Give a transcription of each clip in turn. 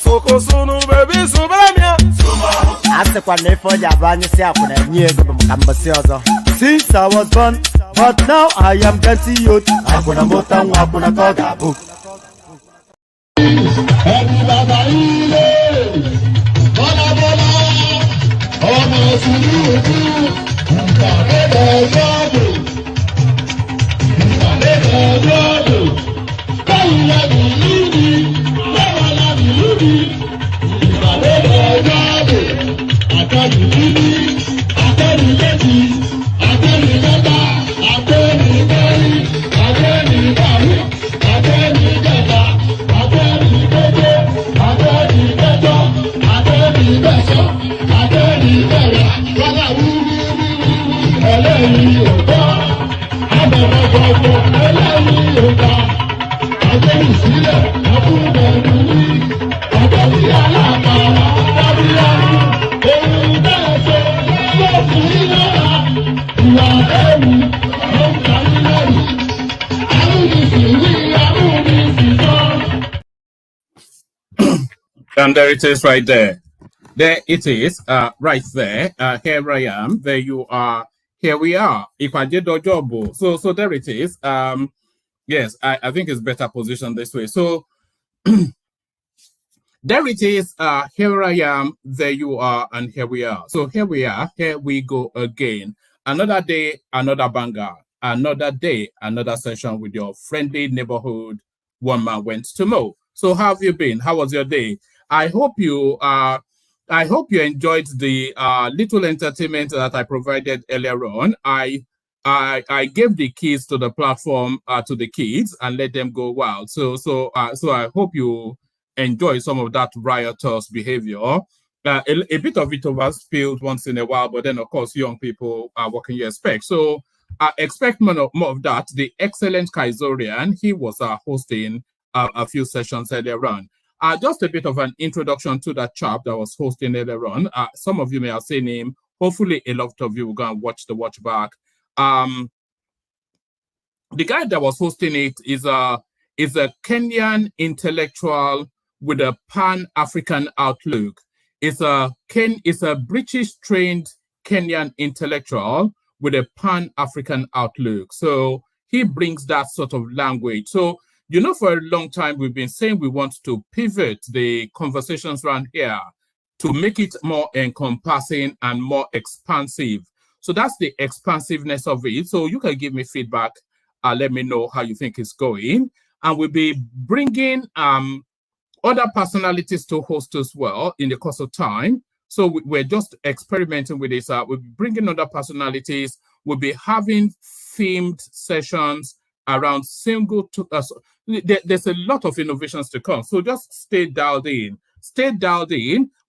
Soko sunu baby subamia. Ase kwa nefo jabanye si akuna nyezi bumkambasi ozo. Since I was born, but now I am getting youth. Akuna mota akuna koga book. And there it is right there. There it is, right there. Here I am. There you are. Here we are. If I did a job, so there it is. Yes, I think it's better positioned this way. So there it is. Here I am. There you are, and here we are. So here we are. Here we go again. Another day, another banger. Another day, another session with your friendly neighborhood one man went to mow. So how have you been? How was your day? I hope you enjoyed the little entertainment that I provided earlier on. I gave the keys to the platform to the kids and let them go wild. So I hope you enjoy some of that riotous behavior. A bit of it overspilled once in a while, but then of course young people are what can you expect? So expect more of that. The excellent Kaizorian, he was hosting a few sessions earlier on. Just a bit of an introduction to that chap that was hosting earlier on. Some of you may have seen him. Hopefully, a lot of you will go and watch the watch back. The guy that was hosting it is a Kenyan intellectual with a Pan-African outlook. It's a British-trained Kenyan intellectual with a Pan-African outlook. So he brings that sort of language. So you know, for a long time, we've been saying we want to pivot the conversations around here to make it more encompassing and more expansive. So that's the expansiveness of it. So you can give me feedback. Let me know how you think it's going. And we'll be bringing other personalities to host as well in the course of time. So we're just experimenting with this. We'll be bringing other personalities. We'll be having themed sessions around there's a lot of innovations to come. So just stay dialed in.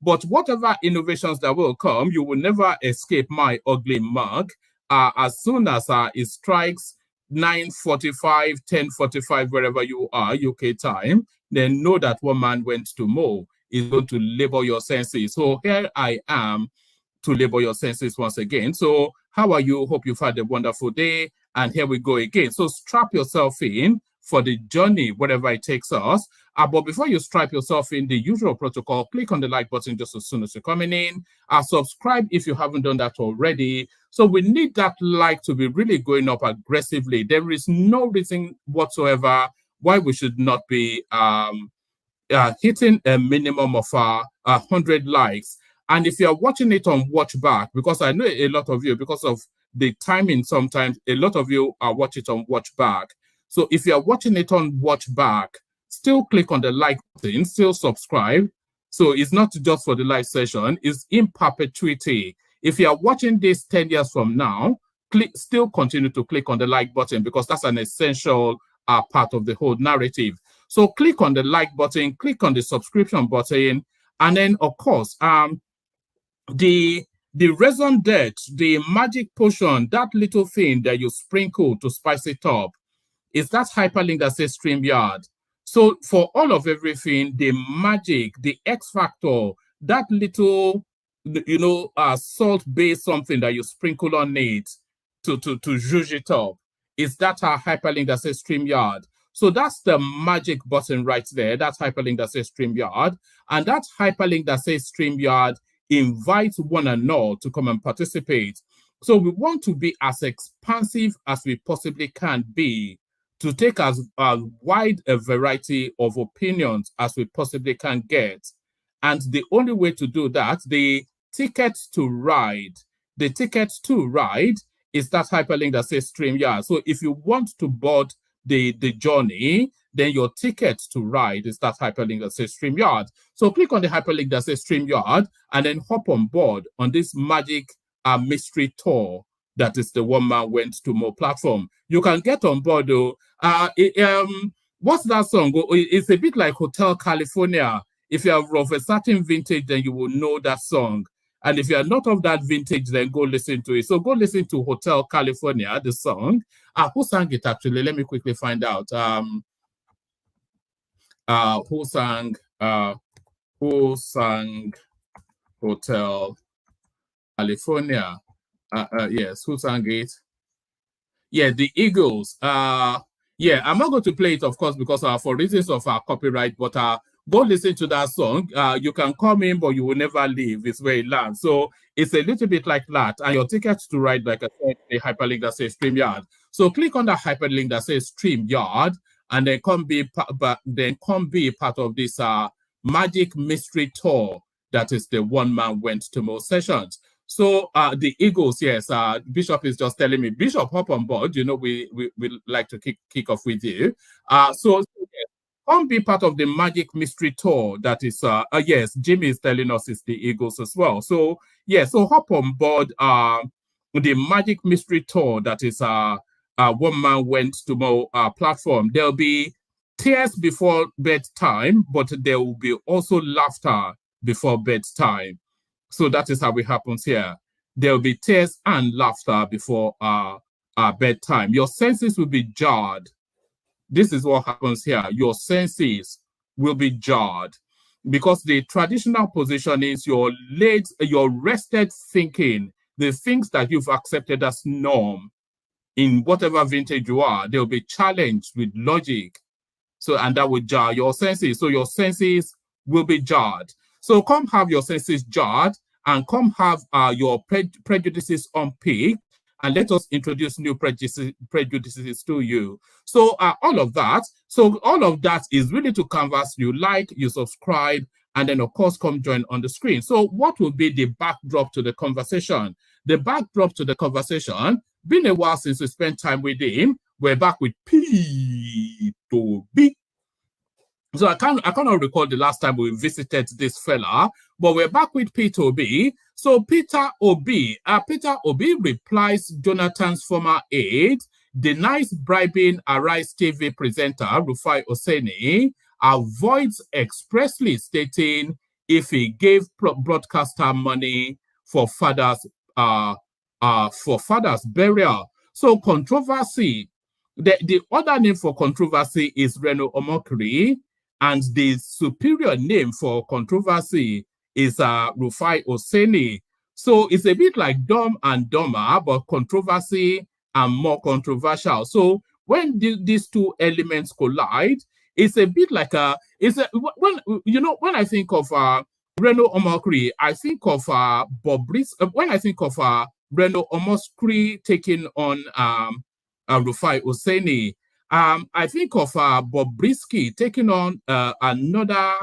But whatever innovations that will come, you will never escape my ugly mug. As soon as it strikes 9:45, 10:45, wherever you are, UK time, then know that one man went to mow is going to labor your senses. So here I am to labor your senses once again. So how are you? Hope you've had a wonderful day. And here we go again. So strap yourself in for the journey, whatever it takes us. But before you strap yourself in, the usual protocol, click on the like button just as soon as you're coming in. Subscribe if you haven't done that already. So we need that like to be really going up aggressively. There is no reason whatsoever why we should not be hitting a minimum of 100 likes. And if you're watching it on watch back, because I know a lot of you, because of the timing, sometimes a lot of you are watching it on watch back. So if you're watching it on watch back, still click on the like button, still subscribe. So it's not just for the live session, it's in perpetuity. If you're watching this 10 years from now, still continue to click on the like button because that's an essential part of the whole narrative. So click on the like button, click on the subscription button, and then of course, the raison d'etre, the magic potion, that little thing that you sprinkle to spice it up, is that hyperlink that says StreamYard. So for all of everything, the magic, the X factor, that little, salt-based something that you sprinkle on it to zhuzh it up, is that hyperlink that says StreamYard. So that's the magic button right there. That's hyperlink that says StreamYard. And that hyperlink that says StreamYard invites one and all to come and participate. So we want to be as expansive as we possibly can be, to take as wide a variety of opinions as we possibly can get. And the only way to do that, the ticket to ride is that hyperlink that says StreamYard. So if you want to board the journey, then your ticket to ride is that hyperlink that says StreamYard. So click on the hyperlink that says StreamYard and then hop on board on this magic mystery tour that is the One Man Went to More platform. You can get on board though. What's that song? It's a bit like Hotel California. If you are of a certain vintage, then you will know that song. And if you are not of that vintage, then go listen to it. So go listen to Hotel California, the song. Who sang it actually? Let me quickly find out. Who sang Hotel California? Yes, who sang it? Yeah, the Eagles. Yeah, I'm not going to play it, of course, because for reasons of copyright, but go listen to that song. You can come in, but you will never leave. It's where it lands. So it's a little bit like that. And your tickets to ride, like I said, the hyperlink that says StreamYard. So click on the hyperlink that says StreamYard, and then come be part of this magic mystery tour that is the One Man Went to More sessions. So the Eagles, yes, Bishop is just telling me, Bishop, hop on board. You know, we like to kick off with you. So yes, come be part of the magic mystery tour that is, yes, Jimmy is telling us it's the Eagles as well. So yeah, so hop on board the magic mystery tour that is One Man Went to More platform. There'll be tears before bedtime, but there will be also laughter before bedtime. So that is how it happens here. There will be tears and laughter before bedtime. Your senses will be jarred. This is what happens here. Your senses will be jarred because the traditional position is your rested thinking, the things that you've accepted as norm in whatever vintage you are, they'll be challenged with logic. So, and that will jar your senses. So your senses will be jarred. So come have your senses jarred and come have your prejudices unpicked, and let us introduce new prejudices to you. So all of that is really to canvas. You like, you subscribe, and then of course come join on the screen. So what will be the backdrop to the conversation? The backdrop to the conversation, been a while since we spent time with him. We're back with P2B. So I cannot recall the last time we visited this fella, but we're back with Peter Obi. So Peter Obi replies Jonathan's former aide, denies bribing Arise TV presenter Rufai Oseni, avoids expressly stating if he gave broadcaster money for father's burial. So controversy. The other name for controversy is Reno Omokri. And the superior name for controversy is Rufai Oseni. So it's a bit like Dumb and Dumber, but controversy and more controversial. So when these two elements collide, it's a bit like when I think of Reno Omokri, I think of when I think of Reno Omokri taking on Rufai Oseni, I think of Bobrisky taking on another,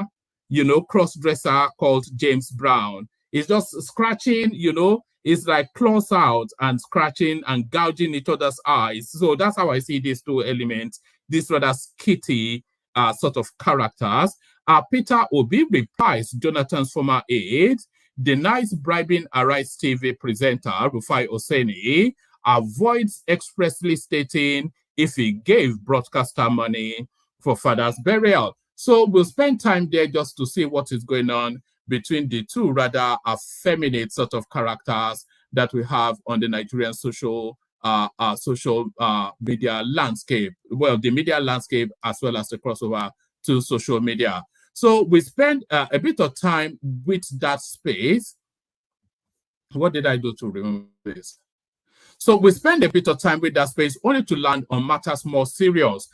cross-dresser called James Brown. He's just scratching, it's like claws out and scratching and gouging each other's eyes. So that's how I see these two elements, these rather skitty sort of characters. Peter Obi replies Jonathan's former aide, denies bribing Arise TV presenter Rufai Oseni, avoids expressly stating if he gave broadcaster money for father's burial. So we'll spend time there just to see what is going on between the two rather effeminate sort of characters that we have on the Nigerian social media landscape. Well, the media landscape as well as the crossover to social media. So we spend a bit of time with that space. What did I do to remember this? So we spend a bit of time with that space only to land on matters more serious.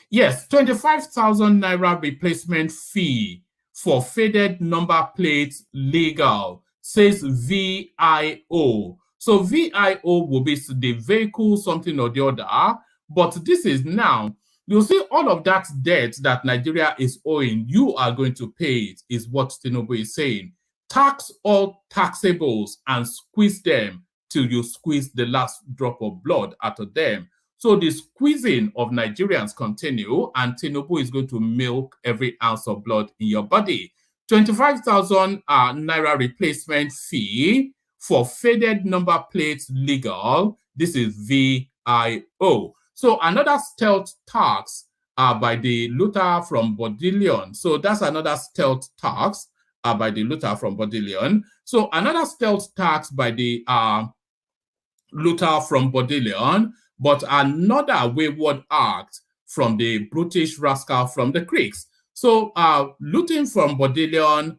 Yes, 25,000 naira replacement fee for faded number plates legal, says VIO. So VIO will be the vehicle, something or the other. But this is now, you see, all of that debt that Nigeria is owing, you are going to pay it, is what Tinubu is saying. Tax all taxables and squeeze them till you squeeze the last drop of blood out of them. So the squeezing of Nigerians continue, and Tinubu is going to milk every ounce of blood in your body. 25,000 naira replacement fee for faded number plates legal. This is VIO. So another stealth tax by the Luther from Bodillion. So that's another stealth tax by the Luther from Bodillion. So another stealth tax by the Luther from Bodillion, but another wayward act from the brutish rascal from the creeks. So looting from Bodillion,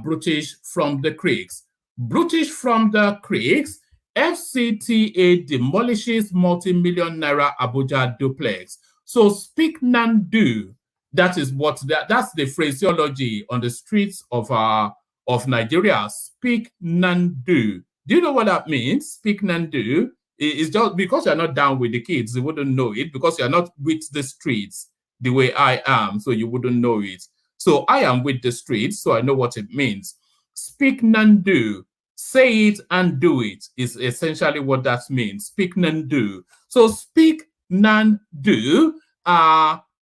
brutish from the creeks. Brutish from the creeks, FCTA demolishes multi-million naira Abuja duplex. So speak Nandu. That is what that's the phraseology on the streets of Nigeria. Speak Nandu. Do you know what that means? Speak Nandu. It's just because you're not down with the kids, you wouldn't know it, because you're not with the streets the way I am, so you wouldn't know it. So I am with the streets, so I know what it means. Speak Nandu. Say it and do it is essentially what that means. Speak Nandu. So speak Nandu.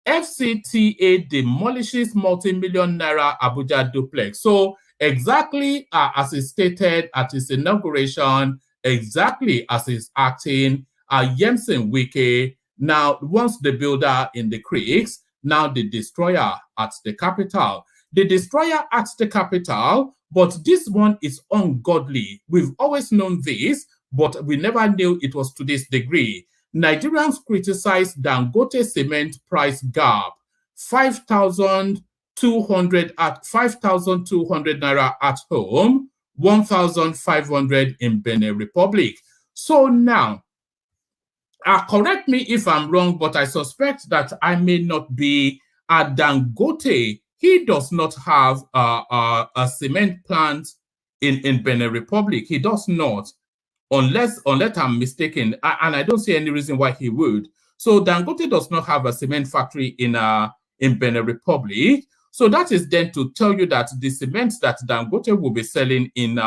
FCTA demolishes multi-million naira Abuja duplex. So exactly as is stated at its inauguration, exactly as is acting, Yemsen Wike, now once the builder in the creeks, now the destroyer at the capital. The destroyer at the capital, but this one is ungodly. We've always known this, but we never knew it was to this degree. Nigerians criticize Dangote cement price gap, 5,200 at 5,200 naira at home, 1,500 in Benin Republic. So now, correct me if I'm wrong, but I suspect that I may not be. Dangote, he does not have a cement plant in Benin Republic. He does not, unless I'm mistaken, and I don't see any reason why he would. So Dangote does not have a cement factory in Benin Republic. So that is then to tell you that the cement that Dangote will be selling in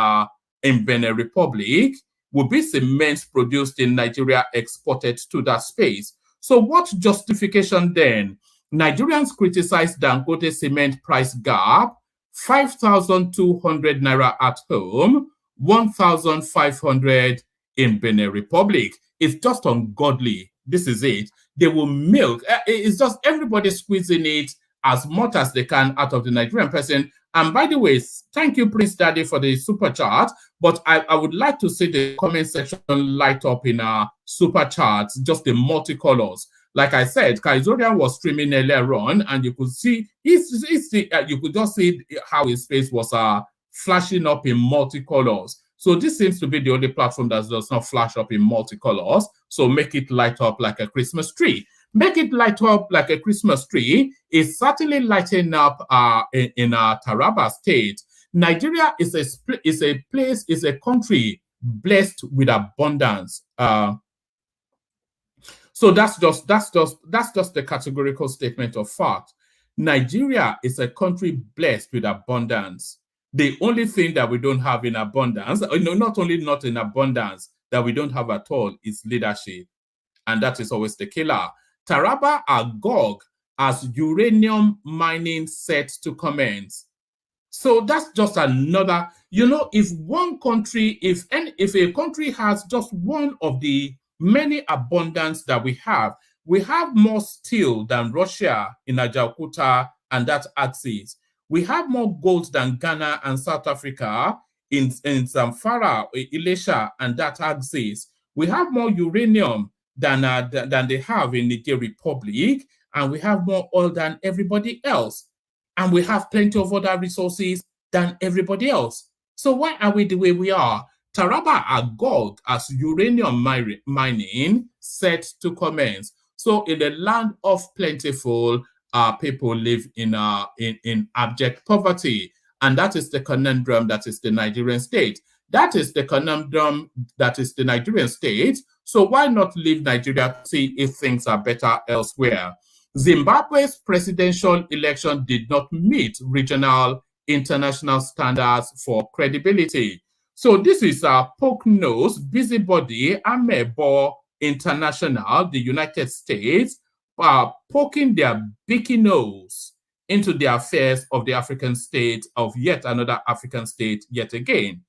Benin Republic will be cement produced in Nigeria, exported to that space. So what justification then? Nigerians criticize Dangote cement price gap, 5,200 naira at home, 1,500 in Benin Republic. It's just ungodly. This is it. They will milk. It's just everybody squeezing it as much as they can out of the Nigerian person. And by the way, thank you, Prince Daddy, for the super chat. But I would like to see the comment section light up in super chats, just the multicolors. Like I said, Kaizorian was streaming earlier on, and you could see you could just see how his face was flashing up in multicolors. So this seems to be the only platform that does not flash up in multicolors. So make it light up like a Christmas tree. Make it light up like a Christmas tree is certainly lighting up in Taraba State. Nigeria is a country blessed with abundance. So that's just the categorical statement of fact. Nigeria is a country blessed with abundance. The only thing that we don't have in abundance, not only not in abundance, that we don't have at all is leadership. And that is always the killer. Taraba agog as uranium mining set to commence. So that's just another, if one country, if a country has just one of the many abundance that we have more steel than Russia in Ajaokuta and that axis. We have more gold than Ghana and South Africa in Zamfara, Ilesha, and that axis. We have more uranium than they have in Niger Republic, and we have more oil than everybody else. And we have plenty of other resources than everybody else. So why are we the way we are? Taraba agog as uranium mining set to commence. So in the land of plentiful, people live in abject poverty. And that is the conundrum that is the Nigerian state. That is the conundrum that is the Nigerian state. So why not leave Nigeria to see if things are better elsewhere? Zimbabwe's presidential election did not meet regional international standards for credibility. So this is a poke-nose, busybody, Amebo International, the United States, poking their beaky nose into the affairs of the African state, of yet another African state yet again.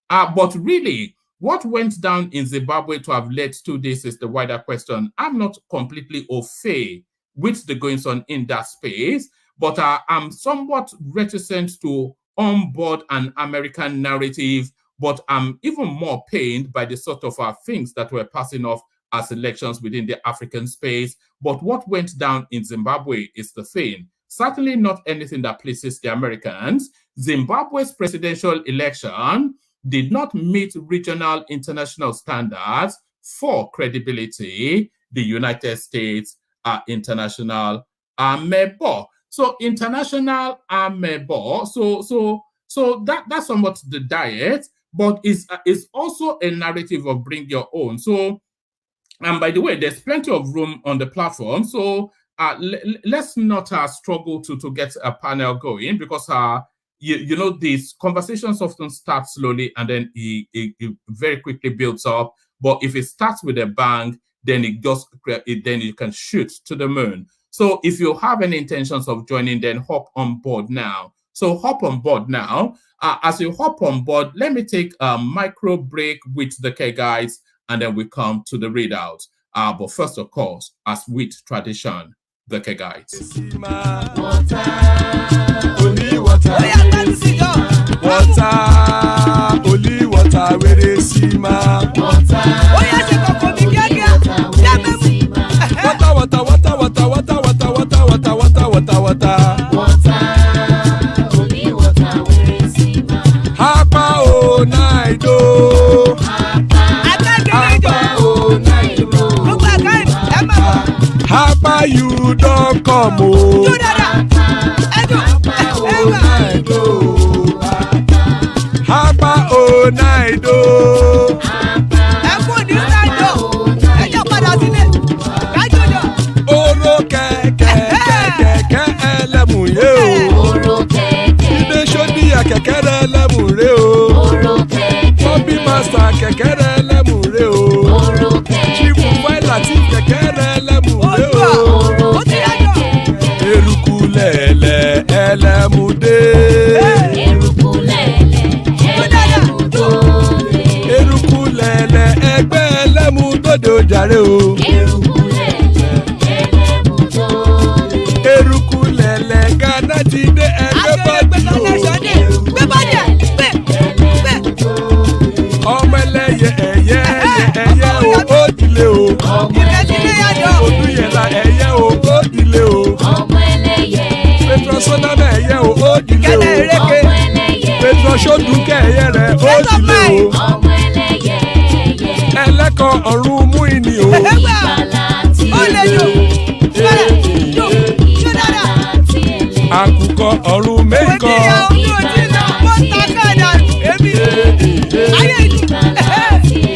But really, what went down in Zimbabwe to have led to this is the wider question. I'm not completely au fait with the goings on in that space, but I'm somewhat reticent to onboard an American narrative, but I'm even more pained by the sort of things that were passing off as elections within the African space. But what went down in Zimbabwe is the thing. Certainly not anything that pleases the Americans. Zimbabwe's presidential election did not meet regional international standards for credibility. The United States international amebo. So international amebo. So that's somewhat the diet, but is also a narrative of bring your own. So, and by the way, there's plenty of room on the platform. So let's not struggle to get a panel going, because you know, these conversations often start slowly and then it very quickly builds up. But if it starts with a bang, then then you can shoot to the moon. So if you have any intentions of joining, then hop on board now. So hop on board now. As you hop on board, let me take a micro break with the K guys, and then we come to the readout. But first, of course, as with tradition, the K guys. Only water, only water, where they see ma. Hapa o naido. Hapa you don't come o. Hapa o naido. Oro kẹ̀kẹ́ ẹlẹ́mù yé o. Ilé sọ́dí kẹ̀kẹ́ rẹ̀ ẹlẹ́mù rẹ̀ o. Bobby master kẹ̀kẹ́ rẹ̀ ẹlẹ́mù rẹ̀ o. Chifu Faila ti kẹ̀kẹ́ rẹ̀ ẹlẹ́mù rẹ̀ o. Eruku lẹ̀lẹ̀ ẹlẹ́mù dé. Eruku lẹ̀lẹ̀ ẹgbẹ́ ẹlẹ́mù dòde ojàre o. Eruku lẹ̀lẹ̀ Ghana ti dé ẹgbẹ́ bọ́dì o. Ọmọ ẹlẹ́yẹ ẹ̀yẹ o ó dilé o. Olúyẹ̀lá ẹ̀yẹ o ó dilé o. Petrosoname ẹ̀yẹ o ó dilé o. Petrosodunke ẹ̀yẹ rẹ̀ ó dilé o. Ẹlẹ́kọ̀ ọ̀run mú ìní o. Àkùkọ ọ̀run mẹ́kọ̀.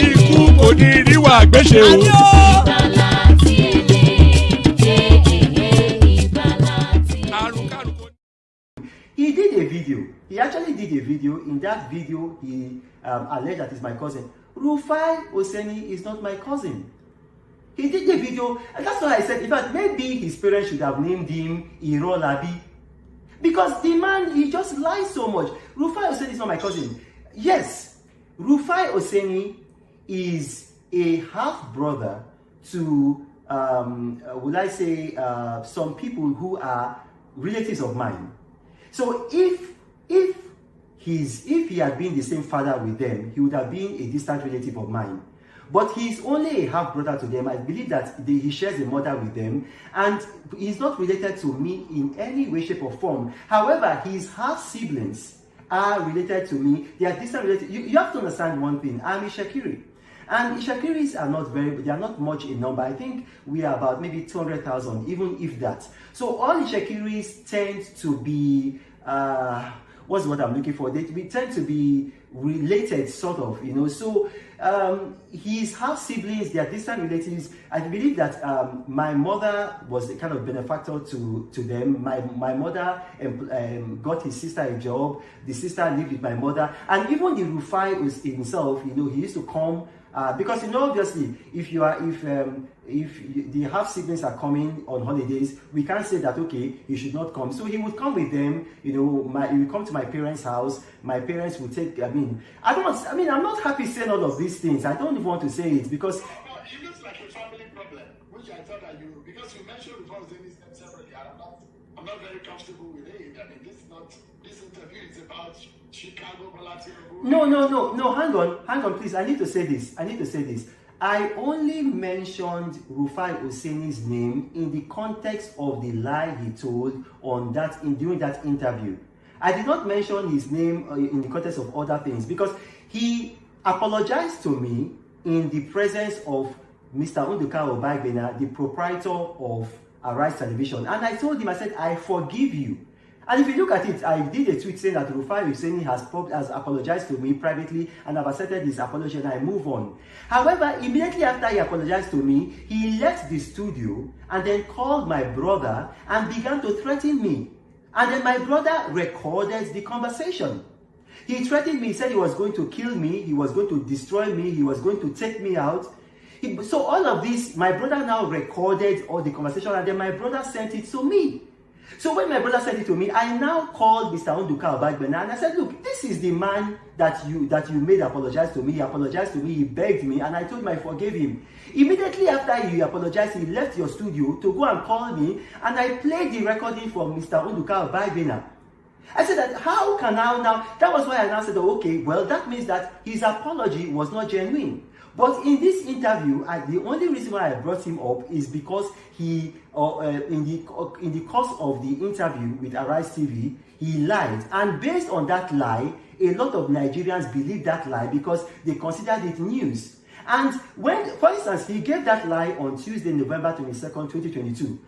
Ikú kò ní ríwà gbéṣe o. He did a video. He actually did a video. In that video, he alleged that he's my cousin. Rufai Oseni is not my cousin. He did the video, and that's why I said, in fact, maybe his parents should have named him Irolabi. Because the man, he just lies so much. Rufai Oseni is not my cousin. Yes, Rufai Oseni is a half-brother to, would I say, some people who are relatives of mine. So if he had been the same father with them, he would have been a distant relative of mine. But he's only a half-brother to them. I believe that he shares a mother with them, and he's not related to me in any way, shape, or form. However, his half-siblings are related to me. They are distant relatives. You have to understand one thing. I'm a Shakiri. And Ishakiris are not they are not much in number. I think we are about maybe 200,000, even if that. So all Ishakiris tend to be, what's what I'm looking for? We tend to be related, sort of, you know. So his half siblings, they are distant relatives. I believe that my mother was a kind of benefactor to them. My mother got his sister a job. The sister lived with my mother, and even the Rufai was himself, you know, he used to come. Because, you know, obviously, if the half siblings are coming on holidays, we can't say that, okay, he should not come. So he would come with them, you know. He would come to my parents' house. My parents would take. I'm not happy saying all of these things. I don't even want to say it because. No, it looks like a family problem, which I thought that because you mentioned before saying this separately. I'm not very comfortable with it. I mean, this interview is about Chicago. No, hang on, please. I need to say this. I only mentioned Rufai Oseni's name in the context of the lie he told during that interview. I did not mention his name in the context of other things because he apologized to me in the presence of Mr. Unduka Obagbena, the proprietor of Arise Television. And I told him, I said, I forgive you. And if you look at it, I did a tweet saying that Rufai Hussaini has apologized to me privately and I've accepted his apology and I move on. However, immediately after he apologized to me, he left the studio and then called my brother and began to threaten me. And then my brother recorded the conversation. He threatened me, he said he was going to kill me, he was going to destroy me, he was going to take me out. So all of this, my brother now recorded all the conversation and then my brother sent it to me. So when my brother sent it to me, I now called Mr. Unduka Obagbena and I said, look, this is the man that you made apologize to me. He apologized to me, he begged me, and I told him I forgave him. Immediately after he apologized, he left your studio to go and call me, and I played the recording from Mr. Unduka Obagbena. I said that, how can I now? That was why I now said, oh, okay, well, that means that his apology was not genuine. But in this interview, the only reason why I brought him up is because he, in the course of the interview with Arise TV, he lied. And based on that lie, a lot of Nigerians believe that lie because they considered it news. And when, for instance, he gave that lie on Tuesday, November 22nd, 2022.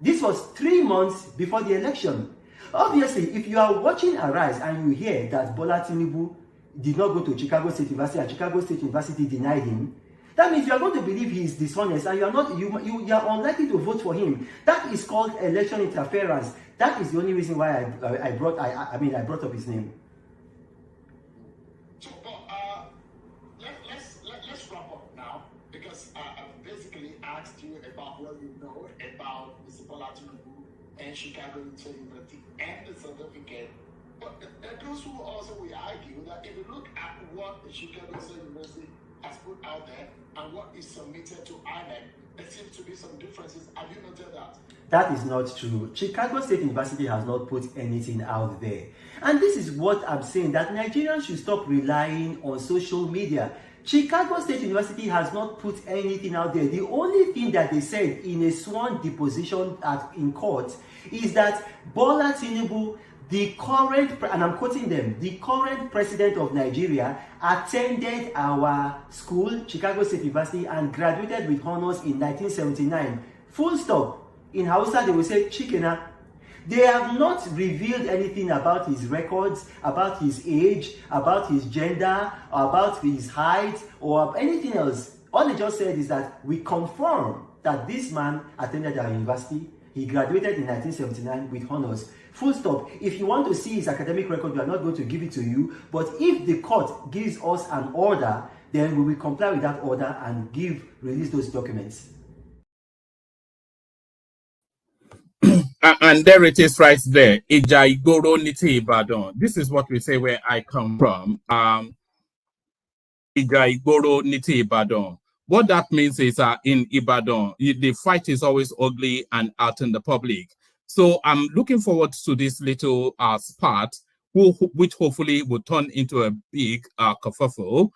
This was 3 months before the election. Obviously, if you are watching Arise and you hear that Bola Tinubu did not go to Chicago State University and Chicago State University denied him, that means you are going to believe he is dishonest and you are unlikely to vote for him. That is called election interference. That is the only reason why I brought up his name. So, let's wrap up now because I basically asked you about what you know about Mr. Bola Tinubu and Chicago State University and the certificate. But those who also will argue that if you look at what the Chicago State University has put out there and what is submitted to INEC, there seems to be some differences. Have you noted that? That is not true. Chicago State University has not put anything out there. And this is what I'm saying, that Nigerians should stop relying on social media. Chicago State University has not put anything out there. The only thing that they said in a sworn deposition in court is that Bola Tinubu, the current, and I'm quoting them, the current president of Nigeria attended our school, Chicago State University, and graduated with honors in 1979. Full stop. In Hausa, they will say, Chikena. They have not revealed anything about his records, about his age, about his gender, about his height, or anything else. All they just said is that we confirm that this man attended our university. He graduated in 1979 with honors. Full stop. If you want to see his academic record, we are not going to give it to you. But if the court gives us an order, then we will comply with that order and release those documents. And there it is right there. Ija Igboro Niti Ibadan. This is what we say where I come from. Ija Igboro Niti Ibadan. What that means is in Ibadan, the fight is always ugly and out in the public. So I'm looking forward to this little part, which hopefully will turn into a big kerfuffle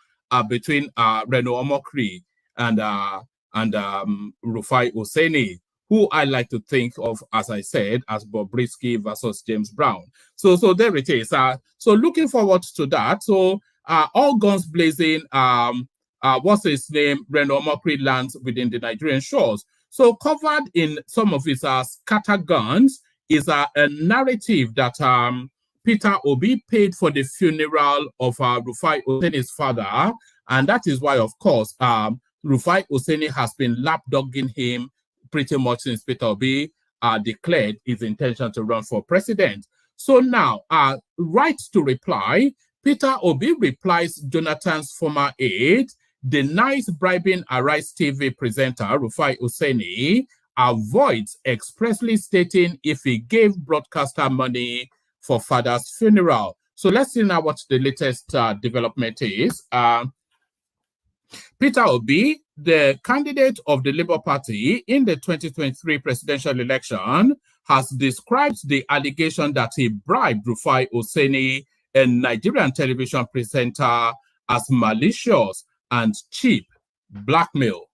between Reno Omokri and Rufai Oseni, who I like to think of, as I said, as Bobrisky versus James Brown. So there it is. So looking forward to that. So all guns blazing. what's his name, Reno Omokri lands within the Nigerian shores. So covered in some of his scatterguns is a narrative that Peter Obi paid for the funeral of Rufai Oseni's father, and that is why, of course, Rufai Oseni has been lapdogging him pretty much since Peter Obi declared his intention to run for president. So now, right to reply, Peter Obi replies Jonathan's former aide, denies bribing Arise TV presenter Rufai Oseni, avoids expressly stating if he gave broadcaster money for father's funeral. So let's see now what the latest development is. Peter Obi, the candidate of the Labour Party in the 2023 presidential election, has described the allegation that he bribed Rufai Oseni, a Nigerian television presenter, as malicious and cheap blackmail.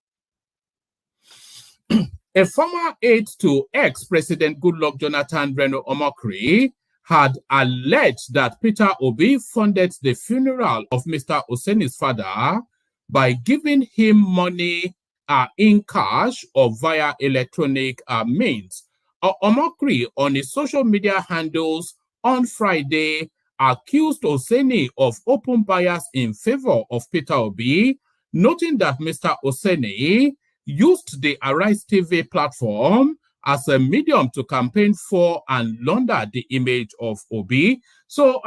A former aide to ex-President Goodluck Jonathan, Reno Omokri, had alleged that Peter Obi funded the funeral of Mr. Oseni's father by giving him money in cash or via electronic means. Omokri, on his social media handles on Friday, accused Oseni of open bias in favor of Peter Obi, noting that Mr. Oseni used the Arise TV platform as a medium to campaign for and launder the image of Obi. So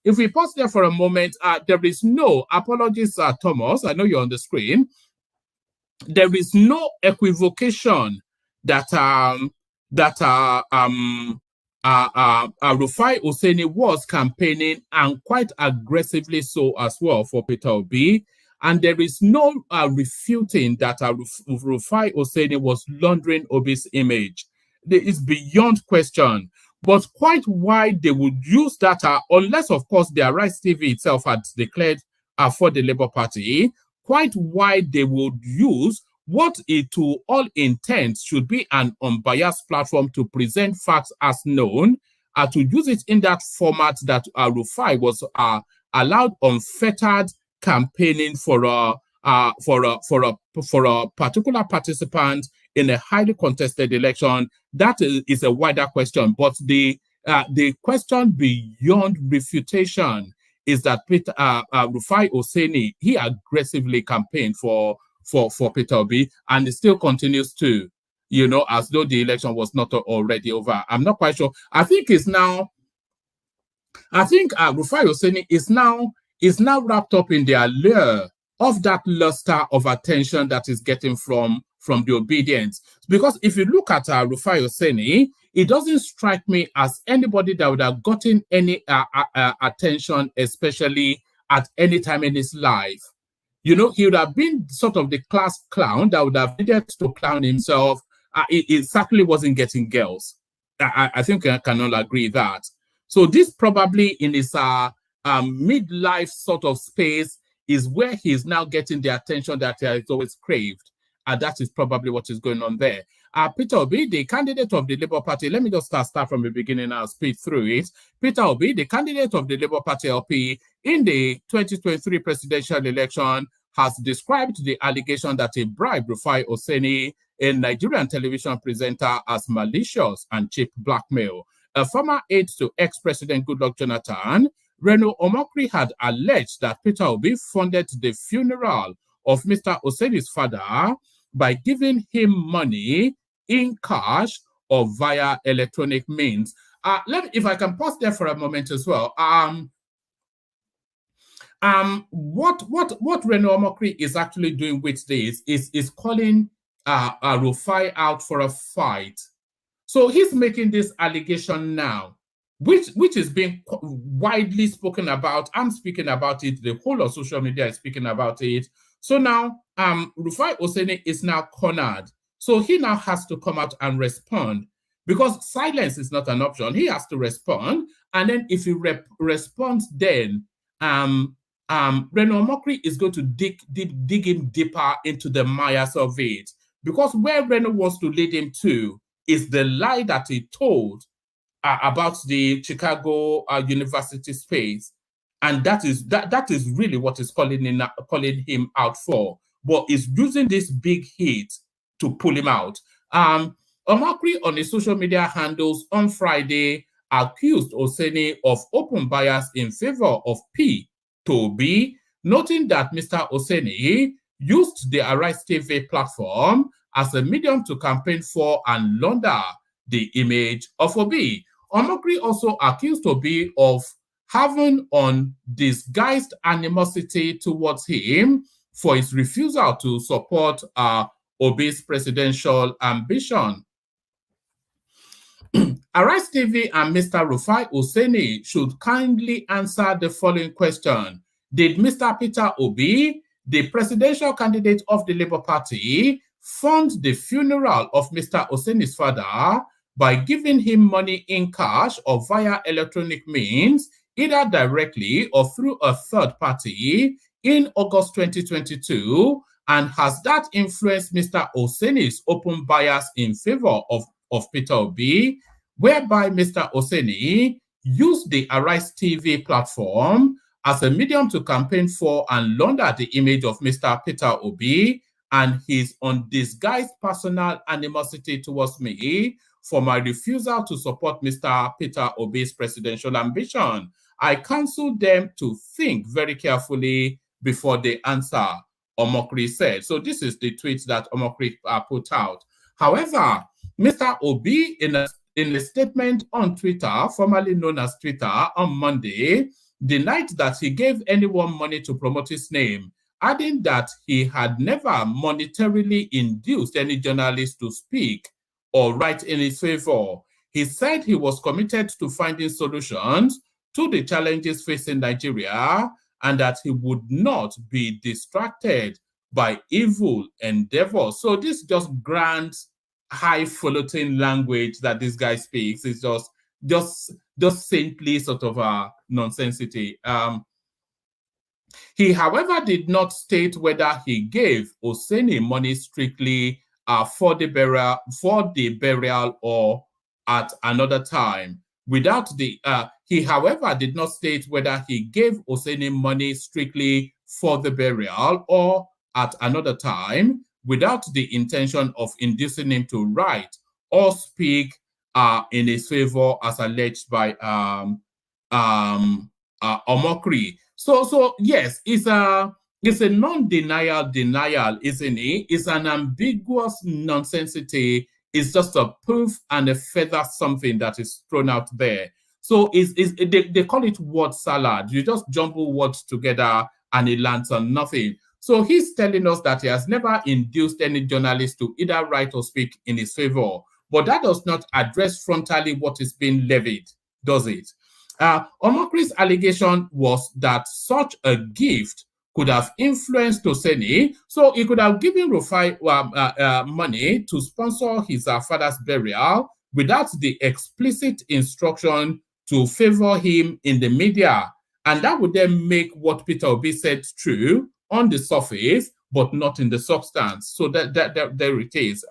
if we pause there for a moment, there is no apologies, Thomas. I know you're on the screen. There is no equivocation that Rufai Oseni was campaigning, and quite aggressively so as well, for Peter Obi. And there is no refuting that Rufai Oseni was laundering Obi's image. It is beyond question. But quite why they would use that, unless, of course, the Arise TV itself had declared for the Labour Party, quite why they would use what to all intents should be an unbiased platform to present facts as known, to use it in that format that Rufai was allowed unfettered campaigning for a particular participant in a highly contested election. That is a wider question, but the question beyond refutation is that Rufai Oseni, he aggressively campaigned for Peter Obi, and it still continues to, as though the election was not already over. I'm not quite sure. I think Rufai Oseni is now wrapped up in the allure of that luster of attention that is getting from the obedience. Because if you look at Rufai Oseni, it doesn't strike me as anybody that would have gotten any attention, especially at any time in his life. He would have been sort of the class clown that would have needed to clown himself. It certainly wasn't getting girls. I think I can all agree that. So this probably in his midlife sort of space is where he's now getting the attention that he has always craved. And that is probably what is going on there. Peter Obi, the candidate of the Labour Party, let me just start from the beginning and speed through it. Peter Obi, the candidate of the Labour Party LP in the 2023 presidential election, has described the allegation that he bribed Rufai Oseni, a Nigerian television presenter, as malicious and cheap blackmail. A former aide to ex-President Goodluck Jonathan, Reno Omokri, had alleged that Peter Obi funded the funeral of Mr. Oseni's father by giving him money in cash or via electronic means. If I can pause there for a moment as well. What Reno Omokri is actually doing with this is calling Rufai out for a fight. So he's making this allegation now, which is being widely spoken about. I'm speaking about it. The whole of social media is speaking about it. So now, Rufai Oseni is now cornered. So he now has to come out and respond, because silence is not an option. He has to respond. And then if he responds, then Reno Omokri is going to dig him deeper into the mires of it. Because where Reno wants to lead him to is the lie that he told about the Chicago University space. And that is really what is calling him out for. But is using this big hit to pull him out. Omakri on his social media handles on Friday accused Oseni of open bias in favor of P to B, noting that Mr. Oseni used the Arise TV platform as a medium to campaign for and launder the image of Obi. Omakri also accused Obi of having undisguised animosity towards him for his refusal to support Obi's presidential ambition. Arise TV and Mr. Rufai Oseni should kindly answer the following question. Did Mr. Peter Obi, the presidential candidate of the Labour Party, fund the funeral of Mr. Oseni's father by giving him money in cash or via electronic means, either directly or through a third party, in August 2022? And has that influenced Mr. Oseni's open bias in favor of Peter Obi, whereby Mr. Oseni used the Arise TV platform as a medium to campaign for and launder the image of Mr. Peter Obi and his undisguised personal animosity towards me for my refusal to support Mr. Peter Obi's presidential ambition? I counsel them to think very carefully before they answer, Omokri said. So this is the tweet that Omokri put out. However, Mr. Obi, in a statement on Twitter, formerly known as Twitter, on Monday, denied that he gave anyone money to promote his name, adding that he had never monetarily induced any journalist to speak or write in his favor. He said he was committed to finding solutions to the challenges facing Nigeria and that he would not be distracted by evil endeavors. So this just grants highfalutin language that this guy speaks. It's just saintly sort of nonsensity. He, however, did not state whether he gave Oseni money strictly for the burial or at another time. He, however, did not state whether he gave Oseni money strictly for the burial or at another time, without the intention of inducing him to write or speak in his favor, as alleged by Omokri. So yes, it's a non-denial denial, isn't it? It's an ambiguous nonsensity. It's just a proof and a feather something that is thrown out there. So they call it word salad. You just jumble words together and it lands on nothing. So he's telling us that he has never induced any journalist to either write or speak in his favor. But that does not address frontally what is being levied, does it? Omokri's allegation was that such a gift could have influenced Oseni, so he could have given Rufai money to sponsor his father's burial without the explicit instruction to favor him in the media. And that would then make what Peter Obi said true on the surface, but not in the substance. So there it is.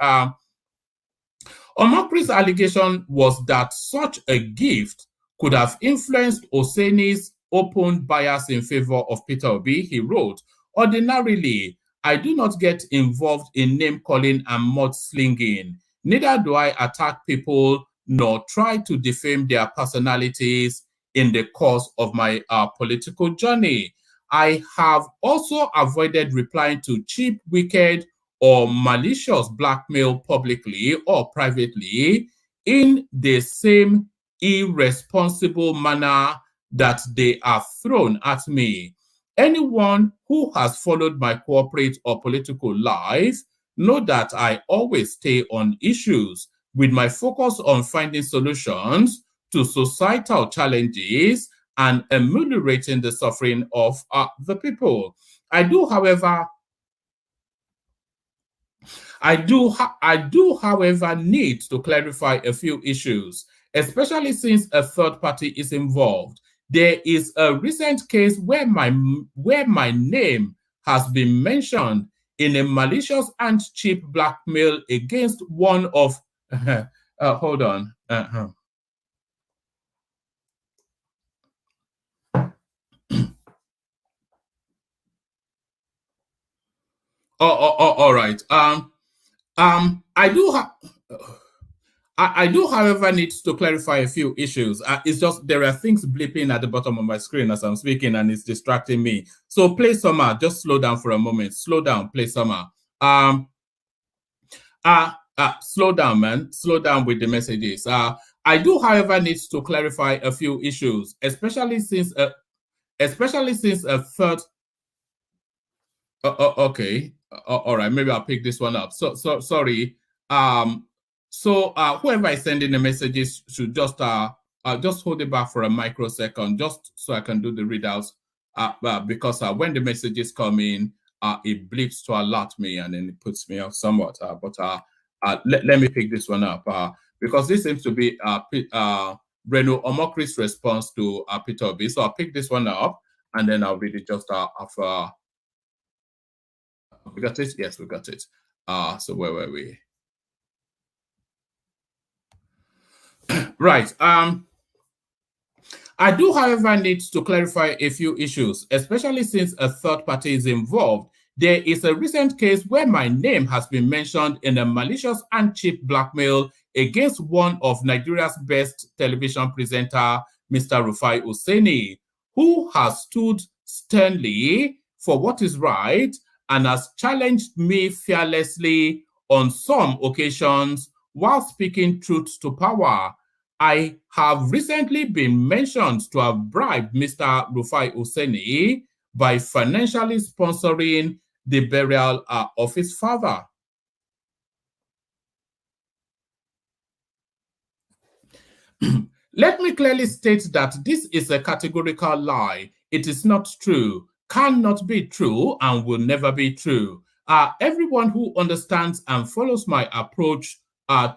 Omokri's allegation was that such a gift could have influenced Oseni's open bias in favor of Peter Obi. He wrote, "Ordinarily, I do not get involved in name-calling and mudslinging. Neither do I attack people nor try to defame their personalities in the course of my political journey. I have also avoided replying to cheap, wicked, or malicious blackmail publicly or privately in the same irresponsible manner that they are thrown at me. Anyone who has followed my corporate or political life know that I always stay on issues with my focus on finding solutions to societal challenges and ameliorating the suffering of the people. I do, however, need to clarify a few issues, especially since a third party is involved. There is a recent case where my name has been mentioned in a malicious and cheap blackmail against one of hold on. All right. I do have. I do, however, need to clarify a few issues. It's just there are things blipping at the bottom of my screen as I'm speaking, and it's distracting me. So, play summer. Just slow down for a moment. Slow down. Play summer. Slow down, man. Slow down with the messages. I do, however, need to clarify a few issues, especially since a third. Okay. All right. Maybe I'll pick this one up. So sorry. Whoever is sending the messages should just hold it back for a microsecond, just so I can do the readouts. Because when the messages come in, it blips to alert me and then it puts me off somewhat. Let me pick this one up because this seems to be Reno Omokri's response to Peter Obi. So I'll pick this one up and then I'll read it just after. We got it? Yes, we got it. So where were we? Right. I do, however, need to clarify a few issues, especially since a third party is involved. There is a recent case where my name has been mentioned in a malicious and cheap blackmail against one of Nigeria's best television presenter, Mr. Rufai Hussaini, who has stood sternly for what is right and has challenged me fearlessly on some occasions while speaking truth to power. I have recently been mentioned to have bribed Mr. Rufai Hussaini by financially sponsoring the burial of his father. Let me clearly state that this is a categorical lie. It is not true, cannot be true, and will never be true. Everyone who understands and follows my approach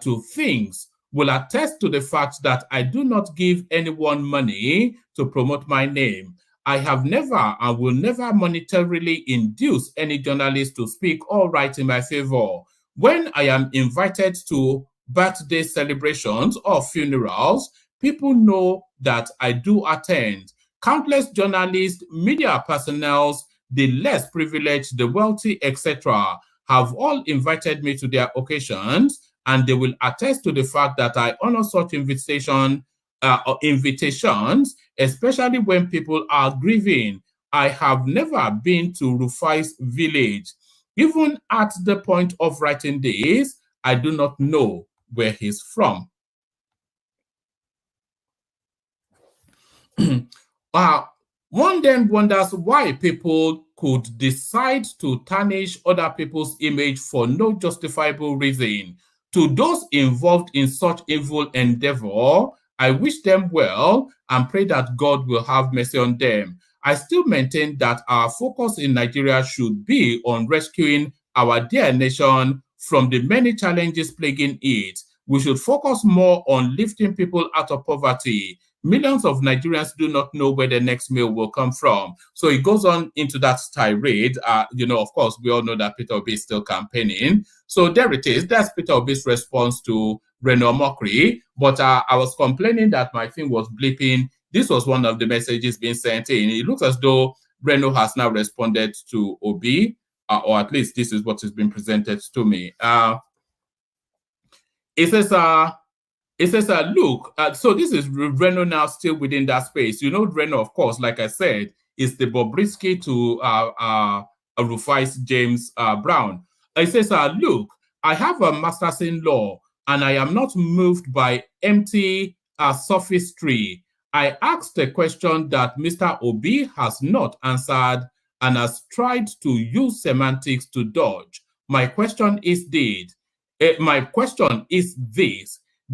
to things will attest to the fact that I do not give anyone money to promote my name. I have never and will never monetarily induce any journalist to speak or write in my favor. When I am invited to birthday celebrations or funerals, people know that I do attend. Countless journalists, media personnel, the less privileged, the wealthy, etc., have all invited me to their occasions, and they will attest to the fact that I honor such invitations, especially when people are grieving. I have never been to Rufai's village. Even at the point of writing this, I do not know where he's from. One then wonders why people could decide to tarnish other people's image for no justifiable reason. To those involved in such evil endeavor, I wish them well and pray that God will have mercy on them. I still maintain that our focus in Nigeria should be on rescuing our dear nation from the many challenges plaguing it. We should focus more on lifting people out of poverty. Millions of Nigerians do not know where the next meal will come from. So it goes on into that tirade. Of course, we all know that Peter Obi is still campaigning. So there it is. That's Peter Obi's response to Reno Omokri. But I was complaining that my thing was blipping. This was one of the messages being sent in. It looks as though Reno has now responded to Obi, or at least this is what has been presented to me. It says, look, so this is Reno now still within that space. Reno, of course, like I said, is the Bobrisky to Rufai's James Brown. It says, look, I have a master's in law and I am not moved by empty sophistry. I asked a question that Mr. Obi has not answered and has tried to use semantics to dodge. My question is this.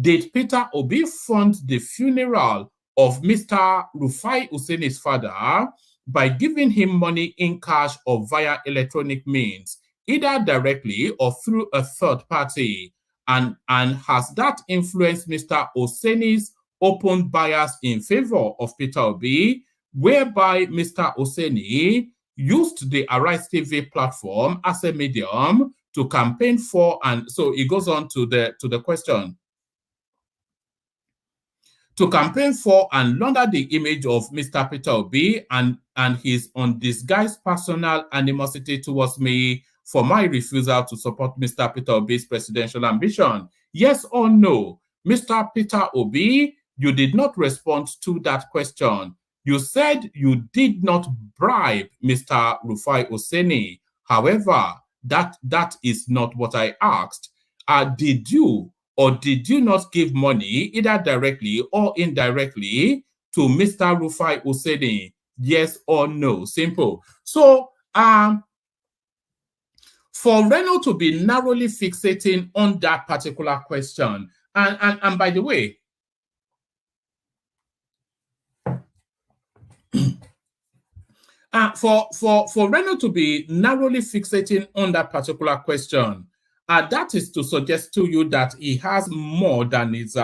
Did Peter Obi fund the funeral of Mr. Rufai Hussaini's father by giving him money in cash or via electronic means, either directly or through a third party? And has that influenced Mr. Hussaini's open bias in favor of Peter Obi, whereby Mr. Hussaini used the Arise TV platform as a medium to campaign for? And so it goes on to the question. To campaign for and launder the image of Mr. Peter Obi and his undisguised personal animosity towards me for my refusal to support Mr. Peter Obi's presidential ambition? Yes or no? Mr. Peter Obi, you did not respond to that question. You said you did not bribe Mr. Rufai Oseni. However, that is not what I asked. Did you or did you not give money, either directly or indirectly, to Mr. Rufai Oseni? Yes or no? Simple. So, for Reno to be narrowly fixating on that particular question, and by the way, for Reno to be narrowly fixating on that particular question, that is to suggest to you that he has more than is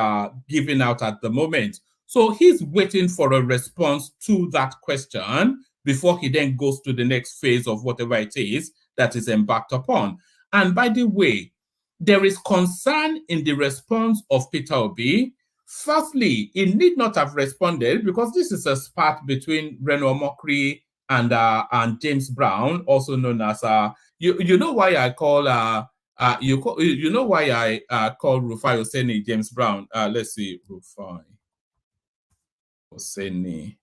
giving out at the moment. So he's waiting for a response to that question before he then goes to the next phase of whatever it is that is embarked upon. And by the way, there is concern in the response of Peter Obi. Firstly, he need not have responded because this is a spat between Reno Omokri and James Brown, also known as you know why I call you know why I call Rufai Oseni James Brown. Let's see, Rufai Oseni.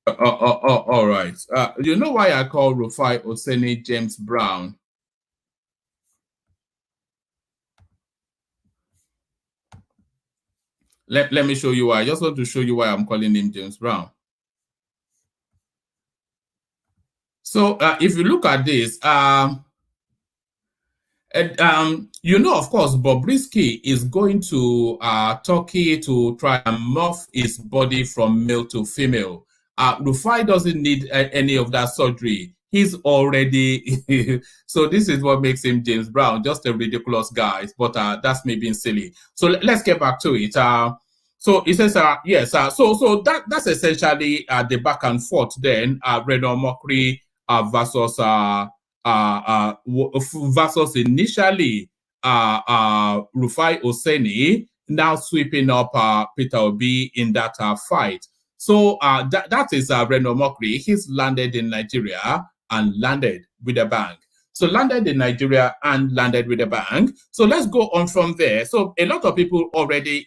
All right. You know why I call Rufai Oseni James Brown? Let me show you why. I just want to show you why I'm calling him James Brown. So if you look at this, you know, of course, Bobrisky is going to Turkey to try and morph his body from male to female. Rufai doesn't need any of that surgery. He's already, so this is what makes him James Brown, just a ridiculous guy, but that's me being silly. So let's get back to it. So it says, yes, so that's essentially the back and forth then, Reno Omokri versus versus initially Rufai Oseni, now sweeping up Peter Obi in that fight. So that is Reno Omokri. He's landed in Nigeria and landed with a bang. So landed in Nigeria and landed with a bang. So let's go on from there. So a lot of people already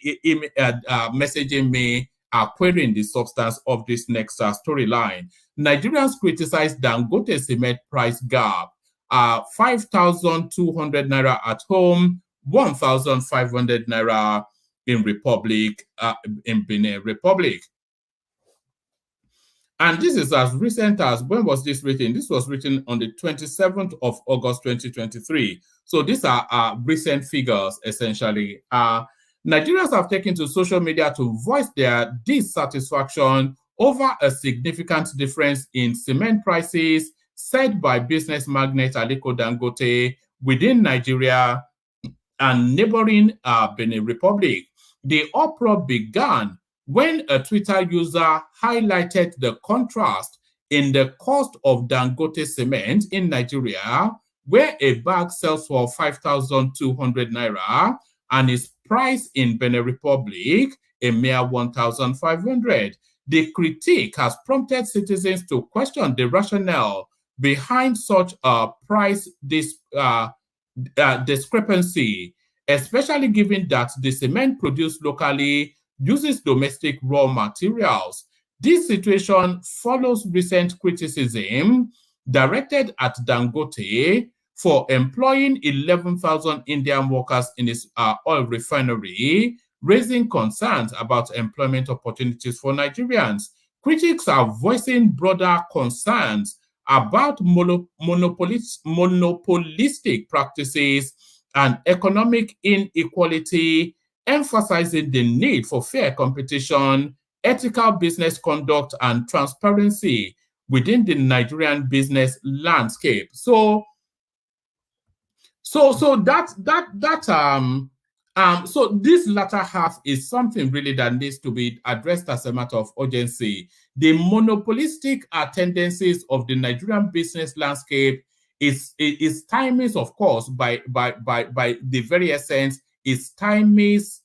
messaging me, querying the substance of this next storyline. Nigerians criticize Dangote'S cement price gap. 5,200 naira at home, 1,500 naira in Benin Republic. And this is as recent as, when was this written? This was written on the 27th of August, 2023. So these are recent figures, essentially. Nigerians have taken to social media to voice their dissatisfaction over a significant difference in cement prices said by business magnate Aliko Dangote within Nigeria and neighboring Benin Republic. The uproar began when a Twitter user highlighted the contrast in the cost of Dangote cement in Nigeria, where a bag sells for 5,200 naira and is priced in Benin Republic a mere 1,500. The critique has prompted citizens to question the rationale behind such a price discrepancy, especially given that the cement produced locally uses domestic raw materials. This situation follows recent criticism directed at Dangote for employing 11,000 Indian workers in its oil refinery, raising concerns about employment opportunities for Nigerians. Critics are voicing broader concerns about monopolistic practices and economic inequality, emphasizing the need for fair competition, ethical business conduct, and transparency within the Nigerian business landscape. So this latter half is something really that needs to be addressed as a matter of urgency. The monopolistic tendencies of the Nigerian business landscape is stymies, of course, by the very essence, it stymies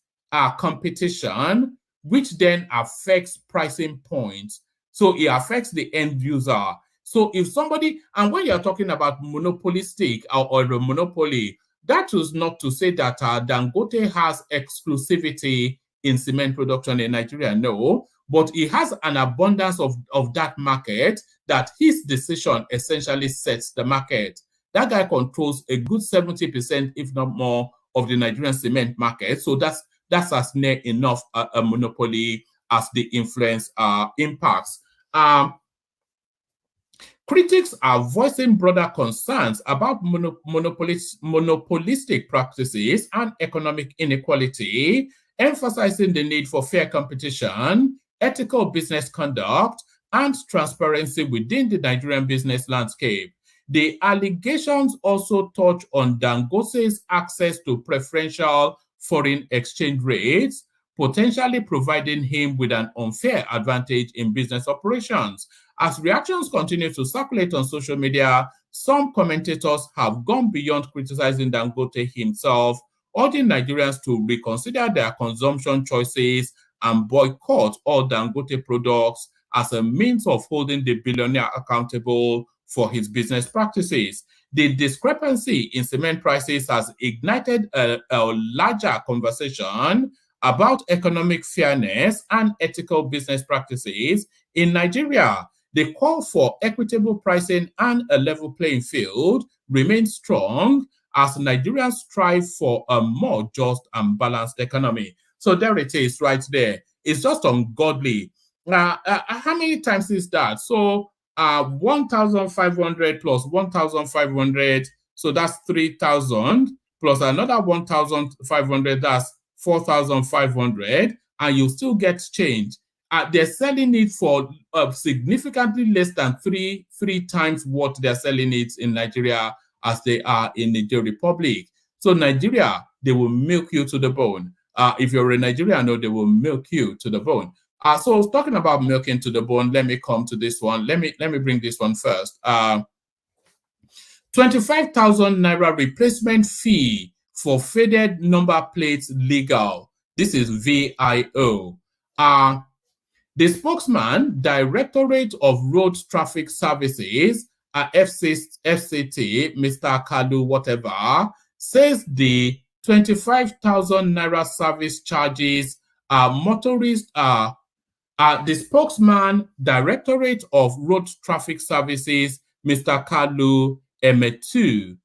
competition, which then affects pricing points. So it affects the end user. So if somebody, and when you're talking about monopolistic or a monopoly, that is not to say that Dangote has exclusivity in cement production in Nigeria, no, but he has an abundance of that market that his decision essentially sets the market. That guy controls a good 70%, if not more, of the Nigerian cement market. So that's as near enough a monopoly as the influence impacts. Critics are voicing broader concerns about monopolistic practices and economic inequality, emphasizing the need for fair competition, ethical business conduct, and transparency within the Nigerian business landscape. The allegations also touch on Dangote's access to preferential foreign exchange rates, potentially providing him with an unfair advantage in business operations. As reactions continue to circulate on social media, some commentators have gone beyond criticizing Dangote himself, urging Nigerians to reconsider their consumption choices and boycott all Dangote products as a means of holding the billionaire accountable for his business practices. The discrepancy in cement prices has ignited a larger conversation about economic fairness and ethical business practices in Nigeria. The call for equitable pricing and a level playing field remains strong as Nigerians strive for a more just and balanced economy. So there it is right there. It's just ungodly. How many times is that? So 1,500 plus 1,500, so that's 3,000, plus another 1,500, that's 4,500, and you still get change. They're selling it for significantly less than three times what they're selling it in Nigeria as they are in the Republic. So Nigeria, they will milk you to the bone. If you're a Nigerian, no, they will milk you to the bone. So talking about milking to the bone, let me come to this one. Let me bring this one first. 25,000 naira replacement fee for faded number plates legal. This is VIO. The spokesman, Directorate of Road Traffic Services, FCT, Mr. Kadu, whatever, says the 25,000 naira service charges motorists the spokesman, Directorate of Road Traffic Services, Mr. Kalu Emetu,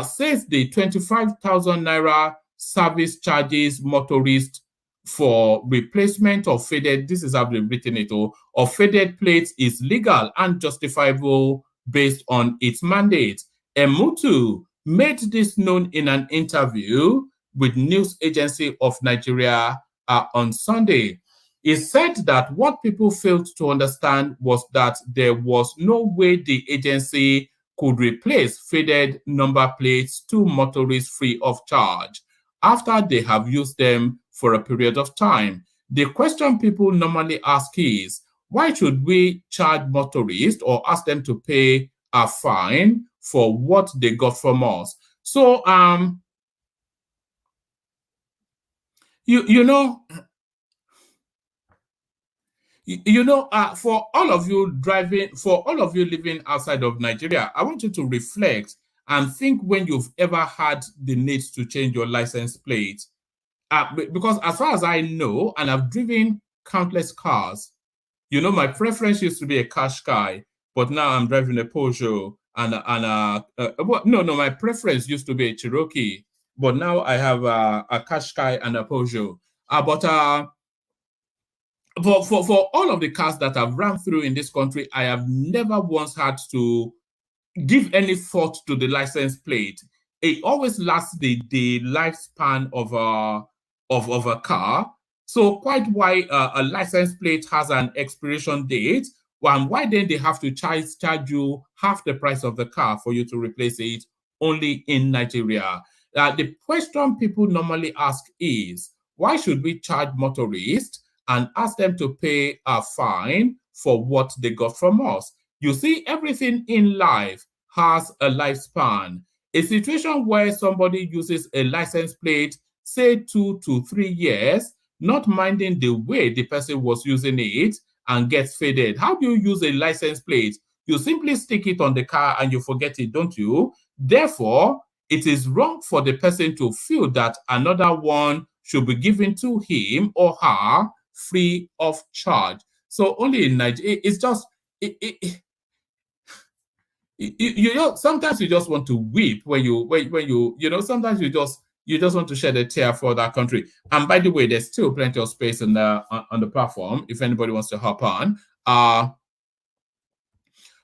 says the 25,000 naira service charges motorists for replacement of faded, this is how they've written it, of faded plates is legal and justifiable based on its mandate. Emutu made this known in an interview with News Agency of Nigeria on Sunday. He said that what people failed to understand was that there was no way the agency could replace faded number plates to motorists free of charge after they have used them for a period of time. The question people normally ask is, why should we charge motorists or ask them to pay a fine for what they got from us? So, for all of you living outside of Nigeria, I want you to reflect and think when you've ever had the need to change your license plate. Because as far as I know, and I've driven countless cars, my preference used to be a Qashqai, but now I'm driving a Peugeot my preference used to be a Cherokee, but now I have a Qashqai and a Peugeot. For all of the cars that I've run through in this country, I have never once had to give any thought to the license plate. It always lasts the lifespan of a car. So quite why a license plate has an expiration date, and why then they have to charge you half the price of the car for you to replace it only in Nigeria. The question people normally ask is, why should we charge motorists and ask them to pay a fine for what they got from us? You see, everything in life has a lifespan. A situation where somebody uses a license plate, say 2 to 3 years, not minding the way the person was using it, and gets faded. How do you use a license plate? You simply stick it on the car and you forget it, don't you? Therefore, it is wrong for the person to feel that another one should be given to him or her free of charge. So only in Nigeria, it's just you know, sometimes you just want to weep when you know, sometimes you just want to shed a tear for that country. And by the way, there's still plenty of space on the platform if anybody wants to hop on.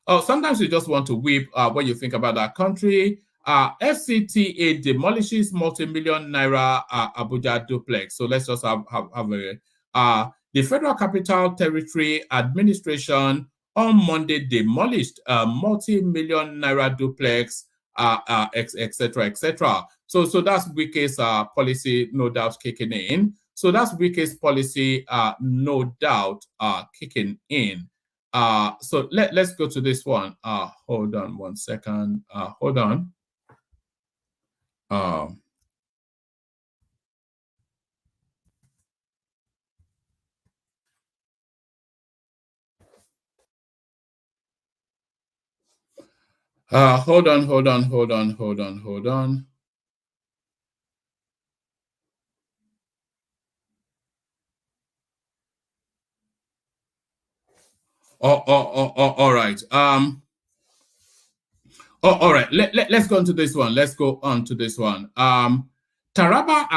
Oh, sometimes you just want to weep when you think about that country. FCTA demolishes multi-million naira Abuja duplex. So let's just have a the Federal Capital Territory Administration on Monday demolished a multi-million naira duplex, etc., etc. So that's Wike's policy, no doubt kicking in. So that's Wike's policy, no doubt kicking in. So let's go to this one. Hold on 1 second. Hold on. Hold on. All right. All right. Let's go on to this one. Taraba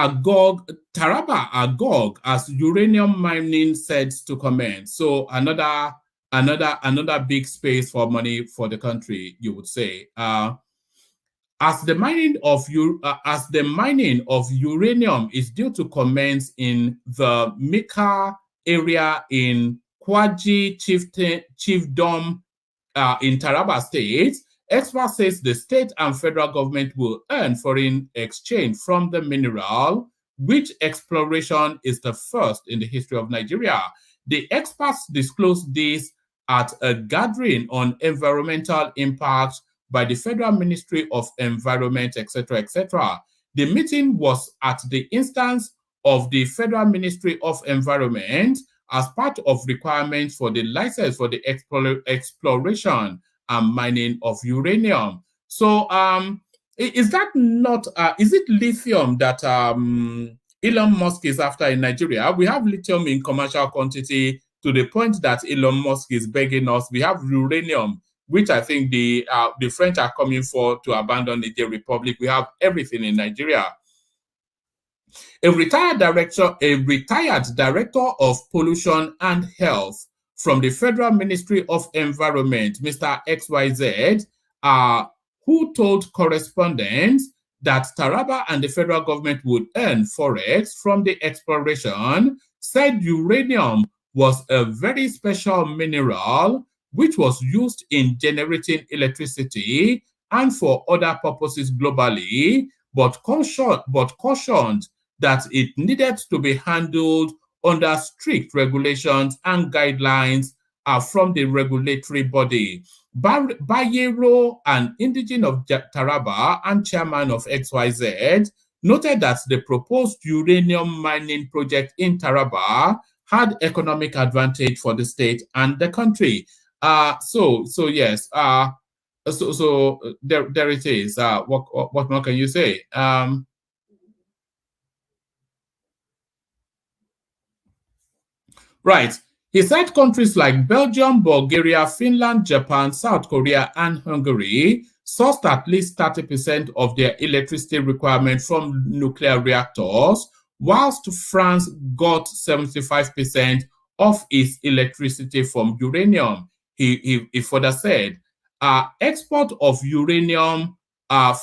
agog as uranium mining sets to commence. So another big space for money for the country, you would say. As the mining of uranium is due to commence in the Mika area in Kwaji Chiefdom in Taraba State, experts says the state and federal government will earn foreign exchange from the mineral, which exploration is the first in the history of Nigeria. The experts disclosed this at a gathering on environmental impact by the Federal Ministry of Environment, etc., etc. The meeting was at the instance of the Federal Ministry of Environment as part of requirements for the license for the exploration and mining of uranium. So, is that not? Is it lithium that Elon Musk is after in Nigeria? We have lithium in commercial quantity to the point that Elon Musk is begging us. We have uranium, which I think the French are coming for to abandon the Republic. We have everything in Nigeria. A retired director of pollution and health from the Federal Ministry of Environment, Mr. XYZ, who told correspondents that Taraba and the federal government would earn forex from the exploration, said uranium was a very special mineral which was used in generating electricity and for other purposes globally, but cautioned that it needed to be handled under strict regulations and guidelines from the regulatory body. Bayero, an indigene of Taraba and chairman of XYZ, noted that the proposed uranium mining project in Taraba had economic advantage for the state and the country. So yes. So there it is. What more can you say? Right. He said countries like Belgium, Bulgaria, Finland, Japan, South Korea, and Hungary sourced at least 30% of their electricity requirement from nuclear reactors, whilst France got 75% of its electricity from uranium. He further said, export of uranium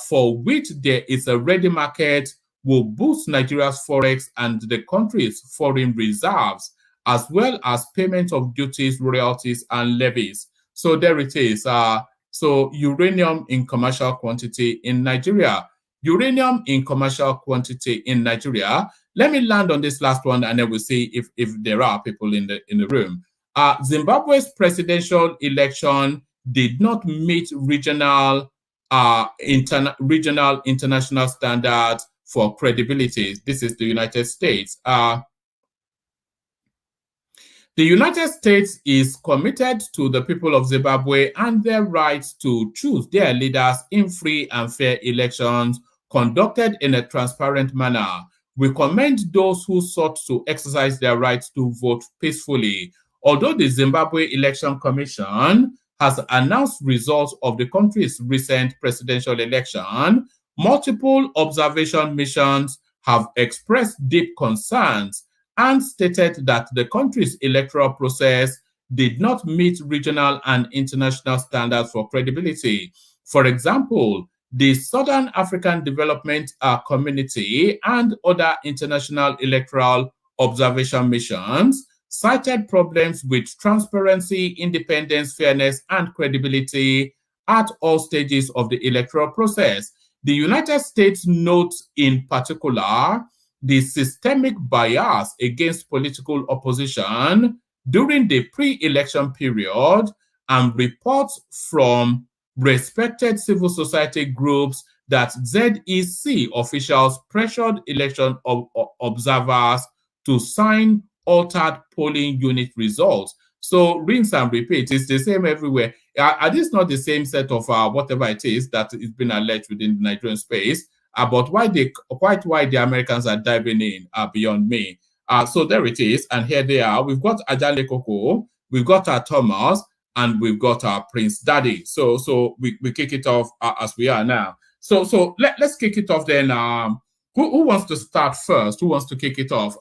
for which there is a ready market will boost Nigeria's forex and the country's foreign reserves, as well as payment of duties, royalties, and levies. So there it is. So uranium in commercial quantity in Nigeria. Uranium in commercial quantity in Nigeria. Let me land on this last one, and then we'll see if there are people in the room. Zimbabwe's presidential election did not meet regional international standards for credibility. This is the United States. The United States is committed to the people of Zimbabwe and their right to choose their leaders in free and fair elections conducted in a transparent manner. We commend those who sought to exercise their right to vote peacefully. Although the Zimbabwe Election Commission has announced results of the country's recent presidential election, multiple observation missions have expressed deep concerns and stated that the country's electoral process did not meet regional and international standards for credibility. For example, the Southern African Development Community and other international electoral observation missions cited problems with transparency, independence, fairness, and credibility at all stages of the electoral process. The United States notes in particular the systemic bias against political opposition during the pre-election period and reports from respected civil society groups that ZEC officials pressured election observers to sign altered polling unit results. So rinse and repeat, it's the same everywhere. Are these not the same set of whatever it is that is being alleged within the Nigerian space? But why the Americans are diving in beyond me. So there it is, and here they are. We've got Ajale Koko, we've got our Thomas, and we've got our Prince Daddy. So we kick it off as we are now. So let's kick it off then. Who wants to start first? Who wants to kick it off?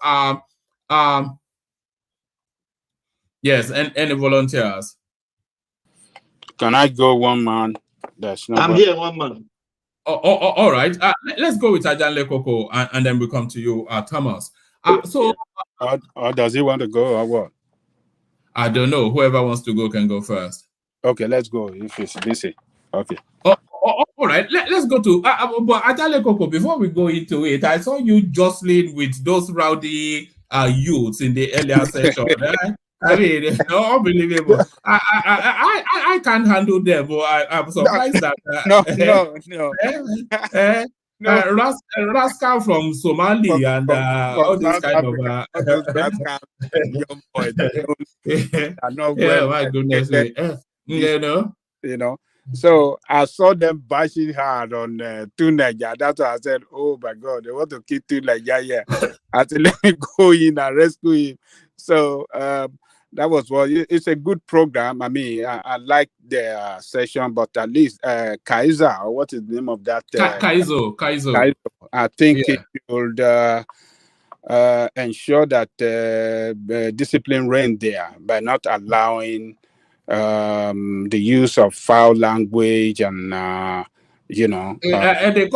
Yes, and any volunteers? Can I go one man? I'm here, one man. All right. Let's go with Ajale Koko, and then we come to you, Thomas. Or does he want to go or what? I don't know. Whoever wants to go can go first. Okay, let's go. If it's busy. Okay. All right. Let's go to. But Ajale Koko, before we go into it, I saw you jostling with those rowdy youths in the earlier session. I mean, unbelievable. I can't handle them, but I'm surprised that. No. Rascal from Somalia and all this kind of. Young boys, my goodness. You know. So I saw them bashing hard on Tunaja. That's why I said, "Oh my God, they want to kill Tunaja." Yeah, I said, "Let me go in and rescue him." So that was it's a good program. I mean, I like the session, but at least Kaiser, or what is the name of that? Kaizo. I think it should ensure that discipline reign there by not allowing the use of foul language and and they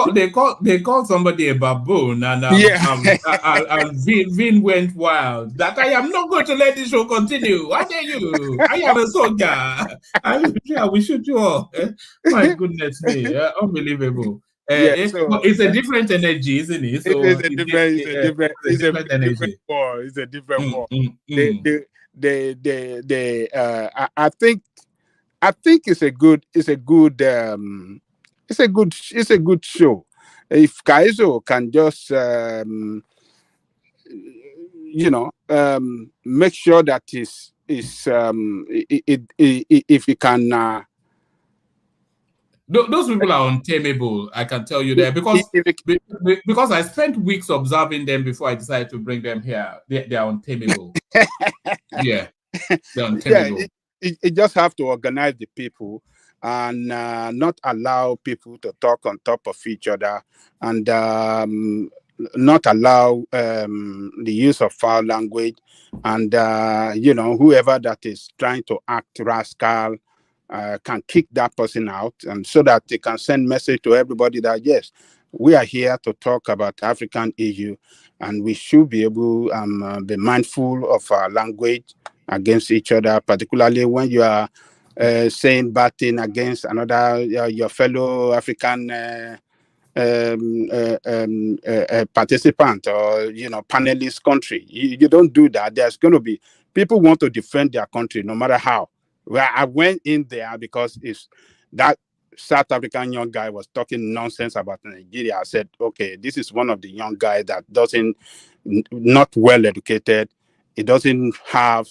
call somebody a baboon, and Vin went wild. That I am not going to let this show continue. Why dare you? I am a soldier. We shoot you all. My goodness me, unbelievable. It's a different energy, isn't it? So it's a different energy. It's a different war. I think it's a good show. If Kaizo can just make sure that if he can those people are untamable, I can tell you that, because I spent weeks observing them before I decided to bring them here. They are untamable. Yeah, they're untamable. It just have to organize the people and not allow people to talk on top of each other, and not allow the use of foul language, and whoever that is trying to act rascal can kick that person out, and so that they can send message to everybody that yes, we are here to talk about African issue, and we should be able be mindful of our language against each other, particularly when you are saying bad thing against another your fellow African participant or panelist country. You don't do that. There's going to be people want to defend their country no matter how. Well, I went in there because if that South African young guy was talking nonsense about Nigeria, I said, okay, this is one of the young guys that not well educated. He doesn't have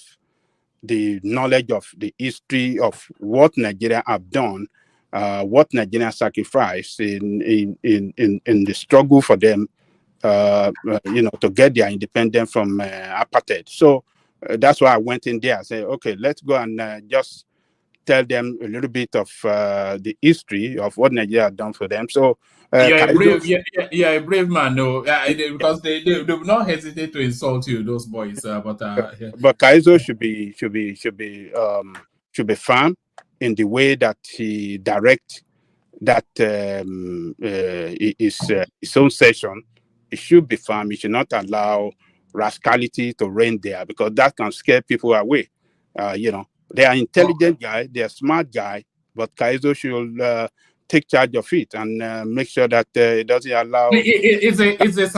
the knowledge of the history of what Nigeria have done, what Nigeria sacrificed in the struggle for them, to get their independence from apartheid. So that's why I went in there and said, okay, let's go and just tell them a little bit of the history of what Nigeria had done for them. So you're a brave, you're a brave man, no, because they will not hesitate to insult you, those boys. But Kaizo should be firm in the way that he direct that his own session. It should be firm. He should not allow rascality to reign there, because that can scare people away. They are intelligent guy, they are smart guy, but Kaizo should take charge of it and make sure that it doesn't allow. Is a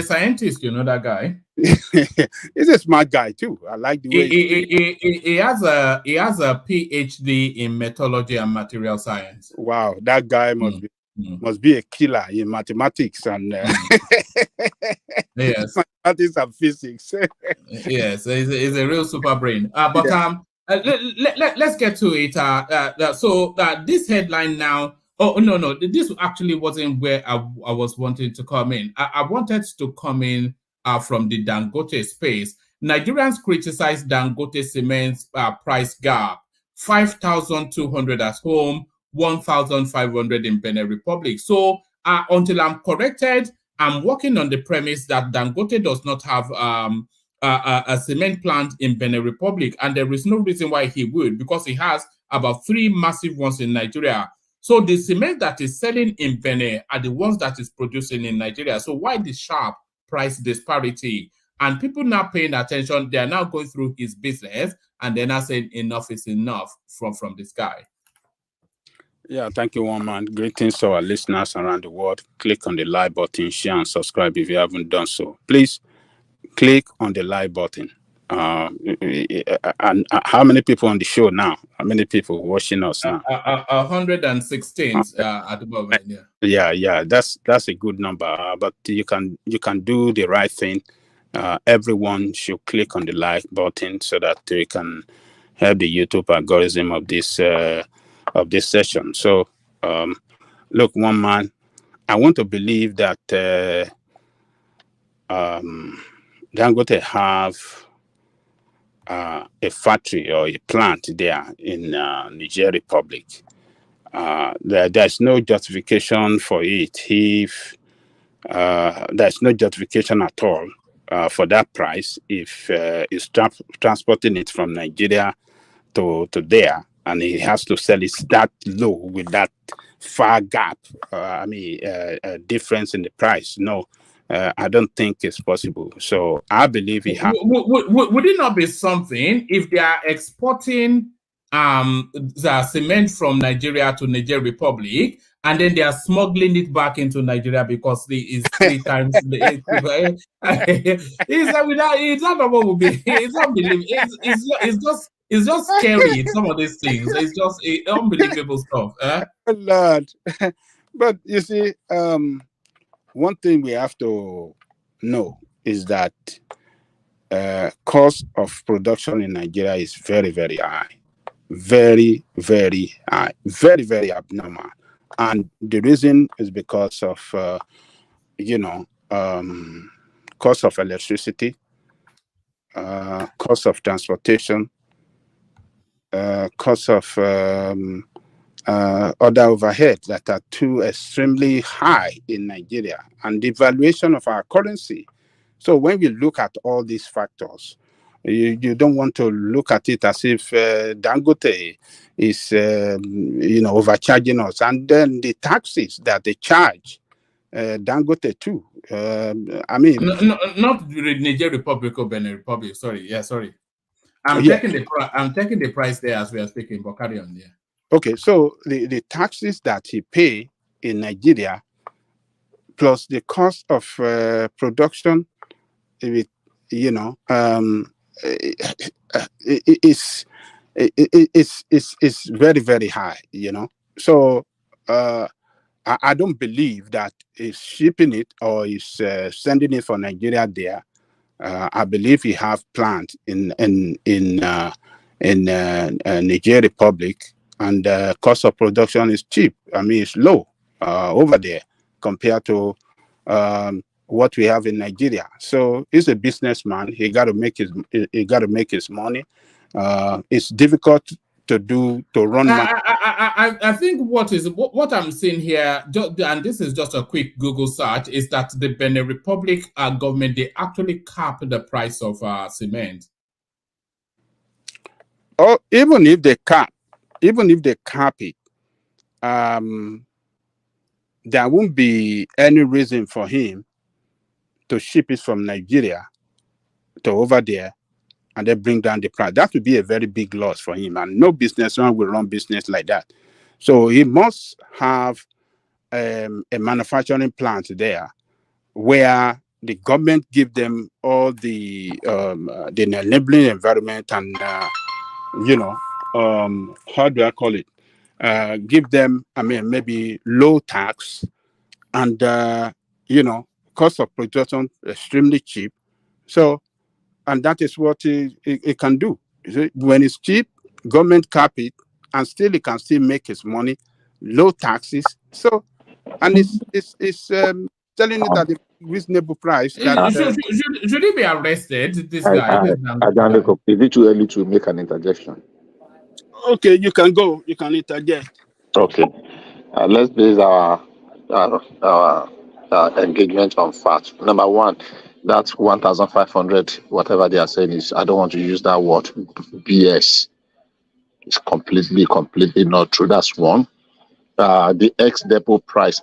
scientist, you know that guy. He's a smart guy too. I like the way he has a PhD in metallurgy and material science. Wow, that guy must be a killer in mathematics and yes, mathematics and physics. Yes, he's a real super brain. Let's get to it. So this headline now. Oh no, this actually wasn't where I was wanting to come in. I wanted to come in from the Dangote space. Nigerians criticize Dangote cement's price gap: 5,200 at home, 1,500 in Benin Republic. So until I'm corrected, I'm working on the premise that Dangote does not have a cement plant in Benin Republic, and there is no reason why he would, because he has about 3 massive ones in Nigeria. So the cement that is selling in Benin are the ones that is producing in Nigeria. So why the sharp price disparity? And people now paying attention, they are now going through his business, and they're now saying enough is enough from this guy. Yeah, thank you, one man. Greetings to our listeners around the world. Click on the like button, share and subscribe if you haven't done so. Please click on the like button. And how many people on the show now? How many people watching us now? 116 at the moment. Yeah. That's a good number. But you can do the right thing. Everyone should click on the like button so that we can help the YouTube algorithm of this session. So, look, one man, I want to believe that Dangote have a factory or a plant there in Niger Republic. There's no justification for it if there's no justification at all for that price if it's transporting it from Nigeria to there, and he has to sell it that low with that far gap. Difference in the price. No. I don't think it's possible. So I believe he has. Would it not be something if they are exporting the cement from Nigeria to Niger Republic, and then they are smuggling it back into Nigeria because it's 3 times the it's not what would be. It's unbelievable. It's just scary. Some of these things. It's just unbelievable stuff. Lord. But you see, one thing we have to know is that cost of production in Nigeria is very, very high. Very, very high. Very, very abnormal. And the reason is because of, cost of electricity, cost of transportation, cost of other overheads that are too extremely high in Nigeria, and the valuation of our currency. So when we look at all these factors, you don't want to look at it as if Dangote is overcharging us, and then the taxes that they charge Dangote too. Not the Niger Republic or Benin Republic. Sorry. I'm checking the price there as we are speaking, but carry on. Yeah. Okay, so the taxes that he pay in Nigeria plus the cost of production, it's very, very high, So I don't believe that he's shipping it or he's sending it from Nigeria there. I believe he have plants in in Niger Republic, and the cost of production is cheap. I mean, it's low over there compared to what we have in Nigeria. So he's a businessman. He got to make his money. It's difficult to run. I think what I'm seeing here, and this is just a quick Google search, is that the Benin Republic government, they actually cap the price of cement. Oh, even if they cap it, there won't be any reason for him to ship it from Nigeria to over there and then bring down the price. That would be a very big loss for him, and no businessman will run business like that. So he must have a manufacturing plant there where the government give them all the enabling environment and how do I call it? Give them, I mean, maybe low tax and cost of production extremely cheap. So, and that is what it can do. When it's cheap, government cap it, and still it can still make its money, low taxes. So, and it's selling it at a reasonable price. Should he be arrested? This guy. Is it too early to make an interjection? Okay, you can go. You can interject. Okay, let's base our engagement on facts. Number one, that 1,500, whatever they are saying is, I don't want to use that word, BS. It's completely not true. That's one. The ex-depot price,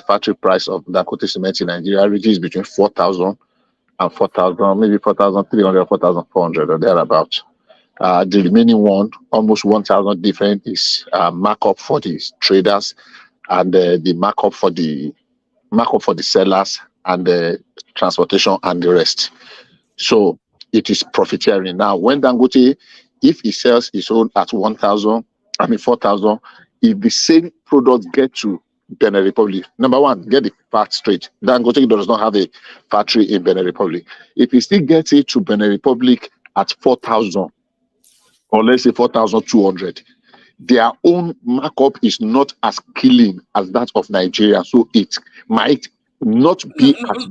factory price of Dangote cement in Nigeria ranges between 4,000 and 4,000, maybe 4,300, 4,400 or thereabouts. The remaining one, almost 1,000 different, is markup for the traders and the markup for the sellers and the transportation and the rest. So it is profiteering. Now, when Dangote, if he sells his own at 4,000, if the same product get to Benin Republic, number one, get the fact straight. Dangote does not have a factory in Benin Republic. If he still gets it to Benin Republic at 4,000, or let's say 4,200, their own markup is not as killing as that of Nigeria. So it might not be as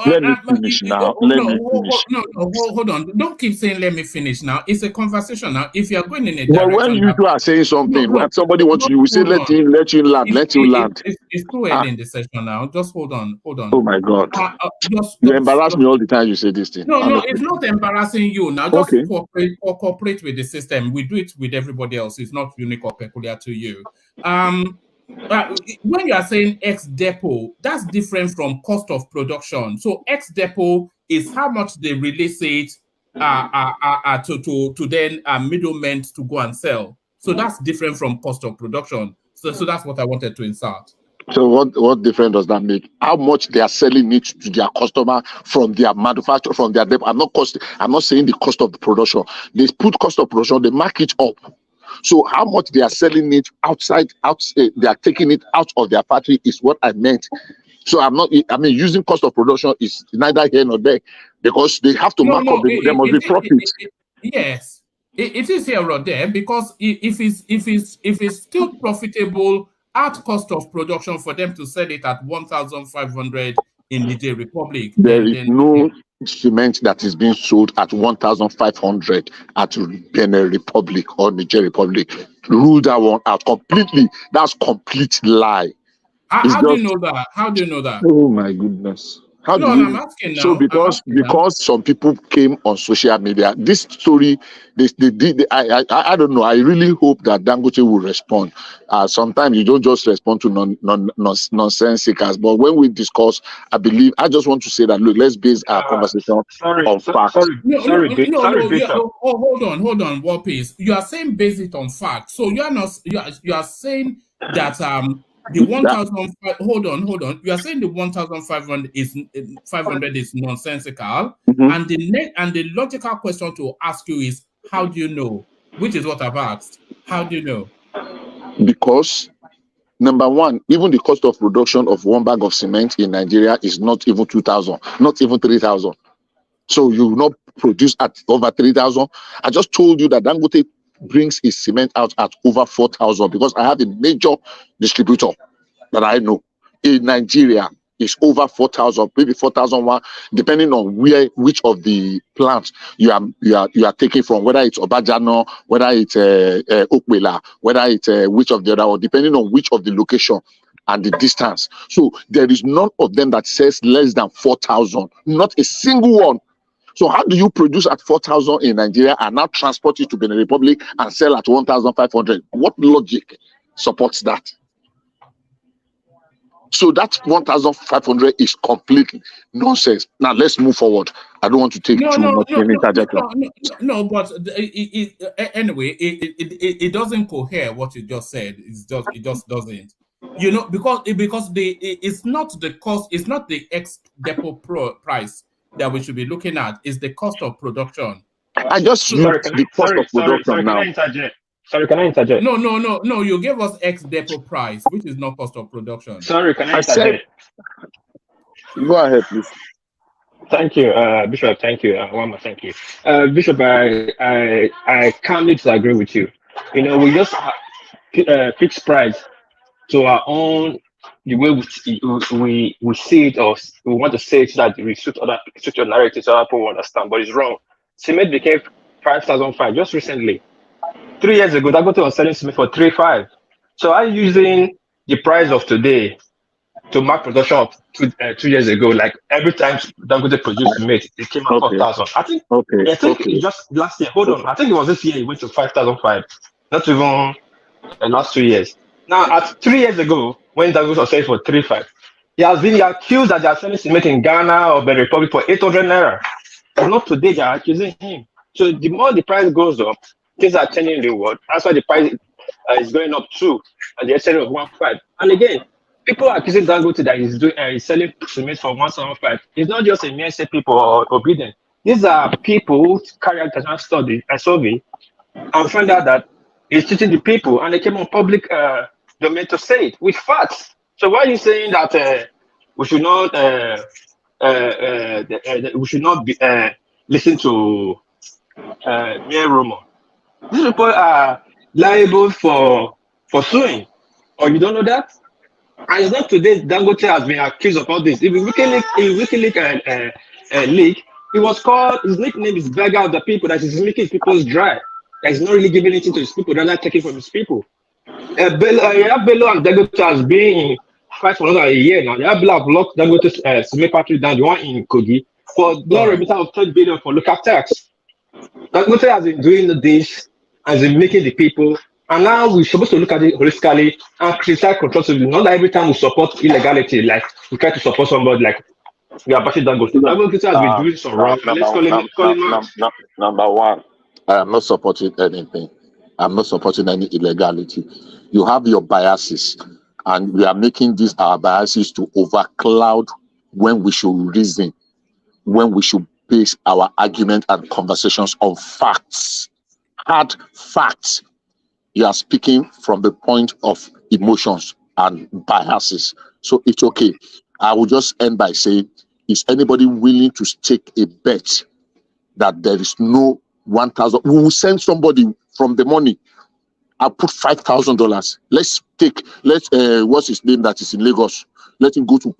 Let me finish now. Hold on. Don't keep saying let me finish now. It's a conversation now. If you are going in a direction, but when you two are saying something, when somebody wants you will say let you land. It's too early in the session now. Just hold on. Oh my God. You embarrass me all the time you say this thing. No, it's not embarrassing you now. Just cooperate with the system. We do it with everybody else. It's not unique or peculiar to you. When you are saying ex-depot, that's different from cost of production. So ex-depot is how much they release it to then middlemen to go and sell. So that's different from cost of production. So that's what I wanted to insert. So what difference does that make? How much they are selling it to their customer from their manufacturer, from their depot? I'm not saying the cost of the production. They put cost of production, they mark it up. So how much they are selling it outside, they are taking it out of their factory is what I meant. So using cost of production is neither here nor there because they have to mark up. There must be profit. Yes, it is here or there because if it's still profitable at cost of production for them to sell it at 1,500 in Niger Republic, there is no cement that is being sold at 1,500 at Benin Republic or Niger Republic. Rule that one out completely. That's complete lie. How do you know that? How do you know that? Oh my goodness. I'm asking now. So because some people came on social media, this story, I don't know. I really hope that Dangote will respond. Sometimes you don't just respond to nonsensicals, but when we discuss, I just want to say that look, let's base our conversation on facts. Hold on, Warpace. You are saying base it on facts. So you are saying that the 1,000. Hold on. You are saying the 1,500 is nonsensical, and the logical question to ask you is, how do you know? Which is what I've asked. How do you know? Because number one, even the cost of production of one bag of cement in Nigeria is not even 2,000, not even 3,000. So you not produce at over 3,000. I just told you that Dangote brings his cement out at over 4,000 because I have a major distributor that I know in Nigeria. Is over 4,000, maybe 4,001, depending on which of the plants you are taking from, whether it's Obajano, whether it's Okwela, whether it's which of the other, or depending on which of the location and the distance. So there is none of them that says less than 4,000, not a single one. So how do you produce at 4,000 in Nigeria and now transport it to Benin Republic and sell at 1,500? What logic supports that? So that 1,500 is completely nonsense. Now let's move forward. I don't want to take too much interjection. No, but anyway, it doesn't cohere what you just said. It just doesn't. You know, because it's not the cost, it's not the ex-depot price that we should be looking at. It's the cost of production. I just used the cost of production now. Sorry, can I interject? No. You gave us ex-depot price, which is not cost of production. Sorry, can I interject? Go ahead, please. Thank you, Bishop. Thank you, Wama. Thank you, Bishop. I calmly disagree with you. You know, we just fix price to our own, the way we see it, or we want to say it so that we suit your narrative so other people understand. But it's wrong. Cement became 5,005 just recently. 3 years ago, Dangote was selling cement for 3,500. So I'm using the price of today to mark production of 2 years ago. Like every time Dangote produced cement, it came out 4,000. I think it just last year. Hold on, I think it was this year. It went to 5,005. Not even the last 2 years. Now, at 3 years ago, when Dangote was selling for 3,500, he has been accused that they are selling cement in Ghana or Benin Republic for 800 naira. But not today. They are accusing him. So the more the price goes up, things are changing in the world. That's why the price is going up too, and they're selling of 1,500. And again, people are accusing Dangote that he's selling cement for 1,750. It's not just a mere say people or obedient. These are people who carry out a study, a survey, and find out that he's cheating the people, and they came on public domain to say it with facts. So why are you saying that we should not listen to mere rumor? These people are liable for suing, or you don't know that? And it's not today Dangote has been accused of all this. If WikiLeaks leak, it was called, his nickname is beggar of the people, that is making his people dry. That he's not really giving anything to his people, they're not taking from his people. Bello and Dangote has been in fight for another year now. Bello have locked Dangote's cement factory down, the one in Kogi, for non-remittance of 30 billion for local tax. Dangote has been doing this, has been making the people, and now we're supposed to look at it holistically and criticize constructively. Not that every time we support illegality, like we try to support somebody like we are bashing Dangote. Dangote has been doing some wrong. Let's call him out. Number one, I am not supporting anything. I'm not supporting any illegality. You have your biases, and we are making these our biases to overcloud when we should reason, when we should base our argument and conversations on facts, hard facts. You are speaking from the point of emotions and biases. So it's okay. I will just end by saying, is anybody willing to stake a bet that there is no 1,000? We will send somebody from the money. I'll put $5,000. Let's what's his name that is in Lagos? Let him go to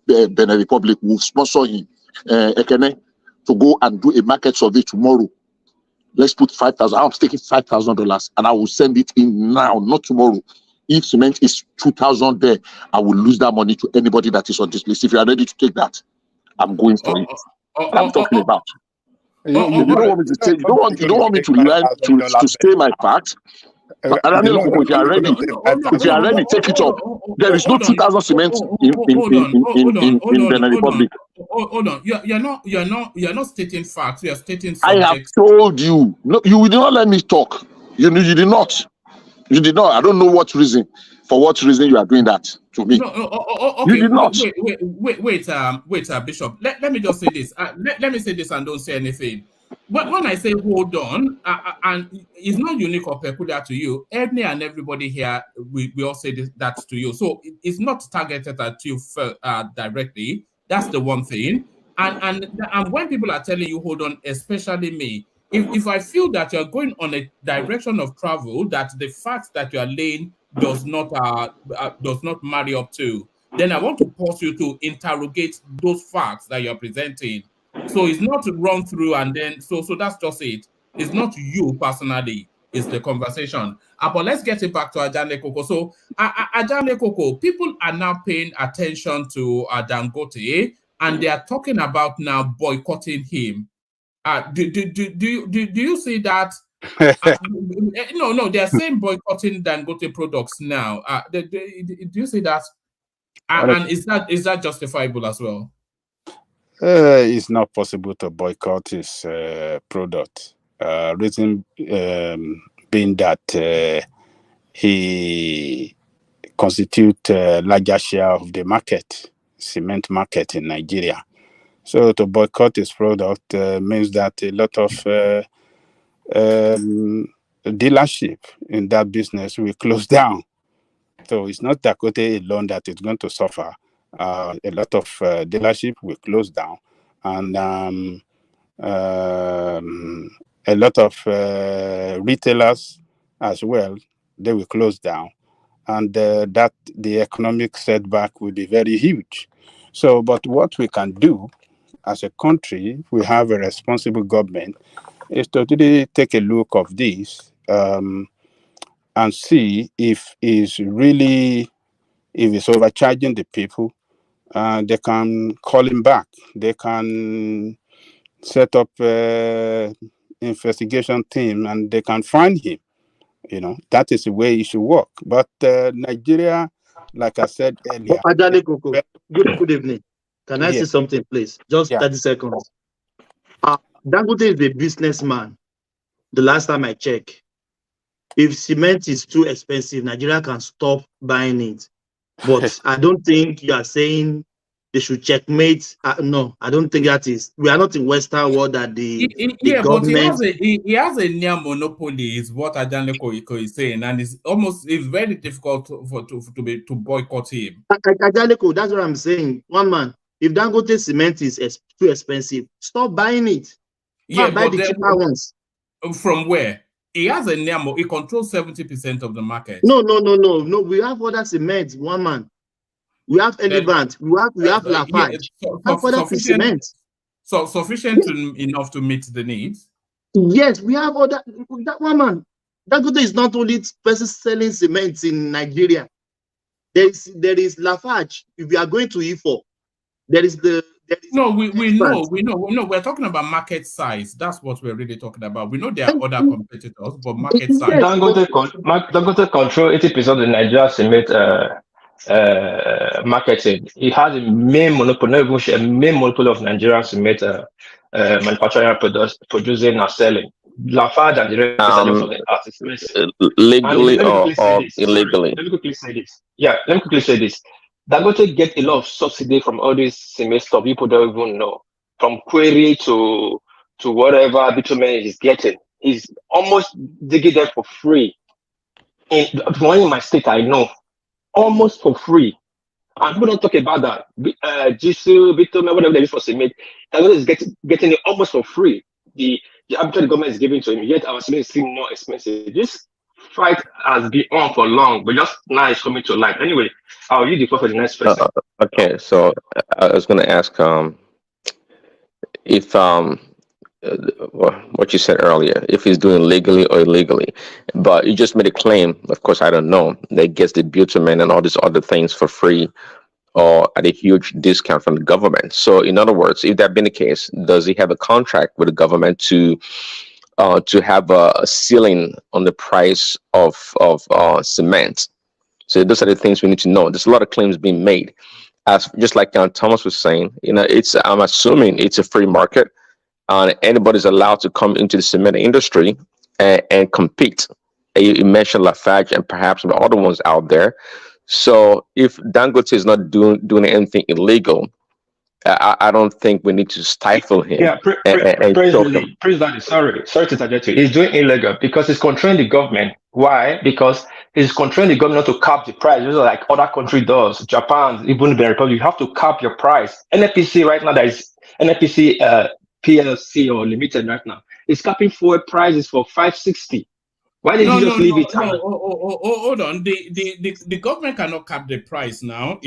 Benin Republic. We'll sponsor him, Ekene, to go and do a market survey tomorrow. Let's put 5,000. I'm taking $5,000 and I will send it in now, not tomorrow. If cement is 2,000 there, I will lose that money to anybody that is on this list. If you are ready to take that, I'm going for it. I'm talking about. You don't want me to take. You don't want me to learn to say my facts. If you are ready, take it up. There is no 2,000 cement in Benin Republic. Hold on. You're not stating facts. You are stating subjects. I have told you. No, you did not let me talk. You did not. You did not. I don't know what reason. For what reason you are doing that to me? Okay. You did not. Wait, Bishop. Let me just say this. Let me say this and don't say anything. When I say hold on, and it's not unique or peculiar to you, any and everybody here, we all say that to you. So it's not targeted at you directly. That's the one thing. And when people are telling you, hold on, especially me, if I feel that you're going on a direction of travel that the fact that you are laying does not marry up to, then I want to pause you to interrogate those facts that you're presenting. So it's not to run through and then so that's just it. It's not you personally, it's the conversation. But let's get it back to Ajane Koko. So Ajane Koko, people are now paying attention to Dangote, and they are talking about now boycotting him. Do you see that? No, they are saying boycotting Dangote products now. Do you see that? And is that justifiable as well? It's not possible to boycott his product. Reason being that he constitutes a larger share of the market, cement market in Nigeria. So to boycott his product means that a lot of dealership in that business will close down. So it's not Dangote alone that is going to suffer. A lot of dealership will close down, and a lot of retailers as well, they will close down, and that the economic setback will be very huge. So, but what we can do as a country, we have a responsible government, is to really take a look of this and see if it's overcharging the people. They can call him back. They can set up an investigation team and they can find him. That is the way it should work. But Nigeria, like I said earlier. Ajane Koko, good evening. Can I say something, please? Just 30 seconds. Dangote is a businessman. The last time I checked, if cement is too expensive, Nigeria can stop buying it. But I don't think you are saying they should checkmate. No, I don't think that is. We are not in Western world that the government. But he has a near monopoly, is what Ajane Koko is saying, and it's very difficult to boycott him. Ajane Koko, that's what I'm saying. One man, if Dangote cement is too expensive, stop buying it. Buy the cheaper ones. From where? He has a Niamo. He controls 70% of the market. No. We have other cement. One man. We have Elevant. We have Lafarge. Cement. So sufficient enough to meet the needs. Yes, we have other. That one man. Dangote is not only person selling cement in Nigeria. There is Lafarge. If we are going to E4, there is the. No, we know. We're talking about market size. That's what we're really talking about. We know there are other competitors, but market size. Dangote control 80% of the Nigeria cement marketing. It has a main monopoly, a main monopoly of Nigerian cement manufacturing, producing and selling. Lafarge and the rest legally or illegally. Let me quickly say this. Let me quickly say this. Dangote get a lot of subsidy from all this cement stuff people don't even know. From query to whatever bitumen he's getting. He's almost digging them for free. In my state, I know. Almost for free. And people don't talk about that. Jisoo, bitumen, whatever they use for cement, Dangote is getting it almost for free. The arbitrary government is giving to him, yet our cement is still more expensive. This fight has been on for long, but just now it's coming to light. Anyway, I'll use the floor for the next person. Okay, so I was going to ask if what you said earlier, if he's doing legally or illegally, but you just made a claim. Of course, I don't know. That he gets the bitumen and all these other things for free or at a huge discount from the government. So, in other words, if that been the case, does he have a contract with the government to have a ceiling on the price of cement? So those are the things we need to know. There's a lot of claims being made, as just like Thomas was saying. I'm assuming it's a free market, and anybody's allowed to come into the cement industry and compete. You mentioned Lafarge and perhaps some other ones out there. So if Dangote is not doing anything illegal, I don't think we need to stifle him. Sorry to interject you. He's doing illegal because he's controlling the government. Why? Because he's controlling the government not to cap the price, just like other country does. Japan, even the Republic, you have to cap your price. NFPC right now, that is NNPC PLC or limited right now is capping fuel prices for 560. Why did you just leave it? Hold on. The government cannot cap the price now.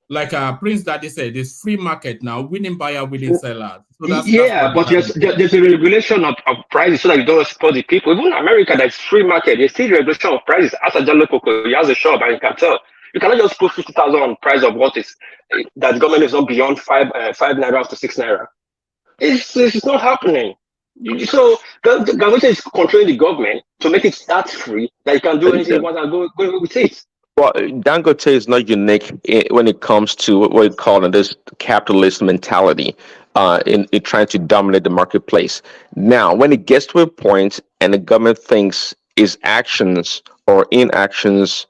Like Prince Daddy said, it's free market now. Willing buyer, willing seller. So that's but there's a regulation of prices so that you don't support the people. Even in America, that's free market. There's still regulation of prices. As a Jalo Coco, he has a shop and you can tell. You cannot just put 50,000 on price of what is that the government is not beyond 5 naira to 6 naira. It's not happening. So the government is controlling the government to make it that free that you can do anything you want and go with it. Well, Dangote is not unique when it comes to what we call this capitalist mentality in trying to dominate the marketplace. Now, when it gets to a point and the government thinks its actions or inactions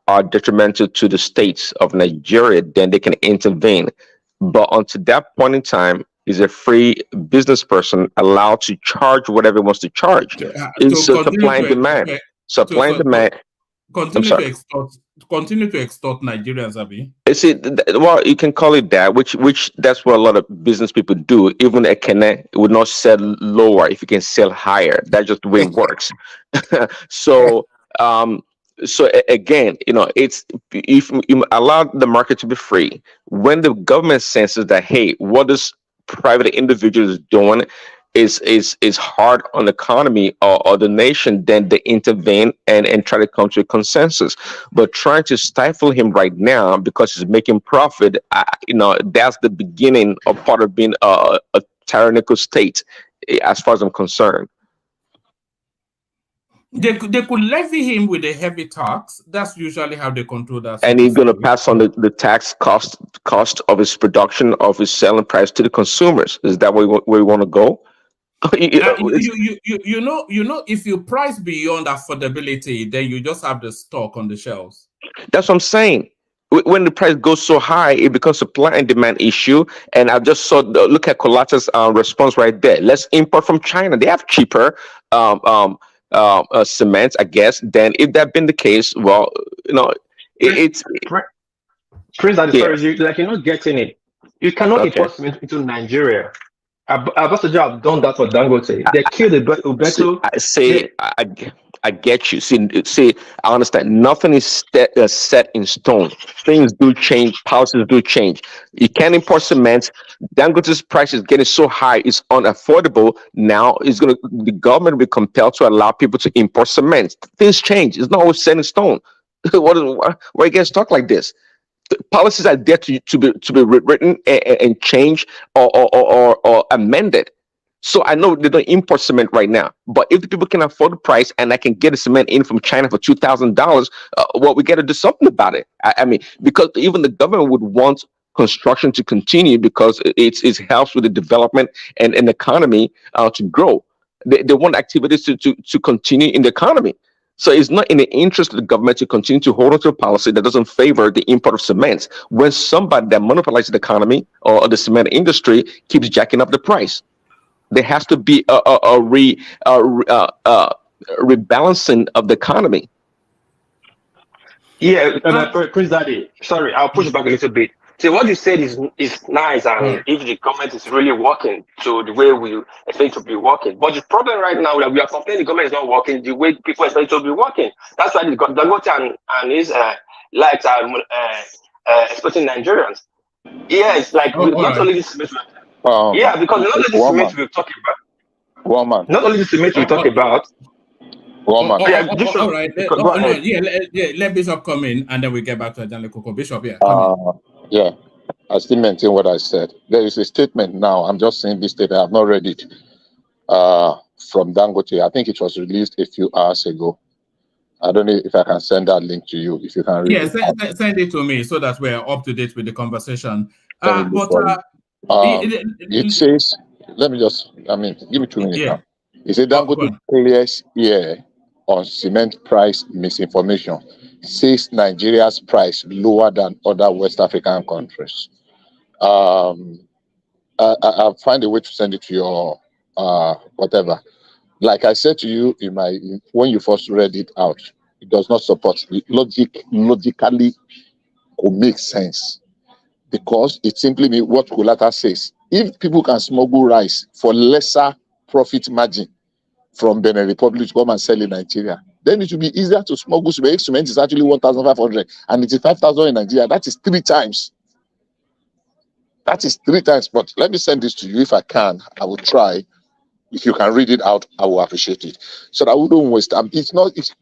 are detrimental to the states of Nigeria, then they can intervene. But until that point in time, is a free business person allowed to charge whatever he wants to charge? It's supply and demand. Supply and demand. Continue to extort Nigerians, Abi. Well, you can call it that, which that's what a lot of business people do. Even a connect would not sell lower if you can sell higher. That's just the way it works. So again, it's if you allow the market to be free, when the government senses that, hey, what this private individual is doing is hard on the economy or the nation, then they intervene and try to come to a consensus. But trying to stifle him right now because he's making profit, that's the beginning of part of being a tyrannical state, as far as I'm concerned. They could levy him with a heavy tax. That's usually how they control that. And he's going to pass on the tax cost of his production, of his selling price to the consumers. Is that where we want to go? If you price beyond affordability, then you just have the stock on the shelves. That's what I'm saying. When the price goes so high, it becomes a supply and demand issue. And I just saw, look at Colata's response right there. Let's import from China. They have cheaper cement, I guess. Then if that been the case, well, it's Prince, sorry, you're not getting it. You cannot import cement into Nigeria. Abasajo have done that for Dangote. They killed Ubeto. I get you. See, I understand. Nothing is set in stone. Things do change. Policies do change. You can't import cement. Dangote's price is getting so high, it's unaffordable. Now, the government will be compelled to allow people to import cement. Things change. It's not always set in stone. Why you guys talk like this? The policies are there to be rewritten and changed or amended. So I know they don't import cement right now, but if the people can afford the price and I can get the cement in from China for $2,000, well, we got to do something about it. I mean, because even the government would want construction to continue because it helps with the development and economy to grow. They want activities to continue in the economy. So it's not in the interest of the government to continue to hold on to a policy that doesn't favor the import of cement when somebody that monopolizes the economy or the cement industry keeps jacking up the price. There has to be a rebalancing of the economy. Yeah, Chris Daddy, sorry, I'll push back a little bit. See, what you said is nice, and if the government is really working to the way we expect to be working. But the problem right now that we are complaining the government is not working the way people expect to be working. That's why the Dangote and his likes are exploiting Nigerians. Yes, like not only this cement. Yeah, because not only the cement we're talking about. Not only the cement we talk about. All right. Let Bishop come in and then we get back to Daniel Coco. Bishop, yeah, I still maintain what I said. There is a statement now. I'm just saying this statement. I've not read it from Dangote. I think it was released a few hours ago. I don't know if I can send that link to you. If you can read it. Send it to me so that we're up to date with the conversation. It says, give me 2 minutes now. It says Dangote clears here on cement price misinformation, says Nigeria's price lower than other West African countries. I'll find a way to send it to your whatever. Like I said to you when you first read it out, it does not support logically could make sense. because it simply means what Kulata says. If people can smuggle rice for lesser profit margin from Benin Republic to come and sell in Nigeria, then it will be easier to smuggle cement. If cement is actually 1,500 and it is 5,000 in Nigeria, that is 3 times. That is 3 times. But let me send this to you if I can. I will try. If you can read it out, I will appreciate it. So that we don't waste time. It's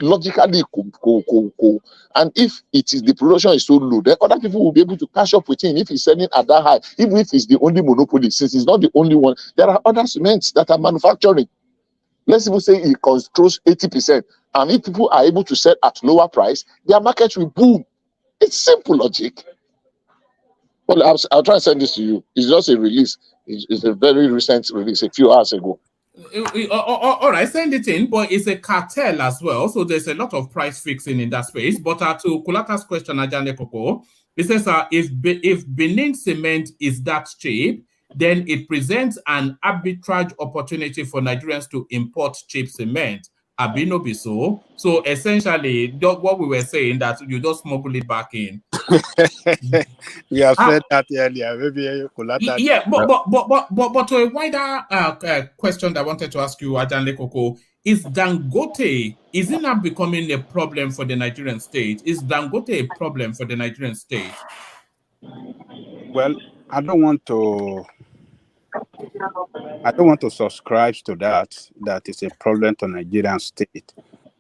logically cool. And if it is the production is so low, then other people will be able to catch up with him if he's selling at that high, even if he's the only monopoly, since he's not the only one. There are other cements that are manufacturing. Let's even say he controls 80%. And if people are able to sell at lower price, their market will boom. It's simple logic. Well, I'll try and send this to you. It's just a release. It's a very recent release, a few hours ago. All right, send it in, but it's a cartel as well. So there's a lot of price fixing in that space. But to Kulata's question, Ajane Koko, it says if Benin cement is that cheap, then it presents an arbitrage opportunity for Nigerians to import cheap cement. Abino so. So essentially, what we were saying that you just smuggle it back in. We have said that earlier. Maybe Kulata. Yeah, but to a wider question that I wanted to ask you, Ajanle Koko, is Dangote, is it not becoming a problem for the Nigerian state? Is Dangote a problem for the Nigerian state? Well, I don't want to subscribe to that is a problem to Nigerian state,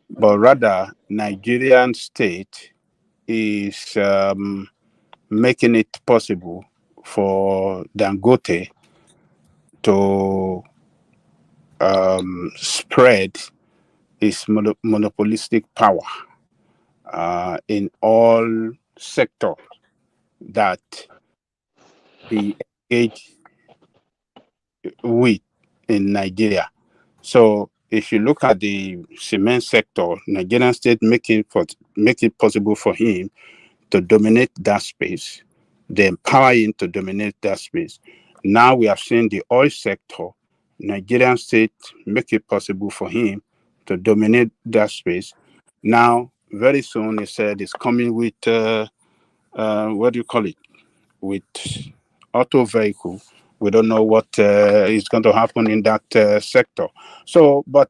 but rather Nigerian state is making it possible for Dangote to spread its monopolistic power in all sectors that he engaged with in Nigeria. So if you look at the cement sector, Nigerian state make it possible for him to dominate that space, they empower him to dominate that space. Now we have seen the oil sector, Nigerian state make it possible for him to dominate that space. Now, very soon, he said it's coming with, what do you call it? With auto vehicle. We don't know what is going to happen in that sector. So, but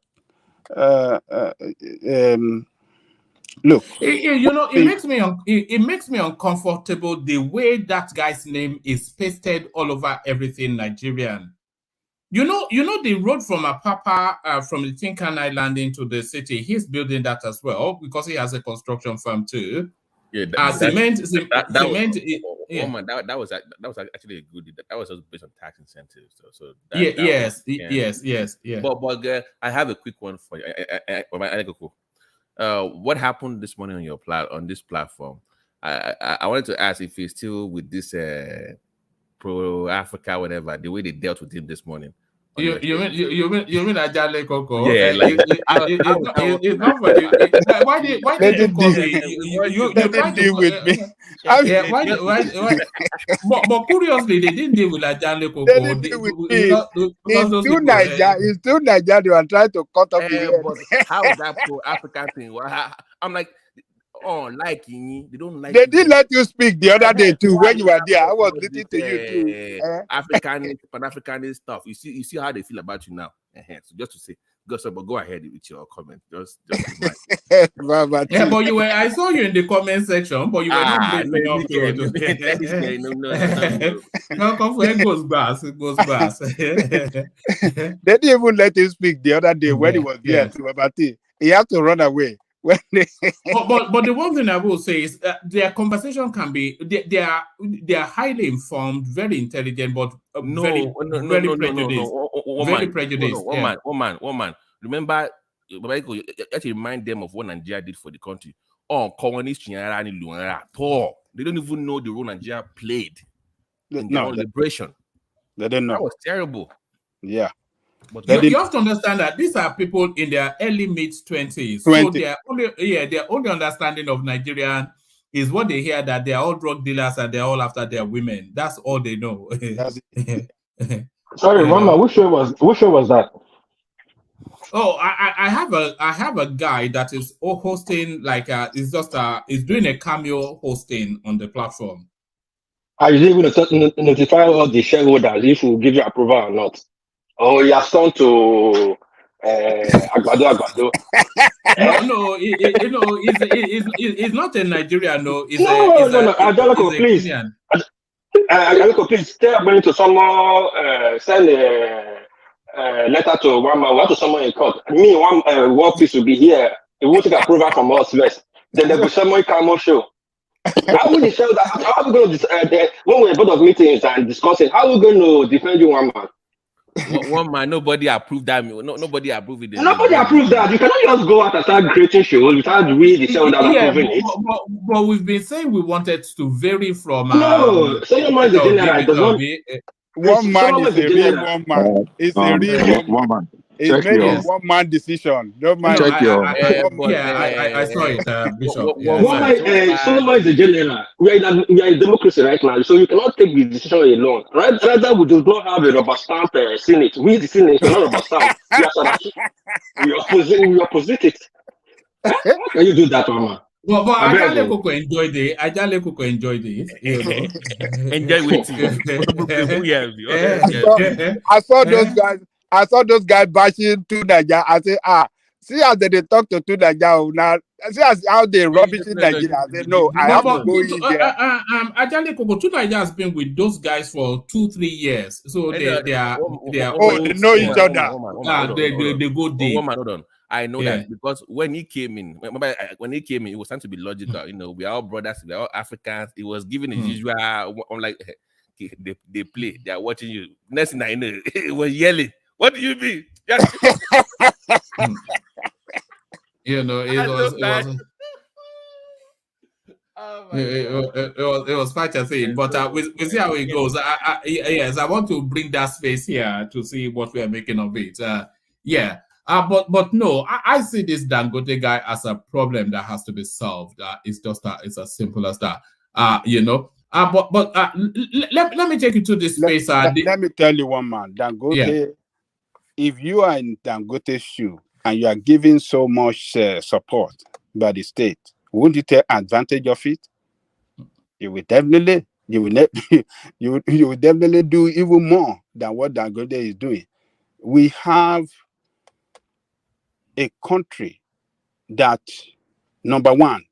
look, it makes me uncomfortable the way that guy's name is pasted all over everything Nigerian. You know the road from Apapa, from the Tinkan Island into the city. He's building that as well because he has a construction firm too. Yeah, cement. That was actually a good. That was also based on tax incentives. So yes. But I have a quick one for you. What happened this morning on this platform? I wanted to ask if he's still with this pro Africa whatever the way they dealt with him this morning. You mean Ajale Koko? Yeah, it's not for you. Why did you call me? You tried to deal with me. Yeah, why? But curiously, they didn't deal with Ajale Koko. They didn't deal with me. It's too Nigeria. They were trying to cut off his head. How is that pro African thing? I'm like, they don't like. They didn't let you speak the other day too when you were there. I was listening to you too. Africanist, Pan-Africanist stuff. You see how they feel about you now. So just to say, go ahead with your comment. Just yeah, but you were. I saw you in the comment section, but you were not blaming off No, come for it goes bass. It goes bass. They didn't even let him speak the other day when he was there. He had to run away. but the one thing I will say is their conversation can be they are highly informed, very intelligent, but very prejudiced. Very prejudiced. One man. Remember, you have to remind them of what Nigeria did for the country. Colonists at all. They don't even know the role Nigeria played in their liberation. They didn't know. That was terrible. Yeah. But you have to understand that these are people in their early mid-20s. So their only understanding of Nigerian is what they hear, that they are all drug dealers and they're all after their women. That's all they know. Sorry, Mama, which show was that? Oh, I have a guy that is hosting, like he's doing a cameo hosting on the platform. Are you able to notify all the shareholders if we give you approval or not? Or you have gone to Agbado. No, it's not in Nigeria. No, No. Ajaloko, it's a please. Kenyan. Ajaloko, please tell going to someone, send a letter to one man. What to someone in court? Me, one piece will be here. It won't take approval from us first. Then there will be someone come show. How will you show that? How are we going to when we're board of meetings and discussing? How are we going to defend you, one man? One man, nobody approved that. Nobody approved it. Nobody approved that. You cannot just go out and start creating shows without really the shareholders approving it. But we've been saying we wanted to vary from. No, someone is a general. It does not. One man is a real one man. It's a real one man. It's made a one-man decision. No man. I saw it, Bishop. Solomon is a general. We are in democracy right now, so you cannot take the decision alone. Right? Rather, we do not have a rubber stamp Senate. We, the Senate, are not rubber stamp. We opposite it. How can you do that, Mama? But Ajale Koko enjoyed it. Enjoy with I saw those guys bashing to Nigeria. I say, see how they talk to Nigeria now. See how they rubbish in Nigeria. I say, no, I have to go in there. Ajale Koko, Nigeria has been with those guys for 2-3 years, so they are. They know each other. They go deep. Hold on. I know that because when he came in, it was time to be logical. You know, we are all brothers, we are all Africans. It was given his usual. I'm like, they play, they are watching you. Next thing I know, it was yelling. What do you mean? You know, it was quite a thing, but we see how it goes. Yes, I want to bring that space here to see what we are making of it. But no, I see this Dangote guy as a problem that has to be solved. It's just it's as simple as that. Let me take you to this space. Let me tell you one man, Dangote. If you are in Dangote's shoe and you are giving so much support by the state, won't you take advantage of it? You will definitely do even more than what Dangote is doing. We have a country that, number one,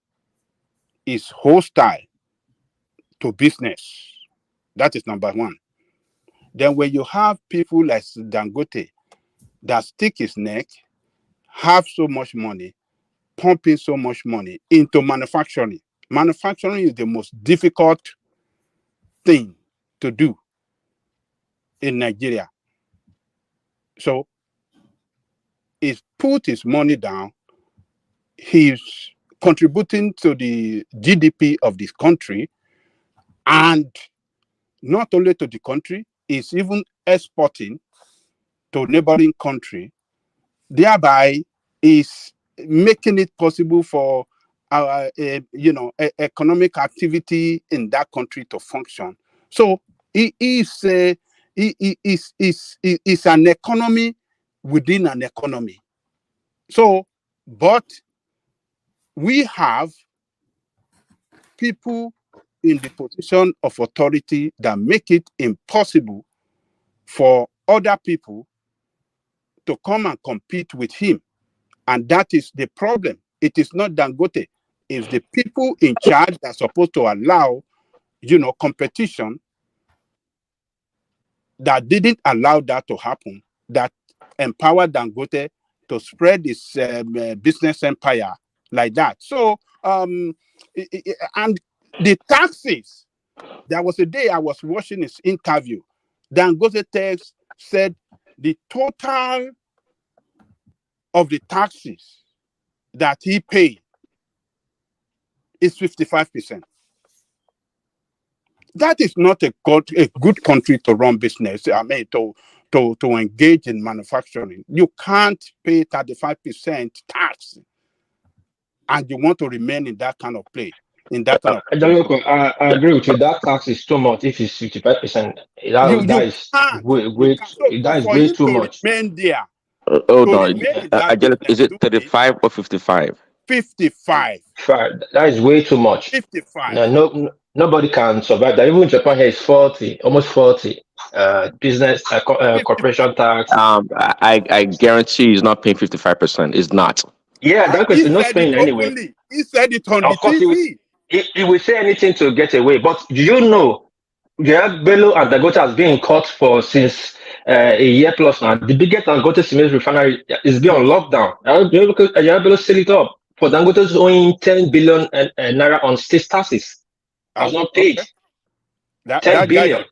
is hostile to business. That is number one. Then when you have people like Dangote that stick his neck, have so much money, pumping so much money into manufacturing. Manufacturing is the most difficult thing to do in Nigeria. So he's put his money down. He's contributing to the GDP of this country, and not only to the country, he's even exporting to neighboring country, thereby is making it possible for our economic activity in that country to function. So he is an economy within an economy. So, but we have people in the position of authority that make it impossible for other people to come and compete with him. And that is the problem. It is not Dangote. It's the people in charge that are supposed to allow, competition, that didn't allow that to happen, that empowered Dangote to spread his business empire like that. So, and the taxes, there was a day I was watching his interview. Dangote said the total of the taxes that he paid is 55%. That is not a good country to run business. I mean, to engage in manufacturing. You can't pay 35% tax, and you want to remain in that kind of place. I agree with you. That tax is too much. If it's 55%, that is way too much. Remain there. Hold on. Is it 35 or 55? 55. That is way too much. 55. No, Nobody can survive that. Even Japan here is 40, almost 40. Business corporation tax. I guarantee he's not paying 55%. It's not. Yeah, that He is not said it Spain anyway. openly. He said it on the Of course, TV. he will say anything to get away. But do you know, Bello and Dangote has been in court for since a year plus now. The biggest Dangote cement refinery is been on lockdown. Bello set it up for Dangote's owing 10 billion naira on state taxes. Has not paid. Okay. That 10 guy billion.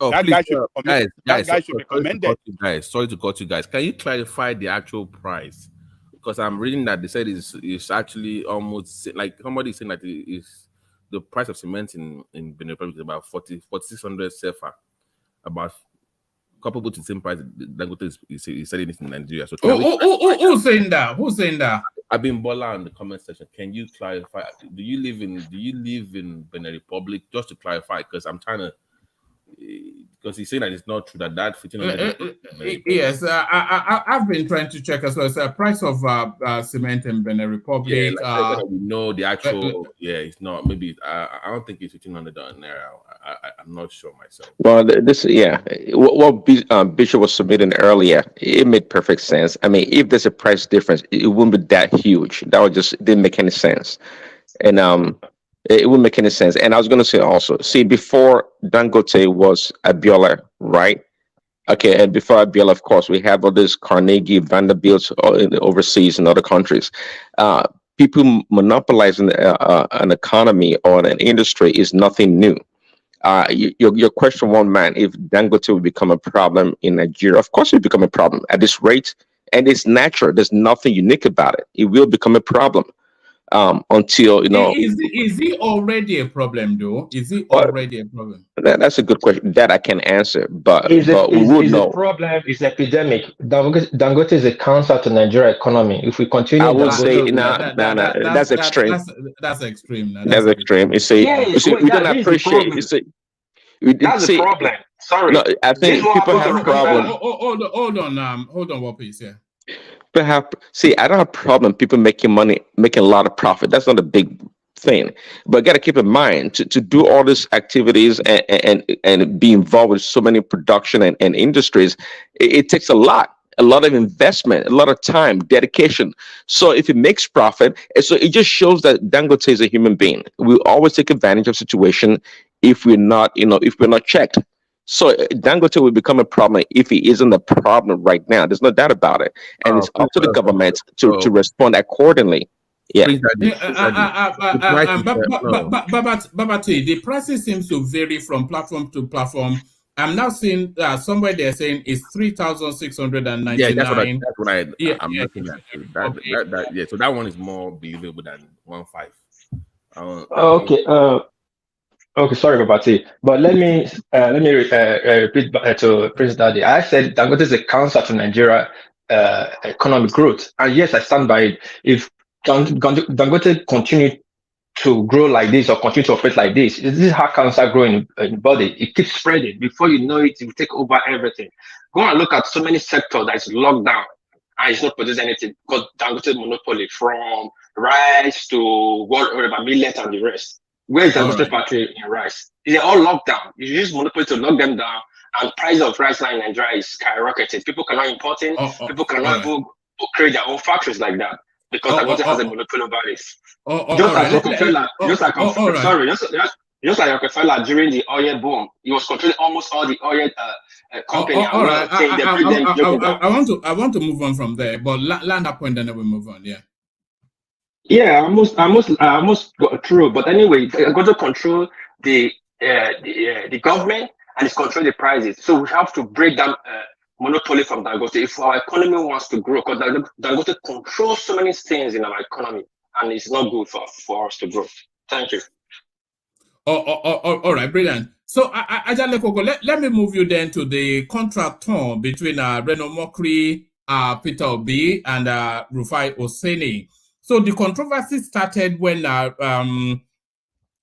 Oh, that please, guy should be guys, that guy should sorry be to commended. cut you guys. Sorry to cut you guys. Can you clarify the actual price? Because I'm reading that they said it's actually almost like somebody saying that is the price of cement in Benin Republic is about 4,600 CFA, about comparable to the same price Dangote is selling it in Nigeria. So Who's saying that? Who's saying that? I've been Bola in the comment section. Can you clarify? Do you live in Benin Republic? Just to clarify, because I'm trying to. Because he's saying that it's not true that 1,500. Yes, I've been trying to check as well. It's the price of cement in Benin Republic. Yeah, like we know the actual. It's not. Maybe I don't think it's 1,500 naira. I'm not sure myself. Well, what Bishop was submitting earlier, it made perfect sense. I mean, if there's a price difference, it wouldn't be that huge. That would just didn't make any sense, and it wouldn't make any sense. And I was going to say also, see, before Dangote was Abiola, right? Okay, and before Abiola, of course, we have all this Carnegie, Vanderbilt overseas in other countries. People monopolizing an economy or an industry is nothing new. Your question, one man, if Dangote will become a problem in Nigeria, of course it will become a problem at this rate, and it's natural. There's nothing unique about it. It will become a problem until Is he already a problem though? Is he already a problem? That's a good question that I can answer, but we would know. The problem is epidemic. Dangote is a cancer to Nigeria economy. If we continue, I would say that's extreme. That's extreme. That's extreme. You see, we don't appreciate. You see, that's the problem. Sorry. No, I think people have a problem. Hold on, what piece? Yeah. I don't have a problem people making money, making a lot of profit. That's not a big thing, but got to keep in mind to do all these activities and be involved with so many production and industries, it takes a lot of investment, a lot of time, dedication. So if it makes profit, so it just shows that Dangote is a human being. We always take advantage of situation if we're not checked. So Dangote will become a problem if he isn't a problem right now. There's no doubt about it, and it's up to the government to respond accordingly. Yeah. Babati, the prices seems to vary from platform to platform. I'm now seeing somewhere they're saying it's 3,699. Yeah, that's what I'm looking at. So that one is more believable than 1.5. Okay, sorry, Babati, but let me repeat to Prince Daddy. I said Dangote is a cancer to Nigeria economic growth, and yes, I stand by it. If Dangote continue to grow like this or continue to operate like this is how cancer grow in the body. It keeps spreading. Before you know it, it will take over everything. Go and look at so many sectors that is locked down and it's not producing anything because Dangote monopoly, from rice to whatever, millet and the rest. Where is Dangote factory in rice? They're all locked down. You use monopoly to lock them down, and price of rice now in Nigeria is skyrocketed. People cannot import in. People cannot create their own factories like that because Dangote has a monopoly over this. Just like Rockefeller during the oil boom, he was controlling almost all the oil company. I want to move on from there, but land that point, and then we move on. Yeah. Yeah, I almost got through. But anyway, I got to control the government and it's control the prices. So we have to break down monopoly from Dangote if our economy wants to grow. Because Dangote controls so many things in our economy, and it's not good for us to grow. Thank you. All right, brilliant. So, let me move you then to the contractor between Reno Mokri, Peter Obi, and Rufai Oseni. So the controversy started when, Reno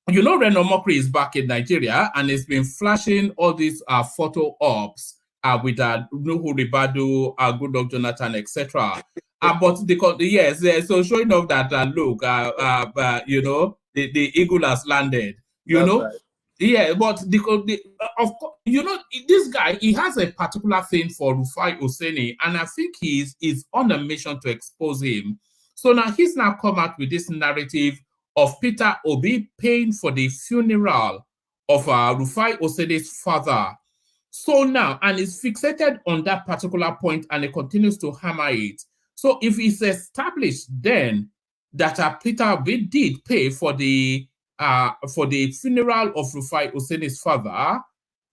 Mokri is back in Nigeria and it's been flashing all these photo ops with Nuhu Ribadu, Goodluck Jonathan, etc. But so showing off that, look, the eagle has landed. You That's know, right. yeah, but of course, you know, this guy, he has a particular thing for Rufai Oseni, and I think he's on a mission to expose him. So now he's now come out with this narrative of Peter Obi paying for the funeral of Rufai Oseni's father. So now, and it's fixated on that particular point, and it continues to hammer it. So if it's established then that Peter Obi did pay for the funeral of Rufai Oseni's father,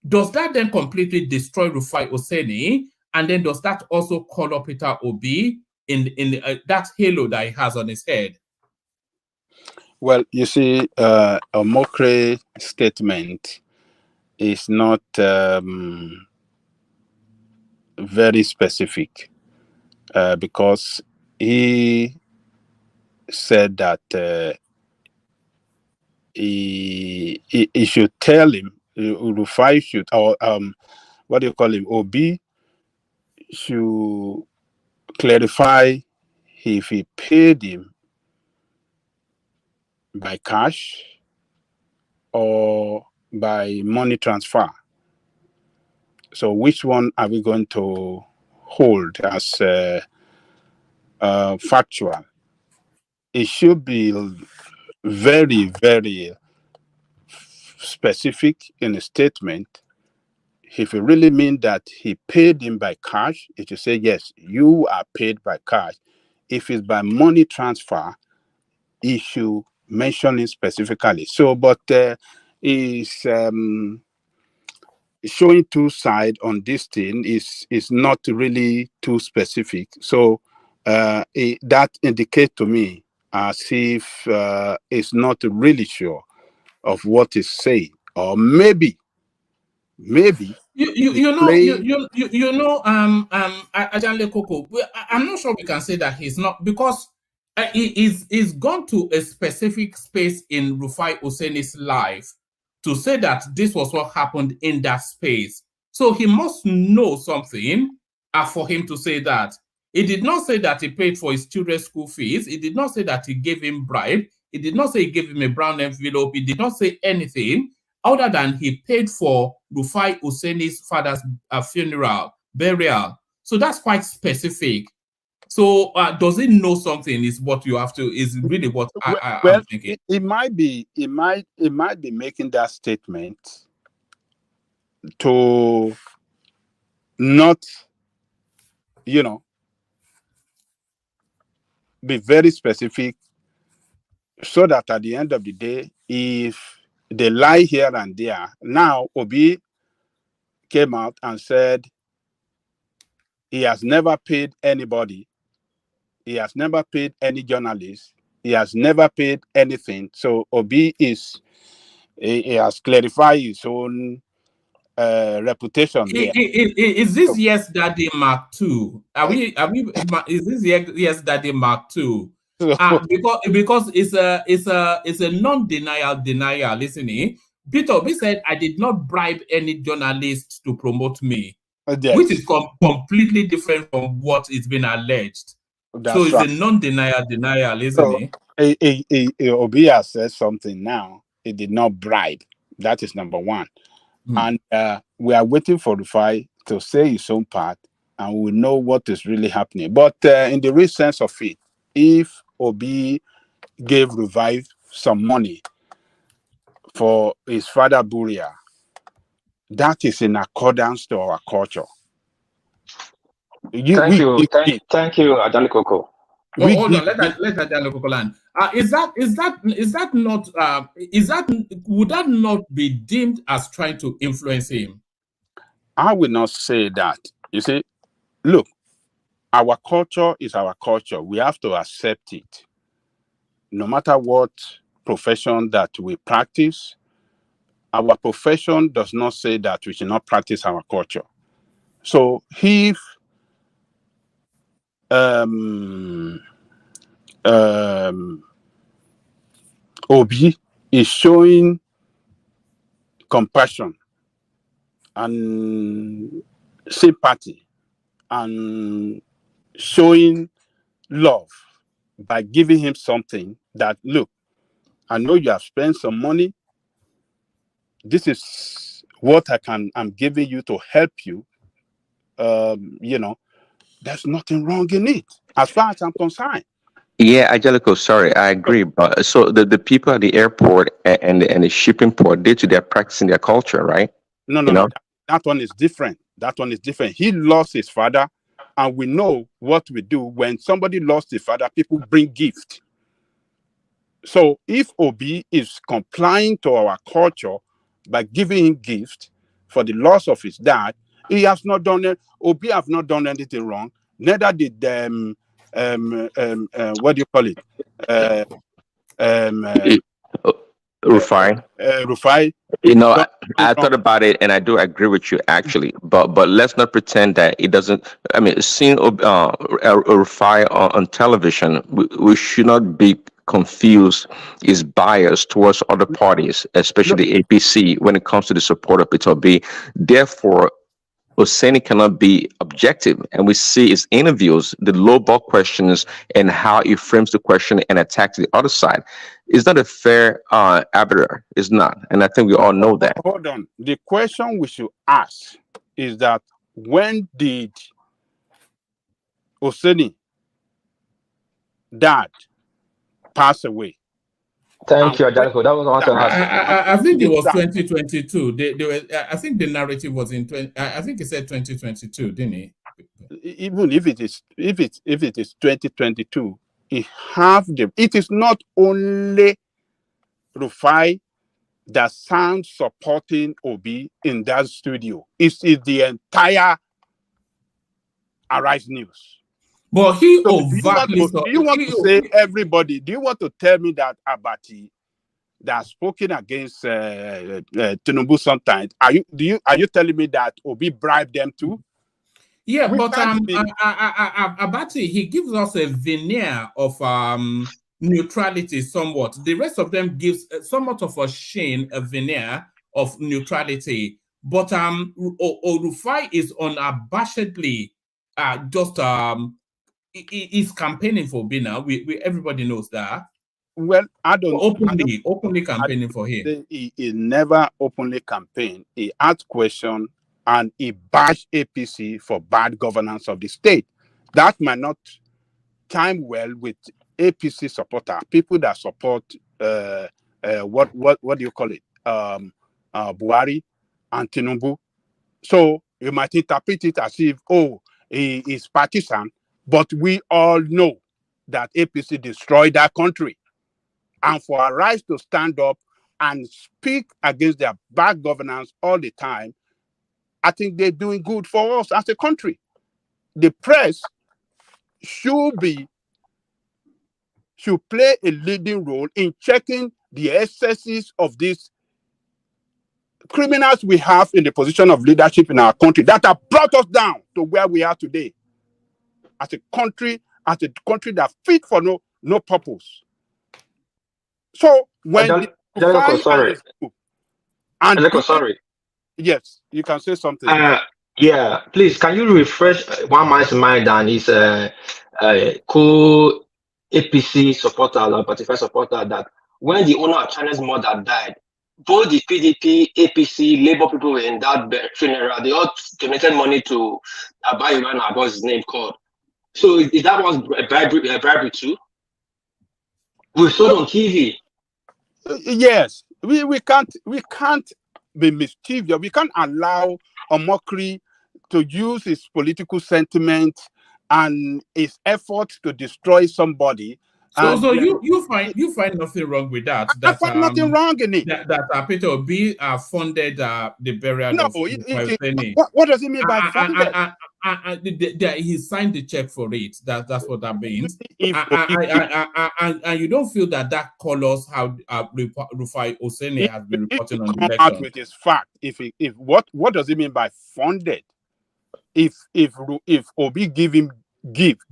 does that then completely destroy Rufai Oseni? And then does that also call up Peter Obi in that halo that he has on his head? Well, you see, a Mokre statement is not very specific because he said that he should tell him, Rufai should, or what do you call him, Obi should clarify if he paid him by cash or by money transfer. So which one are we going to hold as factual? It should be very, very specific in a statement. If you really mean that he paid him by cash, it should say, yes, you are paid by cash. If it's by money transfer, he should mention it specifically. So, but is showing two sides on this thing is not really too specific. So that indicates to me as if it's not really sure of what is saying, or maybe Ajanle Koko, I'm not sure we can say that he's not, because he's gone to a specific space in Rufai Oseni's life to say that this was what happened in that space. So he must know something for him to say that. He did not say that he paid for his children's school fees. He did not say that he gave him bribe. He did not say he gave him a brown envelope. He did not say anything other than he paid for Rufai Oseni's father's funeral, burial. So that's quite specific. So does he know something? Is what you have to, is really what I'm thinking. It might be making that statement to not, be very specific, so that at the end of the day, if they lie here and there, now Obi came out and said he has never paid anybody, he has never paid any journalist, he has never paid anything. So Obi he has clarified his own reputation there. Is this Yes Daddy Mark II? Is this Yes Daddy Mark II? Because it's a non-denial, listening. Peter Obi said, I did not bribe any journalist to promote me, yes, which is completely different from what is being alleged. So it's right. A non-denial, isn't it? Obi has said something now. He did not bribe. That is number one. And we are waiting for Rufai to say his own part, and we know what is really happening. But in the real sense of it, if Obi gave Rufai some money for his father burial, that is in accordance to our culture. Thank you, Ajanle Koko. Hold on, let Ajanle Koko land. Would that not be deemed as trying to influence him? I will not say that. You see, look, our culture is our culture. We have to accept it. No matter what profession that we practice, our profession does not say that we should not practice our culture. So if Obi is showing compassion and sympathy and showing love by giving him something that, look, I know you have spent some money, this is what I'm giving you to help you. There's nothing wrong in it, as far as I'm concerned. Yeah, Angelico, sorry, I agree. But so the people at the airport and the shipping port, they're practicing their culture, right? No, You know? that one is different. That one is different. He lost his father, and we know what we do when somebody lost his father. People bring gift. So if Obi is complying to our culture by giving him gift for the loss of his dad, he has not done it. Obi have not done anything wrong. Neither did what do you call it? Rufai. Rufai. You know, I thought about it, and I do agree with you actually. But let's not pretend that it doesn't. I mean, seeing Rufai on television, we should not be confused. Is biased towards other parties, especially the APC, when it comes to the support of Peter B. Therefore, Oseni cannot be objective, and we see his interviews, the lowball questions, and how he frames the question and attacks the other side. It's not a fair arbiter. It's not, and I think we all know that. Hold on. The question we should ask is that when did Oseni dad pass away? Thank you, Angelico. That was what I wanted to ask. I think it was 2022. They were. I think the narrative was in 20. I think he said 2022, didn't he? Even if it is 2022, it is not only Rufai that sounds supporting Obi in that studio. It's the entire Arise News. But he So overtly. do you want to say everybody? Do you want to tell me that Abati that spoken against Tinubu sometimes? Are you telling me that Obi bribed them too? Yeah, but Abati, he gives us a veneer of neutrality somewhat. The rest of them gives somewhat of a sheen, a veneer of neutrality. But Rufai is unabashedly just is campaigning for Bina. We everybody knows that. Well, I don't openly campaigning for him. He never openly campaigned. He asked questions and he bashed APC for bad governance of the state. That might not time well with APC supporter, people that support what do you call it? Buhari and Tinubu. So you might interpret it as if, he is partisan, but we all know that APC destroyed that country. And for Arise to stand up and speak against their bad governance all the time, I think they're doing good for us as a country. The press should play a leading role in checking the excesses of these criminals we have in the position of leadership in our country that have brought us down to where we are today. As a country that fit for no purpose. So when sorry. Yes, you can say something. Yeah, please, can you refresh one man's mind and his co-APC supporter or Spotify supporter that when the owner of China's mother died, both the PDP, APC, Labour people in that funeral, they all donated money to Abayomi, what's his name called. So is that was a bribery too? We saw on TV. Yes, we can't be mischievous. We can't allow a mockery to use his political sentiment and his efforts to destroy somebody. So you find nothing wrong with that? I find nothing wrong in it. That Peter Obi funded the burial of Oseni. What does it mean by funded? He signed the check for it. That's what that means. And you don't feel that colors how Rufai Oseni has been reporting on the election. Out with his fact. If what does it mean by funded? If Obi gave him gift,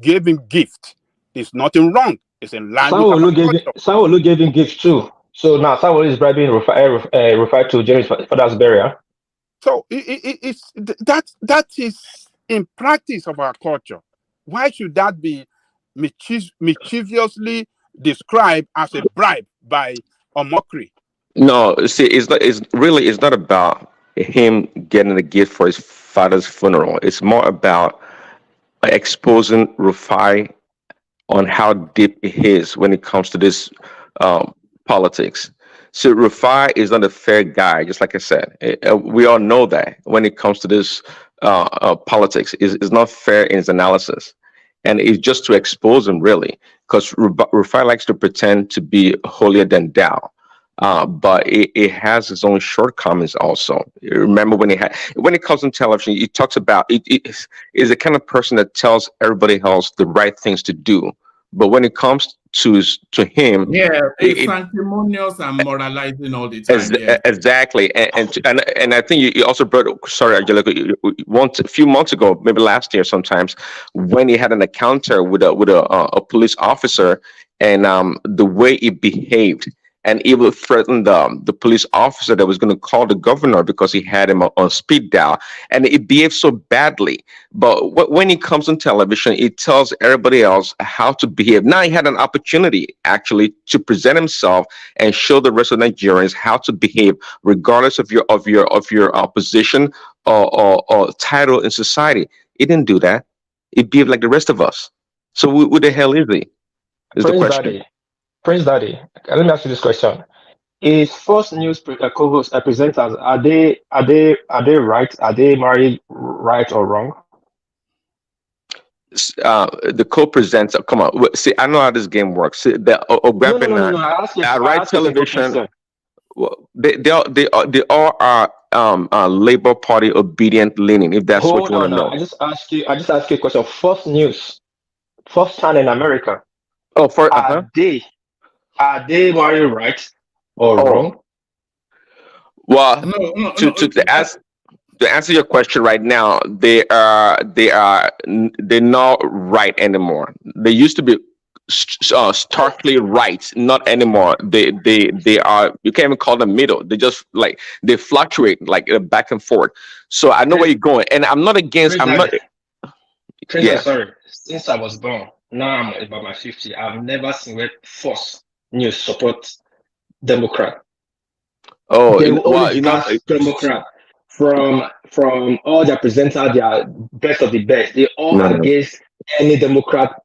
there's nothing wrong. It's in line with Sanwo-Olu gave him gift too. So now Sanwo-Olu is bribing Rufai to James father's burial. So that is in practice of our culture. Why should that be mischievously described as a bribe by a mockery? No, see, it's not about him getting a gift for his father's funeral. It's more about exposing Rufai on how deep he is when it comes to this politics. So Rufai is not a fair guy, just like I said. We all know that when it comes to this politics, is not fair in his analysis, and it's just to expose him really, because Rufai likes to pretend to be holier than thou. But it has its own shortcomings also. Remember when it comes on television, it talks about it is the kind of person that tells everybody else the right things to do. But when it comes to him, Yeah, it's it, sanctimonious and moralizing all the time. Yeah. exactly, and I think you also brought. Sorry, Angelica. A few months ago, maybe last year, sometimes when he had an encounter with a police officer, and the way he behaved, and even threatened the police officer that was going to call the governor because he had him on speed dial, and it behaved so badly. But when he comes on television, he tells everybody else how to behave. Now he had an opportunity actually to present himself and show the rest of Nigerians how to behave, regardless of your position or title in society. He didn't do that. He behaved like the rest of us. So who the hell is he? Is the Prince question. Daddy, Prince Daddy. Let me ask you this question: Is Fox News co-host presenters, are they right? Are they married right or wrong? The co-presenter. Come on, see, I know how this game works. See, the No. webinar, I right ask you a simple television. question. Well, they all are Labour Party obedient leaning. If that's what Hold you want on to now. know. I just ask you a question. Fox News, Fox channel in America, Oh, for are they are they married right or oh, wrong? well, No, no, to no. to to ask to answer your question right now, they're not right anymore. They used to be starkly right, not anymore. They are, you can't even call them middle. They just like they fluctuate like back and forth. So I know where Prince, you're going, and I'm not against. Prince I'm not. Daddy, Prince Daddy, Yeah. sorry. Since I was born, now I'm about my 50. I've never seen where Fox News support Democrat. Oh, They will well, always bash Democrat from all their presenters, they are best of the best. They all no, no. against any Democrat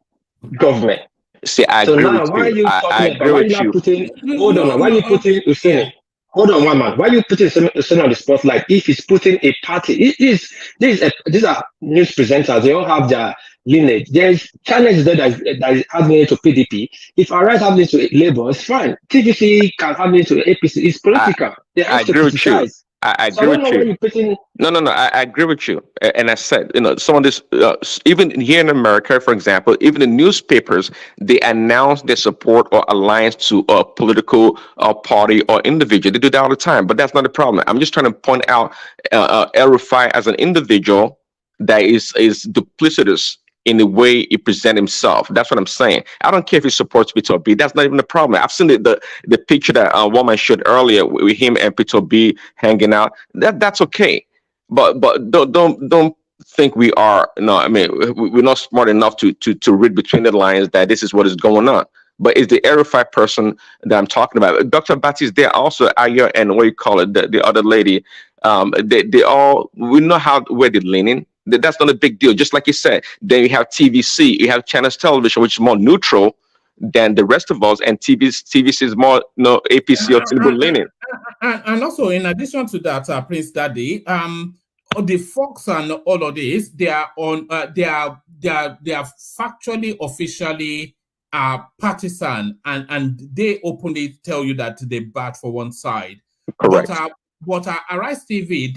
government. See, I So agree with now, why are you. you I talking about? agree Why are you with not you. putting? No, Hold on, no, now. Why are no. you putting Yeah. Useni? Hold on, one man. Why are you putting Useni on the spotlight? If he's putting a party, these are news presenters. They all have their lineage. There's challenge there that has lineage to PDP. If Arise have lineage to Labour, it's fine. TVC can have lineage to APC. It's I political. They I have to agree with you. criticize. I So I agree don't with know why you. you're putting. No. I agree with you. And I said, some of this, even here in America, for example, even the newspapers, they announce their support or alliance to a political party or individual. They do that all the time, but that's not the problem. I'm just trying to point out El Rufai as an individual that is duplicitous in the way he presents himself. That's what I'm saying. I don't care if he supports Peter B. That's not even the problem. I've seen the picture that woman showed earlier with him and Peter B hanging out. That's okay, but don't think we are. No, I mean we're not smart enough to read between the lines that this is what is going on. But it's the verified person that I'm talking about. Dr. Batty is there also. Aya and what you call it, the other lady. They all, we know how where they're leaning. That's not a big deal. Just like you said, then you have TVC, you have Channels Television, which is more neutral than the rest of us, and TVC is more APC or Tinubu leaning. And also, in addition to that, Prince Daddy, the Fox and all of this, they are on. They are factually, officially partisan, and they openly tell you that they bat for one side. Correct. But Arise TV,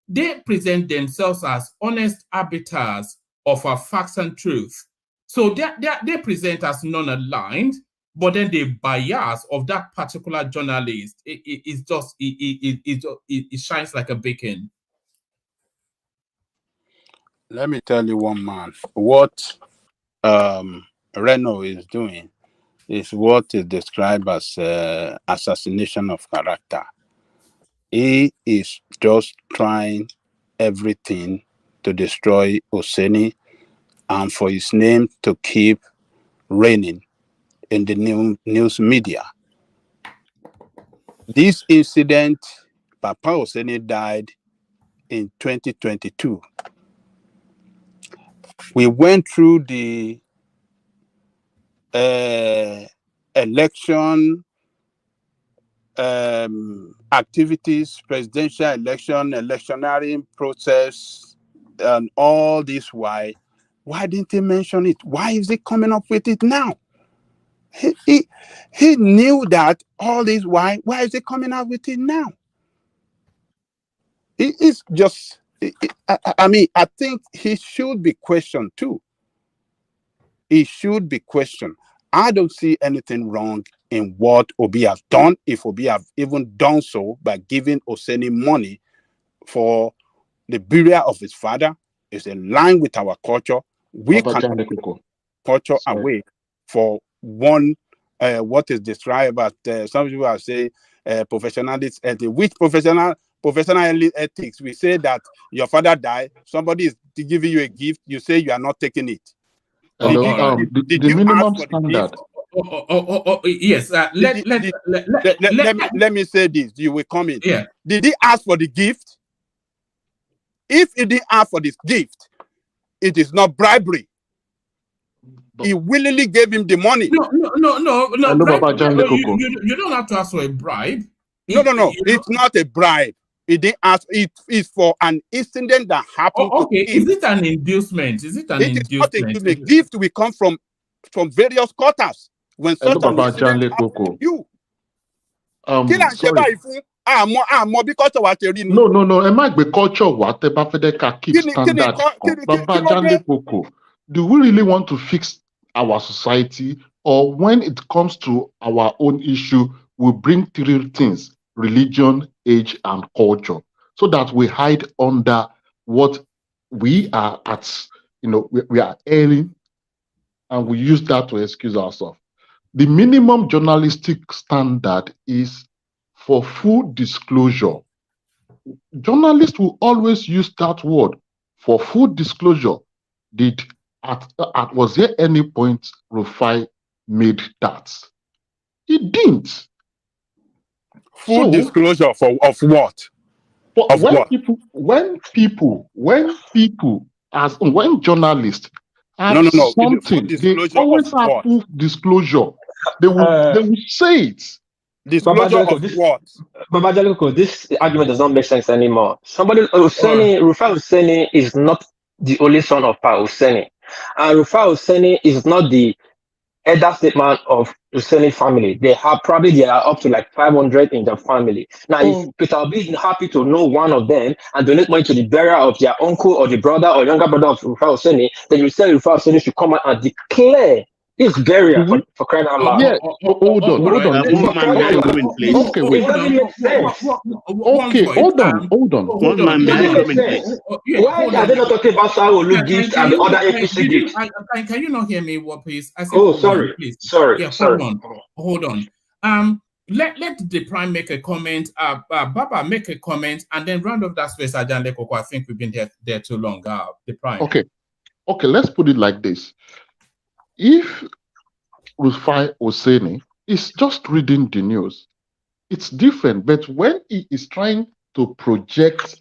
they present themselves as honest arbiters of facts and truth. So they present as non-aligned, but then the bias of that particular journalist is just it shines like a beacon. Let me tell you one man. What Reno is doing is what is described as assassination of character. He is just trying everything to destroy Oseni and for his name to keep reigning in the news media. This incident, Papa Oseni died in 2022. We went through the election activities, presidential election, electioneering process, and all this. Why didn't he mention it? Why is he coming up with it now? He knew that all this. Why is he coming out with it now? It's just, I mean, I think he should be questioned too. He should be questioned. I don't see anything wrong in what Obi has done, if Obi have even done so by giving Oseni money for the burial of his father. It's in line with our culture. We Baba cannot Jande take Koko. culture Sorry. away for one, what is described as, some people are saying, professionalist ethics. Which professional ethics? We say that your father died, somebody is giving you a gift, you say you are not taking it. Hello. Did The you minimum ask for the gift? standard. Yes. Let me say this. You will come in. Yeah. Did he ask for the gift? If he didn't ask for this gift, it is not bribery. He willingly gave him the money. No. Hello, Baba Jande Koko. You don't have to ask for a bribe. No. It's not a bribe. He didn't ask. It is for an incident that happened. Okay. Is it an inducement? Is it an inducement? Is not inducement. Gift will come from various quarters. When such an incident happens to you. Sorry. No. Ẹ má gbé culture wá tẹ́ bá fẹ́ dẹ́ ká keep standard. Baba Jande Koko. Do we really want to fix our society, or when it comes to our own issue, we bring three things: religion, age, and culture, so that we hide under what we are at, we are airing, and we use that to excuse ourselves. The minimum journalistic standard is for full disclosure. Journalists will always use that word for full disclosure. Was there any point Rufai made that? He didn't. Full disclosure of what? When journalists have something, they always have full disclosure. They will say it. Disclosure of what? Baba Jande Koko, this argument does not make sense anymore. Rufai Oseni is not the only son of Pa Oseni. And Rufai Oseni is not the elder statesman of Oseni family. There are up to like 500 in the family. Now, if Peter Obi is happy to know one of them and donate money to the burial of their uncle or the brother or younger brother of Rufai Oseni, then you say Rufai Oseni should come out and declare his burial for crying out loud. Yeah, hold on. Okay, wait. Okay, hold on. One man, why are they not talking about Saulu gift and the other APC gifts? Can you not hear me, please? I said, sorry. Please. Sorry. Yeah, hold on. Let the Prime make a comment, Baba make a comment, and then round off that space, Jande Koko. I think we've been there too long. The Prime. Okay, let's put it like this. If Rufai Oseni is just reading the news, it's different. But when he is trying to project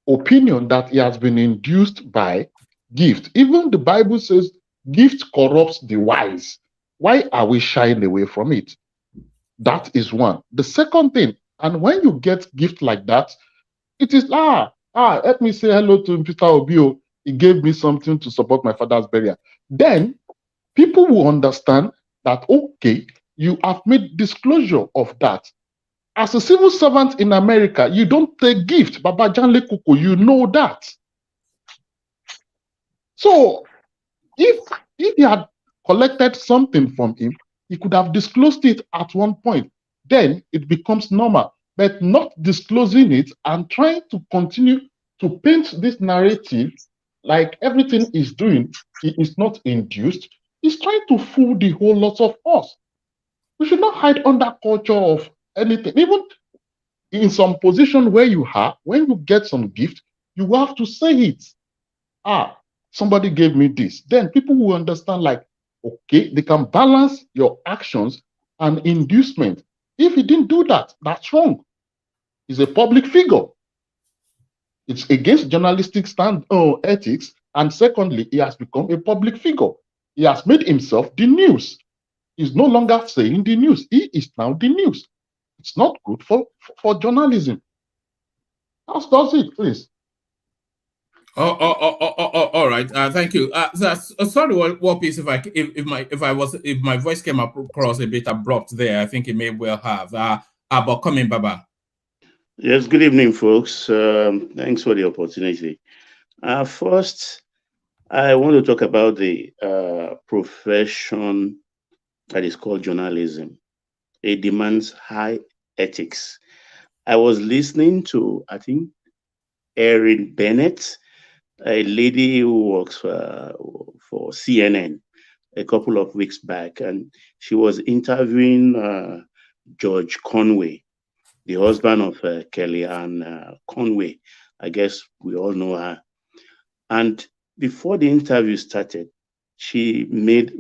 opinion that he has been induced by gift, even the Bible says gift corrupts the wise. Why are we shying away from it? That is one. The second thing, and when you get gift like that, it is let me say hello to Peter Obio. He gave me something to support my father's burial. Then people will understand that, okay, you have made disclosure of that. As a civil servant in America, you don't take gift. Baba Jande Koko, you know that. So if he had collected something from him, he could have disclosed it at one point. Then it becomes normal. But not disclosing it and trying to continue to paint this narrative like everything he's doing, he is not induced. He's trying to fool the whole lot of us. We should not hide under culture of anything. Even in some position where you are, when you get some gift, you have to say it. Somebody gave me this. Then people will understand, like, okay, they can balance your actions and inducement. If he didn't do that, that's wrong. He's a public figure. It's against journalistic ethics. And secondly, he has become a public figure. He has made himself the news. He's no longer saying the news. He is now the news. It's not good for journalism. That's it, please. All right. Thank you. Sorry, what piece? If my voice came across a bit abrupt there, I think it may well have. But coming, Baba. Yes. Good evening, folks. Thanks for the opportunity. First, I want to talk about the profession that is called journalism. It demands high ethics. I was listening to, I think, Erin Bennett, a lady who works for CNN, a couple of weeks back, and she was interviewing George Conway, the husband of Kellyanne Conway. I guess we all know her. And before the interview started, she made,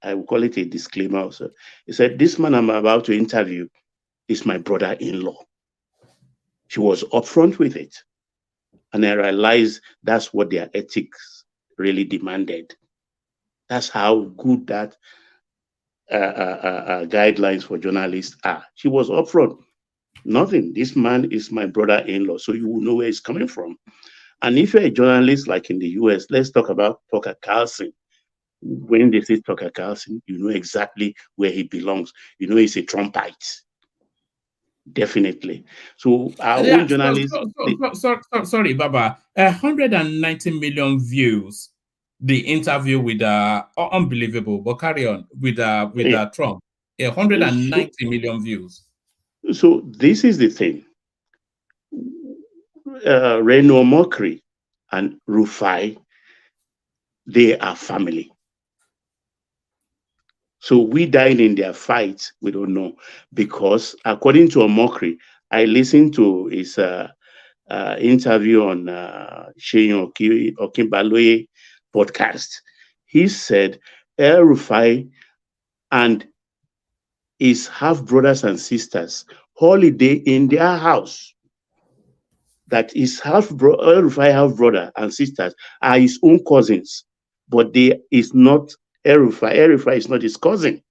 I will call it a disclaimer also. He said, "This man I'm about to interview is my brother-in-law." She was upfront with it. And I realized that's what their ethics really demanded. That's how good that guidelines for journalists are. She was upfront. Nothing. This man is my brother-in-law, so you will know where he's coming from. And if you're a journalist like in the US, let's talk about Tucker Carlson. When they say Tucker Carlson, you know exactly where he belongs. You know he's a Trumpite. Definitely. So our own journalists. Sorry, Baba. 190 million views. The interview with unbelievable, but carry on with Trump. 190 million views. So this is the thing. Reno Mokri and Rufai, they are family. So we died in their fight, we don't know. Because according to Omokri, I listened to his interview on Sheyin Okinbaloye podcast. He said El Rufai and his half brothers and sisters holiday in their house. That his El Rufai half brother and sisters are his own cousins, but they is not El Rufai. El Rufai is not his cousin.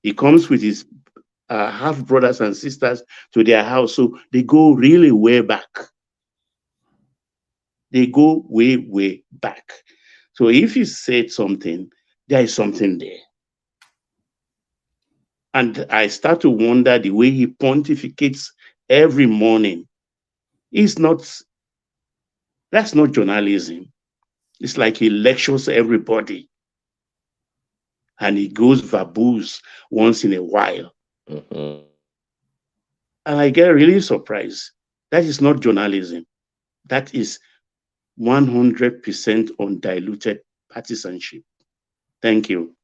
He comes with his half brothers and sisters to their house, so they go really way back. They go way, way back. So if he said something, there is something there. And I start to wonder the way he pontificates every morning. That's not journalism. It's like he lectures everybody. And he goes verbose once in a while. Mm-hmm. And I get really surprised. That is not journalism. That is 100% undiluted partisanship. Thank you.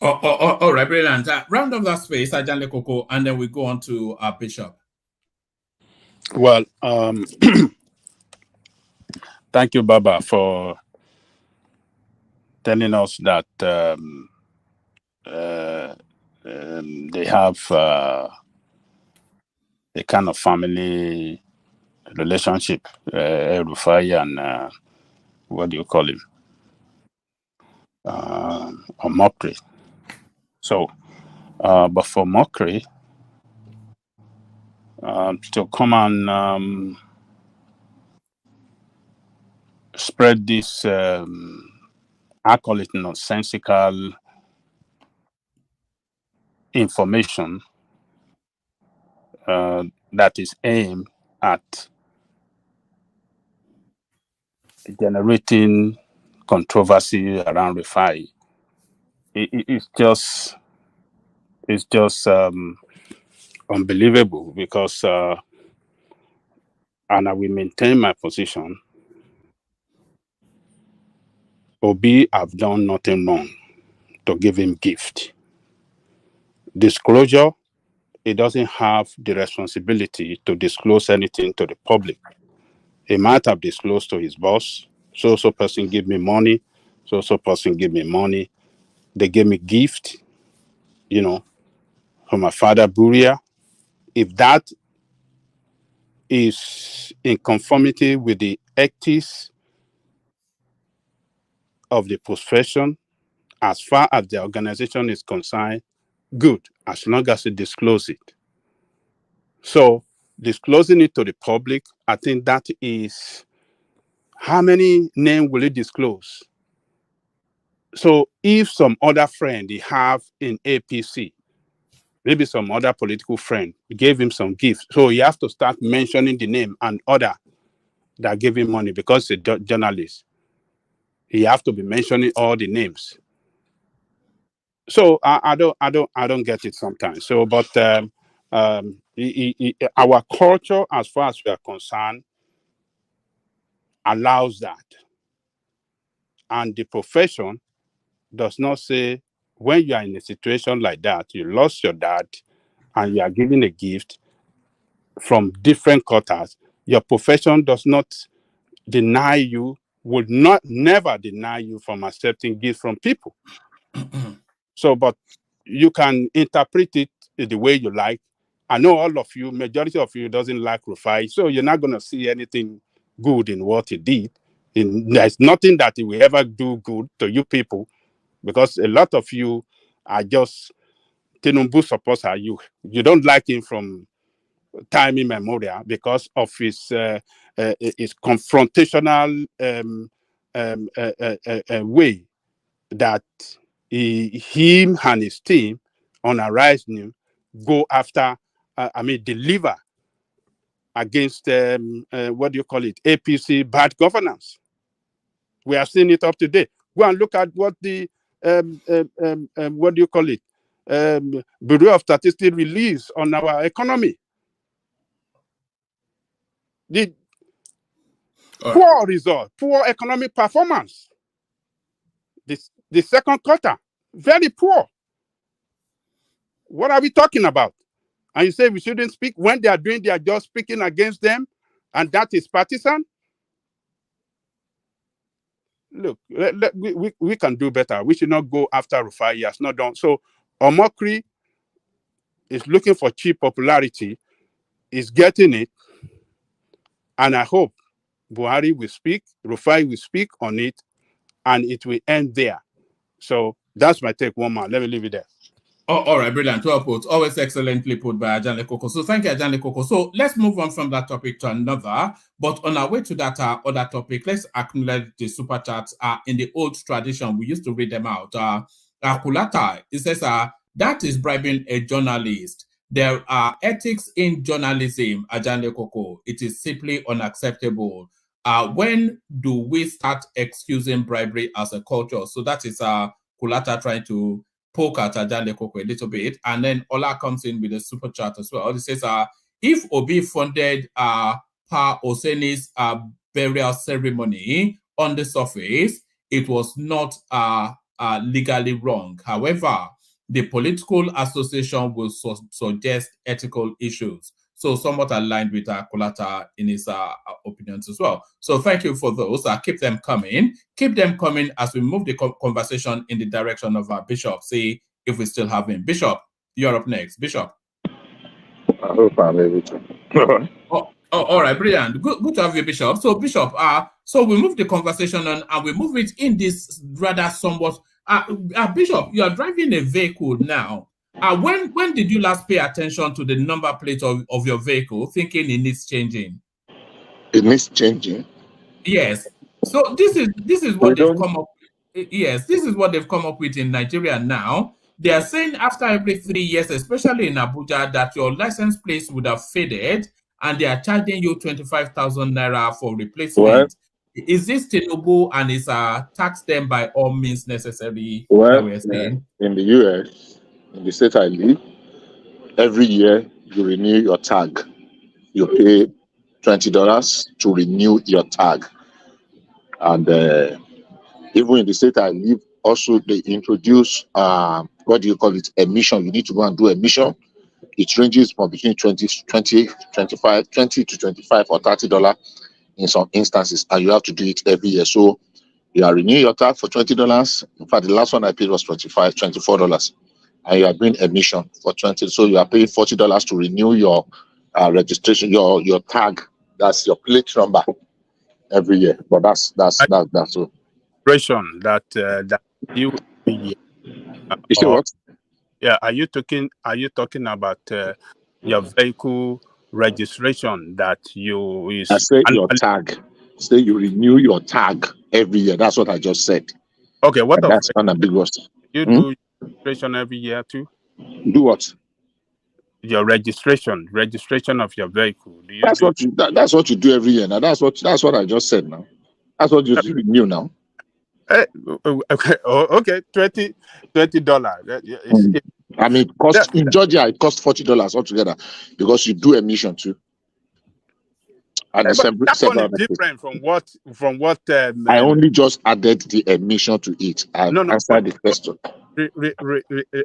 All right, brilliant. Round of that space, Ajanle Koko, and then we go on to our Bishop. Well, thank you, Baba, for telling us that they have a kind of family relationship, Rufai and what do you call him? Mokri. So, but for Mokri to come and spread this, I call it nonsensical information that is aimed at generating controversy around Rufai. It's just unbelievable because, and I will maintain my position. Obi have done nothing wrong to give him gift. Disclosure, he doesn't have the responsibility to disclose anything to the public. He might have disclosed to his boss, so person give me money, so person give me money. They gave me gift, for my father burial, if that is in conformity with the ethics of the profession, as far as the organization is concerned, good, as long as it discloses it. So disclosing it to the public, I think that is, how many names will it disclose? So if some other friend he have in APC, maybe some other political friend gave him some gifts, so he has to start mentioning the name and other that gave him money because he's a journalist. He have to be mentioning all the names. So I don't get it sometimes. So, but our culture, as far as we are concerned, allows that, and the profession does not say when you are in a situation like that, you lost your dad, and you are giving a gift from different quarters. Your profession does not deny you, would not never deny you from accepting gifts from people. So, but you can interpret it the way you like. I know all of you, majority of you doesn't like Rufai, so you're not going to see anything good in what he did. There's nothing that he will ever do good to you people, because a lot of you are just Tinubu supporters. You don't like him from time immemorial because of his confrontational way that him and his team on Arise New go after, deliver against, what do you call it, APC bad governance. We have seen it up to date. Go and look at what the, what do you call it, Bureau of Statistics released on our economy. The poor result, poor economic performance. The second quarter, very poor. What are we talking about? And you say we shouldn't speak when they are doing their job, speaking against them, and that is partisan? Look, we can do better. We should not go after Rufai. He has not done. So Omokri is looking for cheap popularity, is getting it, and I hope Buhari will speak, Rufai will speak on it, and it will end there. So that's my take, one man. Let me leave it there. Oh, all right, brilliant. Well put. Always excellently put by Ajanle Koko. So thank you, Ajanle Koko. So let's move on from that topic to another. But on our way to that other topic, let's acknowledge the super chats. In the old tradition, we used to read them out. Kulata, it says, that is bribing a journalist. There are ethics in journalism, Ajanle Koko. It is simply unacceptable. When do we start excusing bribery as a culture? So that is Kulata trying to poke at Ajanle Koko a little bit, and then Ola comes in with a super chat as well. He says, if Obi funded Pa Oseni's burial ceremony on the surface, it was not legally wrong. However, the political association will suggest ethical issues. So somewhat aligned with Kulata in his opinions as well. So thank you for those. Keep them coming. Keep them coming as we move the conversation in the direction of Bishop. See if we still have him. Bishop, you're up next. Bishop. I hope I'm able to. All right, brilliant. Good to have you, Bishop. So Bishop, so we move the conversation on and we move it in this rather somewhat. Bishop, you are driving a vehicle now. When did you last pay attention to the number plate of your vehicle, thinking it needs changing? It needs changing. Yes. So this is what they've come up with. Yes, this is what they've come up with in Nigeria now. They are saying after every 3 years, especially in Abuja, that your license plate would have faded, and they are charging you 25,000 naira for replacement. Well, is this Tinubu and is tax them by all means necessary? Well, in the US, in the state I live, every year you renew your tag. You pay $20 to renew your tag. And even in the state I live, also they introduce, what do you call it, emission. You need to go and do emission. It ranges from between 20 to 25 or $30 in some instances, and you have to do it every year. So you are renewing your tag for $20. In fact, the last one I paid was $24. and you are doing emission for 20, so you are paying $40 to renew your registration, your tag. That's your plate number every year. But that's all. Registration that you every year. You say what? Yeah, are you talking about your vehicle registration that you is? I said your tag. Say you renew your tag every year. That's what I just said. Okay, what and that's unambiguous. You do registration every year too? Do what? Your registration of your vehicle. Do you That's do? That's what you do every year. Now that's what I just said. Now that's what you renew now. Okay, okay, $20. I mean, in Georgia it costs $40 altogether because you do emission too. And that one is different from what I only just added the emission to it. I answered the question.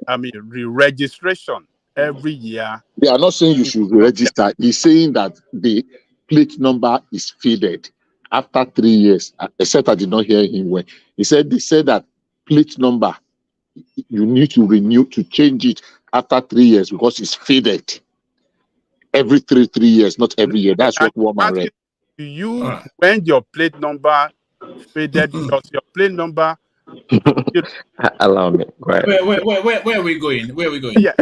I mean, re-registration every year. They are not saying you should register. He's saying that the plate number is faded after 3 years. Except I did not hear him well. They said that plate number you need to renew to change it after 3 years because it's faded. Every three years, not every year. That's what woman read. Do you when your plate number faded? Does your plate number? Allow me. Right. Where are we going? Where are we going? Yeah.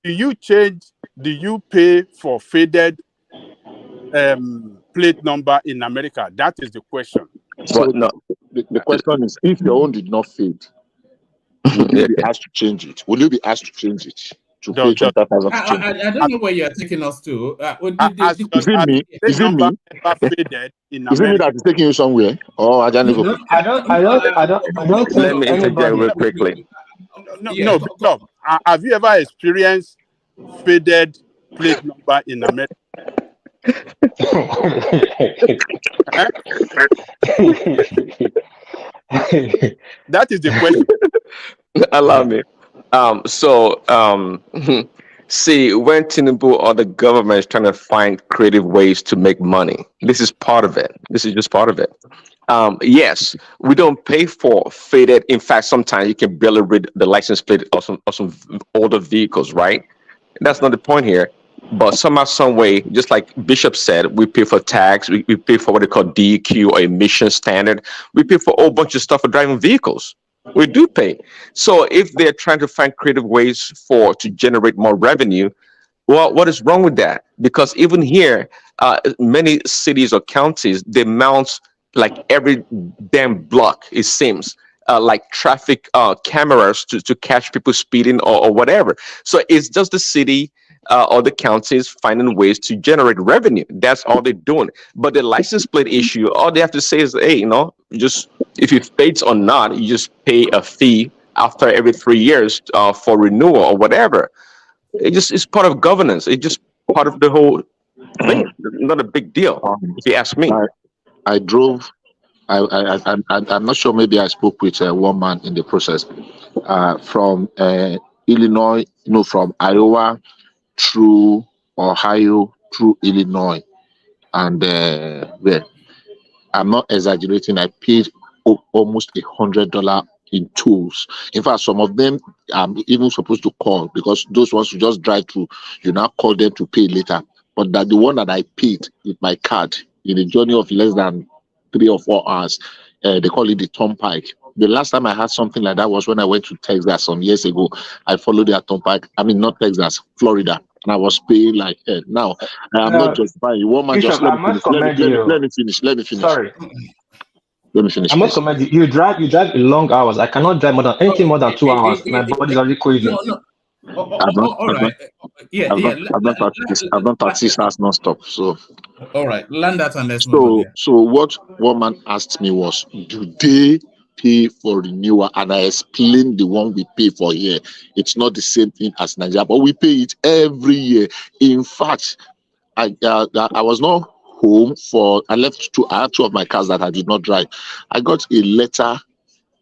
Do you change? Do you pay for faded plate number in America? That is the question. So the question is, if your own did not fade, will you be asked to change it? Will you be asked to change it? To pay 20,000 to change it? I don't know where you are taking us to. Is it me? Is it me? Is it me that is taking you somewhere? Or I don't know. I don't think let me interject real quickly. No, stop. Have you ever experienced faded plate number in America? That is the question. Allow me. See, when Tinubu or the government is trying to find creative ways to make money, this is part of it. This is just part of it. Yes, we don't pay for faded. In fact, sometimes you can barely read the license plate of some older vehicles, right? That's not the point here. But somehow, some way, just like Bishop said, we pay for tax, we pay for what they call DEQ or emission standard. We pay for a whole bunch of stuff for driving vehicles. We do pay. So if they're trying to find creative ways to generate more revenue, well, what is wrong with that? Because even here, many cities or counties, they mount like every damn block, it seems, like traffic cameras to catch people speeding or whatever. So it's just the city or the counties finding ways to generate revenue. That's all they're doing. But the license plate issue, all they have to say is, hey, just if it fades or not, you just pay a fee after every 3 years for renewal or whatever. It's part of governance. It's just part of the whole thing. Not a big deal, if you ask me. I drove. I'm not sure. Maybe I spoke with one man in the process from Illinois. From Iowa through Ohio through Illinois, and I'm not exaggerating. I paid almost $100 in tolls. In fact, some of them I'm even supposed to call because those ones you just drive through, you now call them to pay later. But that the one that I paid with my card in a journey of less than 3 or 4 hours, they call it the turnpike. The last time I had something like that was when I went to Texas some years ago. I followed their turnpike. I mean, not Texas, Florida. And I was paying like now. I'm not justifying you. One man just let me finish. Let me finish. Sorry. Let me finish. I must commend you. You drive long hours. I cannot drive anything more than 2 hours. My body's already craving. All right. I've done 36 hours non-stop. So all right, land that and let's move on. So what one man asked me was, do they pay for renewal? And I explained the one we pay for here. It's not the same thing as Nigeria, but we pay it every year. In fact, I was not home I left I had 2 of my cars that I did not drive. I got a letter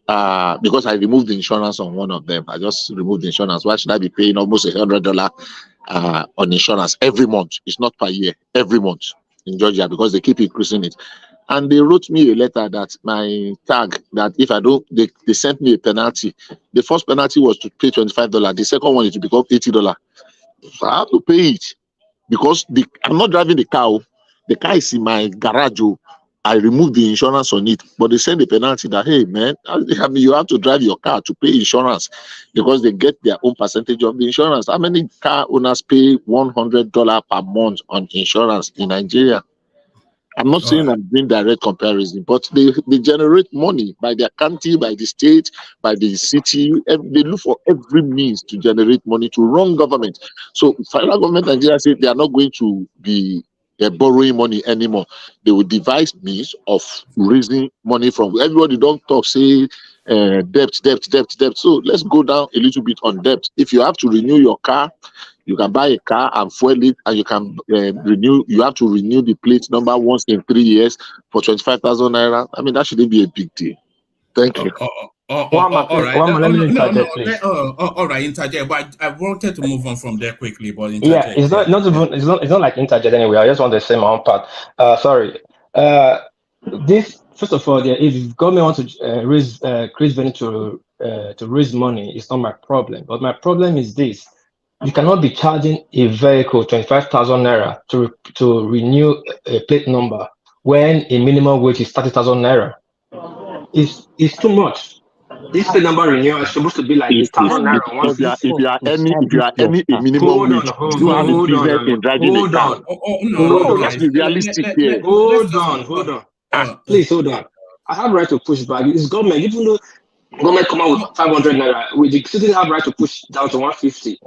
because I removed the insurance on one of them. I just removed the insurance. Why should I be paying almost $100 on insurance every month? It's not per year, every month in Georgia because they keep increasing it. And they wrote me a letter that my tag, that if I don't, they sent me a penalty. The first penalty was to pay $25. The second one is to become $80. So I have to pay it because I'm not driving the car. The car is in my garage. I removed the insurance on it, but they send a penalty that, hey man, I mean, you have to drive your car to pay insurance because they get their own percentage of the insurance. How many car owners pay $100 per month on insurance in Nigeria? I'm not saying I'm doing direct comparison, but they generate money by their county, by the state, by the city. They look for every means to generate money to run government. So federal government Nigeria said they are not going to be borrowing money anymore. They will devise means of raising money from everybody. Don't talk, say debt. So let's go down a little bit on debt. If you have to renew your car, you can buy a car and fuel it, and you can renew. You have to renew the plate number once in 3 years for 25,000 naira. I mean, that shouldn't be a big deal. Thank you. All right. Let me interject, please. All right, interject. But I wanted to move on from there quickly. But Yeah, interject. it's not like interject anyway. I just want to say my own part. Sorry. This first of all, if government wants to create venue to raise money, it's not my problem. But my problem is this: you cannot be charging a vehicle 25,000 naira to renew a plate number when a minimum wage is 30,000 naira. It's too much. This plate number renewal is supposed to be like 1,000 naira. If you are any a minimum wage, you don't have a business in driving a car. No, Let's be realistic here. Hold on. Please hold on. I have right to push back. It's government, even though government come out with 500 naira, we the citizens have right to push down to 150.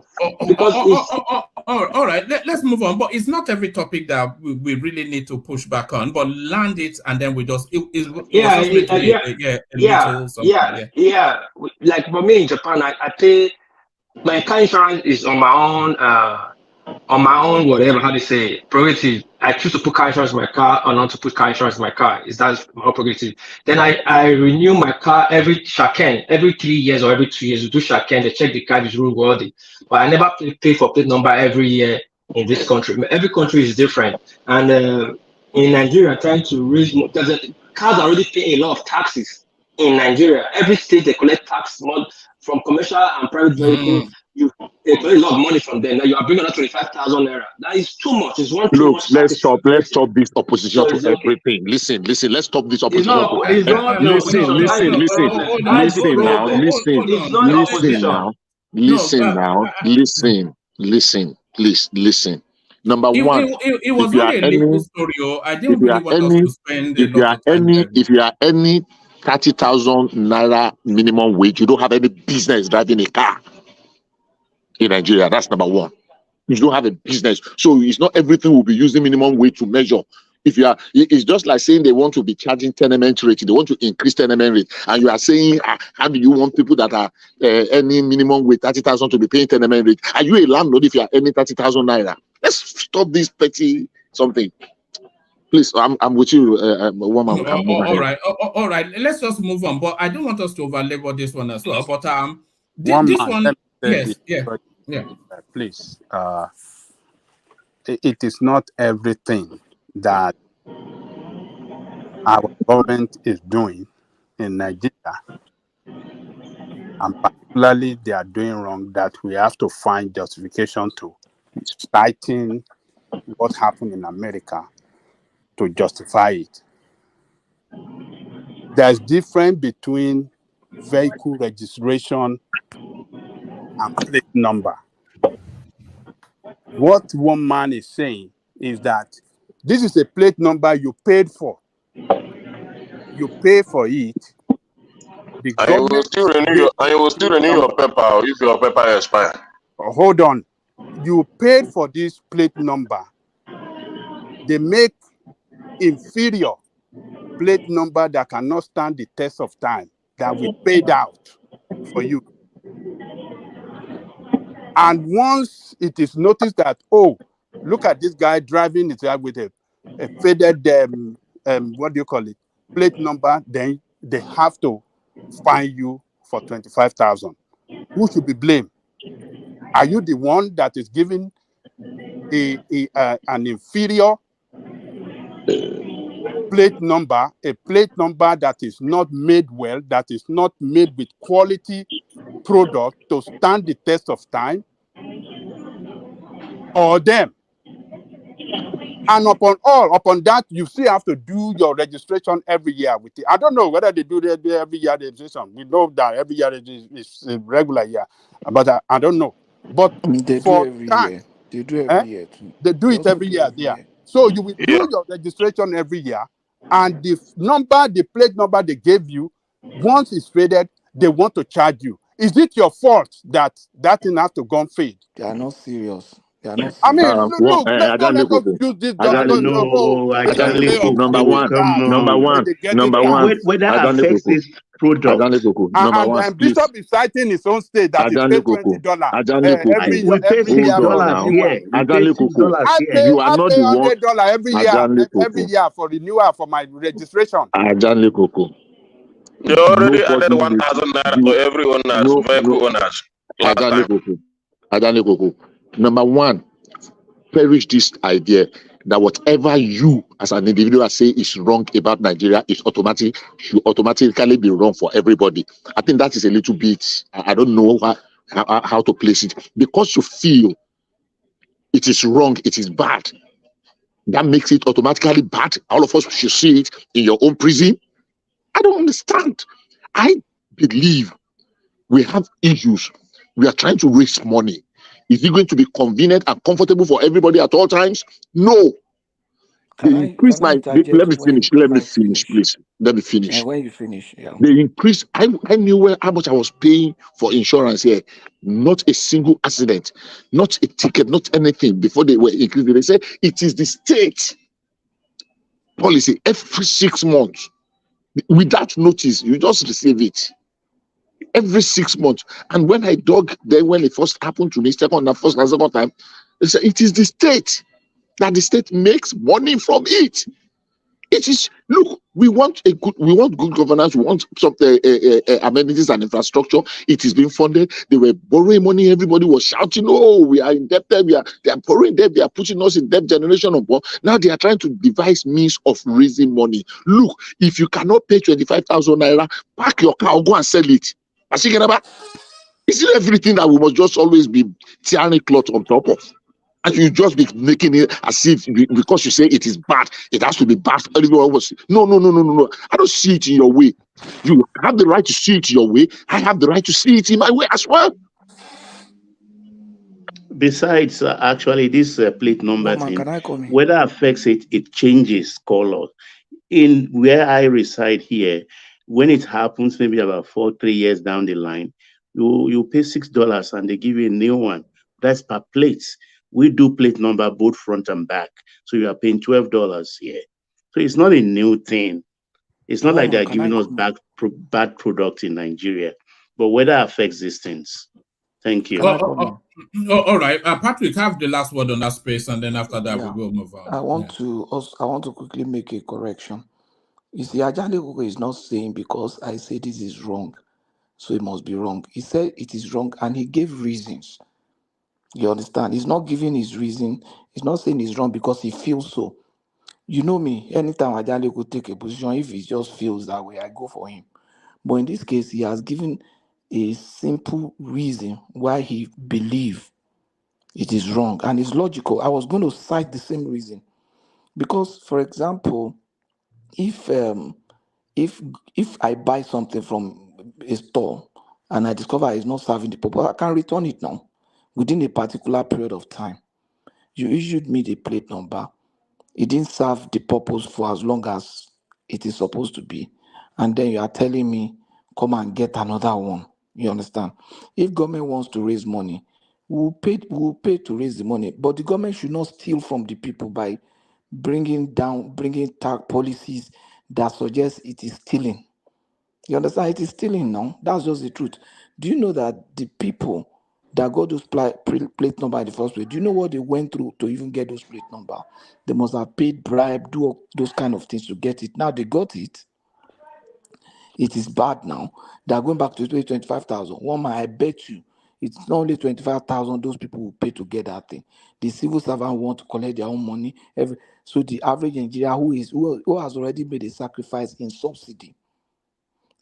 Because all right, let's move on. But it's not every topic that we really need to push back on, but land it and then we just Like for me in Japan, I pay my car insurance is on my own whatever, how they say, prerogative. I choose to put car insurance in my car or not to put car insurance in my car. That's my own prerogative. Then I renew my car every 3 years or every 2 years. We do shaken, they check the car is road worthy. But I never pay for plate number every year in this country. Every country is different. And in Nigeria, trying to raise because cars are already paying a lot of taxes in Nigeria. Every state they collect tax more from commercial and private vehicles. They collect a lot of money from them. Now you are bringing out 25,000 naira. That is too much. It's one too Look, much. let's stop this opposition to everything. Listen, let's stop this opposition to everything. Listen, please listen. Number one, it was only a little story. I didn't really want us to spend a lot of time. If you are any 30,000 naira minimum wage, you don't have any business driving a car in Nigeria. That's number one. You don't have a business, so it's not everything will be using minimum wage to measure. It's just like saying they want to be charging tenement rate. They want to increase tenement rate, and you are saying, how do you want people that are any minimum wage 30,000 to be paying tenement rate? Are you a landlord if you are earning 30,000 naira? Let's stop this petty something. Please, I'm with you, woman. All right. Let's just move on. But I don't want us to overlabor this one as well. But please. It is not everything that our government is doing in Nigeria, and particularly they are doing wrong, that we have to find justification to, citing what happened in America to justify it. There's difference between vehicle registration and plate number. What one man is saying is that this is a plate number you paid for. You pay for it. And you will still renew your paper if your paper expires. Hold on. You paid for this plate number. They make inferior plate number that cannot stand the test of time that we paid out for you. And once it is noticed that, oh, look at this guy driving it with a faded, plate number, then they have to fine you for 25,000. Who should be blamed? Are you the one that is giving an inferior plate number that is not made well, that is not made with quality product to stand the test of time, or them. And upon that, you still have to do your registration every year with it. I don't know whether they do every year registration. We know that every year is a regular year, but I don't know. But They do for every time, year. They do every year too. they do They it also every do year every there. year. So you will do your registration every year, and the plate number they gave you, once it's faded, they want to charge you. Is it your fault that thing has to go and fade? They are not serious. They are not I mean, serious. look, don't let us use this just because they just say of Number bringing one, down number so one, they get it number down. one. Ajani Koko. Number one, And please. Bishop is citing his own state that he Ajani paid Koko. $20 Ajani Koko. every Hold year for on now. renewal. Ajani Koko. I You are not pay the one. $100 Ajani every Koko. year for renewal for my registration. Ajani Koko. They already added Nobody 1,000 naira to you every owners, no vehicle owners last Ajani time. Koko. Ajani Koko. Number one, perish this idea that whatever you as an individual say is wrong about Nigeria is should automatically be wrong for everybody. I think that is a little bit, I don't know how to place it. Because you feel it is wrong, it is bad, that makes it automatically bad. All of us should see it in your own prison. I don't understand. I believe we have issues. We are trying to raise money. Is it going to be convenient and comfortable for everybody at all times? No. They increase my. Let me finish. Let me finish, please. Let me finish. And when you finish, yeah. They increase. I knew how much I was paying for insurance here. Not a single accident, not a ticket, not anything. Before they were increasing, they said it is the state policy. Every 6 months, without notice, you just receive it. Every 6 months. And when I dug there, when it first happened to me, second and second time, they said it is the state, that the state makes money from it. It is, look, we want good governance, we want some amenities and infrastructure. It is being funded. They were borrowing money, everybody was shouting, oh, we are indebted, they are borrowing debt, they are putting us in debt generation of one. Now they are trying to devise means of raising money. Look, if you cannot pay 25,000 naira, pack your car or go and sell it. Is it everything that we must just always be tearing cloth on top of? And you just be making it as if because you say it is bad, it has to be bad for everyone was. No. I don't see it in your way. You have the right to see it your way. I have the right to see it in my way as well. Besides, actually, this plate number Mama, thing, can I come in? weather affects it, it changes color. In where I reside here, when it happens, maybe about 3 years down the line, you pay $6 and they give you a new one. That's per plate. We do plate number both front and back, so you are paying $12 here. So it's not a new thing. It's not like Mama, they're can I giving us come in? bad product in Nigeria, but weather affects these things. Thank you. Can I come in? All right. Patrick, have the last word on that space, and then after that, we Yeah. will move on. I want to quickly make a correction. You see, Ajani Koko is not saying because I say this is wrong, so it must be wrong. He said it is wrong and he gave reasons. You understand? He's not giving his reason. He's not saying it's wrong because he feels so. You know me, anytime Ajani could take a position, if he just feels that way, I go for him. But in this case, he has given a simple reason why he believes it is wrong. And it's logical. I was going to cite the same reason. Because, for example, if if I buy something from a store and I discover it's not serving the purpose, I can return it now within a particular period of time. You issued me the plate number. It didn't serve the purpose for as long as it is supposed to be. And then you are telling me, come and get another one. You understand? If government wants to raise money, we'll pay to raise the money. But the government should not steal from the people by bringing tax policies that suggest it is stealing. You understand? It is stealing now. That's just the truth. Do you know that the people that got those plate number in the first place, do you know what they went through to even get those plate number? They must have paid bribe, do all those kind of things to get it. Now they got it. It is bad now. They are going back to 25,000. One man, I bet you, It's not only 25,000 those people will pay to get that thing. The civil servant want to collect their own money. So the average Nigerian who has already made a sacrifice in subsidy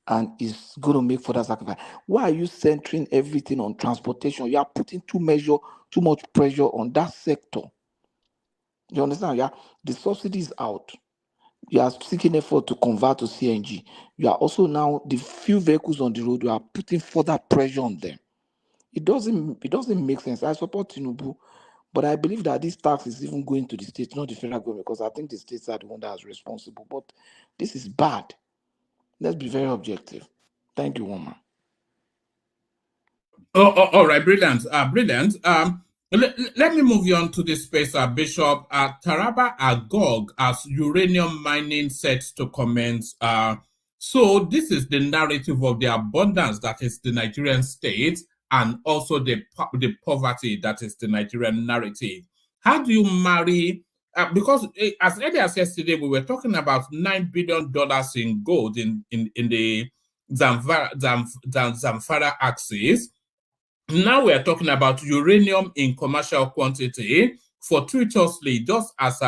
and is going to make further sacrifice. Why are you centering everything on transportation? You are putting too much pressure on that sector. You understand? Yeah, the subsidy is out. You are seeking effort to convert to CNG. You are also now the few vehicles on the road. You are putting further pressure on them. It doesn't make sense. I support Tinubu, but I believe that this tax is even going to the states, not the federal government, because I think the states are the one that is responsible. But this is bad. Let's be very objective. Thank you, woman. All right, brilliant. Brilliant. Let me move you on to this space, Bishop. Taraba Agog as uranium mining set to commence. So this is the narrative of the abundance that is the Nigerian state, and also the poverty that is the Nigerian narrative. How do you marry? Because as early as yesterday, we were talking about $9 billion in gold in the Zamfara axis. Now we are talking about uranium in commercial quantity. Fortuitously, just as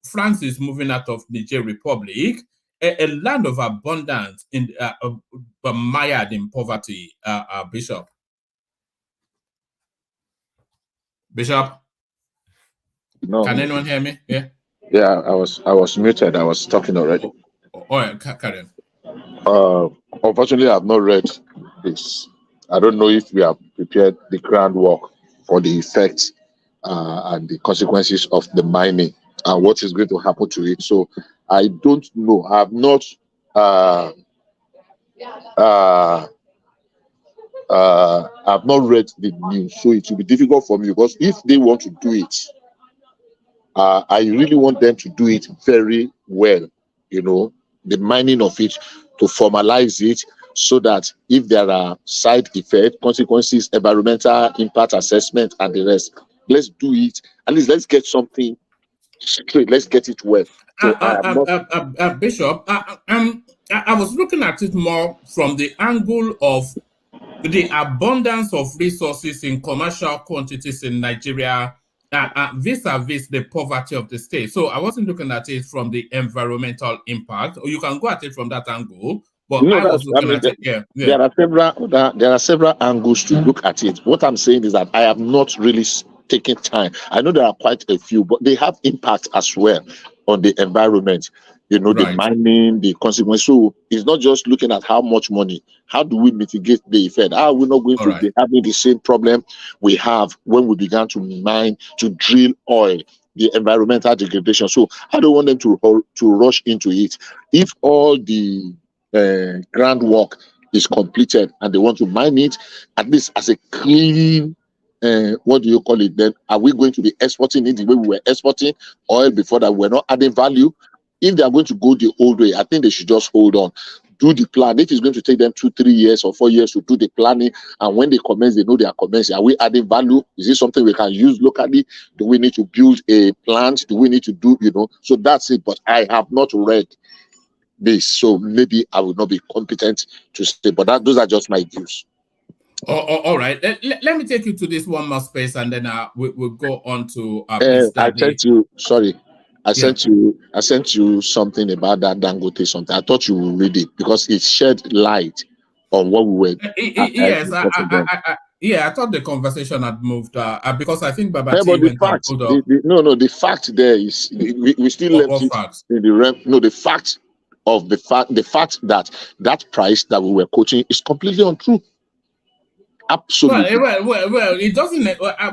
France is moving out of Niger Republic, a land of abundance mired in poverty. Bishop. No. Can anyone hear me? Yeah. Yeah, I was muted. I was talking already. All right, carry on. Unfortunately, I've not read this. I don't know if we have prepared the groundwork for the effects and the consequences of the mining and what is going to happen to it. So I don't know. I have not I've not read the news, so it will be difficult for me, because if they want to do it, I really want them to do it very well, the mining of it, to formalize it, so that if there are side effects, consequences, environmental impact assessment, and the rest, let's do it. At least let's get something straight. Let's get it well. So Bishop, I was looking at it more from the angle of the abundance of resources in commercial quantities in Nigeria, vis-a-vis the poverty of the state. So I wasn't looking at it from the environmental impact, or you can go at it from that angle. But I was looking at it. Yeah. There are several angles to look at it. What I'm saying is that I have not really taken time. I know there are quite a few, but they have impact as well on the environment. The mining, the consequence. So it's not just looking at how much money. How do we mitigate the effect? How are we not going to be having the same problem we have when we began to mine, to drill oil, the environmental degradation? So I don't want them to rush into it. If all the groundwork is completed and they want to mine it, at least as a clean, what do you call it then? Are we going to be exporting it the way we were exporting oil before, that we're not adding value? If they are going to go the old way, I think they should just hold on, do the plan. If it's going to take them 2, 3 years or 4 years to do the planning, and when they commence, they know they are commencing. Are we adding value? Is it something we can use locally? Do we need to build a plant? Do we need to do, So that's it. But I have not read this, so maybe I will not be competent to say. But those are just my views. All right. Let me take you to this one more space, and then we'll go on to. I sent you. Sorry. I sent you something about that Dangote something. I thought you would read it, because it shed light on what we were. Yes, I thought the conversation had moved because I think Babati but went and pulled up. The fact there is we still left it facts? In the realm. No, the fact that price that we were quoting is completely untrue. Absolutely. Well, it doesn't.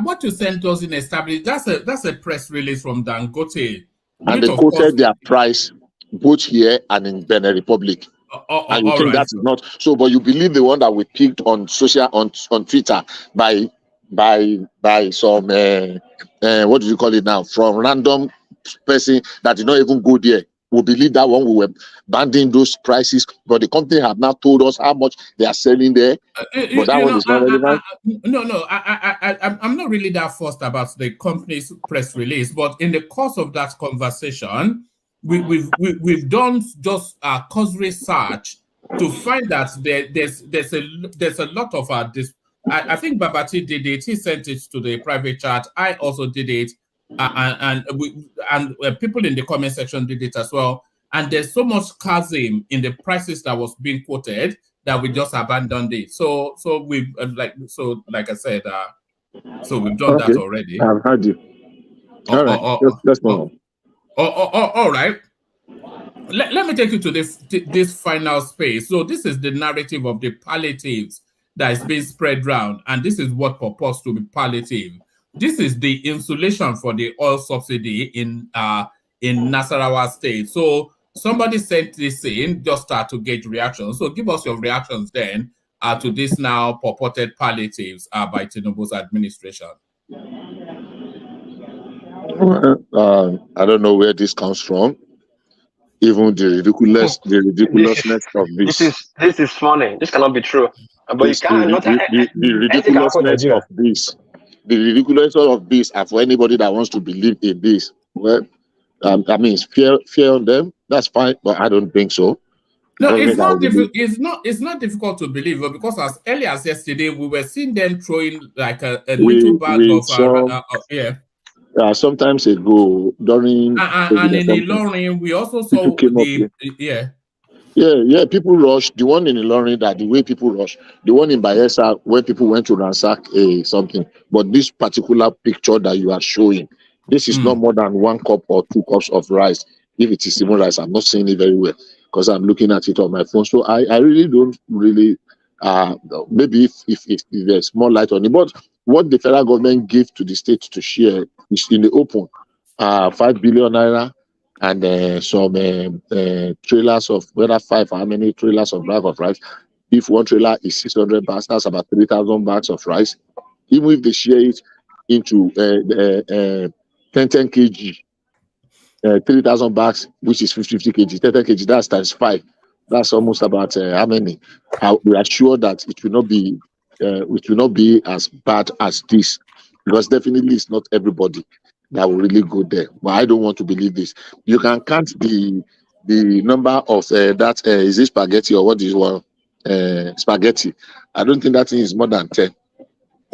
What you sent doesn't establish. That's a press release from Dangote. And they quoted their price both here and in Benin Republic. And you think that is not so? But you believe the one that we picked on on Twitter by some what do you call it now, from random person that did not even go there. We believe that one. We were banding those prices, but the company have now told us how much they are selling there. But that one is not relevant. I'm not really that fussed about the company's press release, but in the course of that conversation, we've done just a cause research to find that there's a lot of I think Babati did it. He sent it to the private chat. I also did it, and people in the comment section did it as well. And there's so much chasm in the prices that was being quoted that we just abandoned it. So we like I said, so we've done that already. I've heard you. All right, let's move on. All right. Let me take you to this final space. So this is the narrative of the palliatives that is being spread around, and this is what purports to be palliative. This is the insulation for the oil subsidy in Nasarawa State. So somebody sent this in, just start to gauge reactions. So give us your reactions then to this now purported palliatives by Tinubu's administration. I don't know where this comes from. Even the ridiculousness of this. This is funny. This cannot be true. But the ridiculousness of this. The ridiculousness of this, and for anybody that wants to believe in this, well, I mean, it's fear on them. That's fine, but I don't think so. No, it's not difficult. It's not difficult to believe, because as early as yesterday, we were seeing them throwing like a little bag of sometimes ago during and in Ilorin, we also saw people rush. The one in Ilorin, that the way people rush. The one in Bayelsa, where people went to ransack something. But this particular picture that you are showing, this is not more than 1 cup or 2 cups of rice. If it is even rice, I'm not seeing it very well because I'm looking at it on my phone. So I really don't really. Maybe if there's more light on it, but what the federal government gives to the state to share is in the open, 5 billion naira and some trailers of whether 5 how many trailers of bag of rice. If one trailer is 600 bags, that's about 3,000 bags of rice. Even if they share it into 10 kg, 3,000 bags, which is 50 kg, 10 kg, that's times 5. That's almost about how many? We are sure that it will not be as bad as this, because definitely it's not everybody that will really go there. But I don't want to believe this. You can count the number of is it spaghetti or what is one spaghetti? I don't think that thing is more than 10.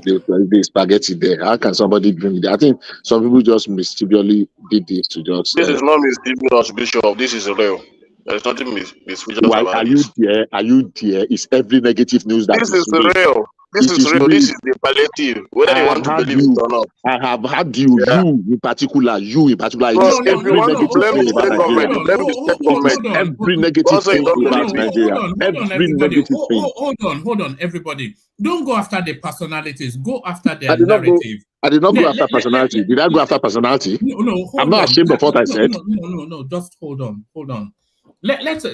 The spaghetti there. How can somebody bring it? I think some people just mischievously did this to just. This is not mischievous, Bishop. This is real. There's nothing mischievous about this. Are you there? It's every negative news that this is real. This is real. This is the palliative. Whether you want to believe it or not. I have had you in particular. If you want to blame the state government, blame the state government. Every negative thing about Nigeria. Every negative thing. Hold on, everybody. Don't go after the personalities. Go after their narrative. I did not go after personality. Did I go after personality? No. I'm not ashamed of what I said. No. Just hold on. Let's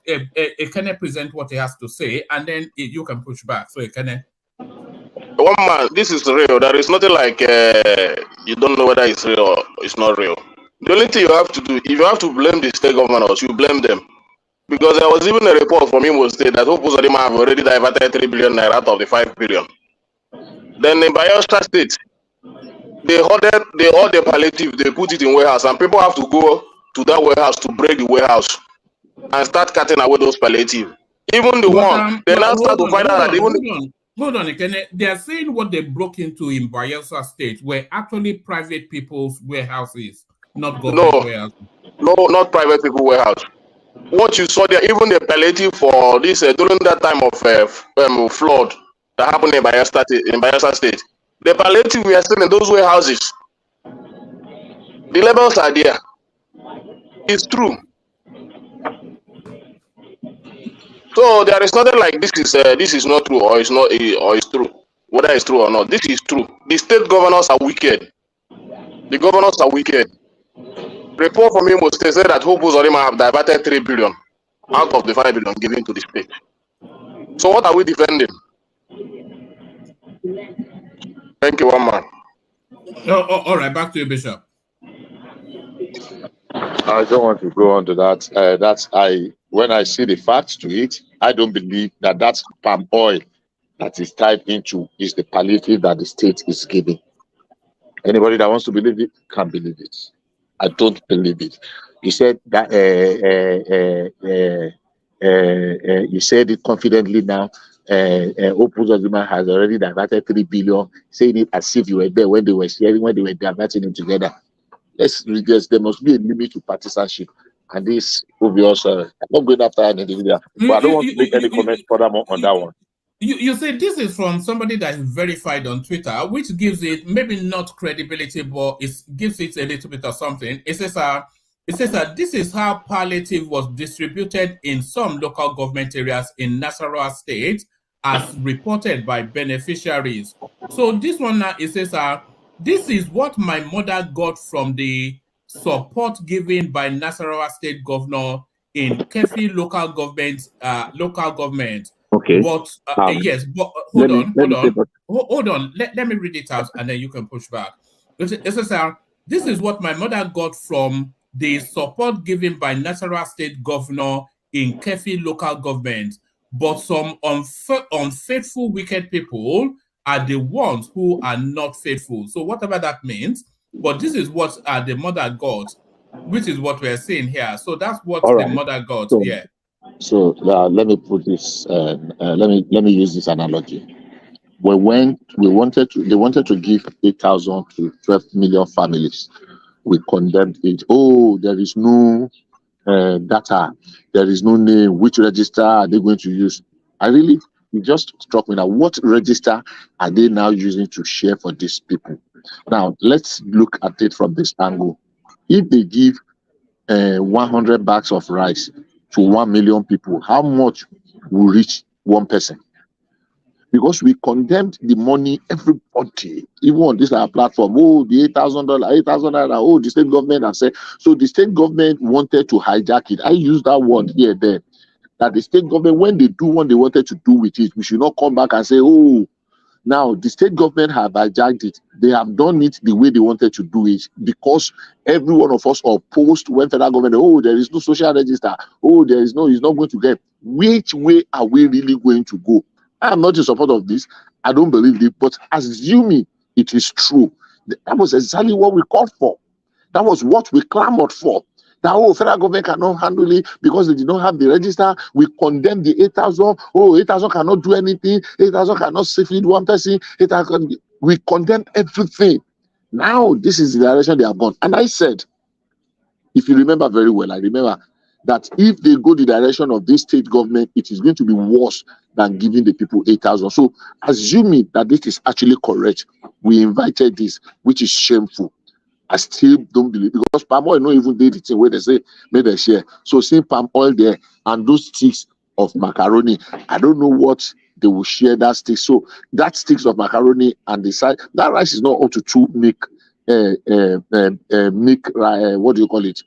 Ekene present what he has to say, and then you can push back. So Ekene. One man, this is real. There is nothing like you don't know whether it's real or it's not real. The only thing you have to do, if you have to blame the state governors, you blame them. Because there was even a report from Imo State that Hope Uzodimma have already diverted 3 billion naira out of the 5 billion. Then in Bayelsa State, they ordered the palliative, they put it in warehouse, and people have to go to that warehouse to break the warehouse and start cutting away those palliative. Even the they now start to find out that even. Hold on, Ekene. They are saying what they broke into in Bayelsa State were actually private people's warehouses, not government warehouses. No, not private people warehouse. What you saw there, even the palliative for this during that time of flood that happened in Bayelsa State, the palliative we are still in those warehouses. The labels are there. It's true. So there is nothing like this is not true or it's not or it's true. Whether it's true or not, this is true. The state governors are wicked. The governors are wicked. Report from Imo State said that Hope Uzodimma have diverted 3 billion out of the 5 billion given to the state. So what are we defending? Thank you, one man. All right, back to you, Bishop. I don't want to go on to that. When I see the facts to it, I don't believe that that's palm oil that is tied into is the palliative that the state is giving. Anybody that wants to believe it can believe it. I don't believe it. He said that you said it confidently now. Opus Agreement has already diverted 3 billion, saying it as if you were there when they were sharing, when they were diverting it together. There must be a limit to partisanship. And this obvious, I'm not going after an individual, but I don't want to make any comment furthermore on that one. You say this is from somebody that is verified on Twitter, which gives it maybe not credibility, but it gives it a little bit of something. It says that this is how palliative was distributed in some local government areas in Nasarawa State, as reported by beneficiaries. So this one now, it says this is what my mother got from the support given by Nasarawa State Governor in Kefi local government. Okay. But yes, but hold on. Let me read it out, and then you can push back. It says, this is what my mother got from the support given by Nasarawa State Governor in Kefi local government. But some unfaithful, wicked people are the ones who are not faithful. So whatever that means, but this is what the mother got, which is what we're saying here. So that's what the mother got. Yeah. So let me put this. Let me use this analogy. They wanted to give 8,000 to 12 million families. We condemned it. Oh, there is no data. There is no name. Which register are they going to use? It just struck me now. What register are they now using to share for these people? Now let's look at it from this angle. If they give 100 bags of rice to 1 million people, how much will reach one person? Because we condemned the money, everybody, even on this our platform. Oh, the $8,000, oh, the state government has said. So the state government wanted to hijack it. I use that word here, there. That the state government, when they do what they wanted to do with it, we should not come back and say, oh, now the state government have hijacked it. They have done it the way they wanted to do it, because every one of us opposed when federal government, oh, there is no social register. Oh, there is no, it's not going to get. Which way are we really going to go? I am not in support of this. I don't believe it, but assuming it is true, that was exactly what we called for. That was what we clamored for. That federal government cannot handle it because they did not have the register. We condemn the 8,000. Oh, 8,000 cannot do anything. 8,000 cannot feed one person. We condemn everything. Now this is the direction they have gone. And I said, if you remember very well, I remember that if they go the direction of this state government, it is going to be worse than giving the people 8,000. So assuming that this is actually correct, we invited this, which is shameful. I still don't believe, because palm oil not even did the thing where they say made a share. So seeing palm oil there and those sticks of macaroni, I don't know what they will share that stick. So that sticks of macaroni and the side, that rice is not up to 2 milk, what do you call it?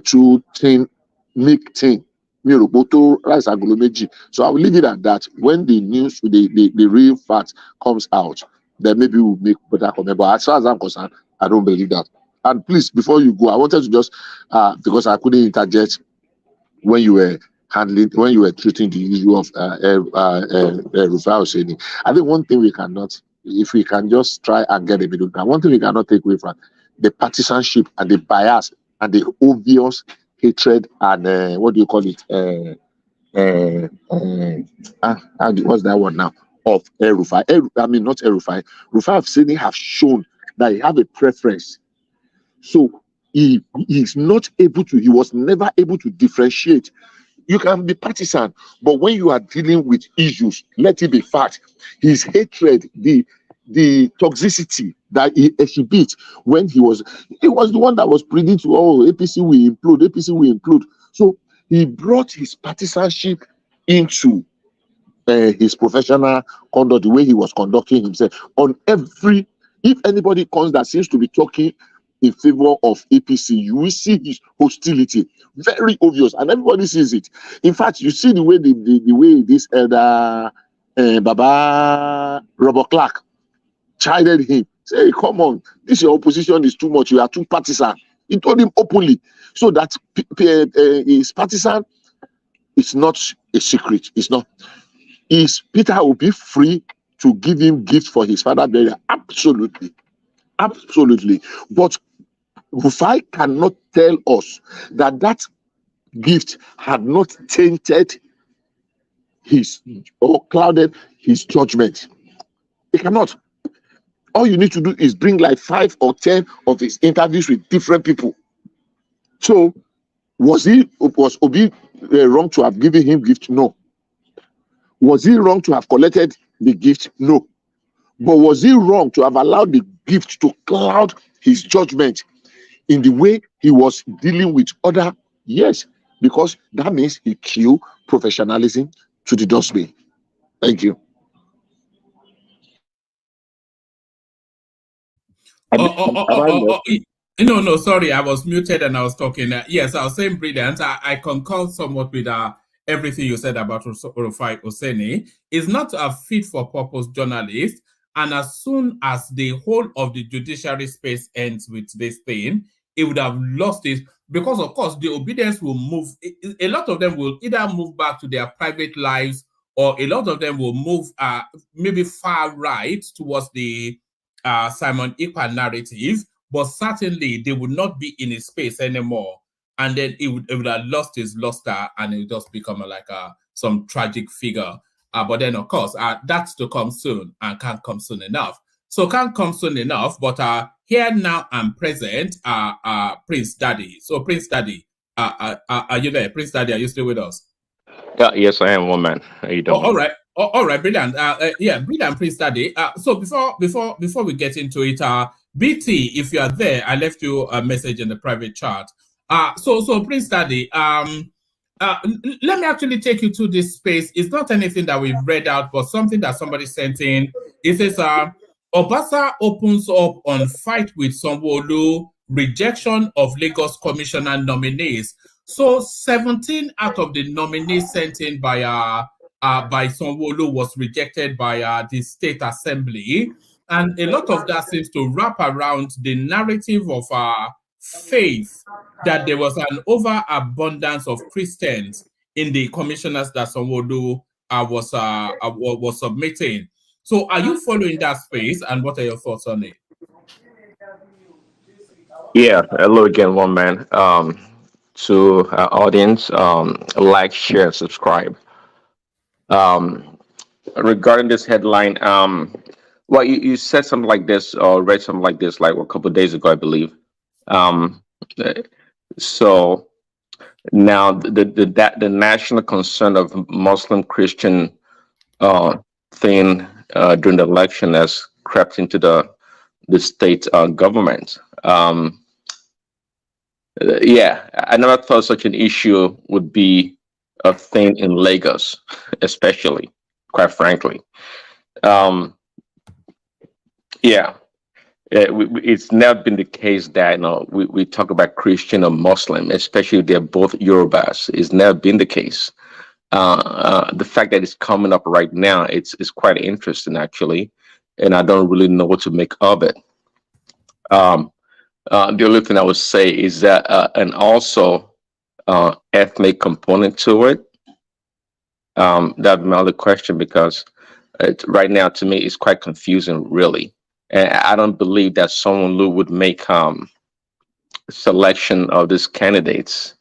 2 tin milk tin. Rice agolomeji. So I will leave it at that. When the news, the real fact comes out, then maybe we'll make better comment. But as far as I'm concerned, I don't believe that. And please, before you go, I wanted to just because I couldn't interject when you were treating the issue of Rufai Oseni. I think one thing we cannot, if we can just try and get a middle ground, one thing we cannot take away from the partisanship and the bias and the obvious hatred and what do you call it? What's that word now? Of Rufai. I mean, not Rufai. Rufai Oseni have shown that he have a preference. So he was never able to differentiate. You can be partisan, but when you are dealing with issues, let it be fact. His hatred, the toxicity that he exhibit when he was the one that was pleading to, oh, APC will implode. So he brought his partisanship into his professional conduct, the way he was conducting himself on every. If anybody comes that seems to be talking in favor of APC, you will see his hostility, very obvious, and everybody sees it. In fact, you see the way the way this elder Baba Robert Clark chided him. Say, come on, this your opposition is too much. You are too partisan. He told him openly, so that his partisan is not a secret. It's not. Is Peter will be free to give him gifts for his father burial? Absolutely. But Rufai cannot tell us that gift had not tainted his or clouded his judgment. It cannot. All you need to do is bring like 5 or 10 of his interviews with different people. So was Obi wrong to have given him gift? No. Was he wrong to have collected the gift? No. But was he wrong to have allowed the gift to cloud his judgment in the way he was dealing with other? Yes, because that means he killed professionalism to the dustbin. Thank you. No, sorry, I was muted and I was talking. Yes, I was saying brilliant. I concur somewhat with everything you said about Rufai Oseni. Is not a fit for purpose journalist. And as soon as the whole of the judiciary space ends with this thing, it would have lost it because, of course, the obedience will move. A lot of them will either move back to their private lives or a lot of them will move maybe far right towards the Simon Ekpa narrative, but certainly they would not be in his space anymore. And then it would have lost his luster and it would just become some tragic figure. But then, of course, that's to come soon and can't come soon enough. So can't come soon enough, but here now and present, Prince Daddy. So Prince Daddy, are you there? Prince Daddy, are you still with us? Yeah, yes, I am, one man. How you doing? All right. All right, brilliant. Yeah, brilliant, Prince Daddy. So before we get into it, BT, if you are there, I left you a message in the private chat. So Prince Daddy, let me actually take you to this space. It's not anything that we've read out, but something that somebody sent in. It says, Obasa opens up on fight with Sanwo-Olu, rejection of Lagos commissioner nominees. So 17 out of the nominees sent in by Sanwo-Olu was rejected by the State Assembly. And a lot of that seems to wrap around the narrative of faith, that there was an overabundance of Christians in the commissioners that Sanwo-Olu was submitting. So are you following that space, and what are your thoughts on it? Yeah, hello again, one man. To our audience, like, share, subscribe. Regarding this headline, well, you said something like this or read something like this like a couple of days ago, I believe. So now the national concern of Muslim Christian thing during the election has crept into the state government. Yeah, I never thought such an issue would be a thing in Lagos, especially, quite frankly. Yeah, it's never been the case that we talk about Christian or Muslim, especially if they're both Yorubas. It's never been the case. The fact that it's coming up right now, it's quite interesting actually, and I don't really know what to make of it. The only thing I would say is that, and also ethnic component to it. That'd be my other question, because right now to me it's quite confusing, really, and I don't believe that Sanwo-Olu would make selection of these candidates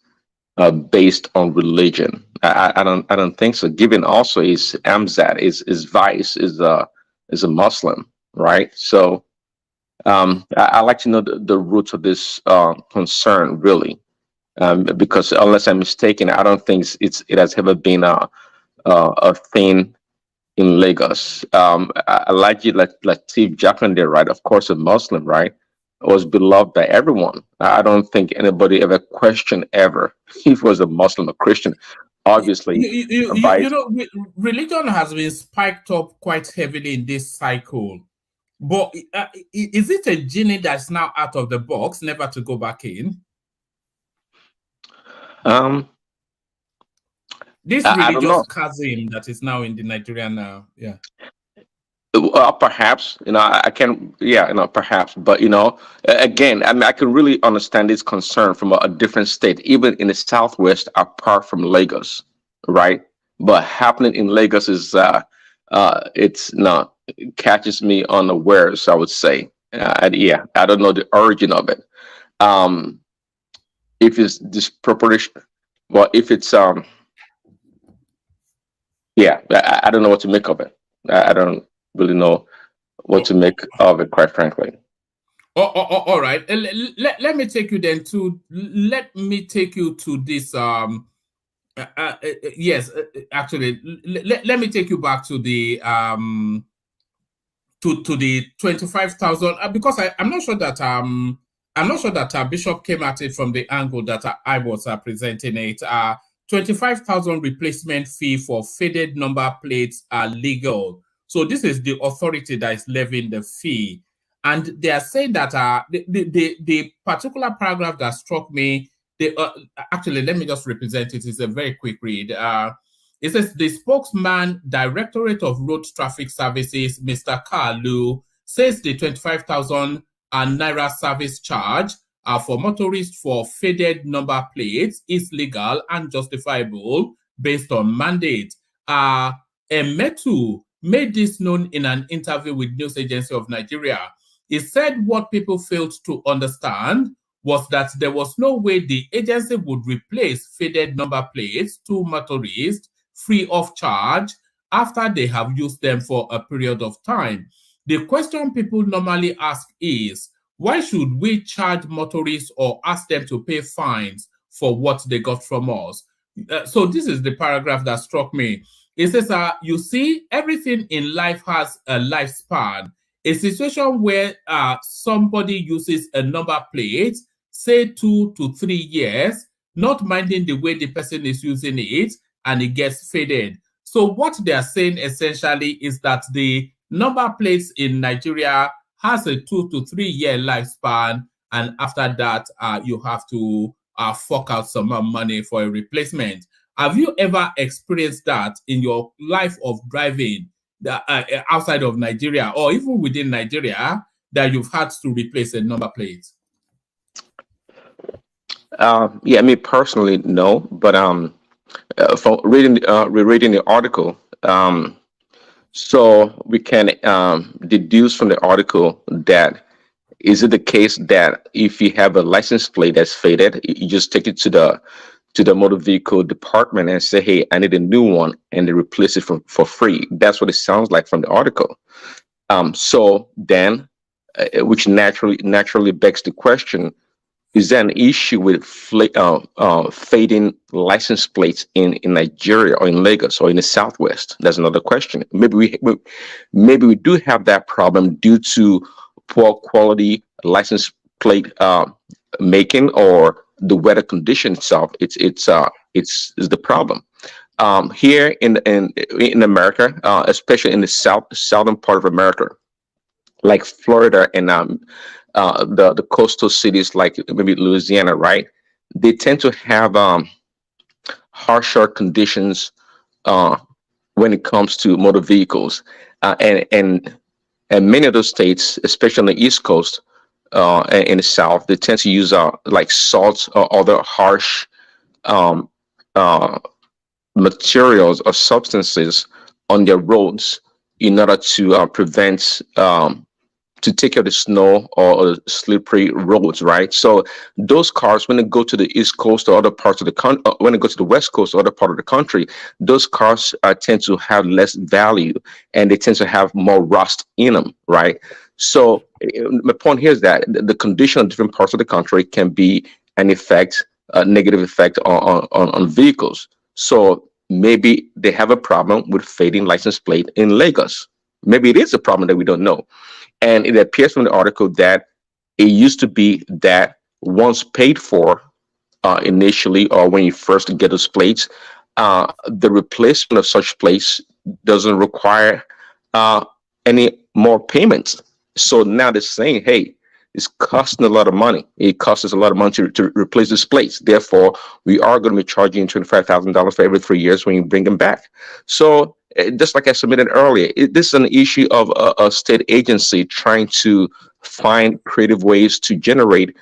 based on religion. I don't think so. Given also is Amzad is Vice is a Muslim, right? So I like to know the roots of this concern, really, because unless I'm mistaken, I don't think it has ever been a thing in Lagos. I like you, like Lateef Jakande, right? Of course, a Muslim, right? Was beloved by everyone. I don't think anybody ever questioned ever if he was a Muslim or Christian. Obviously, religion has been spiked up quite heavily in this cycle. But is it a genie that's now out of the box, never to go back in? This religious chasm that is now in the Nigerian, yeah. Perhaps, I can, yeah, perhaps, but again, I mean, I can really understand this concern from a different state, even in the Southwest, apart from Lagos, right? But happening in Lagos is, it's not, it catches me unawares, I would say. Yeah, I don't know the origin of it. If it's disproportionate, well, if it's Yeah, I don't know what to make of it. I don't really know what to make of it, quite frankly. All right. Let me take you then to let me take you to this yes, actually let me take you back to the to the 25,000 because I'm not sure that Bishop came at it from the angle that I was presenting it. 25,000 replacement fee for faded number plates are legal. So this is the authority that is levying the fee, and they are saying that the particular paragraph that struck me. Actually, let me just represent it. It's a very quick read. It says the spokesman, Directorate of Road Traffic Services, Mr. Kalu, says the 25,000 naira service charge for motorists for faded number plates is legal and justifiable based on mandate. Emetu made this known in an interview with News Agency of Nigeria. He said what people failed to understand was that there was no way the agency would replace faded number plates to motorists free of charge after they have used them for a period of time. The question people normally ask is, why should we charge motorists or ask them to pay fines for what they got from us? So this is the paragraph that struck me. It says, you see, everything in life has a lifespan. A situation where somebody uses a number plate, say 2 to 3 years, not minding the way the person is using it, and it gets faded. So what they are saying essentially is that the number plates in Nigeria has a 2 to 3 year lifespan, and after that, you have to fork out some more money for a replacement. Have you ever experienced that in your life of driving outside of Nigeria or even within Nigeria that you've had to replace a number plate? Yeah, me personally, no, but from rereading the article, so we can deduce from the article that is it the case that if you have a license plate that's faded, you just take it to the motor vehicle department and say, hey, I need a new one, and they replace it for free. That's what it sounds like from the article. So then, which naturally begs the question, is there an issue with fading license plates in Nigeria or in Lagos or in the Southwest? That's another question. Maybe we do have that problem due to poor quality license plate making or the weather condition itself. It's the problem. Here in America, especially in the southern part of America, like Florida and the coastal cities like maybe Louisiana, right? They tend to have harsher conditions when it comes to motor vehicles, and many of those states, especially on the East Coast and in the South, they tend to use like salts or other harsh um, uh, materials or substances on their roads in order to prevent to take care of the snow or slippery roads, right? So those cars, when they go to the East Coast or other parts of the country, when they go to the West Coast or other part of the country, those cars tend to have less value and they tend to have more rust in them, right? So my point here is that the condition of different parts of the country can be an effect, a negative effect on vehicles. So maybe they have a problem with fading license plate in Lagos. Maybe it is a problem that we don't know. And it appears from the article that it used to be that once paid for initially, or when you first get those plates, the replacement of such plates doesn't require any more payments. So now they're saying, hey, it's costing a lot of money. It costs us a lot of money to replace these plates. Therefore, we are going to be charging $25,000 for every 3 years when you bring them back. So just like I submitted earlier, this is an issue of a state agency trying to find creative ways to generate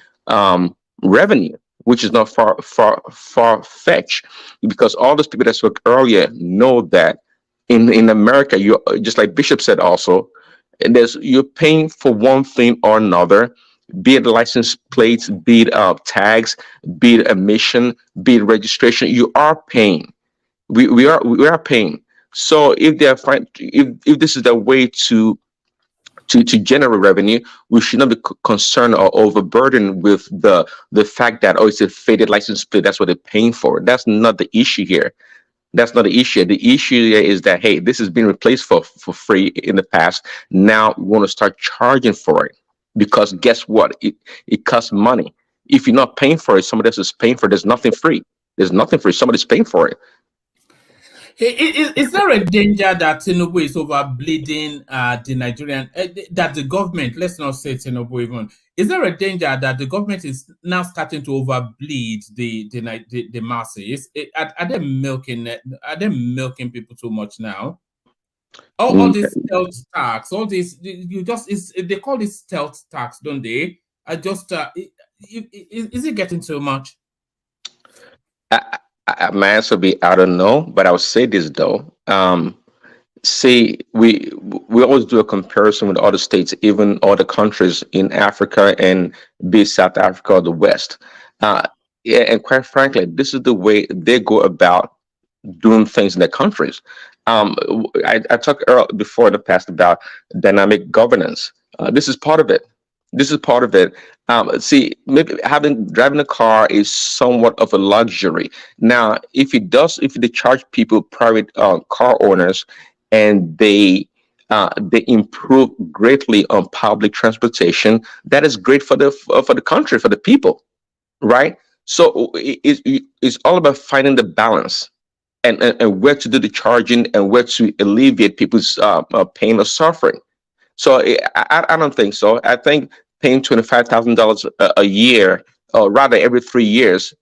revenue, which is not far fetched, because all those people that spoke earlier know that in America, you just like Bishop said also, and you're paying for one thing or another, be it license plates, be it tags, be it emission, be it registration. You are paying. We are paying So if they're if this is the way to generate revenue, we should not be concerned or overburdened with the fact that, oh, it's a faded license plate, that's what they're paying for. That's not the issue here. That's not the issue. The issue here is that, hey, this has been replaced for free in the past. Now we want to start charging for it, because guess what? It costs money. If you're not paying for it, somebody else is paying for it. There's nothing free. There's nothing free. Somebody's paying for it. Is there a danger that Tinubu is overbleeding the Nigerian, that the government, let's not say Tinubu even, is there a danger that the government is now starting to overbleed the masses? Are they milking people too much now? All this stealth tax, all this, they call this stealth tax, don't they? Is it getting too much? My answer would be, I don't know, but I'll say this though. See, we always do a comparison with other states, even other countries in Africa, and be it South Africa or the West. Yeah, and quite frankly, this is the way they go about doing things in their countries. I talked before in the past about dynamic governance. This is part of it. This is part of it. See, maybe driving a car is somewhat of a luxury. Now, if they charge people, private car owners, and they improve greatly on public transportation, that is great for the country, for the people, right? So it's all about finding the balance, and where to do the charging, and where to alleviate people's pain or suffering. So I don't think so. I think paying $25,000 a year, or rather every 3 years,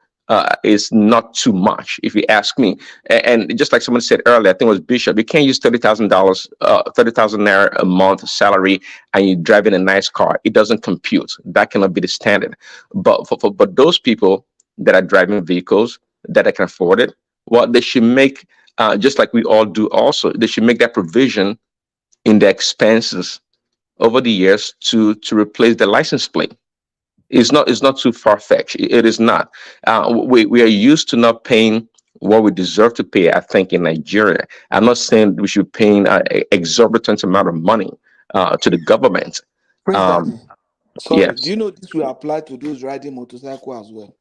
is not too much, if you ask me. And just like someone said earlier, I think it was Bishop, you can't use $30,000, 30,000 naira a month salary, and you drive in a nice car. It doesn't compute. That cannot be the standard. But for those people that are driving vehicles that can afford it, well, they should make, just like we all do also, they should make that provision in the expenses over the years to replace the license plate. It's not too far-fetched. It is not. We are used to not paying what we deserve to pay, I think, in Nigeria. I'm not saying we should pay an exorbitant amount of money to the government. Prince Daddy, sorry, Yes. do you know this will apply to those riding motorcycle as well?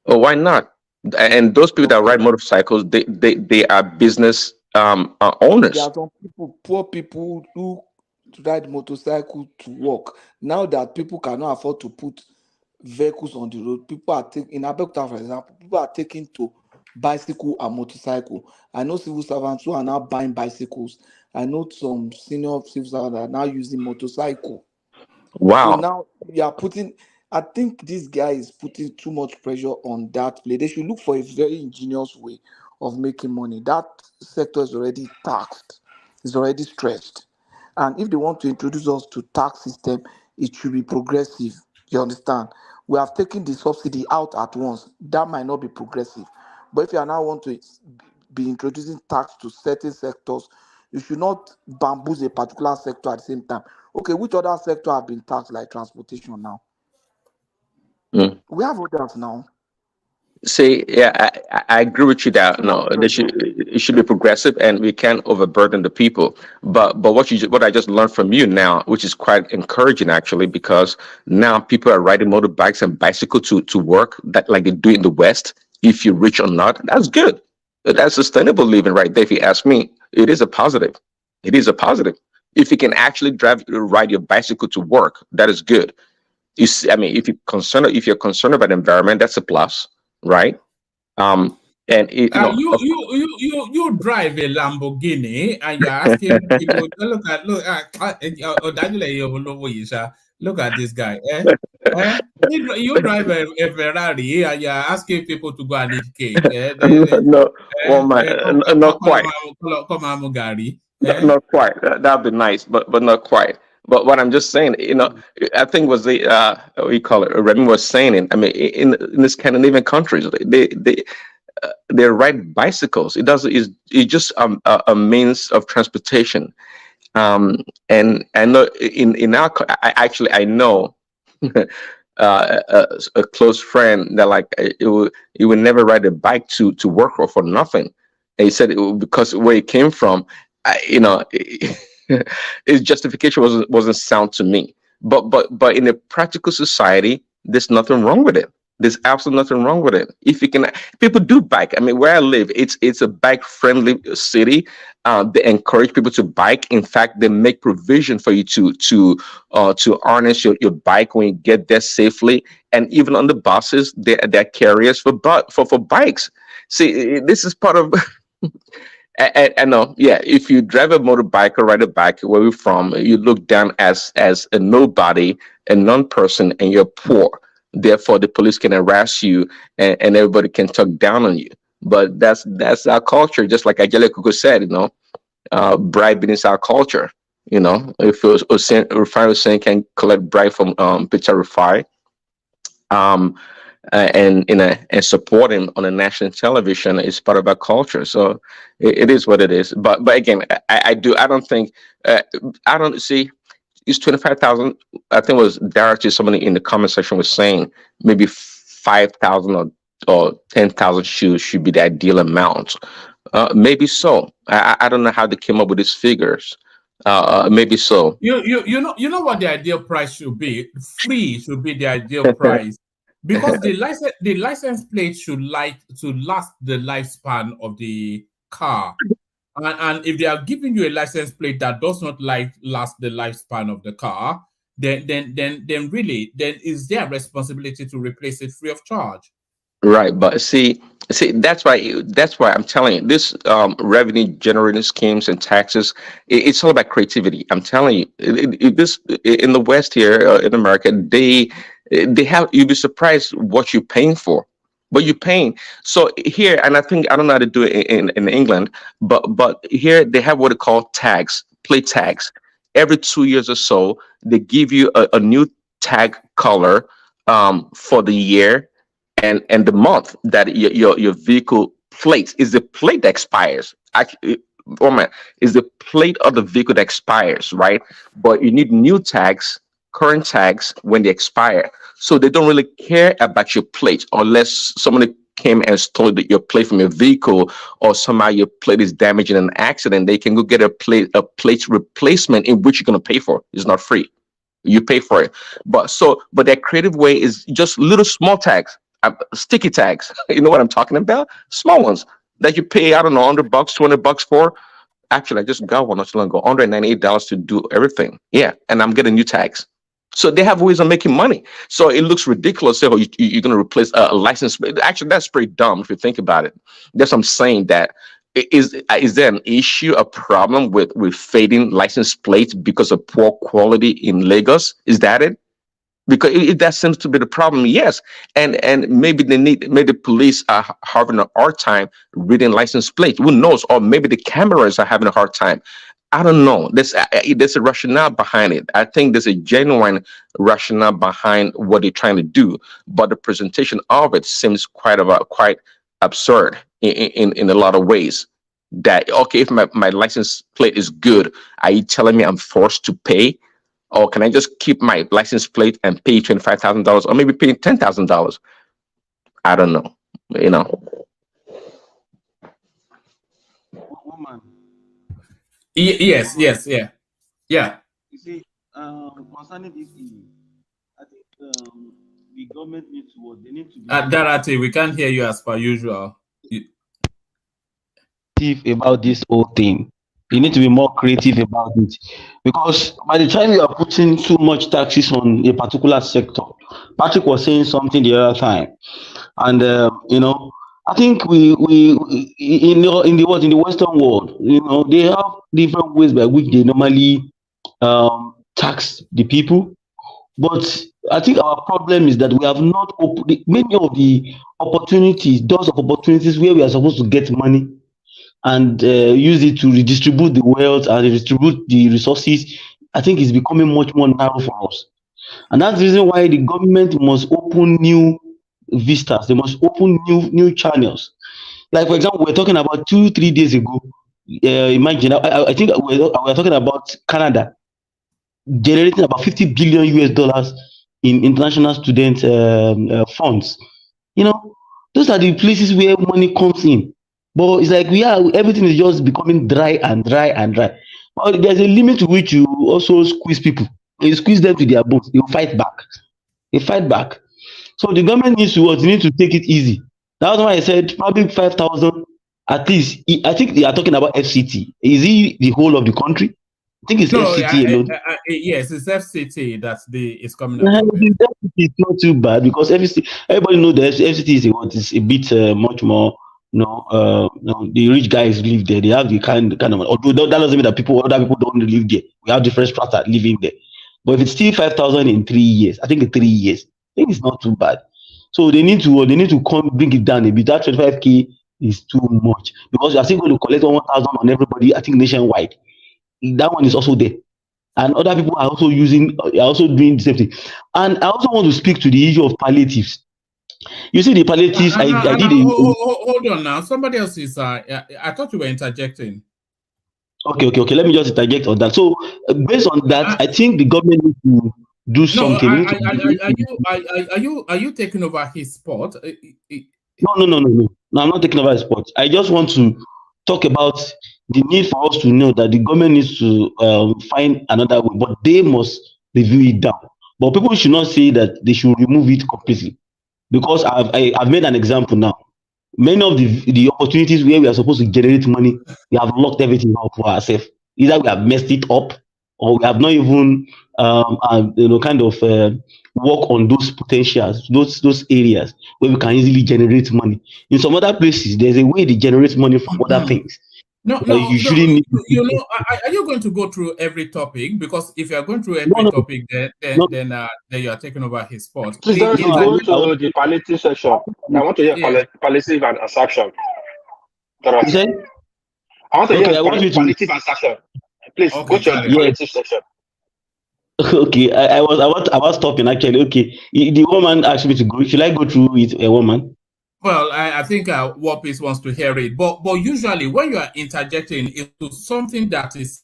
Oh, why not? And those people that ride motorcycles, they are business owners. There are some people, poor people who ride motorcycle to work. Now that people cannot afford to put vehicles on the road, people are taking, in Abeokuta, for example, people are taking to bicycle and motorcycle. I know civil servants who are now buying bicycles. I know some senior civil servants are now using motorcycle. Wow. So now we are putting, I think this guy is putting too much pressure on that play. They should look for a very ingenious way of making money. That sector is already taxed, it's already stressed. And if they want to introduce us to tax system, it should be progressive. You understand? We have taken the subsidy out at once. That might not be progressive. But if you now want to be introducing tax to certain sectors, you should not bamboozle a particular sector at the same time. Okay, which other sector have been taxed, like transportation now? We have others now. See, yeah, I agree with you that no, it should be progressive, and we can't overburden the people. But what I just learned from you now, which is quite encouraging actually, because now people are riding motorbikes and bicycle to work, that like they do in the West. If you're rich or not, that's good. That's sustainable living right there. If you ask me, it is a positive. It is a positive. If you can actually ride your bicycle to work, that is good. You see, I mean, if you're concerned about the environment, that's a plus, right? And you drive a Lamborghini and you're asking people, look at this guy. You drive a Ferrari and you're asking people to go and eat cake. No, not quite. Not quite. That'd be nice, but not quite. But what I'm just saying, I think was the what do you call it? Remy was saying it. I mean, in the Scandinavian countries, they ride bicycles. It's just a means of transportation. And I know in our I know a close friend that like it would never ride a bike to work or for nothing. And he said because where it came from, his justification wasn't sound to me. But in a practical society, there's nothing wrong with it. There's absolutely nothing wrong with it. If you can, people do bike. I mean, where I live, it's a bike friendly city. They encourage people to bike. In fact, they make provision for you to harness your bike when you get there safely. And even on the buses, they're carriers for bikes. See, this is part of. And no, yeah, if you drive a motorbike or ride a bike where we're from, you look down as a nobody, a non-person, and you're poor. Therefore, the police can harass you, and everybody can talk down on you. But that's our culture, just like Angelica said, bribing is our culture. If it was Rufai Hussein can collect bribe from Peter Rufai, and support him on a national television is part of our culture. So it is what it is. But again, I don't think I don't see. It's 25,000. I think it was directly somebody in the comment section was saying maybe 5,000 or 10,000 shoes should be the ideal amount. Maybe so. I don't know how they came up with these figures. Maybe so. You know what the ideal price should be? Free should be the ideal price. Because the license plate should last the lifespan of the car, and if they are giving you a license plate that does not last the lifespan of the car, then is their responsibility to replace it free of charge. Right, but see, that's why I'm telling you this revenue generating schemes and taxes. It's all about creativity. I'm telling you, this in the West here in America, they have. You'll be surprised what you're paying for, what you're paying. So here, and I don't know how to do it in England, but here they have what they call tags, plate tags. Every 2 years or so, they give you a new tag color for the year and the month that your vehicle plate is the plate that expires. Actually, oh man, is the plate of the vehicle that expires, right? But you need new tags, current tags when they expire. So they don't really care about your plate unless somebody came and stole your plate from your vehicle, or somehow your plate is damaged in an accident. They can go get a plate replacement, in which you're gonna pay for. It's not free. You pay for it. But their creative way is just little small tags, sticky tags. You know what I'm talking about? Small ones that you pay, I don't know, $100, $200 for. Actually, I just got one not too long ago, $198 to do everything. Yeah, and I'm getting new tags. So they have ways of making money. So it looks ridiculous. So you're going to replace a license. Actually, that's pretty dumb if you think about it. That's what I'm saying. That is there an issue, a problem with fading license plates because of poor quality in Lagos? Is that it? Because if that seems to be the problem, yes. And maybe maybe the police are having a hard time reading license plates. Who knows? Or maybe the cameras are having a hard time. I don't know. There's a rationale behind it. I think there's a genuine rationale behind what they're trying to do, but the presentation of it seems quite absurd in a lot of ways. That okay, if my license plate is good, are you telling me I'm forced to pay? Or can I just keep my license plate and pay $25,000, or maybe pay $10,000? I don't know. Woman. Yes, yeah. You see, concerning this issue, I think the government needs to what they need to be Darati, we can't hear you as per usual. About this whole thing. You need to be more creative about it, because by the time you are putting too much taxes on a particular sector, Patrick was saying something the other time, and I think we in the Western world, they have different ways by which they normally tax the people, but I think our problem is that we have not opened many of the doors of opportunities where we are supposed to get money and use it to redistribute the wealth and redistribute the resources. I think it's becoming much more narrow for us. And that's the reason why the government must open new vistas. They must open new channels. Like, for example, we're talking about 2-3 days ago. Imagine, I think we're talking about Canada generating about $50 billion in international student funds. Those are the places where money comes in. But it's like everything is just becoming dry and dry and dry. But there's a limit to which you also squeeze people. You squeeze them to their bones, they'll fight back. They fight back. So the government needs to what? They need to take it easy. That's why I said probably 5,000 at least. I think they are talking about FCT. Is it the whole of the country? I think it's No, FCT alone. yes, it's FCT that is coming out of it. The FCT is not too bad because everybody knows the FCT is a bit much more. The rich guys live there. They have the kind of. Although that doesn't mean that other people don't live there. We have different strata living there. But if it's still 5,000 in 3 years, I think in 3 years, I think it's not too bad. So they need to come bring it down a bit. That 25K is too much because you are still going to collect 1,000 on everybody. I think nationwide. That one is also there, and other people are also doing the same thing. And I also want to speak to the issue of palliatives. You see, the palliatives. Hold on now. Somebody else is. I thought you were interjecting. Okay. Let me just interject on that. So, based on that, I think the government needs to do something. Are you taking over his spot? No. I'm not taking over his spot. I just want to talk about the need for us to know that the government needs to find another way, but they must review it down. But people should not say that they should remove it completely, because I've made an example now. Many of the opportunities where we are supposed to generate money, we have locked everything up for ourselves. Either we have messed it up, or we have not even work on those potentials, those areas where we can easily generate money. In some other places, there's a way they generate money from other things. You shouldn't need to. Are you going to go through every topic? Because if you are going through every topic, then you are taking over his spot. Please don't go to the palliative section. I want to hear palliative and assertion. I want to hear palliative and assertion. Please go to the palliative section. Okay, I was stopping actually. Okay, the woman asked me to go. Should I go through it, a woman? Well, I think Warpeace wants to hear it, but usually when you are interjecting into something that is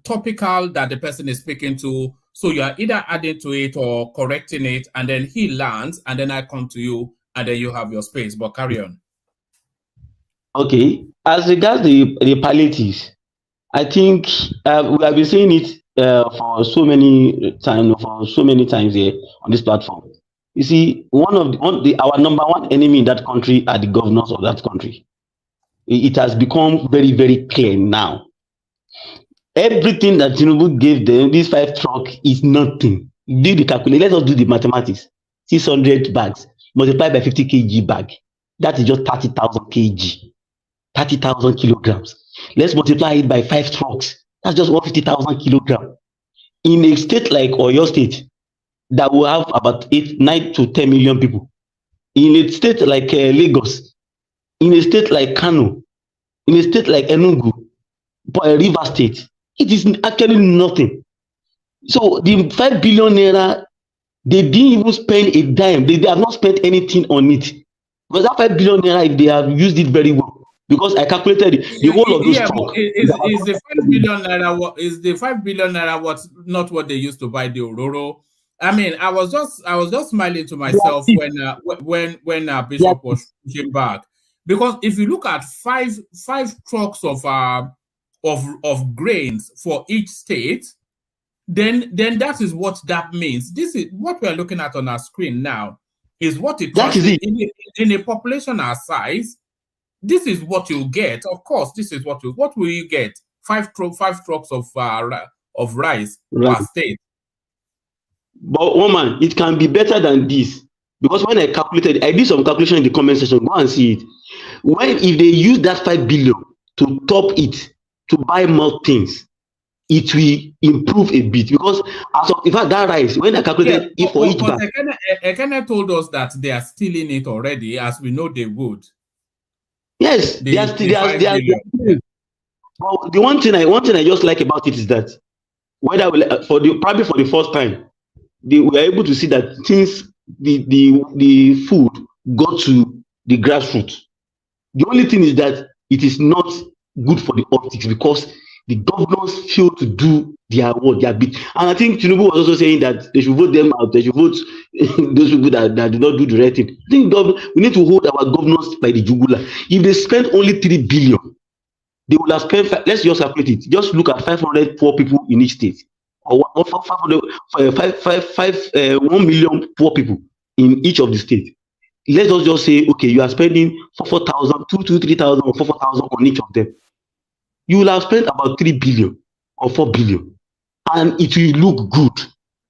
topical that the person is speaking to, so you are either adding to it or correcting it, and then he lands, and then I come to you, and then you have your space. But carry on. Okay, as regards the palliatives, I think we have been saying it for so many times here on this platform. You see, our number one enemy in that country are the governors of that country. It has become very, very clear now. Everything that Tinubu gave them, these 5 trucks, is nothing. Do the calculation. Let us do the mathematics. 600 bags multiplied by 50 kg bag. That is just 30,000 kg. 30,000 kilograms. Let's multiply it by 5 trucks. That's just 150,000 kilograms. In a state like Oyo State, that will have about 9 to 10 million people. In a state like Lagos, in a state like Kano, in a state like Enugu, River State, it is actually nothing. So the 5 billion naira, they didn't even spend a dime. They have not spent anything on it. Because that 5 billion naira, if they have used it very well, because I calculated the whole of those trucks. Is the 5 billion naira is the 5 billion naira not what they used to buy the Ororo? I mean, I was just smiling to myself when Bishop was pushing back, because if you look at five trucks of grains for each state, then that is what that means. This is what we are looking at on our screen now. Is what it translates in a population our size. This is what you get. Of course, this is what will you get? 5 trucks of rice per state. But woman, it can be better than this, because when I calculated, I did some calculation in the comment section. Go and see it. If they use that 5 billion to top it to buy more things, it will improve a bit, because in fact that rice, when I calculated it for each bag. Ekene told us that they are stealing it already, as we know they would. Yes, they are. Well, the one thing I just like about it is that probably for the first time, we were able to see that since the food got to the grassroots, the only thing is that it is not good for the optics, because the governors fail to do They are what they are big. And I think Tinubu was also saying that they should vote them out. They should vote those people that do not do the right thing. I think we need to hold our governors by the jugular. If they spend only 3 billion, they will have spent. Let's just calculate it. Just look at 500 poor people in each state, or 500, 1 million poor people in each of the states. Let us just say, okay, you are spending 4,000, 3,000, or 4,000 on each of them. You will have spent about 3 billion or 4 billion, and it will look good.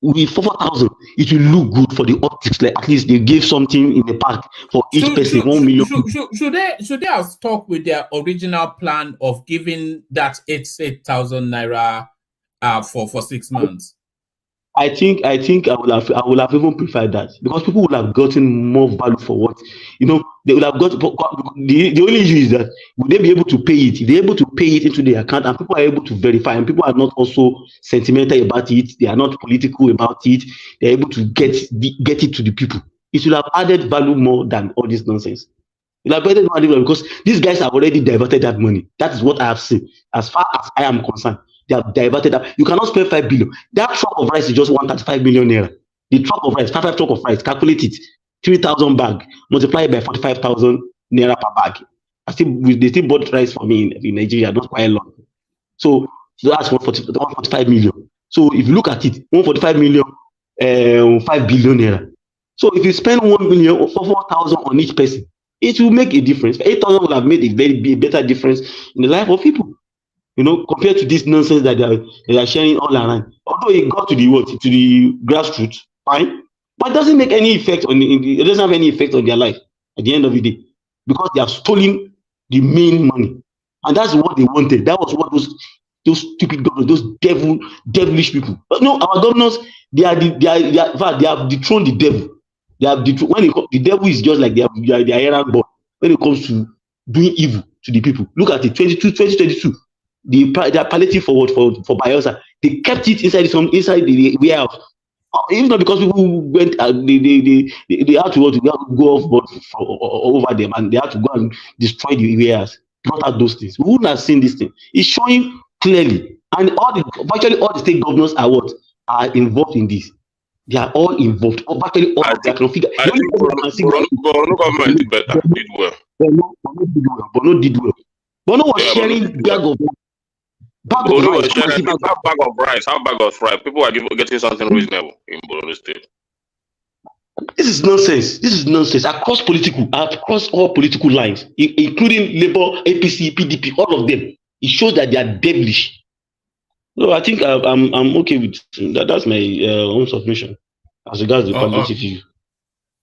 With 4,000, it will look good for the optics. Like at least they gave something in the park for each person. 1 million. Should they have stuck with their original plan of giving that 8,000 naira for 6 months? I think I would have even preferred that, because people would have gotten more value for what, they would have got. The only issue is that would they be able to pay it? If they're able to pay it into the account and people are able to verify, and people are not also sentimental about it, they are not political about it, they're able to get it to the people. It will have added value more than all this nonsense. It will have added value because these guys have already diverted that money. That is what I have seen. As far as I am concerned, they have diverted that. You cannot spend 5 billion. That truck of rice is just 135 million naira. The truck of rice, 5 truck of rice, calculate it. 3,000 bag, multiply it by 45,000 naira per bag. They still bought rice for me in Nigeria, not quite long. So that's 145 million. So if you look at it, 145 million, 5 billion naira. So if you spend 1 million or 4,000 on each person, it will make a difference. 8,000 would have made a better difference in the life of people. Compared to this nonsense that they are sharing all around. Although it got to the grassroots, fine, but it doesn't make any effect it doesn't have any effect on their life at the end of the day, because they have stolen the main money, and that's what they wanted. That was what those stupid governors, those devilish people. But no, our governors, they have dethroned the devil. They have dethroned, the devil is just like their errand boy when it comes to doing evil to the people. Look at it, 2022. They are palliative for Bielsa. They kept it inside the warehouse. Even not because people went, they had to go off board over them, and they had to go and destroy the warehouse. Not out those things. We wouldn't have seen this thing. It's showing clearly, and virtually all the state governors are involved in this. They are all involved. Virtually all. I think Borno government did well. Borno did well. Borno was sharing bag of rice. How bag of rice? People are getting something reasonable in Borno State. This is nonsense across all political lines, including Labour, APC, PDP, all of them. It shows that they are devilish. So I think I'm okay with that. That's my own submission as regards the palliative issue.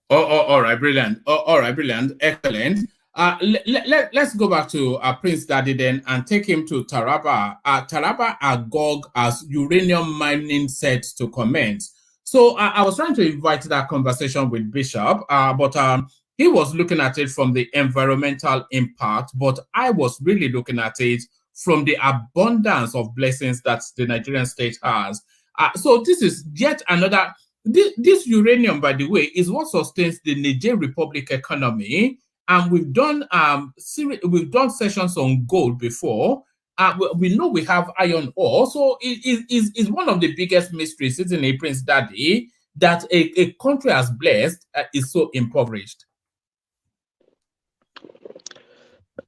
All right, brilliant. All right, brilliant, excellent. Let's go back to Prince Daddy then and take him to Taraba. Taraba agog as uranium mining set to commence. So I was trying to invite that conversation with Bishop, but he was looking at it from the environmental impact, but I was really looking at it from the abundance of blessings that the Nigerian state has. So this is yet another. This uranium, by the way, is what sustains the Niger Republic economy. And we've done sessions on gold before. We know we have iron ore. So it is one of the biggest mysteries, isn't it, Prince Daddy, that a country as blessed is so impoverished.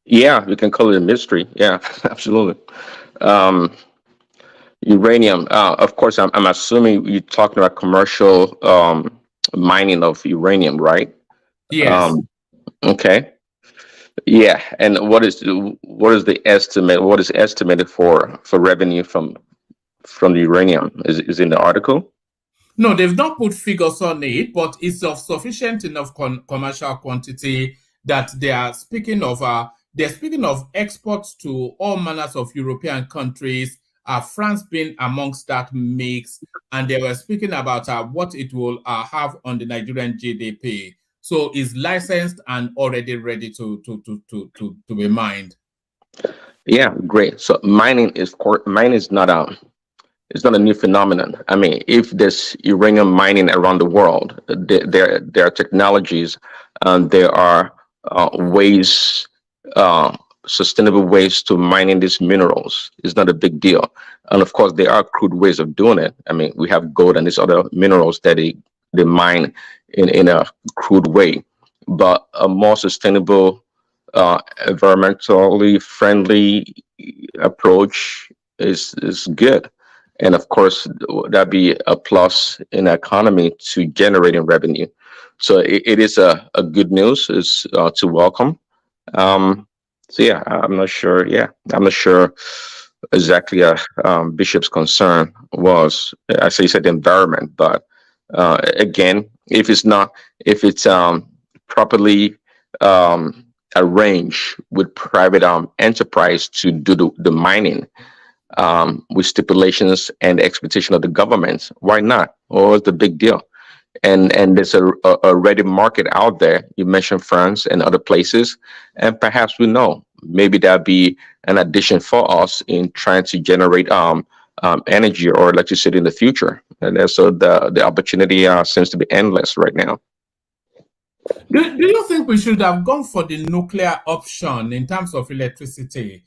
Yeah, we can call it a mystery. Yeah, absolutely. Uranium, of course, I'm assuming you're talking about commercial mining of uranium, right? Yes. Okay. Yeah, and what is the estimate? What is estimated for revenue from the uranium? Is in the article? No, they've not put figures on it, but it's of sufficient enough commercial quantity that they are speaking of. They're speaking of exports to all manners of European countries. France being amongst that mix, and they were speaking about what it will have on the Nigerian GDP. So it's licensed and already ready to be mined. Yeah, great. So mining is not a new phenomenon. I mean, if there's uranium mining around the world, there are technologies and there are ways sustainable ways to mining these minerals. It's not a big deal. And of course, there are crude ways of doing it. I mean, we have gold and these other minerals that they mine in a crude way. But a more sustainable, environmentally friendly approach is good. And of course, that'd be a plus in the economy to generating revenue. So it is a good news. Is to welcome. So yeah, I'm not sure. Yeah, I'm not sure exactly. Bishop's concern was, I say, he said the environment, but again, if it's properly arranged with private enterprise to do the mining, with stipulations and expectation of the government, why not? Or what's the big deal? And there's a ready market out there. You mentioned France and other places, and perhaps we know maybe that'd be an addition for us in trying to generate energy or electricity in the future. And so the opportunity seems to be endless right now. Do you think we should have gone for the nuclear option in terms of electricity?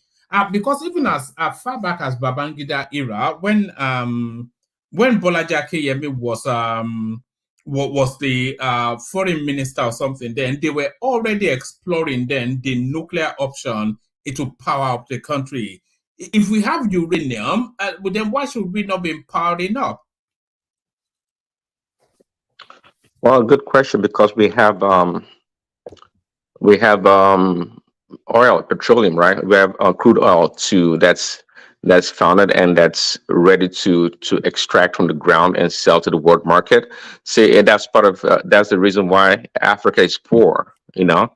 Because even as far back as Babangida era, when Bolaji Akeyemi was the foreign minister or something, then they were already exploring then the nuclear option to power up the country. If we have uranium, then why should we not be powering up? Well, good question, because we have oil, petroleum, right? We have crude oil too. That's founded and that's ready to extract from the ground and sell to the world market. See, and that's part of that's the reason why Africa is poor, you know.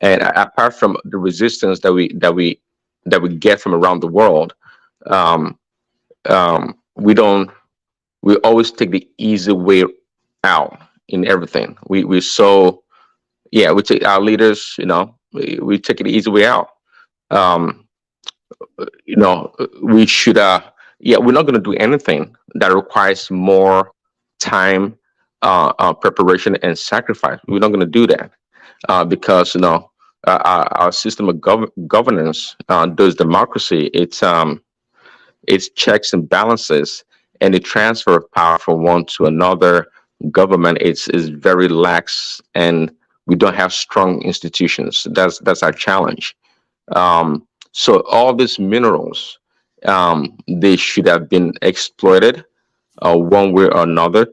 And apart from the resistance that we get from around the world, um, we always take the easy way out in everything. We so yeah, we take our leaders, you know, we take it the easy way out. Um, you know, we should yeah, we're not going to do anything that requires more time, preparation and sacrifice. We're not going to do that, because you know, our system of governance, does democracy. It's checks and balances, and the transfer of power from one to another government is very lax, and we don't have strong institutions. That's our challenge. So all these minerals, they should have been exploited, one way or another,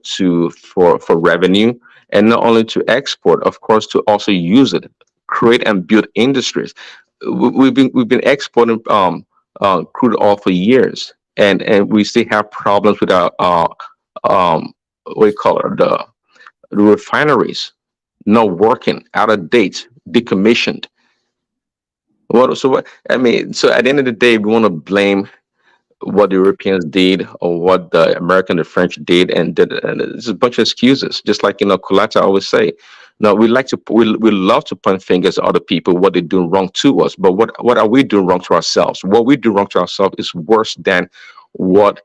for revenue, and not only to export, of course, to also use it, create and build industries. We've been exporting crude oil for years, and we still have problems with our what do you call it, the refineries not working, out of date, decommissioned. What I mean, so at the end of the day, we want to blame what the Europeans did or what the American, the French did, and it's a bunch of excuses. Just like, you know, Kulata always say, no, we love to point fingers at other people, what they do wrong to us, but what are we doing wrong to ourselves? What we do wrong to ourselves is worse than what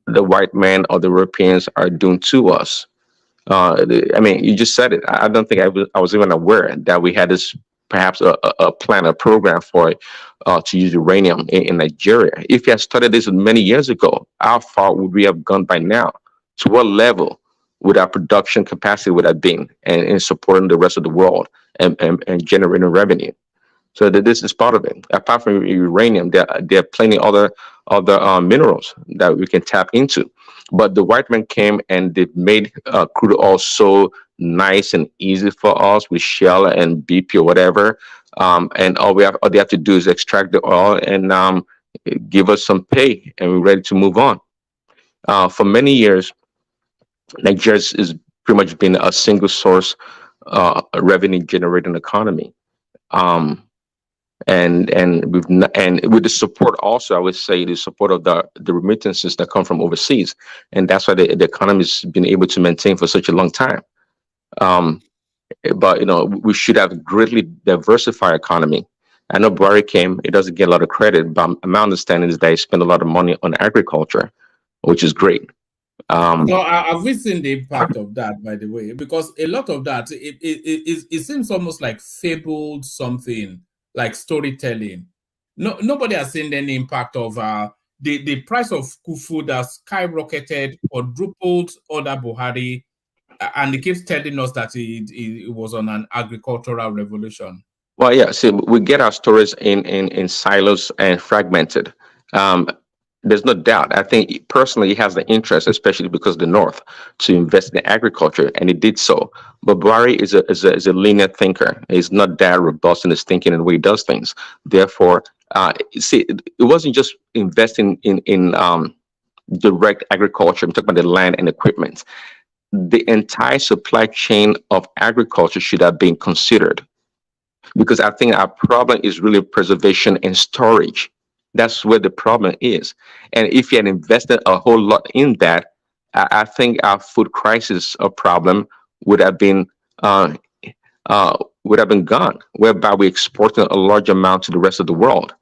the white man or the Europeans are doing to us. I mean, you just said it. I don't think I was even aware that we had this, perhaps a plan, a program for to use uranium in Nigeria. If you had started this many years ago, how far would we have gone by now? To what level would our production capacity would have been, and in supporting the rest of the world, and generating revenue? So that this is part of it. Apart from uranium, there are plenty other minerals that we can tap into. But the white man came and they made crude oil so nice and easy for us with Shell and BP or whatever. And all they have to do is extract the oil and give us some pay, and we're ready to move on. For many years, Nigeria is pretty much been a single source revenue generating economy. Um, and with the support also, I would say the support of the remittances that come from overseas, and that's why the economy's been able to maintain for such a long time. Um, but you know, we should have greatly diversified economy. I know Buhari came; it doesn't get a lot of credit, but my understanding is that he spent a lot of money on agriculture, which is great. So have we seen the impact of that, by the way? Because a lot of that, it seems almost like fabled something like storytelling. Nobody has seen any impact of the price of food has skyrocketed, quadrupled under Buhari, and he keeps telling us that it was on an agricultural revolution. Well, yeah. See, we get our stories in silos and fragmented. Um, there's no doubt. I think personally he has the interest, especially because of the North, to invest in agriculture, and he did so. But Buhari is a linear thinker. He's not that robust in his thinking and the way he does things. Therefore, see, it wasn't just investing in direct agriculture. I'm talking about the land and equipment. The entire supply chain of agriculture should have been considered, because I think our problem is really preservation and storage. That's where the problem is. And if you had invested a whole lot in that, I think our food crisis or problem would have been uh, gone, whereby we exported a large amount to the rest of the world.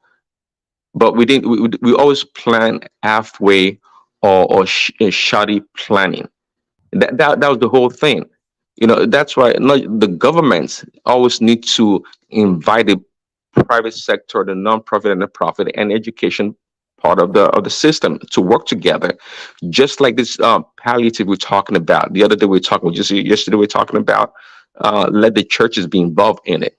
But we didn't. We always plan halfway or shoddy planning. That was the whole thing. That's why the governments always need to invite the private sector, the non-profit and the profit and education part of the system to work together, just like this palliative we're talking about. The other day we were talking, just yesterday we were talking about, let the churches be involved in it.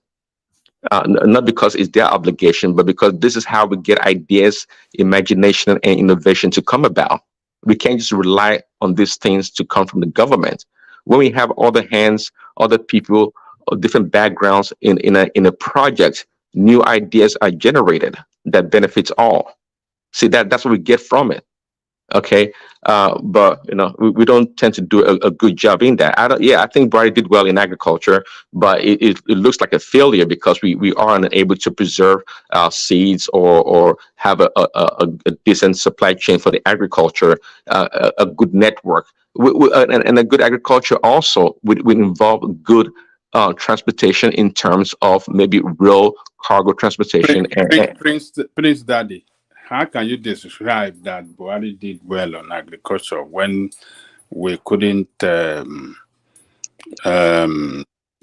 Not because it's their obligation, but because this is how we get ideas, imagination, and innovation to come about. We can't just rely on these things to come from the government. When we have other hands, other people of different backgrounds in a project, new ideas are generated that benefits all. See, that's what we get from it. Okay, but we don't tend to do a good job in that. I think Buhari did well in agriculture, but it looks like a failure because we are unable to preserve seeds or have a decent supply chain for the agriculture, a good network. And a good agriculture also would involve good transportation in terms of maybe real cargo transportation. Prince Daddy, how can you describe that Buhari did well on agriculture when we couldn't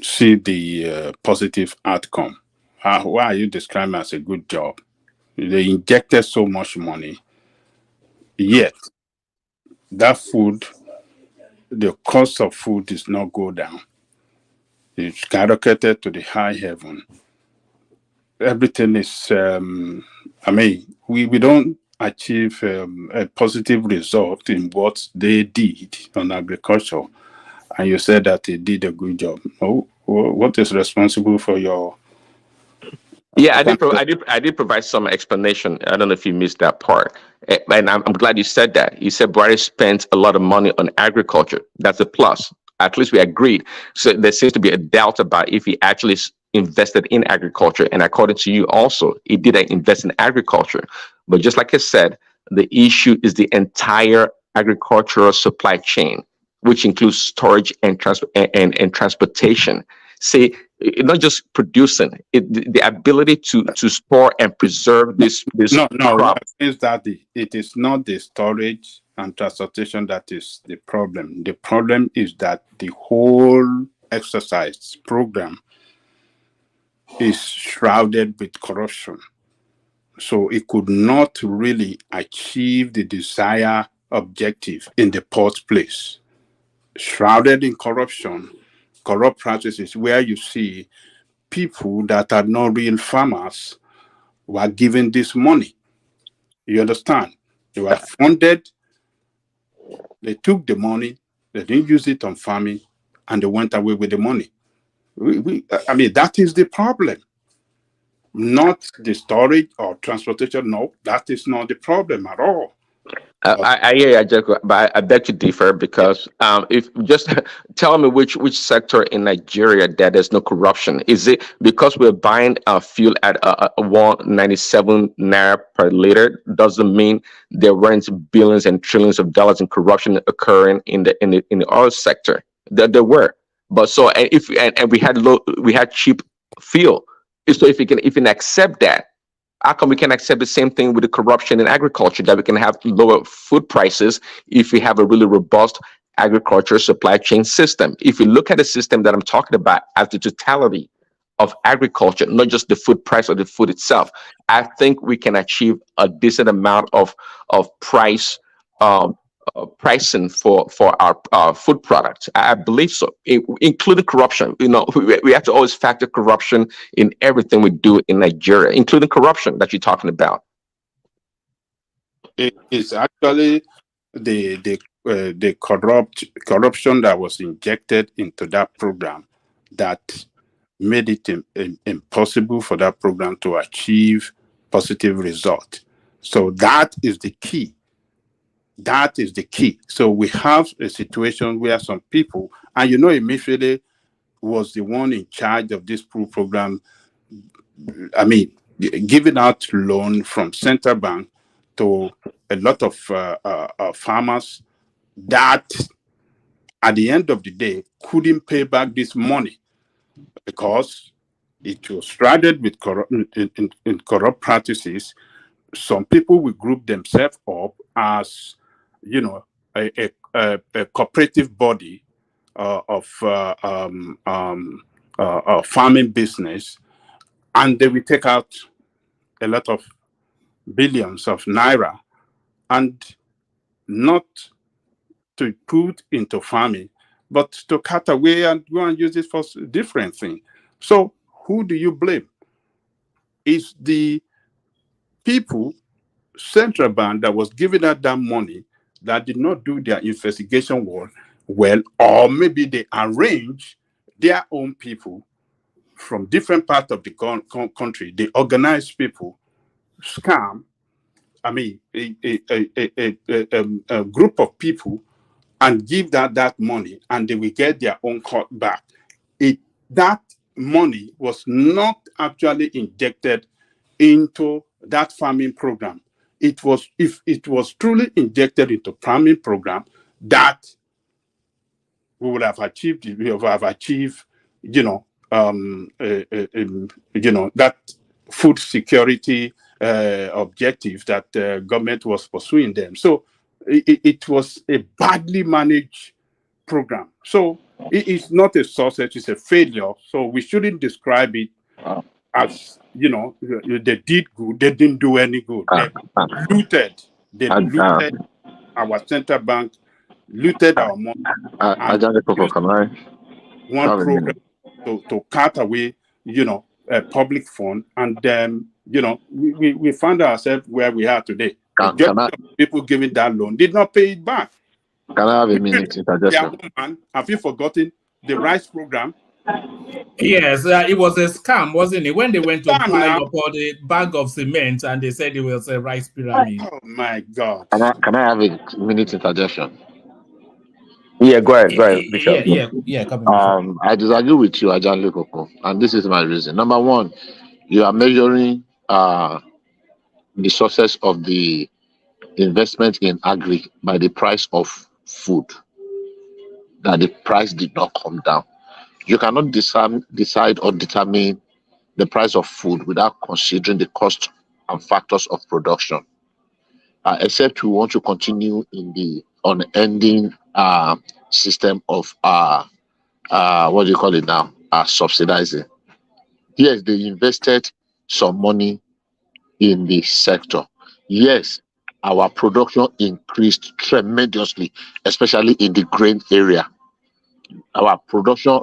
see the positive outcome? Why are you describing as a good job? They injected so much money, yet that food, the cost of food does not go down. It's skyrocketed to the high heaven. Everything is, we don't achieve a positive result in what they did on agriculture. And you said that they did a good job. What is responsible for your... Yeah, I did provide some explanation. I don't know if you missed that part. And I'm glad you said that. You said Buhari spent a lot of money on agriculture. That's a plus. At least we agreed. So there seems to be a doubt about if he actually invested in agriculture. And according to you also, he did invest in agriculture. But just like I said, the issue is the entire agricultural supply chain, which includes storage and transportation. See, not just producing the ability to store and preserve this crop. Is that it is not the storage and transportation that is the problem. The problem is that the whole exercise program is shrouded with corruption. So it could not really achieve the desired objective in the first place. Shrouded in corruption, corrupt practices, where you see people that are not real farmers were given this money. You understand? They were funded, they took the money, they didn't use it on farming, and they went away with the money. That is the problem. Not the storage or transportation. No, that is not the problem at all. I hear you, Jacob, but I beg to differ because if just tell me which sector in Nigeria that there's no corruption. Is it because we're buying fuel at 197 naira per liter? Doesn't mean there weren't billions and trillions of dollars in corruption occurring in the oil sector. There were, but so and we had cheap fuel. So if you can accept that, how come we can accept the same thing with the corruption in agriculture, that we can have lower food prices if we have a really robust agriculture supply chain system? If you look at the system that I'm talking about as the totality of agriculture, not just the food price of the food itself, I think we can achieve a decent amount of price um, pricing for our food products. I believe so, including corruption. We have to always factor corruption in everything we do in Nigeria, including corruption that you're talking about. It's actually the corruption that was injected into that program that made it impossible for that program to achieve positive result. So that is the key. That is the key. So we have a situation where some people, and Emefiele was the one in charge of this program. I mean, giving out loan from central bank to a lot of farmers that at the end of the day couldn't pay back this money because it was straddled with in corrupt practices. Some people will group themselves up as, a cooperative body of farming business, and they will take out a lot of billions of naira and not to put into farming, but to cut away and go and use it for different things. So who do you blame? Is the people, central bank, that was giving out that money that did not do their investigation well, or maybe they arrange their own people from different parts of the country. They organize people, scam. I mean, a group of people, and give that money, and they will get their own cut back. That money was not actually injected into that farming program. It was, if it was truly injected into farming program, that we would have achieved. We would have achieved, that food security objective that government was pursuing them. So it was a badly managed program. So it is not a success; it's a failure. So we shouldn't describe it as they did good. They didn't do any good. They looted. They looted our central bank, looted our money, and one program to cut away, a public fund, and then we found ourselves where we are today. People giving that loan did not pay it back. Can I have a minute interjection? Have you forgotten the rice program? Yes, it was a scam, wasn't it? When they went to pile up all the bag of cement and they said it was a rice pyramid. Oh my God! Can I have a minute interjection? Yeah, go ahead, Bishop. Yeah. I disagree with you, Ajanle Koko, and this is my reason. Number one, you are measuring the success of the investment in agri by the price of food. That the price did not come down. You cannot decide or determine the price of food without considering the cost and factors of production. Except we want to continue in the unending system of what do you call it now? Subsidizing. Yes, they invested some money in the sector. Yes, our production increased tremendously, especially in the grain area. Our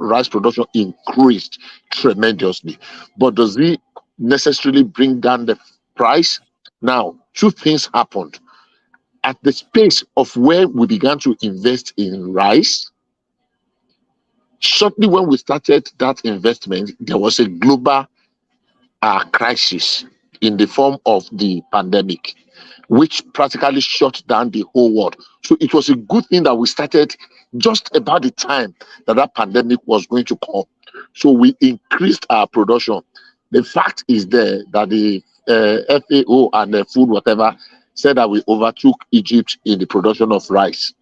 rice production increased tremendously. But does it necessarily bring down the price? Now, two things happened. At the space of where we began to invest in rice, shortly when we started that investment, there was a global crisis in the form of the pandemic, which practically shut down the whole world. So it was a good thing that we started just about the time that pandemic was going to come. So we increased our production. The fact is there that the FAO and the food whatever said that we overtook Egypt in the production of rice.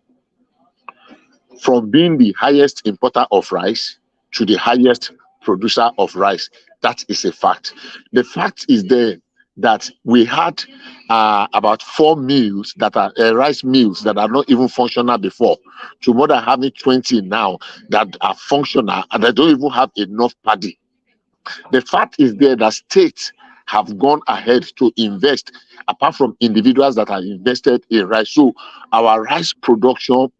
From being the highest importer of rice to the highest producer of rice. That is a fact. The fact is there that we had about 4 mills that are rice mills that are not even functional before, to more than having 20 now that are functional and they don't even have enough paddy. The fact is there that states have gone ahead to invest, apart from individuals that are invested in rice. So our rice production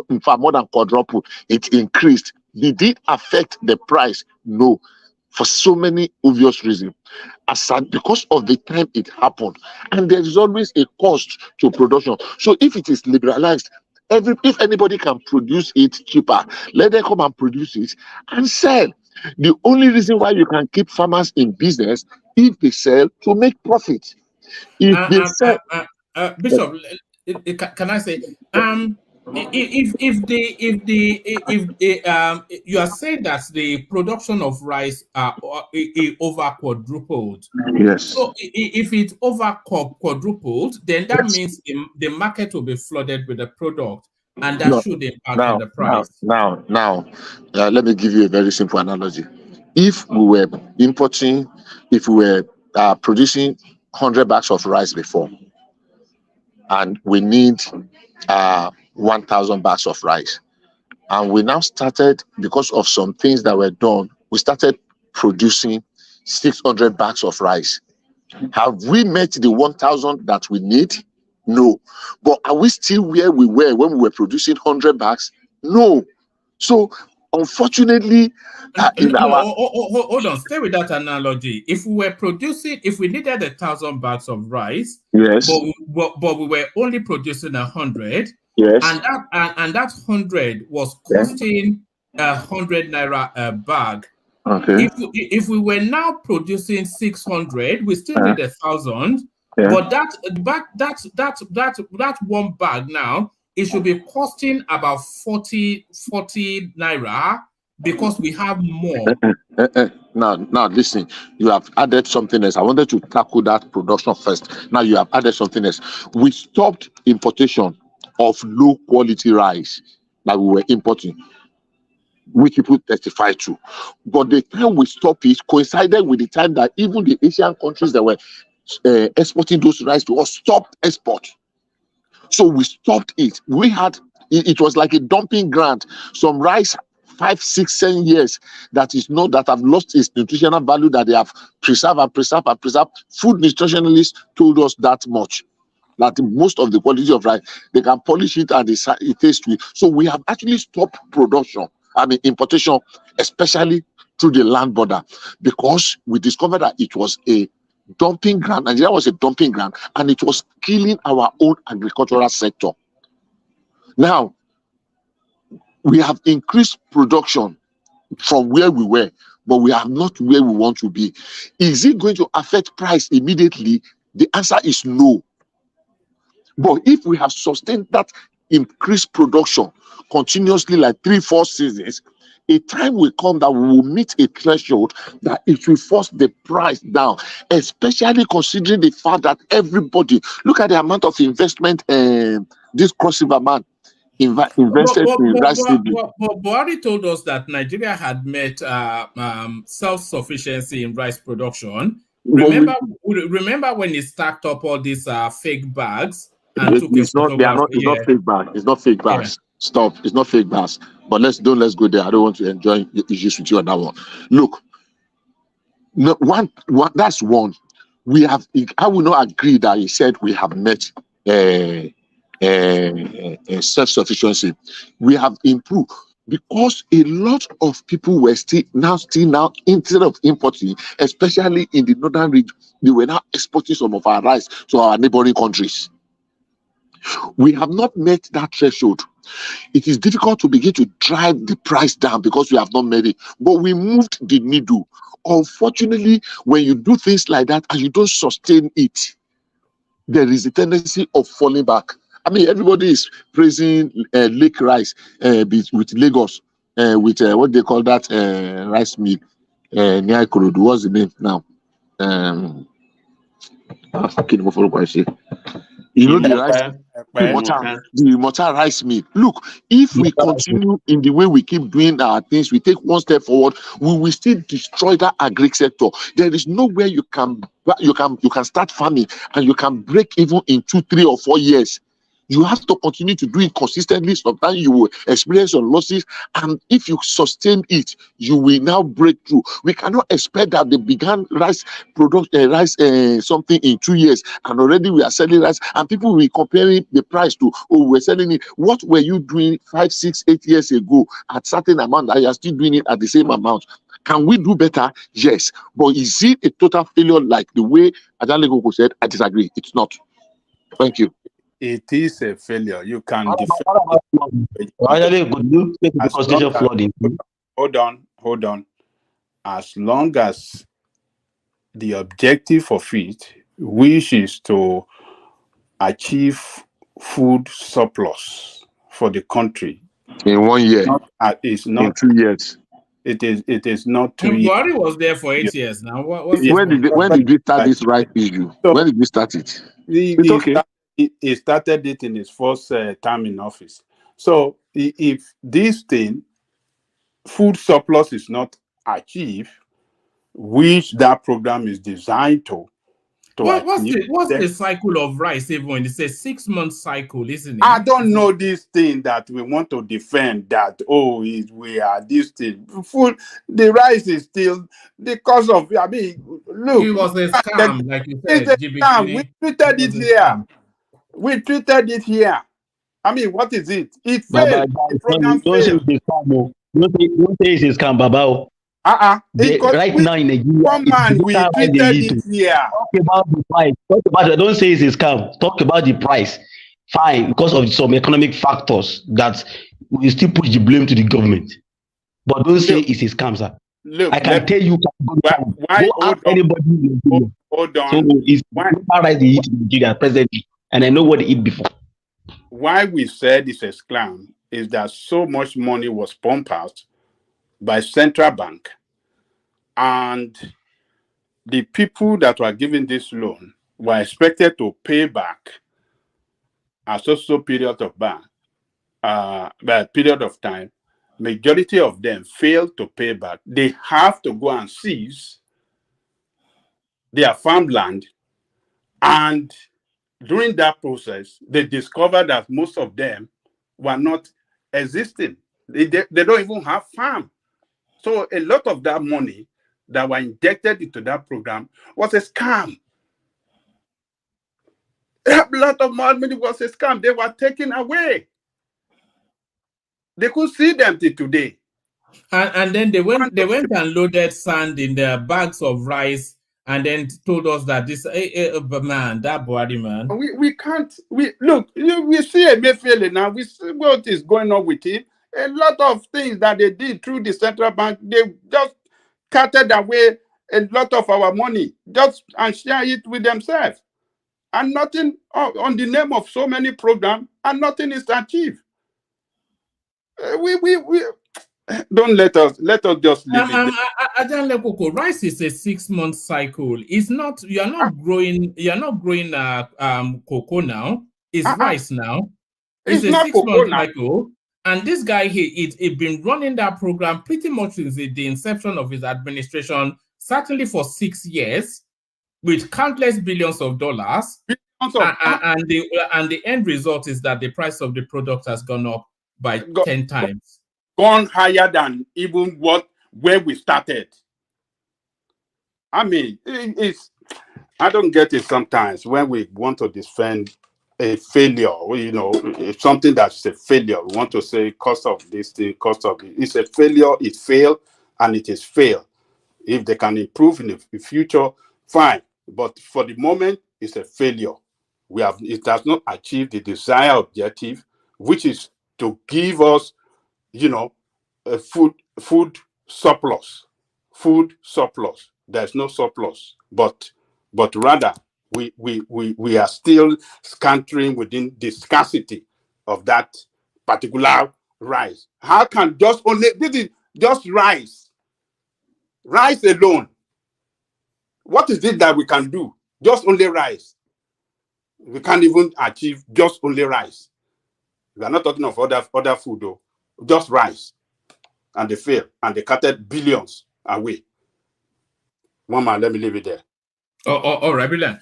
in fact more than quadrupled. It increased. Did it affect the price? No, for so many obvious reasons. Because of the time it happened, and there is always a cost to production. So if it is liberalized, if anybody can produce it cheaper, let them come and produce it and sell. The only reason why you can keep farmers in business if they sell to make profit. If they sell, Bishop, can I say, if you are saying that the production of rice over quadrupled. Yes. So if it over quadrupled, then that means the market will be flooded with the product, and that should impact on the price. Now, let me give you a very simple analogy. If we were importing, if we were producing 100 bags of rice before, and we need 1,000 bags of rice, and we now started, because of some things that were done, we started producing 600 bags of rice. Have we met the 1,000 that we need? No. But are we still where we were when we were producing 100 bags? No. So unfortunately, hold on, stay with that analogy. If we were producing, if we needed 1,000 bags of rice, yes, but we were only producing 100, yes, and that 100 was costing 100 naira a bag. Okay. If we were now producing 600, we still need 1,000. Yeah. But that one bag now, it should be costing about 40 naira because we have more. Now listen, you have added something else. I wanted to tackle that production first. Now you have added something else. We stopped importation of low quality rice that we were importing, which people testify to. But the time we stopped it coincided with the time that even the Asian countries that were exporting those rice to us stopped export. So we stopped it. We had it was like a dumping ground. Some rice 5, 6, 7 years that have lost its nutritional value, that they have preserved. Food nutritionalists told us that much, that most of the quality of rice, they can polish it and it tastes sweet. So we have actually stopped importation, especially through the land border, because we discovered that it was a dumping ground. Nigeria was a dumping ground, and it was killing our own agricultural sector. Now, we have increased production from where we were, but we are not where we want to be. Is it going to affect price immediately? The answer is no. But if we have sustained that increased production continuously, like 3-4 seasons, a time will come that we will meet a threshold that it will force the price down, especially considering the fact that everybody, look at the amount of investment this crossover man invested in rice. Buhari told us that Nigeria had met self-sufficiency in rice production. Remember when he stacked up all these fake bags and took a photograph? It's not fake bags. It's not fake bags. Yeah. Stop. It's not fake bags. But let's go there. I don't want to enjoy the issues with you on that one. Look, that's one. I will not agree that he said we have met self-sufficiency. We have improved because a lot of people were still now instead of importing, especially in the northern region, they were now exporting some of our rice to our neighboring countries. We have not met that threshold. It is difficult to begin to drive the price down because we have not made it, but we moved the needle. Unfortunately, when you do things like that and you don't sustain it, there is a tendency of falling back. I mean, everybody is praising Lake Rice with Lagos, with what they call that rice mill near Ikorodu. What's the name now? You know the rice, the mortar rice mill. Look, if we continue in the way we keep doing our things, we take one step forward, we will still destroy that agri sector. There is nowhere you can start farming and you can break even in 2, 3, or 4 years. You have to continue to do it consistently. Sometimes you will experience some losses, and if you sustain it, you will now break through. We cannot expect that they began rice something in 2 years, and already we are selling rice, and people will be comparing the price to, oh, we're selling it. What were you doing 5, 6, 8 years ago at certain amount that you are still doing it at the same amount? Can we do better? Yes. But is it a total failure like the way Ajale Koko said? I disagree. It's not. Thank you. It is a failure. You can defend it. Hold on. As long as the objective of it, which is to achieve food surplus for the country in 1 year, it's not in 2 years. It is not 2 years. Buhari was there for 8 years now. When did we start this right issue? When did we start it? It's okay. He started it in his first term in office. So if this thing, food surplus, is not achieved, which that program is designed to What's achieve, the cycle of rice even when it's a 6-month cycle, isn't it? I don't know this thing that we want to defend that, we are this thing. Food, the rice is still the cost of, look. It was a scam, like you said. It's a scam. We treated it here. We treated it here. I mean, what is it? It failed. The program failed. Don't say it's a scam, Baba. Right now in Nigeria, we treated it here. Talk about the price. Don't say it's a scam. Talk about the price. Fine, because of some economic factors that we still put the blame to the government. But don't say it's a scam, sir. Look, I can tell you, why ask anybody. Hold on. So it's rice they eat in Nigeria presently, and I know what they eat before. Why we said it's a scam is that so much money was pumped out by central bank, and the people that were given this loan were expected to pay back a so period of time. Majority of them failed to pay back. They have to go and seize their farmland, and during that process, they discovered that most of them were not existing. They don't even have farm. So a lot of that money that were injected into that program was a scam. A lot of money was a scam. They were taken away. They could see them till today. And then they went and loaded sand in their bags of rice, and then told us that this man, that body man. We can't. We see Emefiele now. We see what is going on with him. A lot of things that they did through the central bank, they just carted away a lot of our money and share it with themselves, and nothing on the name of so many programs, and nothing is achieved. We don't let us just leave it. Ajale Koko, rice is a 6-month cycle. It's not. You're not growing cocoa now. It's rice now. It's a 6-month cycle. And this guy, he's been running that program pretty much since the inception of his administration, certainly for 6 years, with countless billions of dollars. And the end result is that the price of the product has gone up by 10 times. Gone higher than even where we started. I mean, I don't get it sometimes when we want to defend a failure, it's something that's a failure. We want to say cost of this thing, cost of it. It's a failure, it failed, and it is failed. If they can improve in the future, fine. But for the moment, it's a failure. It does not achieve the desired objective, which is to give us, a food surplus. Food surplus. There's no surplus, but rather we are still scattering within the scarcity of that particular rice. How can this is just rice alone? What is it that we can do? Just only rice. We can't even achieve just only rice. We are not talking of other food though. Just rice. And they fail. And they cutted billions away. One man, let me leave it there. All right, brilliant.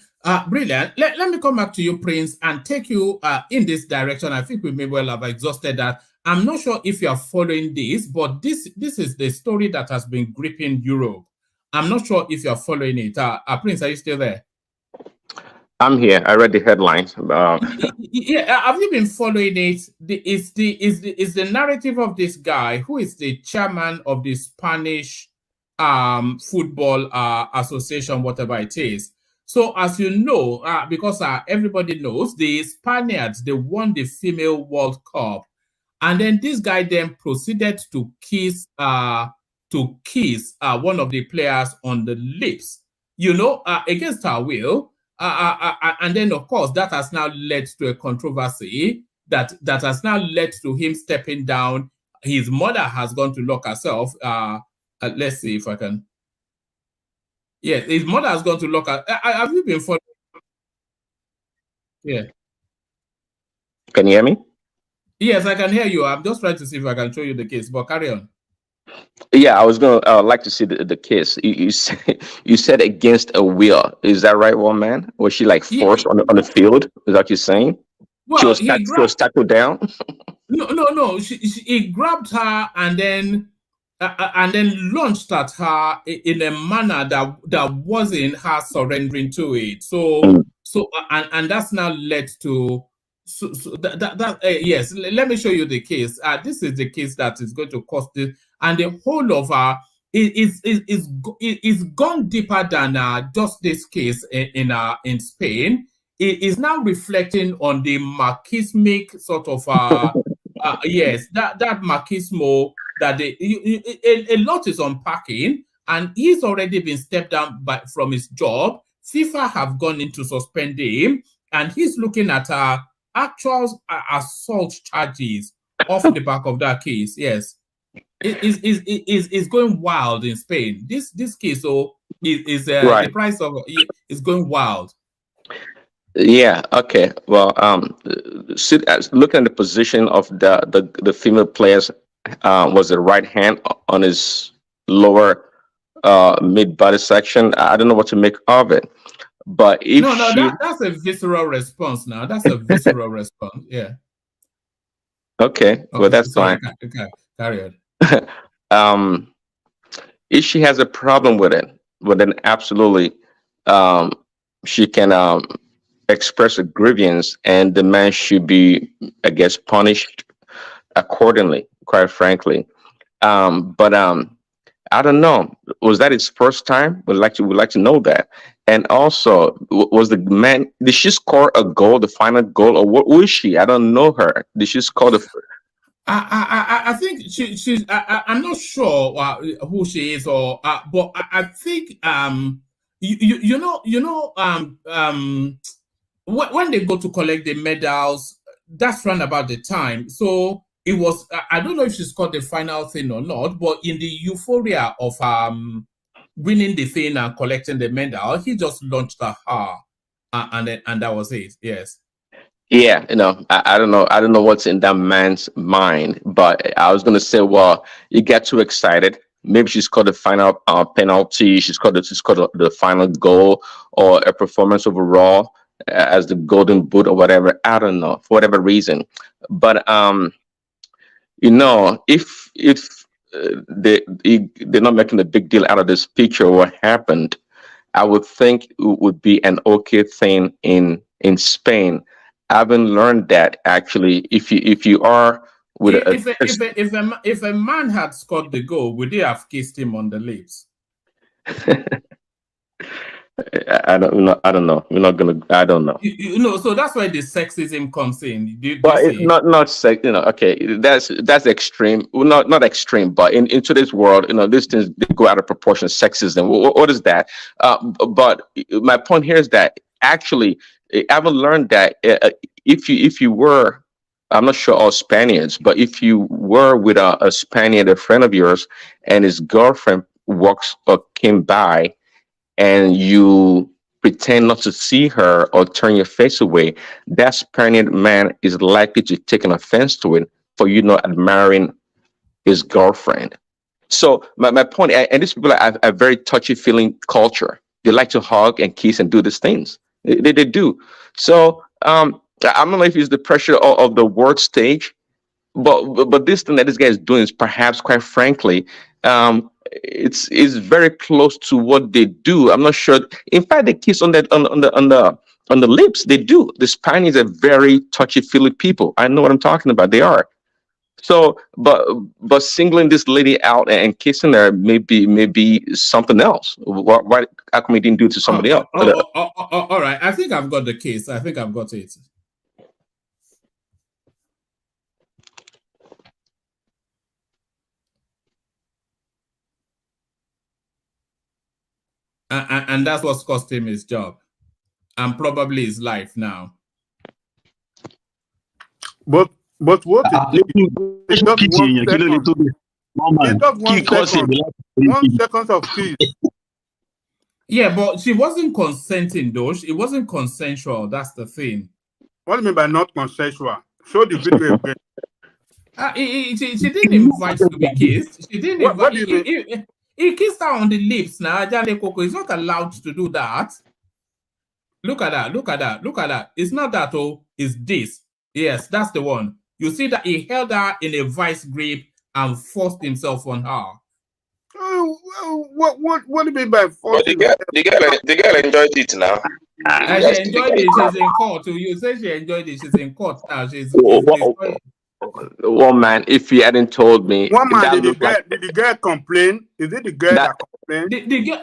Brilliant. Let me come back to you, Prince, and take you in this direction. I think we may well have exhausted that. I'm not sure if you are following this, but this is the story that has been gripping Europe. I'm not sure if you are following it. Prince, are you still there? I'm here. I read the headlines. Yeah, have you been following it? Is the narrative of this guy who is the chairman of the Spanish football association, whatever it is. So as you know, because everybody knows, the Spaniards, they won the female World Cup, and then this guy then proceeded to kiss one of the players on the lips, against her will. And then, of course, that has now led to a controversy that has now led to him stepping down. His mother has gone to lock herself. Let's see if I can. Yes, his mother has gone to lock her. Have you been following? Yeah. Can you hear me? Yes, I can hear you. I'm just trying to see if I can show you the case, but carry on. Yeah, I was gonna like to see the case. You said against a will. Is that right, one man? Was she like forced on the field? Is that what you're saying? Well, She was tackled down. No. He grabbed her and then launched at her in a manner that wasn't her surrendering to it. And that's now led to yes. Let me show you the case. This is the case that is going to cost this, and the whole of is gone deeper than just this case in Spain. It is now reflecting on the machismic sort of yes, that machismo that a lot is unpacking, and he's already been stepped down from his job. FIFA have gone into suspending him, and he's looking at actual assault charges off the back of that case. Yes, is going wild in Spain. This case is Right. the price of is going wild. Yeah. Okay. Well, looking at the position of the female players, was the right hand on his lower mid body section. I don't know what to make of it. But if that's a visceral response. Now that's a visceral response. Yeah. Okay, well that's sorry, fine. carry on. If she has a problem with it, well then absolutely, she can express a grievance, and the man should be, I guess, punished accordingly. Quite frankly, but I don't know. Was that his first time? Would like to know that. And also, was the man? Did she score a goal, the final goal, or what was she? I don't know her. Did she score the? I think she's. I'm not sure who she is, but I think when they go to collect the medals, that's round about the time. So it was. I don't know if she scored the final thing or not, but in the euphoria of winning the thing and collecting the medal, he just launched at her, and that was it. Yes. Yeah, I don't know. I don't know what's in that man's mind, but I was gonna say, well, you get too excited. Maybe she scored the final penalty. She scored the final goal, or a performance overall as the golden boot or whatever. I don't know, for whatever reason. But if they're not making a big deal out of this picture, what happened, I would think it would be an okay thing in Spain. I haven't learned that actually. If you are with if a man had scored the goal, would they have kissed him on the lips? I don't know. We're not gonna. I don't know. So that's why the sexism comes in. But it's not sex. Okay, that's extreme. Well, not extreme, but in today's world, these things they go out of proportion. Sexism. What is that? But my point here is that actually, I haven't learned that if you were, I'm not sure all Spaniards, but if you were with a Spaniard, a friend of yours, and his girlfriend walks or came by, and you pretend not to see her or turn your face away, that Spaniard man is likely to take an offense to it for you not admiring his girlfriend. So my point, and these people are a very touchy feeling culture. They like to hug and kiss and do these things. They do. So I don't know if it's the pressure of the world stage, but this thing that this guy is doing is perhaps, quite frankly, it's very close to what they do. I'm not sure. In fact, they kiss on that on the lips. They do. The Spaniards are very touchy feely people. I know what I'm talking about. They are. So, but singling this lady out and kissing her maybe something else. Why how come he didn't do it to somebody else? All right. I think I've got the case. I think I've got it. And that's what's cost him his job and probably his life now. But what it is, just 1 second of kiss. Yeah, but she wasn't consenting though. It wasn't consensual. That's the thing. What do you mean by not consensual? Show the video again. She didn't invite to be kissed. She didn't invite. What do you mean? He kissed her on the lips. Now Ajale Koko is not allowed to do that. Look at that. Look at that. Look at that. It's not that. Oh, it's this. Yes, that's the one. You see that he held her in a vice grip and forced himself on her. What do you mean by forcing? But the girl enjoyed it now. She enjoyed it. She's in court. You say she enjoyed it. She's in court now. She's One man, if he hadn't told me, did the girl complain? Is it the girl that complained?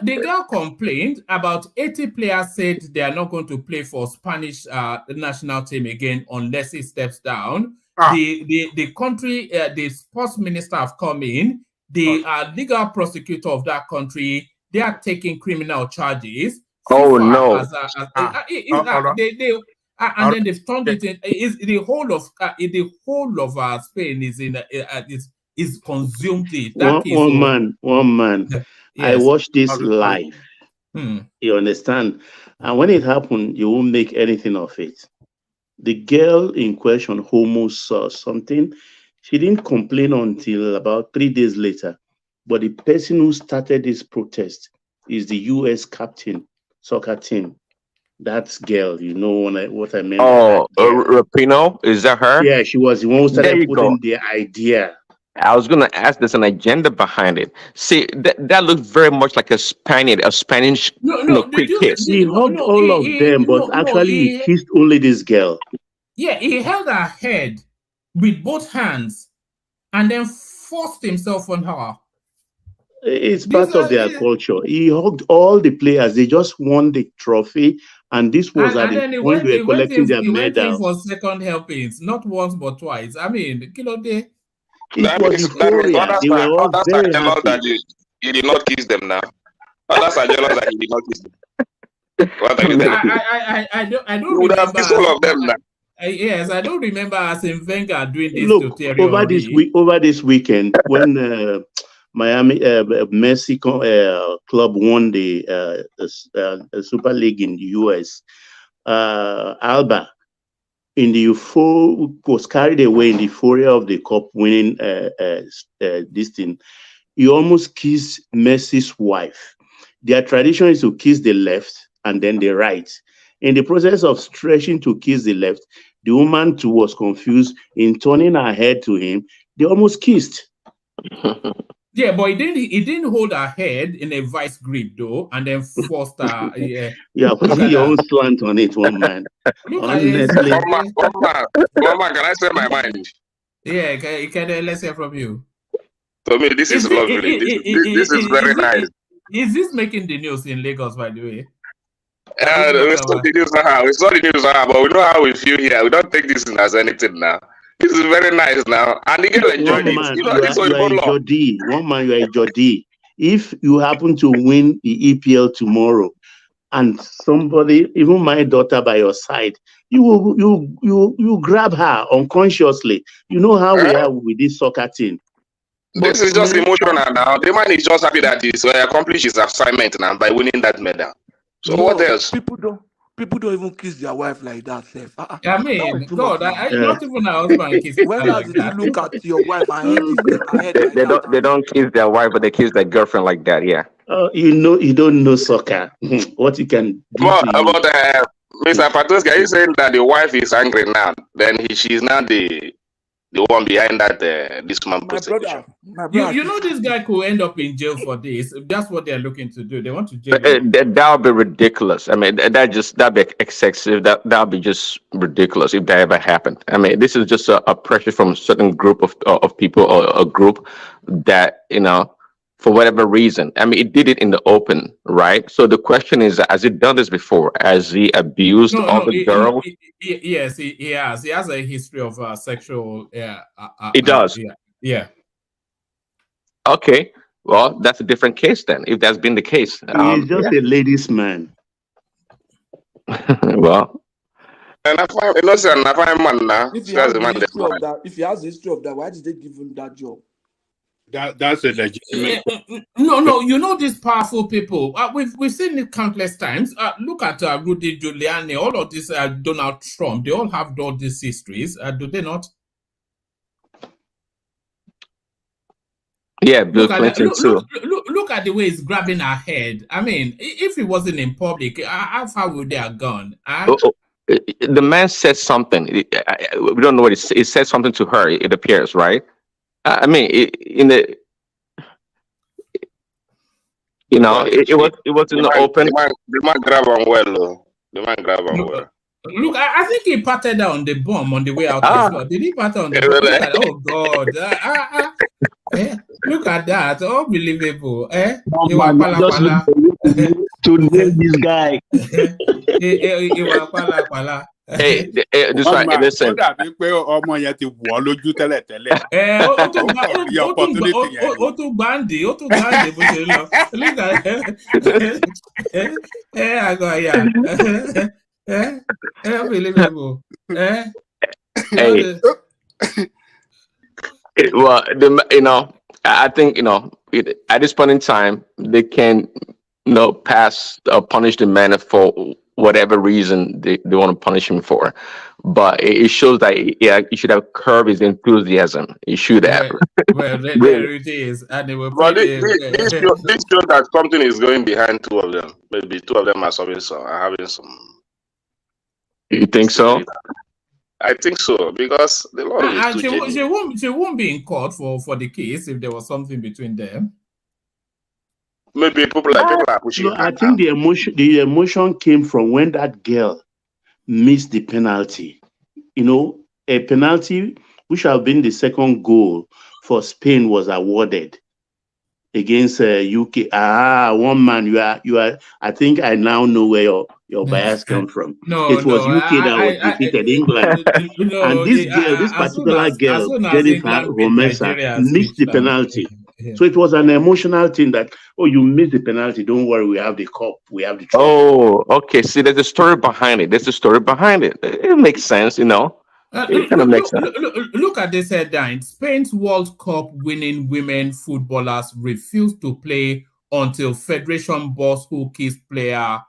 The girl complained. About 80 players said they are not going to play for Spanish national team again unless he steps down. The country, the sports minister have come in. The legal prosecutor of that country, they are taking criminal charges. Oh no! And then they've turned it in. The whole of Spain is in is consumed it. One man. Yes. I watched this live. You understand? And when it happened, you won't make anything of it. The girl in question almost saw something. She didn't complain until about 3 days later. But the person who started this protest is the U.S. captain soccer team. That girl, you know what I meant. Oh, Rapinoe, is that her? Yeah, she was the one who started putting the idea. I was going to ask, there's an agenda behind it. See, that looks very much like a Spanish quick kiss. He hugged all of them, but actually he kissed only this girl. Yeah, he held her head with both hands and then forced himself on her. It's part of their culture. He hugged all the players. They just won the trophy, and this was at the point they were collecting their medal. For second helpings, not once but twice. I mean, Kilo Day. Others are jealous that he did not kiss them now. Others are jealous that he did not kiss them. What are you telling I don't would have kissed all of them now. Yes, I don't remember Arsene Wenger doing this to Thierry over this weekend when Miami Messi club won the Super League in the US. Alba was carried away in the euphoria of the cup winning this thing. He almost kissed Messi's wife. Their tradition is to kiss the left and then the right. In the process of stretching to kiss the left, the woman too was confused. In turning her head to him, they almost kissed. Yeah, but he didn't hold her head in a vice grip though, and then forced her. Yeah, put your own slant on it, one man. Honestly, Mama, can I say my mind? Yeah, can let's hear from you. To me, this is lovely. This is very nice. Is this making the news in Lagos, by the way? It's not the news now. It's not the news now, but we know how we feel here. We don't take this as anything now. This is very nice now. And the girl enjoyed it. You are a Jody. One man, you are a Jody. If you happen to win the EPL tomorrow and somebody, even my daughter by your side, you grab her unconsciously. You know how we are with this soccer team. This is just emotional now. The man is just happy that he's accomplished his assignment now by winning that medal. So what else? People don't even kiss their wife like that, Seth. I mean, God, not even a husband kiss. When like did you look at your wife and they don't kiss their wife, but they kiss their girlfriend like that, yeah. You don't know soccer. What you can do. Mr. Patoski, are you saying that the wife is angry now? Then she's now the one behind that this man prosecution. You know this guy could end up in jail for this. That's what they're looking to do. They want to jail him. That would be ridiculous. I mean, that'd be excessive. That'd be just ridiculous if that ever happened. I mean, this is just a pressure from a certain group of people or a group that, you know, for whatever reason. I mean, it did it in the open, right? So the question is, has he done this before? Has he abused other girls? Yes, he has. He has a history of sexual. He does. Yeah. Okay. Well, that's a different case then. If that's been the case, he's just a ladies' man. Well, If he has the history of that, why did they give him that job? That's a legitimate. No. You know these powerful people. We've seen it countless times. Look at Rudy Giuliani. All of this, Donald Trump. They all have all these histories. Do they not? Yeah, Bill Clinton too. Look at the way he's grabbing her head. I mean, if he wasn't in public, how far would they have gone? The man said something. We don't know what he said something to her. It appears, right? I mean, it was in the open. The man grab on well. The man grab on well. Look, I think he patted her on the bum on the way out the floor. Did he pat her on the bum? Oh God! Look at that! Unbelievable! Just to name this guy. Hey, this one, listen. Unbelievable. Well, I think at this point in time they can pass or punish the man for whatever reason they want to punish him for, but it shows that he should have curbed his enthusiasm. He should have. Well, there it is, and they were. But this shows that something is going behind two of them. Maybe two of them are having some. You think so? I think so, because the law is too genuine. She won't be in court for the case if there was something between them. Maybe people are pushing. No, I think the emotion came from when that girl missed the penalty. A penalty which have been the second goal for Spain was awarded against UK. One man, you are. I think I now know where your bias comes from. It was UK that was defeated England, and this particular girl, Jennifer Romesa, missed the penalty. So it was an emotional thing that, you missed the penalty. Don't worry, we have the cup, we have the trophy. Oh, okay. See, there's a story behind it. It makes sense, It kind of makes sense. Look at this headline. Spain's World Cup winning women footballers refuse to play until Federation boss who kissed player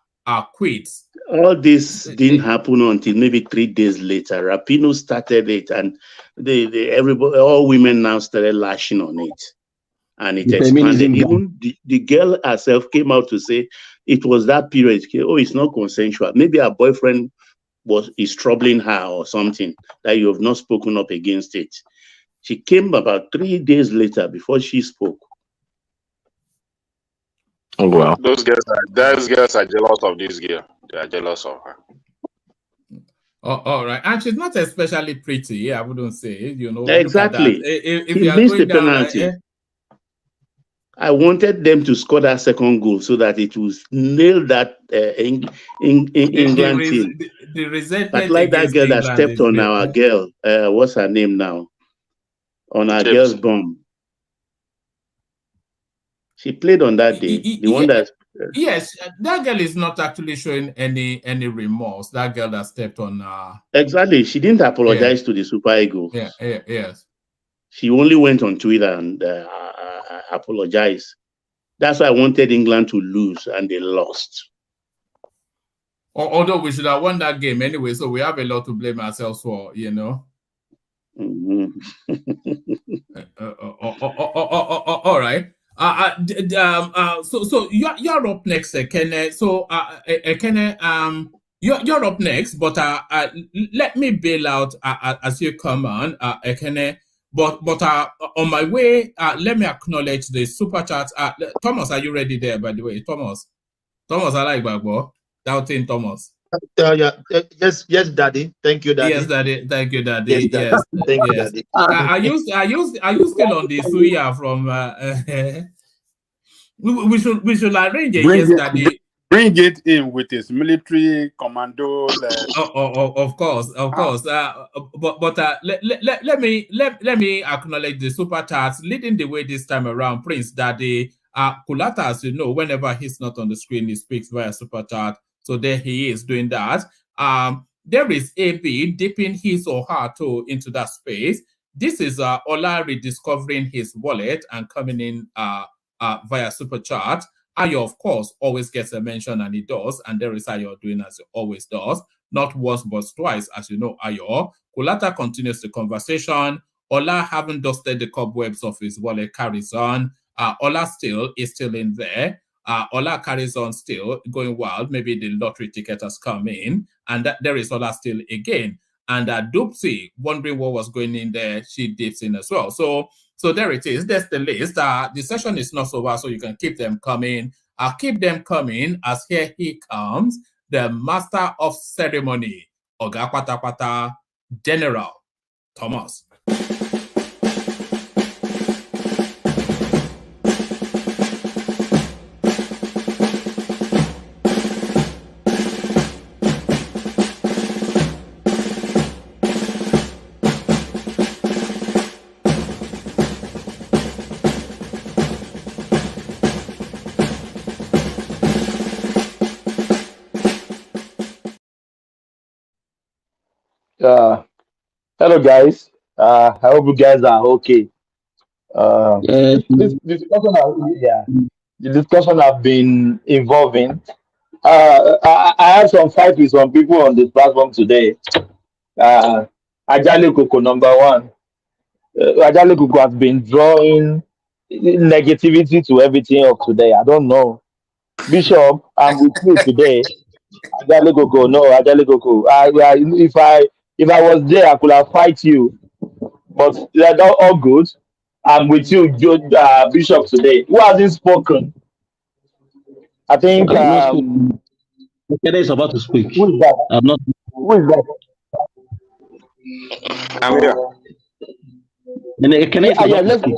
quits. All this didn't happen until maybe 3 days later. Rapinoe started it, and all women now started lashing on it. And it expanded. Even the girl herself came out to say it was that period. It's not consensual. Maybe her boyfriend is troubling her or something, that you have not spoken up against it. She came about 3 days later before she spoke. Oh, well. Those girls are jealous of this girl. They are jealous of her. Oh, all right. And she's not especially pretty, I wouldn't say. Exactly. If he missed the penalty. I wanted them to score that second goal so that it will nail that England team. But like that girl that stepped on our girl, what's her name now? On our girl's bum. She played on that day. The one that. Yes, that girl is not actually showing any remorse. That girl that stepped on. Exactly, she didn't apologize to the Super Eagles. Yes. She only went on Twitter and apologized. That's why I wanted England to lose, and they lost. Although we should have won that game anyway, so we have a lot to blame ourselves for, Mm-hmm. All right. So you're up next, Ekene. So Ekene, You're up next, but let me bail out as you come on, Ekene. But on my way, let me acknowledge the super chat. Thomas, are you ready there? By the way, Thomas, I like Bagbo. Doubting Thomas. Yeah. Yes, Daddy. Thank you, Daddy. Yes, Daddy. Thank you, Daddy. Yes, Yes, thank you, yes. Daddy. Are you still on the Suya from? We should arrange a Bring yes, Daddy. Bring it in with his military commando. Of course. But let me acknowledge the super chats leading the way this time around. Prince Daddy, Kulata, as you know, whenever he's not on the screen, he speaks via super chat. So there he is doing that. There is AB dipping his or her toe into that space. This is Ola rediscovering his wallet and coming in via super chat. Ayo, of course, always gets a mention, and he does. And there is Ayo doing as he always does. Not once, but twice, as you know, Ayo. Kulata continues the conversation. Ola, having dusted the cobwebs of his wallet, carries on. Ola is still in there. Ola carries on still, going wild. Maybe the lottery ticket has come in. And there is Ola still again. And Dupsy, wondering what was going in there, she dips in as well. So there it is. That's the list. The session is not over, so you can keep them coming. I'll keep them coming as here he comes, the master of ceremony, Oga Patapata, General Thomas. Hello guys. I hope you guys are okay. This discussion, the discussion have been involving. I had some fight with some people on this platform today. Ajale Koko number one. Ajale Koko has been drawing negativity to everything of today. I don't know. Bishop, I'm with you today. Ajale Koko, no, Ajale Koko. If I was there, I could have fight you. But they're not all good. I'm with you, Bishop, today. Who hasn't spoken? I think. I've not spoken. Ekene is about to speak. Who is that? I've not. Who is that? I'm here. Ekene is Yeah, about to let's speak.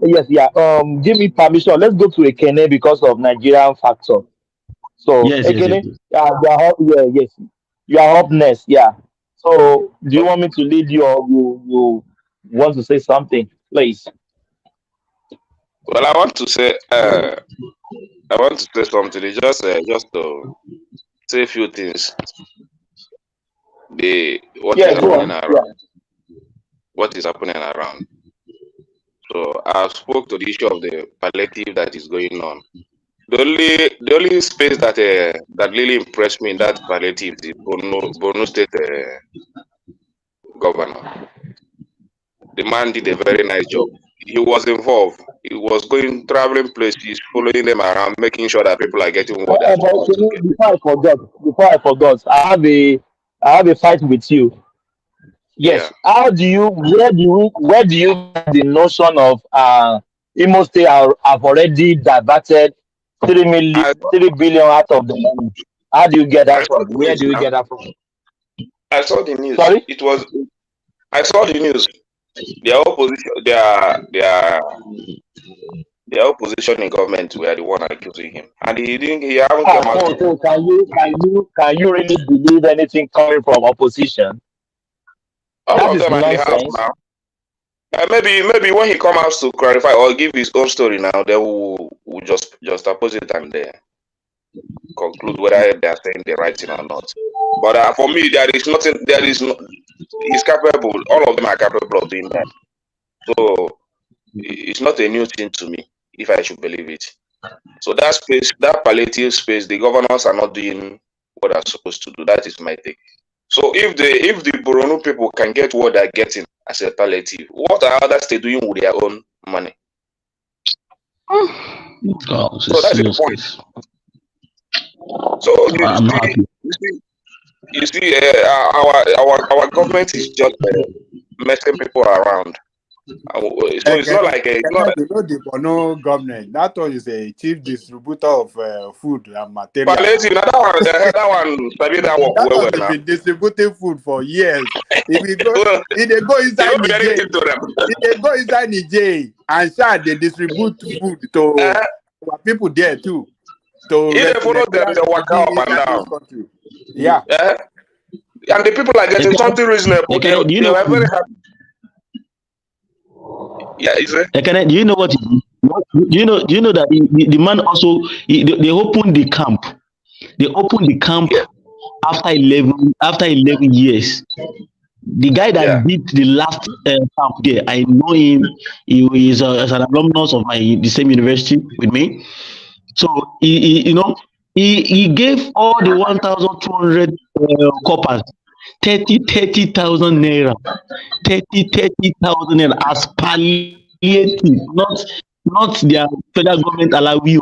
yes, yeah. Give me permission. Let's go to Ekene because of Nigerian factor. So Yes. Ekene, yes, you are up next. Yeah. So do you want me to lead you, or you want to say something, please? Well, I want to say something. Just to say a few things. What is Go happening on. around? What is happening around? So I spoke to the issue of the palliative that is going on. The only space that really impressed me in that palliative is the Borno State governor. The man did a very nice job. He was involved. He was traveling places, following them around, making sure that people are getting what they are supposed to get. Before I forgot, I have a fight with you. Yeah. Yes. Where do you get the notion of Imo State have already diverted 3 billion out of the money? How do you get I that saw from? the Where news do you now. get that from? I saw the news. Sorry? I saw the news. Their opposition in government were the one accusing him, and he haven't come out. So can you really believe anything coming from opposition? All That of is them are in the house nonsense. now. Maybe when he come out to clarify or give his own story now, then we'll just oppose it and conclude whether they are saying the right thing or not. But for me, there is nothing. There is no. He's capable. All of them are capable of doing that. So it's not a new thing to me, if I should believe it. So that space, that palliative space, the governors are not doing what they're supposed to do. That is my take. So if the Borno people can get what they're getting as a palliative, what are other states doing with their own money? God, So that's the point. So I'm not happy. our government is just messing people around. So it's not like it's not. You know the Bono government. That one is a chief distributor of food and material. Palliative, now that one, sabi that work That well one now. has been distributing food for years. If you go, if they go inside Niger, if they go inside Niger and start they distribute food to people there too. To If they follow them, they walk up and down. Country. Yeah. And the people are getting something reasonable. They are very happy. Yeah, is it? Do you know what? Do you know that the man also they opened the camp. They opened the camp after 11 years. The guy that did the last camp there, I know him. He is as an alumnus of the same university with me. So he gave all the 1,200 coppers 30,000 naira, 30,000 naira as palliative, not their federal government allow you.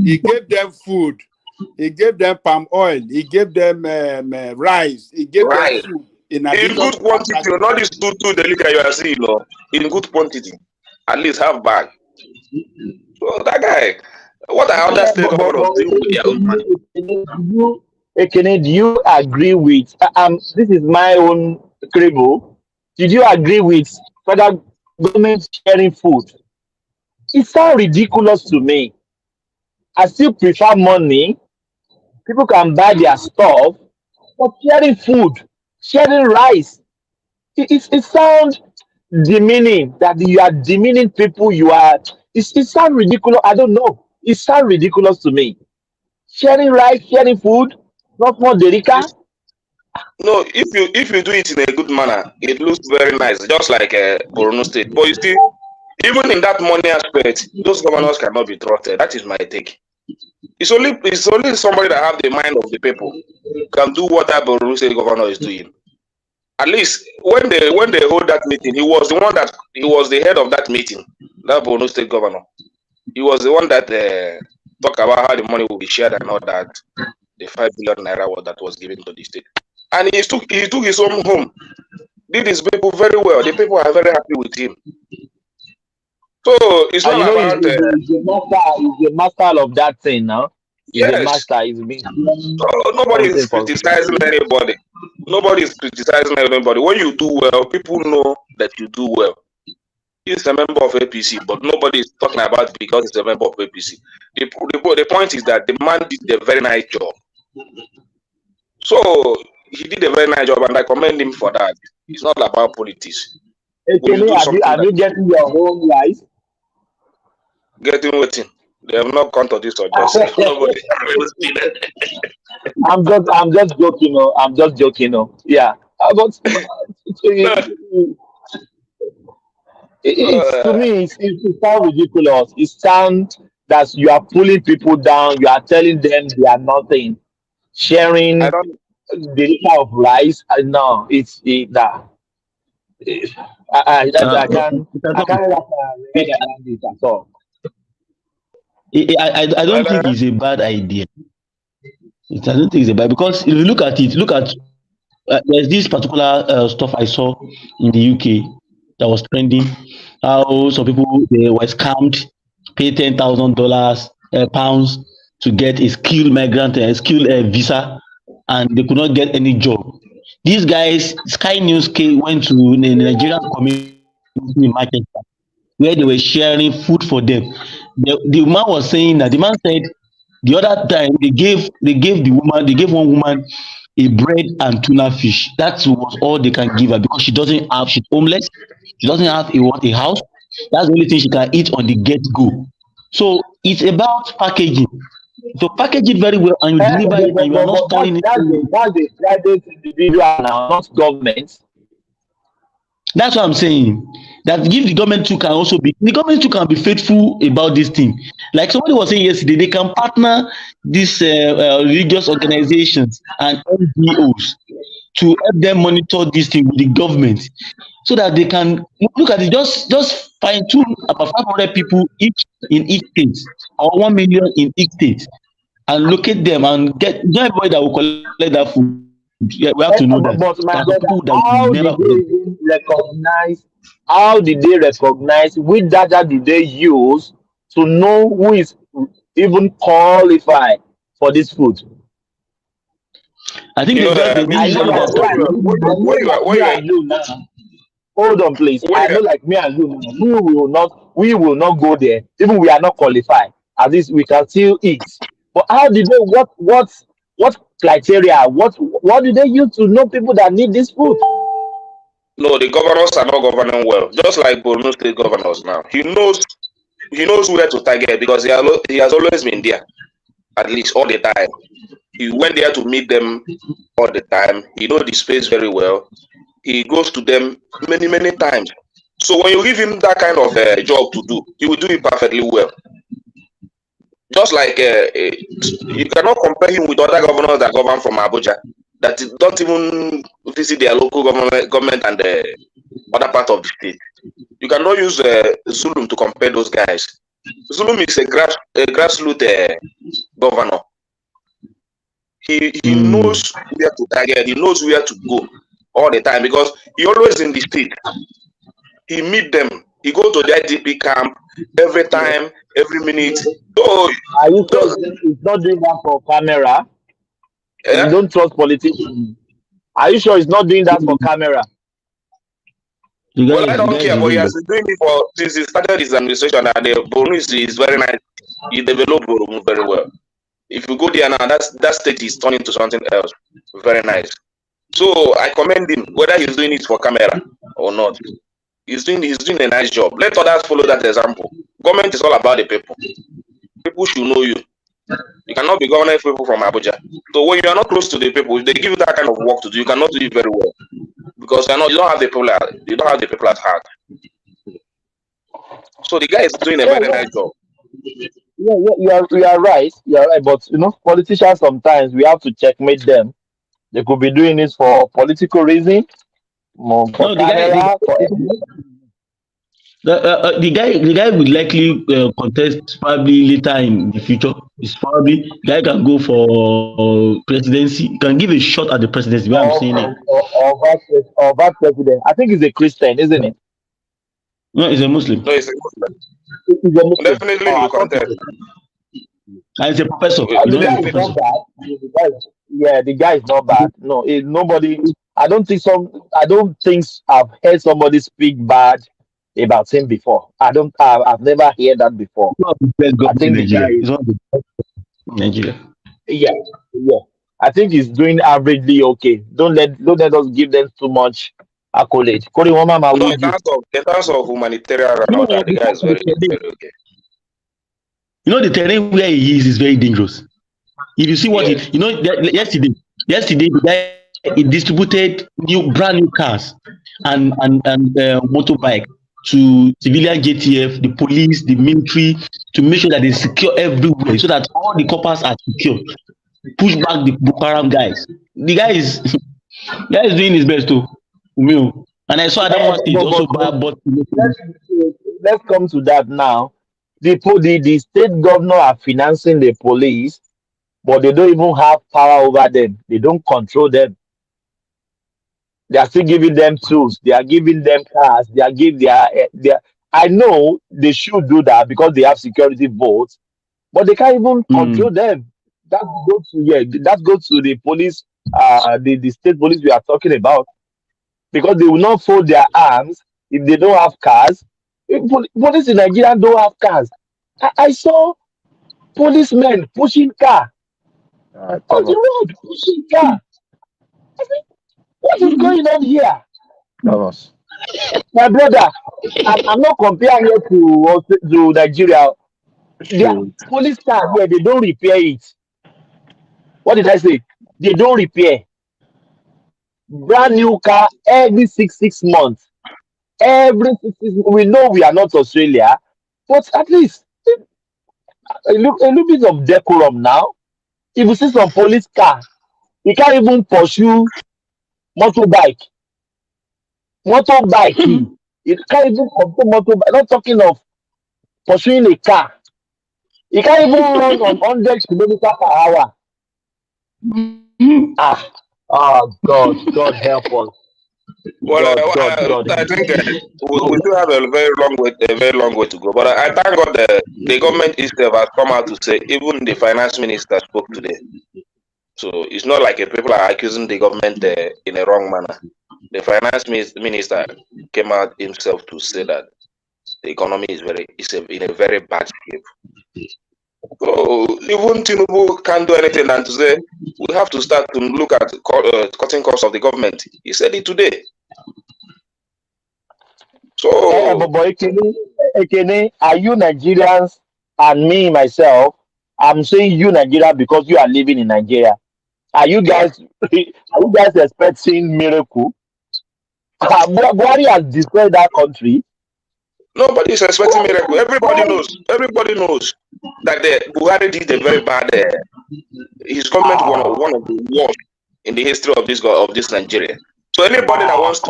He gave them food. He gave them palm oil. He gave them rice. He gave them food in good quantity. Not this too delicate you are seeing, in good quantity. At least half bag. So that guy, what I understand about Ekene, do you agree with this is my own cribble? Did you agree with federal government sharing food? It sounds ridiculous to me. I still prefer money. People can buy their stuff, but sharing food, sharing rice, it sounds demeaning, that you are demeaning people. It sounds ridiculous. I don't know. It sounds ridiculous to me. Sharing rice, sharing food, not more delica. No, if you do it in a good manner, it looks very nice, just like Borno State. But you see, even in that money aspect, those governors cannot be trusted. That is my take. It's only somebody that have the mind of the people can do what that Borno State governor is doing. At least when they hold that meeting, he was the head of that meeting. That Borno State governor, he was the one that talked about how the money will be shared and all that. The 5 billion naira that was given to the state, and he took his own home. Did his people very well. The people are very happy with him. So it's not about. He's the master of that thing now. He's the master. So nobody is criticizing anybody. Nobody is criticizing anybody. When you do well, people know that you do well. He's a member of APC, but nobody is talking about it because he's a member of APC. The point is that the man did a very nice job. So he did a very nice job, and I commend him for that. It's not about politics. Hey, are you getting your own life? Getting waiting. They have not come to this suggestion. Nobody. I'm just joking. I'm just joking. Yeah. But to me, it sounds ridiculous. It sounds that you are pulling people down. You are telling them they are nothing. Sharing the liter of rice. No, it's that. I can't wrap my head around it at all. I don't think it's a bad idea. I don't think it's a bad, because if you look at there's this particular stuff I saw in the UK that was trending. How some people they were scammed, pay $10,000 pounds to get a skilled migrant, a skilled visa, and they could not get any job. These guys, Sky News went to the Nigerian community in Manchester, where they were sharing food for them. The man was saying that the man said the other time they gave one woman a bread and tuna fish. That was all they can give her, because she's homeless. She doesn't have a house. That's the only thing she can eat on the get-go. So it's about packaging. So package it very well and you deliver it, and you are not storing it. That's the private individual now, not government. That's what I'm saying. That if the government too can be faithful about this thing. Like somebody was saying yesterday, they can partner these religious organizations and NGOs to help them monitor this thing with the government, so that they can look at it. Just fine tune about 500 people each in each state, or 1 million in each state, and locate them and get not everybody that will collect that food. Yeah, we have to know that. But There my are some brother, people that will how never did they collect. even recognize? How did they recognize which data did they use to know who is even qualified for this food? I think You they know, just they I didn't know, use like that me stuff. and you, I know, like when me you are and you now. Hold on, please. when I you know, like me and you now. We will not go there. Even we are not qualified. At least we can still eat. But how did they? What criteria? What do they use to know people that need this food? no, the governors are not governing well. Just like Borno State governors now, he knows where to target because he has always been there, at least all the time. He went there to meet them all the time. He knows the space very well. He goes to them many, many times. So when you give him that kind of job to do, he will do it perfectly well. Just like you cannot compare him with other governors that govern from Abuja that don't even visit their local government and other part of the state. You cannot use Zulum to compare those guys. Zulum is a grassroots governor. He knows where to target. He knows where to go all the time because he always in the state. He meet them. He go to the IDP camp every time, every minute. So Are you sure he's not doing that for camera? You yeah. don't trust politicians. Are you sure he's not doing that for camera? Well, I The don't guy is care, but he doing has that. been doing it for since he started his administration, and the Borno is very nice. He developed Borno very well. If you go there now, that state is turning to something else. Very nice. So I commend him, whether he's doing it for camera or not. He's doing a nice job. Let others follow that example. Government is all about the people. People should know you. You cannot be governing people from Abuja. So when you are not close to the people, if they give you that kind of work to do, you cannot do it very well because you don't have the people at heart. So the guy is doing a Yeah, very yeah, nice job. yeah. You are right. You are right. But politicians sometimes we have to checkmate them. They could be doing this for political reason, for No, camera, for the guy will likely contest probably later in the future. It's probably the guy can go for presidency. He can give a shot at the presidency. Where I'm saying it. or vice president. I think he's a Christian, isn't it? No, he's a Muslim No, he's a Muslim. He's a Muslim. Definitely Oh, he I will thought contest. and he's a professor. You the know, he's guy a is professor. not bad. The guy is not bad. No, nobody. I don't think I've heard somebody speak bad about him before. I've never heard that before. He's one of the best I governors in think the guy Nigeria. is. He's one of the best in Nigeria. Yeah, yeah. I think he's doing averagely okay. Don't let us give them too much accolade. Kori Woma ma No, woju. in terms of humanitarian and all No, that, the guy is very, very okay. you know the terrain where he is very dangerous. If you see what Yes. yesterday the guy he distributed brand new cars and motorbike to civilian JTF, the police, the military, to make sure that they secure everywhere so that all the coppers are secure. Push back the Boko Haram guys. The guy is guy is doing his best too. And I saw Adamawa State also bought. Let's come to that now. The state governor are financing the police, but they don't even have power over them. They don't control them. They are still giving them tools. They are giving them cars. They are giving their. I know they should do that because they have security votes, but they can't even control them. That goes to the police, the state police we are talking about, because they will not fold their arms if they don't have cars. Police in Nigeria don't have cars. I saw policemen pushing car on the road, pushing car. I mean, what is going on here? Thomas. My brother, I'm not comparing here to Nigeria. Their police car here, they don't repair it. What did I say? They don't repair. Brand new car every six months. Every 6 we know we are not Australia, but at least a little bit of decorum now. If you see some police car, you can't even pursue motorbike. Motorbike. It can't even control motorbike. Not talking of pursuing a car. He can't even run on 100 kilometers per hour. Ah, oh God help us. Well, God. I think we still have a very long way to go. But I thank God the government itself has come out to say, even the finance minister spoke today. So it's not like people are accusing the government in a wrong manner. The finance minister came out himself to say that the economy is in a very bad shape. So even Tinubu can't do anything than to say we have to start to look at cutting costs of the government. He said it today. So, But Ekene, are you Nigerians and me myself? I'm saying you Nigeria because you are living in Nigeria. Are you guys expecting miracle? Buhari has destroyed that country. Nobody is expecting miracle. Everybody knows that the Buhari did a very bad. His government one of the worst in the history of this Nigeria. So anybody that wants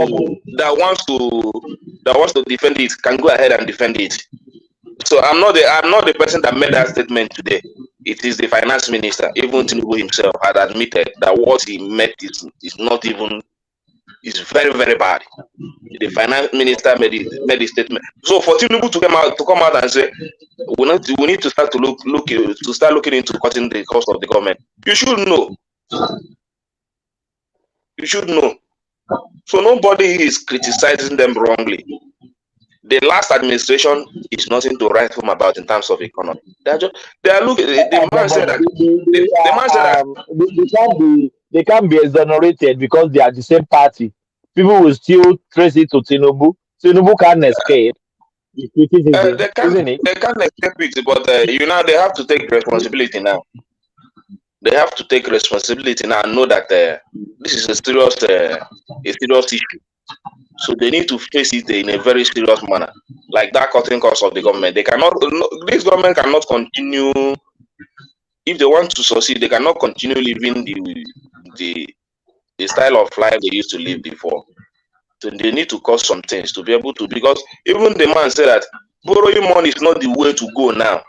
to defend it can go ahead and defend it. So I'm not the person that made that statement today. It is the finance minister. Even Tinubu himself had admitted that what he met is not even. It's very, very bad. The finance minister made a statement. So for Tinubu to come out and say we need to start to looking into cutting the cost of the government. You should know. You should know. So nobody is criticizing them wrongly. The last administration is nothing to write home about in terms of economy. They are looking. The man said that. They can't be exonerated because they are the same party. People will still trace it to Tinubu. Tinubu can't escape. They can't escape it, but they have to take responsibility now. They have to take responsibility now and know that this is a serious issue. So they need to face it in a very serious manner, like that cutting costs of the government. This government cannot continue. If they want to succeed, they cannot continue living the style of life they used to live before. So they need to cut some things to be able to, because even the man said that borrowing money is not the way to go now.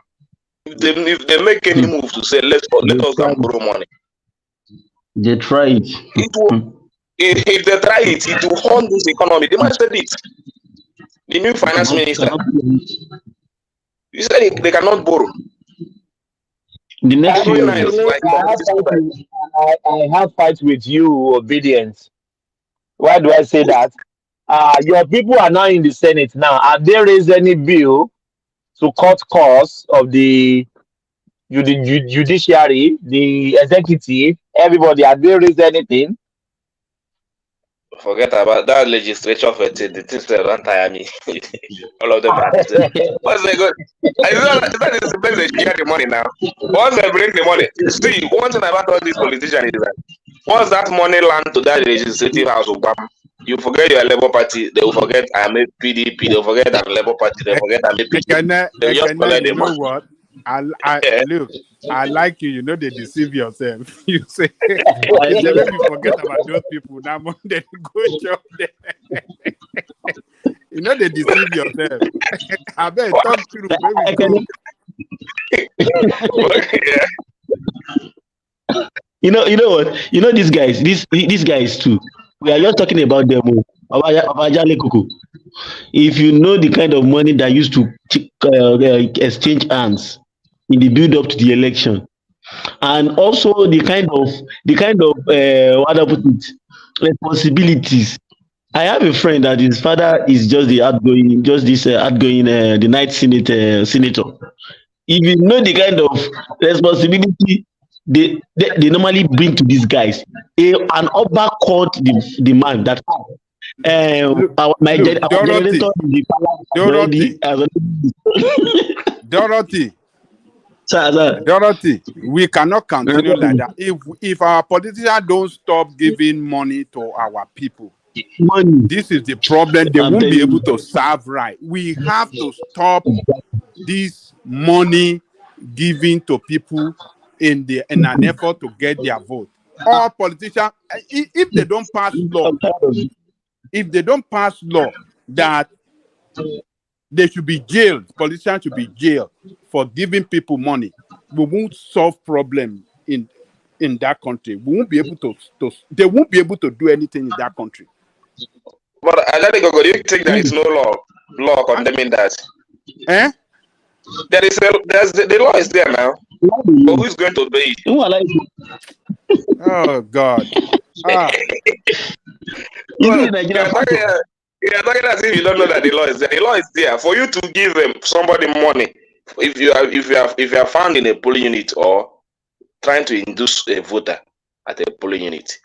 If they make any move to say let us go and borrow money, they try it. If they try it, it will harm this economy. The man said it. The new finance minister. He said they cannot borrow. The next year, I have fight with you, obedience. Why do I say that? Your people are now in the Senate now. Have they raised any bill to cut costs of the judiciary, the executive, everybody? Have they raised anything? Forget about that legislature for the things that don't tire me. All of them are the same. Once they go, that is the place they share the money now. Once they bring the money, see, one thing about all these politicians is that once that money land to that legislative house, you forget your Labour Party, they will forget I'm a PDP, they will forget I'm Labour Party, they will forget I'm a PDP. They just collect the money. What? Look, I like you. You know they deceive yourself. You say let me forget about those people. Now they go job there. You know they deceive yourself. I better talk through. You know what? You know these guys. These guys too. We are just talking about them. If you know the kind of money that used to exchange hands in the build up to the election, and also the kind of what I put it, responsibilities. I have a friend that his father is just the outgoing the night senator. If you know the kind of responsibility they normally bring to these guys, an Oba called the man that my generator Dorothy. Dorothy, we cannot continue like that. If our politicians don't stop giving money to our people, this is the problem. They won't be able to serve right. We have to stop this money given to people in an effort to get their vote. All politicians, if they don't pass law, that They should be jailed. Politicians should be jailed for giving people money. We won't solve problem in that country. We won't be able to they won't be able to do anything in that country. But do you think there is no law condemning that? Eh? There's the law is there now. But who is going to obey it? Oh God. You're talking as if you don't know that the law is there. The law is there for you to give somebody money if you are found in a polling unit or trying to induce a voter at a polling unit.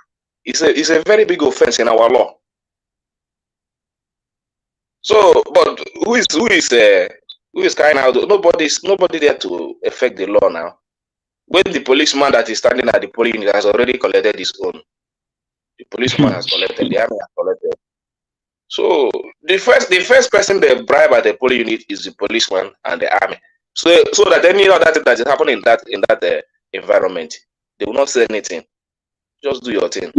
It's a very big offense in our law. So, but who is carrying out? Nobody there to affect the law now. When the policeman that is standing at the polling unit has already collected his own, the policeman has collected, the army has collected. So the first person they bribe at the polling unit is the policeman and the army. So that any other thing that is happening in that environment, they will not say anything. Just do your thing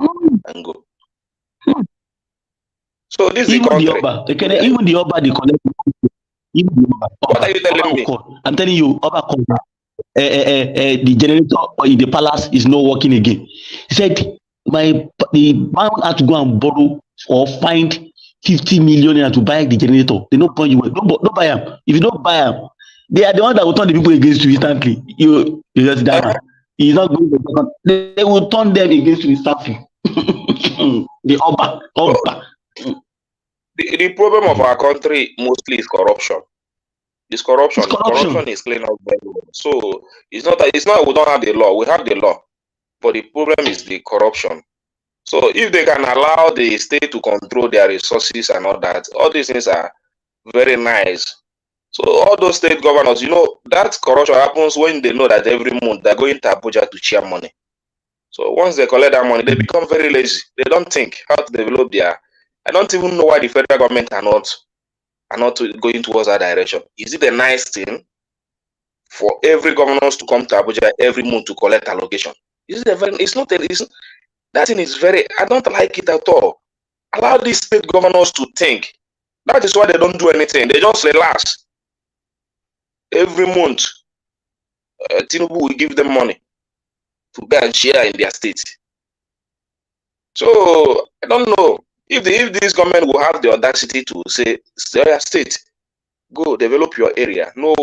and go. So this is the country. Even the Oba, they collect. What are you telling me? I'm telling you, Oba, the generator in the palace is not working again. He said, the man had to go and borrow or find 50 million to buy the generator. They don't point you. Don't buy them. If you don't buy them, they are the ones that will turn the people against you instantly. You just die. He's not going to. They will turn them against you instantly. The Oba. The problem of our country mostly is corruption. It's corruption. Corruption is clean up very well. So it's not we don't have the law. We have the law, but the problem is the corruption. So if they can allow the state to control their resources and all that, all these things are very nice. So all those state governors, that corruption happens when they know that every month they're going to Abuja to share money. So once they collect that money, they become very lazy. They don't think how to develop their. I don't even know why the federal government are not going towards that direction. Is it a nice thing for every governors to come to Abuja every month to collect allocation? That thing is very. I don't like it at all. Allow these state governors to think. That is why they don't do anything. They just relax. Every month, Tinubu will give them money to go and share in their state. So I don't know if this government will have the audacity to say, state, go develop your area. No,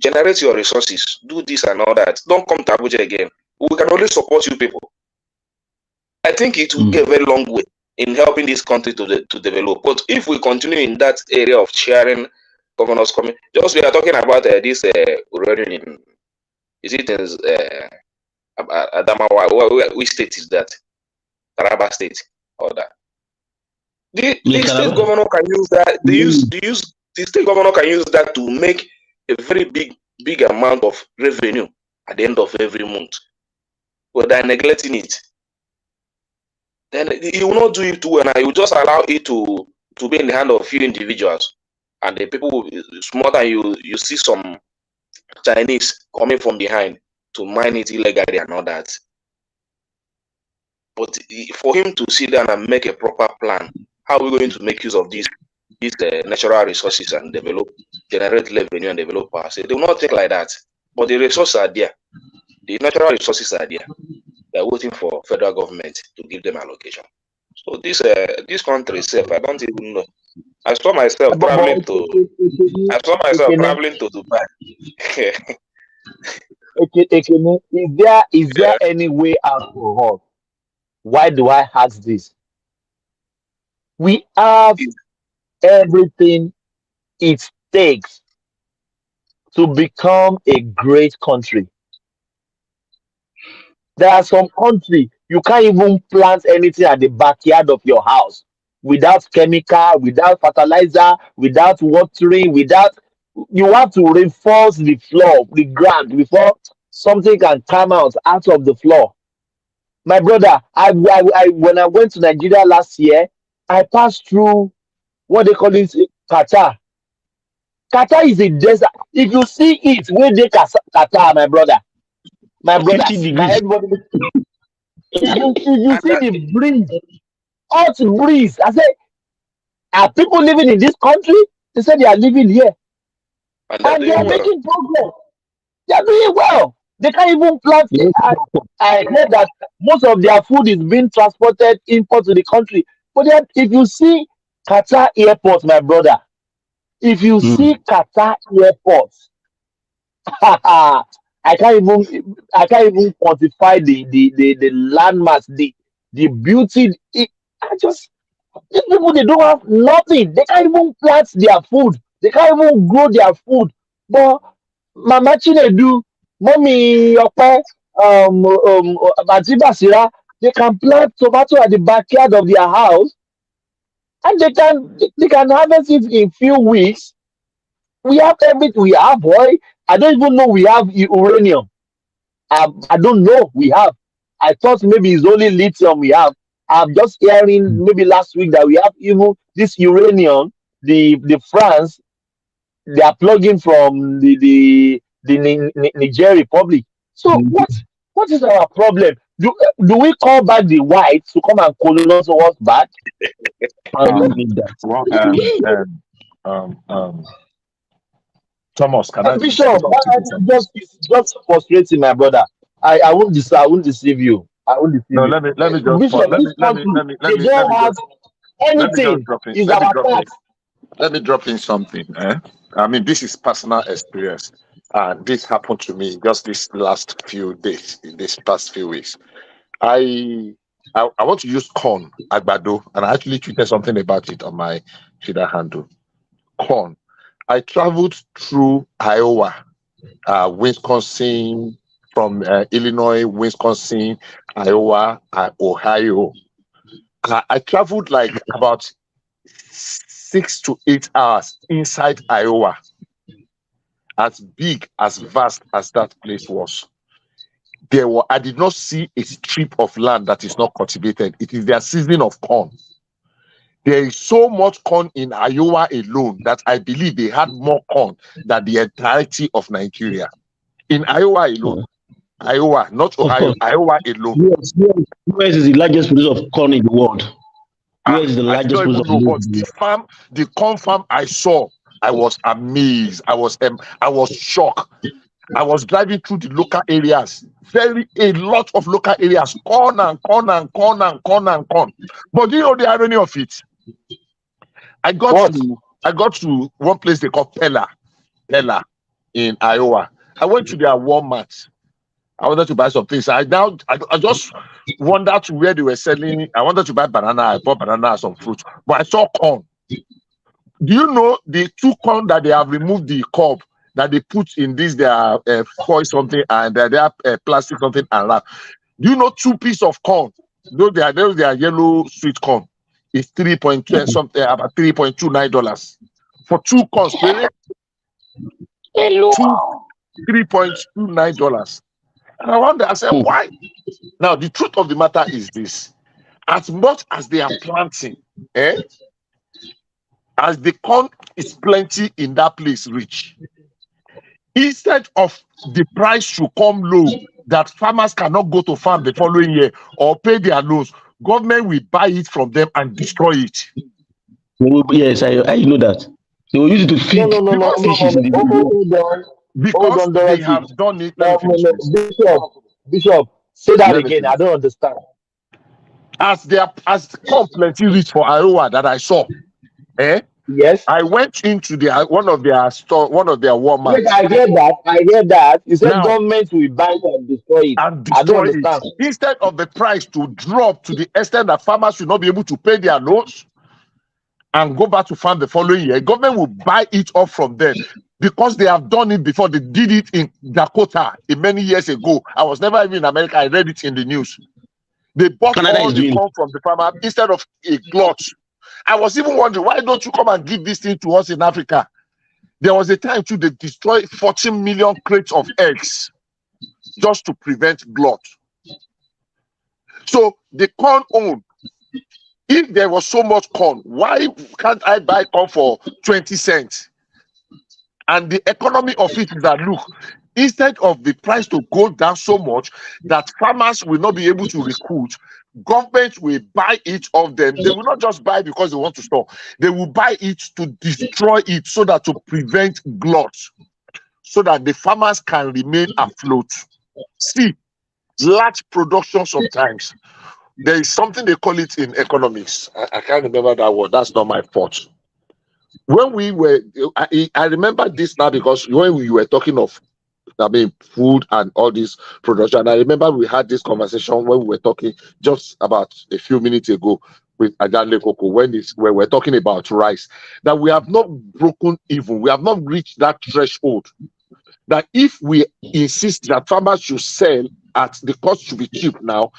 generate your resources. Do this and all that. Don't come to Abuja again. We can only support you people. I think it will go a very long way in helping this country to develop. But if we continue in that area of sharing governors coming, just we are talking about this already in, is it in Adamawa? Which state is that? Taraba State or that? The state governor can use that. The state governor can use that to make a very big amount of revenue at the end of every month. But they're neglecting it. Then he will not do it too, and he will just allow it to be in the hand of few individuals. And the people smarter than you see some Chinese coming from behind to mine it illegally and all that. But for him to sit down and make a proper plan, how are we going to make use of these natural resources and generate revenue and develop power? So they will not think like that. But the resources are there. The natural resources are there. They're waiting for federal government to give them allocation. So this country itself, I don't even know. I saw myself traveling to Dubai. Is there any way out for us? Why do I ask this? We have everything it takes to become a great country. There are some countries you can't even plant anything at the backyard of your house without chemical, without fertilizer, without watering, you have to reinforce the floor, the ground before something can come out of the floor. My brother, when I went to Nigeria last year, I passed through what they call it Qatar. Qatar is a desert. If you see it, where they Qatar, my brother, everybody. If you see the breeze, hot breeze, I say, are people living in this country? They said they are living here And they're and they doing are well. making progress. They are doing well. They can't even plant. I heard that most of their food is being transported import to the country. But then, if you see Qatar airport, my brother, if you see Qatar airport, I can't even quantify the landmarks, the beauty. I just these people, they don't have nothing. They can't even plant their food. They can't even grow their food. But Mama Chinedu, Mommy Ope, Aunty Basira, they can plant tomato at the backyard of their house, and they can harvest it in few weeks. We have everything. We have oil. I don't even know we have uranium. I don't know we have. I thought maybe it's only lithium we have. I'm just hearing maybe last week that we have even this uranium. The France, they are plugging from the Niger Republic. So what is our problem? Do we call back the whites to come and colonize us back? I don't need that. Well, Thomas, can I just Bishop, contribute something? it's just frustrating, my brother. I won't deceive you. I won't deceive No, you. let me just Bishop, let this me let me country, let me let they me let don't me have just anything. drop in Is our tax. let me drop in something. I mean, this is personal experience. This happened to me just this last few days, in this past few weeks. I want to use corn, agbado, and I actually tweeted something about it on my Twitter handle. Corn. I traveled through Iowa, Wisconsin, from Illinois, Wisconsin, Iowa, Ohio. I traveled like about 6 to 8 hours inside Iowa, as big, as vast as that place was. I did not see a strip of land that is not cultivated. It is their season of corn. There is so much corn in Iowa alone that I believe they had more corn than the entirety of Nigeria. In Iowa alone. Iowa, not Of Ohio, course. Iowa alone. US is the largest producer of corn in the world. US is the I largest don't producer even of know, maize but in the world. the corn farm I saw, I was amazed. I was shocked. I was driving through the local areas, a lot of local areas, corn and corn and corn and corn and corn. But you know the irony of it? I got to one place they call Pella in Iowa. I went to their Walmart. I wanted to buy some things. I just wandered to where they were selling. I wanted to buy banana. I bought banana and some fruit, but I saw corn. Do you know the two corn that they have removed the cob that they put in this their foil something and their plastic something and wrap? Do you know 2 pieces of corn? Those they are yellow sweet corn. It's 3.2 something about $3.29 for 2 corns. $3.29. And I wonder, I said, why? Now, the truth of the matter is this. As much as they are planting, as the corn is plenty in that place, rich, instead of the price should come low, that farmers cannot go to farm the following year or pay their loans, government will buy it from them and destroy it. Yes, I know that. They will use it to feed fishes in the because they have done it. Let me finish this. Bishop, say that again. I don't understand. As corn plenty rich for Iowa that I saw, yes, I went into one of their Walmart. Wait, I hear that. You said government will buy it and destroy it. I don't understand. Instead of the price to drop to the extent that farmers will not be able to pay their loans and go back to farm the following year, government will buy it off from them because they have done it before. They did it in Dakota many years ago. I was never even in America. I read it in the news. They bought all the corn from the farmer instead of a glut. I was even wondering, why don't you come and give this thing to us in Africa? There was a time too they destroyed 14 million crates of eggs just to prevent glut. So the corn owned, if there was so much corn, why can't I buy corn for 20 cents? And the economy of it is that, look, instead of the price to go down so much that farmers will not be able to recruit, Government will buy it of them. They will not just buy because they want to store. They will buy it to destroy it so that to prevent glut, so that the farmers can remain afloat. See, large production sometimes. There is something they call it in economics. I can't remember that word. That's not my fault. When we were, I remember this now because when we were talking of, food and all this production. I remember we had this conversation when we were talking just about a few minutes ago with Ajale Koko when we're talking about rice, that we have not broken even. We have not reached that threshold. That if we insist that farmers should sell at the cost should be cheap now,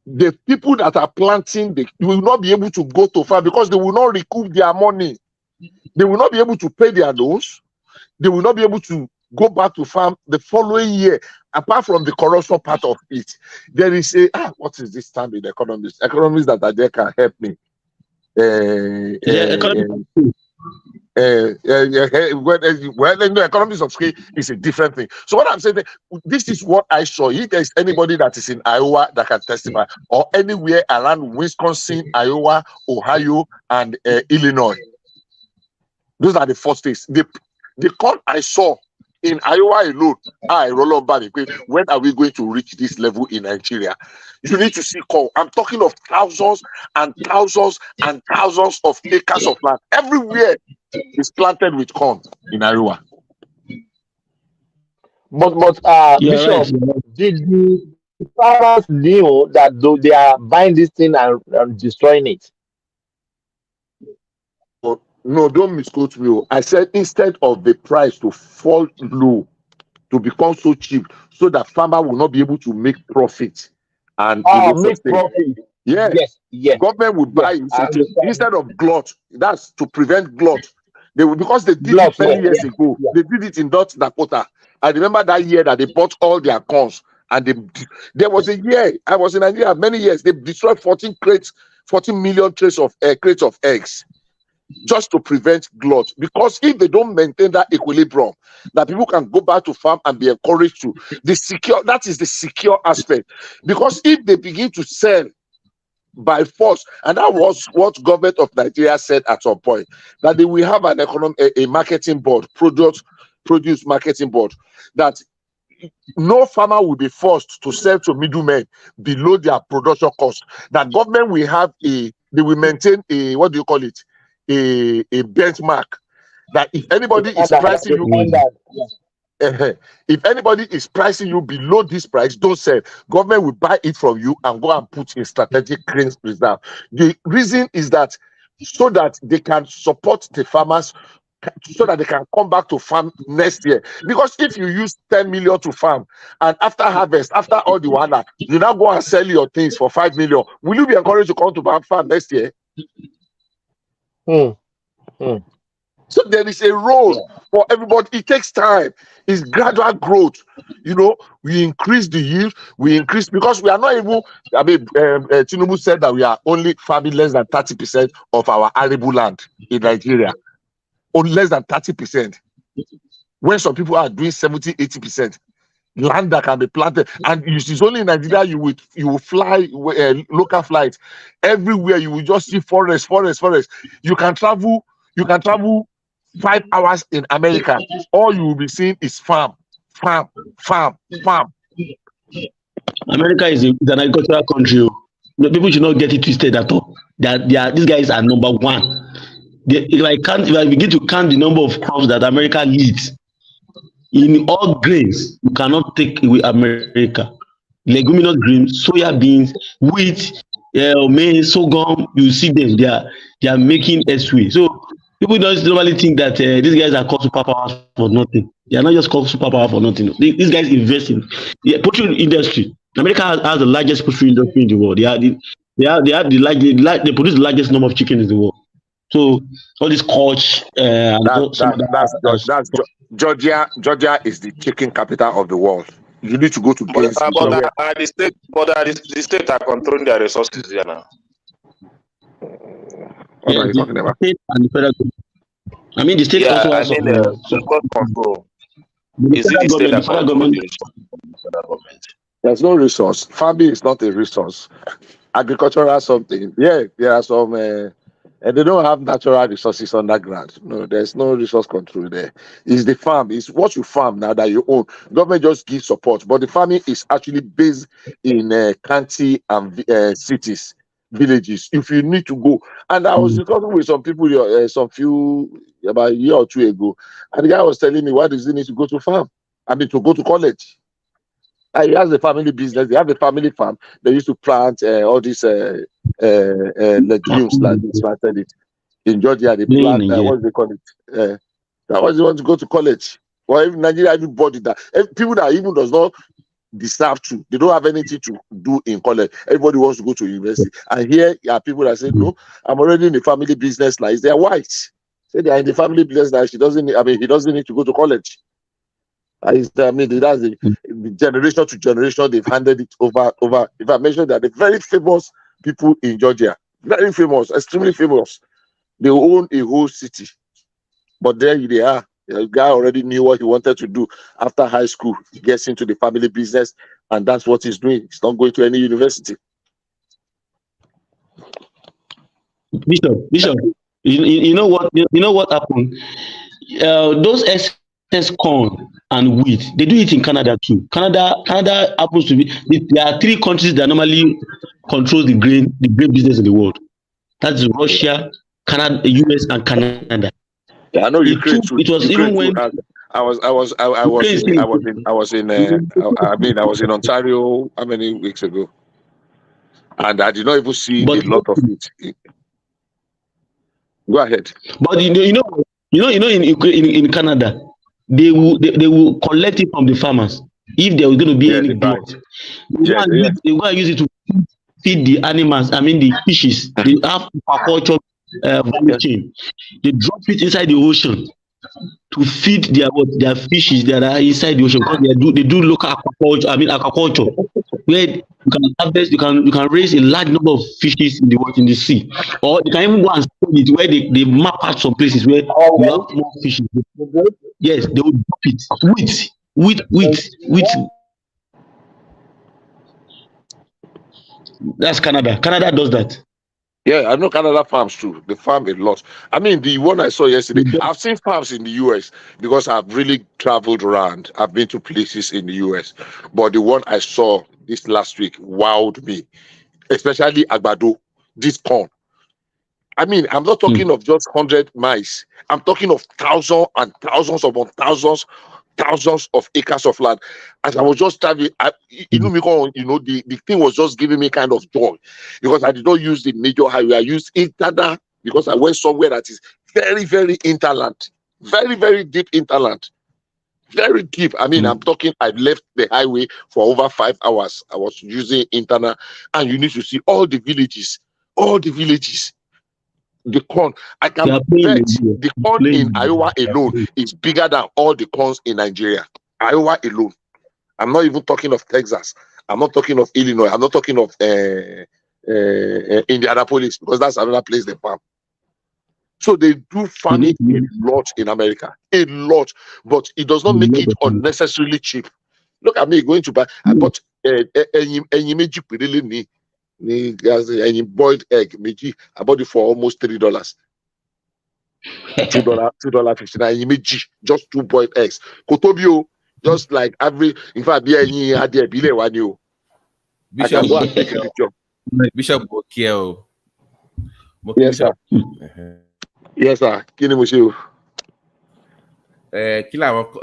the people that are planting, they will not be able to go to farm because they will not recoup their money. They will not be able to pay their loans. They will not be able to go back to farm the following year. Apart from the corruption part of it, there is what is this term in economics? Economists that are there can help me. Well, in the economics of scale is a different thing. So what I'm saying, this is what I saw. If there's anybody that is in Iowa that can testify, or anywhere around Wisconsin, Iowa, Ohio, and Illinois, those are the four states. The corn I saw in Iowa alone, I roll on back. When are we going to reach this level in Nigeria? You need to see corn. I'm talking of thousands and thousands and thousands of acres of land. Everywhere is planted with corn in Iowa. But Bishop, did the farmers knew that they are buying this thing and destroying it? No, don't misquote me. I said instead of the price to fall low, to become so cheap, so that farmer will not be able to make profit and make profit. Yeah. Yes. Government will buy it instead of glut. That's to prevent glut. They will, because they did it many years ago. They did it in North Dakota. I remember that year that they bought all their corns, and there was a year I was in Nigeria. Many years they destroyed 14 million crates of eggs, just to prevent glut. Because if they don't maintain that equilibrium, that people can go back to farm and be encouraged to that is the secure aspect. Because if they begin to sell by force, and that was what government of Nigeria said at some point, that they will have an a marketing board, produce marketing board, that no farmer will be forced to sell to middlemen below their production cost. That government will have they will maintain a, what do you call it, a benchmark, that if anybody is pricing you, if anybody is pricing you below this price, don't sell. Government will buy it from you and go and put in strategic grain reserve. The reason is that so that they can support the farmers, so that they can come back to farm next year. Because if you use 10 million to farm, and after harvest, after all the water, you now go and sell your things for 5 million, will you be encouraged to come to farm next year? So there is a role for everybody. It takes time. It's gradual growth. We increase the yield. We increase, because we are not even. Tinubu said that we are only farming less than 30% of our arable land in Nigeria. Only less than 30%. When some people are doing 70, 80%. Land that can be planted, and it's only in Nigeria you will fly local flights everywhere. You will just see forest. You can travel 5 hours in America. All you will be seeing is farm. America is an agricultural country. The people should not get it twisted at all. These guys are number one. If I begin to count the number of crops that America needs in all grains, you cannot take away America. Leguminous grains, soya beans, wheat, maize, sorghum, you see them. They are making S-way. So people don't normally think that these guys are called superpowers for nothing. They are not just called superpower for nothing. These guys invest in the poultry industry. America has the largest poultry industry in the world. They produce the largest number of chickens in the world. So all this coach Georgia is the chicken capital of the world. You need to go to but the state are controlling their resources here now. What are you talking about? State and the federal government. I mean, the state also has control. Is it the state that controls the resources of the federal government? There's no resource. Farming is not a resource. agricultural something. Yeah, there are some, and they don't have natural resources underground. No, there's no resource control there. It's the farm. It's what you farm now that you own. Government just gives support, but the farming is actually based in county and cities, villages. If you need to go, and I was discussing with some people about a year or two ago, and the guy was telling me, why does he need to go to farm? I mean, to go to college. He has a family business. They have a family farm. They used to plant all these legumes like this. I said it in Georgia. They plant what do they call it? That was they want to go to college. Or even Nigeria, everybody that people that even does not deserve to. They don't have anything to do in college. Everybody wants to go to university. And here are people that say, no, I'm already in the family business. Like they're white. Say they are in the family business. Like he doesn't need to go to college. That's the generation to generation they've handed it over. If I mention that, the very famous people in Georgia, very famous, extremely famous, they own a whole city. But there they are. The guy already knew what he wanted to do after high school. He gets into the family business, and that's what he's doing. He's not going to any university. Bishop, you know what happened? Those excess corn and wheat, they do it in Canada too. Canada happens to be. There are 3 countries that normally control the grain business in the world. That's Russia, Canada, US, and Canada. Yeah, I know Ukraine too. It was Ukraine even when I was in Ontario how many weeks ago, and I did not even see a lot of it. Go ahead. But in Canada, they will collect it from the farmers if there was going to be any glut. They go and use it to feed the animals. I mean the fishes. They have aquaculture value chain. They drop it inside the ocean to feed their fishes that are inside the ocean, because they do local aquaculture, where you can harvest, you can raise a large number of fishes in the sea, or you can even go and sell it where they map out some places where you have more fishes. Yes, they will drop it with that's Canada. Canada does that. Yeah, I know Canada farms too. They farm a lot. I mean, the one I saw yesterday, I've seen farms in the US because I've really traveled around. I've been to places in the US. But the one I saw this last week wowed me, especially Agbado, this corn. I mean, I'm not talking of just 100 miles. I'm talking of thousands and thousands upon thousands of acres of land. As I was just traveling, the thing was just giving me kind of joy, because I did not use the major highway. I used internal, because I went somewhere that is very, very interland, very, very deep interland, very deep. I mean, I'm talking, I left the highway for over 5 hours. I was using internal, and you need to see all the villages. The corn, I can bet the corn in Iowa alone is bigger than all the corns in Nigeria. Iowa alone. I'm not even talking of Texas. I'm not talking of Illinois. I'm not talking of Indianapolis, because that's another place they farm. So they do farming a lot in America, a lot, but it does not make it unnecessarily cheap. Look at me going to buy. I bought any boiled egg, I bought it for almost $3. $2.59. Just 2 boiled eggs. Kotobio, just like every, in fact, I can go and take a picture. Bishop Bokiel. Yes, sir. Yes, sir.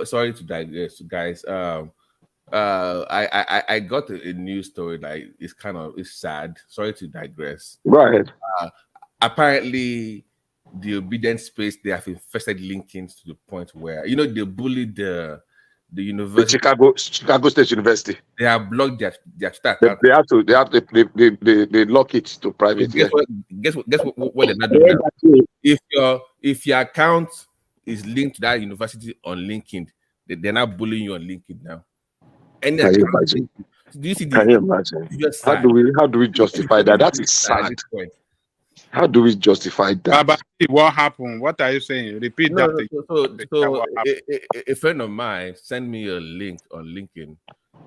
Sorry to digress, guys. I got a news story, like it's sad. Sorry to digress. Go ahead. Apparently the obedient space, they have infested LinkedIn to the point where they bullied the university, Chicago State University. They have blocked their Twitter account. They lock it to private. Guess what they're not doing now? If your account is linked to that university on LinkedIn, they're not bullying you on LinkedIn now. And can you imagine? Do you see can you imagine? How do we justify that? That is sad. How do we justify that? But what happened? What are you saying? Repeat that. So a friend of mine sent me a link on LinkedIn.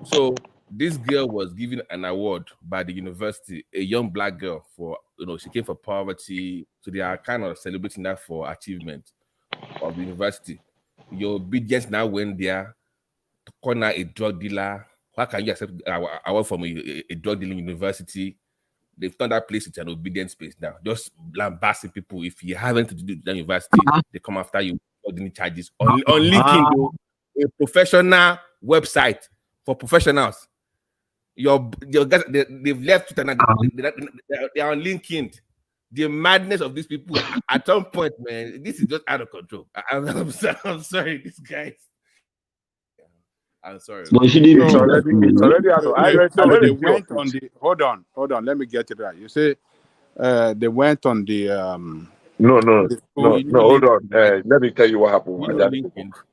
So This girl was given an award by the university, a young black girl, for, you know, she came from poverty, so they are kind of celebrating that for achievement of the university. Your obedience now went there to corner a drug dealer. How can you accept award from a drug dealing university? They've turned that place into an obedience space now. Just lambasting people. If you haven't to do that university, they come after you with charges on LinkedIn, though, a professional website for professionals. Your guys, they've left it and they are on LinkedIn. The madness of these people at some point, man, this is just out of control. I'm sorry, these guys. I'm sorry. It's already out of. So they went on the. Hold on. Let me get it right. You say they went on the. No. Hold on. Let me tell you what happened.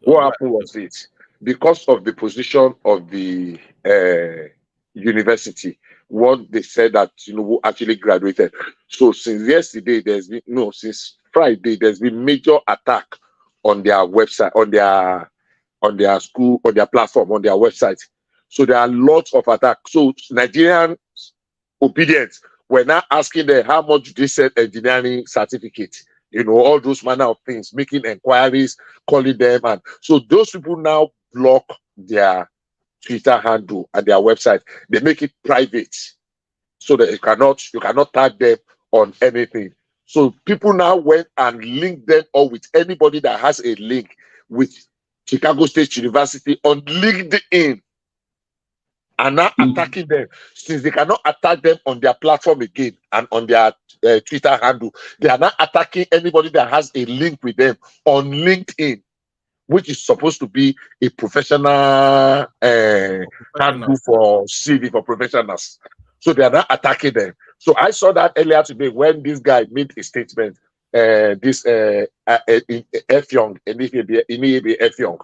What happened was this: because of the position of the university, what they said that who actually graduated. So since yesterday, since Friday, there's been major attack on their website, on their school, on their platform, on their website. So there are lots of attacks. So Nigerian obedience, we're now asking them how much do they sell engineering certificate, all those manner of things, making inquiries, calling them, and so those people now block their Twitter handle and their website. They make it private so that you cannot tag them on anything. So people now went and linked them all with anybody that has a link with Chicago State University on LinkedIn, and now attacking them. Since they cannot attack them on their platform again and on their Twitter handle, they are now attacking anybody that has a link with them on LinkedIn, which is supposed to be a professional handle for CV for professionals. So they are not attacking them. So I saw that earlier today when this guy made a statement, this F Young, F Young,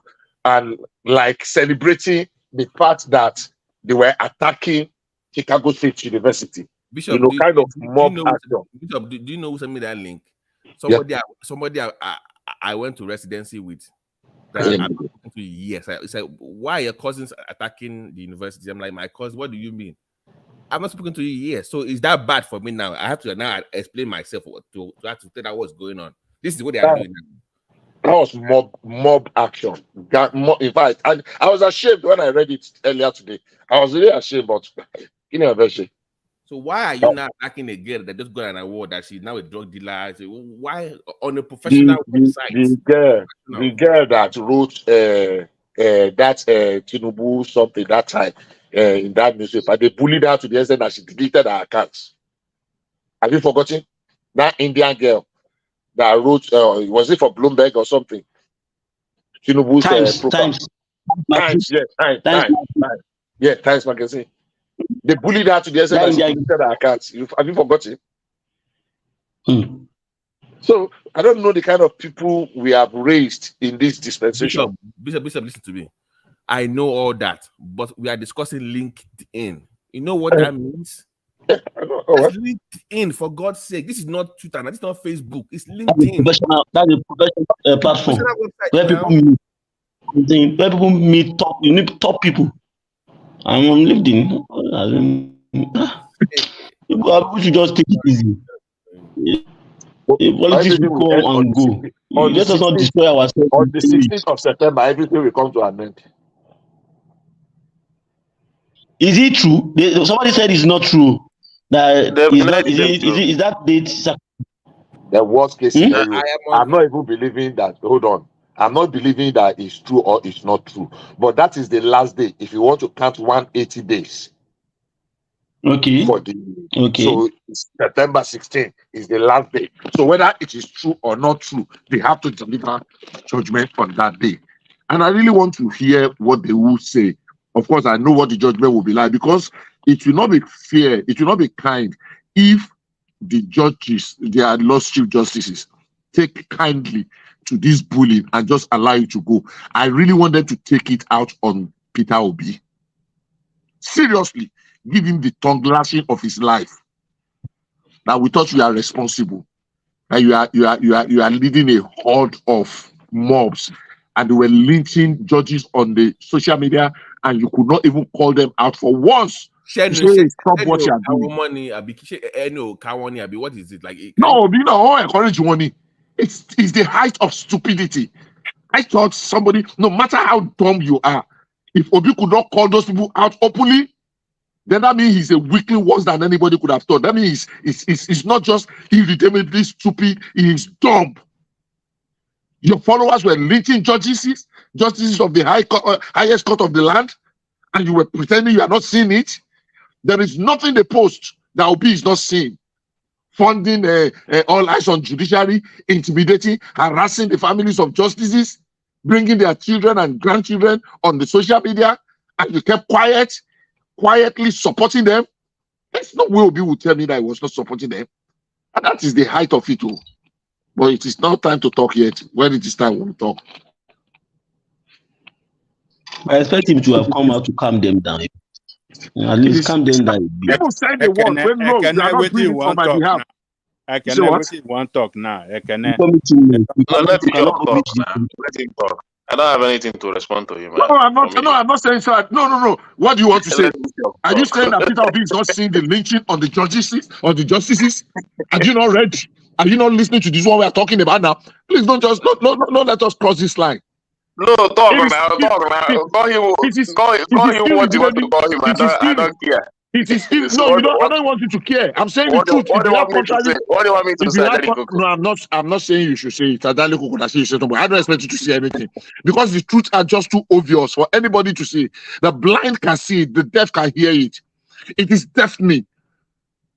and like celebrating the fact that they were attacking Chicago State University. Bishop, kind of mob action. Bishop, do you know who sent me that link? Somebody I went to residency with. Yes, I said, why are your cousins attacking the university? I'm like, my cousin, what do you mean? I've not spoken to you yet. So is that bad for me now? I have to now explain myself to have to tell out what's going on. This is what they are doing now. That was mob action. In fact, I was ashamed when I read it earlier today. I was really ashamed, but version. So why are you now attacking a girl that just got an award that she's now a drug dealer? So why on a professional website? The girl that wrote that Tinubu something that time in that newspaper, they bullied her to the extent that she deleted her accounts. Have you forgotten? That Indian girl that wrote, was it for Bloomberg or something? Tinubu's Times. Times magazine. They bullied her to the extent that she deleted her accounts. Have you forgotten? So I don't know the kind of people we have raised in this dispensation. Bishop, listen to me. I know all that, but we are discussing LinkedIn. You know what that means? That's LinkedIn, for God's sake. This is not Twitter, this is not Facebook. It's LinkedIn. That's a professional platform where people meet top. You need top people. I'm on LinkedIn. People should just take it easy. Politics will come and go. Let us not destroy ourselves. On the 16th of September, everything will come to an end. Is it true? Somebody said it's not true. That is that date? The worst case scenario. I'm not even believing that. Hold on. I'm not believing that it's true or it's not true. But that is the last day. If you want to count 180 days. Okay. So September 16th is the last day. So whether it is true or not true, they have to deliver judgment on that day. And I really want to hear what they will say. Of course, I know what the judgment will be like, because it will not be fair, it will not be kind if the judges, their Lord Chief Justices, take kindly to this bullying and just allow it to go. I really want them to take it out on Peter Obi. Seriously, give him the tongue lashing of his life. Now we thought you are responsible, and you are leading a horde of mobs, and they were lynching judges on the social media and you could not even call them out for once. Share You say, stop what you are doing. money, what is it like? No, you know, encourage money. It's the height of stupidity. I thought somebody, no matter how dumb you are, if Obi could not call those people out openly, then that means he's a weakling worse than anybody could have thought. That means it's not just irredeemably stupid, he's dumb. Your followers were lynching justices of the highest court of the land, and you were pretending you are not seeing it. There is nothing they post that Obi is not seeing. Funding all eyes on judiciary, intimidating, harassing the families of justices, bringing their children and grandchildren on the social media, and you kept quietly supporting them. There's no way Obi would tell me that I was not supporting them. And that is the height of it all. But it is not time to talk yet. When it is time, we'll talk. I expect him to have come out to calm them down. At least calm them down. People say they want, when no, they are not doing it on my behalf. I can never want talk now. Let me talk. Let him talk. I don't have anything to respond to him. No, I'm not saying so. No. What do you want to say? Are you saying that Peter Obi is not seeing the lynching on the justices? Are you not read? Are you not listening to this one we are talking about now? Please don't just not let us cross this line. No, talk now. Call him what you want to call him. I don't care. It is no, you don't. I don't want you to care. I'm saying the truth. What do you want me to say? What do you want me to say? No, I'm not saying you should say it. I don't expect you to say anything because the truth are just too obvious for anybody to say. The blind can see it. The deaf can hear it. It is deafening.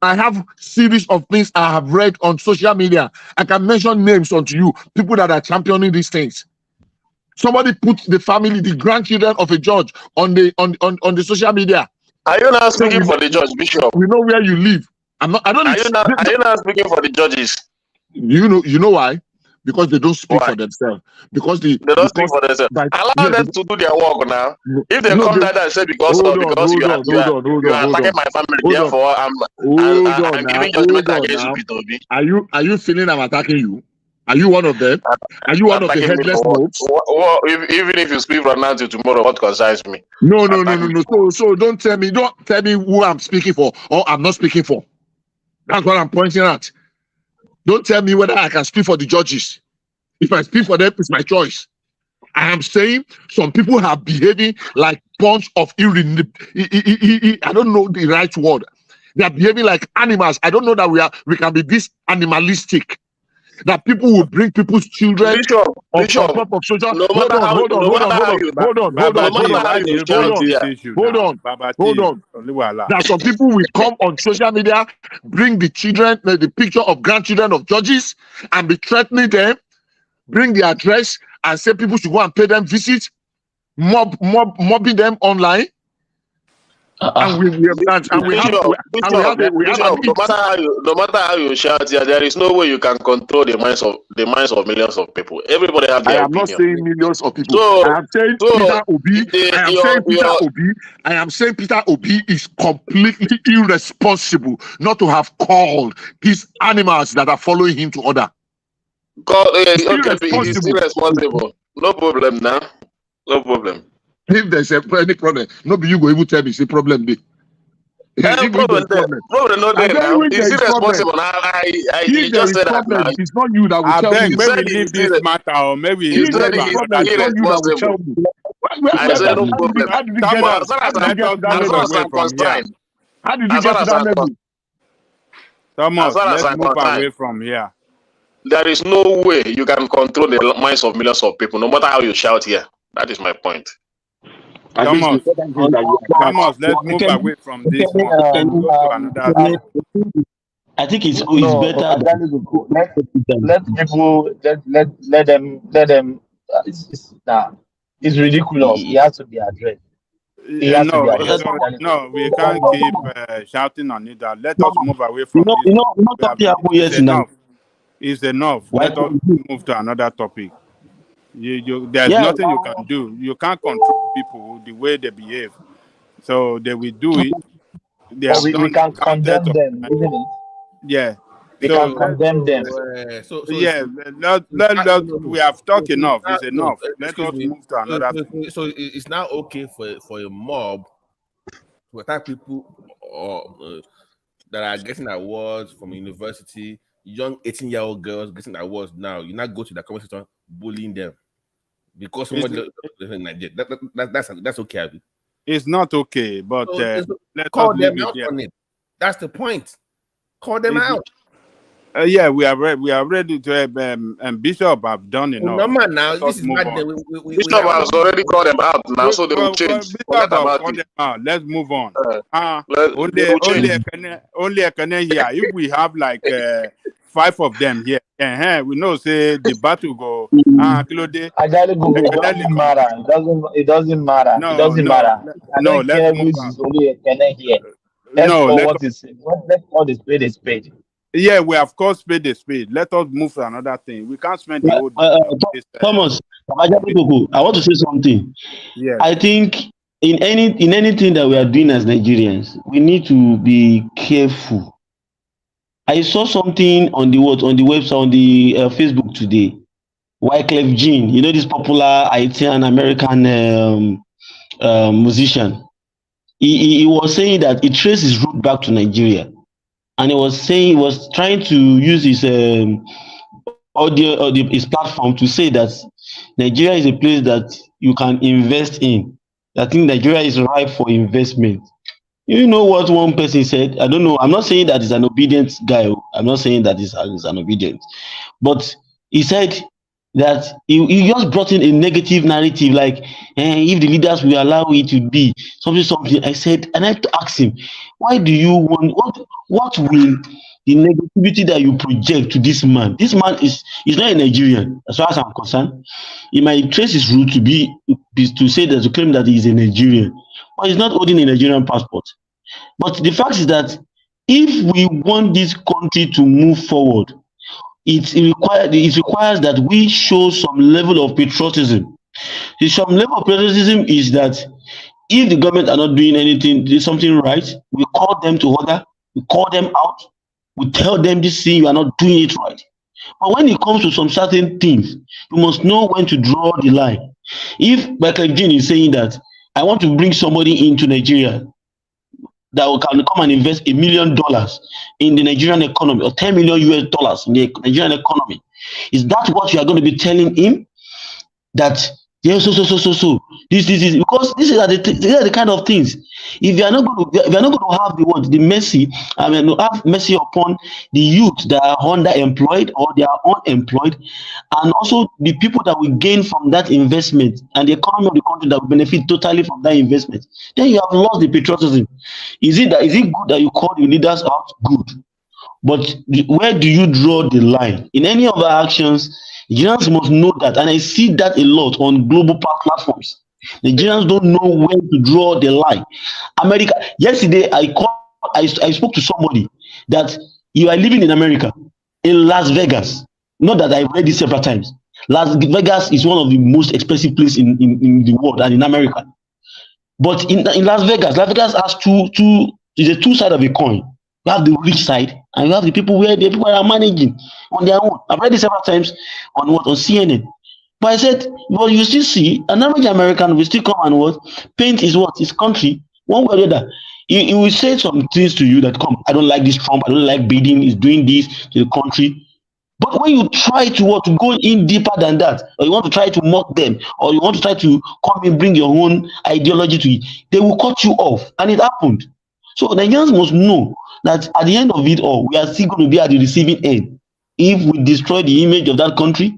I have series of things I have read on social media. I can mention names unto you. People that are championing these things. Somebody put the family, the grandchildren of a judge on the social media. Are you not speaking for the judge, Bishop? We know where you live. Are you not speaking for the judges? You know why? Because they don't speak for themselves. Because they don't speak for themselves. Allow them to do their work now. If they come down and say because you are attacking my family, therefore I'm giving judgment against you, Peter Obi. Are you feeling I'm attacking you? Are you one of them? Are you one of the headless mobs? Even if you speak from now till tomorrow, what concerns me? No. So don't tell me who I'm speaking for or I'm not speaking for. That's what I'm pointing at. Don't tell me whether I can speak for the judges. If I speak for them, it's my choice. I am saying some people are behaving like bunch of I don't know the right word. They are behaving like animals. I don't know that we can be this animalistic. That people will bring people's children on top of social. Hold on. That some people will come on social media, bring the children, the picture of grandchildren of judges, and be threatening them, bring the address, and say people should go and pay them visits, mobbing them online. And we have no matter how you shout here, there is no way you can control the minds of millions of people. Everybody have their opinion. I am not saying millions of people. I am saying Peter Obi. I am saying Peter Obi is completely irresponsible not to have called these animals that are following him to order. He's irresponsible. No problem now. No problem. If there's any problem, nobody you go even tell me it's a problem. Problem not there now. Is it responsible? He just said that now. It's not you that will tell me. Maybe leave this matter, or maybe it's not you that will tell me. I said no problem. How did you get to that level? Thomas, let's move away from here. There is no way you can control the minds of millions of people, no matter how you shout here. That is my point. Thomas, let's move away from this one. Go to another. I think it's better. Let them. It's ridiculous. He has to be addressed. No, we can't keep shouting on it. Let us move away from this. It's enough. Let us move to another topic. There's nothing you can do. You can't control people the way they behave. So they will do it. We can condemn them, isn't it? Yeah. We So can condemn them. It's yeah, we no. have talked So enough. it's It's not, no, enough. Let excuse us me. move to another thing. So it's now okay for a mob to attack people or that are getting awards from university, young 18-year-old girls getting awards now. You now go to the comment section bullying them because It's, somebody in Nigeria. That's okay, Abi. it's not okay, but So let us call them leave it out there. on it. That's the point. Call them It's, out. yeah, we are ready to have and Bishop have done enough. No man, now Let this us is move bad. on. Bishop has already called them out now, so they will change. Bishop Forget have about called it. them out. Let's move on. They will change. Only a can here. If we have like 5 of them here, we know say the battle go. Claude, Ajali Google, it doesn't matter. It doesn't matter. It doesn't matter. I no. don't care Let's who move on. is only a Kenya here. Let's No, call what is let's call the spade a spade. Yeah, we have called spade a spade. Let us move to another thing. We can't spend the whole day on this. Thomas, I want to say something. Yes. I think in anything that we are doing as Nigerians, we need to be careful. I saw something on the website on the Facebook today. Wyclef Jean, you know this popular Haitian American musician. He was saying that he traced his root back to Nigeria, and he was trying to use his his platform to say that Nigeria is a place that you can invest in. I think Nigeria is ripe for investment. You know what one person said? I don't know. I'm not saying that he's an obedient guy. I'm not saying that he's an obedient. But he said that he just brought in a negative narrative, like if the leaders will allow it to be something. I said, and I had to ask him, why do you want what will the negativity that you project to this man? This man is not a Nigerian, as far as I'm concerned. He might trace his root to claim that he is a Nigerian, but he's not holding a Nigerian passport. But the fact is that if we want this country to move forward, it requires that we show some level of patriotism. Some level of patriotism is that if the government are not doing something right, we call them to order, we call them out, we tell them this thing, you are not doing it right. But when it comes to some certain things, you must know when to draw the line. If Michael Jean is saying that I want to bring somebody into Nigeria that can come and invest $1 million in the Nigerian economy or $10 million US in the Nigerian economy, is that what you are going to be telling him? That yeah, so this is because these are the kind of things. If you are not going to have the mercy, have mercy upon the youth that are underemployed or they are unemployed, and also the people that will gain from that investment and the economy of the country that will benefit totally from that investment, then you have lost the patriotism. Is it good that you call the leaders out? Good. But where do you draw the line? In any of our actions, Nigerians must know that, and I see that a lot on global platforms. Nigerians don't know when to draw the line. America. Yesterday, I spoke to somebody that you are living in America, in Las Vegas. Not that I've read this several times. Las Vegas is one of the most expensive places in the world and in America. But in Las Vegas has is a two side of a coin. You have the rich side and you have the people where the people are managing on their own. I've read it several times on CNN. But I said, well, you still see an average American will still come and paint his country one way or the other. He will say some things to you that I don't like this Trump, I don't like Biden, he's doing this to the country. But when you try to go in deeper than that, or you want to try to mock them, or you want to try to come and bring your own ideology to it, they will cut you off. And it happened. So Nigerians must know that at the end of it all, we are still going to be at the receiving end. If we destroy the image of that country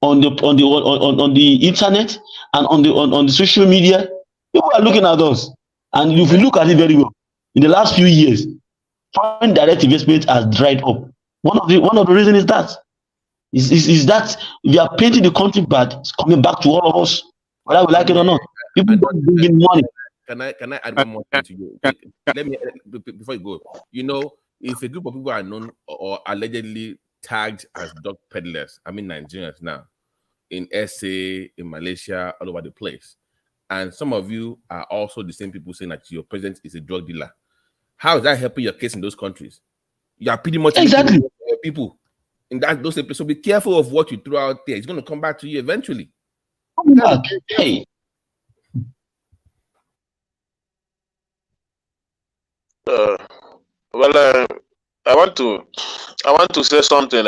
on the internet and on the social media, people are looking at us. And if you look at it very well, in the last few years, foreign direct investment has dried up. One of the reasons is that we are painting the country bad. It's coming back to all of us, whether we like it or not. People don't bring in money. Can I add one more thing to you? Let me before you go. You know, if a group of people are known or allegedly tagged as dog peddlers, I mean Nigerians now, in SA, in Malaysia, all over the place, and some of you are also the same people saying that your president is a drug dealer. How is that helping your case in those countries? You are pretty much Exactly. people in those places. So be careful of what you throw out there. It's going to come back to you eventually. Hey. Well, I want to say something.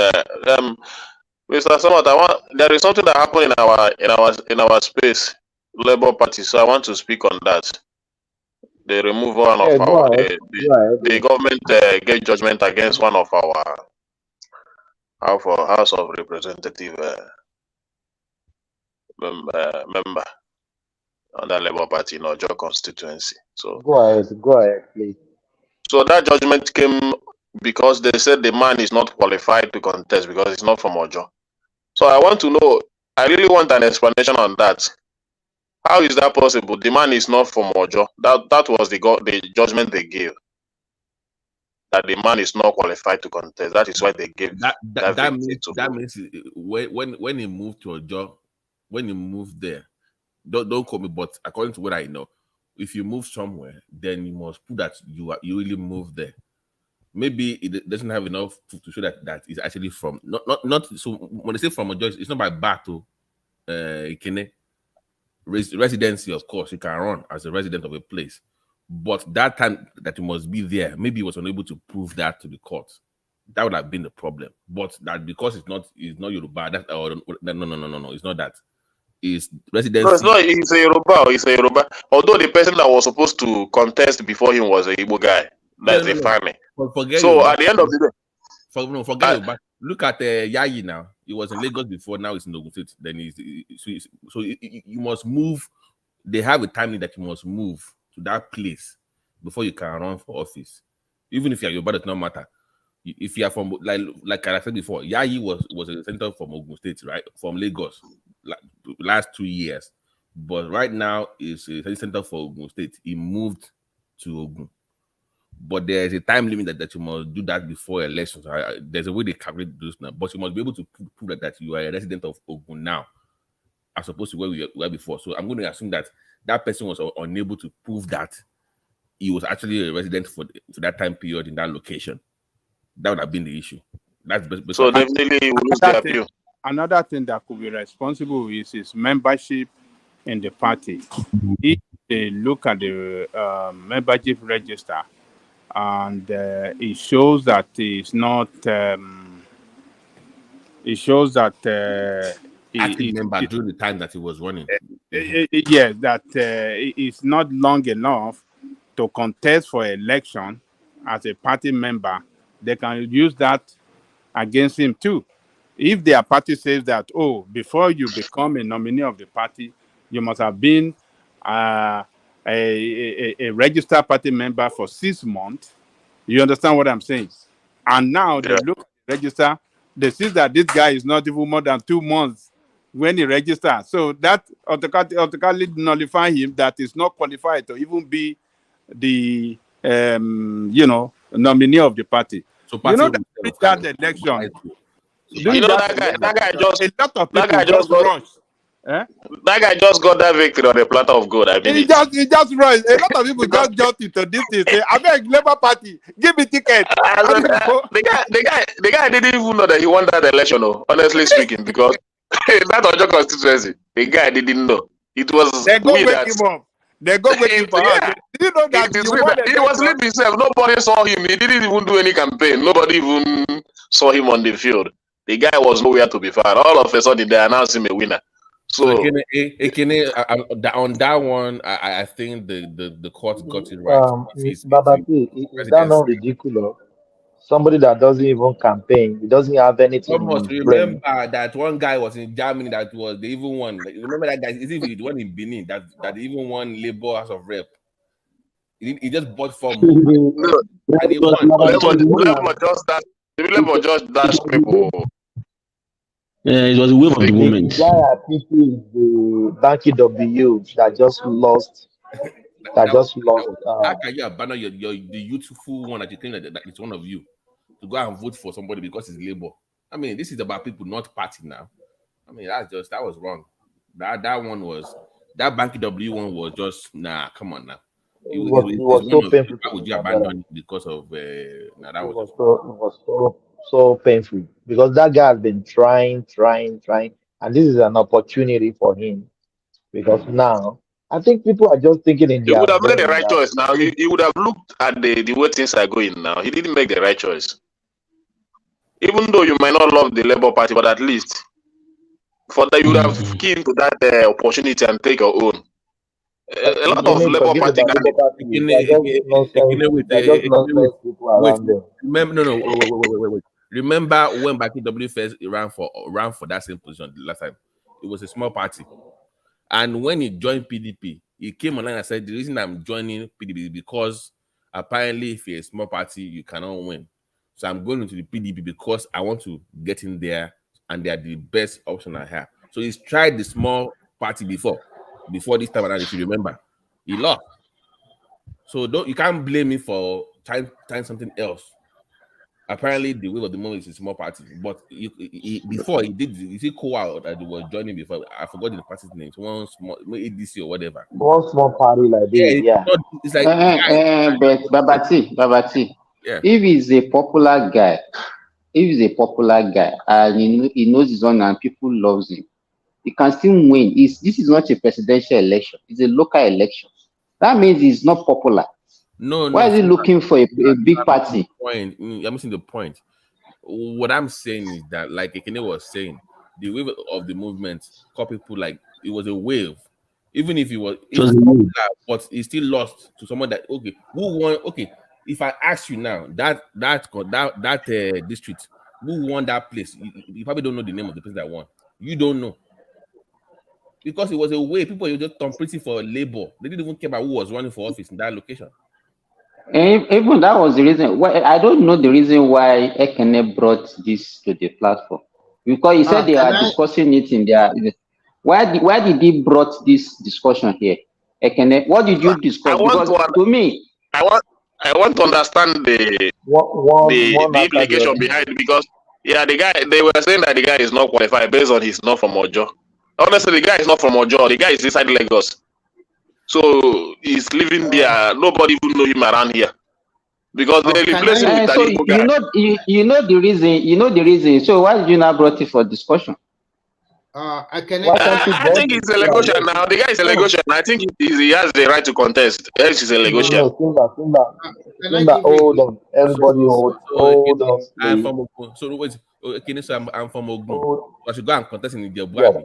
Mr. Samad, there is something that happened in our space, Labour Party. So I want to speak on that. The removal Yeah, of go our ahead. Go ahead. the government gave judgment against one of our House of Representative member on the Labour Party in Ojo constituency. So Go ahead, please. So that judgment came because they said the man is not qualified to contest because it's not from Ojo. So I want to know, I really want an explanation on that. How is that possible? The man is not from Ojo. That was the judgment they gave. That the man is not qualified to contest. That is why they gave that victory means when he moved to Ojo, when he moved there, don't call me, but according to what I know, if you move somewhere, then you must prove that you really moved there. Maybe it doesn't have enough to show that is actually from not. So when they say from Ojo, it's not by battle. Residency, of course, you can run as a resident of a place, but that time that you must be there, maybe he was unable to prove that to the court. That would have been the problem. But that because it's not Yoruba, no, it's not that. It's residency. No, it's not. It's a Yoruba. It's a Yoruba. Although the person that was supposed to contest before him was a Igbo guy. That's a family. Forget so Yoruba. At the end of the day, forget Yoruba. Look at Yayi now. He was in Lagos before. Now he's in Ogun State. Then you must move. They have a timing that you must move to that place before you can run for office. Even if you're Yoruba, it does not matter. If you are from like I said before, Yayi was a senator from Ogun State, right? From Lagos, last 2 years. But right now is a senator for Ogun State. He moved to Ogun. But there is a time limit that you must do that before elections. There's a way they calculate those now, but you must be able to prove that you are a resident of Ogun now, as opposed to where we were before. So I'm going to assume that person was unable to prove that he was actually a resident for that time period in that location. That would have been the issue. That's so definitely we lose the appeal. Another thing that could be responsible is his membership in the party. If they look at the membership register, and it shows that it's not. It shows that active member during the time that he was running. Yes, that it's not long enough to contest for election as a party member. They can use that against him too. If their party says that, oh, before you become a nominee of the party, you must have been a registered party member for 6 months. You understand what I'm saying? And now they look at the register, they see that this guy is not even more than 2 months when he registers. So that automatically nullify him that is not qualified to even be the nominee of the party. So that election. That guy just a lot of people just rush. That guy just got that victory on a platter of gold. I mean, he just rushed. A lot of people just jumped into this thing. Say, "I beg Labour Party, give me ticket." The guy didn't even know that he won that election. No, honestly speaking, because that was your constituency. The guy didn't know. It was they go wake him up. They go wake him up. Did you know that he was sleeping himself? Nobody saw him. He didn't even do any campaign. Nobody even saw him on the field. The guy was nowhere to be found. All of a sudden, they announced him a winner. So on that one, I think the court got it right. Babati, is that not ridiculous? Somebody that doesn't even campaign, he doesn't have anything. Almost remember that one guy was in Germany that they even won. Remember that guy? Is it the one in Benin that even won Labour House of Rep? He just bought form. And he won. Labour just dashed people. Yeah, it was a wave of the moment. The guy at PP is the Banky W that just lost. How can you abandon the youthful one that you think that it's one of you to go and vote for somebody because it's Labour? I mean, this is about people, not party now. I mean, that was wrong. That Banky W one was just come on now. It was so one of painful why to would me, you my brother. abandon it because of now that It was was just so painful because that guy has been trying, and this is an opportunity for him because now I think people are just thinking in He their would have made the brain right that choice now. if He would have looked at the way things are going now. He didn't make the right choice. Even though you might not love the Labour Party, but at least for that you would have keen to that opportunity and take your own. A lot of Ekene, Labour forget Party about Labour candidates. Party. They are just nonsense. They are just nonsense people wait. around them. Remember, no, wait. Remember when Baki W first ran for that same position the last time? It was a small party, and when he joined PDP, he came online and said the reason I'm joining PDP is because apparently if you're a small party, you cannot win. So I'm going into the PDP because I want to get in there, and they are the best option I have. So he's tried the small party before this time around. If you remember, he lost. So you can't blame me for trying something else. Apparently, the wave of the moment is a small party, but before he did, you see, co-out that he was joining before. I forgot the party's name. One small ADC or whatever. One small party like Yeah, this, yeah. it's like But Babati, yeah. if he's a popular guy, and he knows his own and people loves him, he can still win. This is not a presidential election; it's a local election. That means he's not popular. No. Why is he looking for a big party? I'm missing the point. What I'm saying is that, like Ekene was saying, the wave of the movement caught people like it was a wave. Even if it's popular, but he still lost to someone that who won. Okay, if I ask you now that district, who won that place, you probably don't know the name of the place that won. You don't know. Because it was a way people were just competing for labor. They didn't even care about who was running for office in that location. Even that was the reason why I don't know the reason why Ekene brought this to the platform, because he said they are discussing it in their. Why did he brought this discussion here, Ekene? What did you discuss? Because to me, I want to understand the implication behind it, because the guy, they were saying that the guy is not qualified based on he's not from Ojo. Honestly, the guy is not from Ojo. The guy is inside Lagos, so he's living there. Nobody even know him around here because they replace him with so an Igbo guy. you know the reason. You know the reason. So why did you not brought it for discussion? I think it's a Lagosian now. The guy is a Lagosian. I think he has the right to contest. Else is a Lagosian. Simba, hold on. Everybody hold on. I'm from Ogun. So wait, okay, so I'm from Ogun. I should go and contest in the Yeah.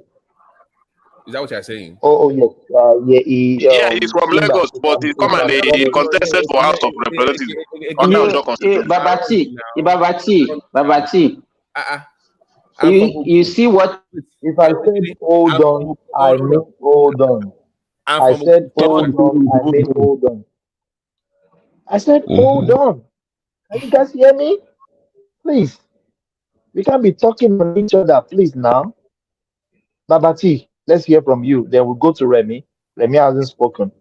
Is that what you're saying? Yes. He's from Lagos, but he come and he contested for House of Representatives under Ojo Constitution. Babati. You see what? If I said hold on, I mean hold on. I said hold on, I mean hold on. I said hold on. Can you guys hear me? Please. We can't be talking on each other, please now. Babati, let's hear from you. Then we'll go to Remy. Remy hasn't spoken.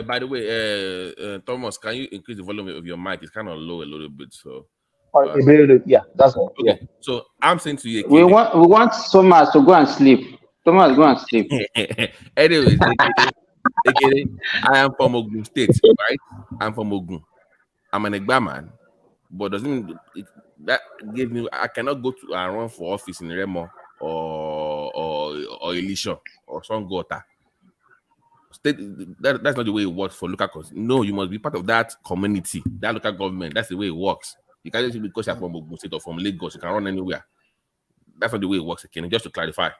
By the way, Thomas, can you increase the volume of your mic? It's kind of low a little bit, so. Yeah, that's all. Okay, yeah. So I'm saying to you, we want Thomas to go and sleep. Thomas, go and sleep. Anyways, I am from Ogun State, right? I'm from Ogun. I'm an Egba man, but doesn't mean that gave me. I cannot go to and run for office in Remo or Elisha or Songota. State, that's not the way it works for local. No, you must be part of that community, that local government. That's the way it works. You can't just because you're from Ogun State or from Lagos, you can run anywhere. That's not the way it works, again. Just to clarify.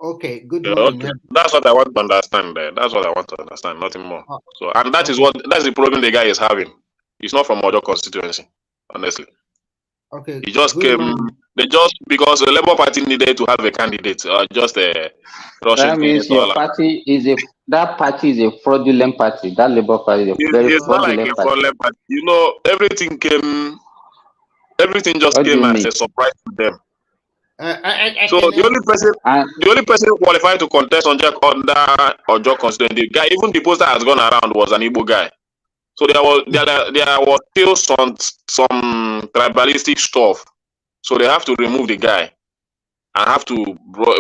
Okay, good morning. Okay. That's what I want to understand. That's what I want to understand, nothing more. So, and that's the problem the guy is having. He's not from Ojo constituency, honestly. Okay. He just came. Because the Labour Party needed to have a candidate, just a Russian. That means your party is a fraudulent party. That Labour Party is a very it's not like a fraudulent party. You know, everything just came as a surprise to them. So the only person qualified to contest under Ojo constituency, the guy, even the poster has gone around, was an Igbo guy. So there was still some tribalistic stuff. So they have to remove the guy and have to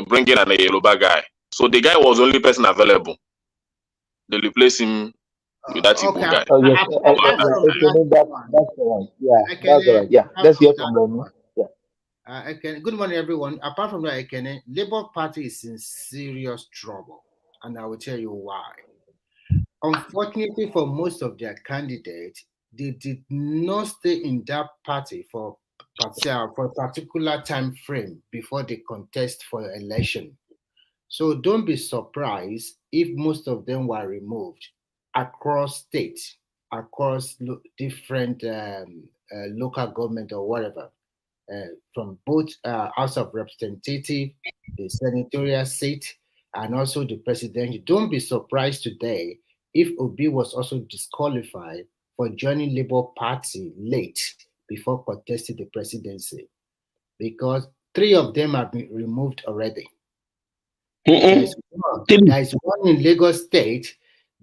bring in a Yoruba guy. So the guy was the only person available. they replace him with that Igbo Okay, guy. Oh yes, apart yeah, from that that's correct. Yeah, that's Ekene, correct. Yeah, apart let's from hear that from them. one, Yeah. Ekene, good morning, everyone. Apart from that, Ekene, Labour Party is in serious trouble, and I will tell you why. Unfortunately, for most of their candidates, they did not stay in that party for a particular time frame before they contest for election. So don't be surprised if most of them were removed across states, across different local government or whatever, from both House of Representative, the senatorial seat, and also the presidential. Don't be surprised today if Obi was also disqualified for joining Labour Party late before contesting the presidency, because three of them have been removed already. There is one in Lagos State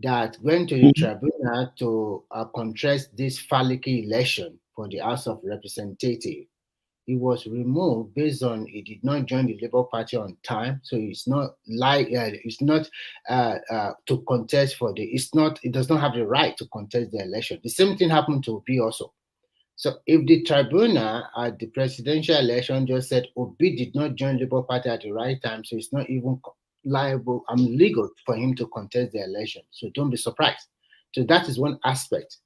that went to the tribunal to contest this Faliki election for the House of Representatives. He was removed based on he did not join the Labour Party on time, so it's not to contest for the. It does not have the right to contest the election. The same thing happened to Obi also. So if the tribunal at the presidential election just said Obi did not join Labour Party at the right time, so it's not even liable, legal for him to contest the election. So don't be surprised. So that is one aspect.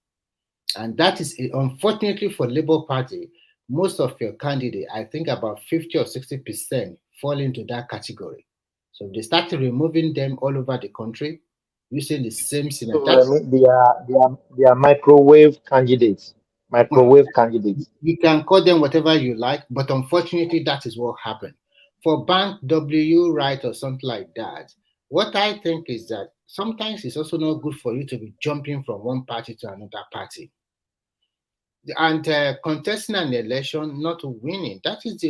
And that is, unfortunately for Labour Party, most of your candidates, I think about 50 or 60% fall into that category. So they started removing them all over the country using the same So senator. they are microwave candidates. Microwave candidates. You can call them whatever you like, but unfortunately, that is what happened. For Bank W, right, or something like that, what I think is that sometimes it's also not good for you to be jumping from one party to another party. And contesting an election, not winning, that's not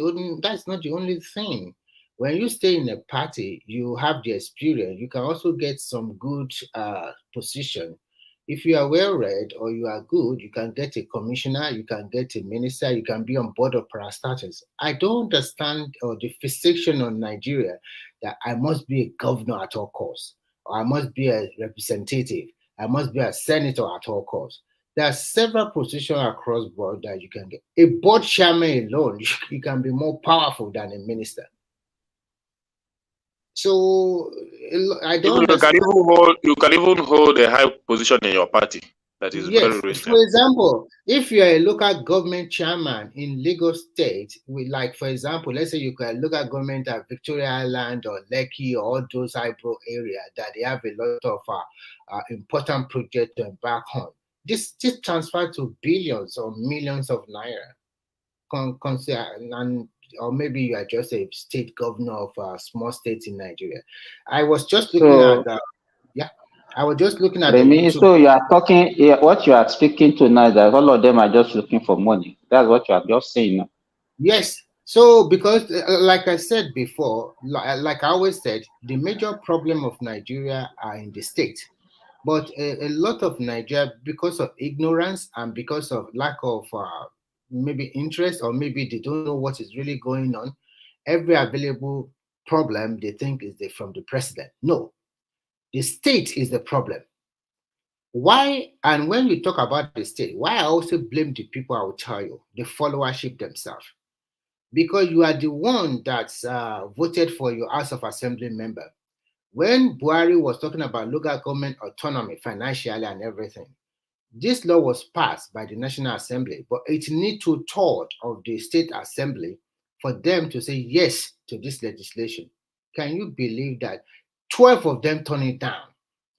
the only thing. When you stay in a party, you have the experience. You can also get some good position. If you are well read or you are good, you can get a commissioner, you can get a minister, you can be on board of parastatals. I don't understand the fixation on Nigeria that I must be a governor at all costs, or I must be a representative, I must be a senator at all costs. There are several positions across board that you can get. A board chairman alone, you can be more powerful than a minister. So I don't understand. You can even hold a high position in your party. That is very Yes. recent. For example, if you're a local government chairman in Lagos State, for example, let's say you can local government at Victoria Island or Lekki or all those Ibro area that they have a lot of important projects to embark on. This transfer to billions or millions of naira. Or maybe you are just a state governor of a small state in Nigeria. I was just looking at that. I was just looking at Remy, so you are talking, what you are speaking to now is that all of them are just looking for money. That's what you are just saying now. Yes. So, because like I said before, like I always said, the major problem of Nigeria are in the state. But a lot of Nigeria, because of ignorance and because of lack of maybe interest, or maybe they don't know what is really going on, every available problem they think is from the president. No, the state is the problem. Why? And when you talk about the state, why I also blame the people, I will tell you, the followership themselves. Because you are the one that's voted for your House of Assembly member. When Buhari was talking about local government autonomy financially and everything, this law was passed by the National Assembly, but it needs 2/3 of the State Assembly for them to say yes to this legislation. Can you believe that 12 of them turned it down?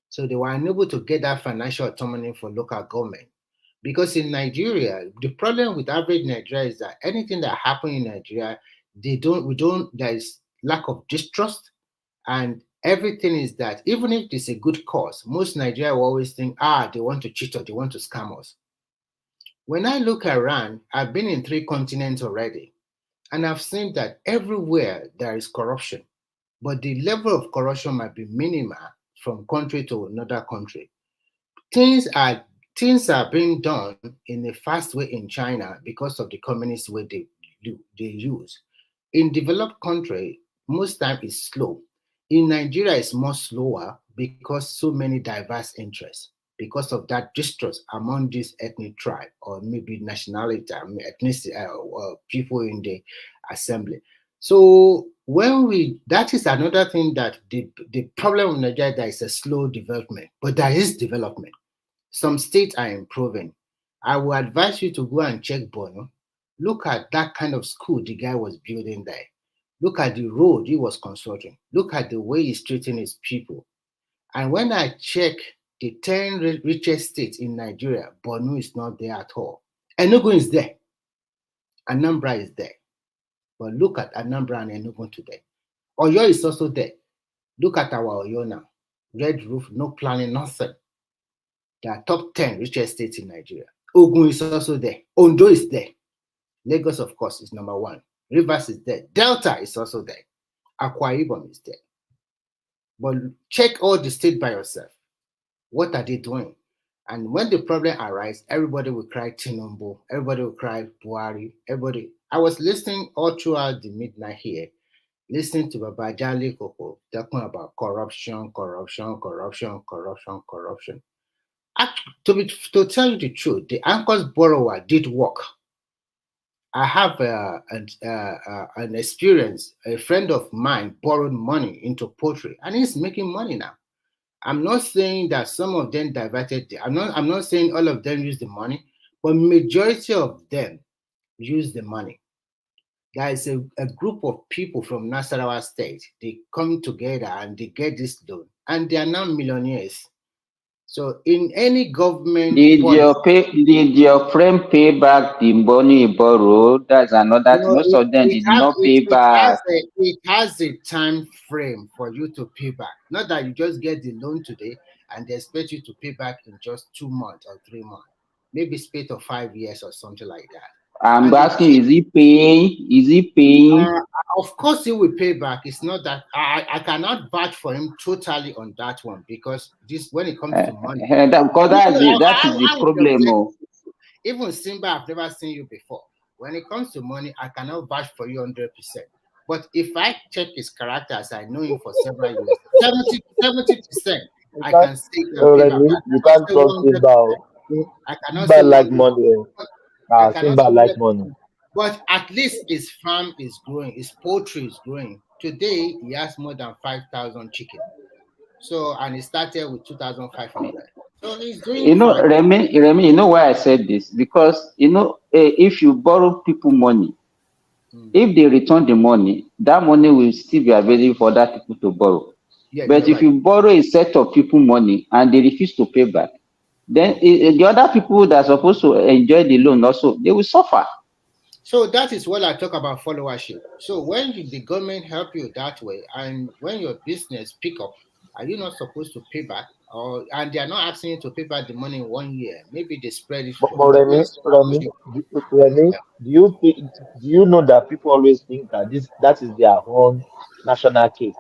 So they were unable to get that financial autonomy for local government. Because in Nigeria, the problem with average Nigeria is that anything that happens in Nigeria, there is lack of distrust, and everything is that even if it's a good cause, most Nigeria will always think, they want to cheat or they want to scam us. When I look around, I've been in 3 continents already, and I've seen that everywhere there is corruption, but the level of corruption might be minimal from country to another country. Things are being done in a fast way in China because of the communist way they use. In developed country, most time it's slow. In Nigeria, it's more slower because so many diverse interests, because of that distrust among this ethnic tribe or maybe nationality, ethnicity, people in the assembly. So that is another thing, that the problem of Nigeria, there is a slow development, but there is development. Some states are improving. I will advise you to go and check Bono. Look at that kind of school the guy was building there. Look at the road he was constructing. Look at the way he's treating his people. And when I check the 10 richest states in Nigeria, Borno is not there at all. Enugu is there. Anambra is there. But look at Anambra and Enugu today. Oyo is also there. Look at our Oyo now. Red roof, no planning, nothing. There are top 10 richest states in Nigeria. Ogun is also there. Ondo is there. Lagos, of course, is number 1. Rivers is there. Delta is also there. Akwa Ibom is there. But check all the states by yourself. What are they doing? And when the problem arises, everybody will cry Tinubu. Everybody will cry Buhari. Everybody. I was listening all throughout the midnight here, listening to Babajali Koko talking about corruption. To tell you the truth, the anchor's borrower did work. I have an experience. A friend of mine borrowed money into poultry, and he's making money now. I'm not saying that some of them diverted. I'm not saying all of them use the money, but majority of them use the money. There is a group of people from Nasarawa State. They come together and they get this loan, and they are now millionaires. So in any government did your friend pay back the money he borrowed? That's another thing. Most of them did not pay back. It has a time frame for you to pay back. Not that you just get the loan today and they expect you to pay back in just 2 months or 3 months. Maybe split of 5 years or something like that. I'm asking, is he paying? Is he paying? Of course he will pay back. It's not that I cannot vouch for him totally on that one, because this, when it comes to money, that is the problem. Even Simba, I've never seen you before. When it comes to money, I cannot vouch for you 100%. But if I check his character, as I know him for several years, 70%, I can say you can't trust Simba. Simba like money. Simba like money. But at least his farm is growing, his poultry is growing. Today, he has more than 5,000 chicken. So, and he started with 2,500. So he's doing fine. Remy, you know why I said this? Because, if you borrow people money, if they return the money, that money will still be available for other people to borrow. Yeah, but if you borrow a set of people money and they refuse to pay back, then the other people that are supposed to enjoy the loan also, they will suffer. So that is what I talk about followership. So when the government help you that way, and when your business pick up, are you not supposed to pay back? And they are not asking you to pay back the money in 1 year. Maybe they spread it. But Remy, do you know that people always think that that is their own national cake?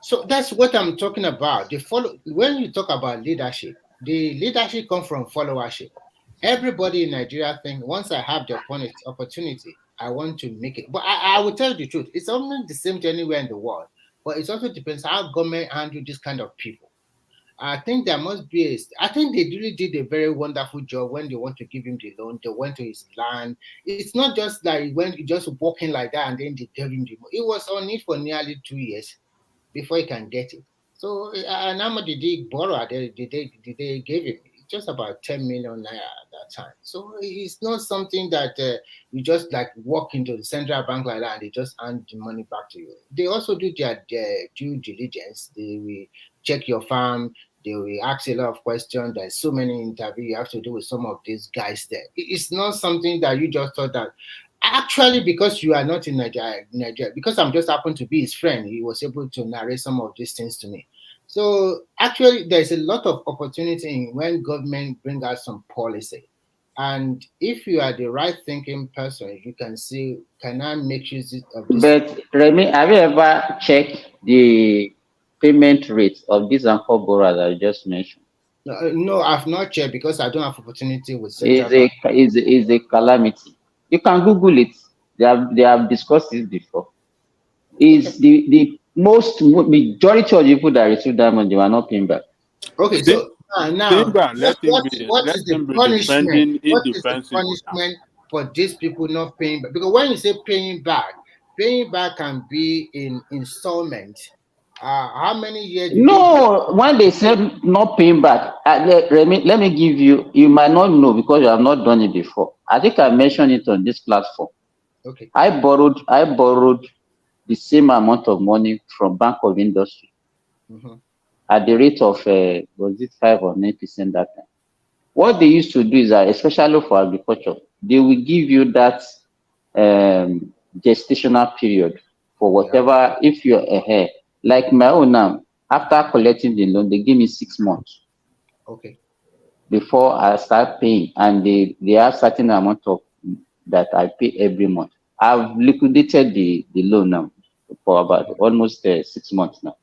So that's what I'm talking about. When you talk about leadership, the leadership comes from followership. Everybody in Nigeria thinks, once I have the opportunity, I want to make it. But I will tell you the truth. It's almost the same anywhere in the world. But it also depends how government handle this kind of people. I think there must be I think they really did a very wonderful job when they want to give him the loan. They went to his land. It's not just like when you just walking like that and then they gave him the money. It was on it for nearly 2 years before he can get it. So, and how much did they borrow? Did they give him? Just about 10 million naira at that time. So it's not something that you just like walk into the central bank like that and they just hand the money back to you. They also do their due diligence. They will check your farm. They will ask a lot of questions. There's so many interviews you have to do with some of these guys there. It's not something that you just thought that. Actually, because you are not in Nigeria, because I'm just happened to be his friend, he was able to narrate some of these things to me. So actually, there's a lot of opportunity when government bring out some policy. And if you are the right thinking person, you can see, can I make use of this? But Remy, have you ever checked the payment rate of this anchor borrower that I just mentioned? No, I've not checked because I don't have opportunity with central bank. Is a calamity. You can Google it. They have discussed this before. Is the Majority of the people that received that money, they were not paying back. Okay, so now what is the punishment? What is the punishment for these people not paying back? Because when you say paying back can be in installment. How many years do No, when they said not paying back, let me give you. You might not know because you have not done it before. I think I mentioned it on this platform. Okay. I borrowed the same amount of money from Bank of Industry at the rate of was it 5 or 9% that time. What they used to do is that, especially for agriculture, they will give you that gestational period for whatever. If you're ahead, like my own now, after collecting the loan, they give me 6 months. Okay. Before I start paying, and they have certain amount of that I pay every month. I've liquidated the loan now for about almost 6 months now.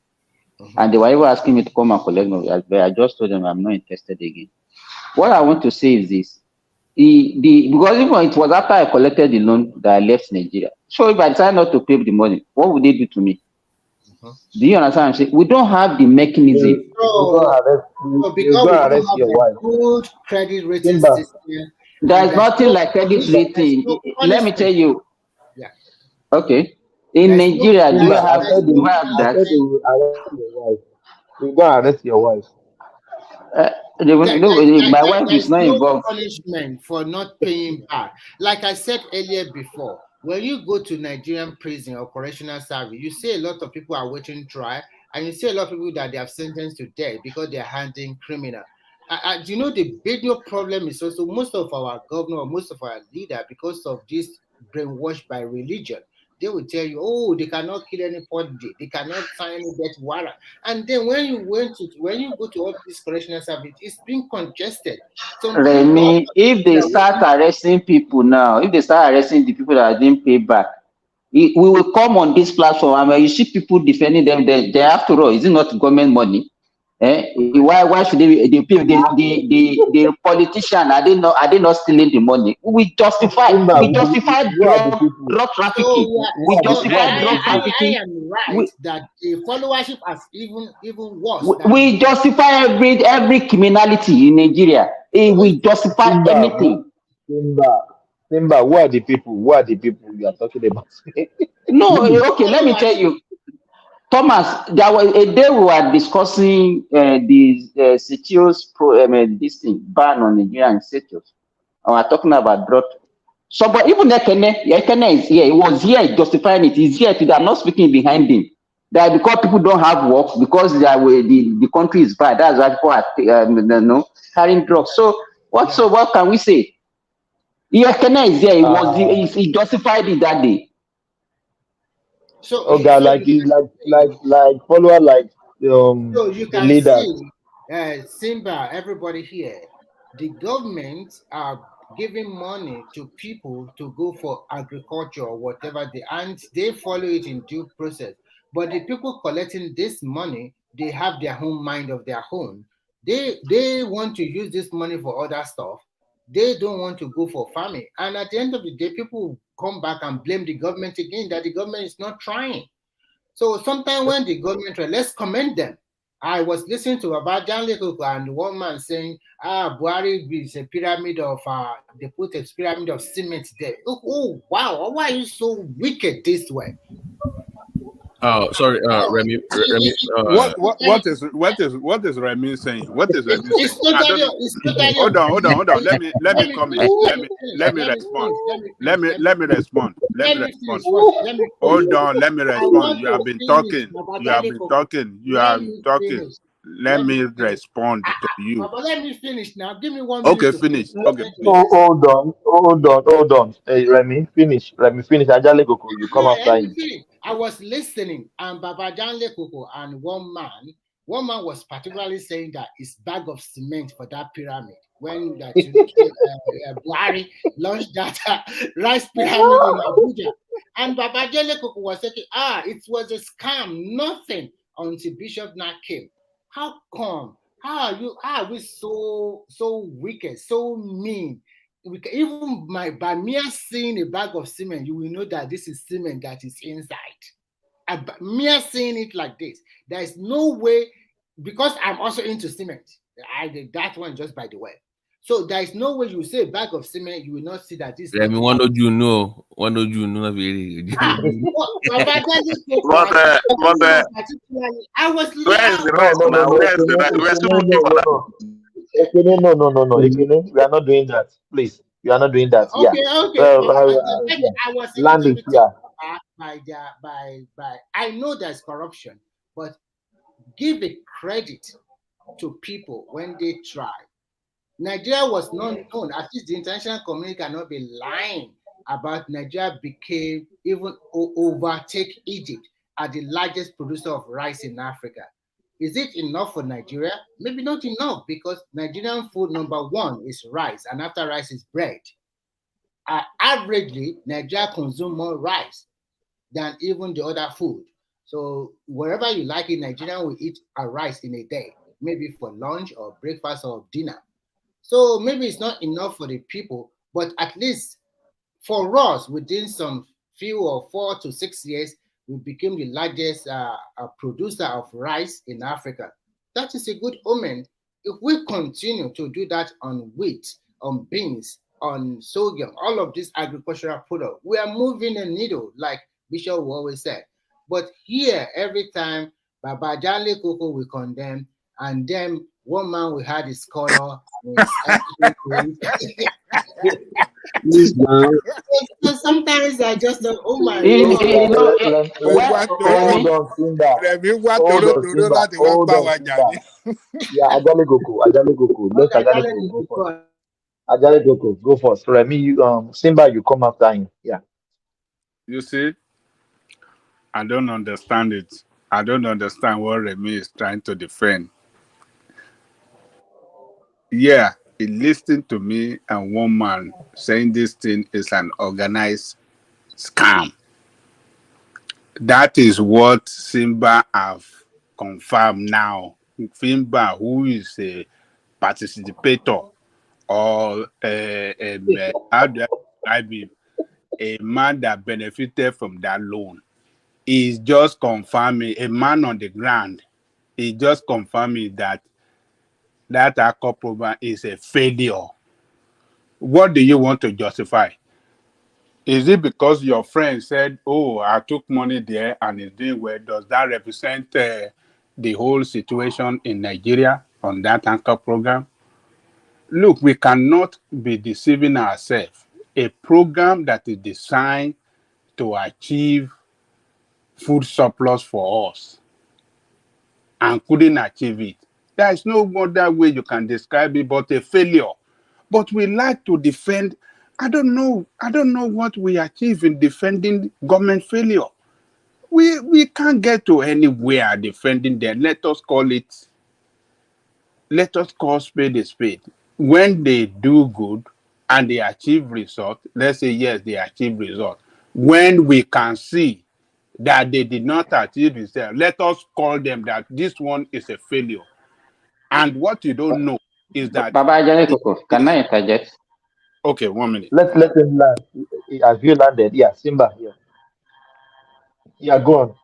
And they were even asking me to come and collect my, but I just told them I'm not interested again. What I want to say is this. Because even it was after I collected the loan that I left Nigeria. So if I decide not to pay the money, what would they do to me? Do you understand what I'm saying? We don't have the mechanism. So because we don't have a good credit rating system. There's nothing like credit rating. Let me tell you. Yeah. Okay. In Nigeria, do you have that? I said they will arrest your wife. They go arrest your wife. My wife is not no involved. Punishment for not paying back. Like I said earlier before, when you go to Nigerian prison or correctional service, you see a lot of people are waiting trial, and you see a lot of people that they have sentenced to death because they are handling criminal. Do you know the bigger problem is also most of our governor, most of our leader, because of this brainwashed by religion, they will tell you, oh, they cannot kill anybody, they cannot sign any death warrant. And then when you go to all these correctional service, it's being congested. Remy, if they start arresting people now, if they start arresting the people that didn't pay back, we will come on this platform and you see people defending them. They after all, is it not government money? Why should they pay the politician? Are they not stealing the money? We justify drug trafficking. We justify drug trafficking. I am right that the followership has even worse. We justify every criminality in Nigeria. We justify anything. Simba, who are the people? Who are the people you are talking about? No, okay, let me tell you. Thomas, there was a day we were discussing the CTO's this thing, ban on Nigerian CTOs. And we are talking about drug. So, but even Ekene is here. He was here justifying it. He's here today. I'm not speaking behind him. That because people don't have work, because the country is bad. That's why people are carrying drugs. So what can we say? Ekene is here. He justified it that day. So like follower like so you the can leader. see Simba, everybody here, the government are giving money to people to go for agriculture or whatever and they follow it in due process. But the people collecting this money, they have their own mind of their own. They want to use this money for other stuff. They don't want to go for farming. And at the end of the day, people come back and blame the government again that the government is not trying. So sometimes when the government try, let's commend them. I was listening to about Dangote and one man saying, Buhari is a pyramid of they put a pyramid of cement there. Oh wow, why are you so wicked this way? Oh, sorry, Remy. What is Remy saying? What is Remy saying? Hold on. Let me comment. Let me respond. Let me respond. Hold on. Let me respond. You have been talking. Let me respond to you. But let me finish now. Give me 1 minute. Okay, finish. Hold on. Hey, Remy, finish. Ajale Koko, you come after him. I was listening, and Baba Janle Koko and one man was particularly saying that it's bag of cement for that pyramid when that Buhari launched that rice pyramid in Abuja. And Baba Janle Koko was saying, it was a scam, nothing until Bishop Nak came. How come? How are we so wicked, so mean? By mere seeing a bag of cement, you will know that this is cement that is inside. mere saying it like this, there is no way, because I'm also into cement. I did that one just by the way. So there is no way you say a bag of cement, you will not see that this. I mean, one of you know, very. I was where is the rest now? Where's the rest? We're still looking for that. Ekene, no. Ekene, we are not doing that. Please, we are not doing that. Yeah. Okay. Yeah. I was a Landing. little bit Yeah. by I know there's corruption, but give a credit to people when they try. Nigeria was not known, at least the international community cannot be lying about Nigeria became even overtake Egypt as the largest producer of rice in Africa. Is it enough for Nigeria? Maybe not enough, because Nigerian food number one is rice, and after rice is bread. Averagely, Nigeria consumes more rice than even the other food. So wherever you like it, Nigerian will eat a rice in a day, maybe for lunch or breakfast or dinner. So maybe it's not enough for the people, but at least for us, within some few or 4 to 6 years, we became the largest producer of rice in Africa. That is a good omen. If we continue to do that on wheat, on beans, on sorghum, all of these agricultural products, we are moving a needle, like Bishop always said. But here, every time Baba Jale Koko will condemn, and then one man will have his color. So sometimes I just don't. Oh my God! Hold on, Simba. Hold on, Simba. Yeah, Ajale Goku. Let Ajale Goku go first. Ajale Goku, go first. Remy, Simba, you come after him. Yeah. You see, I don't understand it. I don't understand what Remy is trying to defend. Yeah, he listened to me and one man saying this thing is an organized scam. That is what Simba have confirmed now. Simba, who is a participator or how do I describe him? A man that benefited from that loan, is just confirming, a man on the ground is just confirming that ACO program is a failure. What do you want to justify? Is it because your friend said, oh, I took money there and it's doing well? Does that represent the whole situation in Nigeria on that ACO program? Look, we cannot be deceiving ourselves. A program that is designed to achieve food surplus for us and couldn't achieve it. There is no other way you can describe it but a failure. But we like to defend. I don't know what we achieve in defending government failure. We can't get to anywhere defending them. Let us call spade a spade. When they do good and they achieve result, let's say yes, they achieve result. When we can see that they did not achieve result, let us call them that this one is a failure. And what you don't know is that Baba Jale Koko, can I interject? Okay, 1 minute. Let him land. Have you landed? Yeah, Simba. Yeah. Yeah, go on.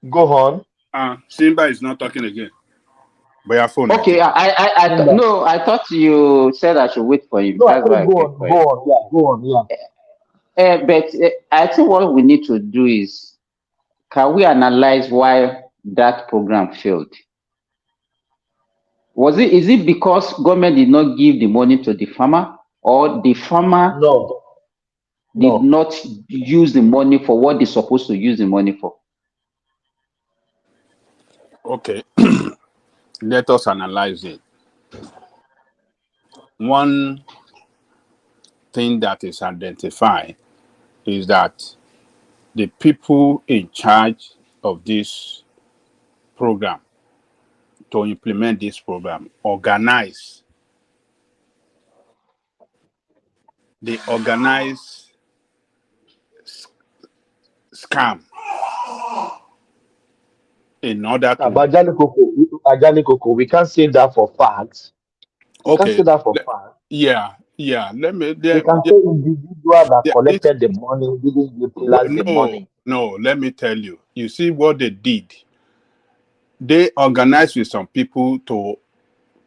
Go on. Simba is not talking again. By your phone. Okay, no, I thought you said I should wait for him. No, That's why I go on. Yeah, go on. Yeah. But I think what we need to do is, can we analyze why that program failed? Is it because government did not give the money to the farmer, or the farmer did not use the money for what they're supposed to use the money for? Okay. Let us analyze it. One thing that is identified is that the people in charge of this program, to implement this program, organize scam in order to Ajale Koko, we can't say that for facts. okay. Can't say that for facts. Yeah, Yeah, let me. They can say individual that collected the money didn't give pillars the money. No, let me tell you. You see what they did? They organized with some people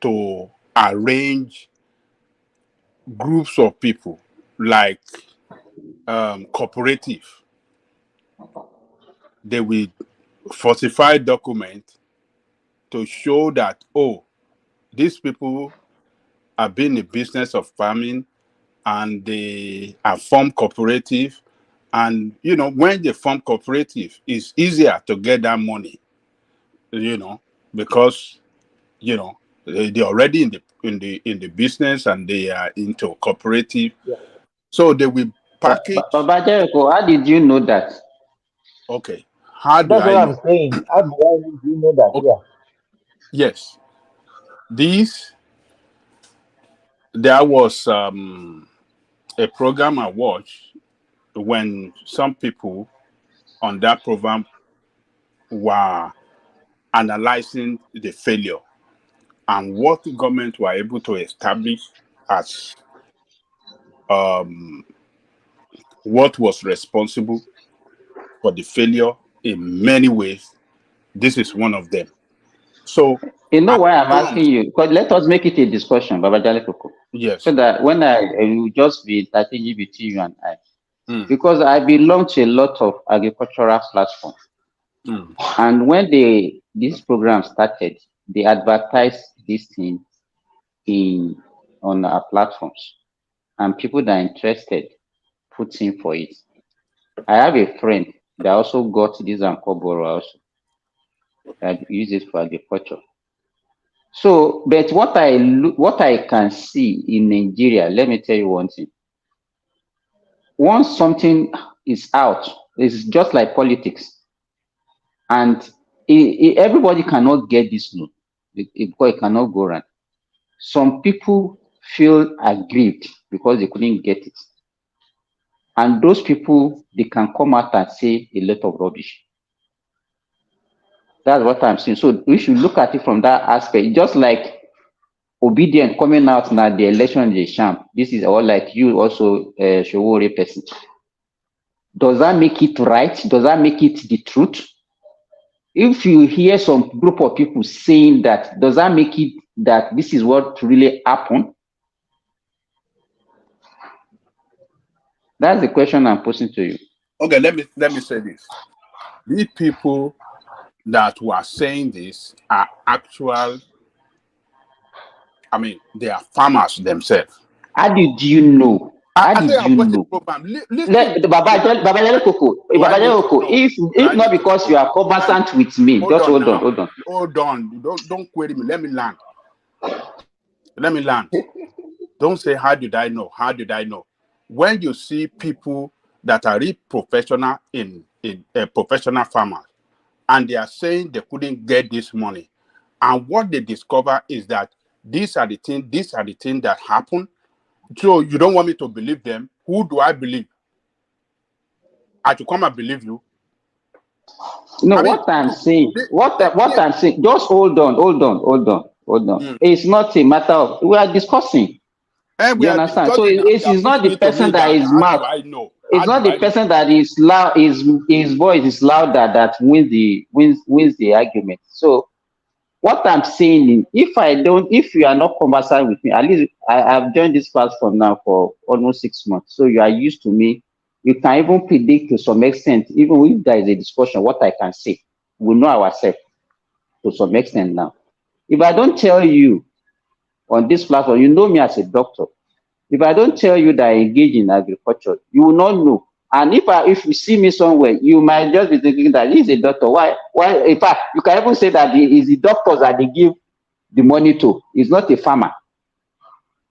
to arrange groups of people like cooperative. They will falsify documents to show that, oh, these people have been in the business of farming and they have formed cooperative. And, when they form cooperative, it's easier to get that money, because, they're already in the business and they are into cooperative. Yeah. So they will package. Baba Jericho, how did you know that? Okay. How do That's I what know? I'm saying. How do you know that? Okay. Yeah. Yes. There was a program I watched when some people on that program were analyzing the failure and what the government were able to establish as what was responsible for the failure in many ways. This is one of them. So you know why I'm asking you? Because let us make it a discussion, Baba Jericho. Yes. So that when I will just be strategy between you and I. Because I belong to a lot of agricultural platforms. And when this program started, they advertised this thing on our platforms. And people that are interested put in for it. I have a friend that also got this Ankoboro also. That use it for agriculture. So, but what I can see in Nigeria, let me tell you one thing. Once something is out, it's just like politics. And everybody cannot get this loan because it cannot go around. Some people feel aggrieved because they couldn't get it. And those people, they can come out and say a lot of rubbish. That's what I'm saying. So we should look at it from that aspect. Just like Obedient coming out now, the election is a sham. This is all like you also, Showore person. Does that make it right? Does that make it the truth? If you hear some group of people saying that, does that make it that this is what really happened? That's the question I'm posing to you. Okay, let me say this. These people that were saying this are actual, they are farmers themselves. How did you know? How did you know? Baba Jericho, if not because you are conversant with me, just hold on. Hold on. Don't query me. Let me land. Don't say, how did I know? How did I know? When you see people that are really professional in professional farmers, and they are saying they couldn't get this money, and what they discover is that these are the things that happen. So you don't want me to believe them. Who do I believe? I should come and believe you. No, what I'm saying, I'm saying, just hold on. It's not a matter of, we are discussing. You understand? So it's not the person that is mad. It's not the person that is loud, his voice is louder that wins the argument. So what I'm saying is, if you are not conversing with me, at least I have joined this platform now for almost 6 months. So you are used to me. You can even predict to some extent, even if there is a discussion, what I can say. We know ourselves to some extent now. If I don't tell you on this platform, you know me as a doctor. If I don't tell you that I engage in agriculture, you will not know. And if you see me somewhere, you might just be thinking that he's a doctor. Why? In fact, you can even say that it's the doctors that they give the money to. It's not a farmer.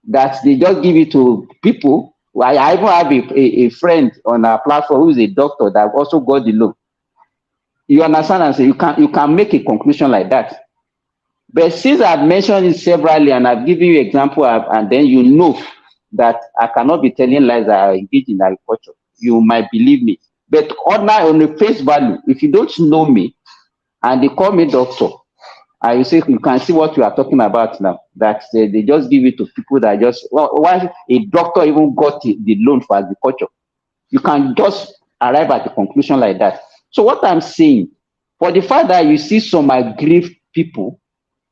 That they just give it to people. I even have a friend on our platform who is a doctor that also got the loan. You understand? And so you can make a conclusion like that. But since I've mentioned it severally and I've given you example, and then you know that I cannot be telling lies that I engage in agriculture, you might believe me. But on the face value, if you don't know me and they call me doctor, You see, you can see what we are talking about now. That they just give it to people that just, well, why a doctor even got the loan for agriculture. You can just arrive at the conclusion like that. So what I'm saying, for the fact that you see some aggrieved people,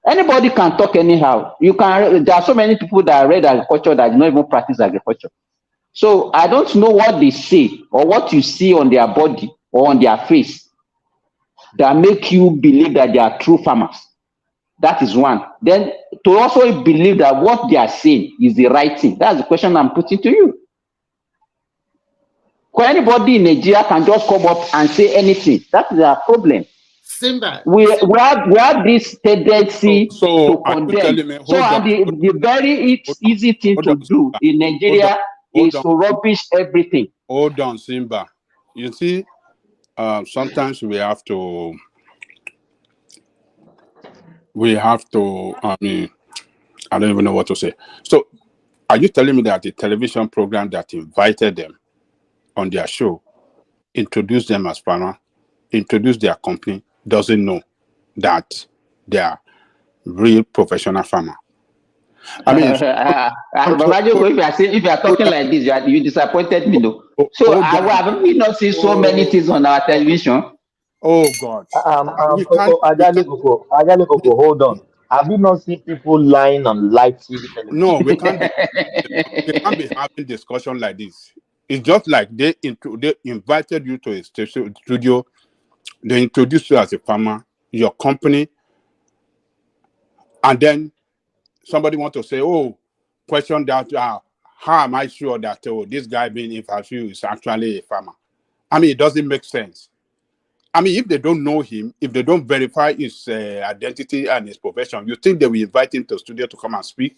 anybody can talk anyhow. You can. There are so many people that read agriculture that do not even practice agriculture. So I don't know what they say or what you see on their body or on their face that make you believe that they are true farmers. That is one. Then to also believe that what they are saying is the right thing. That's the question I'm putting to you. Because anybody in Nigeria can just come up and say anything. That is our problem. Simba. We have this tendency to condemn. So the very easy thing to do in Nigeria is to rubbish everything. Hold on, Simba. You see, sometimes we have to, I mean, I don't even know what to say. So, are you telling me that the television program that invited them on their show, introduced them as farmer, introduced their company, doesn't know that they are real professional farmer? I mean, if you are talking like this, you disappointed me, though. So have we not seen so many things on our television? Oh God! Ajalekoko, hold on. Have you not seen people lying on live TV television? No, we can't be having discussion like this. It's just like they invited you to a studio. They introduced you as a farmer, your company, and then somebody want to say, "Oh, question that how am I sure that this guy being interviewed is actually a farmer?" I mean, it doesn't make sense. I mean, if they don't know him, if they don't verify his identity and his profession, you think they will invite him to the studio to come and speak?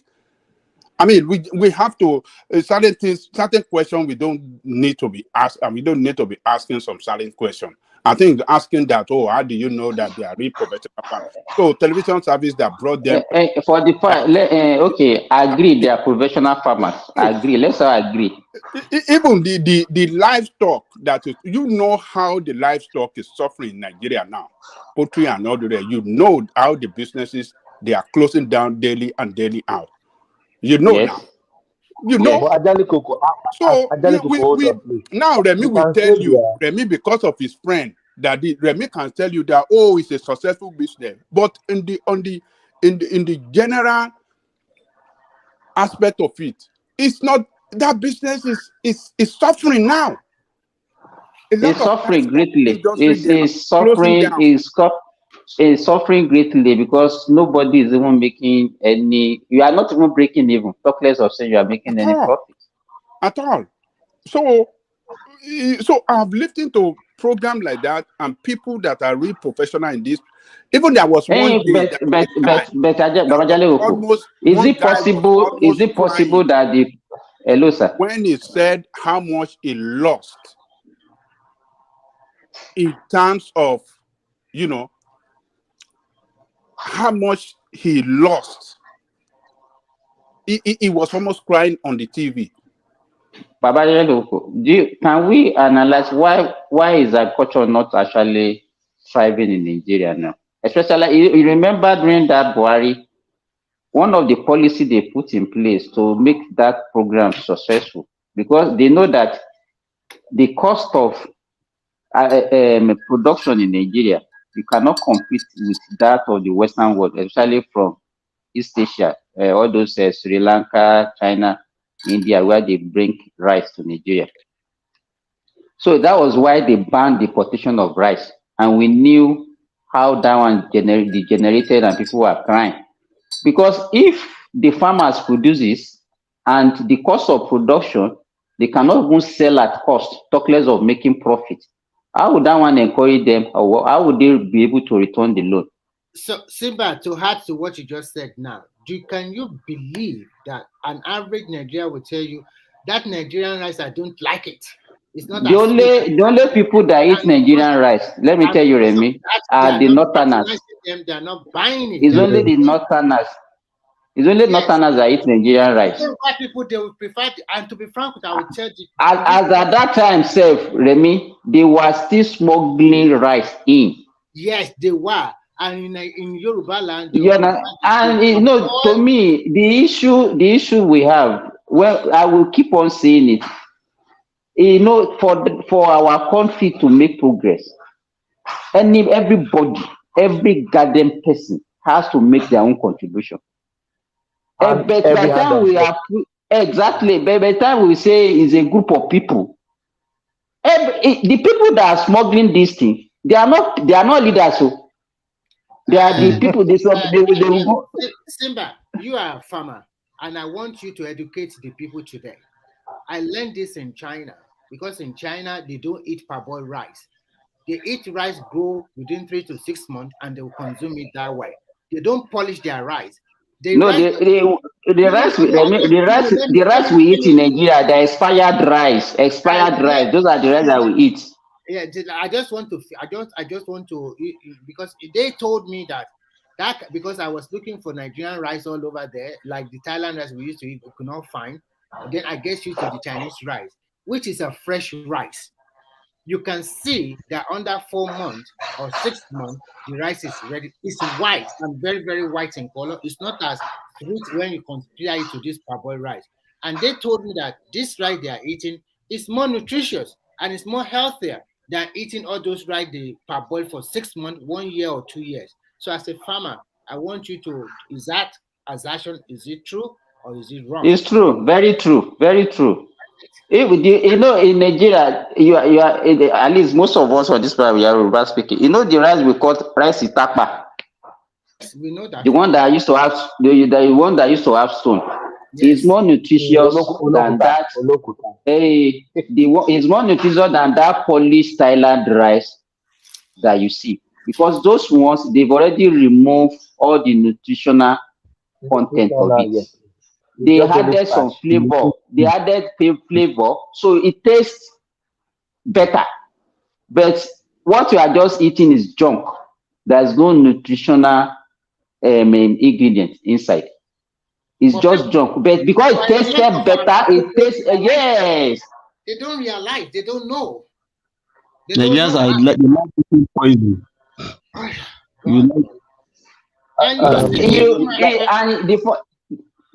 I mean, we have to certain questions we don't need to be asked, and we don't need to be asking some certain questions. I think asking that, oh, how do you know that they are real professional farmers? So television service that brought them for the fact, okay, I agree they are professional farmers. I agree. Let's all agree. Even the livestock that is, you know how the livestock is suffering in Nigeria now, poultry and all that. You know how the businesses they are closing down daily and daily out. You know now. You know. So now Remy will tell you, Remy, because of his friend, that Remy can tell you that, oh, it's a successful business. But in the general aspect of it, it's not. That business is suffering now. It's suffering greatly. It's suffering greatly because nobody is even making any. You are not even breaking even. Talk less of saying you are making any profit at all. So I've listened to programs like that and people that are real professional in this. Even there was one day is it possible? Is it possible that the hello, sir? When he said how much he lost in terms of, you know, how much he lost, he was almost crying on the TV. Can we analyze why is agriculture not actually thriving in Nigeria now? Especially, you remember during that Buhari, one of the policy they put in place to make that program successful, because they know that the cost of production in Nigeria, you cannot compete with that of the Western world, especially from East Asia, all those Sri Lanka, China, India, where they bring rice to Nigeria. So that was why they banned the importation of rice, and we knew how that one degenerated and people were crying. Because if the farmers produces and the cost of production, they cannot even sell at cost, talk less of making profit. How would that one encourage them, or how would they be able to return the loan? So, Simba, to add to what you just said now, can you believe that an average Nigerian will tell you that Nigerian rice, I don't like it? It's not the only people that eat Nigerian rice, let me tell you, Remy, are the Northerners. They are not buying it. It's only the Northerners. It's only Northerners that eat Nigerian rice. White people, they will prefer, and to be frank, I will tell you. As at that time, Remy, they were still smuggling rice in. Yes, they were. and in Yoruba land, and to me, the issue we have, well, I will keep on saying it. For our country to make progress, every goddamn person has to make their own contribution. But by the time we are exactly, by the time we say it's a group of people, the people that are smuggling this thing, they are not leaders. So they are the people. They will go. Simba, you are a farmer, and I want you to educate the people today. I learned this in China, because in China they don't eat parboiled rice. They eat rice grow within 3 to 6 months, and they will consume it that way. They don't polish their rice. The rice we eat in Nigeria, the expired rice. Those are the rice that we eat. Yeah, I just want to, because they told me that because I was looking for Nigerian rice all over there, like the Thailand rice we used to eat, we could not find. Then I get used to the Chinese rice, which is a fresh rice. You can see that under 4 months or 6 months, the rice is ready. It's white and very, very white in color. It's not as sweet when you compare it to this parboiled rice. And they told me that this rice they are eating is more nutritious and it's more healthier than eating all those rice they parboiled for 6 months, 1 year, or 2 years. So as a farmer, I want you to, is that assertion, is it true or is it wrong? It's true, very true, very true. In Nigeria, you are at least most of us on this planet, we are Yoruba speaking. The rice we call rice itapa. Yes, we know that. The one that used to have the one that used to have stone. Yes. Is more nutritious than that. It's more nutritious than that polished Thailand rice that you see, because those ones they've already removed all the nutritional content of it. Yes. They added some flavor. They added flavor, so it tastes better. But what you are just eating is junk. There's no nutritional ingredient inside. It's just junk. But because it tasted better, it tastes yes. They don't realize. They don't know. Nigerians are like poison.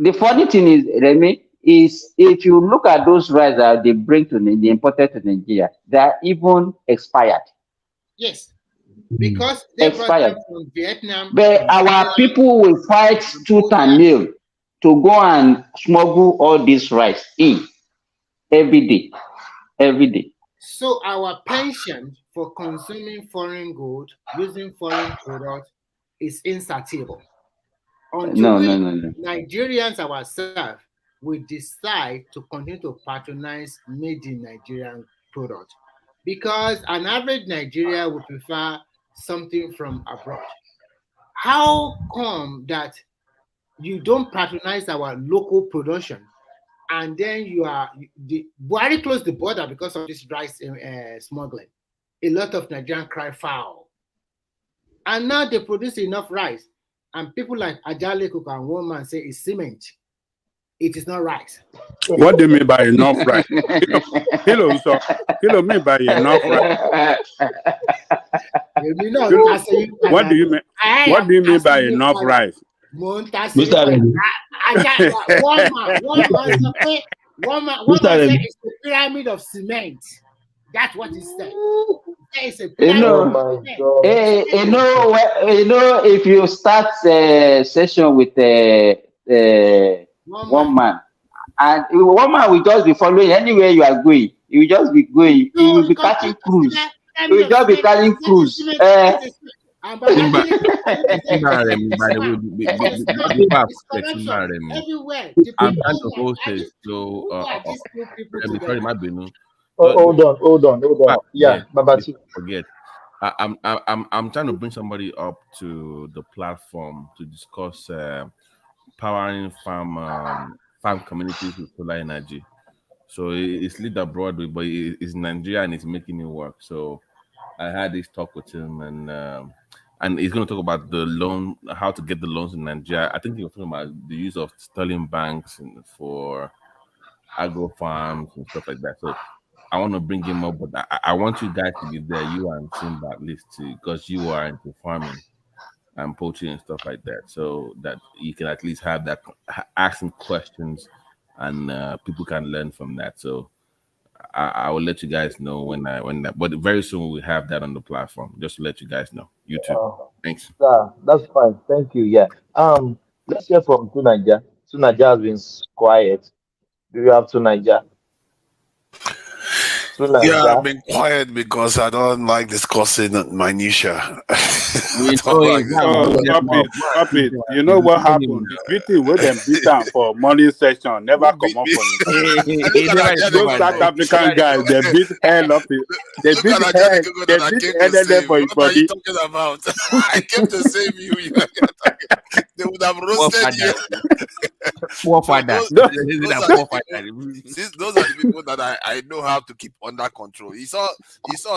The funny thing is, Remy, is if you look at those rice that they bring to the imported to Nigeria, they are even expired. Yes, because they brought them from Vietnam. But our people will fight tooth and nail to go and smuggle all this rice in every day. So our penchant for consuming foreign gold, using foreign products, is insatiable. Until Nigerians ourselves will decide to continue to patronize made in Nigerian products, because an average Nigerian would prefer something from abroad. How come that you don't patronize our local production, and then Buhari closed the border because of this rice smuggling? A lot of Nigerians cry foul, and now they produce enough rice. And people like Ajale Cook and one man say it's cement. It is not rice. What do you mean by enough rice? Kilo mean by enough rice. What do you mean? What do you mean by enough rice? One man said it's a pyramid of cement. That's what he said. If you start a session with one man, and one man will just be following anywhere you are going. You will just be going. You will be catching cruise. You will just be catching cruise. I'm trying to host it, so hold on. Yeah, Babati. Forget. I'm trying to bring somebody up to the platform to discuss powering farm communities with solar energy. So it's lead abroad, but it's Nigeria and it's making it work. So I had this talk with him, and he's going to talk about the loan, how to get the loans in Nigeria. I think he was talking about the use of sterling banks for agro farms and stuff like that. So I want to bring him up, but I want you guys to be there, you and Simba at least, because you are into farming. and poaching and stuff like that, so that you can at least have that asking questions, and people can learn from that. So I will let you guys know when that, but very soon we'll have that on the platform. Just to let you guys know. You too. Thanks. That's fine. Thank you. Yeah. Let's hear from Tunaja. Tunaja has been quiet. Do you have Tunaja? Yeah, I've Tunaja. been quiet because I don't like discussing minutia. I We don't know like it. this. Oh, stop it, stop it. You know what happened? The beating where them beat am for morning session never Who come beat up me? for him team. And look at never that Those recover South now. African guys, they beat hell up. They Look beat at that head. Gogo They that I beat came to NNA save. for his What are you body. talking about? I came to save you. They would have Poor roasted you. father. Poor So father. No, those are the Poor people. father. Since those are the people that I know how to keep under control. He saw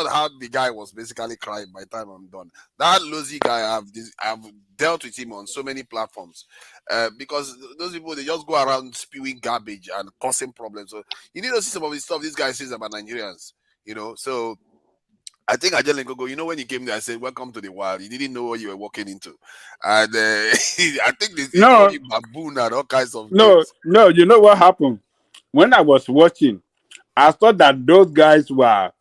how the guy was basically crying by the time I'm done. That Lozy guy, I've dealt with him on so many platforms. Because those people, they just go around spewing garbage and causing problems. So you need to see some of the stuff this guy says about Nigerians. So I think Ajay Gogo, when he came there, I said, "Welcome to the wild." He didn't know what you were walking into, and I think he called no, you baboon and all kinds of no, names. no. You know what happened? When I was watching, I thought that those guys were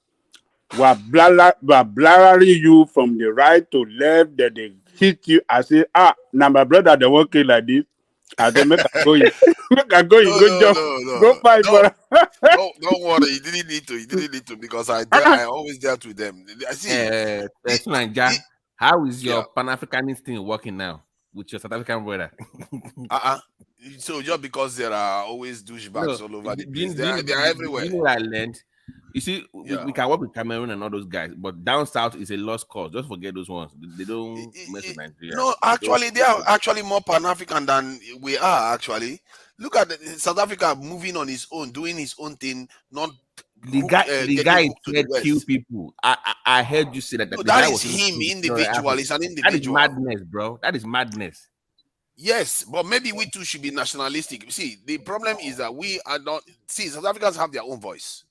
blaring you from the right to left, that they hit you. I say, now my brother they working like this. I said, make I go in. Make I go in, No, go no, jump, no, go no. fight for Don't worry. He didn't need to. He didn't need to because I always dealt with them. I see. Tunanja, how is Yeah. your Pan-Africanist thing working now with your South African brother? Uh-uh. So just because there are always douchebags No, all over the do you, place, do, you, they are do everywhere. you know what I learned? You see, Yeah. we can work with Cameroon and all those guys, but down south is a lost cause. Just forget those ones. They don't mess with Nigeria. No, actually, they are actually more Pan-African than we are. Actually, look at South Africa moving on his own, doing his own thing, not The getting guy hooked to the said kill West. people. I heard you say that, No, the that guy is was him no, individual. He's an that is individual. madness, bro. That is madness. Yes, but maybe we too should be nationalistic. See, the problem is that we are not. See, South Africans have their own voice.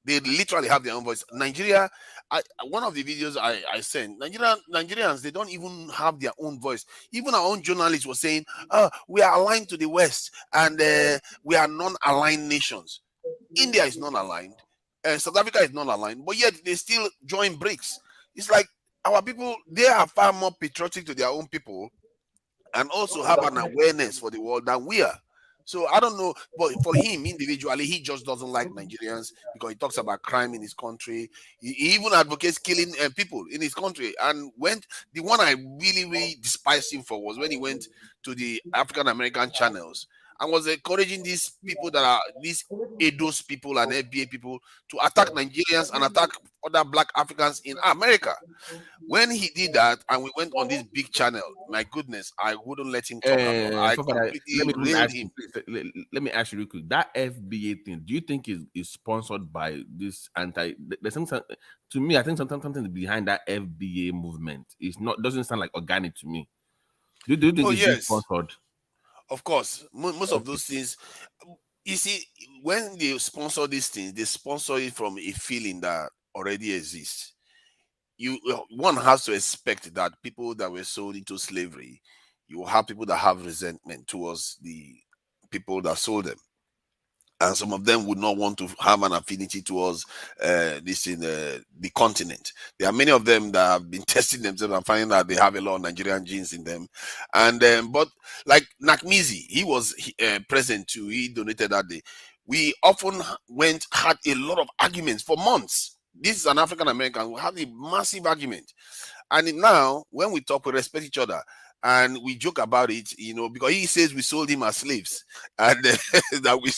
They literally have their own voice. Nigeria, one of the videos I sent, Nigerians, they don't even have their own voice. Even our own journalists were saying, we are aligned to the West and we are non-aligned nations. India is non-aligned. South Africa is non-aligned, but yet they still join BRICS. It's like our people, they are far more patriotic to their own people and also have an awareness for the world than we are. So I don't know, but for him individually, he just doesn't like Nigerians because he talks about crime in his country. He even advocates killing people in his country. And the one I really, really despised him for was when he went to the African American channels and was encouraging these people that are these ADOS people and FBA people to attack Nigerians and attack other black Africans in America. When he did that and we went on this big channel, my goodness, I wouldn't let him talk at all. I Fofana, completely let me railed ask you, him. please, let me ask you real quick. That FBA thing, do you think is sponsored by this anti? There's something to me. I think something behind that FBA movement. It's not doesn't sound like organic to me. Do you think Oh it's being yes, sponsored? of course. Most of Okay. those things, you see, when they sponsor these things, they sponsor it from a feeling that already exists. One has to expect that people that were sold into slavery, you will have people that have resentment towards the people that sold them. And some of them would not want to have an affinity towards this in the continent. There are many of them that have been testing themselves and finding that they have a lot of Nigerian genes in them. And but like Nakmizi, he was present too. He donated that day. We often had a lot of arguments for months. This is an African American. We had a massive argument, and now when we talk, we respect each other and we joke about it, because he says we sold him as slaves and that we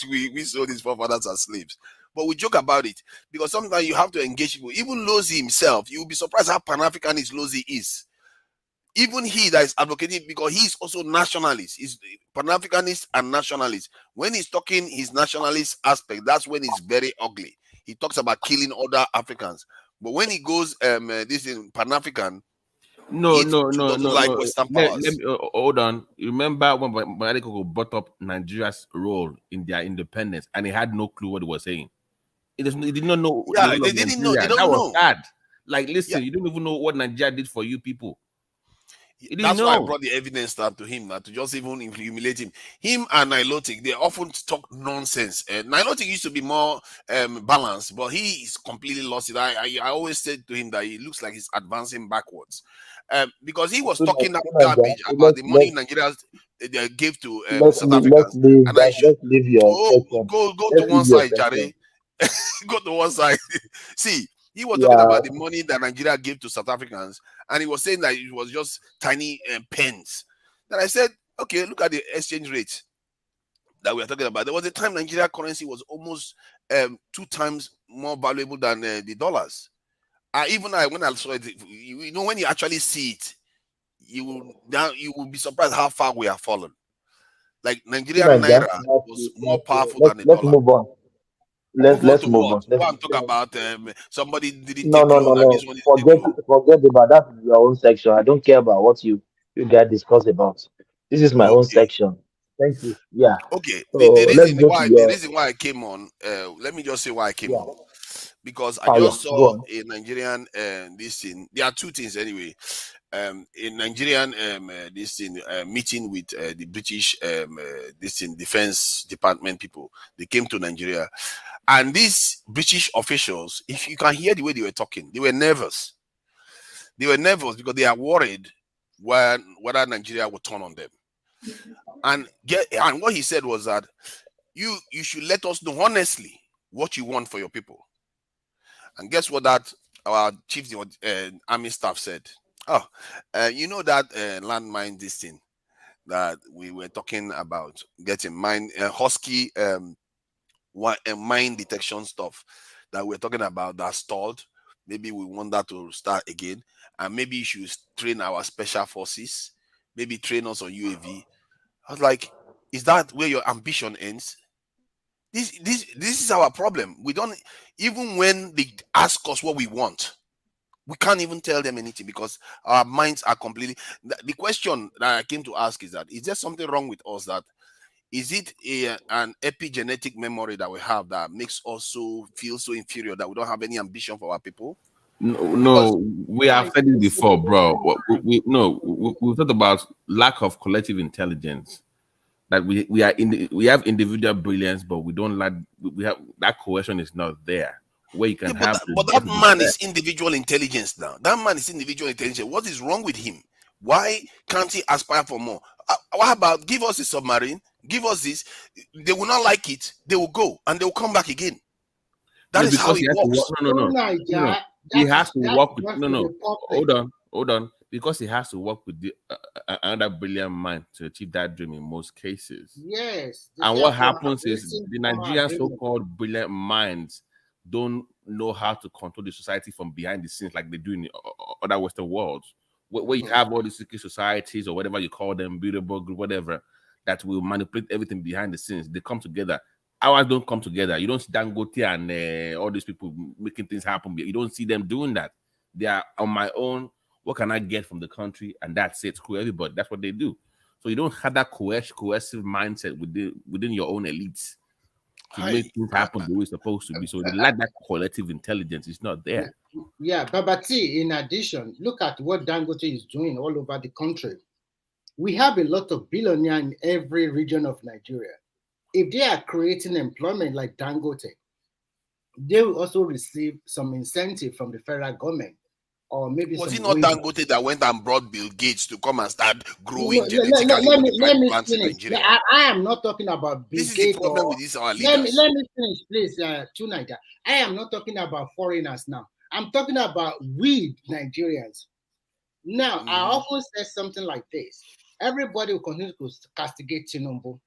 sold his forefathers as slaves. But we joke about it because sometimes you have to engage people. Even Lozi himself, you'll be surprised how Pan-Africanist Lozi is. Even he that is advocating, because he's also nationalist, he's Pan-Africanist and nationalist. When he's talking his nationalist aspect, that's when he's very ugly. He talks about killing other Africans. But when he goes this in Pan-African, No, he no, no, doesn't no, like no. Western Let powers. me hold on. Remember when Adekoko brought up Nigeria's role in their independence, and he had no clue what he was saying. He did not know the Yeah, role they of didn't know. They Nigeria. That don't was know. sad. Like, Yeah, listen, you don't even know what Nigeria did for you people. You didn't That's why I know. brought the evidence to him, to just even humiliate him. Him and Nilotic, they often talk nonsense. Nilotic used to be more balanced, but he is completely lost it. I always said to him that he looks like he's advancing backwards, because he was talking that garbage about the money Nigeria they gave to South let's Africans, leave and I that. should Let's leave your section. go to Let's one leave your side, Jare. section. Go to one side. See, he was talking Yeah. about the money that Nigeria gave to South Africans, and he was saying that it was just tiny pence. Then I said, okay, look at the exchange rate that we are talking about. There was a time Nigeria currency was almost 2 times more valuable than the dollars. Even when I saw it, you know, when you actually see it, you will be surprised how far we have fallen. Like Nigerian Naija, naira was more powerful than let's the let's dollar. move on. Move Let's on to move what? on. Let's, Go and talk about somebody didn't no, take no, loan no, and no. this one is take Forget loan. about that. Is your own section. I don't care about what you guys discuss about. This is my own Okay. section. Thank you. Yeah. Okay. So The let's reason go to why your I came on, let me just say why I came yeah on. Because I fire. just Go saw on. a Nigerian this thing. There are two things anyway. A Nigerian this thing meeting with the British this thing defense department people. They came to Nigeria, and these British officials, if you can hear the way they were talking, they were nervous. They were nervous because they are worried whether Nigeria will turn on them. And what he said was that you should let us know honestly what you want for your people. And guess what that our chief army staff said? Oh, you know that landmine this thing that we were talking about getting mine Husky mine detection stuff that we're talking about that stalled. Maybe we want that to start again, and maybe you should train our special forces. Maybe train us on UAV. I was like, is that where your ambition ends? This is our problem. We don't, even when they ask us what we want, we can't even tell them anything because our minds are completely. The question that I came to ask is that, is there something wrong with us? That is it an epigenetic memory that we have that makes us feel so inferior that we don't have any ambition for our people? No, we have said it before, bro. We've talked about lack of collective intelligence. That we have individual brilliance, but we don't like we have that cohesion is not there where you can have. But that man is individual intelligence now. That man is individual intelligence. What is wrong with him? Why can't he aspire for more? What about give us a submarine? Give us this. They will not like it. They will go and they will come back again. That is how it works. No. He has to work with Hold on. Because he has to work with another brilliant mind to achieve that dream in most cases. Yes. And what happens is the Nigerian so-called brilliant minds don't know how to control the society from behind the scenes like they do in other Western worlds, where you have all these secret societies or whatever you call them, beautiful group, whatever, that will manipulate everything behind the scenes. They come together. Ours don't come together. You don't see Dangote and all these people making things happen. You don't see them doing that. They are on my own. What can I get from the country? And that's it. Screw everybody. That's what they do. So you don't have that coercive mindset within your own elites to make things happen the way it's supposed to be. So they lack that collective intelligence. It's not there. Yeah, Babati, in addition, look at what Dangote is doing all over the country. We have a lot of billionaires in every region of Nigeria. If they are creating employment like Dangote, they will also receive some incentive from the federal government. Or maybe was it some not wages. Dangote that went and brought Bill Gates to come and start growing Let genetically modified me plants in finish. Nigeria? I am not talking about Bill This is the Gates problem or with these our let leaders. me finish, please, Tunaida. I am not talking about foreigners now. I'm talking about we Nigerians. Now, I often say something like this. Everybody will continue to castigate Tinubu.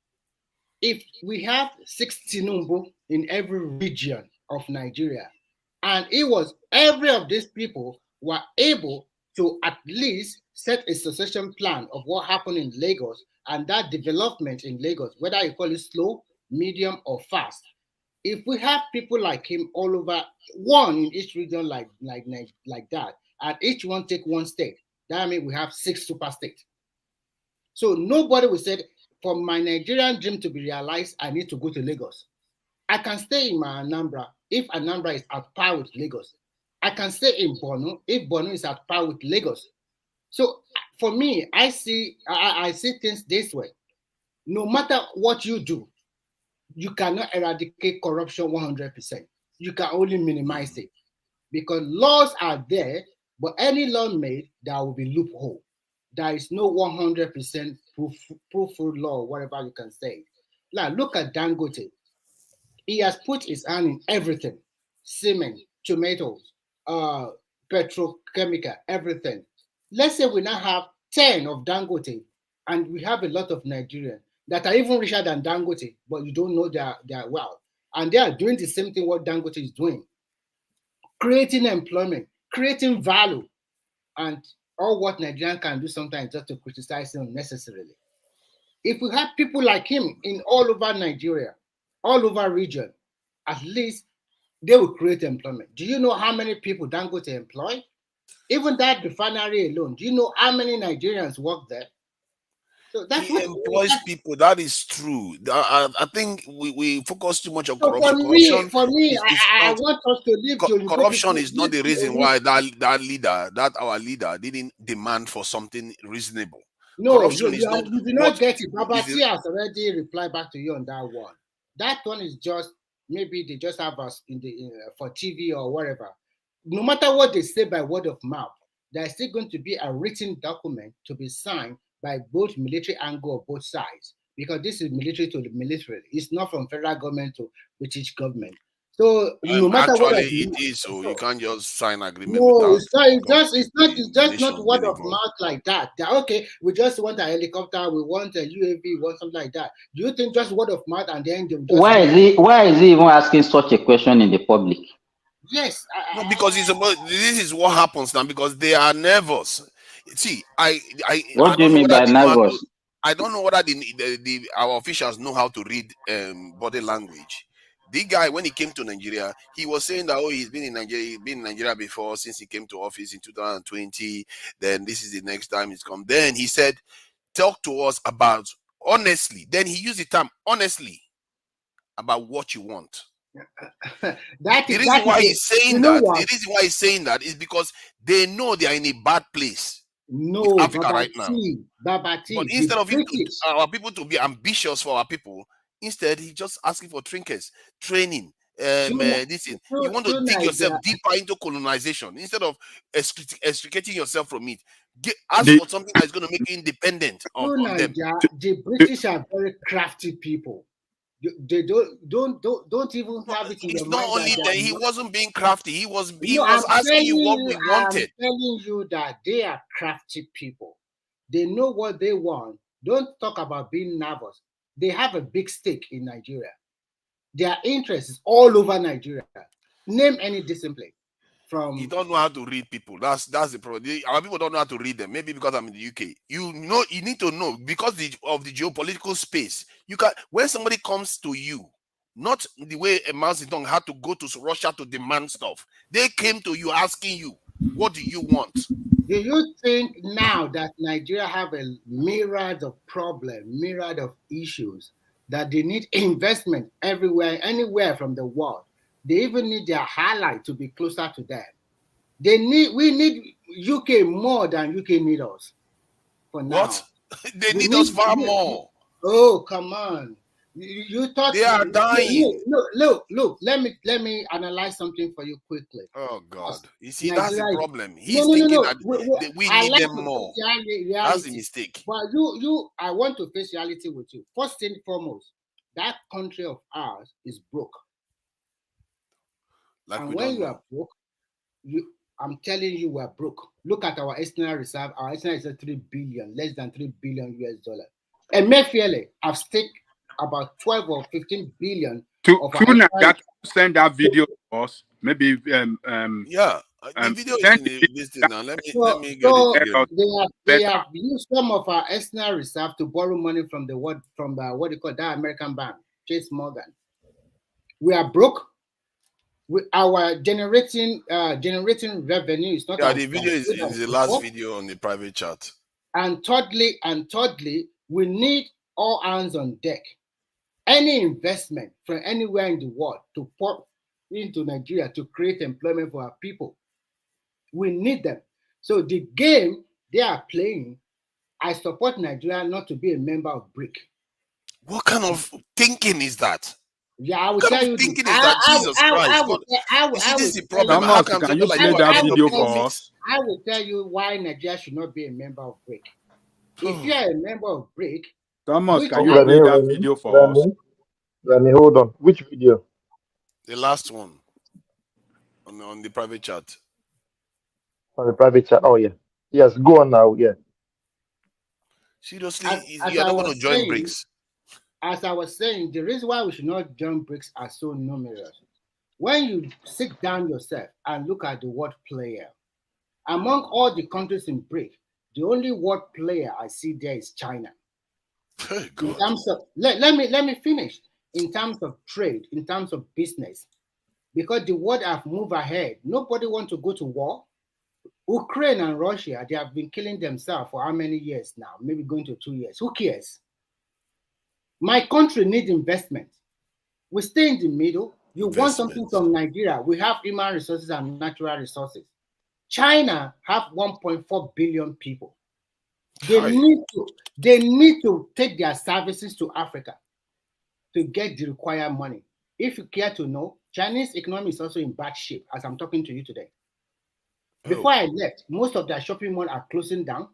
If we have 6 Tinubu in every region of Nigeria, and it was every of these people were able to at least set a succession plan of what happened in Lagos and that development in Lagos, whether you call it slow, medium, or fast. If we have people like him all over, one in each region like that, and each one take one state, that means we have 6 super states. So nobody will say, for my Nigerian dream to be realized, I need to go to Lagos. I can stay in my Anambra if Anambra is at par with Lagos. I can stay in Borno if Borno is at par with Lagos. So for me, I see things this way. No matter what you do, you cannot eradicate corruption 100%. You can only minimize it because laws are there, but any law made, there will be loophole. There is no 100% proof law, whatever you can say. Now look at Dangote. He has put his hand in everything: cement, tomatoes, petrochemical, everything. Let's say we now have 10 of Dangote, and we have a lot of Nigerians that are even richer than Dangote, but you don't know their wealth. And they are doing the same thing what Dangote is doing, creating employment, creating value, and all what Nigerian can do sometimes just to criticize him unnecessarily. If we had people like him in all over Nigeria, all over region, at least they will create employment. Do you know how many people Dangote employ? Even that refinery alone, do you know how many Nigerians work there? So that's He what employs people. That is true. I think we focus too much on so corruption. Corruption for me, is I not. want us to leave Jolly Corruption people. is not the reason why our leader didn't demand for something reasonable. No, Corruption is not you did not what get it. is Babati the, has already replied back to you on that one. That one is just maybe they just have us for TV or whatever. No matter what they say by word of mouth, there's still going to be a written document to be signed by both military angle of both sides, because this is military to the military. It's not from federal government to British government. So no matter what actually of it mouth, is. So you can't just sign agreement no, without it's just not nation word being of involved. mouth like that. Okay, we just want a helicopter, we want a UAV, we want something like that. Do you think just word of mouth and then they will just Why is he even asking such a question in the public? Yes, No, because it's about this is what happens now because they are nervous. See, I What do you don't know mean whether by they know how to. nervous? I don't know whether our officials know how to read body language. The guy, when he came to Nigeria, he was saying that he's been in Nigeria before since he came to office in 2020. Then this is the next time he's come. Then he said, "Talk to us about honestly." Then he used the term honestly about what you want. The reason why he's saying that, is because they know they are in a bad place with No, Africa right now. But the instead of British. our people to be ambitious for our people, instead he just asking for trinkets, training, this thing. You want to dig yourself deeper into colonization instead of extricating yourself from it. Ask for something that's going to make you independent on them. The British are very crafty people. They don't even have it in It's their not mind only that that he wasn't being crafty. He was no, asking you what we I'm wanted. telling you that they are crafty people. They know what they want. Don't talk about being nervous. They have a big stake in Nigeria. Their interest is all over Nigeria. Name any discipline. You don't know how to read people. That's the problem. Our people don't know how to read them. Maybe because I'm in the UK. You need to know because of the geopolitical space. You can when somebody comes to you, not the way Mao Zedong had to go to Russia to demand stuff. They came to you asking you, what do you want? Do you think now that Nigeria have a myriad of problems, myriad of issues, that they need investment everywhere, anywhere from the world? They even need their ally to be closer to them. We need UK more than UK need us for now. What? They need us far more. Oh, come on. You thought they are dying. Look. Let me analyze something for you quickly. Oh God! You see, that's the problem. He's no. thinking that we need them more. Reality. That's the mistake. But I want to face reality with you. First and foremost, that country of ours is broke. And when you are broke, I'm telling you, we're broke. Look at our external reserve. Our external reserve is 3 billion, less than 3 billion US dollars. And Mayfairly, I've staked about 12 or 15 billion. To send that video to us, maybe yeah. The video is in this thing now. Let me get it. They have used some of our external reserve to borrow money from what they call that American bank, Chase Morgan. We are broke. Our generating revenue is not. Yeah, the video is the last video on the private chat. And thirdly, we need all hands on deck. Any investment from anywhere in the world to pour into Nigeria to create employment for our people, we need them. So the game They are playing. I support Nigeria not to be a member of BRIC. What kind of thinking is that? Yeah, I will What kind tell of you this. thinking is that? Jesus Christ! God, you see, this is the problem. How Thomas, can can somebody you like play you that attend your video people for meet? us? I will tell you why Nigeria should not be a member of BRIC. If you are a member of BRIC, Thomas, can you Remy, play that Remy, video for us? Remy, Remy, hold on. Which video? The last one on the private chat. On the private chat. Oh, yeah. Yes, go on now. Yeah. Seriously, as you are I not going to was join saying, BRICS. as I was saying, the reason why we should not join BRICS are so numerous. When you sit down yourself and look at the word player, among all the countries in BRIC, the only word player I see there is China. In terms of let me finish. In terms of trade, in terms of business, because the world have moved ahead. Nobody wants to go to war. Ukraine and Russia, they have been killing themselves for how many years now? Maybe going to 2 years. Who cares? My country needs investment. We stay in the middle. You want something from Nigeria. We have human resources and natural resources. China have 1.4 billion people. They need to take their services to Africa to get the required money. If you care to know, Chinese economy is also in bad shape as I'm talking to you today. Before I left, most of their shopping malls are closing down.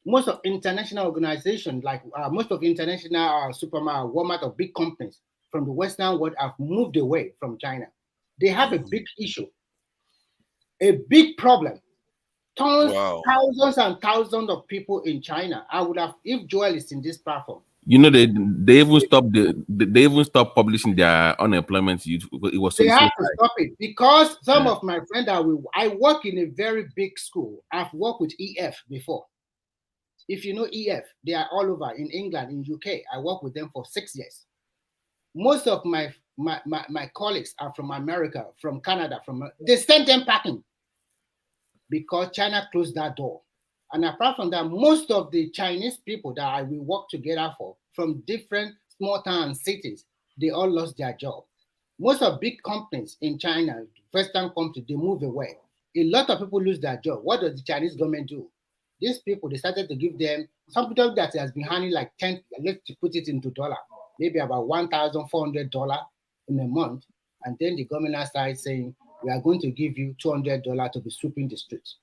Most of international organizations, like most of international supermarket, Walmart, or big companies from the Western world have moved away from China. They have a big issue, a big problem. Thousands and thousands of people in China. I would have, if Joel is in this platform. You know, they even stopped they even stopped publishing their unemployment. It was so They have high. to stop it because some of my friends I work in a very big school. I've worked with EF before. If you know EF, they are all over in England, in UK. I worked with them for 6 years. Most of my colleagues are from America, from Canada, they sent them packing because China closed that door. And apart from that, most of the Chinese people that we work together for from different small towns, cities, they all lost their job. Most of big companies in China, Western countries, they move away. A lot of people lose their job. What does the Chinese government do? These people, they started to give them some people that has been handling like 10, let's put it into dollar, maybe about $1,400 in a month. And then the government started saying, we are going to give you $200 to be sweeping the streets.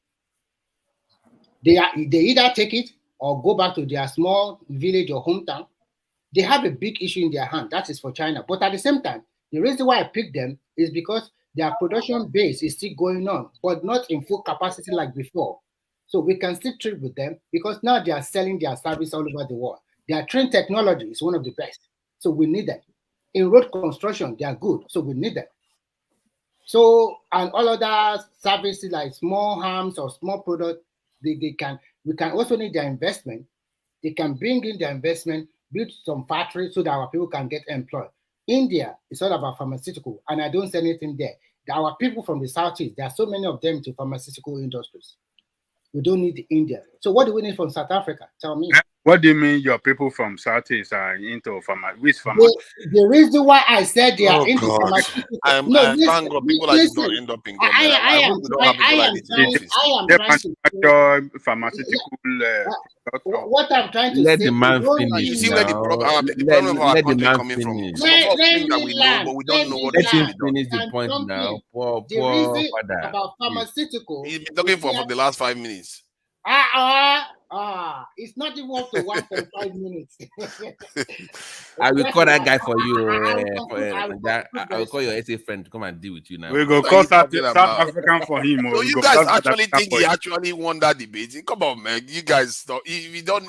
They either take it or go back to their small village or hometown. They have a big issue in their hand. That is for China. But at the same time, the reason why I picked them is because their production base is still going on, but not in full capacity like before. So we can still trade with them because now they are selling their service all over the world. Their train technology is one of the best. So we need them. In road construction, they are good. So we need them. So, and all other services like small arms or small products, we can also need their investment. They can bring in their investment, build some factories so that our people can get employed. India is all about pharmaceutical, and I don't say anything there. Our people from the Southeast, there are so many of them to pharmaceutical industries. We don't need India. So what do we need from South Africa? Tell me. What do you mean your people from Southeast are into which The reason why I said they are into pharmaceutical. I thank God people like you don't end up in government. I hope we don't have people like this in office. pharmaceutical what I'm trying to Let say. the man finish. You see where the problem of our country is coming from. Some of us think that we know, but we don't know what Let is him being done. finish the point now. Poor reason father. about pharmaceutical. He's been talking for the last 5 minutes. It's not even up to 1.5 minutes. I will call that guy for you. I will call your SA friend to come and deal with you now. We go call South African for him. So you guys actually think he actually won that debate? Come on, man. You guys, if you don't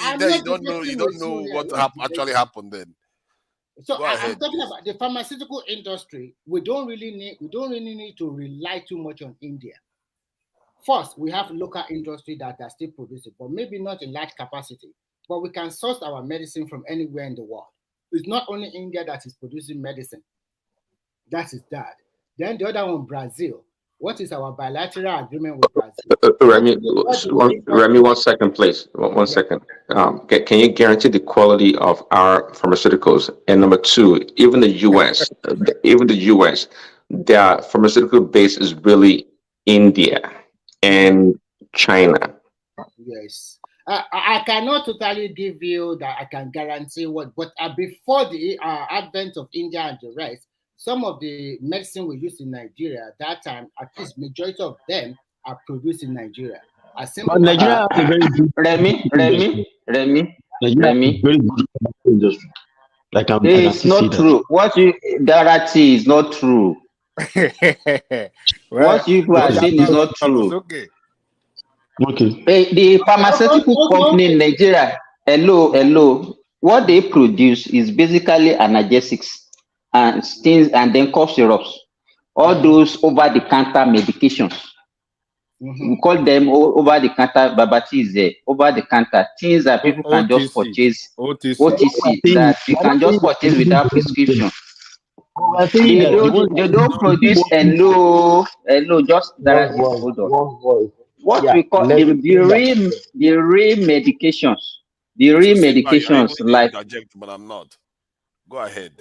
know what actually happened then. So I'm talking about the pharmaceutical industry. We don't really need to rely too much on India. First, we have local industry that are still producing, but maybe not in large capacity. But we can source our medicine from anywhere in the world. It's not only India that is producing medicine. That is that. Then the other one, Brazil. What is our bilateral agreement with Brazil? Remy, 1 second, please. One second. Can you guarantee the quality of our pharmaceuticals? And number two, even the U.S., their pharmaceutical base is really India and China. Yes. I cannot totally give you that. I can guarantee what, but before the advent of India and the rest, some of the medicine we use in Nigeria at that time, at least majority of them are produced in Nigeria. As simple But as Nigeria has a very good Remy, industry. Remy, Nigeria has a very good industry. Like I can it's still see not that. true. What you Darati is not true. Well, What you are saying is not true. okay. Okay. The pharmaceutical company in Nigeria, hello. What they produce is basically analgesics and things, and then cough syrups. All those over-the-counter medications. We call them over-the-counter. Babati is there. Over-the-counter things that people can just purchase. OTC that you can just purchase without prescription. They don't produce hello. Just Darati, hold on. What we call the real medications. The real medications like. Interject, but I'm not. Go ahead.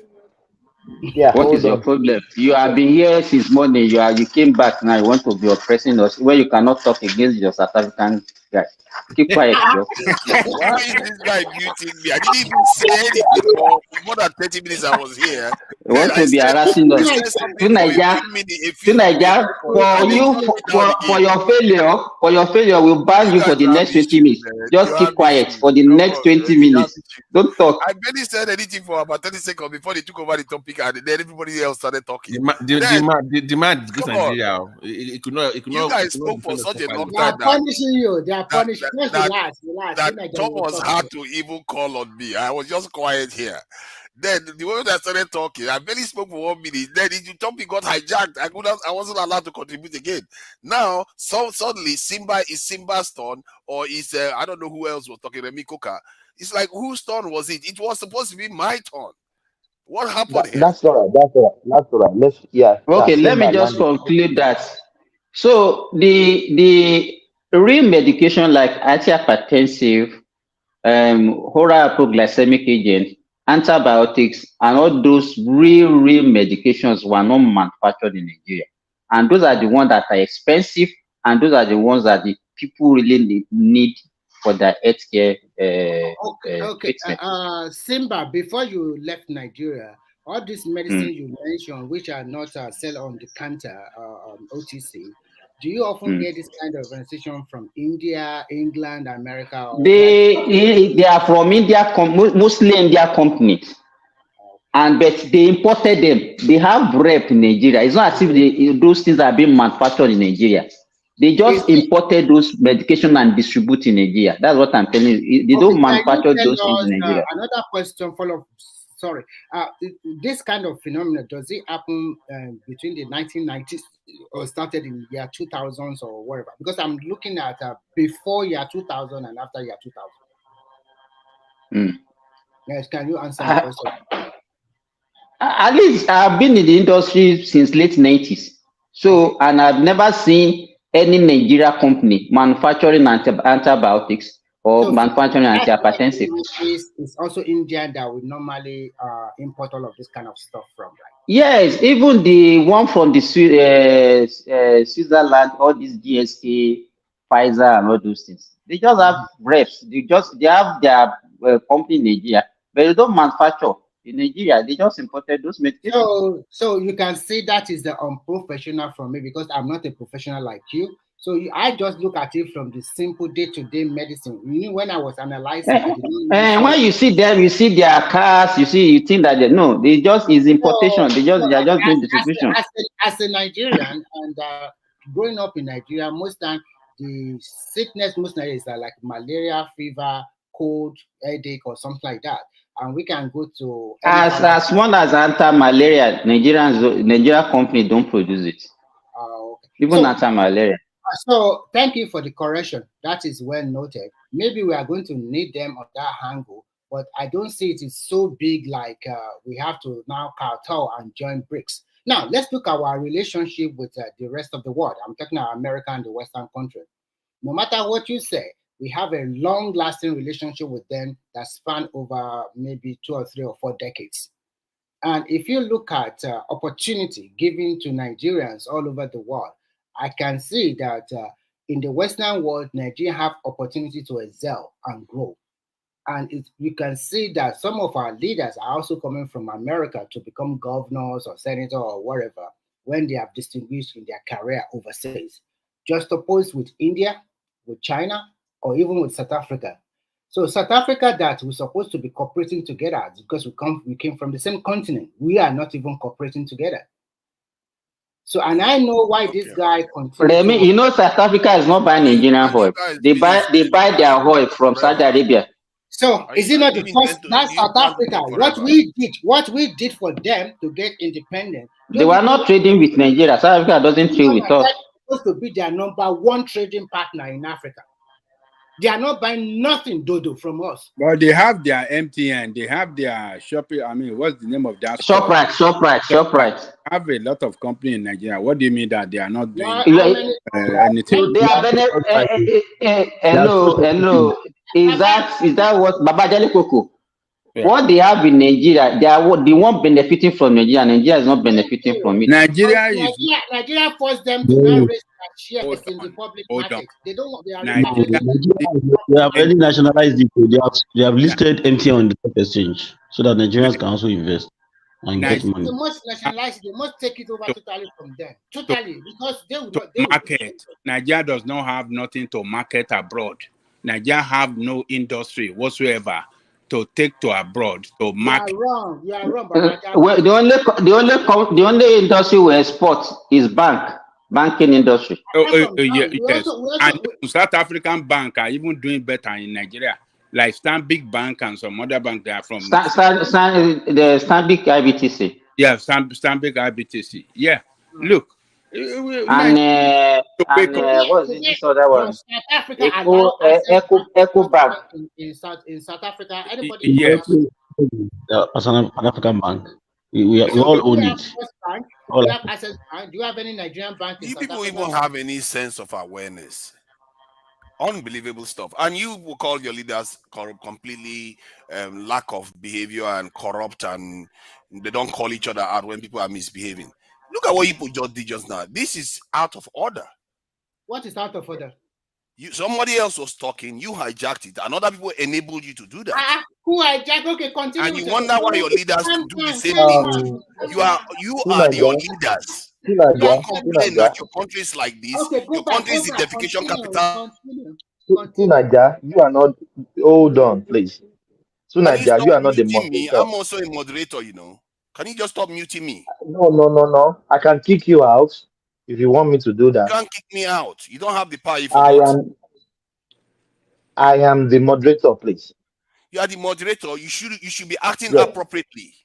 What is your problem? You have been here since morning. You came back now. You want to be oppressing us where you cannot talk against your South African guy. Keep quiet, bro. Why is this guy muting me? I didn't even say anything for more than 30 minutes I was here. You want to be harassing us. To Niger, for your failure, we'll ban you for the next 20 minutes. Just keep quiet for the next 20 minutes. Don't talk. I barely said anything for about 30 seconds before they took over the topic, and then everybody else started talking. The man goes to Nigeria. It could not. You guys spoke for such a long They are time punishing you. They are punishing. Relax. that Thomas had to even call on me. I was just quiet here. Then the moment I started talking, I barely spoke for 1 minute. Then the topic got hijacked. I wasn't allowed to contribute again. Now, suddenly Simba is Simba's turn, or is I don't know who else was talking. Remy Coca. It's like, whose turn was it? It was supposed to be my turn. What happened here? That's all right. Okay, let me just conclude that. So the real medication like antihypertensive, oral hypoglycemic agent, antibiotics, and all those real medications were not manufactured in Nigeria. And those are the ones that are expensive, and those are the ones that the people really need for their healthcare treatment. Simba, before you left Nigeria, all these medicine you mentioned, which are not sell on the counter, OTC, do you often get this kind of organization from India, England, America? They are from India, mostly India companies, but they imported them. They have rep in Nigeria. It's not as if those things are being manufactured in Nigeria. They just imported those medication and distribute in Nigeria. That's what I'm telling you. They don't manufacture those things in Nigeria. Another question, follow. Sorry, this kind of phenomenon, does it happen between the 1990s or started in year 2000s or whatever? Because I'm looking at before year 2000 and after year 2000. Yes, can you answer the question? At least I've been in the industry since late 90s. So, and I've never seen any Nigeria company manufacturing antibiotics or manufacturing antihypertensive. It's also India that we normally import all of this kind of stuff from, right? Yes, even the one from the Switzerland, all these GSK, Pfizer, and all those things. They just have reps. They have their company in Nigeria, but they don't manufacture in Nigeria. They just imported those medications. So you can say that is the unprofessional from me, because I'm not a professional like you. So I just look at it from the simple day-to-day medicine. You know, when I was analyzing, and when you see them, you see their cars, you think that they just is importation. They are just doing distribution. As a Nigerian and growing up in Nigeria, most time the sickness most Nigerians are like malaria, fever, cold, headache, or something like that. And we can go to as one as anti-malaria. Nigeria company don't produce it. Okay. Even anti-malaria. So thank you for the correction. That is well noted. Maybe we are going to need them on that angle, but I don't see it is so big like we have to now cartel and join BRICS. Now let's look at our relationship with the rest of the world. I'm talking about America and the Western countries. No matter what you say, we have a long-lasting relationship with them that span over maybe 2 or 3 or 4 decades. And if you look at opportunity given to Nigerians all over the world, I can see that in the Western world, Nigeria have opportunity to excel and grow. And you can see that some of our leaders are also coming from America to become governors or senator or whatever when they have distinguished in their career overseas. Just opposed with India, with China, or even with South Africa. So South Africa that we're supposed to be cooperating together because we came from the same continent. We are not even cooperating together. So, and I know why this guy continues. You know, South Africa is not buying Nigerian oil. They buy their oil from Saudi Arabia. So is it not the first? That's South Africa. What we did for them to get independent. They were not trading with Nigeria. South Africa doesn't trade with us. That's supposed to be their #1 trading partner in Africa. They are not buying nothing, Dodo, from us. But they have their MTN. They have their shopping. I mean, what's the name of that? Shoprite. Have a lot of companies in Nigeria. What do you mean that they are not doing anything? They are hello. Is that what Babajali Koko? Yeah. What they have in Nigeria, they weren't benefiting from Nigeria. Nigeria is not benefiting from it. Nigeria forced them to raise their shares in the public market. They don't want. They have already nationalized it. They have listed MTN on the stock exchange so that Nigerians can also invest and get money. They must nationalize it. They must take it over totally from them. Totally, because they will market. Nigeria does not have nothing to market abroad. Nigeria have no industry whatsoever to take to abroad to market. You are wrong. Well, the only industry we export is banking industry. Yes. And South African bank are even doing better in Nigeria, like Stanbic Bank and some other bank. They are from the Stanbic IBTC. Yeah, Stanbic IBTC. Yeah, look. And what's this other one? South Africa Eco Bank in South Africa. Anybody? Yes. As an African bank, we all own it. Do you have Access Bank? Do you have any Nigerian bank? Do people even have any sense of awareness? Unbelievable stuff. And you will call your leaders completely lack of behavior and corrupt, and they don't call each other out when people are misbehaving. Look at what you just did just now. This is out of order. What is out of order? Somebody else was talking, you hijacked it, and other people enabled you to do that. Who hijacked? Okay, continue. And you wonder why your leaders do the same thing. You are your leaders. Don't complain that your country is like this. Okay, your country is the defecation capital. Tunaja, you are not. Hold on, please. Tunaja, you are not the moderator. I'm also a moderator, you know. Can you just stop muting me? No. I can kick you out if you want me to do that. You can't kick me out. You don't have the power. I am the moderator, please. You are the moderator. You should be acting appropriately.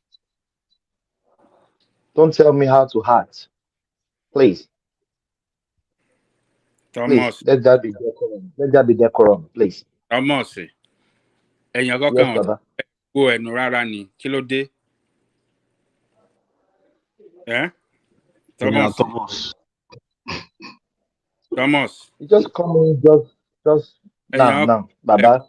Don't tell me how to act, please. Thomas, please, let that be decorum. Let that be decorum, please. Thomas, yes, Baba. Go and Rarani, Kilo de. Thomas. You just come in, just now, Baba.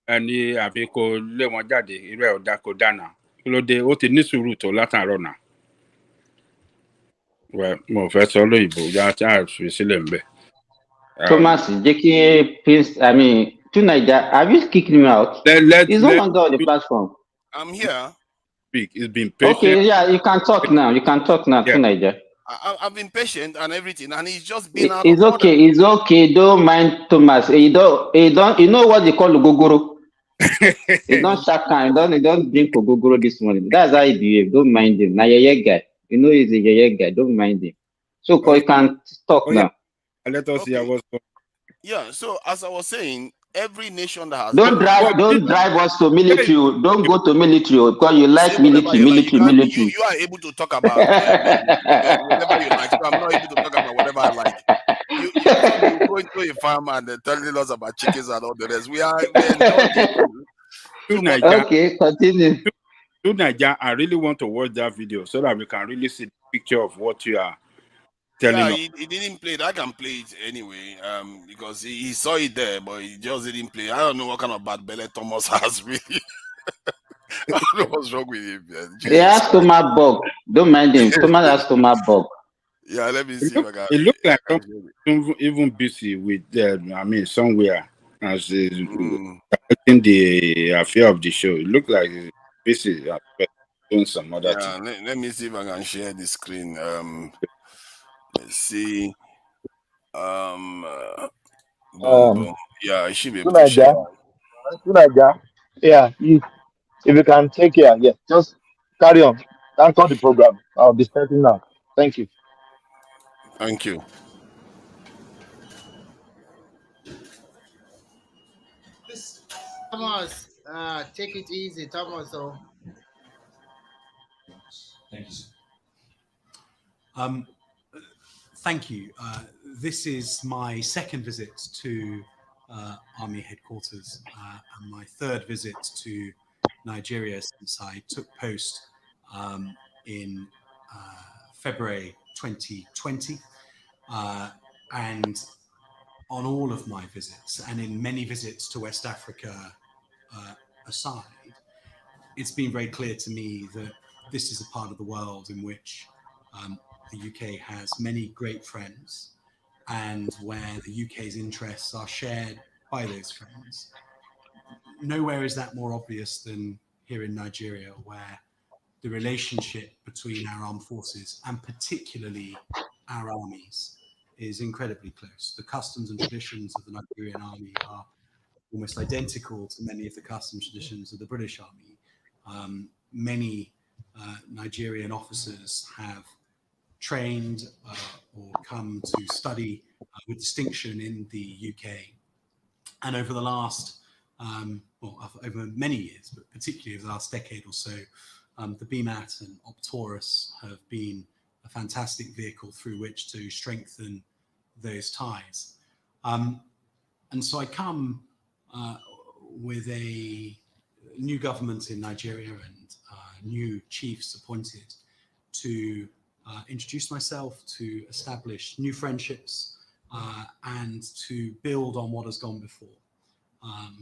Ẹni àbí kò lé wọn jáde irú ẹ̀ ọ̀dà kò dáná kí ló dé ó ti ní sùúrù tó látàárọ̀ náà. Mo fẹ́ sọ lóyìnbó yá tí a fi sílẹ̀ ń bẹ̀. Thomas, to Nigeria, have you kicked me out? He's no longer on the platform. I'm here. Speak. It's been patient. Okay, yeah, you can talk now. To Nigeria. I've been patient and everything, and he's just been out. It's okay. Order. It's okay. Don't mind Thomas. You know what they call Gogoro. He don't shaka. He don't drink Gogoro this morning. That's how he behave. Don't mind him. Now you're guy. You know he's a guy. Don't mind him. So you can talk now. Let us see what's going. Yeah. So as I was saying, every nation that has don't drive us to military. Don't go to military because you like military. You are able to talk about whatever you like. So I'm not able to talk about whatever I like. You go into a farm and telling us about chickens and all the rest. We okay, continue. To Nigeria, I really want to watch that video so that we can really see the picture of what you are telling us. He didn't play it. I can play it anyway, because he saw it there, but he just didn't play. I don't know what kind of bad belly Thomas has, really. I don't know what's wrong with him. He has stomach bug. Don't mind him. Thomas has stomach bug. Yeah, let me see if I can. It looks like I can even busy with, somewhere as Mm. in the affair of the show. It looked like he's busy doing some other thing. Yeah, let me see if I can share the screen. Let's see. Boom, boom. Yeah, I should be able to share. Yeah, if you can take care, yeah, just carry on. Anchor the program. I'll be starting now. Thank you. Thank you. Thomas, take it easy, Thomas. So. Thank you. Thank you. This is my second visit to Army headquarters and my third visit to Nigeria since I took post in February 2020. And on all of my visits, and in many visits to West Africa aside, it's been very clear to me that this is a part of the world in which the UK has many great friends, and where the UK's interests are shared by those friends. Nowhere is that more obvious than here in Nigeria, where the relationship between our armed forces, and particularly our armies, is incredibly close. The customs and traditions of the Nigerian army are almost identical to many of the customs traditions of the British Army. Many Nigerian officers have trained or come to study with distinction in the UK. And over the last, over many years, but particularly over the last decade or so, the BMAT and Optaurus have been a fantastic vehicle through which to strengthen those ties. And so I come with a new government in Nigeria and new chiefs appointed to introduce myself, to establish new friendships, and to build on what has gone before.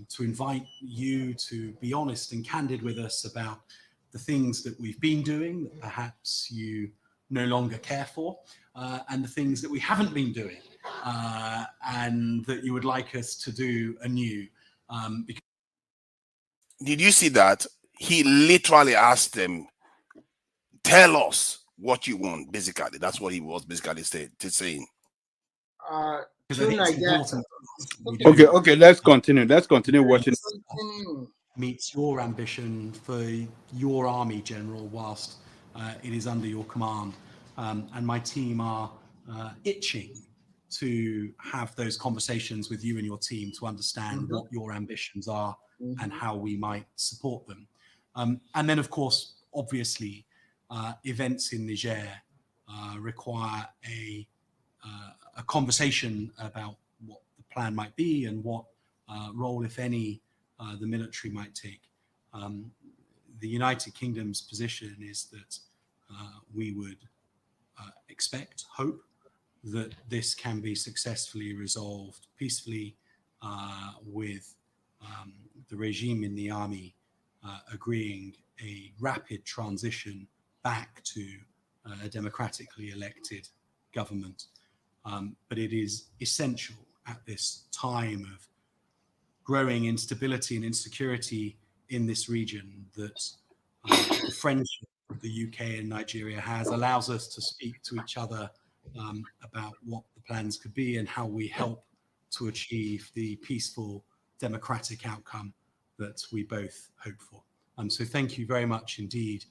To invite you to be honest and candid with us about the things that we've been doing that perhaps you no longer care for, and the things that we haven't been doing, and that you would like us to do anew. Did you see that? He literally asked them, tell us what you want, basically. That's what he was basically saying. Okay, let's continue. Let's continue watching. Meets your ambition for your army, General, whilst it is under your command. And my team are itching to have those conversations with you and your team to understand what your ambitions are and how we might support them. And then, of course, obviously, events in Niger require a conversation about what the plan might be and what role, if any, the military might take. The United Kingdom's position is that we would expect, hope, that this can be successfully resolved peacefully with the regime in the army agreeing a rapid transition back to a democratically elected government. But it is essential at this time of growing instability and insecurity in this region that the friendship the UK and Nigeria has allows us to speak to each other about what the plans could be and how we help to achieve the peaceful democratic outcome that we both hope for. So thank you very much indeed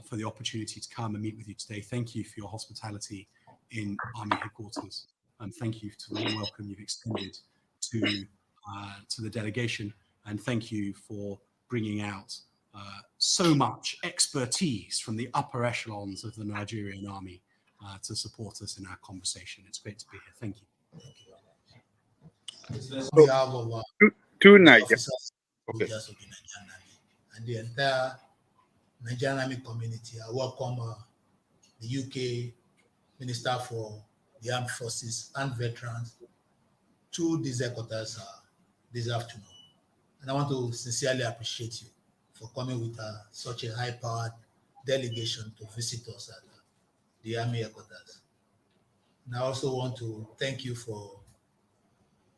for the opportunity to come and meet with you today. Thank you for your hospitality in Army headquarters. And thank you for the warm welcome you've extended to the delegation. And thank you for bringing out so much expertise from the upper echelons of the Nigerian army to support us in our conversation. It's great to be here. Thank you. On behalf of two Niger. officers, soldiers of the Nigerian Army and the entire Nigerian Army community, I welcome the UK Minister for the Armed Forces and Veterans to these headquarters this afternoon. And I want to sincerely appreciate you for coming with such a high-powered delegation to visit us at the Army headquarters. And I also want to thank you for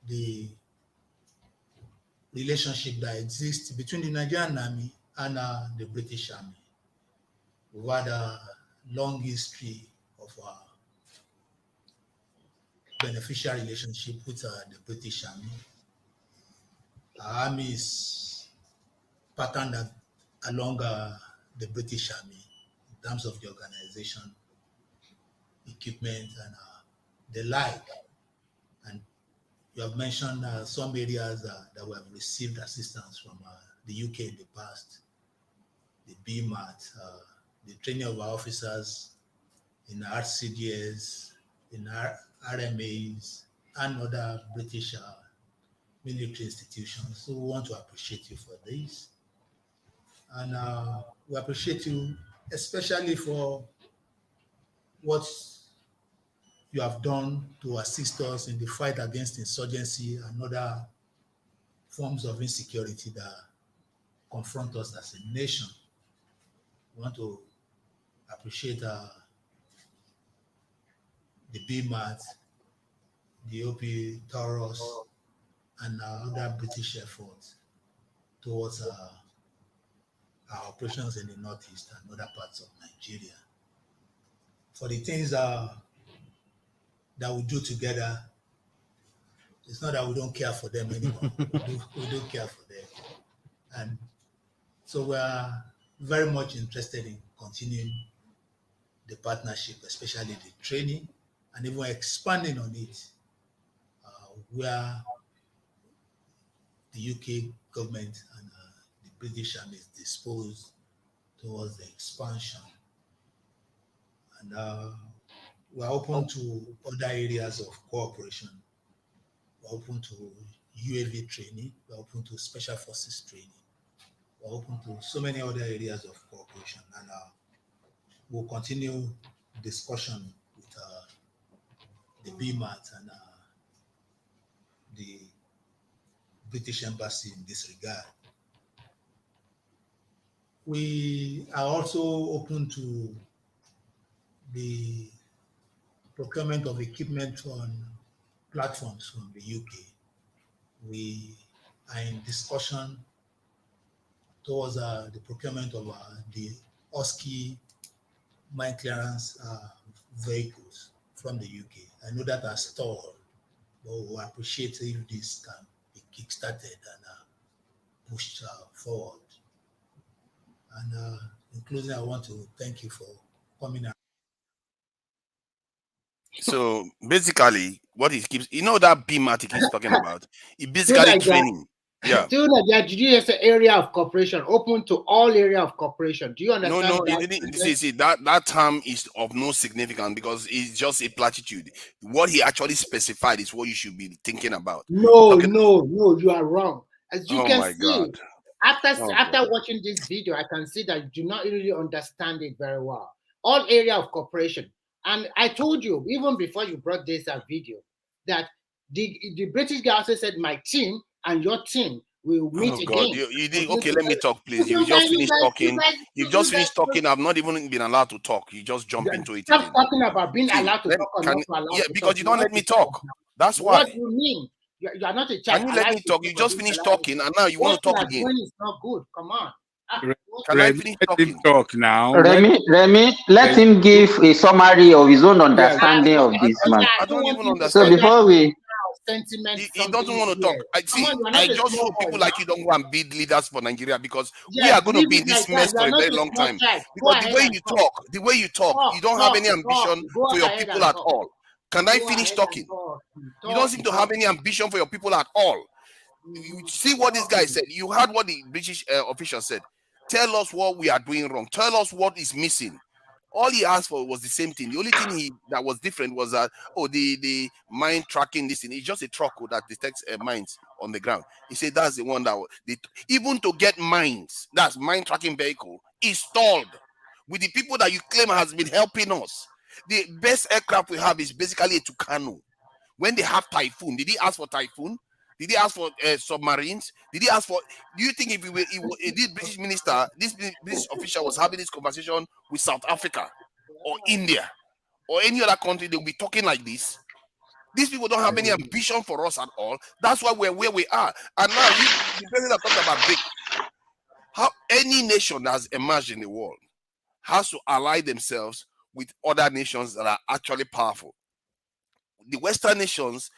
the relationship that exists between the Nigerian Army and the British Army. We've had a long history of beneficial relationship with the British Army. Our army is patterned along the British Army in terms of the organization, equipment, and the like. And you have mentioned some areas that we have received assistance from the UK in the past, the BMAT, the training of our officers in RCDS, in RMAs, and other British military institutions. So we want to appreciate you for this. And we appreciate you especially for what you have done to assist us in the fight against insurgency and other forms of insecurity that confront us as a nation. We want to appreciate the BMAT, the OP Taurus, and other British efforts towards our operations in the Northeast and other parts of Nigeria. For the things that we do together, it's not that we don't care for them anymore. we do care for them. And so we are very much interested in continuing the partnership, especially the training, and even expanding on it, where the UK government and the British Army is disposed towards the expansion. And we're open to other areas of cooperation. We're open to UAV training. We're open to special forces training. We're open to so many other areas of cooperation. And we'll continue discussion with the BMAT and the British Embassy in this regard. We are also open to the procurement of equipment on platforms from the UK. We are in discussion towards the procurement of the Husky mine clearance vehicles from the UK. I know that are stalled, but we appreciate if this can be kickstarted and pushed forward. And in closing, I want to thank you for coming out. So basically, what he keeps, that BMAT he keeps talking about, it basically training. Yeah. Still like did you just say area of cooperation, open to all area of cooperation? Do you understand? No, that term is of no significance because it's just a platitude. What he actually specified is what you should be thinking about. No, you are wrong. As you can see, God. After watching this video, I can see that you do not really understand it very well. All area of cooperation. And I told you, even before you brought this video, that the British guy also said, my team and your team will meet again. Okay, let me talk, please. You just finished talking. You've just finished talking. I've not even been allowed to talk. You just jump into it. Stop talking about being allowed to talk or not allowed to talk. Because you don't let me talk. That's why. What do you mean? You are not a child. Can you let me talk? You just finished talking and now you want to talk again. What is not good. Come on. Can I finish talking? Talk now. Remy, let him give a summary of his own understanding of this man. I don't even understand. So before we... He doesn't want to talk. I just hope people like you don't go and build leaders for Nigeria because we are going to be in this mess for a very long time. Because the way you talk, you don't have any ambition for your people at all. Can I finish talking? You don't seem to have any ambition for your people at all. You see what this guy said. You heard what the British official said. Tell us what we are doing wrong. Tell us what is missing. All he asked for was the same thing. The only thing that was different was that, the mine tracking this thing. It's just a truck that detects mines on the ground. He said that's the one that even to get mines, that's mine tracking vehicle, installed with the people that you claim has been helping us. The best aircraft we have is basically a Tucano. When they have Typhoon, did he ask for Typhoon? Did he ask for submarines? Did he ask for? Do you think if this British minister, this British official was having this conversation with South Africa or India or any other country, they'll be talking like this. These people don't have any ambition for us at all. That's why we're where we are. And now the president talked about BRICS. How any nation that has emerged in the world has to ally themselves with other nations that are actually powerful. The Western nations,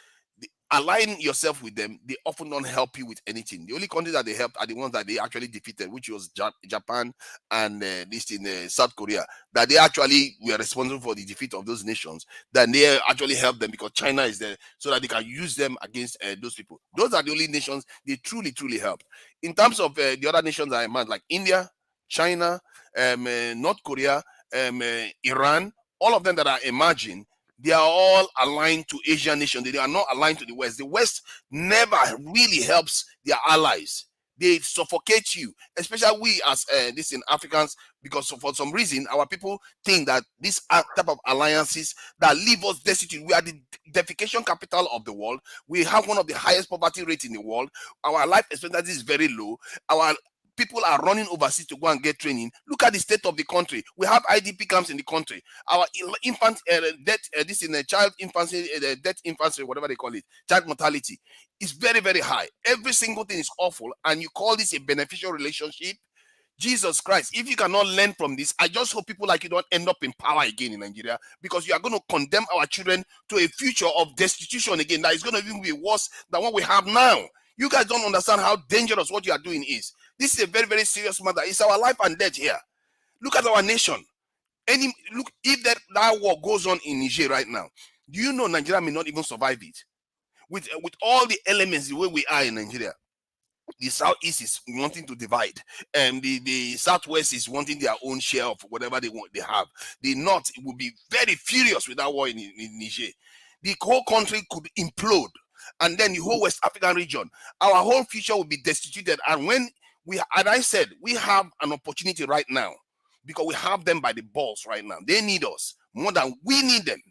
align yourself with them, they often don't help you with anything. The only countries that they helped are the ones that they actually defeated, which was Japan and this in South Korea, that they actually were responsible for the defeat of those nations. Then they actually helped them because China is there so that they can use them against those people. Those are the only nations they truly helped. In terms of the other nations I meant, like India, China, North Korea, Iran, all of them that are emerging, they are all aligned to Asian nations. They are not aligned to the West. The West never really helps their allies. They suffocate you, especially we as Africans, because for some reason our people think that this type of alliances that leave us destitute. We are the defecation capital of the world. We have one of the highest poverty rates in the world. Our life expectancy is very low. Our people are running overseas to go and get training. Look at the state of the country. We have IDP camps in the country. Our infant child infancy, death infancy, whatever they call it, child mortality is very high. Every single thing is awful, and you call this a beneficial relationship? Jesus Christ, if you cannot learn from this, I just hope people like you don't end up in power again in Nigeria, because you are going to condemn our children to a future of destitution again that is going to even be worse than what we have now. You guys don't understand how dangerous what you are doing is. This is a very serious matter. It's our life and death here. Look at our nation. Look, if that war goes on in Niger right now, do you know Nigeria may not even survive it? With all the elements the way we are in Nigeria, the Southeast is wanting to divide, and the Southwest is wanting their own share of whatever they have. The North will be very furious with that war in Niger. The whole country could implode, and then the whole West African region, our whole future will be destituted. And when I said, we have an opportunity right now, because we have them by the balls right now. They need us more than we need them,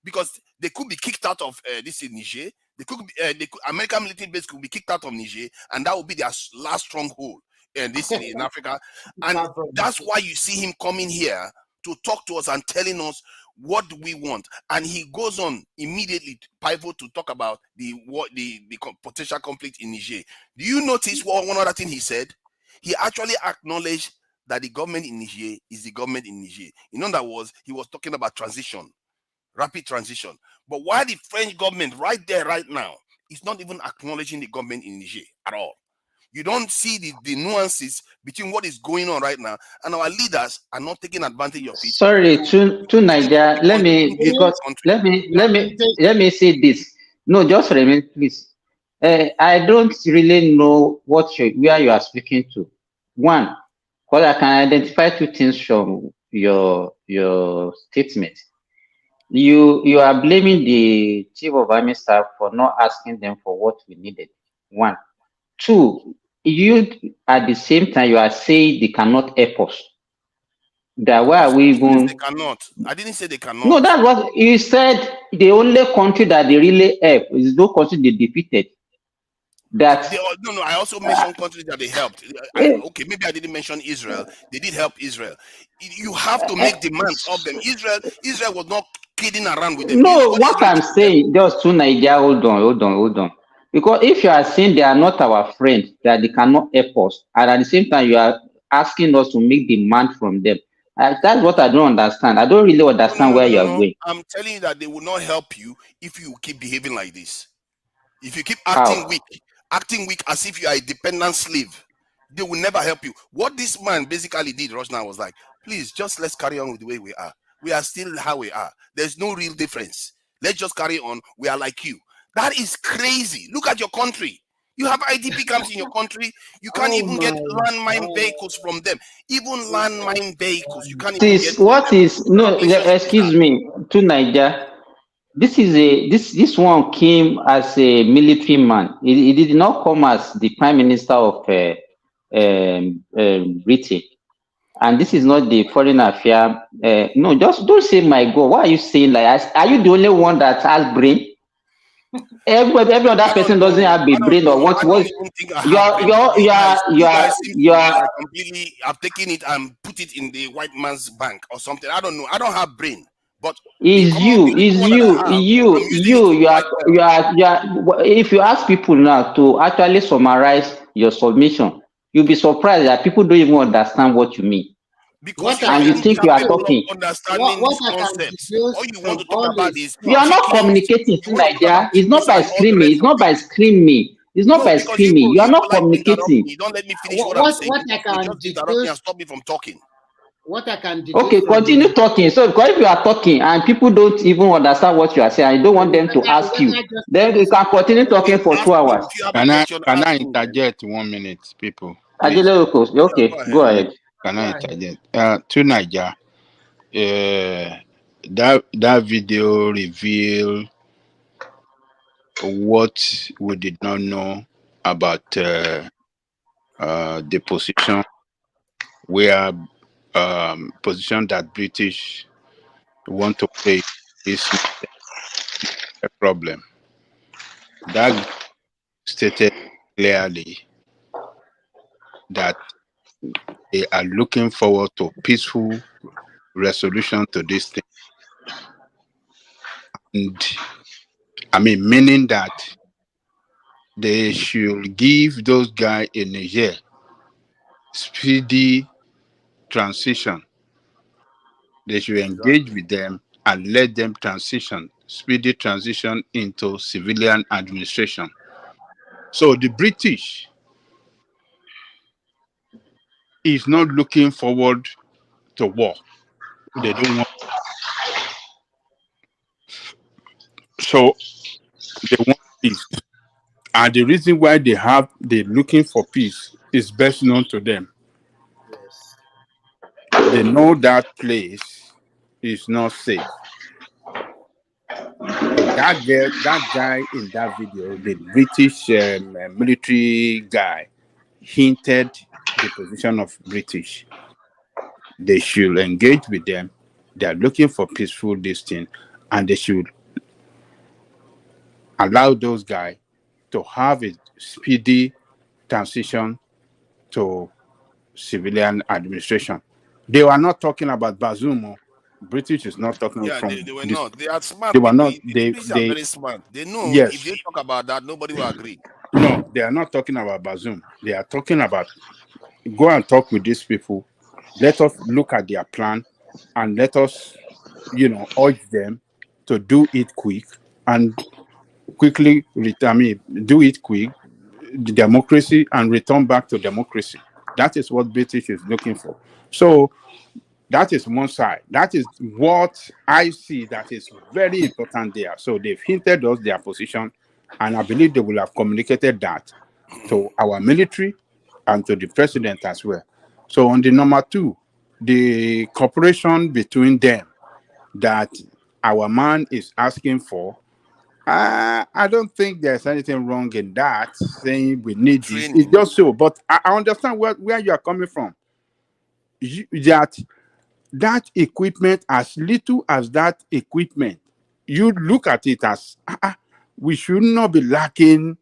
because they could be kicked out of this in Niger. American military base could be kicked out of Niger, and that will be their last stronghold in Africa. And that's why you see him coming here to talk to us and telling us what do we want. And he goes on immediately to pivot to talk about the potential conflict in Niger. Do you notice one other thing he said? He actually acknowledged that the government in Niger is the government in Niger. In other words, he was talking about transition, rapid transition. But why the French government right there, right now, is not even acknowledging the government in Niger at all? You don't see the nuances between what is going on right now, and our leaders are not taking advantage of it. Sorry, to Nigeria. Let me say this. No, just remain, please. I don't really know where you are speaking to. One, because I can identify two things from your statement. You are blaming the chief of army staff for not asking them for what we needed. One. Two, you at the same time you are saying they cannot help us. That why are we even? They cannot. I didn't say they cannot. No, that's what you said. The only country that they really help is no country they defeated. That no, I also mentioned countries that they helped. Okay, maybe I didn't mention Israel. They did help Israel. You have to make demands of them. Israel was not kidding around with them. No, what I'm saying, just to Nigeria, hold on. Because if you are saying they are not our friends, that they cannot help us, and at the same time you are asking us to make demand from them, that's what I don't understand. I don't really understand where you are going. I'm telling you that they will not help you if you keep behaving like this. If you keep acting weak as if you are a dependent slave, they will never help you. What this man basically did, Roshan, was like, please, just let's carry on with the way we are. We are still how we are. There's no real difference. Let's just carry on. We are like you. That is crazy. Look at your country. You have IDP camps in your country. You can't even get landmine vehicles from them. Even landmine vehicles, you can't even get. Excuse me, to Nigeria. This one came as a military man. He did not come as the prime minister of Britain. And this is not the foreign affair. No, just don't say my God. Why are you saying like? Are you the only one that has brain? Every other person doesn't have a brain, or what? You are completely. I've taken it and put it in the white man's bank or something. I don't know. I don't have brain. But is you, if you ask people now to actually summarize your submission, you'll be surprised that people don't even understand what you mean. Because and you think you are talking. Understanding what I can concepts. deduce All you from want to talk all about this, is You are not communicating, Nigeria. It's not by and all the screaming. rest It's of not by it. screaming. It's not No, by because screaming. You are not politely interrupt communicating. me. You don't let me finish what I'm saying. what I can You just interrupt me and deduce, stop me from talking. what I can deduce Okay, from continue talking. So, because if you are talking and people don't even understand what you are saying, I don't want them to ask you, then you can continue talking for 2 hours. Can I interject 1 minute, people? Please. Okay, go ahead. Can I interject? To Niger, that video reveal what we did not know about the position position that British want to play is not a problem. That stated clearly that they are looking forward to peaceful resolution to this thing. And I mean, meaning that they should give those guys in Niger speedy transition. They should engage with them and let them speedy transition into civilian administration. So the British is not looking forward to war. They don't want. So they want peace. And the reason why they're looking for peace is best known to them. They know that place is not safe. That guy in that video, the British military guy, hinted the position of British. They should engage with them. They are looking for peaceful listing, and they should allow those guys to have a speedy transition to civilian administration. They were not talking about Bazoum. British is not talking Yeah, from they were this. not. They are smart They were people. not. The British are very smart. They know Yes. if they talk about that, nobody will agree. No, they are not talking about Bazoum. They are talking about go and talk with these people. Let us look at their plan and let us, urge them to do it quick and quickly do it quick, democracy, and return back to democracy. That is what British is looking for. So that is one side. That is what I see that is very important there. So they've hinted us their position, and I believe they will have communicated that to our military and to the president as well. So on the number 2, the cooperation between them that our man is asking for, I don't think there's anything wrong in that, saying we need this. It's just so, but I understand where you are coming from. That equipment, as little as that equipment, you look at it as we should not be lacking.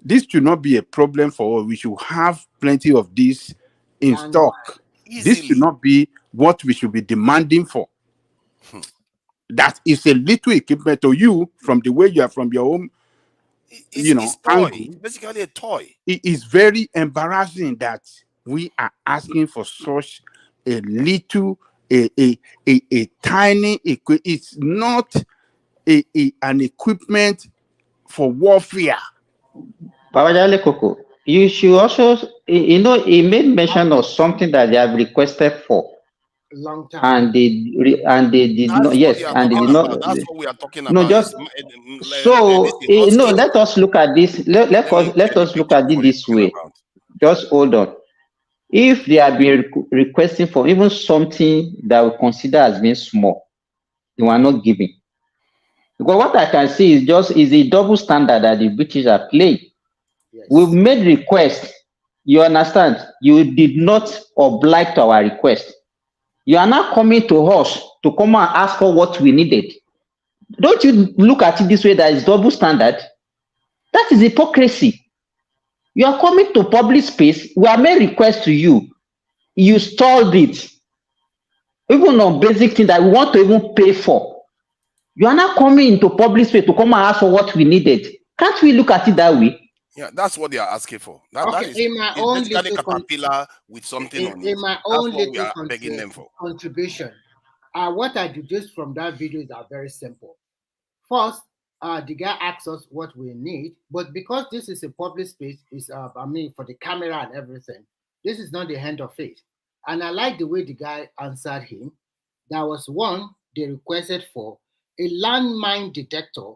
This should not be a problem for us. We should have plenty of this in stock. This should not be what we should be demanding for. That is a little equipment to you from the way you are from your own, It's toy. angle. It's basically a toy. It is very embarrassing that we are asking for such a little, a tiny equipment. It's not an equipment for warfare. Babajale Koko, you should also, he made mention of something that they have requested for. Long time. And they did not. Yes, and they did not. That's what we are talking No, about. just so let us look at this. Let us look at it this way. Just hold on. If they have been requesting for even something that we consider as being small, they were not giving. Because what I can see is a double standard that the British are playing. Yes. We've made requests. You understand? You did not oblige to our request. You are now coming to us to come and ask for what we needed. Don't you look at it this way that is double standard? That is hypocrisy. You are coming to public space. We have made requests to you. You stalled it. Even on basic things that we want to even pay for. You are not coming into public space to come and ask for what we needed. Can't we look at it that way? Yeah, that's what they are asking for. That Okay, is in my it's own basically little caterpillar with something on it. in my That's own what we little are begging them for. contribution, what I deduced from that video is very simple. First, the guy asks us what we need, but because this is a public space, is for the camera and everything, this is not the end of it. And I like the way the guy answered him. There was one they requested for a landmine detector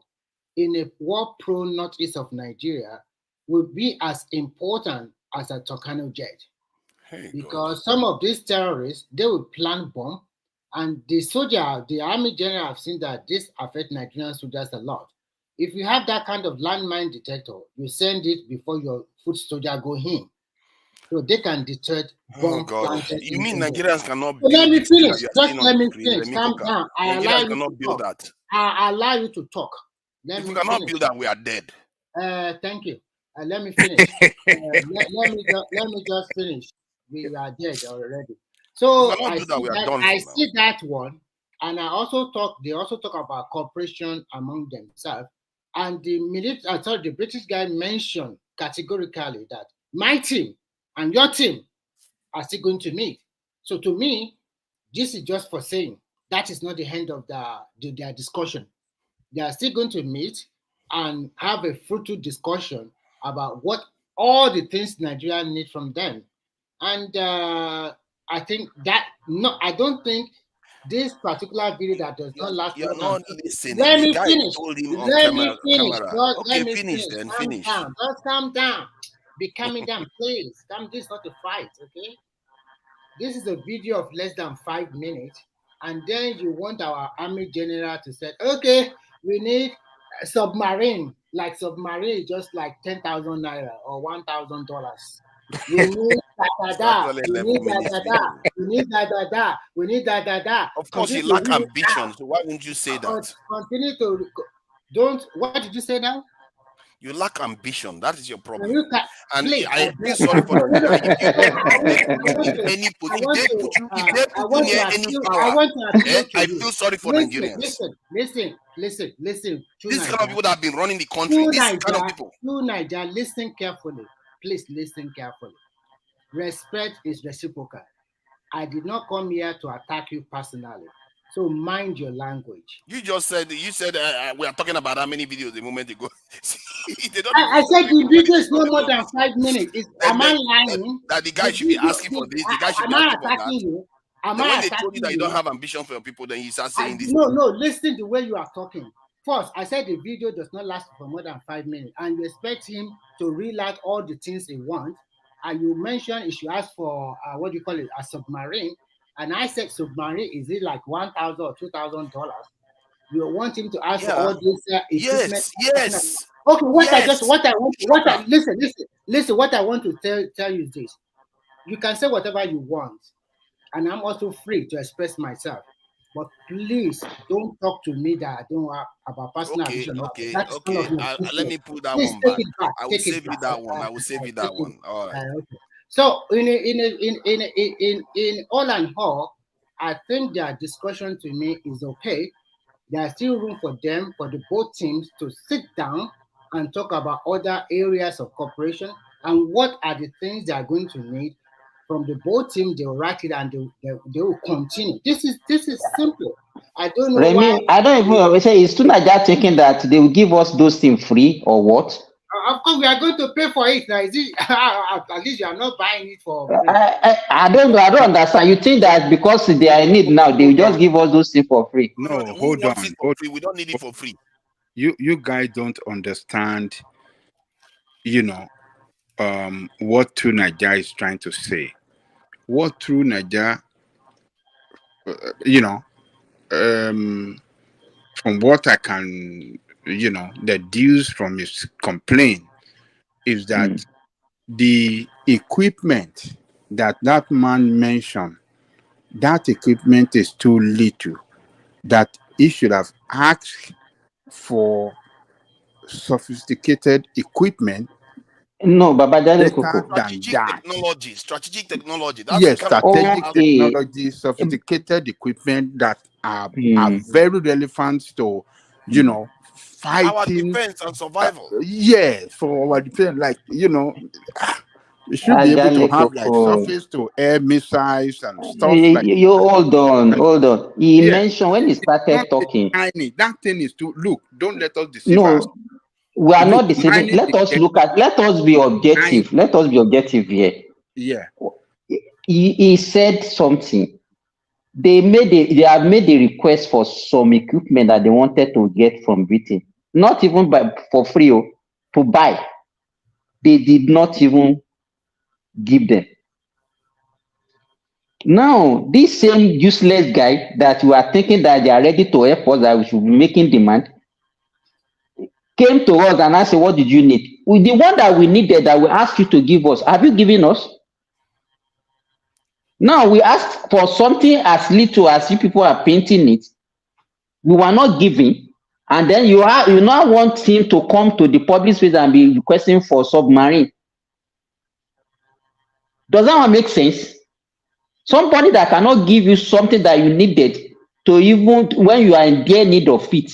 in a war-prone northeast of Nigeria would be as important as a Tucano jet. Because some of these terrorists, they will plant bomb, and the army general have seen that this affects Nigerian soldiers a lot. If you have that kind of landmine detector, you send it before your foot soldier go in, so they can detect bomb planted. You mean Nigerians cannot So build let me this thing that finish. you are Just seeing let on me the screen, finish. Calm Remikoka? down. I allow Nigerians you cannot to build talk. that. I allow you to talk. If we cannot build that, we are dead. Thank you. Let me finish. Let me just finish. We are dead already. So I see that one, and they also talk about cooperation among themselves. And the British guy mentioned categorically that my team and your team are still going to meet. So to me, this is just for saying that is not the end of their discussion. They are still going to meet and have a fruitful discussion about what all the things Nigeria need from them. And I think that I don't think this particular video that does not last You're more not than. listening. Let The me guy finish. told him on Let me finish. camera. God, Okay, let me finish finish. then. Calm Finish. down. Just calm down. Be calming down, please. This is not a fight, okay? This is a video of less than 5 minutes, and then you want our army general to say, okay, we need a submarine. Like submarine is just like 10,000 naira or $1,000. We need da. We need da. We need da. We need da. Of course, you lack ambition, so why wouldn't you say that? Continue to what did you say now? You lack ambition. That is your problem. And I feel sorry for the guy. If they put you near any power, I feel sorry for Nigerians. Listen. These kind of people that have been running the country. These kind of people. Niger, listen carefully. Please listen carefully. Respect is reciprocal. I did not come here to attack you personally. So mind your language. You just said we are talking about how many videos a moment ago. I said the video is no more than 5 minutes. Am I lying? That the guy should be asking for this. The guy should be asking for that. You? When they told you that you don't have ambition for your people, then you start saying this. No. Listen the way you are talking. First, I said the video does not last for more than 5 minutes, and you expect him to reel out all the things he wants. And you mentioned he should ask for a submarine. And I said submarine, is it like $1,000 or $2,000? You want him to ask for all this equipment? Yes. Okay, listen. What I want to tell you is this: you can say whatever you want, and I'm also free to express myself. But please don't talk to me that I don't have about personal vision. Okay. Let me pull that one back. I will save you that one. All right. Okay. So in all and all, I think their discussion to me is okay. There's still room for the both teams to sit down and talk about other areas of cooperation and what are the things they are going to need from the both team. They will write it and they will continue. This is simple. I don't know why. I don't even say is Tunaja taking that they will give us those things free or what? Of course, we are going to pay for it. Now, is it at least you are not buying it for free? I don't know. I don't understand. You think that because they are in need now, they will just give us those things for free? No, hold on. We don't need it for free. You guys don't understand. What True Niger is trying to say. What True Niger, from what I can, deduce from his complaint is that the equipment that man mentioned, that equipment is too little, that he should have asked for sophisticated equipment. No, Baba strategic technology. Yes, strategic technology, sophisticated equipment that are very relevant to, you know, Our fighting. defense and survival. Yeah, for our defense, like, you know, we should be able to have like surface to air missiles and stuff like that. You hold on, hold on. He Yeah, mentioned when he started not talking. tiny. That thing is to look. Don't let us deceive us. No, we are Look, not deceiving. mining Let is us dead. look at. Let us be objective. Let us be objective here. Yeah. He said something. They have made a request for some equipment that they wanted to get from Britain, not even for free, to buy. They did not even give them. Now, this same useless guy that you are thinking that they are ready to help us, that we should be making demand, came to us and asked, what did you need? With the one that we needed, that we asked you to give us, have you given us? Now we asked for something as little as you people are painting it. We were not giving, and then you now want him to come to the public space and be requesting for submarine. Does that one make sense? Somebody that cannot give you something that you needed to, even when you are in dire need of it,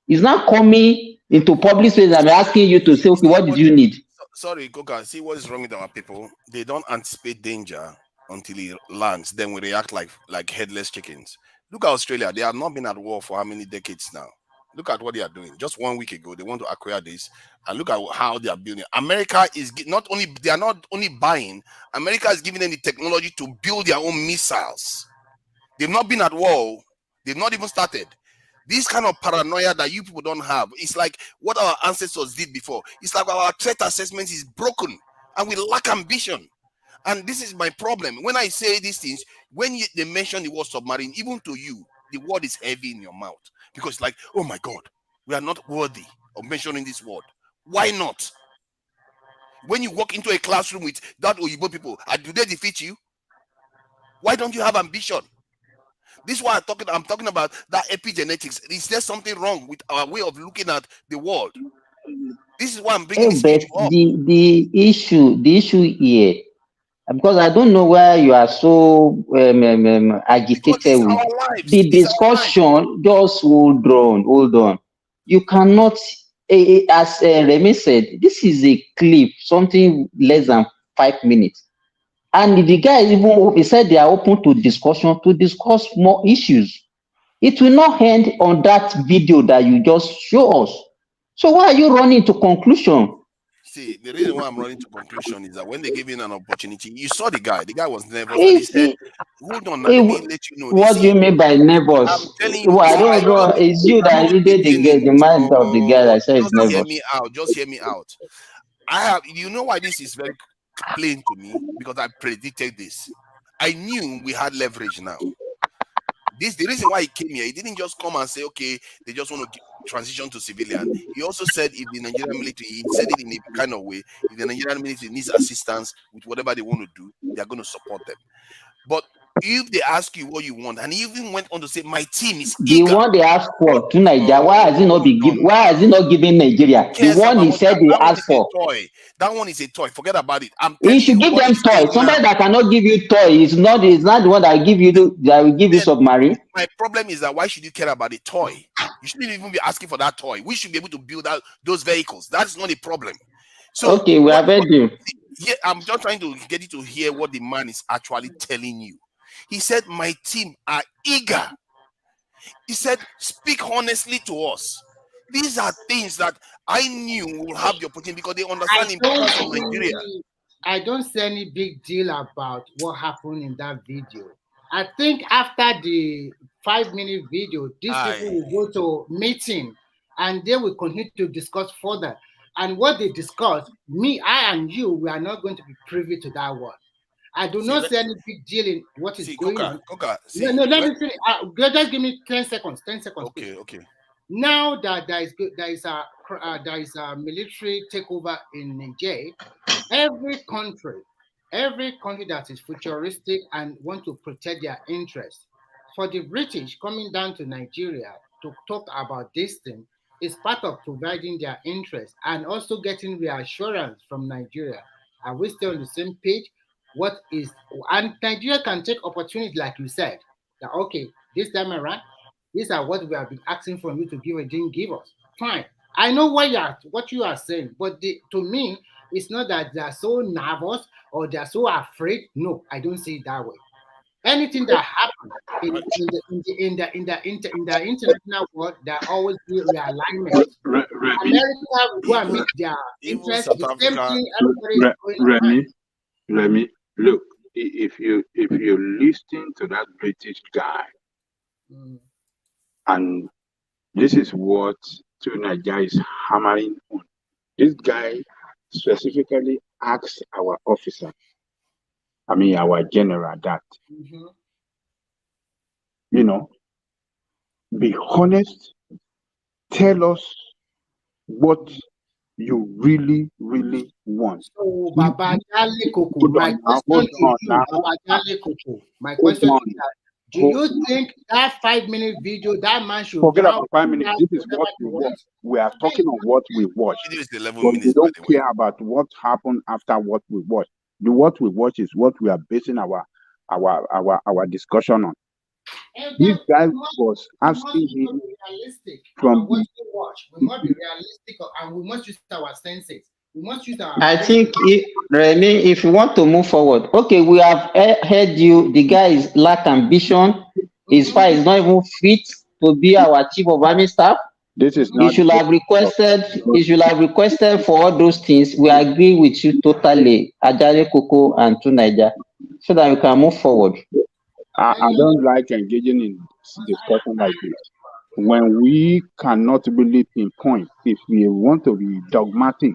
is not coming into public space and asking you to say, okay, what did you need? Sorry, Koka. See what is wrong with our people? They don't anticipate danger until it lands. Then we react like headless chickens. Look at Australia. They have not been at war for how many decades now? Look at what they are doing. Just 1 week ago, they want to acquire this, and look at how they are building. America is not only buying. America is giving them the technology to build their own missiles. They've not been at war. They've not even started. This kind of paranoia that you people don't have, it's like what our ancestors did before. It's like our threat assessment is broken and we lack ambition. And this is my problem. When I say these things, when they mention the word submarine, even to you, the word is heavy in your mouth. Because it's like, oh my God, we are not worthy of mentioning this word. Why not? When you walk into a classroom with that Oyibo people, do they defeat you? Why don't you have ambition? This is why I'm talking about that epigenetics. Is there something wrong with our way of looking at the world? This is why I'm bringing this issue up. The issue here, because I don't know why you are so agitated with the discussion. Just hold on. You cannot, as Remy said, this is a clip, something less than 5 minutes. And the guy he said they are open to discussion to discuss more issues. It will not end on that video that you just show us. So why are you running to conclusion? See, the reason why I'm running to conclusion is that when they gave him an opportunity, you saw the guy. The guy was nervous, and he said, "Hold on, now, let me let you know." What do you mean by nervous? I'm telling you. Well, I don't know. It's you that needed the mind of the guy that said it's nervous. Hear me out. Just hear me out. You know why this is very plain to me? Because I predicted this. I knew we had leverage now. The reason why he came here, he didn't just come and say, okay, they just want to transition to civilian. He also said if the Nigerian military, he said it in a kind of way, if the Nigerian military needs assistance with whatever they want to do, they are going to support them. But if they ask you what you want, and he even went on to say, my team is eager. The one they asked for to Nigeria, why has he not given Nigeria? The one he said they asked for. That one is a toy. Forget about it. He should give them toy. Somebody that cannot give you toy is not the one that will give you submarine. My problem is that why should you care about a toy? You shouldn't even be asking for that toy. We should be able to build out those vehicles. That's not a problem. So okay, we have heard you. Yeah, I'm just trying to get you to hear what the man is actually telling you. He said, my team are eager. He said, speak honestly to us. These are things that I knew will have the opportunity because they understand the importance of Nigeria. I don't see any big deal about what happened in that video. I think after the 5-minute video, these people will go to meeting and they will continue to discuss further. And what they discuss, I and you, we are not going to be privy to that one. I do not see any big deal in what is going on. No, let me finish. Just give me 10 seconds. 10 seconds. Okay, please. okay. Now that there is a military takeover in Niger, every country that is futuristic and want to protect their interests, for the British coming down to Nigeria to talk about this thing is part of providing their interest and also getting reassurance from Nigeria. Are we still on the same page? And Nigeria can take opportunity, like you said, that okay, this time around, These are what we have been asking from you to give and didn't give us. Fine. I know what you are saying, but to me, it's not that they are so nervous or they are so afraid. No, I don't see it that way. Anything that happens in the international world, there always be realignment. America will go and meet their interest. The same thing everybody is going on. Remy, look, if you listen to that British guy, and this is what Nigeria is hammering on. This guy specifically asked our officer, our general, that, be honest, tell us what you really, really want. So, Baba Jale Koko, my question to you, Baba Jale Koko, my question is that, do you think that 5-minute video, that man should forget about 5 minutes? This is what we watch. We are talking on what we watch. But we don't care about what happened after what we watch. What we watch is what we are basing our discussion on. This guy was asking him from what we watch. We must be realistic, and we must use our senses. We must use our. I think, Remy, if you want to move forward, okay, we have heard you. The guy is lack ambition. His far is not even fit to be our chief of army staff. This is not. He should have requested for all those things. We agree with you totally, Ajale Koko and Tunaija, so that we can move forward. I don't like engaging in discussion like this when we cannot really pinpoint. If we want to be dogmatic,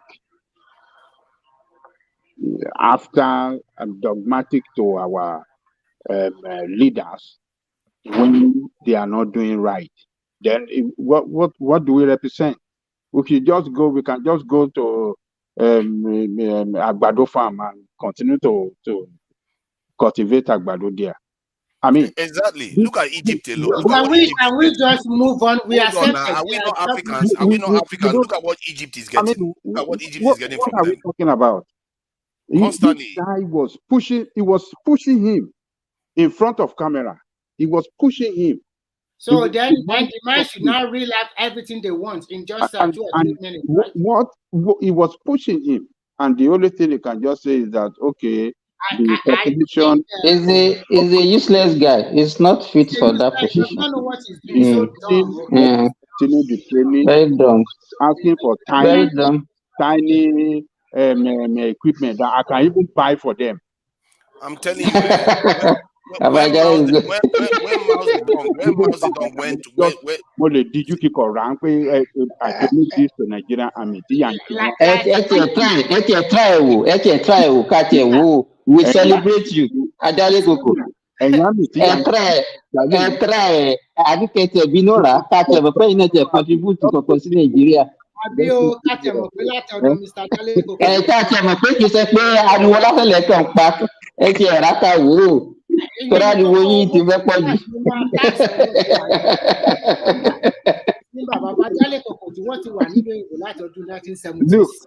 after dogmatic to our leaders when they are not doing right, then what do we represent? We can just go to Agbado farm and continue to cultivate Agbado there. I mean, exactly. Look at Egypt alone. Can we just move on? We are Are we not Africans? Are we not Africans? Look at what Egypt is getting. Look at what Egypt is getting from them. What are we talking about? Constantly. This guy was pushing. He was pushing him in front of camera. He was pushing him. So then the man should not realize everything they want in just 2 or 3 minutes. Right? What he was pushing him, and the only thing he can just say is that, okay, the population is a useless guy. He's not fit for that position. I don't know what he's doing. So dumb. Continue the training. Very dumb. Asking for tiny equipment that I can even buy for them. I'm telling you. When Mao Zedong went did you kick around? I could this to Nigerian army. We celebrate you. Ajale Koko. Contribute to Nigeria.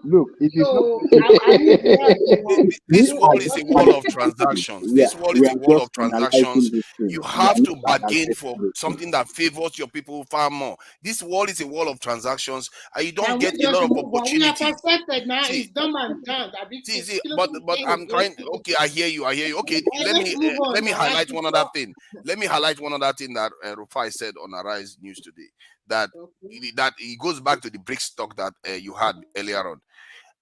Look, this world is a wall of transactions. This world is a wall of transactions. You have to bargain for something that favors your people far more. This world is a wall of transactions, and you don't get a lot of opportunities. But I'm trying. Okay, I hear you. Okay, let me highlight one other thing. Let me highlight one other thing that Rufai said on Arise News today. That it goes back to the BRICS talk that you had earlier on.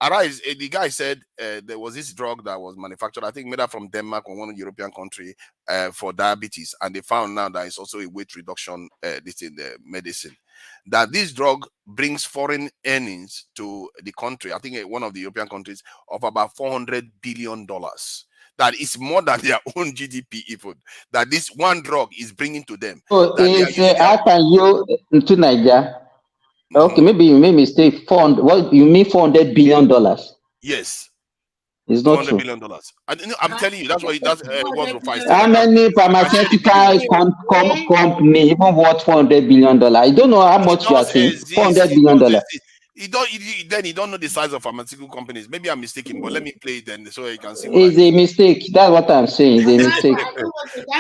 Arise, the guy said there was this drug that was manufactured, I think made up from Denmark or one European country for diabetes, and they found now that it's also a weight reduction medicine. That this drug brings foreign earnings to the country, I think one of the European countries, of about $400 billion. That is more than their own GDP even. That this one drug is bringing to them. So how can you to Nigeria? Okay, maybe you made mistake. 400. What you mean? $400 billion? Yes. It's not true. $400 billion. I'm telling you, that's what Rufai said. How many pharmaceutical company even worth $400 billion? I don't know how much you are saying. $400 billion. Then you don't know the size of pharmaceutical companies. Maybe I'm mistaken, but let me play it then so you can see. It's a mistake. That's what I'm saying. It's a mistake.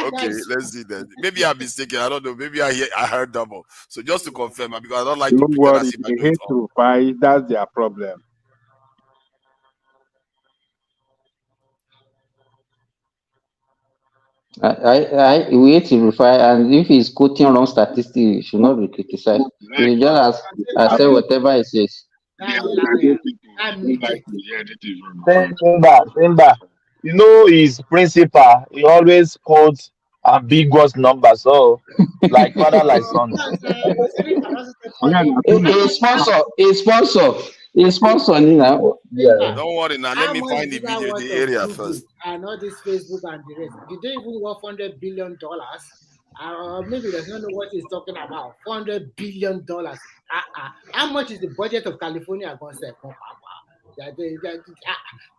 Okay, let's see then. Maybe I'm mistaken. I don't know. Maybe I heard double. So just to confirm, because I don't like to Don't pretend worry, as if I they know it hate all. Rufai. That's their problem. We hate to refer, and if he's quoting wrong statistics, he should not be criticized. He should just accept whatever he says. Simba, you know his principal. He always quotes ambiguous numbers. So, like father, like son. A sponsor, now. Yeah. Don't worry now. Let How me much find the did I video, want the of area Google first. and all this Facebook and the rest? Did they even worth $100 billion? Maybe there's not know what he's talking about. $400 billion. How much is the budget of California going to say?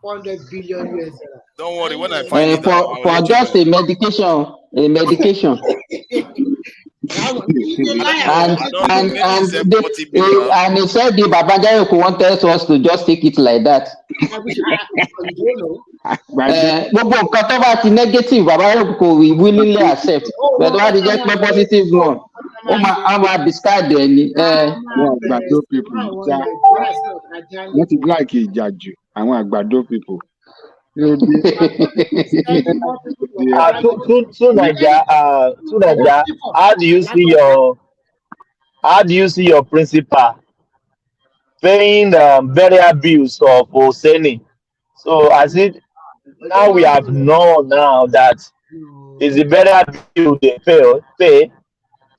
400 billion US. Don't worry, when I find it, I'll For let you just know. a medication. And he said the Babajayoko wanted us to just take it like that. Gbogbo nǹkan tó bá ti negative, Babajayoko will willingly accept. But what is just positive one? I'm a discard any. Àgbàdo people. What is like Ijaju? Àwọn àgbàdo people. To Naija, how do you see your principal paying burial bills of Oseni? So as it now we have known now that is the burial bill they pay.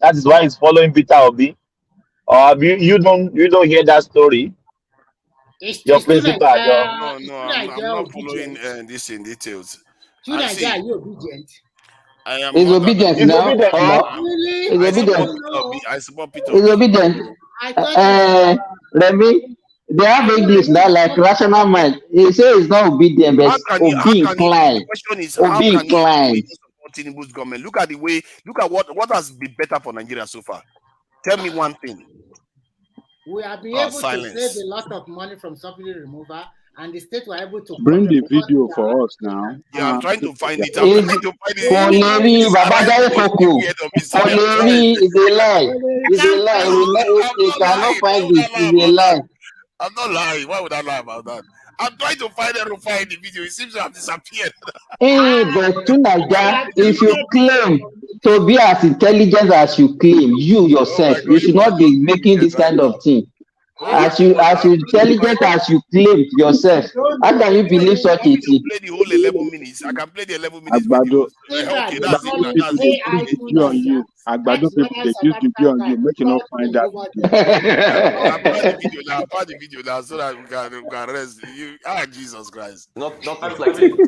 That is why it's following Peter Obi. Or have you don't hear that story? Your principal, No, I'm not following this in details. I see. Are you obedient? I am He's obedient now. Really? I support Peter. He's obedient. Remy, they have English now, like rational mind. He says he's not obedient, but be inclined. The question is, how can you support Tinubu's government? Look at the way. Look at what has been better for Nigeria so far. Tell me one thing. We have been able to save a lot of money from subsidy removal, and the state were able to bring the video for us now. Yeah, I'm trying to find it. I'm trying to find it. Is a lie. Is a lie. You cannot find it. Is a lie. I'm not lying. Why would I lie about that? I'm trying to find and refine the video. It seems to have disappeared. But to Naija, if you claim to be as intelligent as you claim, you yourself, you should not be making this kind of thing. As you intelligent as you claim yourself, how can you believe such a thing? Play the whole 11 minutes. I can play the 11 minutes video. Okay, that's it. Àgbàdo people they use video on you, make you not find that. I'll find the video now so that we can rest. Jesus Christ. Not like I think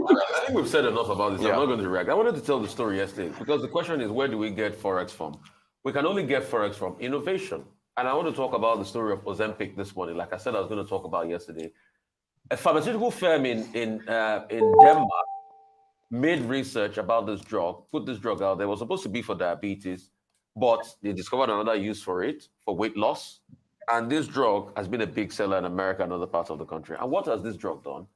we've said enough about this. I'm not going to react. I wanted to tell the story yesterday because the question is, where do we get Forex from? We can only get Forex from innovation. And I want to talk about the story of Ozempic this morning. Like I said, I was going to talk about yesterday. A pharmaceutical firm in Denmark made research about this drug, put this drug out. There was supposed to be for diabetes, but they discovered another use for it, for weight loss. And this drug has been a big seller in America and other parts of the country. And what has this drug done?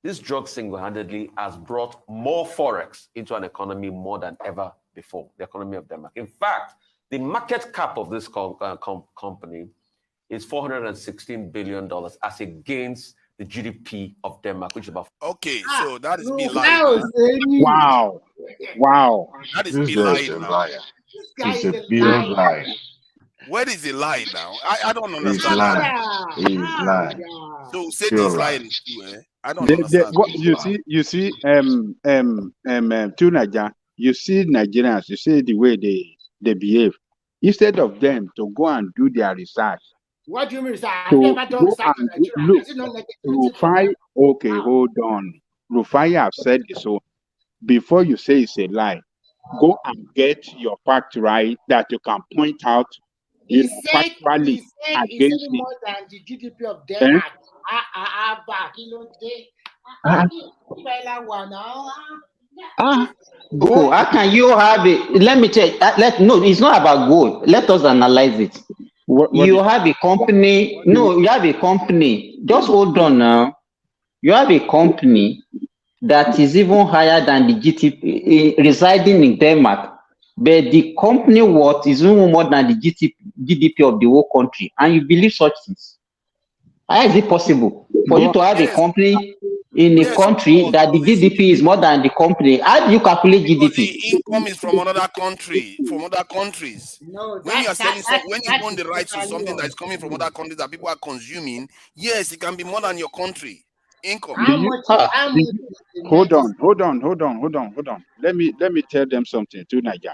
This drug single-handedly has brought more Forex into an economy more than ever before, the economy of Denmark. In fact, the market cap of this company is $416 billion as against the GDP of Denmark, which is about... Okay, so that is me lying. Wow. That is me lying now. It's a big lie. Where is the lie now? I don't understand. He's lying. So say this lying is true, eh? I don't understand. You see, to Naija, you see Nigerians, you see the way they behave. Instead of them to go and do their research. What do you mean, sir? I've never done research in Nigeria. Look, Rufai, okay, hold on. Rufai have said so. Before you say it's a lie, go and get your fact right that you can point out. He said more than the GDP of Denmark. How can you have it? Let me check. No, it's not about gold. Let us analyze it. You have a company. No, you have a company. Just hold on now. You have a company that is even higher than the GDP residing in Denmark, but the company worth is even more than the GDP of the whole country, and you believe such things? How is it possible for you to have a company in a country that the GDP is more than the company? How do you calculate GDP? The income is from another country, from other countries. No, when you are selling when you own the rights to something that is coming from other countries that people are consuming, yes, it can be more than your country income. Hold on. Let me tell them something to Niger.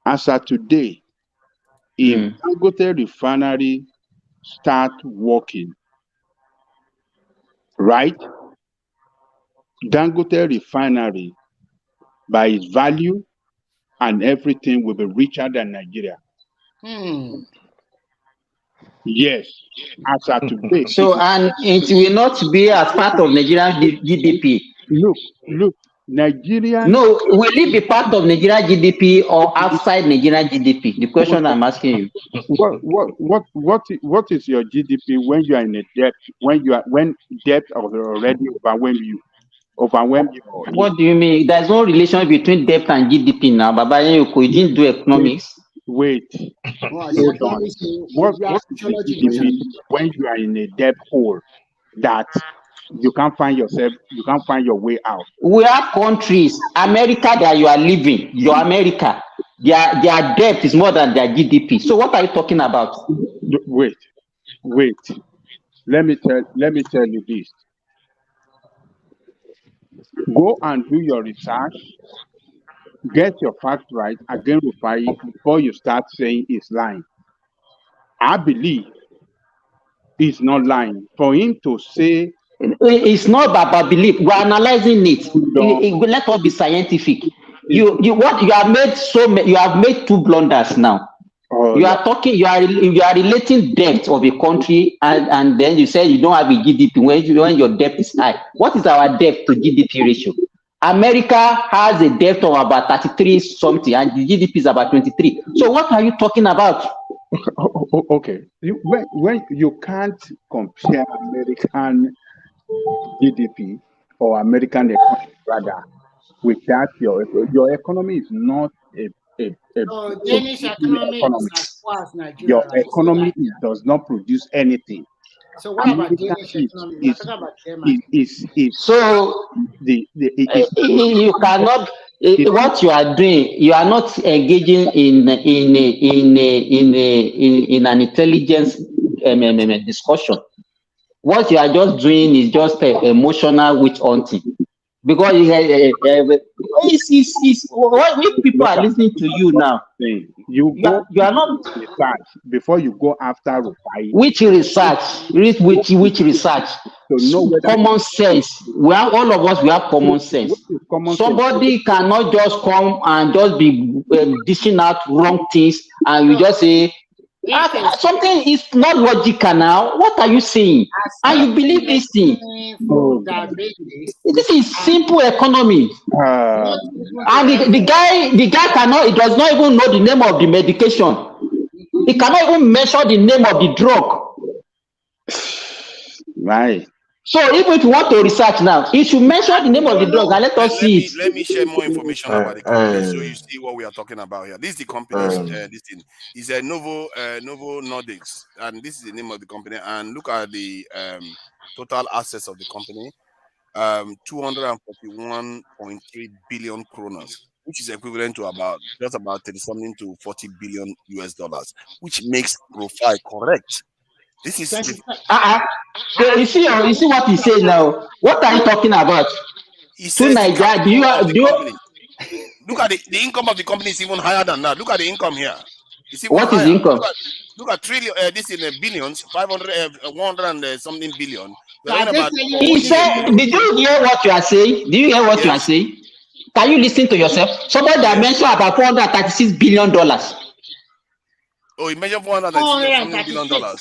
As of today, if Dangote refinery start working, right? Dangote refinery, by its value and everything, will be richer than Nigeria. Yes, as of today. So, and it will not be as part of Nigerian GDP. Look, Nigeria. No, will it be part of Nigerian GDP or outside Nigerian GDP? The question I'm asking you. What is your GDP when you are in a debt? When debt already overwhelm you? What do you mean? There's no relation between debt and GDP now. Baba, you didn't do economics. Wait. Hold on. What is the GDP when you are in a debt hole that you can't find yourself, you can't find your way out? We have countries, America, that you are living, your America, their debt is more than their GDP. So what are you talking about? Wait. Let me tell you this. Go and do your research. Get your facts right again, Rufai, before you start saying it's lying. I believe it's not lying. For him to say it's not about belief, we're analyzing it. Let us be scientific. You have made two blunders now. You are talking, you are relating debt of a country, and then you say you don't have a GDP when your debt is high. What is our debt to GDP ratio? America has a debt of about 33 something, and the GDP is about 23. So what are you talking about? Okay, when you can't compare American GDP or American economy rather with that, your economy is not a Danish economy is as far as Nigeria. Your economy does not produce anything. So what about Danish economy? We're talking about Denmark. So you cannot. What you are doing, you are not engaging in an intelligence discussion. What you are just doing is just emotional witch hunting. Because if people are listening to you now, you are not research before you go after Rufai. Which research? Which research? Common sense. All of us, we have common sense. Somebody cannot just come and just be dishing out wrong things, and you just say something is not logical now. What are you saying? And you believe this thing? This is simple economy. And the guy cannot. He does not even know the name of the medication. He cannot even mention the name of the drug. Right. So even if you want to research now, you should mention the name of the drug and let us see it. Let me share more information about the company so you see what we are talking about here. This is the company's this thing is a Novo Nordics, and this is the name of the company. And look at the total assets of the company, 241.3 billion kroners, which is equivalent to about 30 something to 40 billion US dollars, which makes profile correct. This is you see what he says now. What are you talking about? He says Nigeria, do you look at the income of the company is even higher than that. Look at the income here. It's even what higher. Is income? Look at trillion. This in billions, 100 and something billion. He said, did you hear what you are saying? Do you hear what you are saying? Can you listen to yourself? Somebody that mentioned about $436 billion. Oh, he mentioned $436 billion.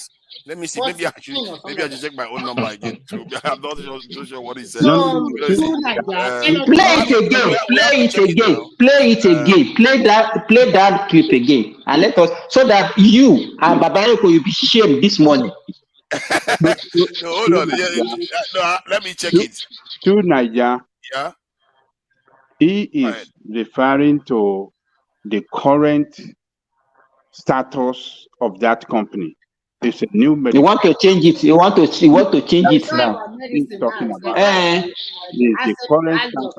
Let me see. Maybe I should check my own number again too. I'm not too sure what he said. So, Because, play it again. Play it again. Play it again. Play that clip again, and let us, so that you and Babayoko will be shamed this morning. No, hold on. No, let me check it. To Niger. Yeah. He is referring to the current status of that company. It's a new medical. You want to change it. You want to change it now. He's talking about the current status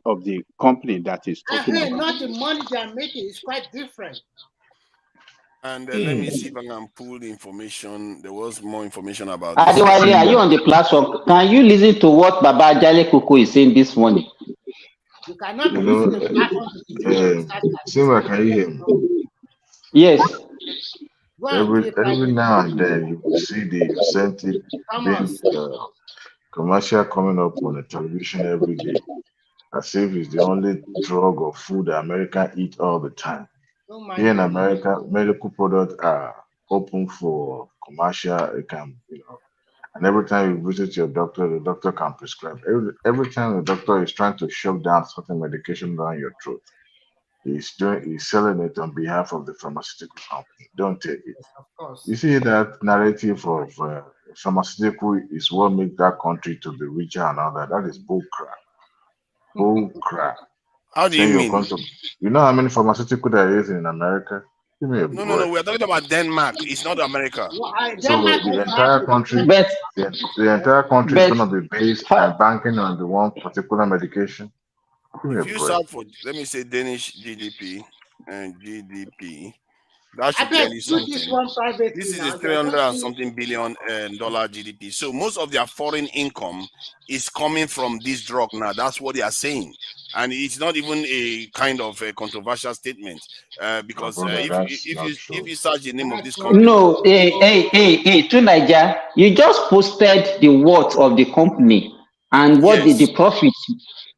of the company that is talking about. Not the money they are making is quite different. And let me see if I can pull the information. There was more information about this. Adewale, are you on the platform? Can you listen to what Baba Jale Koko is saying this morning? You cannot be using the platform to Sima, can you hear me? Yes. Every now and then you will see the incentive being commercial coming up on the television every day, as if it's the only drug or food that Americans eat all the time. Here in America, medical products are open for commercial. It can, and every time you visit your doctor, the doctor can prescribe. Every time the doctor is trying to shove down certain medication down your throat, he's selling it on behalf of the pharmaceutical company. Don't take it. Of course. You see that narrative of pharmaceutical is what makes that country to be richer and all that. That is bull crap. Bull crap. How do you mean? You know how many pharmaceutical there is in America? No. We're talking about Denmark. It's not America. So the entire country, the entire country is going to be based and banking on the one particular medication. If you search for, let me say, Danish GDP and GDP, that should tell you something. This is a $300 and something billion dollar GDP. So most of their foreign income is coming from this drug now. That's what they are saying. And it's not even a kind of a controversial statement because if you search the name of this company. No, hey, to Niger, you just posted the worth of the company and what the profit.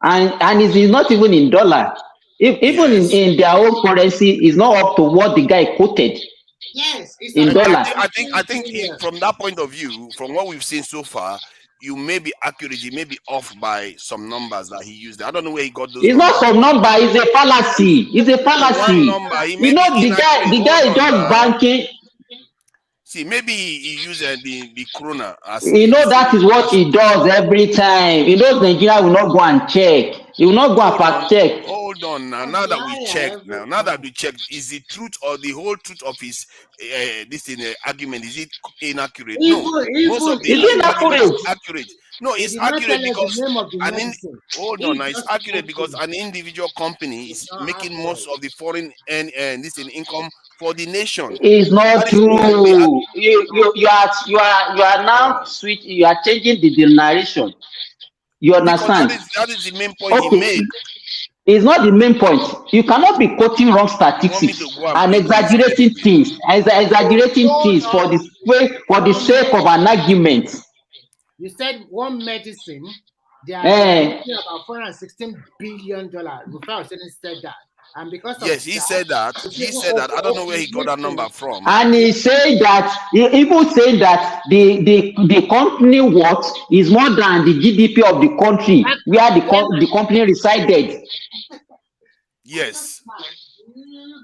And it is not even in dollar. Even in their own currency, is not up to what the guy quoted. Yes, in dollar. I think from that point of view, from what we've seen so far, you may be accurate, you may be off by some numbers that he used. I don't know where he got those. It's not some number, it's a fallacy. It's a fallacy. You know, the guy is just banking. See, maybe he used the krona as. That is what he does every time. He knows Nigeria will not go and check. He will not go and fact check. Hold on now. Now that we checked, is the truth or the whole truth of his argument, is it inaccurate? No, most of the argument is accurate. No, it's accurate because hold on, it's accurate because an individual company is making most of the foreign income for the nation. It's not true. You are now switching. You are changing the narration. You understand? That is the main point he made. It's not the main point. You cannot be quoting wrong statistics and exaggerating things. Exaggerating things for the sake of an argument. You said one medicine, they are making about $416 billion. Rufai said that. And because he said that. I don't know where he got that number from. And he said that even saying that the company worth is more than the GDP of the country where the company resided. Yes.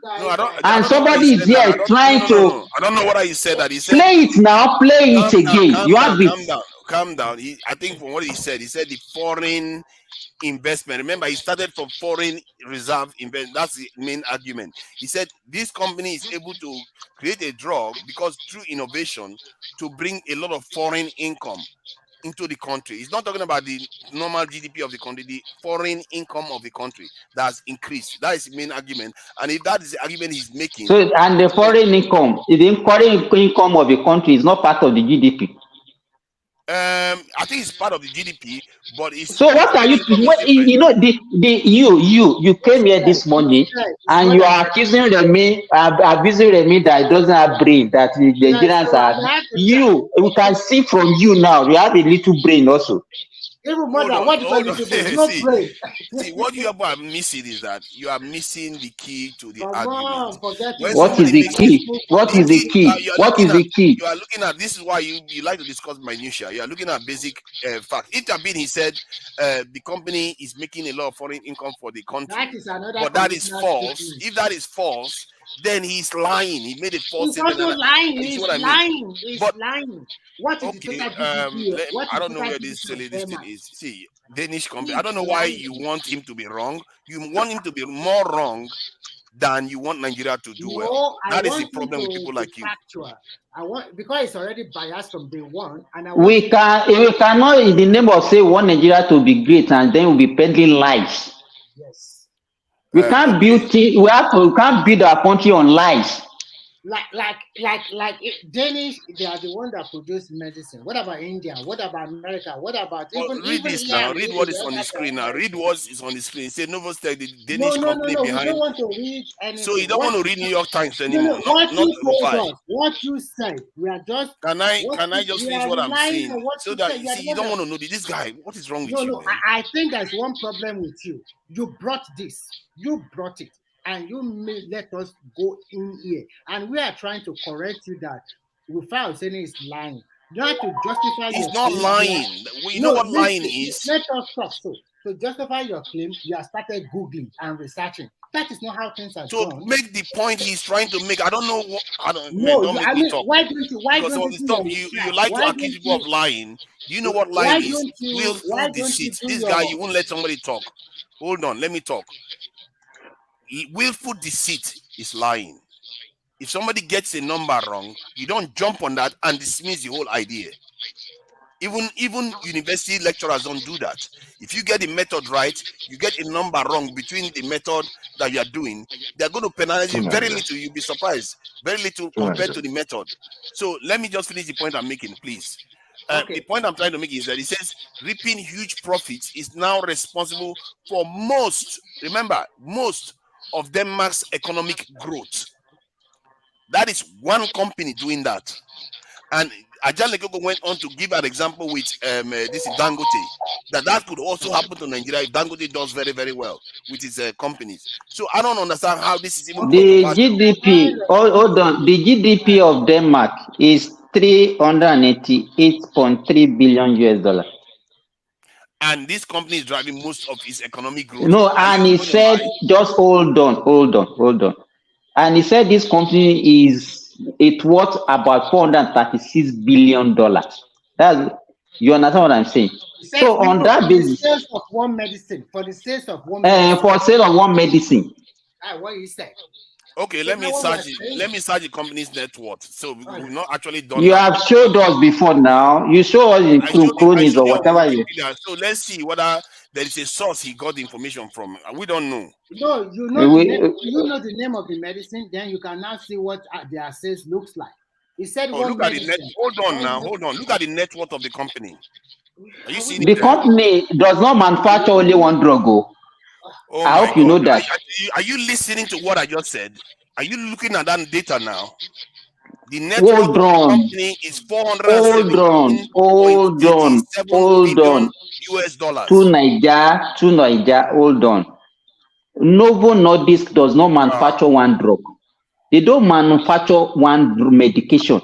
No, I don't. And somebody is here trying to. I don't know what he said. That he said. Play it now. Play it again. You have it. Calm down. I think from what he said the foreign investment. Remember, he started from foreign reserve investment. That's the main argument. He said this company is able to create a drug because through innovation to bring a lot of foreign income into the country. He's not talking about the normal GDP of the country, the foreign income of the country that's increased. That is the main argument. And if that is the argument he's making. So, and the foreign income of the country is not part of the GDP. I think it's part of the GDP, but it's. So what are you? You came here this morning and you are accusing Remy that it doesn't have brain, that the Nigerians are. We can see from you now. You have a little brain also. Even more than what you call it, there's no brain. See, what you are missing is that you are missing the key to the Come argument. on, forget When it. What is the key? What is the key? What is the key? You are looking at this is why you like to discuss minutia. You are looking at basic facts. If he said the company is making a lot of foreign income for the country, That is another but that is conditional false. statement. If that is false, then he's lying. He made a false He's statement. also lying. You see He's what I mean? lying. He's But lying. What is okay, the total GDP? What I is don't know total where this GDP silly of this thing Denmark? is. See, Danish company. He's I don't know why lying. you want him to be wrong. You want him to be more wrong than you want Nigeria to do well. No, That I is the want problem with you people to like be you. factual. I want because it's already biased from day one, and I want We cannot, in the name of say, want Nigeria to be great, and then we'll be peddling lies. yes, We can't build. We can't build our country on lies. like Danish, they are the one that produce medicine. What about India? What about America? What about Read this now. Read what is on the screen now. Read what is on the screen. Say Novostex, the Danish company No. We behind. don't want to read anything. So you don't want to read New York Times anymore. What Not you told Rufai. us, what you said, we are just. Can I just finish what I'm saying? So that you you don't want to know this guy. What is wrong with you, man? I think there's one problem with you. You brought this. You brought it. And you may let us go in here. And we are trying to correct you that without saying he's lying. You have to justify He's your not claim. lying. You know what lying is? Let us talk. So to justify your claim, you have started Googling and researching. That is not how things are To done. make the point he's trying to make. I don't know what don't make I me mean, talk. why don't you Because all the stuff you like to accuse people of lying. Do you know what lying is? Willful deceit. This guy, you won't let somebody talk. Hold on, let me talk. Willful deceit is lying. If somebody gets a number wrong, you don't jump on that and dismiss the whole idea. Even university lecturers don't do that. If you get the method right, you get a number wrong between the method that you are doing, they're going to penalize you very little. You'll be surprised. Very little compared to the method. So let me just finish the point I'm making, please. The point I'm trying to make is that it says reaping huge profits is now responsible for most of Denmark's economic growth. That is one company doing that. And Ajay Lekoko went on to give an example with this is Dangote, that could also happen to Nigeria if Dangote does very, very well with his companies. So I don't understand how this is even The GDP, hold on, the GDP of Denmark is $388.3 billion US. And this company is driving most of its economic growth. No, and he said, just hold on. And he said this company it's worth about $436 billion. You understand what I'm saying? So on that basis, for the sales of one medicine, for the sales of one medicine. For sale of one medicine. What you said. Okay, let me search it. Let me search the company's net worth. So we've not actually done You that. have showed us before now. You show us in cronies or whatever you. So let's see whether there is a source he got the information from. We don't know. No, you know the name of the medicine, then you can now see what their sales looks like. He said look at the net. Hold on. Look at the net worth of the company. Are you seeing the company does not manufacture only one drug. I hope you know that. Are you listening to what I just said? Are you looking at that data now? The net worth of the company is $417.87 billion US dollars. To Niger, hold on. Novo Nordisk does not manufacture one drug. They don't manufacture one medication.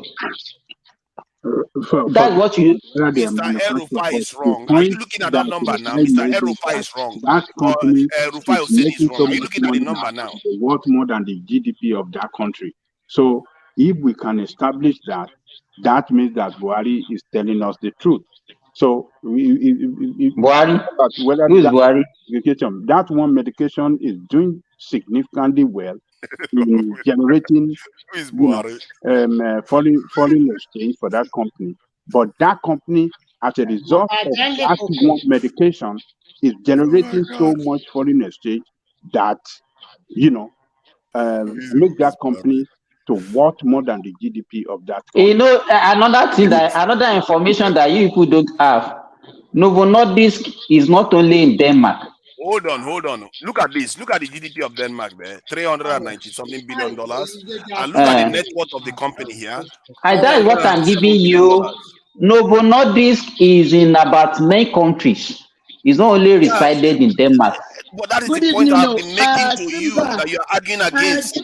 That's what you. Mr. Erufai is wrong. Are you looking at that number now? Mr. Erufai is wrong. That company Rufai Hussein is wrong. Are you looking at the number now? Worth more than the GDP of that country. So if we can establish that, that means that Buhari is telling us the truth. So Buhari, whether who is Buhari? That one medication is doing significantly well in generating foreign exchange for that company. But that company, as a result of that one medication, is generating so much foreign exchange that make that company to worth more than the GDP of that country. You know, another information that you people don't have. Novo Nordisk is not only in Denmark. Hold on. Look at this. Look at the GDP of Denmark there, $390-something billion. And look at the net worth of the company here. That is what I'm giving you. Novo Nordisk is in about 9 countries. It's not only resided in Denmark. But that is Good the point evening, I've been making to you that you are arguing against.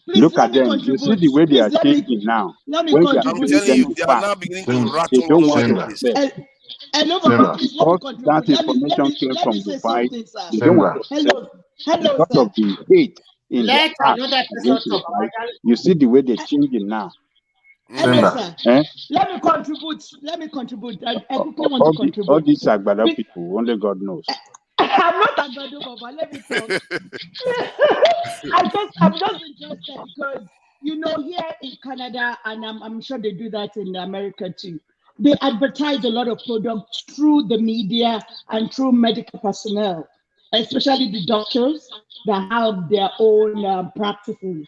Please Look let at me them. You see contribute. the way they are Please changing now. let me When they are I'm contribute. telling you, getting they are back, now beginning to Simba, they rattle don't all want over the to Simba, place. accept. Hello, Simba, please let me Because that contribute. Let information me came let from me say Dubai, something, sir. they don't want Simba. to accept Hello, hello, because sir. of the hate in their Let heart another person against talk. Dubai. You see the way they're changing now. Hello, Simba. sir. Eh? Let me contribute. Let me contribute. I quickly want to All contribute. these Agbada people, only God knows. I'm not Agbado, Baba. Let me talk. I'm just interested because here in Canada, and I'm sure they do that in America too. They advertise a lot of products through the media and through medical personnel, especially the doctors that have their own practices.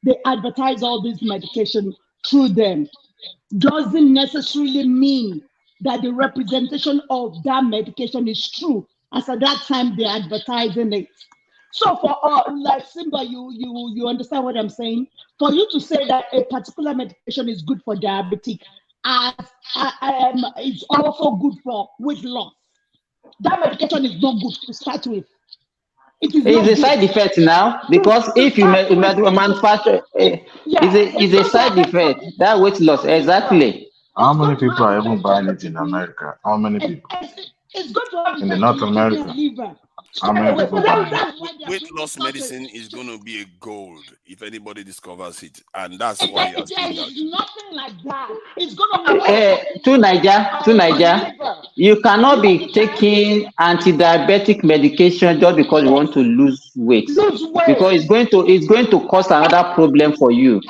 They advertise all this medication through them. Doesn't necessarily mean that the representation of that medication is true, as at that time they're advertising it. So for like Simba, you understand what I'm saying? For you to say that a particular medication is good for diabetic, as it's also good for weight loss. That medication is not good to start with. It is It's not a side good. effect now because if you manufacture, it's a side effect. That weight loss, exactly. How many people are even buying it in America? How many people? It's going to have In the effect on North your kidney and America, liver. how many people buying it? That's why they're Weight bringing loss such medicine is going to be a gold if anybody discovers it, and that's why you are saying There that. is nothing like that. It's going to work. To Niger, you cannot be taking anti-diabetic medication just because you want to lose weight, because it's going to cause another problem for you.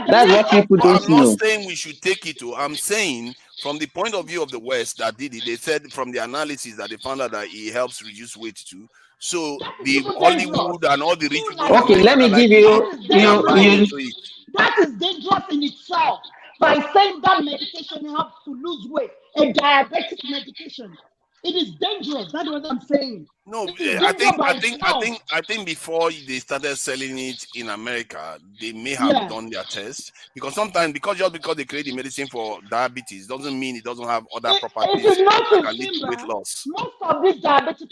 That's what people don't I'm not know. saying we should take it to. I'm saying from the point of view of the West that did it, they said from the analysis that they found out that it helps reduce weight too. So the Hollywood and all the rich people in Okay, America let me that like give to eat, they are buying you into it. That is dangerous in itself. By saying that medication helps to lose weight, a diabetic medication, it is dangerous. That's what I'm saying. No, It is I dangerous think by I think I itself. think I think before they started selling it in America, they may have Yeah. done their test, because sometimes because they create the medicine for diabetes doesn't mean it doesn't have other If properties you that notice, can lead to weight Simba, loss. most of this diabetic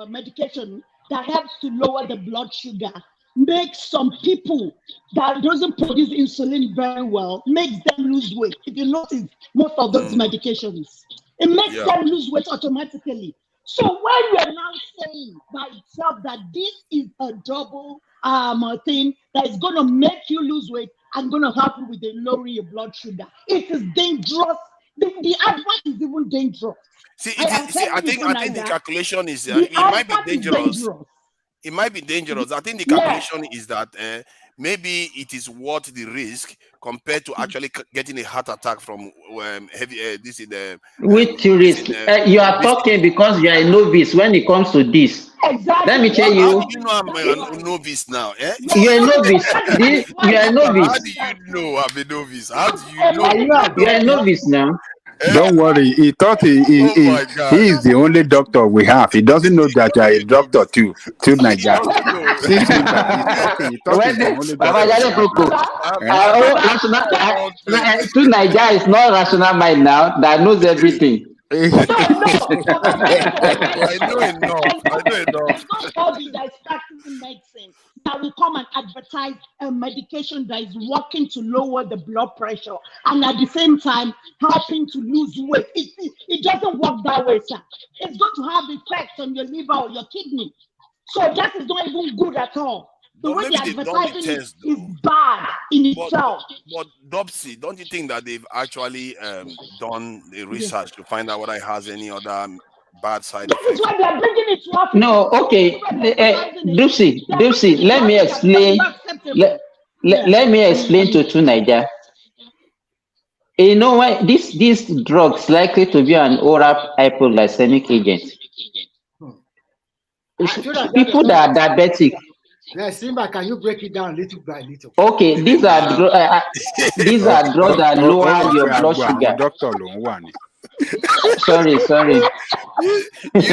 medication that helps to lower the blood sugar makes some people that doesn't produce insulin very well, makes them lose weight. If you notice, most of those medications, it makes them lose weight automatically. So when you're now saying by itself that this is a double thing that is going to make you lose weight and going to help you with the lowering your blood sugar, it is dangerous. The advice is even dangerous. I think the calculation is The it might be advert is dangerous. dangerous. It might be dangerous. I think the Yeah. calculation is that maybe it is worth the risk compared to actually getting a heart attack from heavy this in the with you risk. You are talking because you are a novice when it comes to this. Exactly. Let me tell How you. do you know I'm a novice now? Eh? You're a novice. You're a novice. How do you know I'm a novice? How do you know? You're a novice now. Don't worry. He thought Oh my God. he is the only doctor we have. He doesn't know that you are a doctor too. To Niger. See, Simba, he thought he's the only doctor we have. To Niger is not rational mind now that knows everything. I know enough. There's nobody that's practicing medicine that will come and advertise a medication that is working to lower the blood pressure and at the same time helping to lose weight. It doesn't work that way, sir. It's going to have effects on your liver or your kidney. So that is not even good at all. The way maybe they're they've done the advertising test, is bad in itself. But Dopsy, don't you think that they've actually done the research to find out whether it has any other bad side That effects? is why they're bringing it to Africa. No, okay. Dupsy, let me explain. Let me explain to Niger. You know why this drugs likely to be an oral hypoglycemic agent. People that are diabetic. Simba, can you break it down little by little? Okay, these are drugs that lower your blood sugar. Sorry. You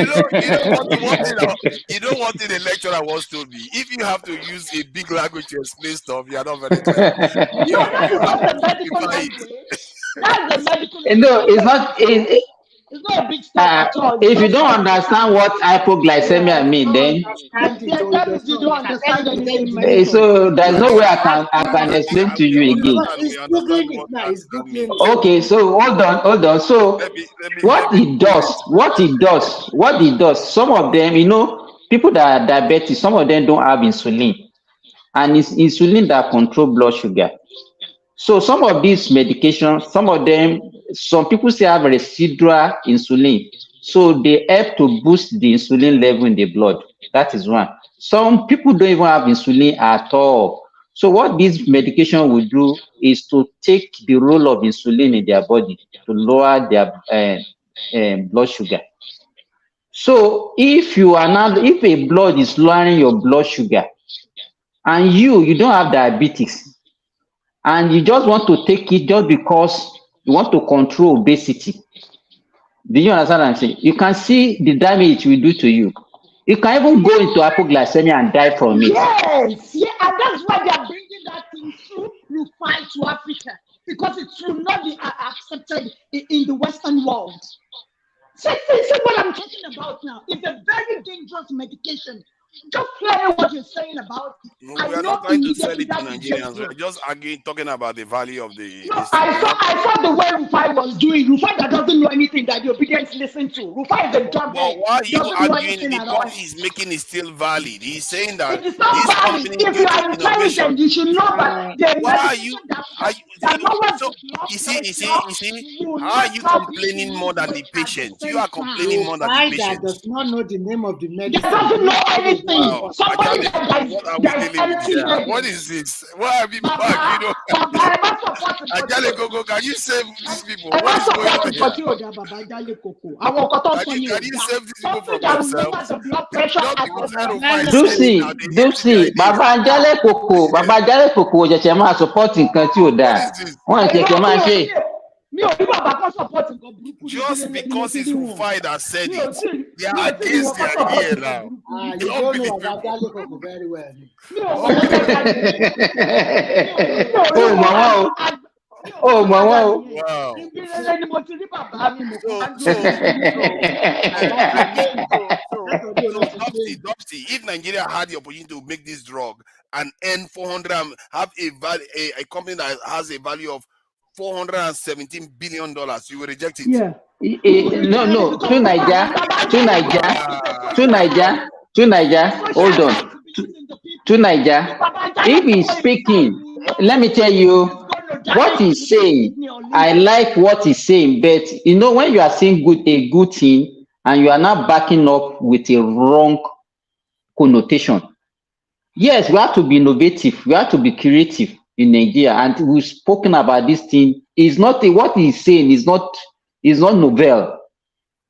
know what the lecturer once told me? If you have to use a big language to explain stuff, you are not very clever. You have to simplify it. That's the medical. No, it's not. It's not a big step at all. If you don't understand what hypoglycemia mean, then That means you don't understand anything. so there's no way I can explain to you again. He's googling it now. He's googling it. Okay, so hold on. So what it does, some of them, people that are diabetic, some of them don't have insulin. And it's insulin that control blood sugar. So some of these medications, some people still have residual insulin. So they help to boost the insulin level in the blood. That is one. Some people don't even have insulin at all. So what this medication will do is to take the role of insulin in their body to lower their blood sugar. So if a blood is lowering your blood sugar, and you don't have diabetes, and you just want to take it just because you want to control obesity. Do you understand what I'm saying? You can see the damage it will do to you. You can even go into hypoglycemia and die from it. Yes, yeah, and that's why they are bringing that thing through Rufai to Africa, because it will not be accepted in the Western world. See what I'm talking about now. It's a very dangerous medication. Just hearing what you're saying about it. No, we are not trying to sell it to Nigerians. We're just again talking about the value of the. No, I saw the way Rufai was doing. Rufai that doesn't know anything that the obedience listen to. Rufai is a job. But why are you arguing? The point he's making is still valid. He's saying that this company, if you are intelligent, you should know that. Why are you? You see, how are you complaining more than the patient? You are complaining more than the Why patient. that does not know the name of the medicine? He doesn't know anything. Wow. What is this? Why are people arguing? Ajale Gogo, can you save these people? What is going on here? Can you save these people from themselves? Dupsy, Baba Ajale Koko, ṣẹ̀ṣẹ̀ máa support nǹkan tí ò dáa. Wọ́n ṣẹ̀ṣẹ̀ máa ṣe. Just because it's Rufai that said it, they are against the idea now. You don't know about Ajale Koko very well. Oh, mama. Wow. Dopsy, if Nigeria had the opportunity to make this drug and earn 400, have a company that has a value of $417 billion, you will reject it. Yeah. No. To Niger. Hold on. To Niger. If he's speaking, let me tell you what he's saying. I like what he's saying, but when you are saying a good thing and you are not backing up with a wrong connotation. Yes, we have to be innovative. We have to be creative in Nigeria, and we've spoken about this thing. What he's saying is not novel.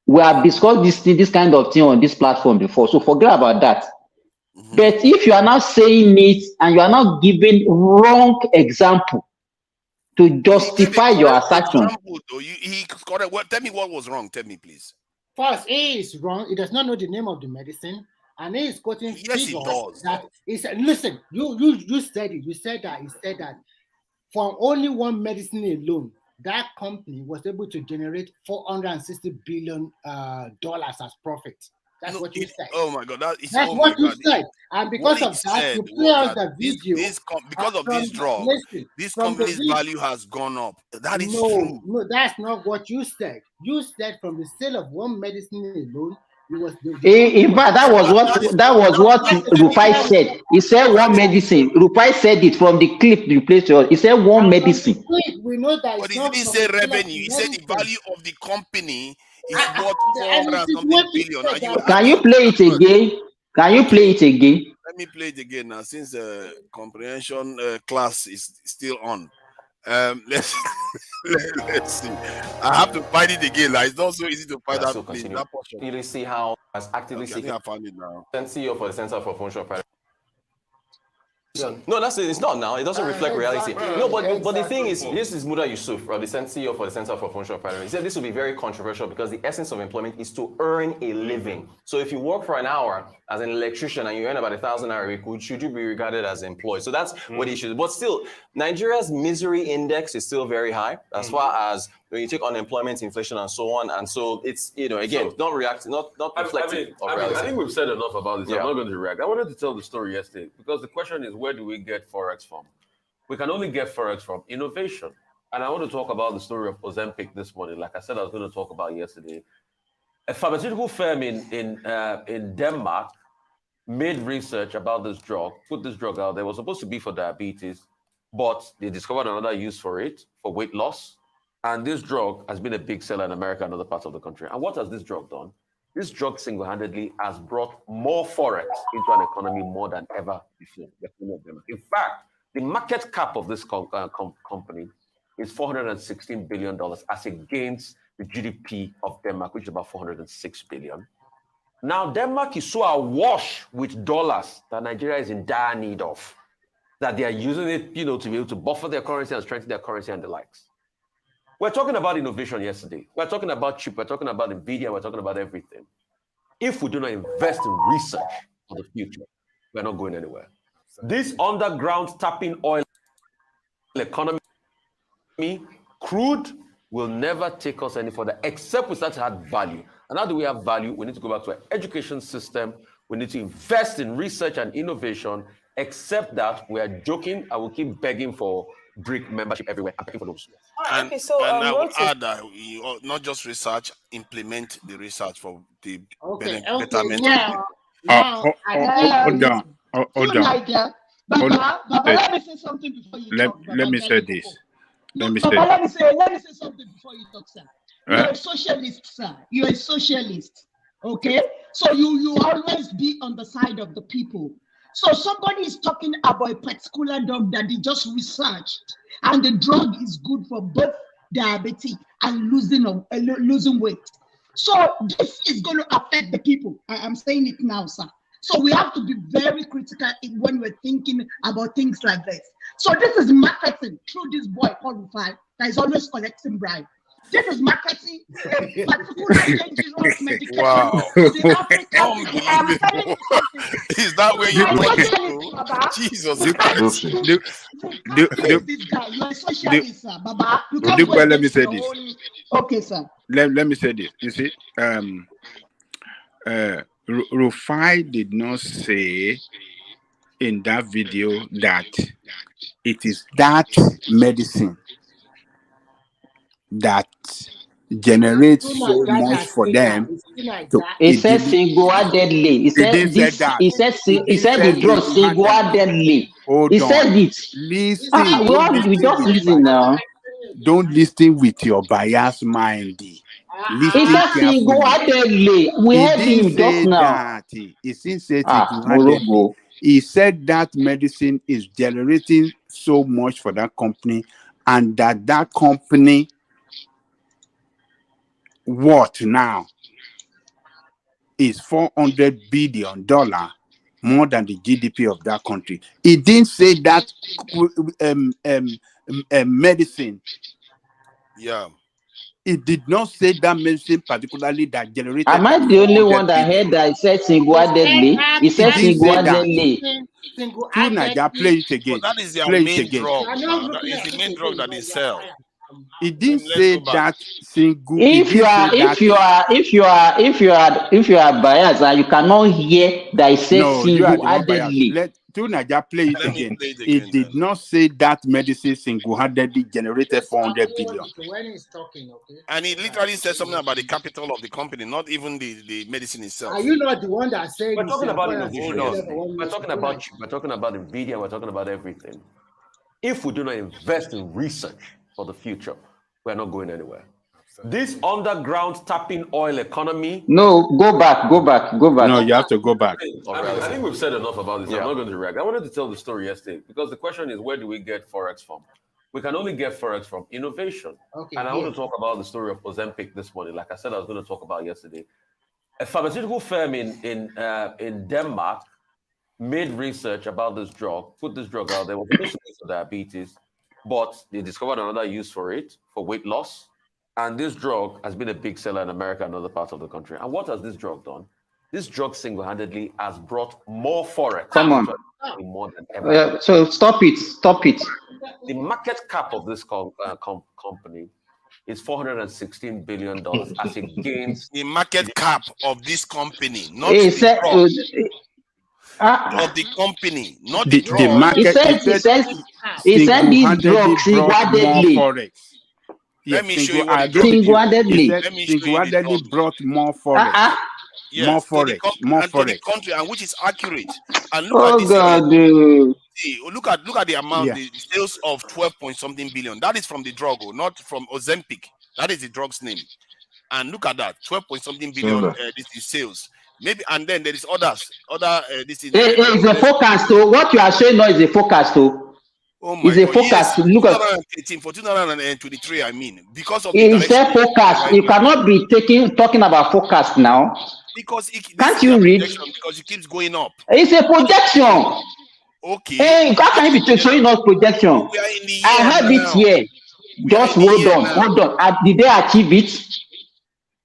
We have discussed this kind of thing on this platform before, so forget about that. Mm-hmm. But if you are not saying it and you are not giving wrong example to justify your assertion. Tell me what was wrong. Tell me, please. First, A is wrong. He does not know the name of the medicine. And he is quoting figures that he said, listen, you said it. You said that for only one medicine alone, that company was able to generate $460 billion as profit. That's what you said. Oh my God, that's what you said. And because of that, you play out the video. Because of this drug, this company's value has gone up. That is true. No, that's not what you said. You said from the sale of one medicine alone, in fact, that was what Rufai said. He said one medicine. Rufai said it from the clip you played. He said one medicine. We know that. But he didn't say revenue. He said the value of the company is worth 400 something billion. Can you play it again? Let me play it again now, since the comprehension class is still on. Let's see. I have to find it again. It's not so easy to find that portion. You see how as actively seeking. I found it now. CEO for the Center for Functional Pride. No, that's it. It's not now. It doesn't reflect reality. No, but the thing is, this is Muda Yusuf, the CEO for the Center for Promotion of Parliament. He said this will be very controversial because the essence of employment is to earn a living. So if you work for an hour as an electrician and you earn about 1,000 naira a week, should you be regarded as employed? So that's what he should. But still, Nigeria's misery index is still very high as far as when you take unemployment, inflation, and so on. And so it's, again, not reflective of reality. I think we've said enough about this. I'm not going to react. I wanted to tell the story yesterday because the question is, where do we get Forex from? We can only get Forex from innovation. And I want to talk about the story of Ozempic this morning. Like I said, I was going to talk about yesterday. A pharmaceutical firm in Denmark made research about this drug, put this drug out. They were supposed to be for diabetes, but they discovered another use for it, for weight loss. And this drug has been a big seller in America and other parts of the country. And what has this drug done? This drug single-handedly has brought more Forex into an economy more than ever before. In fact, the market cap of this company is $416 billion as against the GDP of Denmark, which is about $406 billion. Now, Denmark is so awash with dollars that Nigeria is in dire need of, that they are using it, to be able to buffer their currency and strengthen their currency and the likes. We're talking about innovation yesterday. We're talking about chip. We're talking about NVIDIA. We're talking about everything. If we do not invest in research for the future, we're not going anywhere. This underground tapping oil economy, crude, will never take us any further, except we start to add value. And how do we have value? We need to go back to our education system. We need to invest in research and innovation, except that we are joking. I will keep begging for BRIC membership everywhere. I'm begging for those. And I would add that not just research, implement the research for the betterment. Hold on. Baba, let me say something before you talk. Let me say this. Let me say something before you talk, sir. You're a socialist, sir. You're a socialist. Okay? So you always be on the side of the people. So somebody is talking about a particular drug that they just researched, and the drug is good for both diabetes and losing weight. So this is going to affect the people. I'm saying it now, sir. So we have to be very critical when we're thinking about things like this. So this is marketing through this boy called Rufai that is always collecting bribe. This is marketing a particular dangerous medication. Wow. Is that where you want to go? Jesus Christ. Let me say this. Okay, sir. Let me say this. You see, Rufai did not say in that video that it is that medicine that generates so much for them. He said single-handedly. He said this. He said the drug single-handedly. He said it. Listen. We just listen now. Don't listen with your biased mind. He said single-handedly. We heard him just now. He didn't say single-handedly. He said that medicine is generating so much for that company, and that company, what now, is $400 billion more than the GDP of that country. He didn't say that medicine. Yeah. It did not say that medicine particularly that generated. Am I the only one that heard that he said single-handedly? He said single-handedly. Two Naija, play it again. But that is their play main it again. drug. That is the main drug that they sell. It didn't say that single. If you are biased and you cannot hear that it says single-handedly. Let two Naija play it again. It did not say that medicine single-handedly generated 400 billion. When he's talking, okay. And he literally said something about the capital of the company, not even the medicine itself. Are you not the one that said? We're talking about innovation. We're talking about chip. We're talking about NVIDIA. We're talking about everything. If we do not invest in research for the future, we're not going anywhere. This underground tapping oil economy. No, go back. No, you have to go back. I think we've said enough about this. I'm not going to react. I wanted to tell the story yesterday because the question is, where do we get Forex from? We can only get Forex from innovation. Okay, and I want to talk about the story of Ozempic this morning. Like I said, I was going to talk about yesterday. A pharmaceutical firm in Denmark made research about this drug, put this drug out there, was supposed to be for diabetes, but they discovered another use for it, for weight loss. And this drug has been a big seller in America and other parts of the country. And what has this drug done? This drug single-handedly has brought more forex. Come on. More than ever. So stop it. Stop it. The market cap of this company is $416 billion as against the market cap of this company, not He the said, drug. Of the company, not the drug. The market, he said this drug single-handedly. Let me show you what the drug Single-handedly. Let me show you the Single-handedly drug. brought more forex. Yes, More to the forex, more and to the forex. country, and which is accurate. And look Oh at this God. again. See, look at the amount, Yeah. the sales of 12 point something billion. That is from the drug, not from Ozempic. That is the drug's name. And look at that, 12 point something billion. This is sales. Maybe, and then there is others. This is. It's a forecast. So what you are showing now is a forecast. Oh my It's a God! forecast. Yes, Look at. 2018 for 2023. I mean, because of the It's direction. a forecast. You cannot be talking about forecast now. Because Can't you read? Because it keeps going up. It's a projection. Okay. Hey, how can you be showing us projection? We are in the year I have now. it here. Just hold on, hold on. Did they achieve it?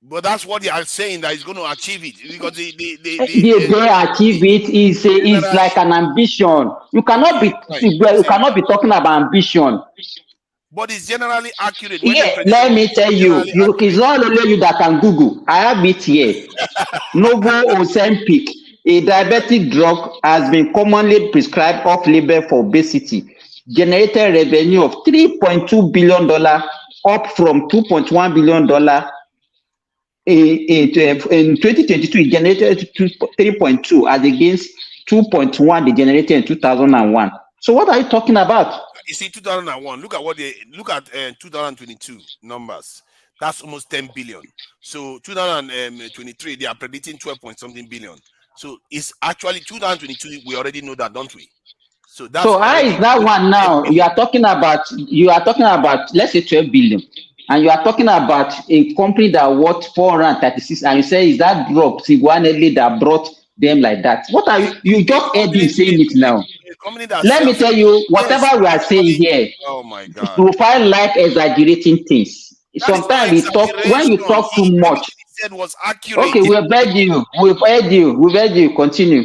But that's what they are saying, that it's going to achieve it, because they achieve it is like an ambition. You cannot be talking about ambition. But it's generally accurate. Yeah, let me tell you, it's not only you that can Google. I have it here. Novo Ozempic, a diabetic drug, has been commonly prescribed off-label for obesity. Generated revenue of $3.2 billion, up from $2.1 billion. In 2022, it generated 3.2 as against 2.1 they generated in 2001. So what are you talking about? You see, 2001. Look at 2022 numbers. That's almost 10 billion. So 2023, they are predicting 12 point something billion. So it's actually 2022. We already know that, don't we? So that's. So how is that one now? You are talking about let's say 12 billion. And you are talking about a company that worth 436, and you say, is that drug single-handedly that brought them like that? What are you just heard him saying it now? Let me tell you, whatever we are saying here, oh my God, Profile like exaggerating things. Sometimes we talk when you talk too much. Said was accurate. Okay, we've heard you. Continue.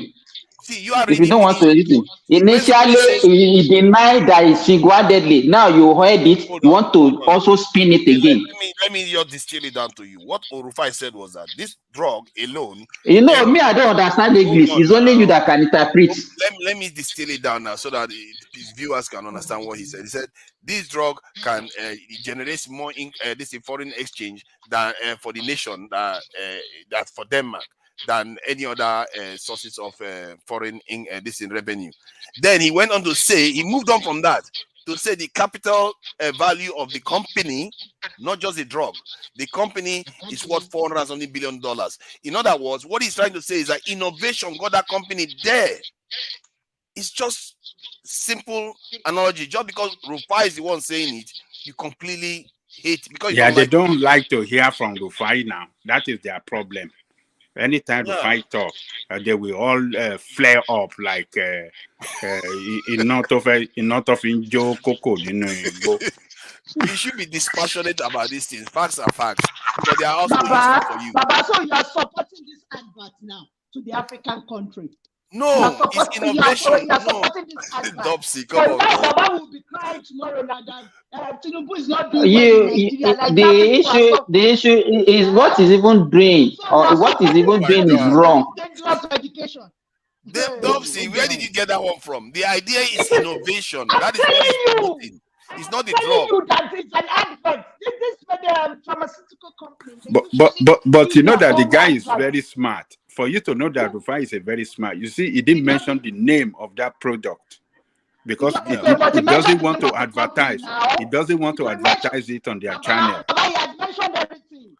See, you are if you don't want to listen. Initially, he denied that it's single-handedly. Now you heard it. You want to also spin it again. Let me just distill it down to you. What Orufai said was that this drug alone. You know, me, I don't understand English. It's only you that can interpret. Let me distill it down now so that his viewers can understand what he said. He said this drug can generate more this foreign exchange than for the nation that for Denmark than any other sources of foreign this in revenue. Then he went on to say, he moved on from that to say the capital value of the company, not just the drug. The company is worth $400 billion. In other words, what he's trying to say is that innovation got that company there. It's just simple analogy. Just because Rufai is the one saying it, you completely hate because they don't like to hear from Rufai now. That is their problem. Anytime the fight talk, they will all flare up like in not of Joe Coco, you know. You should be dispassionate about these things. Facts are facts, but they are also Baba, useful for you. Baba, so you are supporting this advert now to the African country. No, it's innovation. No, Dopsy, come on. Baba will be crying tomorrow now that Tinubu is not doing the issue is what is even doing or what is even doing is wrong. Dopsy, where did you get that one from? The idea is innovation. That is what he's promoting. It's not the drug. That it's an advert. This pharmaceutical company. But you know that the guy is very smart. For you to know that Rufai is a very smart, you see, he didn't mention the name of that product because he doesn't want to advertise. He doesn't want to advertise it on their channel. He has mentioned everything.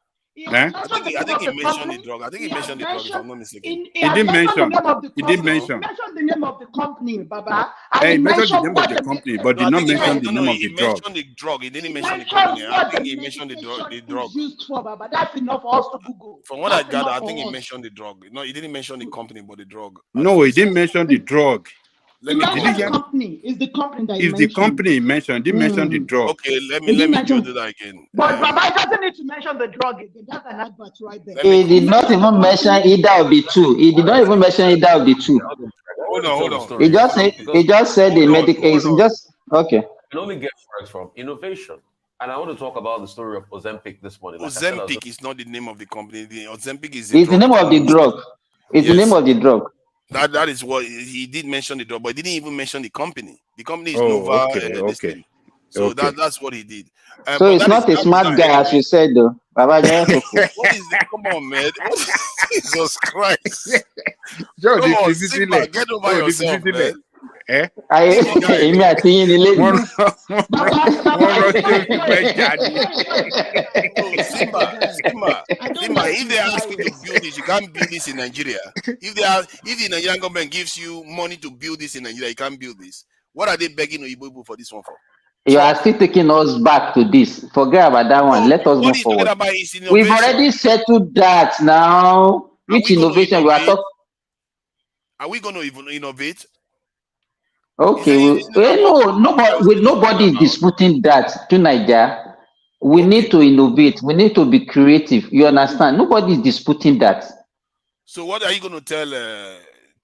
Eh? I think he mentioned the drug. I think he mentioned the drug, if I'm not mistaken. He did mention the name of the He company. did mention. He mentioned the name of the company, Baba. Hey, he And mentioned the name of what the the company, but No, did I not think he mention the mentioned, name of he the drug. mentioned the drug. He didn't mention the mentions company. I what think the he mentioned the medication drug. is used for, Baba. That's enough for us to Google. From what I That's gather, I enough think he for us. mentioned the drug. No, he didn't mention the company, but the drug. No, he didn't mention the drug. Let He me mentioned the confirm. company. It's the company that he It's the mentioned. company he mentioned. He didn't mention the drug. Okay, let He me didn't do mention. that again. But Baba doesn't need to mention the drug again. That's an advert right there. He did not even mention either of the two. He did not even mention either of the two. Hold on. He just said the medical. It's just okay. You can only get forex from innovation. And I want to talk about the story of Ozempic this morning. Like Ozempic is not the name of the company. The Ozempic is It's the name of the drug. It's the name of the drug. That is what he did mention the drug, but he didn't even mention the company. The company is Oh, Nova. okay. So that's what he did. So it's not a smart guy, as you said, though. Baba, what is it? Come on, man. Jesus Christ. Joe, Come on, this is Simba, silly. get over yourself, man. Eh? Èmi àti yín ni lẹ́nu. Simba, if they ask you to build this, you can't build this in Nigeria. If the Nigerian government gives you money to build this in Nigeria, you can't build this. What are they begging Oyibo for this one for? You are still taking us back to this. Forget about that one. Let us move forward. We've already settled that now. Which innovation we are talking? Are we going to even innovate? Okay, nobody is disputing that to Nigeria. We need to innovate. We need to be creative. You understand? Nobody is disputing that. So what are you going to tell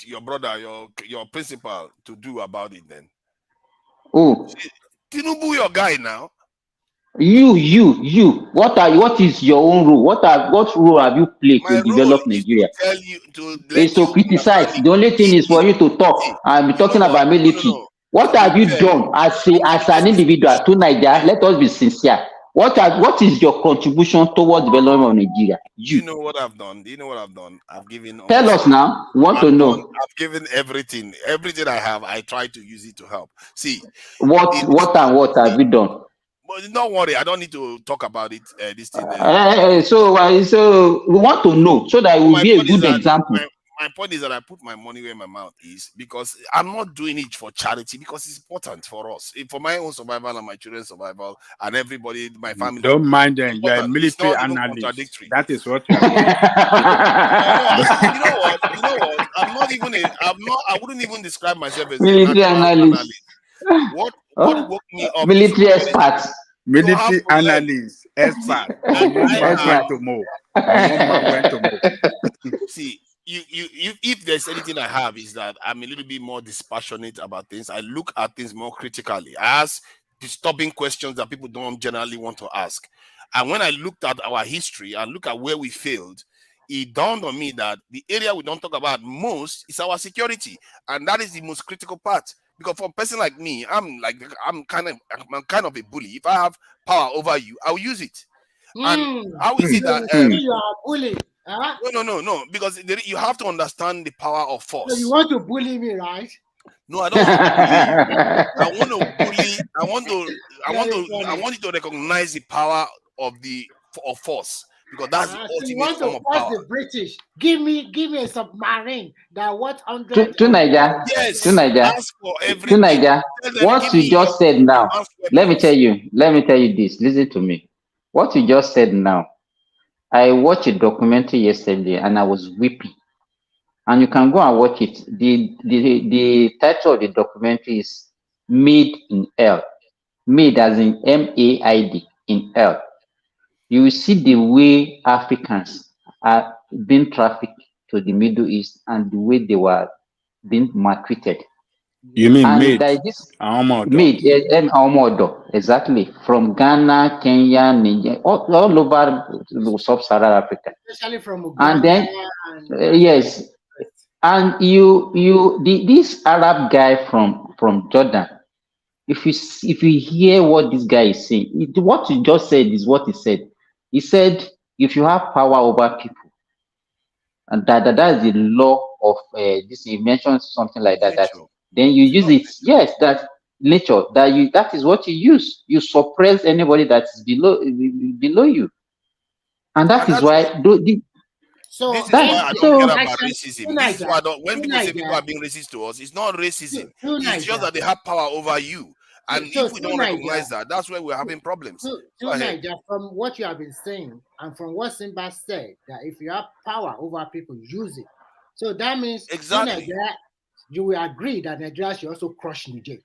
your brother, your principal, to do about it then? Oh, Tinubu, your guy now. You. What is your own role? What role have you played to develop Nigeria? It's to criticize. The only thing is for you to talk and be talking about military. What have you done as an individual to Nigeria? Let us be sincere. What is your contribution towards development of Nigeria? Do you know what I've done? I've given. Tell us now. We want to know. I've given everything. Everything I have, I try to use it to help. See. What have you done? But don't worry, I don't need to talk about it. This thing. So we want to know so that it will be a good example. My point is that I put my money where my mouth is because I'm not doing it for charity because it's important for us, for my own survival and my children's survival and everybody, my family. Don't mind them. You're a military analyst. That is what you are. You know what? I wouldn't even describe myself as military analyst. What woke me up? Military expert. Military analyst, expert. One man went to move. See, if there's anything I have is that I'm a little bit more dispassionate about things. I look at things more critically. I ask disturbing questions that people don't generally want to ask. And when I looked at our history and look at where we failed, it dawned on me that the area we don't talk about most is our security, and that is the most critical part. Because for a person like me, I'm kind of a bully. If I have power over you, I'll use it. And how is it that you are a bully? No, because you have to understand the power of force. So you want to bully me, right? No, I don't want to bully. I want you to recognize the power of force. Because that's the ultimate form of power. The British give me a submarine that what 100 to Nigeria. Yes, to Nigeria. To Nigeria. What you just said now. Let me tell you this. Listen to me. What you just said now. I watched a documentary yesterday and I was weeping. And you can go and watch it. The title of the documentary is Made in Hell. Made as in MAID in hell. You will see the way Africans are being trafficked to the Middle East and the way they were being maltreated. You mean made? Made, exactly. From Ghana, Kenya, Nigeria, all over sub-Saharan Africa. Especially from Uganda. And then, yes. And this Arab guy from Jordan, if you hear what this guy is saying, what you just said is what he said. He said, if you have power over people, and that is the law of this. He mentioned something like that. That then you use it. Yes, that nature. That is what you use. You suppress anybody that is below you. And that is why So this is why I don't care about actually, racism. This is why I don't. When people say people are being racist to us, it's not racism. It's just that they have power over you. And So if we don't recognize that, that's where we're having problems. Go ahead. Niger, from what you have been saying and from what Simba said, that if you have power over people, use it. So that means exactly Nigeria, you will agree that Nigeria should also crush Niger.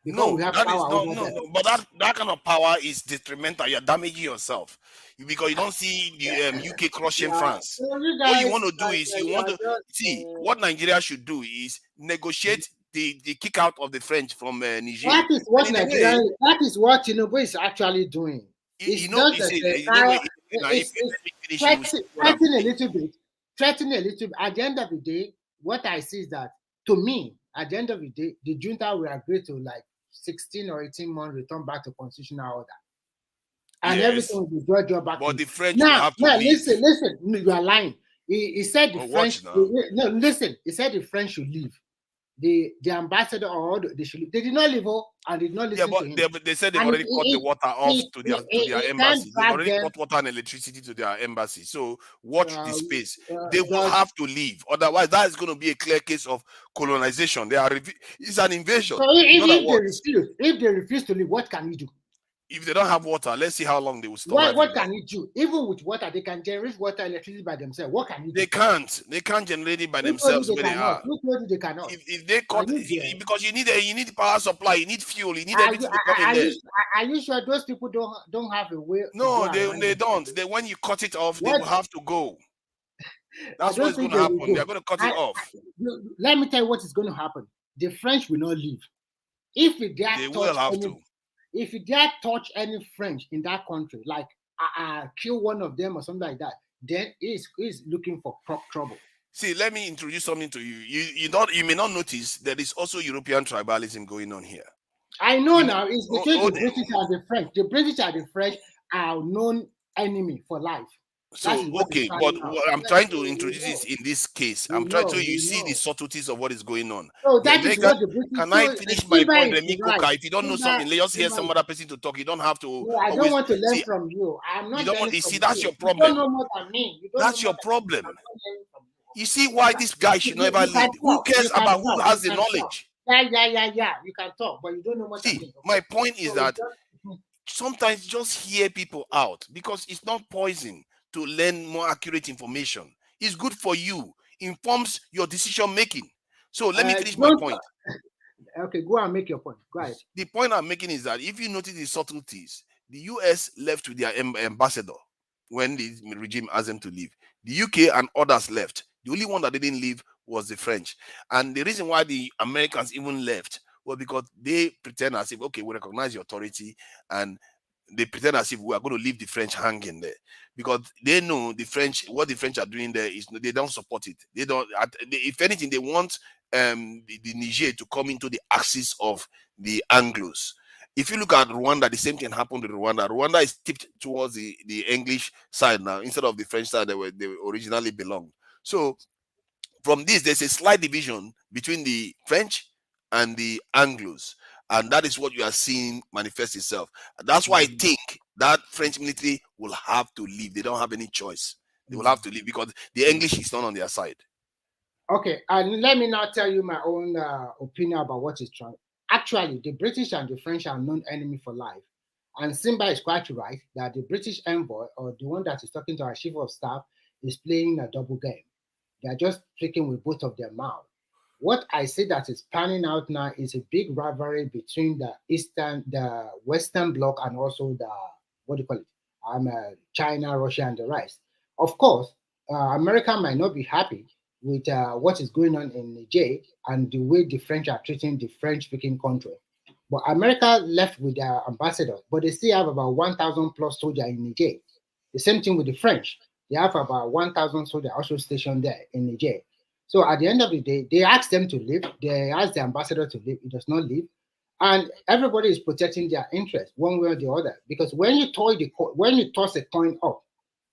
No, we have that is power no, over no, them. no. But that kind of power is detrimental. You're damaging yourself because you don't see the UK crushing France. So What you want to do is you want to see what Nigeria should do is negotiate the kick out of the French from Niger. That is what Nigeria. That is what Tinubu is actually doing. It's threatening a little bit. Threatening a little bit. At the end of the day, what I see is that, to me, at the end of the day, the junta will agree to like 16 or 18 months return back to constitutional order. And everything will be brought back. But the French will have to leave. Listen, you are lying. He said the French. No, listen. He said the French should leave. The ambassador or they should leave. They did not leave, and did not listen to him. They said they've already cut the water off to their embassy. They've already cut water and electricity to their embassy. So watch the space. They will have to leave. Otherwise, that is going to be a clear case of colonization. It's an invasion. So if they refuse to leave, what can you do? If they don't have water, let's see how long they will stop. What can you do? Even with water, they can generate water electricity by themselves. What can you do? They can't. They can't generate it by themselves where they are. Who told you they cannot? If they cut, because you need power supply, you need fuel, you need everything to come in there. Are you sure those people don't have a way? No, they don't. When you cut it off, they will have to go. That's what's going to happen. They're going to cut it off. Let me tell you what is going to happen. The French will not leave. If they will have to. If you dare touch any French in that country, like kill one of them or something like that, then he's looking for trouble. See, let me introduce something to you. You may not notice there is also European tribalism going on here. I know now. It's between the British and the French. The British and the French are known enemy for life. So okay, but I'm trying to introduce this in this case. I'm trying to you see the subtleties of what is going on. So that is what the British. Can I finish my point? If you don't know something, let us hear some other person to talk. You don't have to. No, I don't want to learn from you. I'm not. You don't want. You see, that's your problem. You don't know more than me. That's your problem. You see why this guy should never lead. Who cares about who has the knowledge? Yeah. You can talk, but you don't know much. See, my point is that sometimes just hear people out because it's not poison to learn more accurate information. It's good for you, informs your decision making. So let me finish my point. Okay, go and make your point. Go ahead. The point I'm making is that if you notice the subtleties, the US left with their ambassador when the regime asked them to leave. The UK and others left. The only one that didn't leave was the French. And the reason why the Americans even left was because they pretend as if, okay, we recognize your authority, and they pretend as if we are going to leave the French hanging there, because they know the French, what the French are doing there is they don't support it. They don't. If anything, they want the Niger to come into the axis of the Anglos. If you look at Rwanda, the same thing happened with Rwanda. Rwanda is tipped towards the English side now instead of the French side they originally belonged. So from this, there's a slight division between the French and the Anglos. And that is what you are seeing manifest itself. That's why I think that French military will have to leave. They don't have any choice. They will have to leave because the English is not on their side. Okay, and let me now tell you my own opinion about what is trying. Actually, the British and the French are known enemy for life. And Simba is quite right that the British envoy, or the one that is talking to our chief of staff, is playing a double game. They are just speaking with both of their mouths. What I see that is panning out now is a big rivalry between the Western Bloc and also China, Russia, and the rest. Of course, America might not be happy with what is going on in Niger and the way the French are treating the French-speaking country. But America left with their ambassador, but they still have about 1,000 plus soldiers in Niger. The same thing with the French. They have about 1,000 soldiers also stationed there in Niger. So at the end of the day, they asked them to leave. They asked the ambassador to leave. He does not leave. And everybody is protecting their interest one way or the other. Because when you toss a coin up,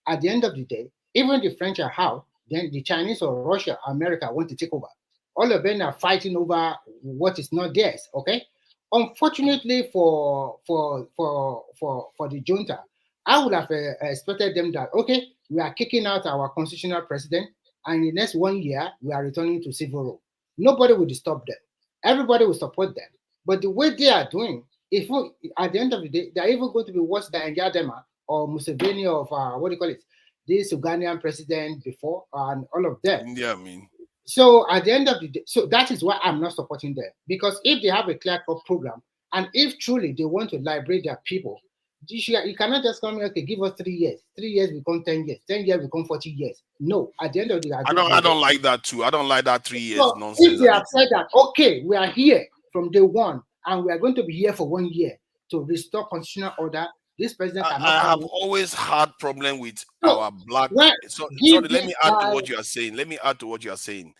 at the end of the day, even the French are out, then the Chinese or Russia, America want to take over. All of them are fighting over what is not theirs, okay? Unfortunately for the junta, I would have expected them that, okay, we are kicking out our constitutional president, and in the next 1 year, we are returning to civil rule. Nobody will disturb them. Everybody will support them. But the way they are doing, if we, at the end of the day, they are even going to be worse than Yadema or Museveni of, what do you call it, this Ugandan president before, and all of them. India, I mean. So at the end of the day, so that is why I'm not supporting them. Because if they have a clear-cut program, and if truly they want to liberate their people, you cannot just come here, okay, give us 3 years. 3 years become 10 years. 10 years become 40 years. No, at the end of the day, I don't like that too. I don't like that 3 years so nonsense. if they have said that, okay, we are here from day one, and we are going to be here for 1 year to restore constitutional order, this president cannot I come have in. always had problem with So, our black. well, So, give sorry, let this me add to guy- what you are saying. Let me add to what you are saying.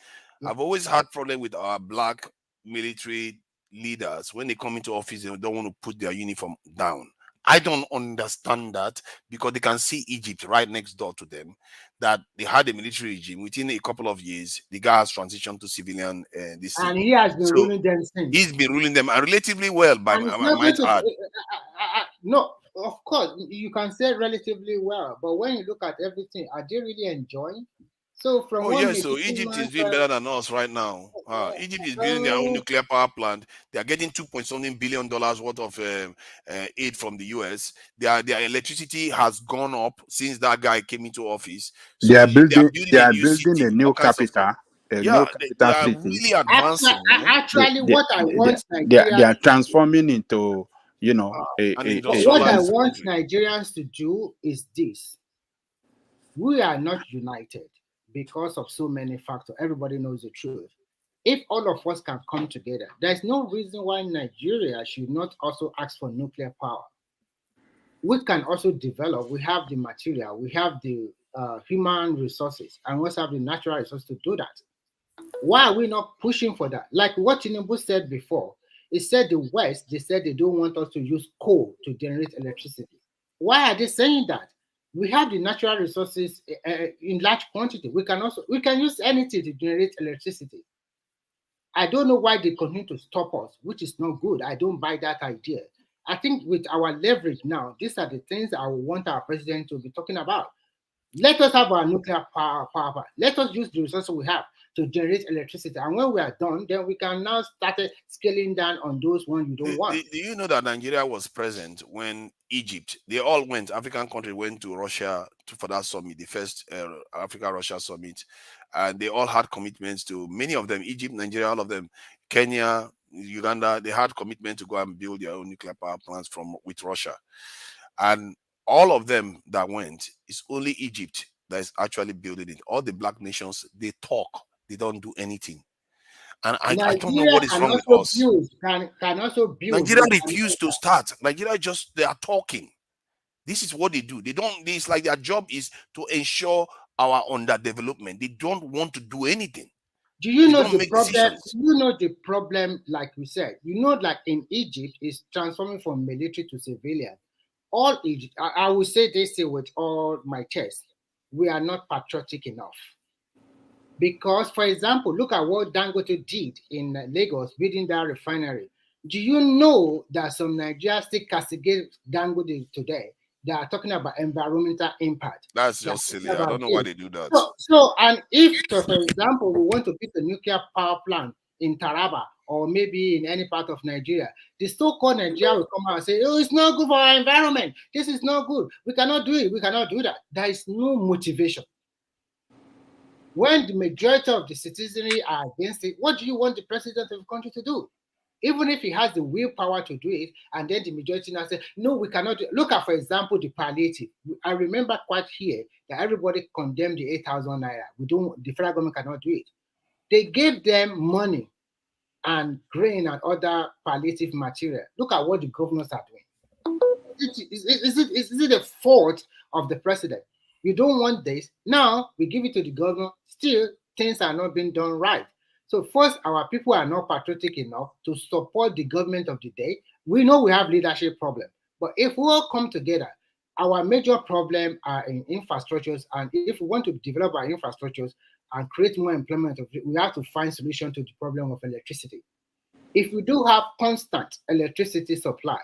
I've always had problem with our black military leaders. When they come into office, they don't want to put their uniform down. I don't understand that, because they can see Egypt right next door to them, that they had a military regime. Within a couple of years, the guy has transitioned to civilian. and he has been ruling them since. He's been ruling them relatively well, by And it's I not might going to, add. no, of course, you can say relatively well, but when you look at everything, are they really enjoying? So from Oh one yes, so Egypt is doing better than us right now. Egypt is building their own nuclear power plant. They are getting $2.something billion worth of aid from the US. Their electricity has gone up since that guy came into office. So They are building. building They a are new building city a with new all kinds of capital. stuff. A Yeah, new they capital are city. really advancing, man. Actually, what I want They Nigeria, are transforming into, you know, an what industrialized I want country. Nigerians to do is this: we are not united because of so many factors. Everybody knows the truth. If all of us can come together, there's no reason why Nigeria should not also ask for nuclear power. We can also develop, we have the material, we have the human resources, and we also have the natural resources to do that. Why are we not pushing for that? Like what Tinubu said before, he said the West, they said they don't want us to use coal to generate electricity. Why are they saying that? We have the natural resources in large quantity. We can use anything to generate electricity. I don't know why they continue to stop us, which is not good. I don't buy that idea. I think with our leverage now, these are the things I want our president to be talking about. Let us have our nuclear power. Let us use the resources we have to generate electricity. And when we are done, then we can now start scaling down on those ones you don't want. Do you know that Nigeria was present when Egypt, they all went, African countries went to Russia for that summit, the first Africa-Russia summit, and they all had commitments to, many of them, Egypt, Nigeria, all of them, Kenya, Uganda, they had commitment to go and build their own nuclear power plants with Russia. And all of them that went, it's only Egypt that is actually building it. All the black nations, they talk, they don't do anything. And I don't know what is wrong with us. Can also build. Nigeria refused to start. Nigeria they are talking. This is what they do. They don't, it's like their job is to ensure our underdevelopment. They don't want to do anything. Do you know the problem? Do you know the problem, like we said? You know, like in Egypt, is transforming from military to civilian. All Egypt, I will say this with all my chest, we are not patriotic enough. Because, for example, look at what Dangote did in Lagos, building that refinery. Do you know that some Nigerians still castigate Dangote today? They are talking about environmental impact. That's just silly. I don't know why they do that. So, and if, for example, we want to build a nuclear power plant in Taraba or maybe in any part of Nigeria, the so-called Nigeria will come out and say, oh, it's not good for our environment. This is not good. We cannot do it. We cannot do that. There is no motivation. When the majority of the citizenry are against it, what do you want the president of the country to do? Even if he has the willpower to do it, and then the majority now say, no, we cannot do it. Look at, for example, the palliative. I remember quite here that everybody condemned the 8,000 naira. The federal government cannot do it. They gave them money and grain and other palliative material. Look at what the governors are doing. Is it the fault of the president? You don't want this. Now we give it to the governor. Still, things are not being done right. So first, our people are not patriotic enough to support the government of the day. We know we have leadership problem, but if we all come together, our major problem are in infrastructures. And if we want to develop our infrastructures and create more employment, we have to find solution to the problem of electricity. If we do have constant electricity supply,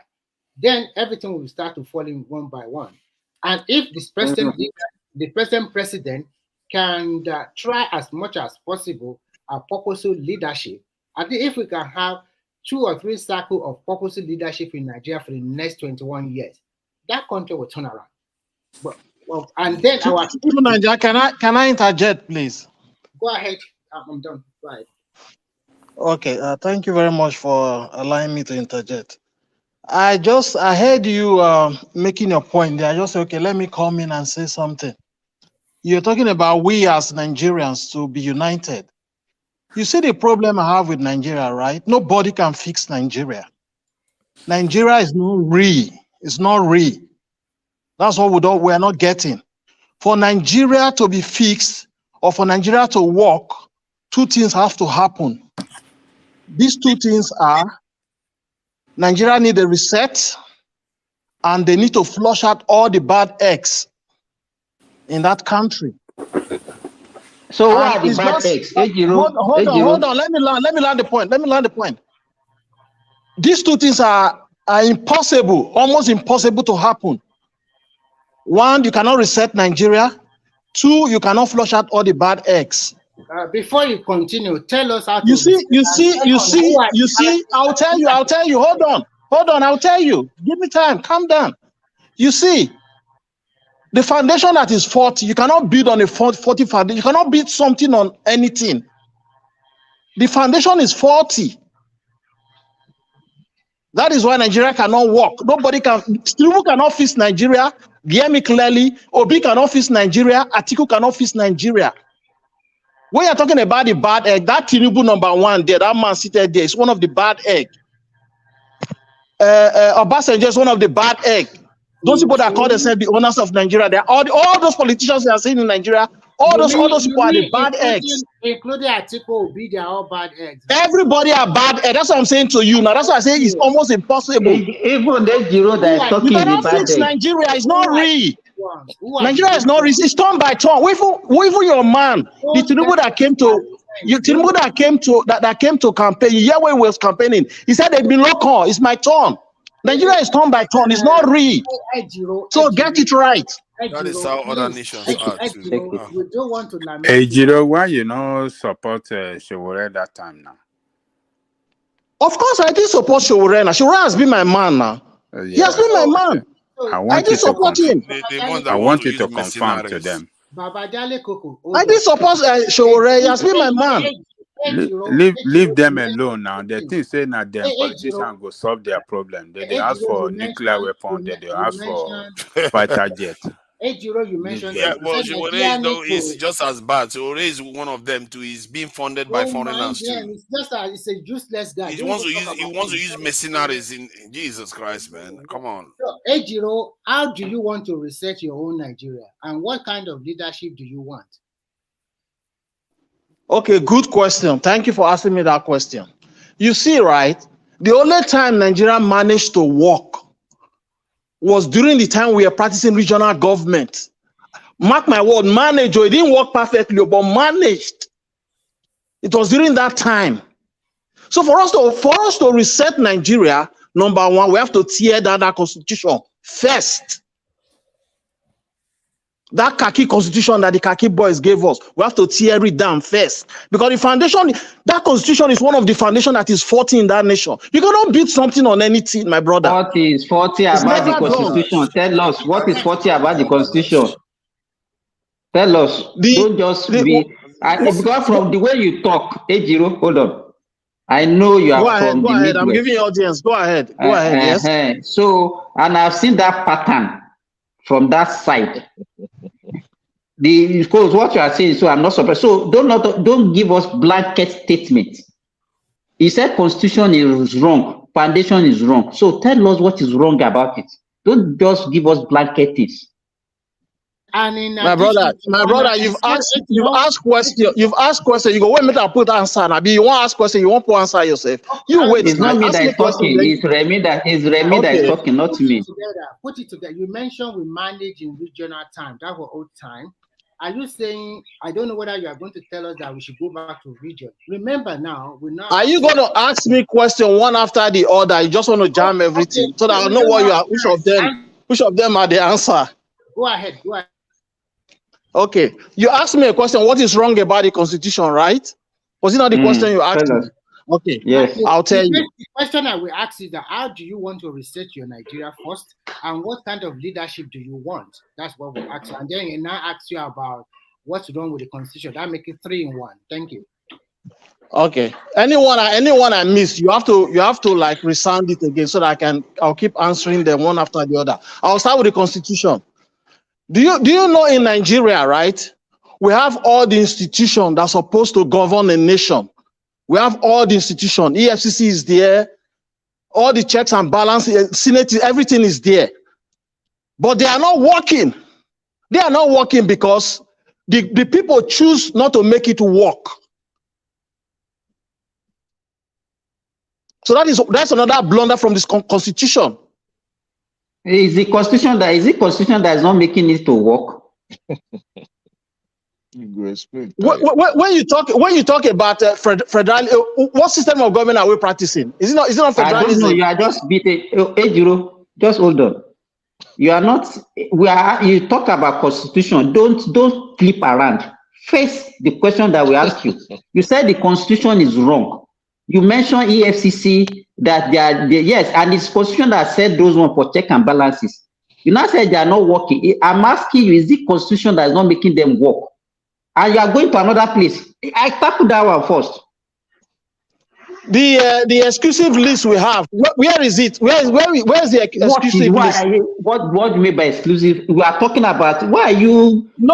then everything will start to fall in one by one. And if this present the present president can try as much as possible a purposeful leadership, I think if we can have 2 or 3 cycles of purposeful leadership in Nigeria for the next 21 years, that country will turn around. But and then our Nigeria, can I interject, please? Go ahead. I'm done. Go ahead. Okay. Thank you very much for allowing me to interject. I heard you making your point there. I just said, okay, let me come in and say something. You're talking about we as Nigerians to be united. You see the problem I have with Nigeria, right? Nobody can fix Nigeria. Nigeria is not real. It's not real. That's what we're not getting. For Nigeria to be fixed or for Nigeria to work, 2 things have to happen. These 2 things are Nigeria need a reset and they need to flush out all the bad eggs in that country. So what are the bad eggs? Hold on. Let me land the point. These 2 things are impossible, almost impossible to happen. 1, you cannot reset Nigeria. 2, you cannot flush out all the bad eggs. Before you continue, tell us how to. You see. I'll tell you. Hold on. I'll tell you. Give me time. Calm down. You see, the foundation that is faulty, you cannot build on a faulty foundation. You cannot build something on anything. The foundation is faulty. That is why Nigeria cannot work. Nobody can. Tinubu cannot fix Nigeria. Hear me clearly. Obi cannot fix Nigeria. Atiku cannot fix Nigeria. When you're talking about the bad egg, that Tinubu number 1 there, that man seated there is one of the bad egg. Obasanjo is one of the bad egg. Those people that call themselves the owners of Nigeria, they're all those politicians that are sitting in Nigeria, all those people are the bad eggs. Including Atiku Obi, they are all bad eggs. Everybody are bad eggs. That's what I'm saying to you. Now that's why I say it's almost impossible. Even the Giro that is talking you cannot fix Nigeria. It's not real. Nigeria is not real. It's turn by turn. Even your man, the Tinubu that came to campaign. You hear when he was campaigning, he said they've been local. It's my turn. Nigeria is turn by turn. It's not real. So get it right. That is how other nations are too. We don't want to lament. Hey, Jiro, why you know support Showore that time now? Of course, I did support Showore. Showore has been my man now. He has been my man. I did support him. I want you to confirm to them. I did support Showore. He has been my man. Leave them alone now. They think say that them politicians go solve their problem. They ask for nuclear weapon. They ask for fighter jet. Ejiro, you mentioned. Yeah, well, Showore is just as bad. Showore is one of them too. He's being funded by foreigners too. It's just it's a useless guy. He wants to use mercenaries in Jesus Christ, man. Come on. So, Ejiro, how do you want to reset your own Nigeria, and what kind of leadership do you want? Okay, good question. Thank you for asking me that question. You see, right? The only time Nigeria managed to work was during the time we were practicing regional government. Mark my word, managed. It didn't work perfectly, but managed. It was during that time. So for us to reset Nigeria, number 1, we have to tear down that constitution first. That khaki constitution that the khaki boys gave us, we have to tear it down first. Because the foundation, that constitution is one of the foundation that is faulty in that nation. You cannot build something on anything, my brother. What is faulty about the constitution? Done. Tell us, what is faulty about the constitution? Tell us. Don't just because from the way you talk, Ejiro, hold on. I know you are from the Midwest. I'm giving you audience. Go ahead. Go ahead. Yes. So, and I've seen that pattern from that side. Because what you are saying, so I'm not surprised. So don't give us blanket statements. He said constitution is wrong, foundation is wrong. So tell us what is wrong about it. Don't just give us blankets. And in my brother, you've asked question. You go wait a minute, I put answer. Abi, you want to ask question, you want to answer yourself. You wait. It's not me that is talking. It's Remy that is talking, not me. Put it together. You mentioned we manage in regional time. That was old time. Are you saying, I don't know whether you are going to tell us that we should go back to region? Remember now, we're not. Are you going to ask me question one after the other? You just want to jam everything so that I know what you are. Which of them are the answer? Go ahead. Go ahead. Okay. You asked me a question. What is wrong about the constitution, right? Was it not the question you asked Tell me? us. Okay. Yes. I'll tell you. The question I will ask is that how do you want to reset your Nigeria first, and what kind of leadership do you want? That's what we'll ask you. And then we now ask you about what's wrong with the constitution. That make it 3 in 1. Thank you. Okay. Anyone I miss, you have to like resound it again so that I'll keep answering them one after the other. I'll start with the constitution. Do you know in Nigeria, right? We have all the institutions that are supposed to govern a nation. We have all the institutions. EFCC is there, all the checks and balances, Senate, everything is there. But they are not working. They are not working because the people choose not to make it work. So that's another blunder from this constitution. Is the constitution that is not making it to work? You go explain. When you talk about federal, what system of government are we practicing? Is it not federalism? I don't know. You are just beating. Ejiro, just hold on. You are not. You talk about constitution. Don't flip around. Face the question that we ask you. You said the constitution is wrong. You mentioned EFCC that yes, and it's constitution that said those one for check and balances. You now said they are not working. I'm asking you, is the constitution that is not making them work? And you are going to another place. I tackle that one first. The exclusive list we have. Where is it? Where is the exclusive list? What do you mean by exclusive? We are talking about. Why are you? No.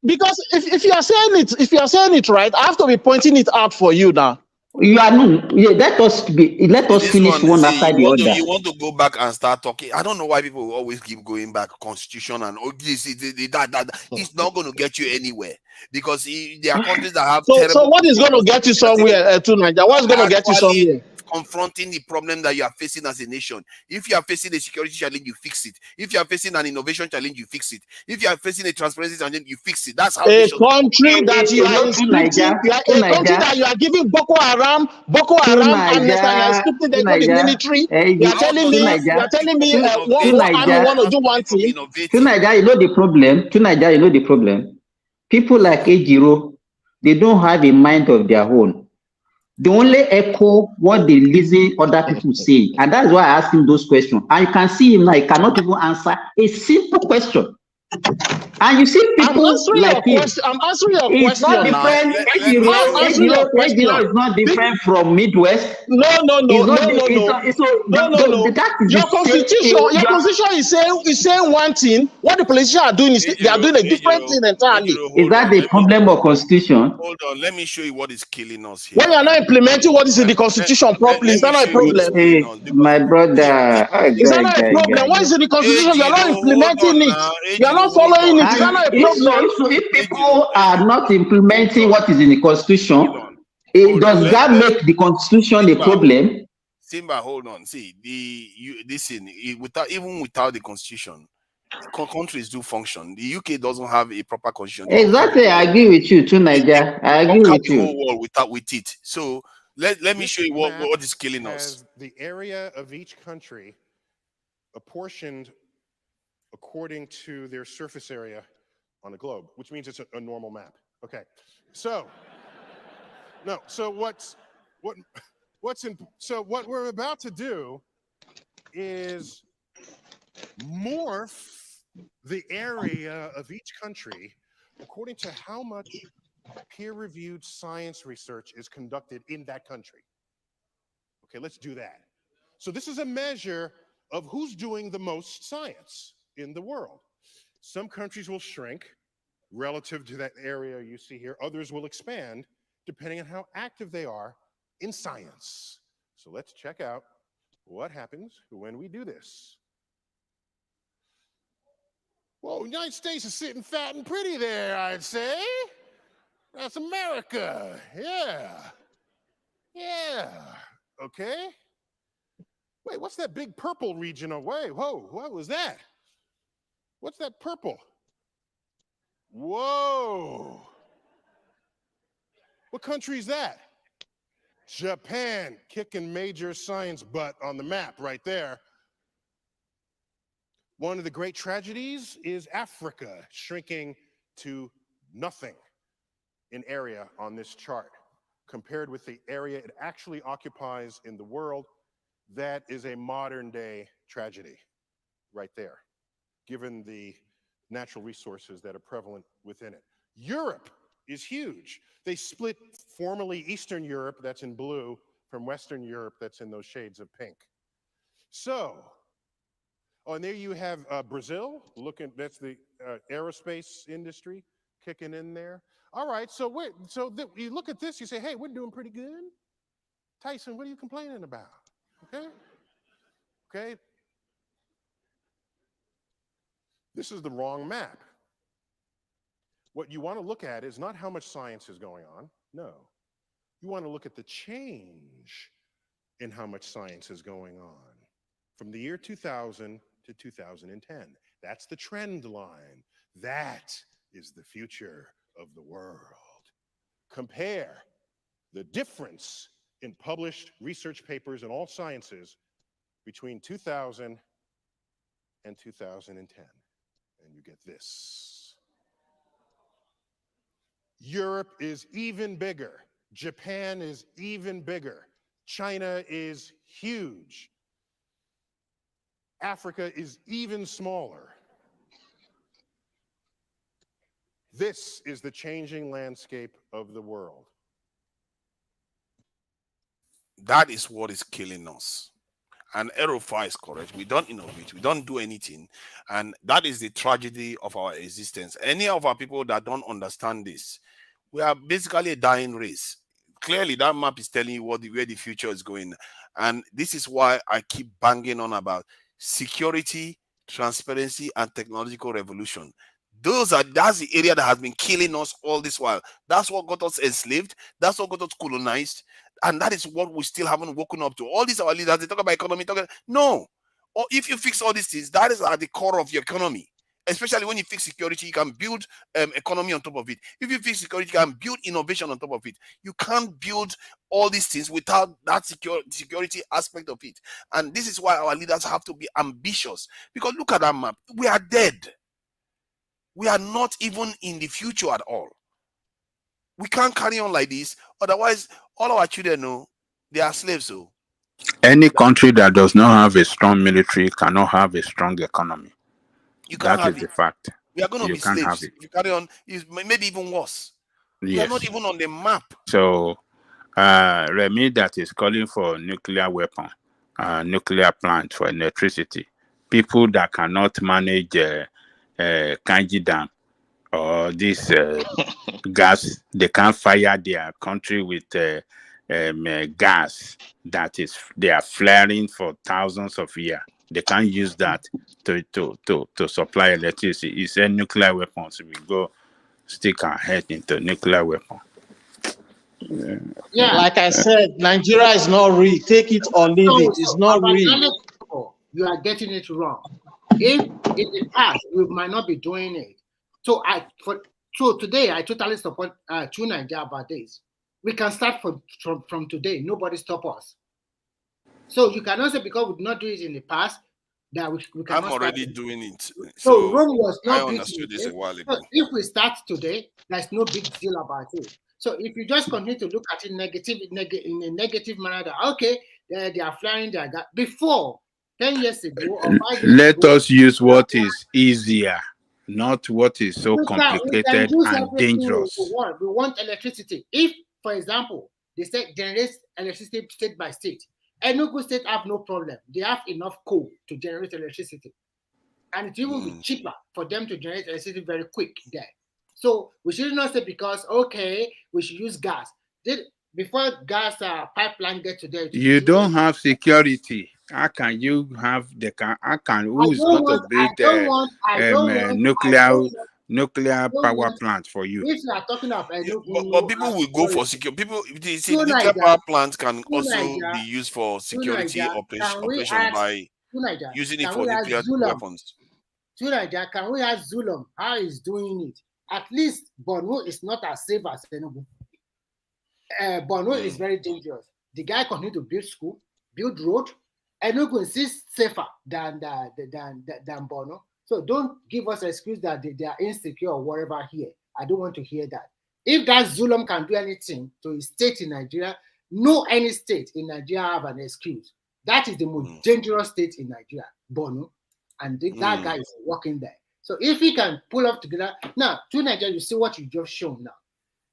Because if you are saying it right, I have to be pointing it out for you now. You are no. Yeah, let us finish one after the other. You want to go back and start talking? I don't know why people always keep going back. Constitution and this, that. It's not going to get you anywhere because there are countries that have. So what is going to get you somewhere to Nigeria? What's going to get you somewhere? Confronting the problem that you are facing as a nation. If you are facing a security challenge, you fix it. If you are facing an innovation challenge, you fix it. If you are facing a transparency challenge, you fix it. That's how a country that you are inscripting, a country that you are giving Boko Haram and you are inscripting them in the military. You are telling me one want to do one thing. To Nigeria, you know the problem. People like Ejiro, they don't have a mind of their own. They only echo what they listen other people say, and that's why I ask him those questions. And you can see him now; he cannot even answer a simple question. And you see people like him. I'm answering your it's question. Not different. Ejiro is not different from Midwest. No. Your constitution is saying one thing. What the politicians are doing is they are doing a different thing entirely. Is that the problem of constitution? Hold on, let me show you what is killing us here. When you are not implementing what is in the constitution properly, is that not a problem? Hey, my brother, is that not a problem? What is in the constitution? You are not implementing it. You are not following it. Is that not a problem? If people are not implementing what is in the constitution, does that make the constitution a problem? Simba, hold on. See, without the constitution, countries do function. The UK doesn't have a proper constitution. Exactly, I agree with you too, Nigeria. I agree with you. The whole world with it. So let me show you what is killing us. The area of each country apportioned according to their surface area on a globe, which means it's a normal map. Okay, so what we're about to do is morph the area of each country according to how much peer-reviewed science research is conducted in that country. Okay, let's do that. So this is a measure of who's doing the most science in the world. Some countries will shrink relative to that area you see here. Others will expand depending on how active they are in science. So let's check out what happens when we do this. Well, the United States is sitting fat and pretty there, I'd say. That's America. Yeah. Okay. Wait, what's that big purple region away? Whoa, what was that? What's that purple? Whoa. What country is that? Japan, kicking major science butt on the map right there. One of the great tragedies is Africa shrinking to nothing in area on this chart compared with the area it actually occupies in the world. That is a modern day tragedy right there, given the natural resources that are prevalent within it. Europe is huge. They split formerly Eastern Europe, that's in blue, from Western Europe, that's in those shades of pink. So, oh, and there you have Brazil, that's the aerospace industry kicking in there. All right, so you look at this, you say, hey, we're doing pretty good. Tyson, what are you complaining about? Okay? Okay? This is the wrong map. What you want to look at is not how much science is going on. No. You want to look at the change in how much science is going on from the year 2000 to 2010. That's the trend line. That is the future of the world. Compare the difference in published research papers in all sciences between 2000 and 2010. And you get this. Europe is even bigger. Japan is even bigger. China is huge. Africa is even smaller. This is the changing landscape of the world. That is what is killing us. And Erofai is correct. We don't innovate. We don't do anything. And that is the tragedy of our existence. Any of our people that don't understand this, we are basically a dying race. Clearly, that map is telling you where the future is going. And this is why I keep banging on about security, transparency, and technological revolution. That's the area that has been killing us all this while. That's what got us enslaved. That's what got us colonized. And that is what we still haven't woken up to. All these our leaders, they talk about economy, no. Or if you fix all these things, that is at the core of your economy. Especially when you fix security, you can build economy on top of it. If you fix security, you can build innovation on top of it. You can't build all these things without that security aspect of it. And this is why our leaders have to be ambitious. Because look at that map. We are dead. We are not even in the future at all. We can't carry on like this. Otherwise, all our children know they are slaves. So any country that does not have a strong military cannot have a strong economy. You can't That have is it. the fact. We are going to You be can't have slaves. it. If you carry on, it's maybe even worse. We are not Yes. even on the map. So, Remy that is calling for nuclear weapon, nuclear plant for electricity. People that cannot manage Kanji Dam or this gas, they can't fire their country with gas that they are flaring for thousands of years. They can't use that to supply electricity. It's a nuclear weapon, so we go stick our head into nuclear weapon. Yeah. Like I said, Nigeria is not real. Take it or leave it. It's not real. You are getting it wrong. If in the past we might not be doing it. So today I totally support True Nigeria about this. We can start from today. Nobody stop us. So you cannot say because we did not do it in the past that we cannot. I'm already doing it. So Rome was not I built understood this a while ago. So if we start today, there's no big deal about it. So if you just continue to look at it in a negative manner, that okay, they are flying their gas. Before 10 years ago or 5 years Let ago, us use what is easier, not what is so we can complicated use and everything dangerous. we want electricity. If, for example, they say generate electricity state by state, Enugu state have no problem. They have enough coal to generate electricity. And it will be cheaper for them to generate electricity very quick there. So we should not say because, okay, we should use gas. Before gas pipeline get to there. You don't have security. How can you have who's going to build nuclear power plant for you? If you are talking of but people will go for security. People, you see, the nuclear power plant can also be used for security operation by using it for nuclear weapons. Nigeria, can we ask Zulum how he's doing it? At least Borno is not as safe as Enugu. Borno is very dangerous. The guy continued to build school, build road, Enugu is safer than Bono. So don't give us an excuse that they are insecure or whatever here. I don't want to hear that. If that Zulum can do anything to a state in Nigeria, no any state in Nigeria have an excuse. That is the most dangerous state in Nigeria, Bono, and that guy is working there. So if he can pull up together, now to Nigeria, you see what you just shown now.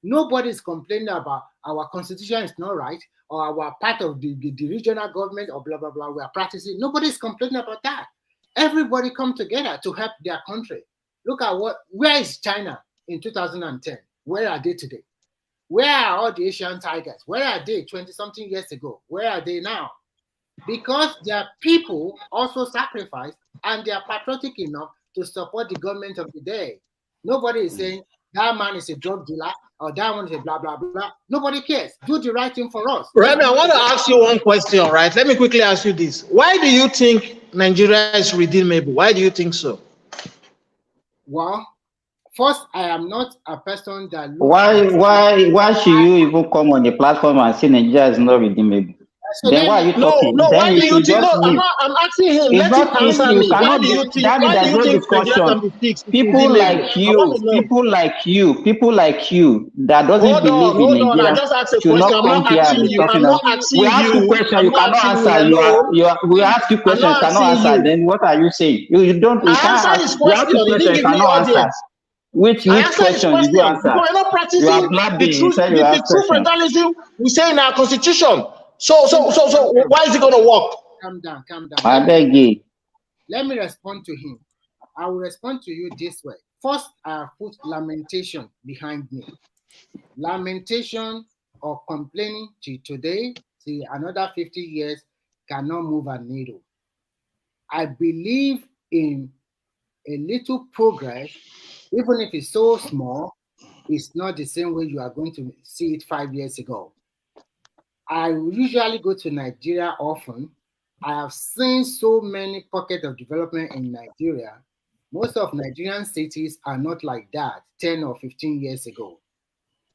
Nobody is complaining about our constitution is not right or our part of the regional government or blah, blah, blah, we are practicing. Nobody is complaining about that. Everybody come together to help their country. Look at where is China in 2010? Where are they today? Where are all the Asian tigers? Where are they 20-something years ago? Where are they now? Because their people also sacrificed and they are patriotic enough to support the government of the day. Nobody is saying that man is a drug dealer or that one is a blah, blah, blah. Nobody cares. Do the right thing for us. Remy, I want to ask you one question, right? Let me quickly ask you this. Why do you think Nigeria is redeemable? Why do you think so? Well, first, I am not a person that looks Why should you even come on the platform and say Nigeria is not redeemable? So then why are you talking? No, why do you think? No, I'm asking him. Let him answer me. Why do you think? Why do you think Nigeria can be fixed? People like you that doesn't believe in Nigeria I just asked a should question. not come here and be talking. We ask you questions, you cannot answer. We ask you questions, you cannot answer. Then what are you saying? You can't answer. We ask you questions, you cannot answer. Which question did you answer? We're not practicing you are blabbing. the true federalism we say in our constitution. So why is it going to work? Calm down. I beg you. Let me respond to him. I will respond to you this way. First, I have put lamentation behind me. Lamentation or complaining to today, see another 50 years cannot move a needle. I believe in a little progress, even if it's so small, it's not the same way you are going to see it 5 years ago. I usually go to Nigeria often. I have seen so many pockets of development in Nigeria. Most of Nigerian cities are not like that 10 or 15 years ago.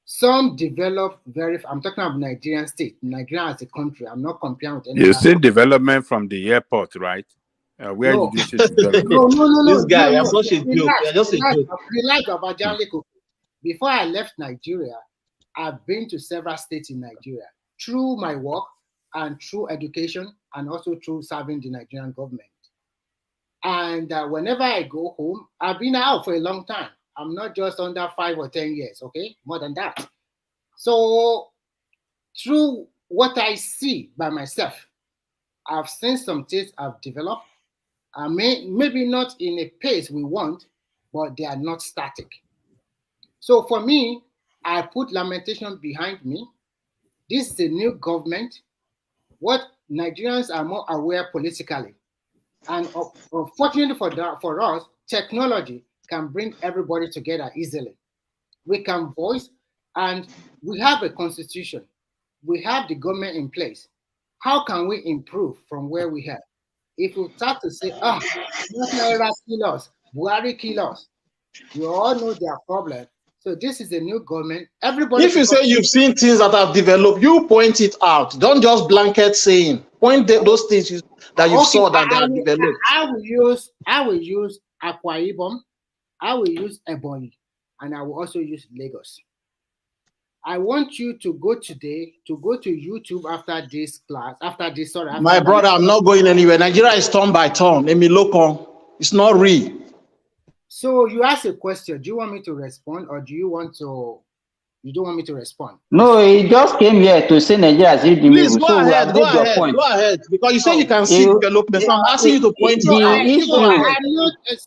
Some develop I'm talking about Nigerian state, Nigeria as a country. I'm not comparing with any You see development from the airport, right? Where did you see development? No. This guy, I'm such a joke. Just a joke. Relax about Janleko. Before I left Nigeria, I've been to several states in Nigeria through my work and through education and also through serving the Nigerian government. And whenever I go home, I've been out for a long time. I'm not just under 5 or 10 years, okay? More than that. So through what I see by myself, I've seen some things I've developed. Maybe not in a pace we want, but they are not static. So for me, I put lamentation behind me. This is a new government. What Nigerians are more aware politically. And unfortunately for us, technology can bring everybody together easily. We can voice, and we have a constitution. We have the government in place. How can we improve from where we have? If we start to say, Naira kill us, Buhari kill us, you all know their problem. So this is a new government. Everybody. If you say you've seen things that have developed, you point it out. Don't just blanket saying. Point those things that you saw that have developed. I will use Akwa Ibom, I will use Ebonyi, and I will also use Lagos. I want you to go to YouTube after this class. My brother, I'm not going anywhere. Nigeria is turn by turn. It's not real. So you ask a question. Do you want me to respond, or you don't want me to respond? No, he just came here to say Nigeria is redeemable. Please go ahead. Go ahead. Because you say you can see development. So I'm asking you to point it out.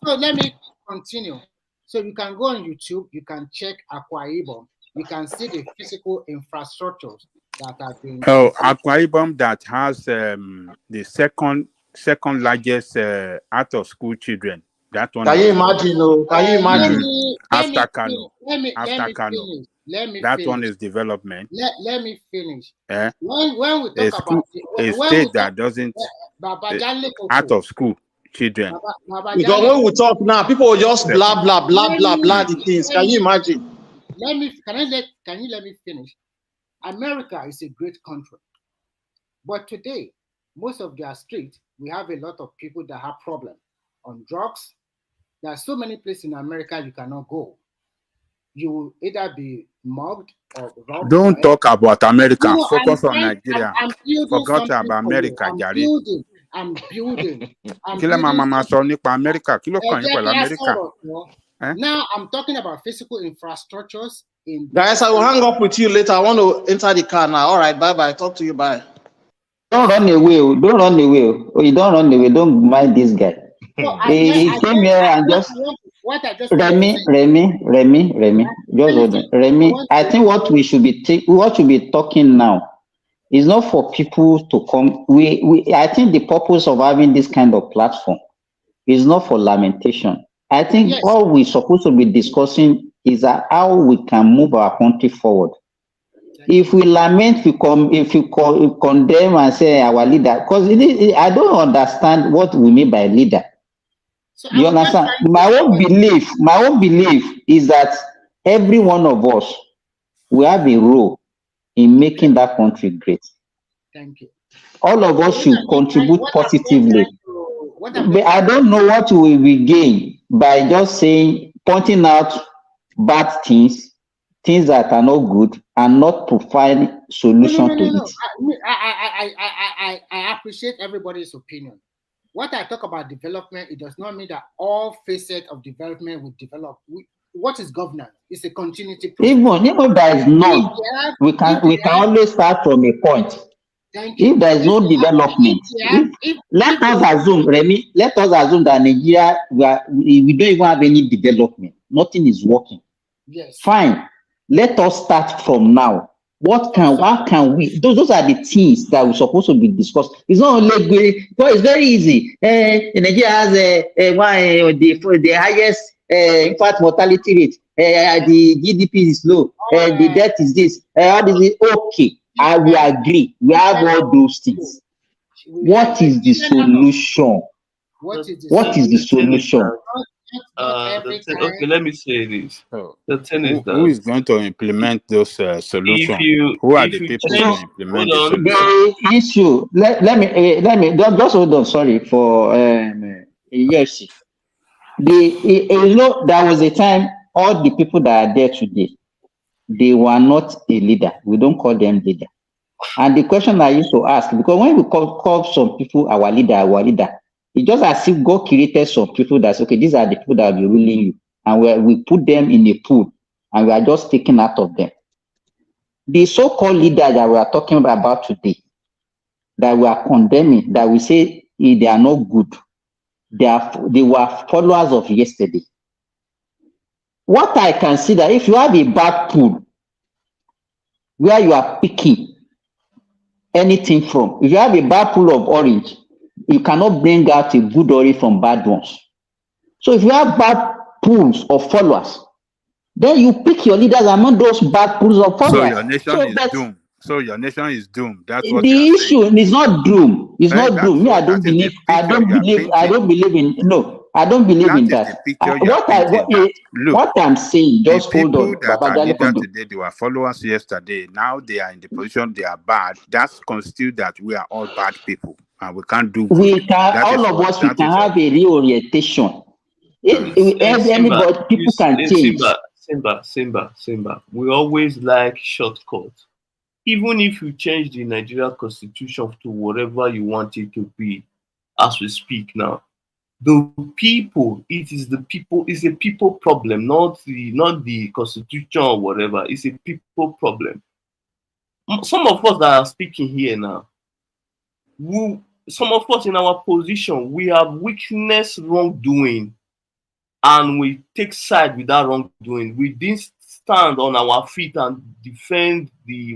So let me continue. So you can go on YouTube. You can check Akwa Ibom. You can see the physical infrastructures that have been. Akwa Ibom that has the second largest out of school children. That one. Can you imagine? Can you imagine? After Kano. Let me that finish. one is development. Let me finish. When we talk about a state that doesn't out of school children. Because when we talk now, people will just blah the things. Can you imagine? Can you let me finish? America is a great country, but today most of their streets, we have a lot of people that have problems on drugs. There are so many places in America you cannot go. You will either be mugged or robbed. Don't talk about America. No, Focus on Nigeria. I'm building Forgot something about for you. America, I'm Jare. building. I'm building. Kí lẹ máa máa sọ nípa America? Kí ló kàn yín pẹ̀lú America? Now I'm talking about physical infrastructures in. Guys, I will hang up with you later. I want to enter the car now. All right, bye bye. Talk to you. Bye. Don't run away. Don't run away. Oh, you don't run away. Don't mind this guy. So He came here and just what I just Remy. Just hold on. Remy, I think what we should be talking now is not for people to come. I think the purpose of having this kind of platform is not for lamentation. I think all we're supposed to be discussing is how we can move our country forward. If we lament, if you condemn and say our leader, because I don't understand what we mean by leader. You understand? My own belief is that every one of us will have a role in making that country great. Thank you. All of us should contribute positively. But I don't know what we will gain by just pointing out bad things that are not good, and not provide solution to it. I appreciate everybody's opinion. What I talk about development, it does not mean that all facets of development will develop. What is governance? It's a continuity process. Even there is none, we can always start from a point. If there is no development, let us assume that Nigeria, we don't even have any development. Nothing is working. Yes. Fine. Let us start from now. How can we? Those are the things that we're supposed to be discussed. It's not only good, but it's very easy. Nigeria has the highest infant mortality rate. The GDP is low. The debt is this. Okay, I will agree. We have all those things. What is the solution? What is the solution? Okay, let me say this. The thing is that who is going to implement those solutions? Who are the people who implement the solutions? The issue. Let me just hold on. Sorry for yes. There was a time all the people that are there today, they were not a leader. We don't call them leader. And the question I used to ask, because when we call some people our leader, it's just as if God created some people that say, okay, these are the people that will be ruling you. And we put them in a pool and we are just taking out of them. The so-called leaders that we are talking about today, that we are condemning, that we say they are not good, they were followers of yesterday. What I can see that if you have a bad pool where you are picking anything from, if you have a bad pool of orange, you cannot bring out a good orange from bad ones. So if you have bad pools of followers, then you pick your leaders among those bad pools of followers. So your nation is doomed. So your nation is doomed. That's what the issue is not doom. It's not doom. Me, I don't believe in that. What I'm saying, just hold on. That are leaders today, they were followers yesterday. Now they are in the position they are bad. That's constitute that we are all bad people and we can't do good. We can have a reorientation. Anybody, people can change. Simba. We always like shortcuts. Even if you change the Nigerian constitution to whatever you want it to be, as we speak now, the people, it's a people problem, not the constitution or whatever. It's a people problem. Some of us that are speaking here now, some of us in our position, we have witnessed wrongdoing and we take side with that wrongdoing. We didn't stand on our feet and defend the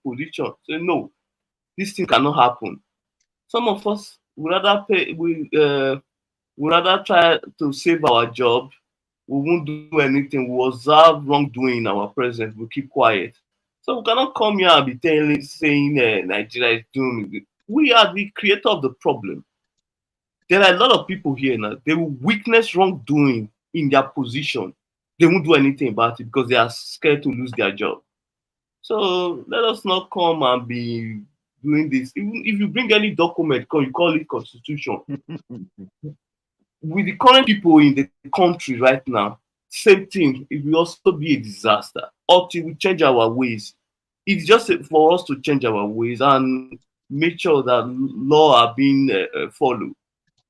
position. Say no, this thing cannot happen. Some of us would rather try to save our job. We won't do anything. We observe wrongdoing in our presence. We keep quiet. So we cannot come here and be saying Nigeria is doomed. We are the creator of the problem. There are a lot of people here now. They will witness wrongdoing in their position. They won't do anything about it because they are scared to lose their job. So let us not come and be doing this. Even if you bring any document, you call it constitution. With the current people in the country right now, same thing. It will also be a disaster until we change our ways. It's just for us to change our ways and make sure that law are being followed.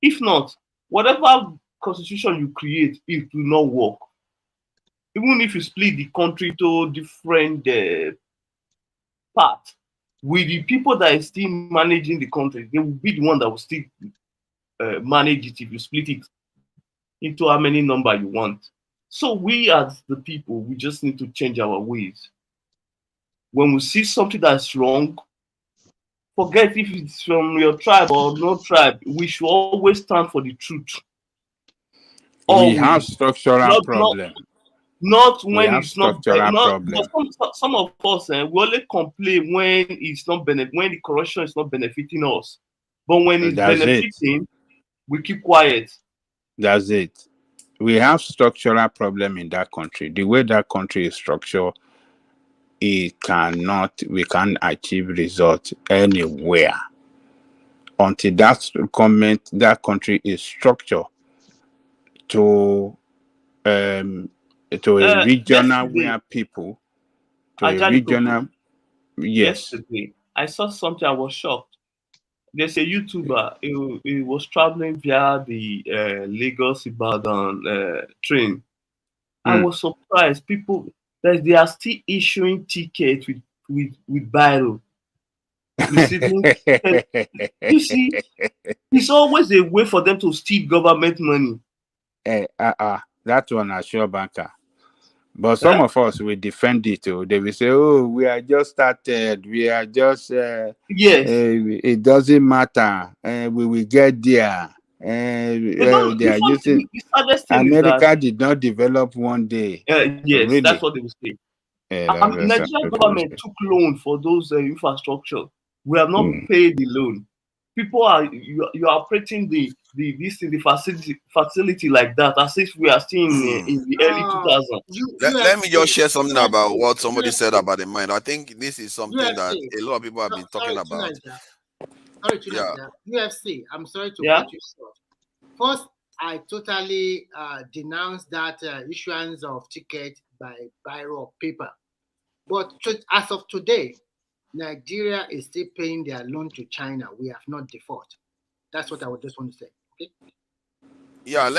If not, whatever constitution you create, it will not work. Even if you split the country to different parts, with the people that are still managing the country, they will be the one that will still manage it if you split it into how many number you want. So we as the people, we just need to change our ways. When we see something that's wrong, forget if it's from your tribe or no tribe, we should always stand for the truth. We have Always. structural problem. Not We when have it's not structural not problem. but some of us we only complain when it's not when the corruption is not benefiting us. But when it's That's it. benefiting, we keep quiet. That's it. We have structural problem in that country. The way that country is structured, we can't achieve results anywhere until that country is structured to a regional Yesterday, where people to a Ajali, yes. yesterday, I saw something. I was shocked. There's a YouTuber. He was traveling via the Lagos Ibadan train. I was surprised. People that they are still issuing tickets with biro. You see, it's always a way for them to steal government money. That one is sure banker. But some of us will defend it. They will say, "Oh, we are just started. We are just yes. It doesn't matter. We will get there." They are using The saddest thing is America that did not develop one day. yes, Really. that's what they will say. That's Nigerian government took loan for those infrastructure. We have not paid the loan. People are you are operating the facility like that as if we are still in the early 2000s. Let me just share something about what somebody said about the mind. I think this is something that a lot of people have been talking about. Sorry to UFC, I'm sorry to cut you short. First, I totally denounce that issuance of ticket by biro of paper. But as of today, Nigeria is still paying their loan to China. We have not default. That's what I would just want to say. Okay? Yeah,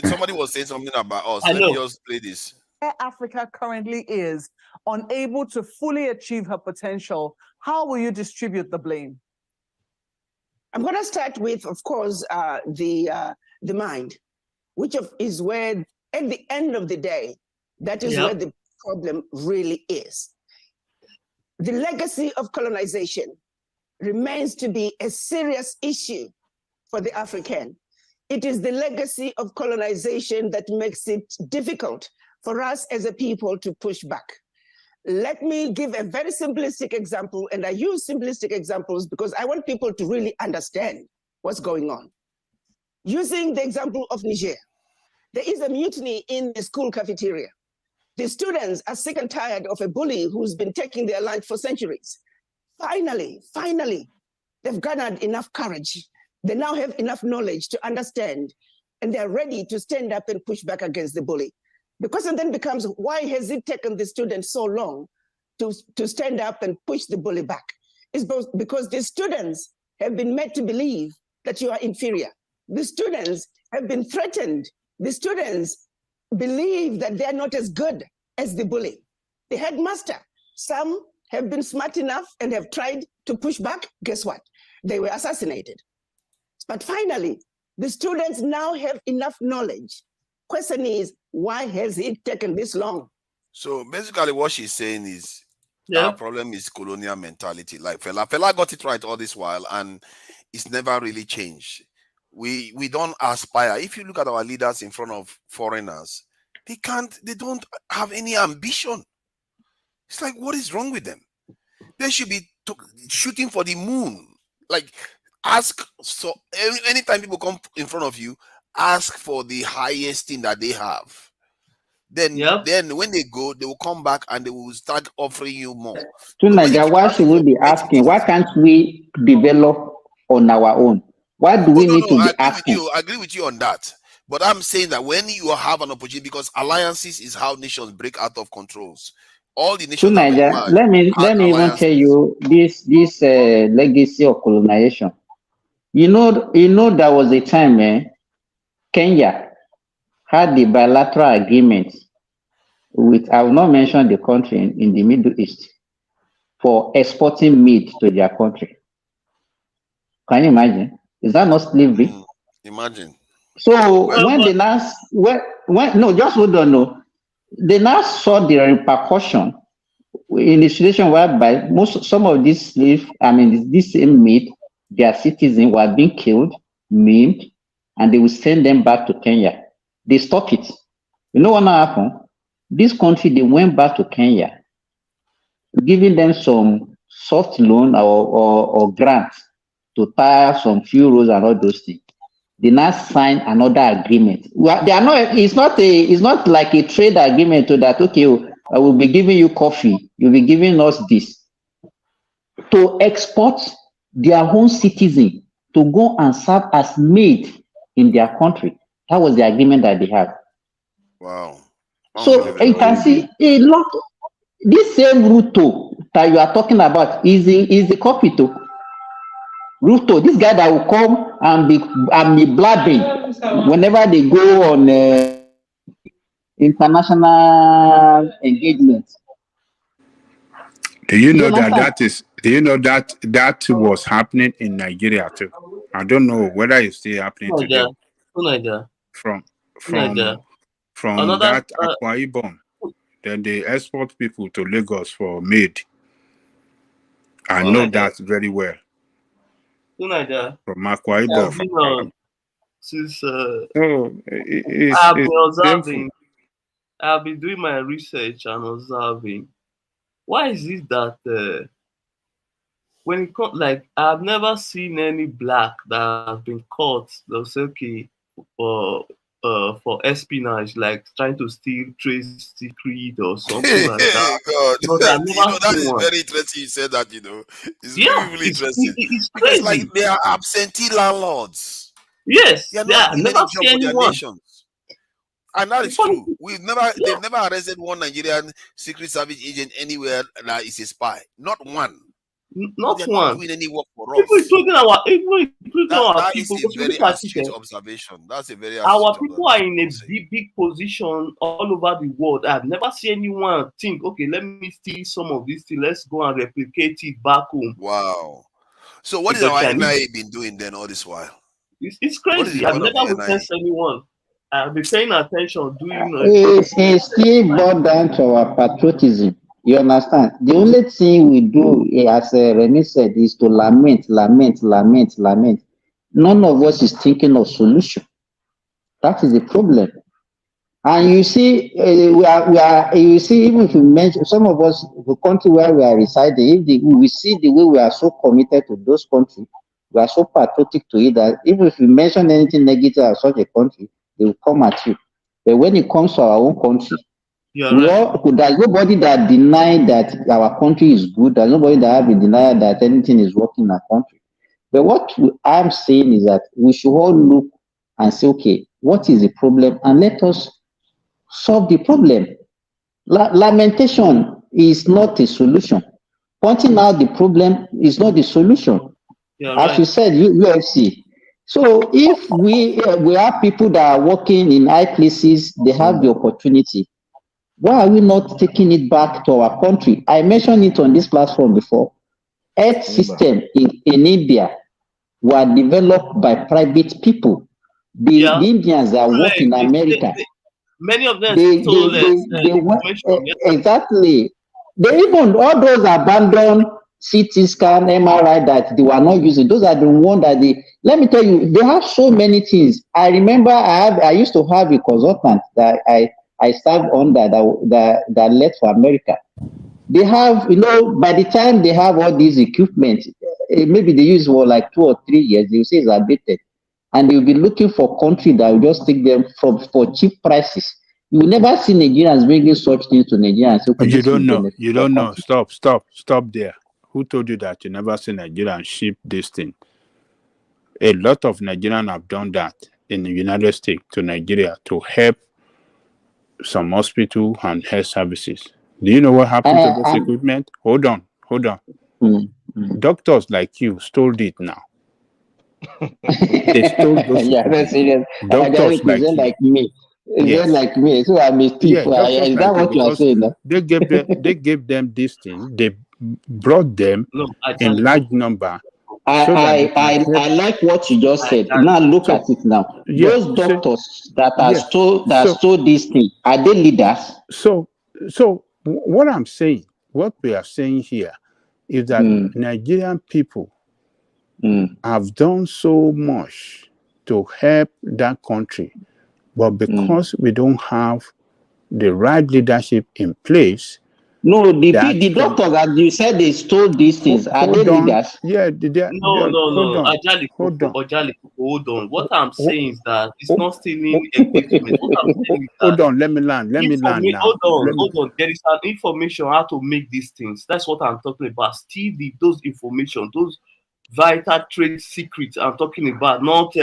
somebody was saying something about us. Let me just play this. Where Africa currently is unable to fully achieve her potential, how will you distribute the blame? I'm going to start with, of course, the mind, which is where, at the end of the day, that is where the problem really is. The legacy of colonization remains to be a serious issue for the African. It is the legacy of colonization that makes it difficult for us as a people to push back. Let me give a very simplistic example, and I use simplistic examples because I want people to really understand what's going on. Using the example of Niger, there is a mutiny in the school cafeteria. The students are sick and tired of a bully who's been taking their lunch for centuries. Finally, they've garnered enough courage. They now have enough knowledge to understand, and they're ready to stand up and push back against the bully. The question then becomes, why has it taken the students so long to stand up and push the bully back? It's because the students have been made to believe that you are inferior. The students have been threatened. The students believe that they're not as good as the bully. The headmaster, some have been smart enough and have tried to push back. Guess what? They were assassinated. But finally, the students now have enough knowledge. Question is, why has it taken this long? So basically what she's saying is our problem is colonial mentality. Like Fela got it right all this while, and it's never really changed. We don't aspire. If you look at our leaders in front of foreigners, they don't have any ambition. It's like, what is wrong with them? They should be shooting for the moon. Like, anytime people come in front of you, ask for the highest thing that they have. Then when they go, they will come back and they will start offering you more. To Nigeria, why should we be asking? Why can't we develop on our own? Why do we need to be asking? I agree with you on that. But I'm saying that when you have an opportunity, because alliances is how nations break out of controls. All the nations that Nigeria, let me even tell you this legacy of colonization. You know there was a time Kenya had the bilateral agreement with, I will not mention the country in the Middle East, for exporting meat to their country. Can you imagine? Is that not slavery? Imagine. So when they now, no, just hold on, no. They now saw the repercussion in a situation whereby some of these slaves, this same meat, their citizens were being killed, maimed, and they will send them back to Kenya. They stop it. You know what now happened? This country, they went back to Kenya, giving them some soft loan or grant to tire some few roads and all those things. They now sign another agreement. Well, they are not. It's not like a trade agreement to that. Okay, I will be giving you coffee. You'll be giving us this to export their own citizen to go and serve as maid in their country. That was the agreement that they had. Wow. So you can see a lot. This same Ruto that you are talking about is the copy to Ruto. This guy that will come and be blabbing whenever they go on international engagement. Do you know that was happening in Nigeria too? I don't know whether it's still happening today. From that Akwa Ibom, then they export people to Lagos for maid. I know that very well. From Akwa Ibom. Since I've been doing my research and observing. Why is it that when it comes, like, I've never seen any black that have been caught, they'll say, okay, for espionage, like trying to steal trade secret or something like that. God. That is very interesting you said that, It's really interesting. It's because crazy. they are absentee landlords. Yes, they are not doing any job for their anyone. nations. And that is true. They've never arrested one Nigerian Secret Service agent anywhere that is a spy. Not one. Not They're one. Not doing any work for us. That is a very astute observation. That's a very astute Our people are in a big position all over the world. I've never seen anyone think, okay, let me steal some of this thing. Let's go and replicate it back home. Wow. So what is our NIA been doing then all this while? It's crazy. I've never witnessed anyone. I've been paying attention, doing. It's still boiled down to our patriotism. You understand? The only thing we do, as Remy said, is to lament. None of us is thinking of solution. That is the problem. And you see, you see, even if you mention some of us, the country where we are residing, we see the way we are so committed to those countries, we are so patriotic to it that even if you mention anything negative of such a country, they will come at you. But when it comes to our own country, there's nobody that denies that our country is good. There's nobody that have a denial that anything is working in our country. But what I'm saying is that we should all look and say, okay, what is the problem? And let us solve the problem. Lamentation is not a solution. Pointing out the problem is not the solution. As you said, UFC. So if we have people that are working in high places, they have the opportunity. Why are we not taking it back to our country? I mentioned it on this platform before. Health system in India were developed by private people. The Indians that work in America. Many of them they went, exactly. They even all those abandoned CT scan, MRI that they were not using. Those are the ones that let me tell you, they have so many things. I remember I used to have a consultant that I served under that left for America. They have, by the time they have all these equipment, maybe they use for like 2 or 3 years, they will say it's outdated. And they'll be looking for country that will just take them for cheap prices. You will never see Nigerians bringing such things to Nigeria and say, okay, You this will don't know. benefit You our don't know. country. Stop there. Who told you that you never see Nigerians ship this thing? A lot of Nigerians have done that in the United States to Nigeria to help some hospital and health services. Do you know what happened to this equipment? Hold on. Doctors like you stole it now. They stole those Yeah, that's serious. doctors like you. Like me. Is that like me? So I'm a thief. Yeah, doctors Is like that what you are because saying? Now? they gave them this thing. They brought them in large number. I like what you just said. Now look at it now. Yeah, Those doctors that are stole this thing, are they leaders? So what I'm saying, what we are saying here is that Nigerian people have done so much to help that country, but because we don't have the right leadership in place. No, the doctors, as you said, they stole these things. Are they leaders? Yeah, Hold on. What I'm saying is that it's not stealing equipment. What I'm saying is that hold on, let me land now. Hold on. There is an information how to make these things. That's what I'm talking about. Steal those information, those vital trade secrets I'm talking about, not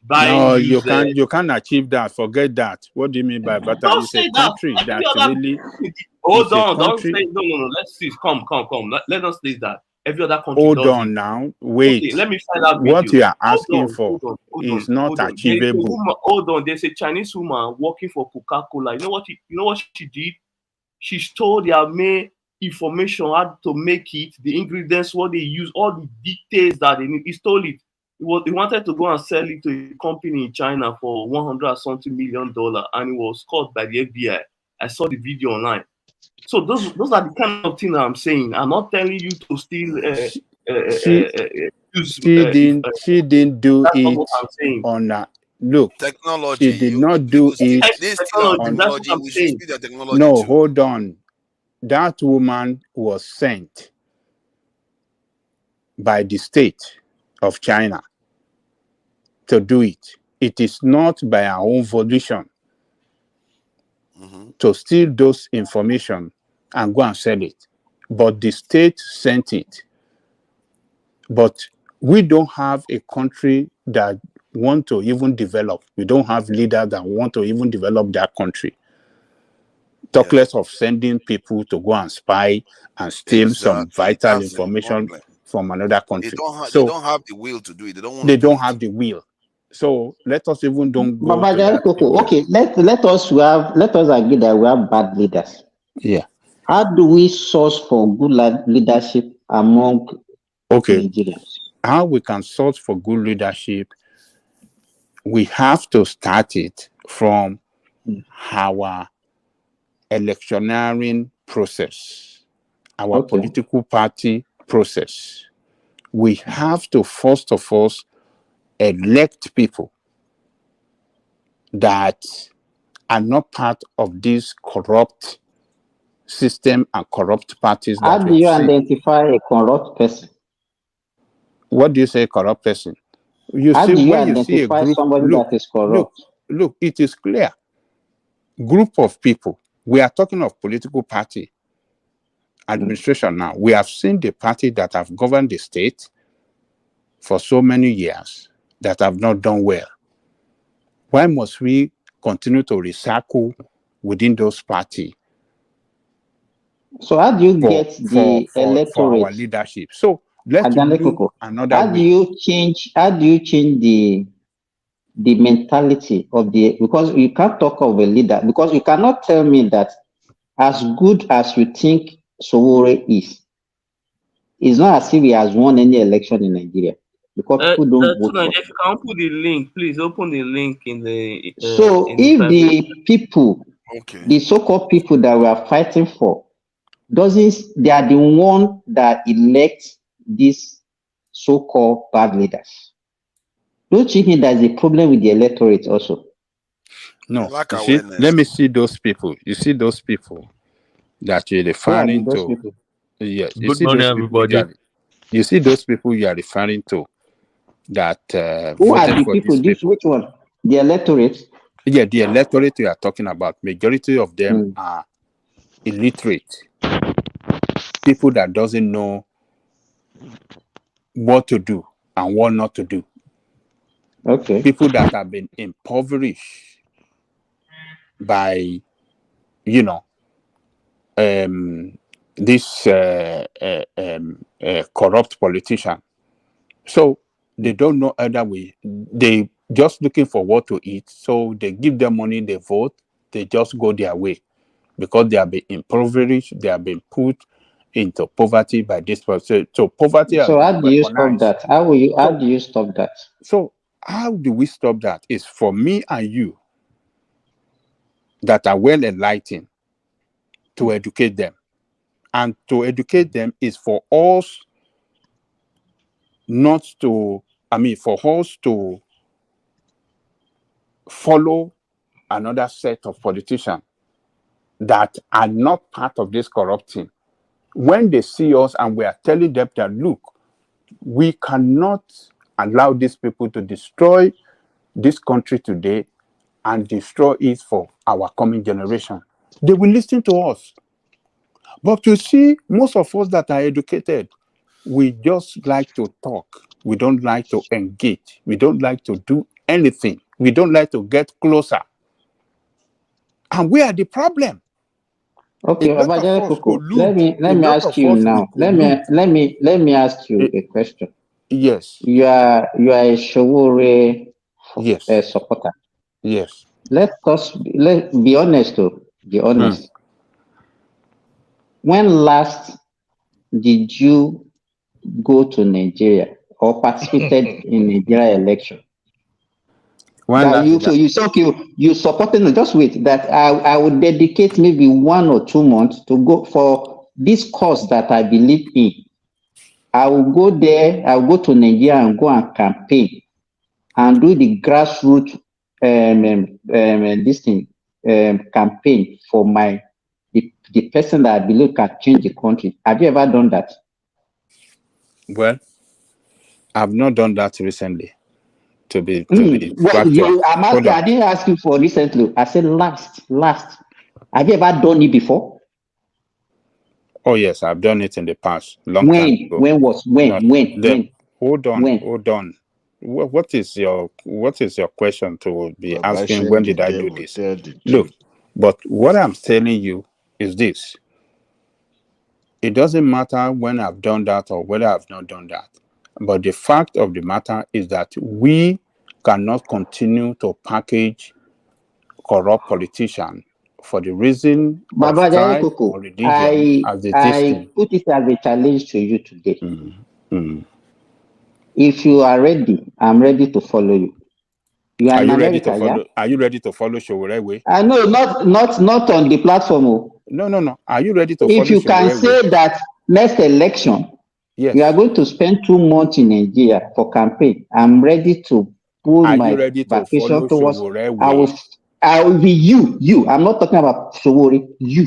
buying. No, you can't achieve that. Forget that. What do you mean by vital? Don't It's say a country that really. Hold on, don't say no. Let's see. Come. Let us say that every other country. Hold on now. Wait. Okay, let me find out. What you are asking for is not achievable. Hold on. There's a Chinese woman working for Coca-Cola. You know what she did? She stole their main information, how to make it, the ingredients, what they use, all the details that they need. He stole it. He wanted to go and sell it to a company in China for $100 million, and he was caught by the FBI. I saw the video online. So those are the kind of things I'm saying. I'm not telling you to steal. She didn't do it on a look. Technology. She did not do it. This technology. We should speak the technology. No, hold on. That woman was sent by the state of China to do it. It is not by our own volition to steal those information and go and sell it. But the state sent it. But we don't have a country that want to even develop. We don't have leaders that want to even develop that country. Talk less of sending people to go and spy and steal some vital information from another country. They don't have the will to do it. They don't have the will. So let us even don't go. Okay, let us agree that we have bad leaders. Yeah. How do we source for good leadership among Nigerians? How we can source for good leadership? We have to start it from our electioneering process, our political party process. We have to first of all elect people that are not part of this corrupt system and corrupt parties. How do you identify a corrupt person? What do you say, corrupt person? How do you identify somebody that is corrupt? Look, it is clear. Group of people. We are talking of political party administration now. We have seen the party that have governed the state for so many years that have not done well. Why must we continue to recycle within those parties? So how do you get the electorate for our leadership? So let's look another way. How do you change the mentality of because you can't talk of a leader, because you cannot tell me that as good as you think Sowore is, it's not as if he has won any election in Nigeria, because people don't vote for him. If you can put the link, please open the link in the. So if the people, the so-called people that we are fighting for, they are the one that elect these so-called bad leaders. Don't you think there's a problem with the electorate also? No. Let me see those people. You see those people that you're referring to. Yes. Good morning, everybody. You see those people you are referring to that who are the people? Which one? The electorate? Yeah, the electorate you are talking about, majority of them are illiterate. People that doesn't know what to do and what not to do. Okay. People that have been impoverished by, you know, this corrupt politician. So they don't know other way. They just looking for what to eat. So they give them money, they vote, they just go their way because they have been impoverished, they have been put into poverty by this person. So poverty has So been how do you stop weaponized. that? How do you stop that? So how do we stop that? Is for me and you that are well enlightened to educate them. And to educate them is for us not to, for us to follow another set of politicians that are not part of this corrupting. When they see us and we are telling them that, look, we cannot allow these people to destroy this country today and destroy it for our coming generation, they will listen to us. But you see, most of us that are educated, we just like to talk. We don't like to engage. We don't like to do anything. We don't like to get closer. And we are the problem. Okay, A lot of Babajide us Koko, collude. let A me lot ask of you us we now. collude. Let me ask you a question. Yes. You are a Showore Yes. supporter. Yes. Let be honest though. Be honest. When last did you go to Nigeria or participated in Nigeria election? When That last did I? you say okay, you supported. Just wait. That I would dedicate maybe 1 or 2 months to go for this cause that I believe in. I will go there. I will go to Nigeria and go and campaign and do the grassroots this thing campaign for the person that I believe can change the country. Have you ever done that? Well, I've not done that recently. To be Well, factual. I'm Hold asking. on. I didn't ask you for recently. I said last. Have you ever done it before? Oh yes, I've done it in the past, long time When? ago. When was when? Not When? the. When? Hold on. When? Hold on. What is your question to be Baba asking? said When the did I do devil this? tell the Look, truth. but what I'm telling you is this: it doesn't matter when I've done that or whether I've not done that. But the fact of the matter is that we cannot continue to package corrupt politicians for the reason of Babajide tribe Koko, or religion as the this I thing. put it as a challenge to you today. Mm. If you are ready, I'm ready to follow you. You are Are in you ready to America, yeah? follow? Are you ready to follow Showerewe? I know, not on the platform. Oh. No. Are you ready to If follow you can Showerewe? say that next election, you are Yes. going to spend 2 months in Nigeria for campaign, I'm ready to put Are you my ready to vacation follow towards. Showerewe? I will be you. I'm not talking about Showore. You.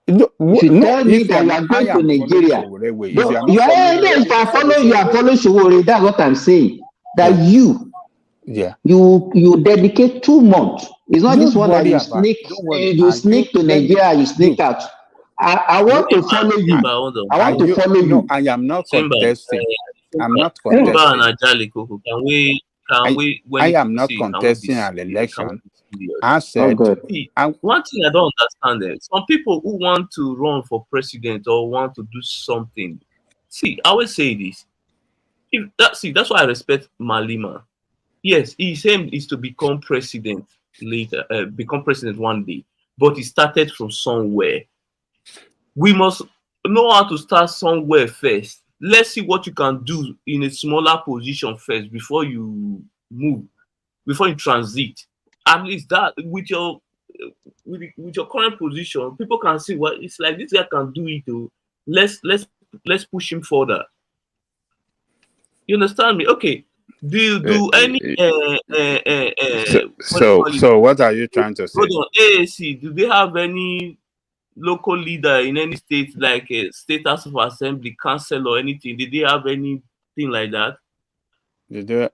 If you No, tell me if you that are you not, are I going to am following Nigeria, Showerewe. If you are don't, not following, you are if ready to I follow follow you, I'm Showerewe. following Showore. That's what I'm saying. That Yeah. you dedicate 2 months. It's not this Don't one that worry you about. sneak. Don't worry. You Are you? sneak to Let me. Nigeria. You sneak Look. out. I Look. want to follow you. Hold on. I Are want to you? follow No, you. I am not Simba, contesting. I'm not Simba contesting. and Ajali Koko, when I it am not see, can we be contesting an can we election. be serious? I said, See, one thing I don't understand is some people who want to run for president or want to do something. See, I always say this. That's why I respect Malima. Yes, his aim is to become president later, become president one day, but he started from somewhere. We must know how to start somewhere first. Let's see what you can do in a smaller position first before you move, before you transit. At least that with your current position, people can see what it's like. This guy can do it. Too. Let's push him further. You understand me? Okay. Do any what do you call it? So what are you trying to Hold say? on, AAC, do they have any local leader in any state like a state house of assembly, council or anything? Did they have anything like that? Did the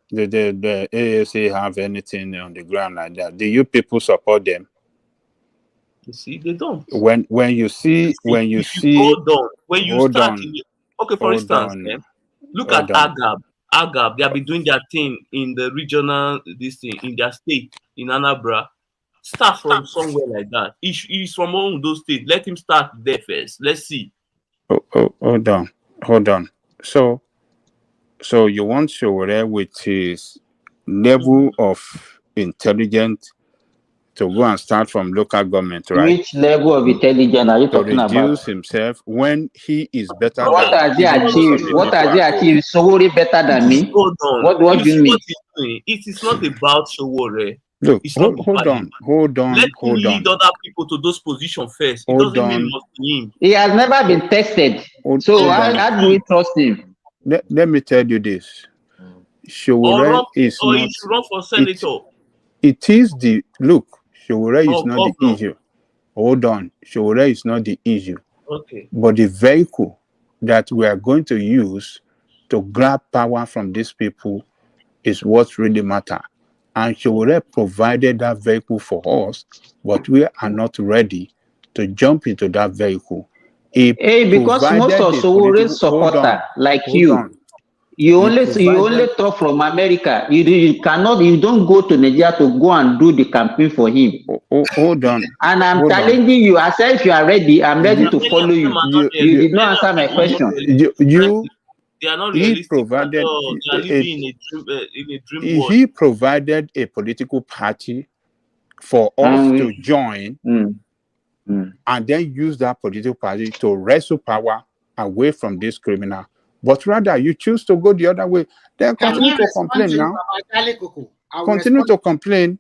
AAC have anything on the ground like that? Do you people support them? You see, they don't. When you see when you see Hold on. When you hold start, on, okay, for hold instance, on, look hold at on. Agab. They have been doing their thing in the regional, this thing in their state in Anambra. Start from somewhere like that. He's from one of those states. Let him start there first. Let's see. Hold on. So you want Showore with his level of intelligence to go and start from local government, right? Which level of intelligence are you To talking about? reduce himself when he is better What than has he even most of achieved? the What people has he at home. achieved? Sowore better than me? Hold on. What do you see mean? what he's doing? It is not about Showore. Look, It's not hold about on. Let him lead other people to those positions first. It Hold doesn't mean it on. must be him. He has never been tested. So how do we trust him? Let me tell you this. Showore is Or not. he should run for senator. It is the look. Showore is not the Governor. issue. Hold on. Showore is not the issue. Okay. But the vehicle that we are going to use to grab power from these people is what really matters. And Showore provided that vehicle for us, but we are not ready to jump into that vehicle. Hey, because most of Sowore's supporter, like you only talk from America. You don't go to Nigeria to go and do the campaign for him. Hold on. And I'm challenging you. I said if you are ready, I'm ready to follow you. You did not answer my question. They are not He realistic. provided They are living in a dream world. he provided a political party for us to join and then use that political party to wrestle power away from this criminal. But rather, you choose to go the other way. Then continue to complain now. Continue to complain.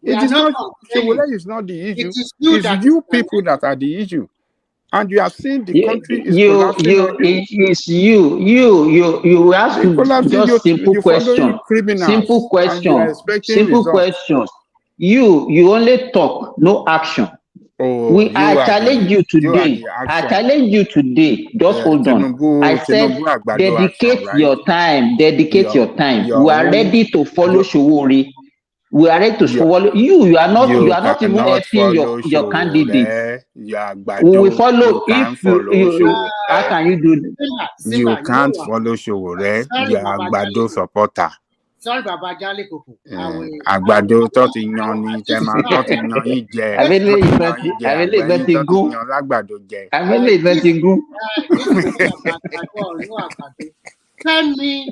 It is not Showore is not the issue. It's you people that are the issue. And you are seeing the country is collapsing on you. It's you ask just simple question. Simple question. Simple questions. You only talk, no action. I challenge you today. I challenge you today. Just hold on. I said, dedicate your time. Dedicate your time. We are ready to follow Showore. We are ready to follow you. You are not even helping your candidate. We will follow if you how can you do this? You can't follow Showore. You are Agbado supporter. Sorry, Baba Jale Koko. Àgbàdo tó ti yan ni tẹ máa tó ti yan yín jẹ. Àgbẹ̀yìn tó ti yan lágbàdo jẹ. Tell me,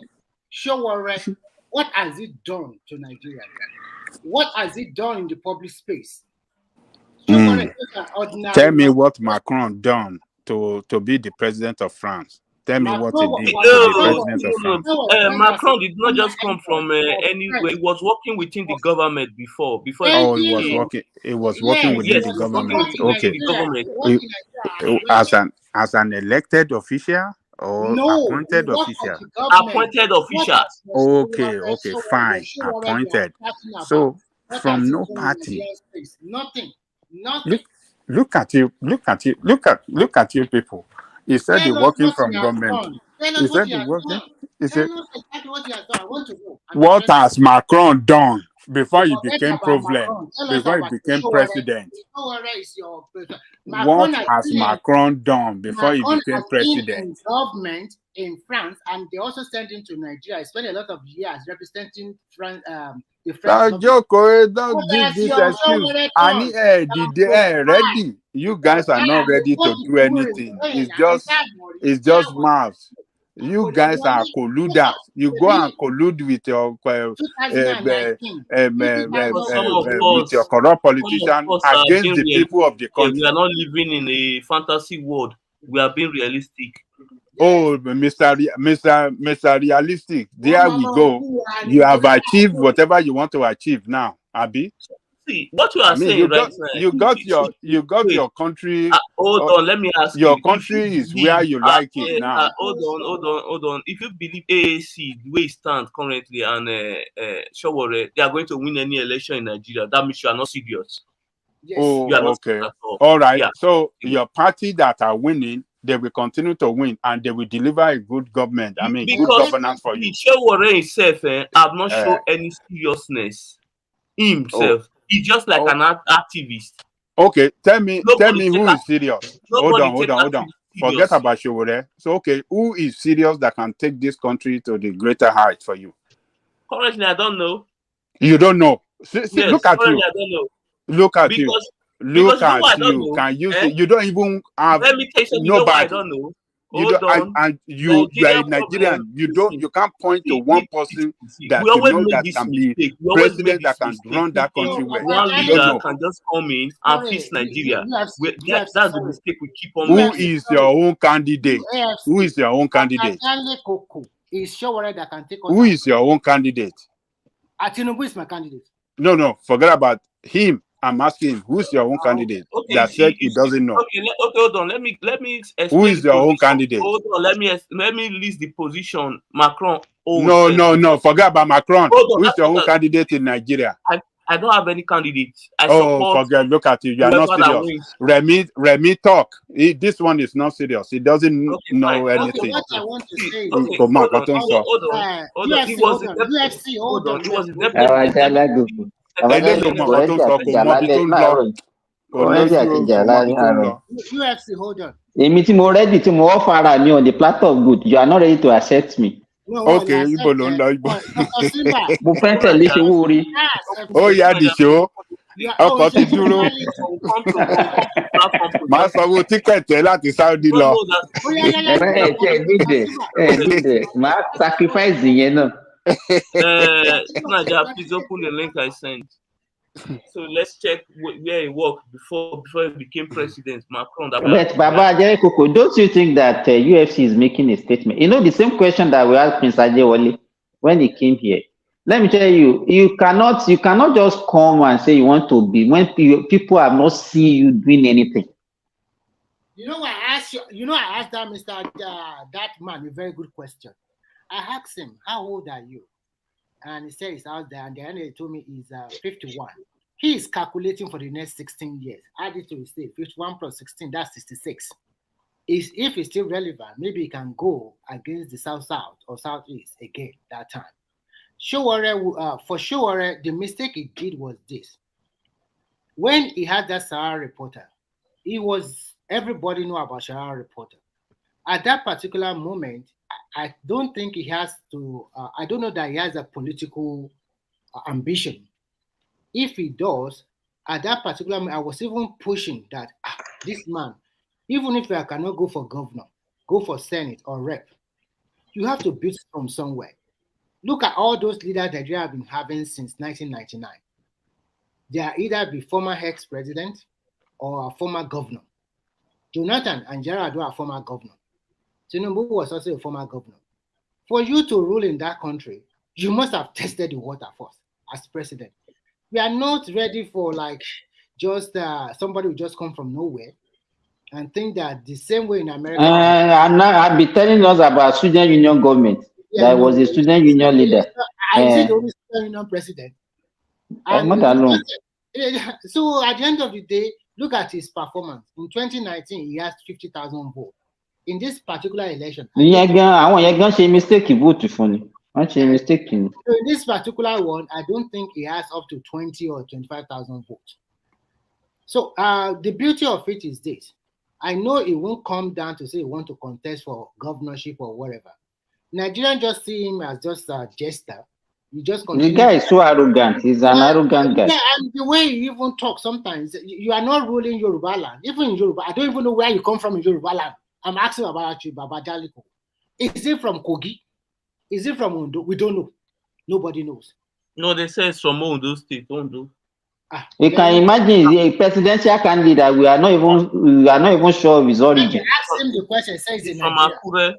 Showore, what has it done to Nigeria? What has it done in the public space? Tell me what Macron done to be the president of France. Tell me what he did to the president of France. Macron did not just come from anywhere. He was working within the government before. He was working. It was working within the government. Okay. As an elected official or appointed official? Appointed official. Okay, fine. Appointed. So from no party. Nothing. Look at you people. He said he's working from government. He said he's working. He said, what has Macron done before he became president? Before he became president? What has Macron done before he became president? Government in France, and they also sent him to Nigeria. He spent a lot of years representing France. The French don't give this excuse. Ready. You guys are not ready to do anything. It's just mouths. You guys are colluders. You go and collude with your corrupt politician against the people of the country. We are not living in a fantasy world. We are being realistic. Oh, Mr. Realistic. There we go. You have achieved whatever you want to achieve now, Abi. See what you are saying right now. You got your country. Hold on, let me ask you. Your country is where you like it now. Hold on. If you believe AAC the way it stands currently and Showore, they are going to win any election in Nigeria, that means you are not serious. Yes. Oh, okay. All right. Yeah. So your party that are winning they will continue to win and they will deliver a good government. I mean, good Because governance for you. Shewore himself have not shown any seriousness himself. He's just like an activist. Okay, tell me who is serious. Hold on. Serious. Forget about Shewore. So, okay, who is serious that can take this country to the greater height for you? Currently, I don't know. You don't know. See, Yes, look at you. I don't know. Look at you. Look Look at I don't you. know. Can you see? You don't even have Let me tell you something. nobody. I don't know. You don't, and you are a Nigerian. You can't point to one person that we you always know make that this can mistake. be We always president make that this can run that country well. One You don't leader know. can just come in and fix Nigeria. That's the mistake we keep on Who making. is your own candidate? Who is your own candidate? Is Shewore that can take us Who is your own candidate? Tinubu is my candidate. No, forget about him. I'm asking him, who's your own candidate that said he doesn't know? Okay, hold on. Let me explain. Who is your own candidate? Hold on. Let me list the position Macron holds. No. Forget about Macron. Hold on. Who is your own candidate in Nigeria? I don't have any candidate. I support. Forget. Look at you. You are not serious. Remy talk. This one is not serious. He doesn't know anything. What I want to say is, Hold on. He was the deputy. UFC, hold on. Èmi tí mo ready tí mo offer ara mi on the platter of good, you are not ready to accept me. Okay, Ibo ló ń lọ Ibo. Mo fẹ́ tẹ̀lé ṣe wó rí. Ó yá dìṣó. Ọkọ̀ ti dúró. Máa sanwó tíkẹ̀tì ẹ láti Saudi lọ. Nídẹ̀, máa sacrifice yẹn náà. Naja, please open the link I sent. So let's check where he worked before he became president. Macron. But Baba Ajay Koko, don't you think that UFC is making a statement? You know the same question that we asked Prince Ajewole when he came here. Let me tell you, you cannot just come and say you want to be when people have not seen you doing anything. You know, I asked that Mr. That man a very good question. I asked him, "How old are you?" And he said he's out there, and then he told me he's 51. He is calculating for the next 16 years. Add it to his state, 51 plus 16, that's 66. If it's still relevant, maybe he can go against the South or Southeast again that time. For Shewore, the mistake he did was this. When he had that Sahara reporter, everybody knew about Sahara reporter. At that particular moment, I don't think he has to, I don't know that he has a political ambition. If he does, at that particular moment, I was even pushing that this man, even if I cannot go for governor, go for Senate or rep, you have to build from somewhere. Look at all those leaders that you have been having since 1999. They are either the former ex-president or a former governor. Jonathan and Gerard are former governor. Tinubu was also a former governor. For you to rule in that country, you must have tested the water first as president. We are not ready for just somebody who just come from nowhere and think that the same way in America. I've been telling us about student union government. Yeah, that was a student union leader. I see the only student union president. I'm not alone. So at the end of the day, look at his performance. In 2019, he has 50,000 votes. In this particular election, I want you mistake vote funny. Mistake. So in this particular one, I don't think he has up to 20 or 25,000 votes. So the beauty of it is this. I know it won't come down to say he want to contest for governorship or whatever. Nigerians just see him as just a jester. The guy is so arrogant. He's an arrogant guy. Yeah, and the way he even talks sometimes, you are not ruling Yoruba land. Even in Yoruba, I don't even know where you come from in Yoruba land. I'm asking about you, Baba Jaliko. Is it from Kogi? Is it from Ondo? We don't know. Nobody knows. No, they say it's from Ondo State. Ondo. You can imagine a presidential candidate. We are not even sure of his origin. Ask him the question. Says in from Nigeria. Akure.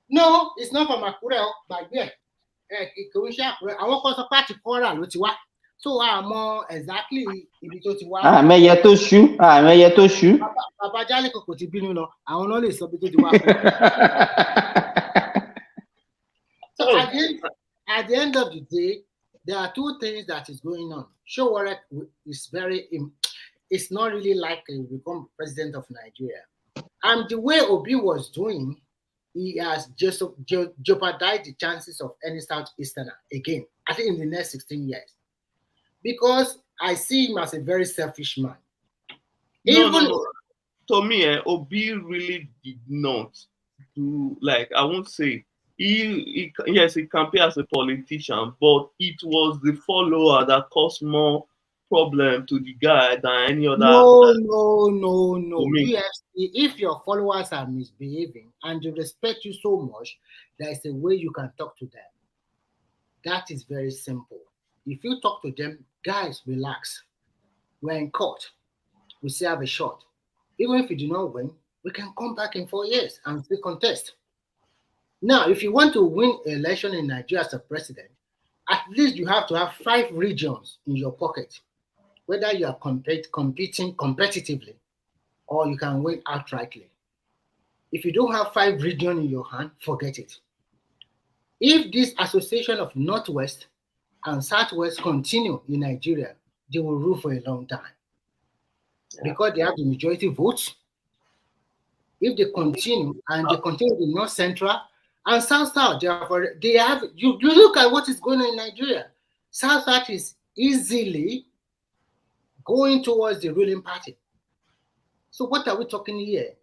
No, it's not from Akure. But yeah, àwọn kan sọ pé àti Kwara ló ti wá. So àmọ́ exactly ibi tó ti wá. Àmẹ́yẹ tó ṣú. Bàbá Jaliko kò ti bínú lọ. Àwọn náà lè sọ ibi tó ti wá. So at the end of the day, there are two things that is going on. Shewore is it's not really likely to become president of Nigeria. And the way Obi was doing, he has just jeopardized the chances of any Southeasterner again, I think in the next 16 years. Because I see him as a very selfish man. No. To me, Obi really did not do, like, I won't say, yes, he campaigned as a politician, but it was the follower that caused more problem to the guy than any other. No. Me. If your followers are misbehaving and they respect you so much, there is a way you can talk to them. That is very simple. If you talk to them, guys, relax. We're in court. We still have a shot. Even if we do not win, we can come back in 4 years and still contest. Now, if you want to win an election in Nigeria as a president, at least you have to have 5 regions in your pocket, whether you are competing competitively or you can win outrightly. If you don't have 5 regions in your hand, forget it. If this association of Northwest and Southwest continue in Nigeria, they will rule for a long time. Because they have the majority votes. If they continue and they continue in North Central and South, they have you look at what is going on in Nigeria. South is easily going towards the ruling party. So what are we talking here?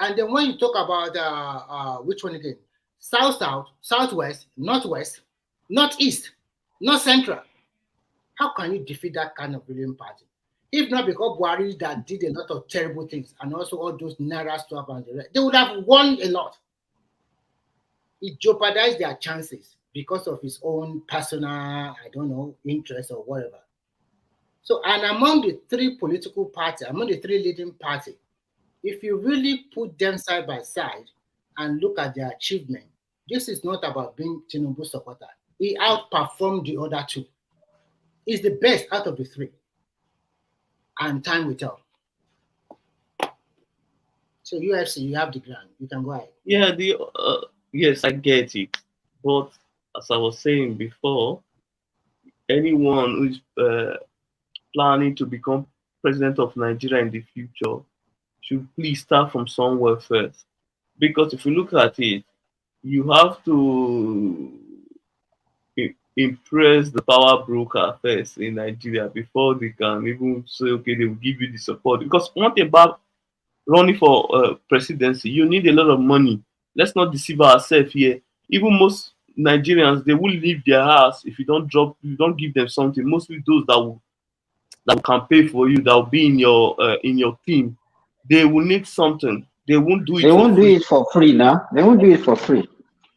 And then when you talk about which one again? South, Southwest, Northwest, Northeast, North Central. How can you defeat that kind of ruling party? If not because Buhari that did a lot of terrible things and also all those Naira stuff and the rest, they would have won a lot. It jeopardized their chances because of his own personal, interest or whatever. So, and among the 3 political parties, among the 3 leading parties, if you really put them side by side and look at their achievement, this is not about being Tinubu supporter. He outperformed the other 2. He's the best out of the 3. And time will tell. So UFC, you have the ground. You can go ahead. Yeah, yes, I get it. But as I was saying before, anyone who is planning to become president of Nigeria in the future should please start from somewhere first. Because if you look at it, you have to impress the power broker first in Nigeria before they can even say, okay, they will give you the support. Because one thing about running for presidency, you need a lot of money. Let's not deceive ourselves here. Even most Nigerians, they will leave their house if you don't give them something. Mostly those that can pay for you, that will be in your team. They will need something. They won't do it. They won't do it for free now. They won't do it for free.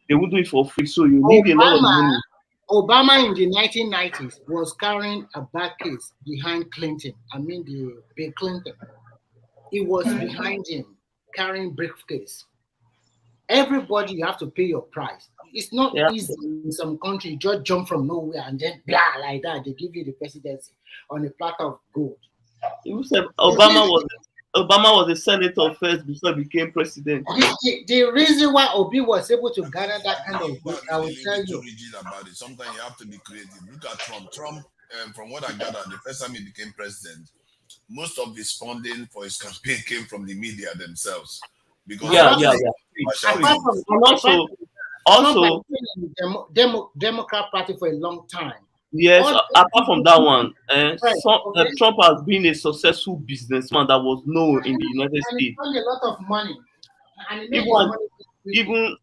They won't do it for free. So you need a lot of money. Obama in the 1990s was carrying a back case behind Clinton. Bill Clinton. He was behind him carrying briefcase. Everybody, you have to pay your price. It's not easy in some country. You just jump from nowhere and then blah like that. They give you the presidency on a platter of gold. You said Obama was a senator first before he became president. The reason why Obi was able to gather that kind of vote, I will tell you. About it. Sometimes you have to be creative. Look at Trump. Trump, from what I gathered, the first time he became president, most of his funding for his campaign came from the media themselves. Because also Democrat Party for a long time. Yes, apart from that one, Trump has been a successful businessman that was known in the United States. A lot of money. Even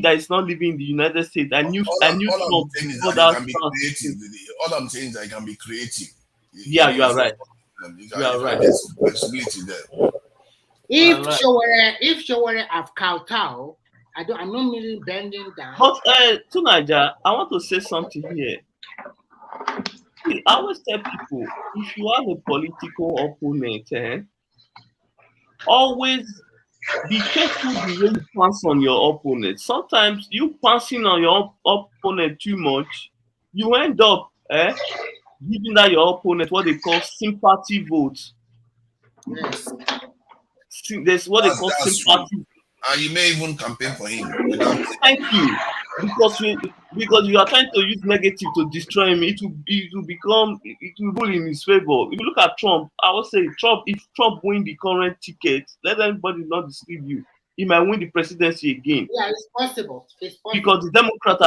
that is not living in the United States. I knew all I'm saying is that it can be creative. Yeah, you are right. You are right. There's flexibility there. If Showore have kowtow, I'm not really bending down. But to Naija, I want to say something here. I always tell people, if you have a political opponent, always be careful the way you pass on your opponent. Sometimes you passing on your opponent too much, you end up giving that your opponent what they call sympathy votes. Yes. There's what they call sympathy. And you may even campaign for him. Thank you. because you are trying to use negative to destroy him. It will rule in his favor. If you look at Trump, I would say if Trump win the current ticket, let anybody not deceive you. He might win the presidency again. Yeah, it's possible. It's possible. Because the Democrats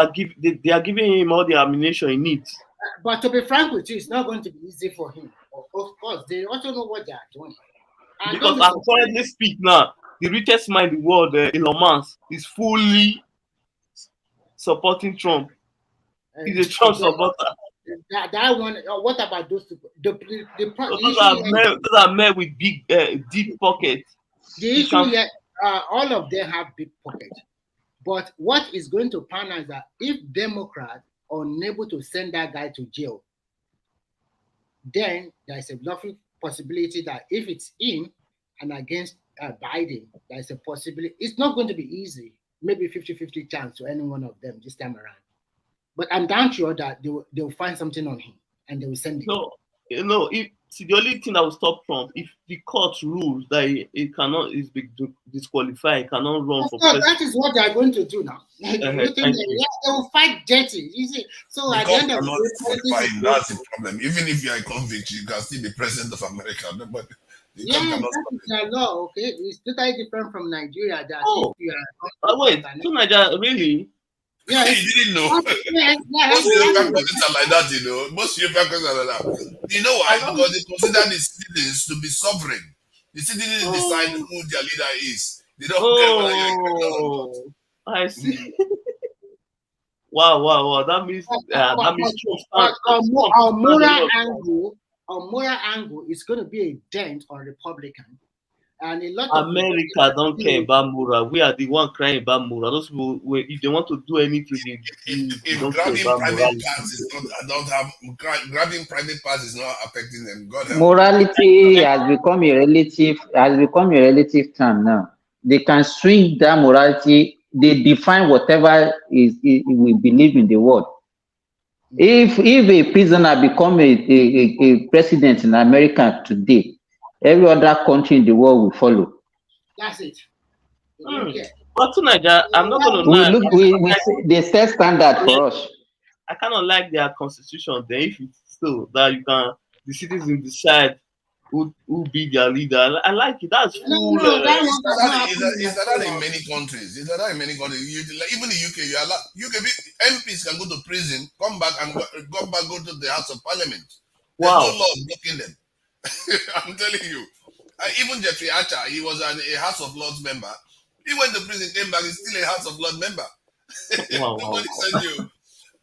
they are giving him all the ammunition he needs. But to be frank with you, it's not going to be easy for him. Of course, they also know what they are doing. And Because as currently speak now, the richest man in the world, Elon Musk, is fully supporting Trump. He's a Trump supporter. That one. What about those people? Those are men with big, deep pockets. The issue here, all of them have big pockets. But what is going to pan out is that if Democrats are unable to send that guy to jail, then there is a lovely possibility that if it's him and against Biden, there's a possibility. It's not going to be easy. Maybe 50-50 chance to any one of them this time around. But I'm damn sure that they'll find something on him and they will send it. No, the only thing that will stop Trump, if the court rules that he cannot is disqualified, he cannot run for president. That is what they are going to do now. They will fight dirty. You see, so at the end of the day, that's the problem. Even if you are a convict, you can still be president of America. But that is the law. Okay, it's totally different from Nigeria. That if you are wait, to Nigeria, really? Yeah, you didn't know. Most European countries are like that, you know. Most European countries are like that. You know why? Because they consider the citizens to be sovereign. The citizens decide who their leader is. They don't care whether you're a criminal or not. I see. Wow. That means our moral angle is going to be a dent on Republican. And a lot of America don't care about Mura. We are the one crying about Mura. Those people, if they want to do anything, they don't care about morality. Grabbing private parts is not affecting them. Morality has become a relative term now. They can swing that morality. They define whatever we believe in the world. If a prisoner become a president in America today, every other country in the world will follow. That's it. But to Nigeria, I'm not going to lie. They set standard for us. I cannot like their constitution. Then if it's so that the citizens decide who be their leader. I like it. That's cool. It's like that in many countries. It's like that in many countries. Even in the UK, MPs can go to prison, come back go to the House of Parliament. There's no law blocking them. I'm telling you. Even Jeffrey Archer, he was a House of Lords member. He went to prison, came back, he's still a House of Lords member. Nobody sent you.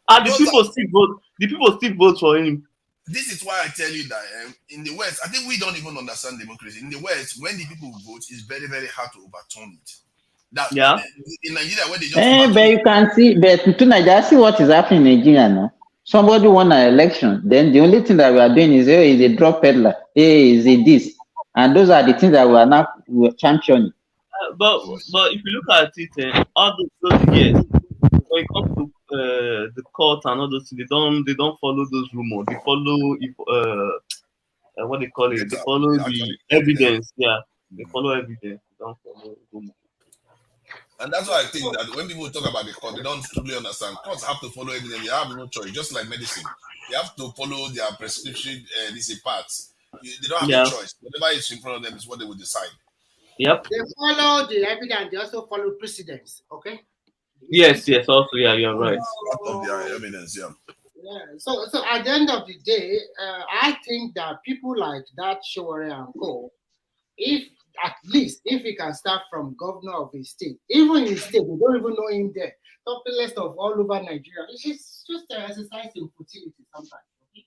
And the people still vote. The people still vote for him. This is why I tell you that in the West, I think we don't even understand democracy. In the West, when the people vote, it's very, very hard to overturn it. In Nigeria, where they just but you can see, but to Nigeria, see what is happening in Nigeria now. Somebody won an election, then the only thing that we are doing is is a drug peddler, is a this, and those are the things that we are now championing. But if you look at it, all those years, when it comes to the court and all those, they don't follow those rumors. They follow what they call it. They follow the evidence. Yeah, they follow evidence. They don't follow rumors. And that's why I think that when people talk about the court, they don't truly understand. Courts have to follow evidence. They have no choice, just like medicine. They have to follow their prescription parts. They don't have a choice. Whatever is in front of them is what they will decide. Yep. They follow the evidence. They also follow precedents. Okay. Yes. Also, yeah, you're right. Part of their evidence, yeah. So at the end of the day, I think that people like that Showore and co, if he can start from governor of his state, even in his state, we don't even know him there. Top list of all over Nigeria. It's just an exercise in futility sometimes. Okay?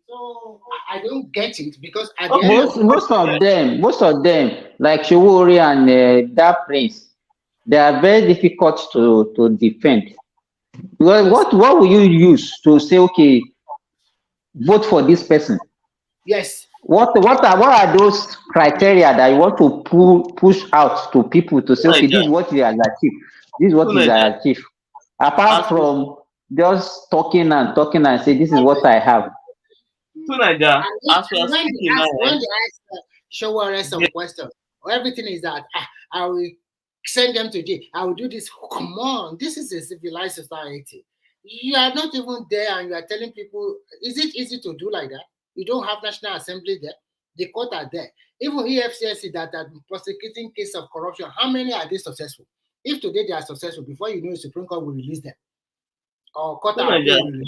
So I don't get it because at the most of them, like Showore and that prince, they are very difficult to defend. Well, what will you use to say, okay, vote for this person? Yes. What are those criteria that you want to push out to people to say, okay, this is what he has achieved. This is what he has achieved. Apart from just talking and say, this is what I have. When they ask Showore some questions, everything is that I will send them to jail. I will do this. Come on, this is a civilized society. You are not even there, and you are telling people, is it easy to do like that? You don't have National Assembly there. The court are there. Even EFCC that are prosecuting case of corruption, how many are they successful? If today they are successful, before you know, the Supreme Court will release them. Or court will release them.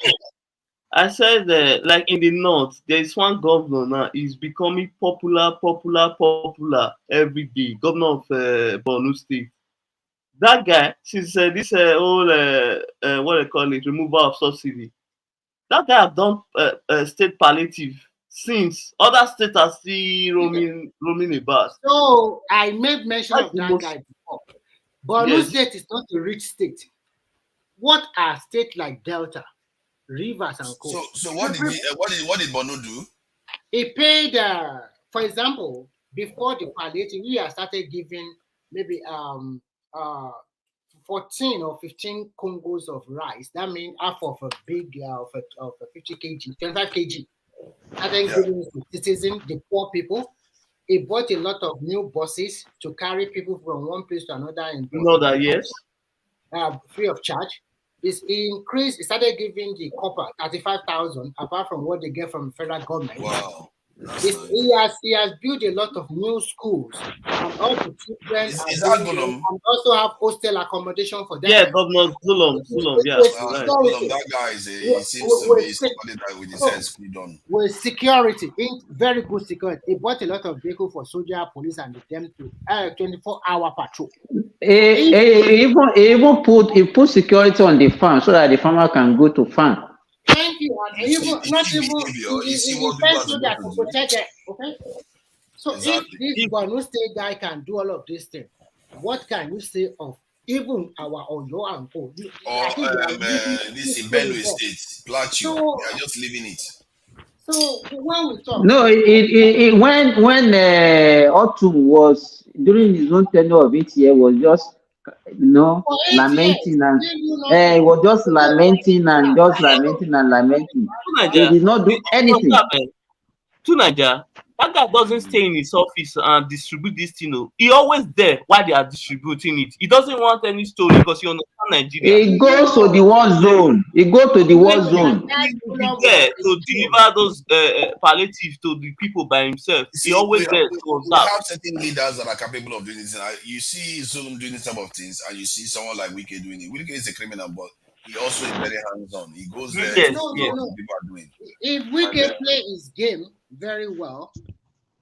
I said like in the north, there is one governor now. He's becoming popular every day. Governor of Borno State. That guy, since this whole what they call it, removal of subsidy, that guy have done state palliative since. Other states are still roaming about. So I made mention of that guy before. Borno State is not a rich state. What are states like Delta, Rivers, and Co? So what did Borno do? He paid, for example, before the palliative, we have started giving maybe 14 or 15 Congos of rice. That means half of a big of 50 kg, 25 kg. And then giving to citizens, the poor people. He bought a lot of new buses to carry people from one place to another. In yes. Free of charge. He started giving the copper 35,000 apart from what they get from the federal government. Wow. He has built a lot of new schools, and all the children and also have hostel accommodation for them. Yeah, Governor Zulum, yeah. That guy he seems to be somebody that with his head screwed on. With security, very good security. He bought a lot of vehicles for soldier, police, and them to 24-hour patrol. He even put security on the farm so that the farmer can go to farm. Thank you. And even not even to protect it. Okay. So if this Borno State guy can do all of these things, what can you say of even our Oyo and Co? This in Benue State, Plateau, they are just leaving it. So when we talk, no, when Autumn was during his own tenure of 8 years was just lamenting and he was just lamenting and just lamenting and lamenting. He did not do anything. To Nigeria, that guy doesn't stay in his office and distribute this thing. He always there while they are distributing it. He doesn't want any story because he understands Nigeria. He goes to the war zone. He goes to the war zone. He will be there to deliver those palliatives to the people by himself. He always there to observe. We have certain leaders that are capable of doing this. You see Zulum doing this type of things, and you see someone like Wike doing it. Wike is a criminal, but he also is very hands-on. He goes there. No. People are doing. If Wike play his game very well,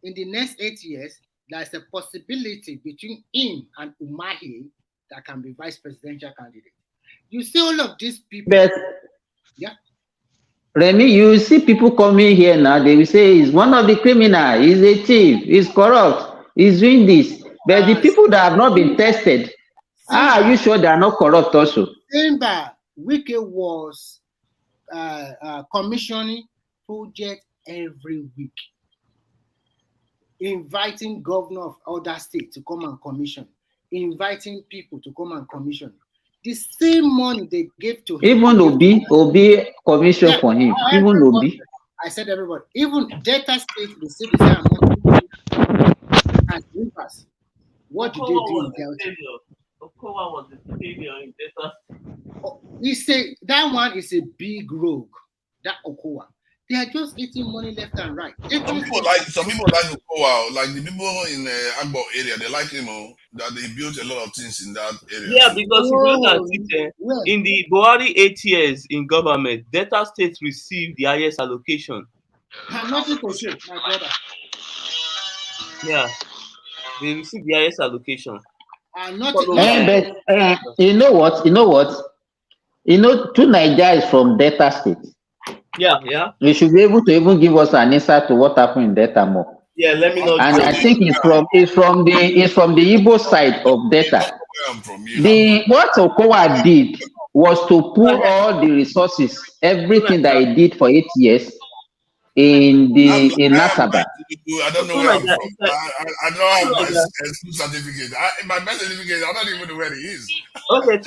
in the next 8 years, there's a possibility between him and Umahi that can be vice presidential candidate. You see all of these people. But, Remy, you see people coming here now, they will say he's one of the criminals, he's a thief, he's corrupt, he's doing this. But the people that have not been tested, are you sure they are not corrupt also? Remember, Wike was commissioning projects every week, inviting governor of other states to come and commission, inviting people to come and commission. The same money they gave to him. Even Obi commission for him. Even Obi. I said everybody. Even Delta State received the same amount as Rivers. What did they do in Delta? Okowa was the failure in Delta. That one is a big rogue. That Okowa. They are just eating money left and right. Some people like Okowa, like the people in Agbo area. They like that they built a lot of things in that area. Yeah, because if you look at it, in the Buhari 8 years in government, Delta State received the highest allocation. Nothing to say, my brother. Yeah, they received the highest allocation. You know what? To Nigeria is from Delta State. Yeah. You should be able to even give us an insight to what happened in Delta more. Yeah, let me know. And I think it's from the Igbo side of Delta. What Okowa did was to pull all the resources, everything that he did for 8 years in Nasaba. I don't know where I'm from. I don't have my school certificate. My birth certificate, I don't even know where it is. Okay,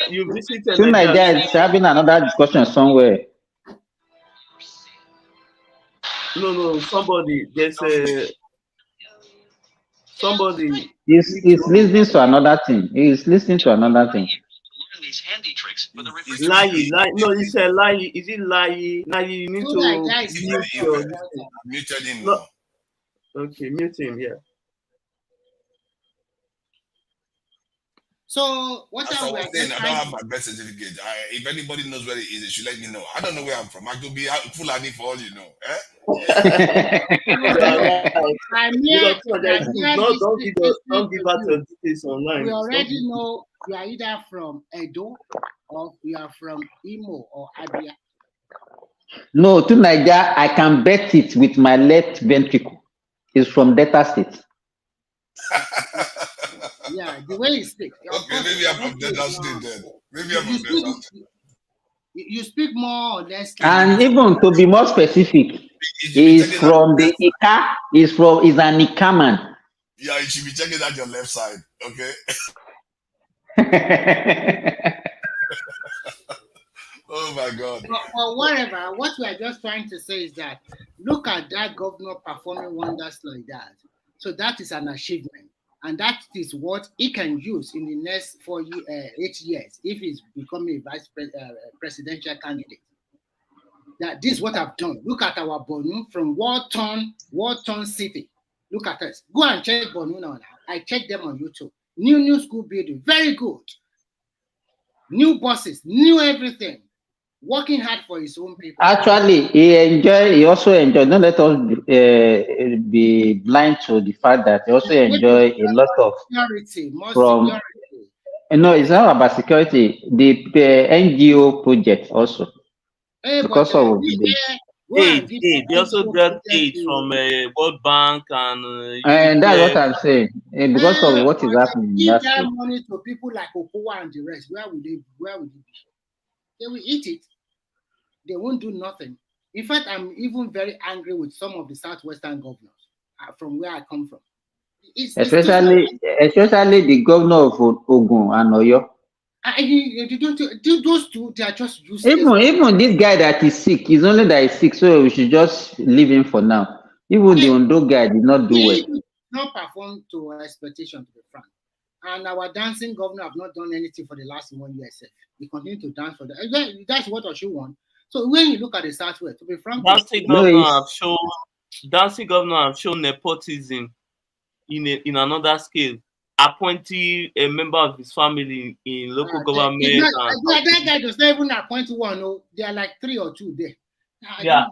you visited Nigeria is having another discussion somewhere. No, somebody. There's a somebody. He's listening to another thing. He's listening to another thing. Lie. No, he said lie. Is it lie? Lie, you need So to that guy is mute very your. important. Muted him No. now. Okay, mute him. Yeah. So what As I are we was are saying, just I don't trying have to my birth certificate. If anybody knows where it is, they should let me know. I don't know where I'm from. I could be Fulani for all you know. Don't give out your details online. We already know you are either from Edo or you are from Imo or Abia. No, to Nigeria, I can bet it with my left ventricle. It's from Delta State. Yeah, the way you speak. Okay, maybe I'm from Delta State then. Maybe I'm from Delta State. You speak more or less. And even to be more specific, is from the Ika, is an Ika man. Yeah, you should be checking out your left side, okay? Oh my God. Or whatever, what we are just trying to say is that look at that governor performing wonders like that. So that is an achievement. And that is what he can use in the next 8 years if he's becoming a presidential candidate. That this is what I've done. Look at our Bonu from war-torn city. Look at us. Go and check Bonu now. I checked them on YouTube. New school building, very good. New buses, new everything. Working hard for his own people. Actually, he also enjoyed. Don't let us be blind to the fact that he also enjoy a lot of security. No, it's not about security. The NGO project also. Because of aid. They also get aid from World Bank and that's what I'm saying. Because of what is happening in that that state. money to people like Okowa and the rest. Where would they be? They will eat it. They won't do nothing. In fact, I'm even very angry with some of the southwestern governors from where I come from. Especially the governor of Ogun and Oyo. Those two, they are just useless. Even this guy that is sick, it's only that he's sick, so we should just leave him for now. Even the Ondo guy did not do well. He did not perform to expectation, to be frank. And our dancing governor have not done anything for the last 1 year. He continued to dance for that. That's what Oshu want. So when you look at the Southwest, to be frank, dancing governor have shown nepotism in another scale. Appointing a member of his family in local government. That guy does not even appoint one. No, there are like 3 or 2 there. Yeah.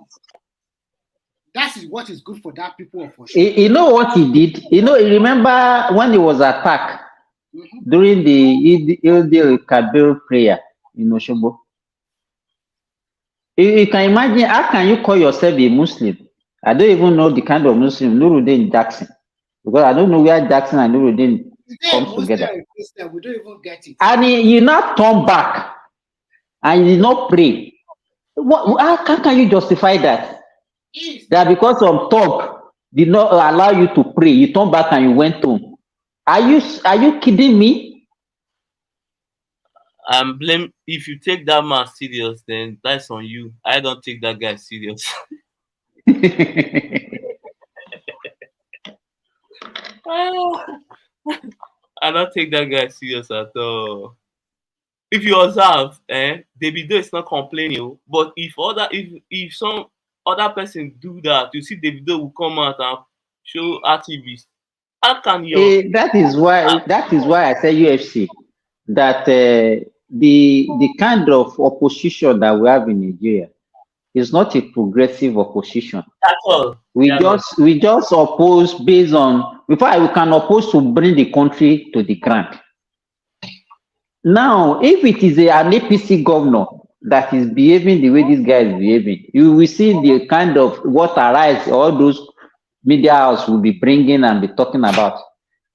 That is what is good for that people for sure. You know what he did? You remember when he was attacked during the Eid Kabir prayer in Oshobo? You can imagine, how can you call yourself a Muslim? I don't even know the kind of Muslim, Nuruddin Jackson. Because I don't know where Jackson and Nuruddin comes together. We don't even get it. And you not turn back and you did not pray. How can you justify that? That because of talk did not allow you to pray, you turn back and you went home. Are you kidding me? Blame if you take that man serious, then that's on you. I don't take that guy serious. I don't take that guy serious at all. If you observe, Davido is not complaining, but if some other person do that, you see Davido will come out and show activists. How can you? That is why I say UFC that the kind of opposition that we have in Nigeria is not a progressive opposition. At all. We just oppose based on, before we can oppose to bring the country to the ground. Now, if it is an APC governor that is behaving the way this guy is behaving, you will see the kind of what arise all those media house will be bringing and be talking about.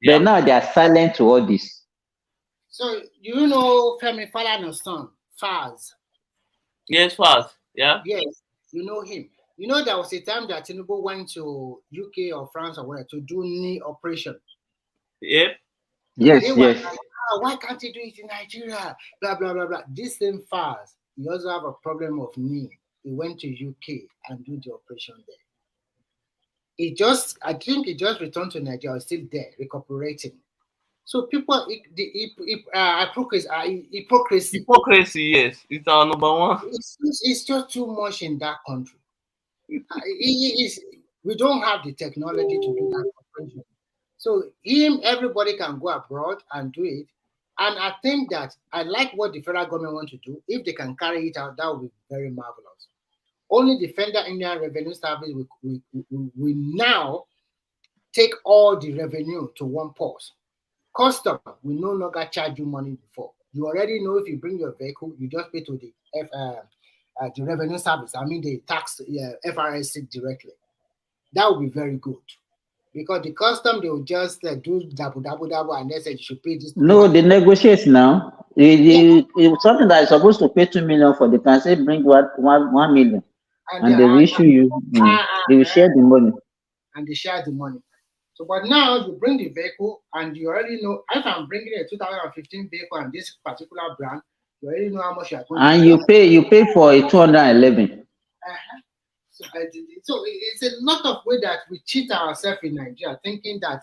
Yeah. But now they are silent to all this. So, you know Femi Falana's son, Faz? Yes, Faz. Yeah. Yes, you know him. You know there was a time that Tinubu went to UK or France or where to do knee operation. Yep. Yes. Like, why can't he do it in Nigeria? Blah blah blah blah. This same Faz, he also have a problem of knee. He went to UK and do the operation there. I think it just returned to Nigeria, it's still there, recuperating. So people, hypocrisy. Hypocrisy, yes, it's our number one. It's just too much in that country. We don't have the technology to do that operation. So everybody can go abroad and do it. And I think that I like what the federal government want to do. If they can carry it out, that would be very marvelous. Only the Federal Indian Revenue Service will now take all the revenue to one pause. Custom will no longer charge you money before. You already know if you bring your vehicle, you just pay to the revenue service. I mean the tax FRSC directly. That would be very good. Because the custom, they will just do double, and they say you should pay this. No, they negotiate now. It's something that is supposed to pay 2 million for, they can say bring 1 million. And they will issue you, they will share the money. And they share the money. So, but now you bring the vehicle and you already know, if I'm bringing a 2015 vehicle and this particular brand, you already know how much you are going and to pay. You pay for a 211. So it's a lot of way that we cheat ourselves in Nigeria, thinking that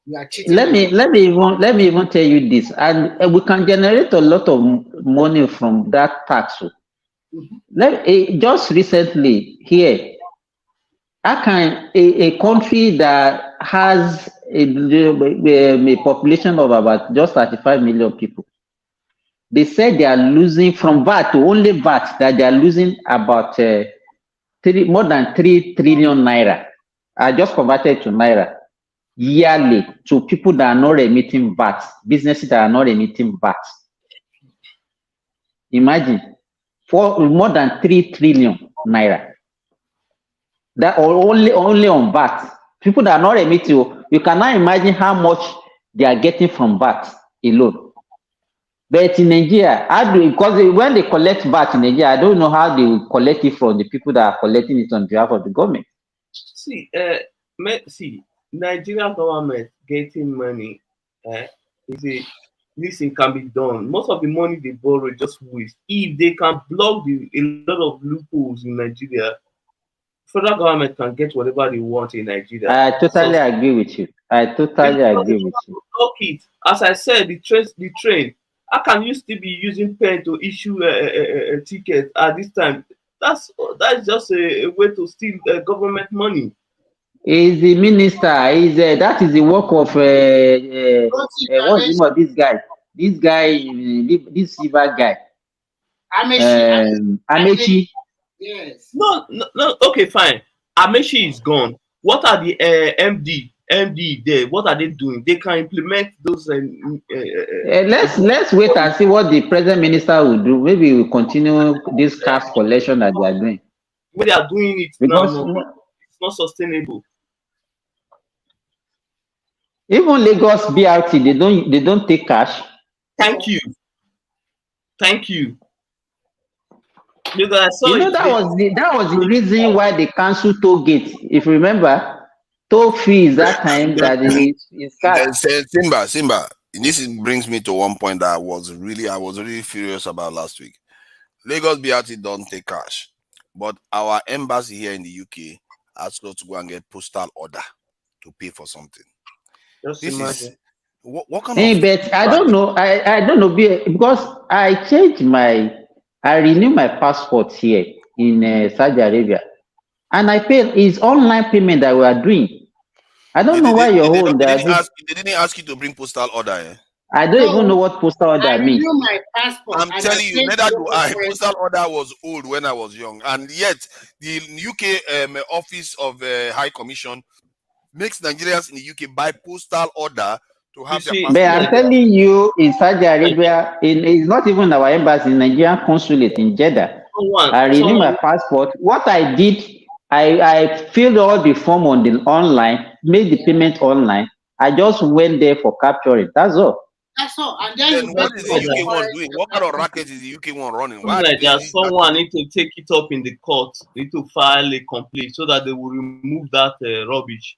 we are cheating. Let me even tell you this, and we can generate a lot of money from that tax. Just recently here, how can a country that has a population of about just 35 million people, they said they are losing from VAT, only VAT, that they are losing about more than 3 trillion naira. I just converted to naira yearly to people that are not remitting VAT, businesses that are not remitting VAT. Imagine, for more than 3 trillion naira. That only on VAT. People that are not remitting, you cannot imagine how much they are getting from VAT alone. But in Nigeria, because when they collect VAT in Nigeria, I don't know how they will collect it from the people that are collecting it on behalf of the government. See, Nigerian government getting money, listen, can be done. Most of the money they borrow just waste. If they can block a lot of loopholes in Nigeria, federal government can get whatever they want in Nigeria. I totally agree with you. Block it. As I said, the train. How can you still be using pen to issue a ticket at this time? That's just a way to steal government money. Is the minister? That is the work of what's the name of this guy? This Siva guy. Amechi. Yes. No. Okay, fine. Amechi is gone. What are the MD there? What are they doing? They can implement those. Let's wait and see what the present minister will do. Maybe we'll continue this cash collection that they are doing. But they are doing it because now, it's not sustainable. Even Lagos BRT, they don't take cash. Thank you. Because that was the reason why they canceled toll gates. If you remember, toll fees that time that is cash. Simba. This brings me to one point that I was really furious about last week. Lagos BRT don't take cash, but our embassy here in the UK asked us to go and get postal order to pay for something. Just imagine. What kind of? But I don't know. I don't know because I renewed my passport here in Saudi Arabia, and I paid. It's online payment that we are doing. I don't know why you're holding that. They didn't ask you to bring postal order. Eh? I don't even know what postal order means. My passport. I'm telling you, neither do I. Postal order was old when I was young, and yet the UK Office of High Commission makes Nigerians in the UK buy postal order to have their passport. But I'm telling you, in Saudi Arabia, it's not even our embassy, in Nigerian consulate in Jeddah. I renewed my passport. What I did, I filled all the form on the online, made the payment online. I just went there for capturing. That's all. That's all. And then what is the UK one doing? What kind of racket is the UK one running? Someone need to take it up in the court, need to file a complaint so that they will remove that rubbish.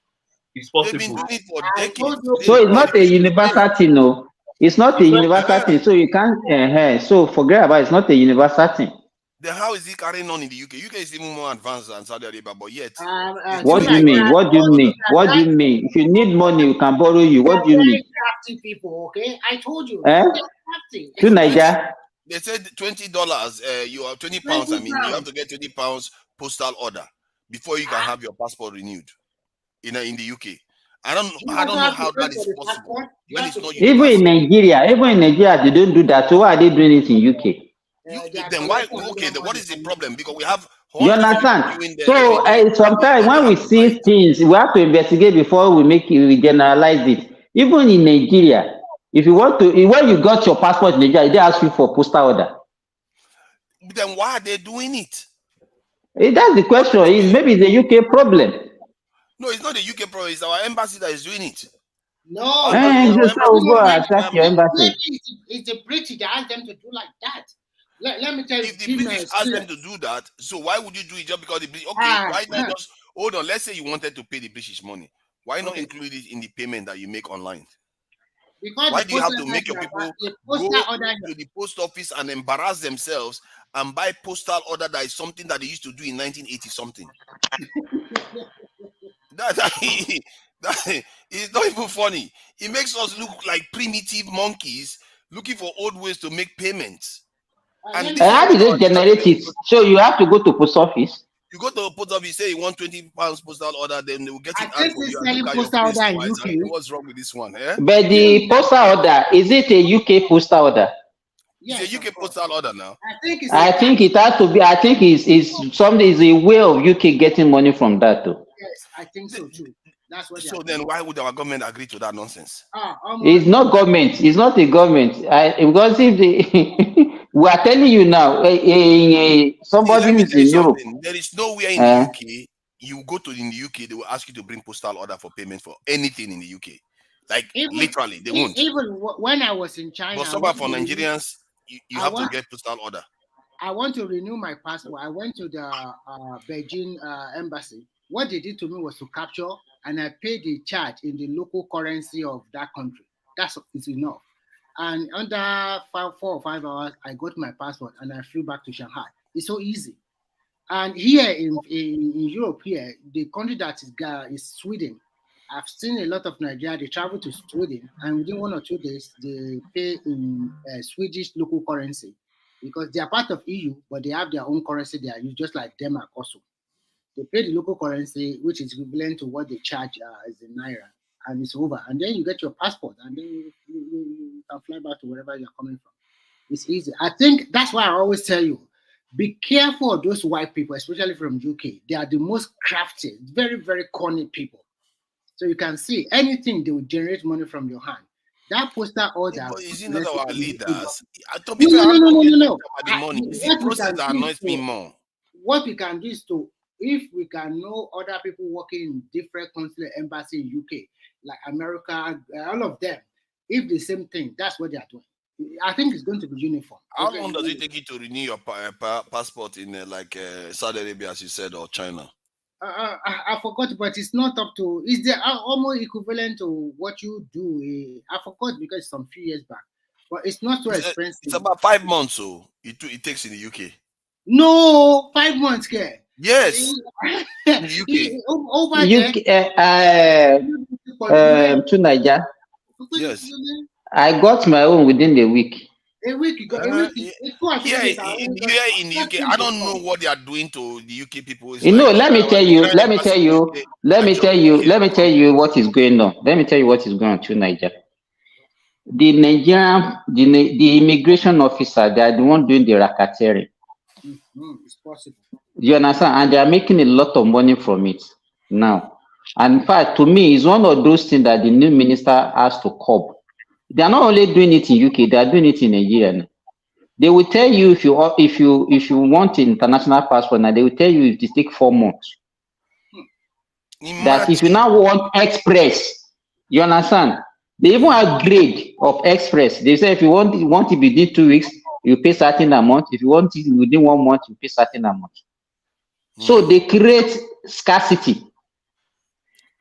It's possible. They've been doing it for decades. So it's not a universal thing, no. It's not a universal thing. So you can't. So forget about it. It's not a universal thing. Then how is it carrying on in the UK? UK is even more advanced than Saudi Arabia, but yet. What do you mean? What do you mean? What do you mean? If you need money, we can borrow you. What do you mean? Crafty people, okay? I told you. Eh? They're crafty. To Niger? They said $20. You are £20. I mean, you have to get £20 postal order before you can have your passport renewed in the UK. I don't know how that is possible. When it's not Even in Nigeria, they don't do that. So why are they doing it in UK? Then why? Okay, then what is the problem? Because we have. You understand? So sometimes when we see things, we have to investigate before we generalize it. Even in Nigeria, if you want to, when you got your passport in Nigeria, they ask you for postal order. Then why are they doing it? That's the question. Maybe it's a UK problem. No, it's not the UK problem. It's our embassy that is doing it. No, go attack your embassy. It's the British that asked them to do like that. Let me tell you. If the British asked them to do that, so why would you do it just because the British? Okay, why not just hold on? Let's say you wanted to pay the British money. Why not include it in the payment that you make online? Because why do you have to make your people go to the post office and embarrass themselves and buy postal order that is something that they used to do in 1980 something? that is not even funny. It makes us look like primitive monkeys looking for old ways to make payments. And how did they generate it? So you have to go to post office. You go to a post office, say you want £20 postal order, then they will get it out for you. And postal order in UK. What's wrong with this one? Eh? But the postal order, is it a UK postal order? It's a UK postal order now. I think it has to be. I think it's something. Is a way of UK getting money from that too. Yes, I think so too. That's what. So then, why would our government agree to that nonsense? It's not government. It's not the government. Because if the we are telling you now, somebody who is in Europe. There is nowhere in the UK. You go to in the UK, they will ask you to bring postal order for payment for anything in the UK. Like literally, they won't. Even when I was in China, but somehow for Nigerians, you have to get postal order. I want to renew my passport. I went to the Beijing embassy. What they did to me was to capture, and I paid the charge in the local currency of that country. That's enough. And under 4 or 5 hours, I got my passport and I flew back to Shanghai. It's so easy. And here in Europe, here the country that is Sweden. I've seen a lot of Nigeria. They travel to Sweden, and within 1 or 2 days, they pay in Swedish local currency because they are part of EU, but they have their own currency they are used, just like Denmark also. They pay the local currency, which is equivalent to what they charge as in Naira, and it's over. And then you get your passport, and then you can fly back to wherever you're coming from. It's easy. I think that's why I always tell you, be careful of those white people, especially from UK. They are the most crafty, very, very corny people. So you can see anything, they will generate money from your hand. That postal order. But is it not our leaders? No. The money. It's the process that annoys me more. What we can do is if we can know other people working in different consular embassy in UK, like America, all of them, if the same thing, that's what they are doing. I think it's going to be uniform. How long does it take you to renew your passport in Saudi Arabia, as you said, or China? I forgot, but it's not up to. It's almost equivalent to what you do. I forgot because it's some few years back, but it's not so expensive. It's about 5 months, so it takes in the UK. No, 5 months, care. Yes, in the UK. Over there. To Niger. Yes. I got my own within the week. A week ago. Yeah, in the UK, I don't know what they are doing to the UK people. Let me tell you what is going on. Let me tell you what is going on to Niger. The Nigerian, the immigration officer, they are the one doing the racketeering. It's possible. You understand? And they are making a lot of money from it now. And in fact, to me, it's one of those things that the new minister has to curb. They are not only doing it in UK, they are doing it in Nigeria now. They will tell you if you want an international passport now, they will tell you it takes 4 months. That if you now want express, you understand? They even have grade of express. They say if you want it within 2 weeks, you pay certain amount. If you want it within 1 month, you pay certain amount. So they create scarcity.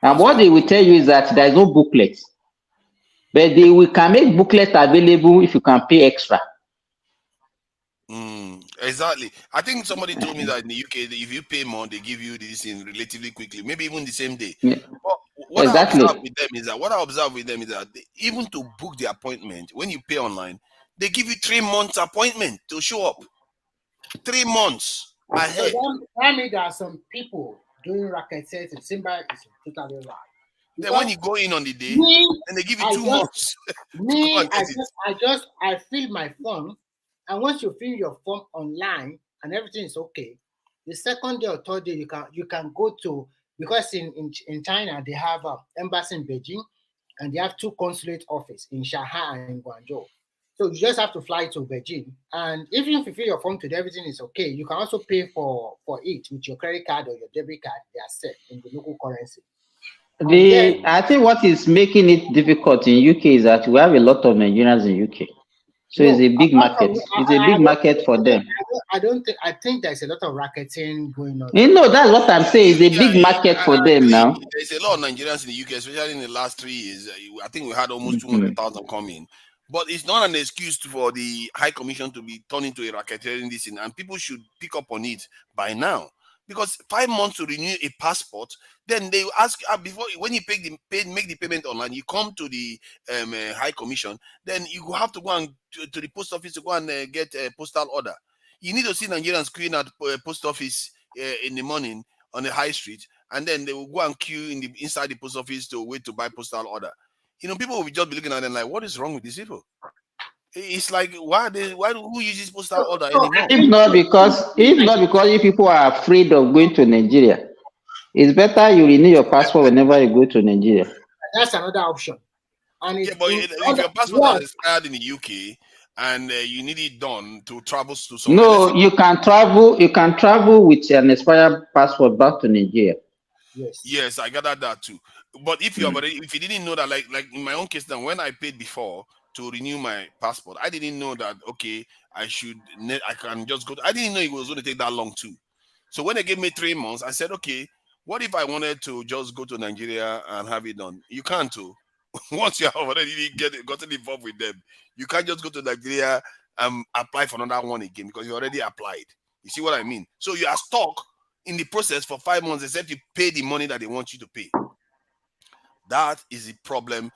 And what they will tell you is that there is no booklet. But they can make booklet available if you can pay extra. Exactly. I think somebody told me that in the UK, that if you pay more, they give you this in relatively quickly, maybe even the same day. Yeah, But what I exactly. observe with them is that even to book the appointment, when you pay online, they give you 3 months appointment to show up. 3 months So ahead. that means there are some people doing racket sales in Simba is totally right. Then when Because you go in on the day, me, and they give you I 2 just months to come and get it. I fill my form, and once you fill your form online and everything is okay, the second day or third day you can go to, because in China they have an embassy in Beijing, and they have 2 consulate office in Shanghai and Guangzhou. So you just have to fly to Beijing, and even if you fill your form today, everything is okay. You can also pay for it with your credit card or your debit card. They are set in the local currency. I think what is making it difficult in UK is that we have a lot of Nigerians in UK. So it's a big market. It's a big market for them. I think there's a lot of racketing going on. You know, that's what I'm saying. It's a big market for them now. There's a lot of Nigerians in the UK, especially in the last 3 years. I think we had almost 200,000 come in. But it's not an excuse for the High Commission to be turned into a racketeering this thing, and people should pick up on it by now. Because 5 months to renew a passport, then they will ask before, when you make the payment online, you come to the High Commission, then you have to go and to the post office to go and get a postal order. You need to see Nigerians queuing at post office in the morning on the high street, and then they will go and queue inside the post office to wait to buy postal order. You know, people will just be looking at them like, what is wrong with these people? It's like, who uses postal order anymore? If not because if people are afraid of going to Nigeria, it's better you renew your passport whenever you go to Nigeria. That's another option. And but if your passport has expired in the UK and you need it done to travel to somewhere, no, you can travel. You can travel with an expired passport back to Nigeria. Yes, I gathered that too. But if you if you didn't know that, like in my own case, then when I paid before to renew my passport, I didn't know that. Okay, I can just go. I didn't know it was going to take that long too. So when they gave me 3 months, I said, okay, what if I wanted to just go to Nigeria and have it done? You can't too. Once you have already gotten involved with them, you can't just go to Nigeria and apply for another one again because you already applied. You see what I mean? So you are stuck in the process for 5 months, except you pay the money that they want you to pay. That is the problem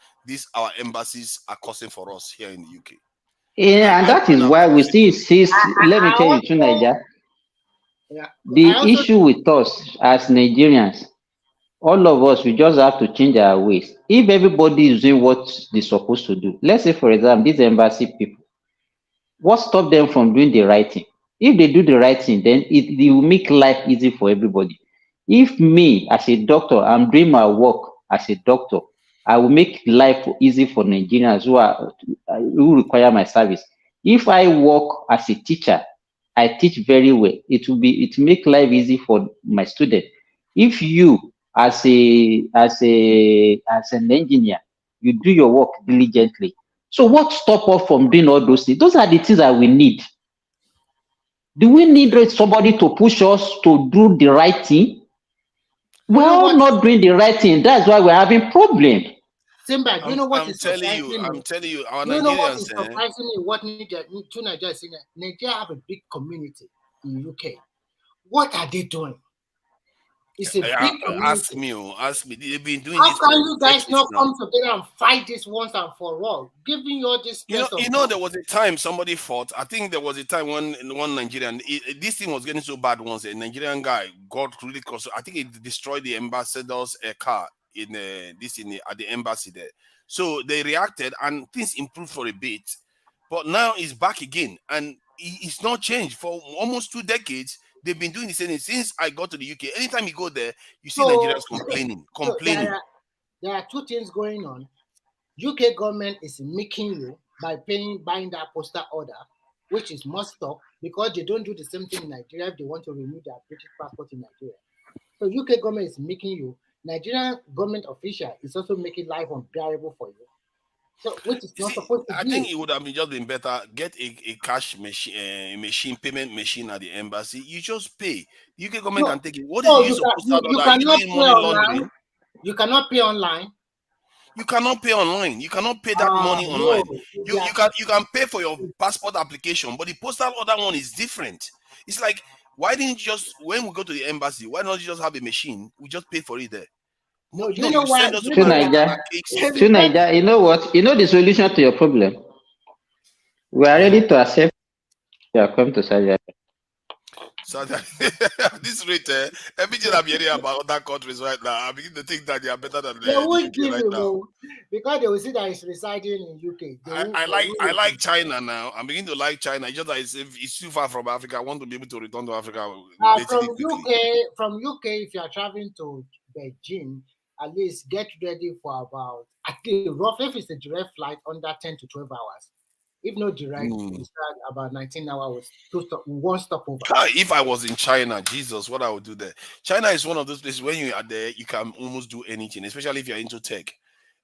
our embassies are causing for us here in the UK. Yeah, and that is why we still insist. Let me tell you, too, Nigeria. The issue with us as Nigerians, all of us, we just have to change our ways. If everybody is doing what they're supposed to do, let's say, for example, these embassy people, what stops them from doing the right thing? If they do the right thing, then it will make life easy for everybody. If me, as a doctor, I'm doing my work as a doctor, I will make life easy for Nigerians who require my service. If I work as a teacher, I teach very well. It will make life easy for my student. If you, as an engineer, you do your work diligently. So what stop us from doing all those things? Those are the things that we need. Do we need somebody to push us to do the right thing? We're all not doing the right thing. That's why we're having problems. Simba, do you know what is surprising me? I'm telling you, our Do you know what Nigerians. is surprising me? What Nigeria is saying? Nigeria have a big community in UK. What are they doing? It's a big community. Ask me. They've been doing How this. can you guys not come together and fight this once and for all? Giving you all this. You know, there was a time somebody fought. I think there was a time when one Nigerian, this thing was getting so bad once. A Nigerian guy got really close. I think it destroyed the ambassador's car at the embassy there. So they reacted and things improved for a bit. But now it's back again, and it's not changed for almost 2 decades. They've been doing the same thing since I got to the UK. Anytime you go there, you see Nigerians complaining. There are 2 things going on. UK government is making you by buying that postal order, which is must stop because they don't do the same thing in Nigeria if they want to renew their British passport in Nigeria. So UK government is making you. Nigerian government official is also making life unbearable for you. So, which is not supposed to be. I think it would have been better get a cash machine, payment machine at the embassy. You just pay. The UK government can take it. What is the use of postal order? You cannot pay online. You cannot pay online. You cannot pay online. You cannot pay that money online. No, You can pay for your passport application, but the postal order one is different. It's like, why didn't you just, when we go to the embassy, why not you just have a machine? We just pay for it there. No, No, know you why? send us to To market Niger, an archaic system. to Niger, you know what? You know the solution to your problem. We are ready to accept you are come to Saudi Arabia. So this rate, everything I'm hearing about other countries right now, I begin to think that they are better than They the won't UK give right him now. because they will see that he's residing in UK. I like China now. I'm beginning to like China. It's just that it's too far from Africa. I want to be able to return to Africa relatively quickly. From UK, if you are traveling to Beijing, at least get ready for about, at least roughly, if it's a direct flight, under 10 to 12 hours. If not direct, it's about 19 hours, one stopover. If I was in China, Jesus, what I would do there. China is one of those places when you are there, you can almost do anything, especially if you're into tech.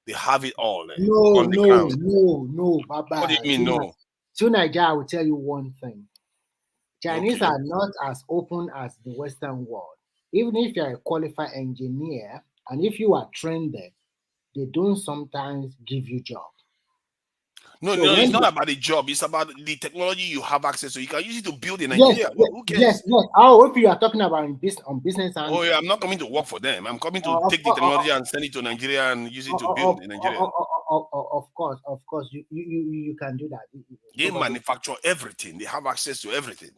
They have it all on the ground. No, Baba. What do you mean, no? To Nigeria, I will tell you one thing. Chinese are not as open as the Western world. Even if you're a qualified engineer, and if you are trained there, they don't sometimes give you job. No, it's not about the job. It's about the technology you have access to. You can use it to build in Nigeria. Who cares? Yes. Oh, if you are talking about on business. Oh, yeah, I'm not coming to work for them. I'm coming to take the technology and send it to Nigeria and use it to build in Nigeria. Of course, you can do that. They manufacture everything. They have access to everything.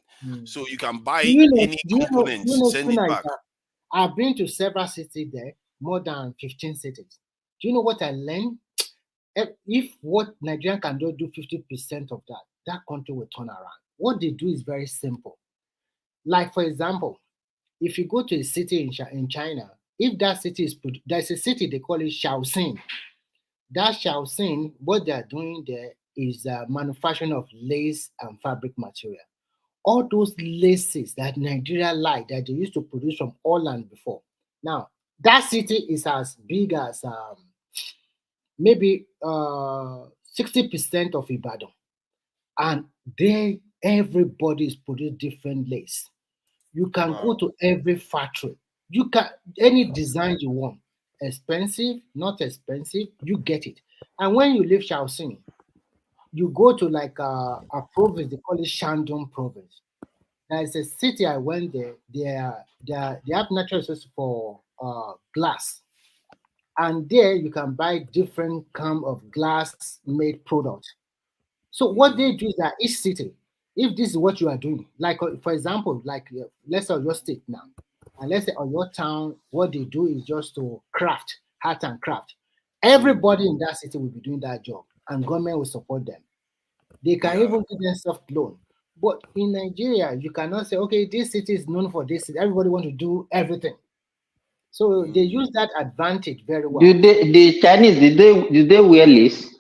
So you can buy any components, send it back. I've been to several cities there, more than 15 cities. Do you know what I learned? If what Nigeria can do 50% of that country will turn around. What they do is very simple. Like, for example, if you go to a city in China, if that city is, there's a city, they call it Shaoxing. That Shaoxing, what they are doing there is manufacturing of lace and fabric material. All those laces that Nigeria like, that they used to produce from Holland before. Now, that city is as big as maybe 60% of Ibadan, and there everybody is producing different lace. You can go to every factory. You can any design you want, expensive, not expensive, you get it. And when you leave Shaoxing, you go to like a province, they call it Shandong province. There is a city I went there. They have natural resources for glass. And there you can buy different kind of glass made products. So what they do is that each city, if this is what you are doing, like for example, like let's say your state now, and let's say on your town, what they do is just to craft, art and craft. Everybody in that city will be doing that job, and government will support them. They can even give them soft loan. But in Nigeria, you cannot say, okay, this city is known for this. Everybody want to do everything. So they use that advantage very well. The Chinese, did they wear lace?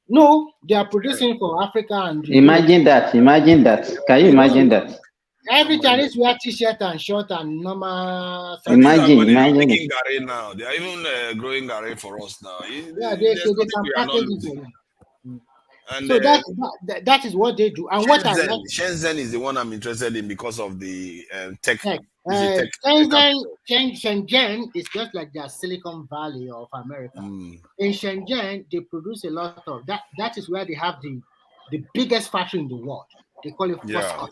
No, they are producing for Africa and Imagine that. Can you imagine that? Every Chinese wear t-shirt and short and normal. Imagine. They are making gare now. They are even growing gare for us now. Yeah, they can package it. And so that is what they do. And what I like, Shenzhen is the one I'm interested in because of the tech. Shenzhen is just like the Silicon Valley of America. In Shenzhen, they produce a lot of that. That is where they have the biggest factory in the world. They call it Foxconn.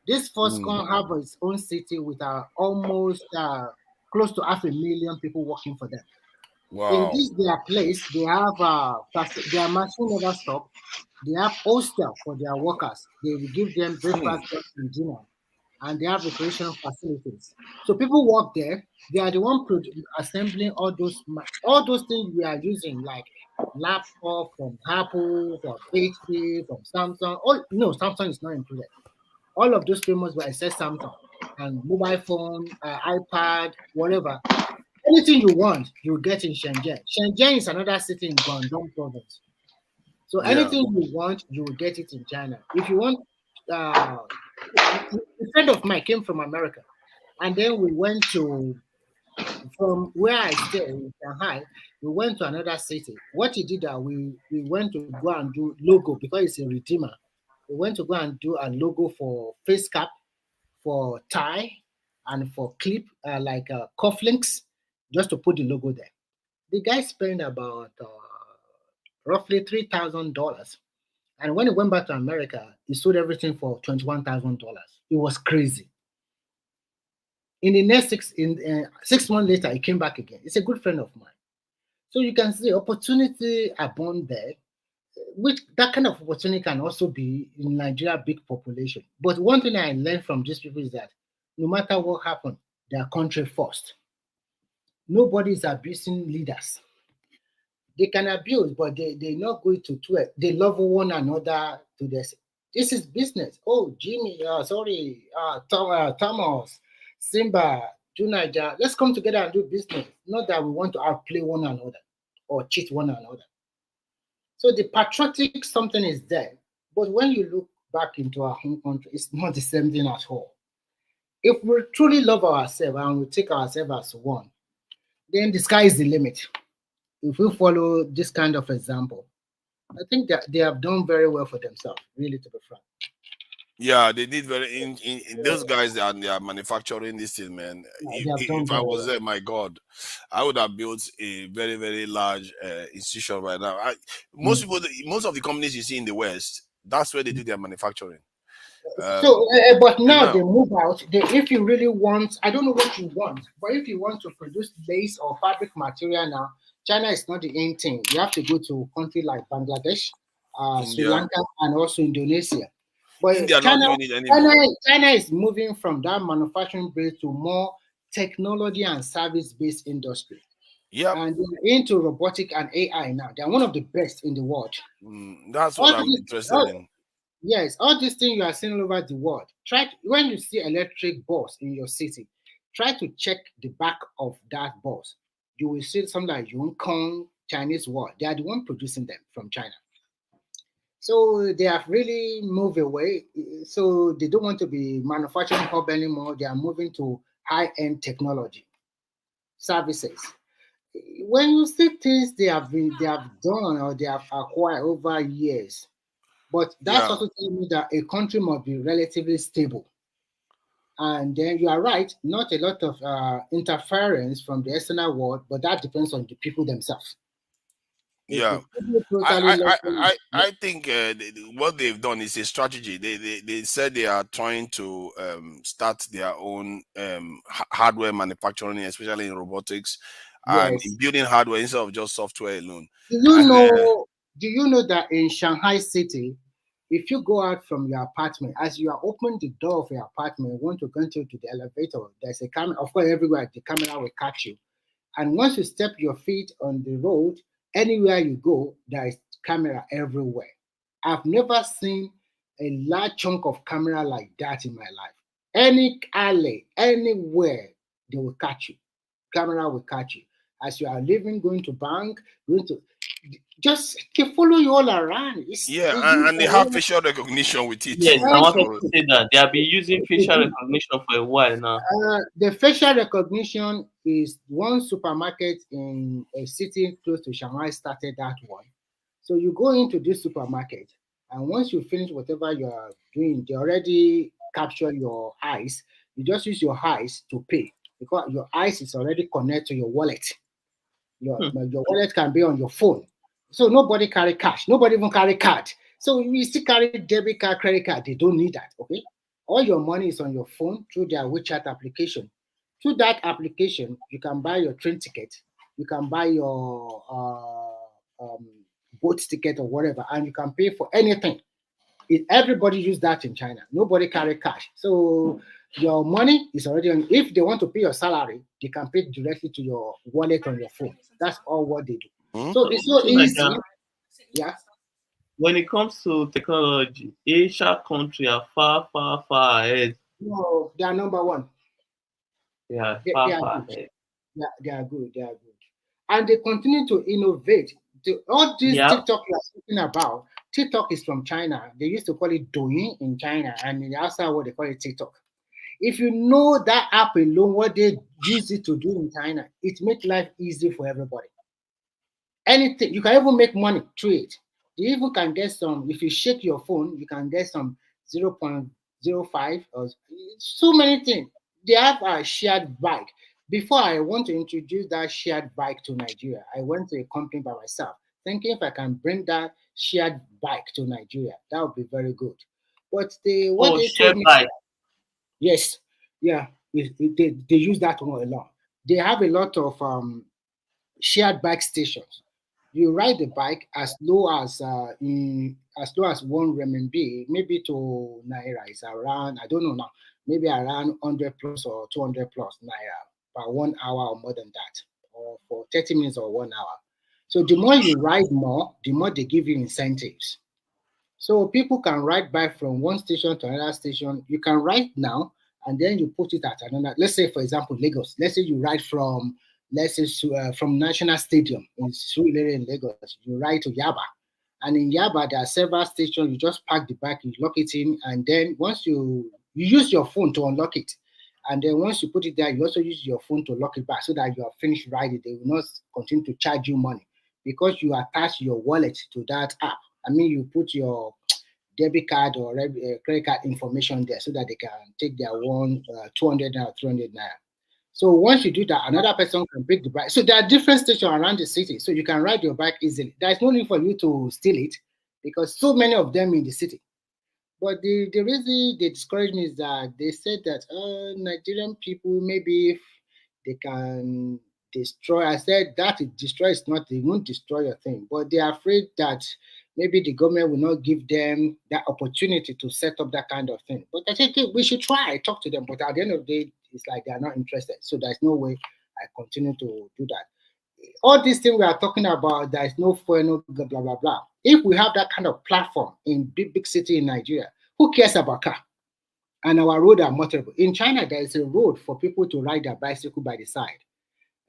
This Foxconn have its own city with almost close to 500,000 people working for them. Wow. In this their place, they have their machine never stop. They have hostel for their workers. They will give them breakfast and dinner, and they have recreation facilities. So people work there. They are the one assembling all those things we are using, like laptop from Apple, from HP, from Samsung. Samsung is not included. All of those famous were except Samsung and mobile phone, iPad, whatever. Anything you want, you get in Shenzhen. Shenzhen is another city in Guangdong province. So anything you want, you will get it in China. If you want, a friend of mine came from America, and then we went from where I stay in Shanghai, we went to another city. What he did that we went to go and do logo because it's a redeemer. We went to go and do a logo for face cap, for tie, and for clip, like cufflinks, just to put the logo there. The guy spent about roughly $3,000, and when he went back to America, he sold everything for $21,000. It was crazy. In the next 6 months later, he came back again. It's a good friend of mine. So you can see opportunity abound there, which that kind of opportunity can also be in Nigeria, big population. But one thing I learned from these people is that no matter what happens, they are country first. Nobody is abusing leaders. They can abuse, but they're not going to do it. They love one another to this. This is business. Oh, Jimmy, Thomas, Simba, Junaja, let's come together and do business. Not that we want to outplay one another or cheat one another. So the patriotic something is there. But when you look back into our home country, it's not the same thing at all. If we truly love ourselves and we take ourselves as one, then the sky is the limit. If we follow this kind of example, I think that they have done very well for themselves, really, to be frank. Yeah, they did very. In those guys, they are manufacturing this thing, man. If I was there, my God, I would have built a very, very large institution right now. Most of the companies you see in the West, that's where they do their manufacturing. But now they move out. If you really want, I don't know what you want, but if you want to produce lace or fabric material now, China is not the end thing. You have to go to a country like Bangladesh, Sri Lanka, and also Indonesia. But China is moving from that manufacturing base to more technology and service-based industry. Yeah, and they're into robotic and AI now. They're one of the best in the world. That's what I'm interested in. Yes, all these things you are seeing all over the world. When you see electric bus in your city, try to check the back of that bus. You will see something like Yongkong, Chinese wall. They are the one producing them from China. So they have really moved away. So they don't want to be manufacturing hub anymore. They are moving to high-end technology services. When you see things they have done or they have acquired over years, but that's also telling me that a country must be relatively stable. And then you are right, not a lot of interference from the external world, but that depends on the people themselves. Yeah, I think what they've done is a strategy. They said they are trying to start their own hardware manufacturing, especially in robotics, and in building hardware instead of just software alone. Do you know that in Shanghai City, if you go out from your apartment, as you are opening the door of your apartment, want to go into the elevator, there's a camera. Of course, everywhere the camera will catch you. And once you step your feet on the road, anywhere you go, there is camera everywhere. I've never seen a large chunk of camera like that in my life. Any alley, anywhere, they will catch you. Camera will catch you. As you are leaving, going to bank, just they follow you all around. And they have facial recognition with it. Yes, I wanted to say that they have been using facial recognition for a while now. The facial recognition is one supermarket in a city close to Shanghai started that one. So you go into this supermarket, and once you finish whatever you are doing, they already capture your eyes. You just use your eyes to pay because your eyes is already connected to your wallet. Your wallet can be on your phone. So nobody carry cash. Nobody even carry card. So you still carry debit card, credit card. They don't need that, okay? All your money is on your phone through their WeChat application. Through that application, you can buy your train ticket. You can buy your boat ticket or whatever, and you can pay for anything. Everybody use that in China. Nobody carry cash. So your money is already on. If they want to pay your salary, they can pay directly to your wallet on your phone. That's all what they do. So it's so easy. Yeah. When it comes to technology, Asia countries are far, far, far ahead. No, they are number one. They are They far, are far good. ahead. Yeah, they are good. They are good. And they continue to innovate. All this TikTok you are speaking about, TikTok is from China. They used to call it Douyin in China, and in the outside world they call it TikTok. If you know that app alone, what they use it to do in China, it makes life easy for everybody. Anything, you can even make money through it. You even can get some, if you shake your phone, you can get some 0.05 or so many things. They have a shared bike. before I want to introduce that shared bike to Nigeria, I went to a company by myself, thinking if I can bring that shared bike to Nigeria, that would be very good. But what they share told me, bike. yes, yeah, they use that one a lot. They have a lot of shared bike stations. You ride the bike as low as one renminbi, maybe to naira is around, I don't know now, maybe around 100 plus or 200 plus naira per 1 hour or more than that, or for 30 minutes or 1 hour. So the more you ride more, the more they give you incentives. So people can ride bike from one station to another station. You can ride now, and then you put it at another. Let's say, for example, Lagos. Let's say you ride from, let's say, from National Stadium in Surulere in Lagos. You ride to Yaba, and in Yaba there are several stations. You just park the bike, you lock it in, and then once you use your phone to unlock it, and then once you put it there, you also use your phone to lock it back so that you are finished riding. They will not continue to charge you money because you attach your wallet to that app. I mean, you put your debit card or credit card information there so that they can take their 200 naira, 300 naira. So once you do that, another person can pick the bike. So there are different stations around the city, so you can ride your bike easily. There is no need for you to steal it because so many of them in the city. But the reason they discourage me is that they said that Nigerian people, maybe if they can destroy. I said that it destroys not, they won't destroy your thing, but they are afraid that maybe the government will not give them that opportunity to set up that kind of thing. But I think we should try, talk to them. But at the end of the day, it's like they are not interested. So there's no way I continue to do that. All these things we are talking about, there is no fuel, no blah blah blah. If we have that kind of platform in big city in Nigeria, who cares about car? And our road are motorable. In China, there is a road for people to ride their bicycle by the side.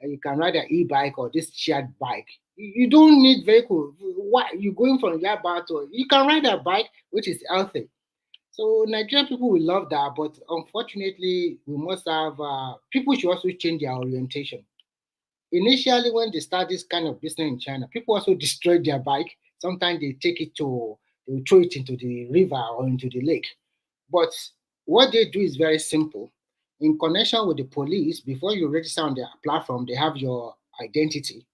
And you can ride an e-bike or this shared bike. You don't need vehicle. Why you going from Yaba to? You can ride a bike, which is healthy. So Nigerian people will love that, but unfortunately, we must have people should also change their orientation. Initially, when they start this kind of business in China, people also destroy their bike. Sometimes they take it to, they will throw it into the river or into the lake. But what they do is very simple. In connection with the police, before you register on their platform, they have your identity.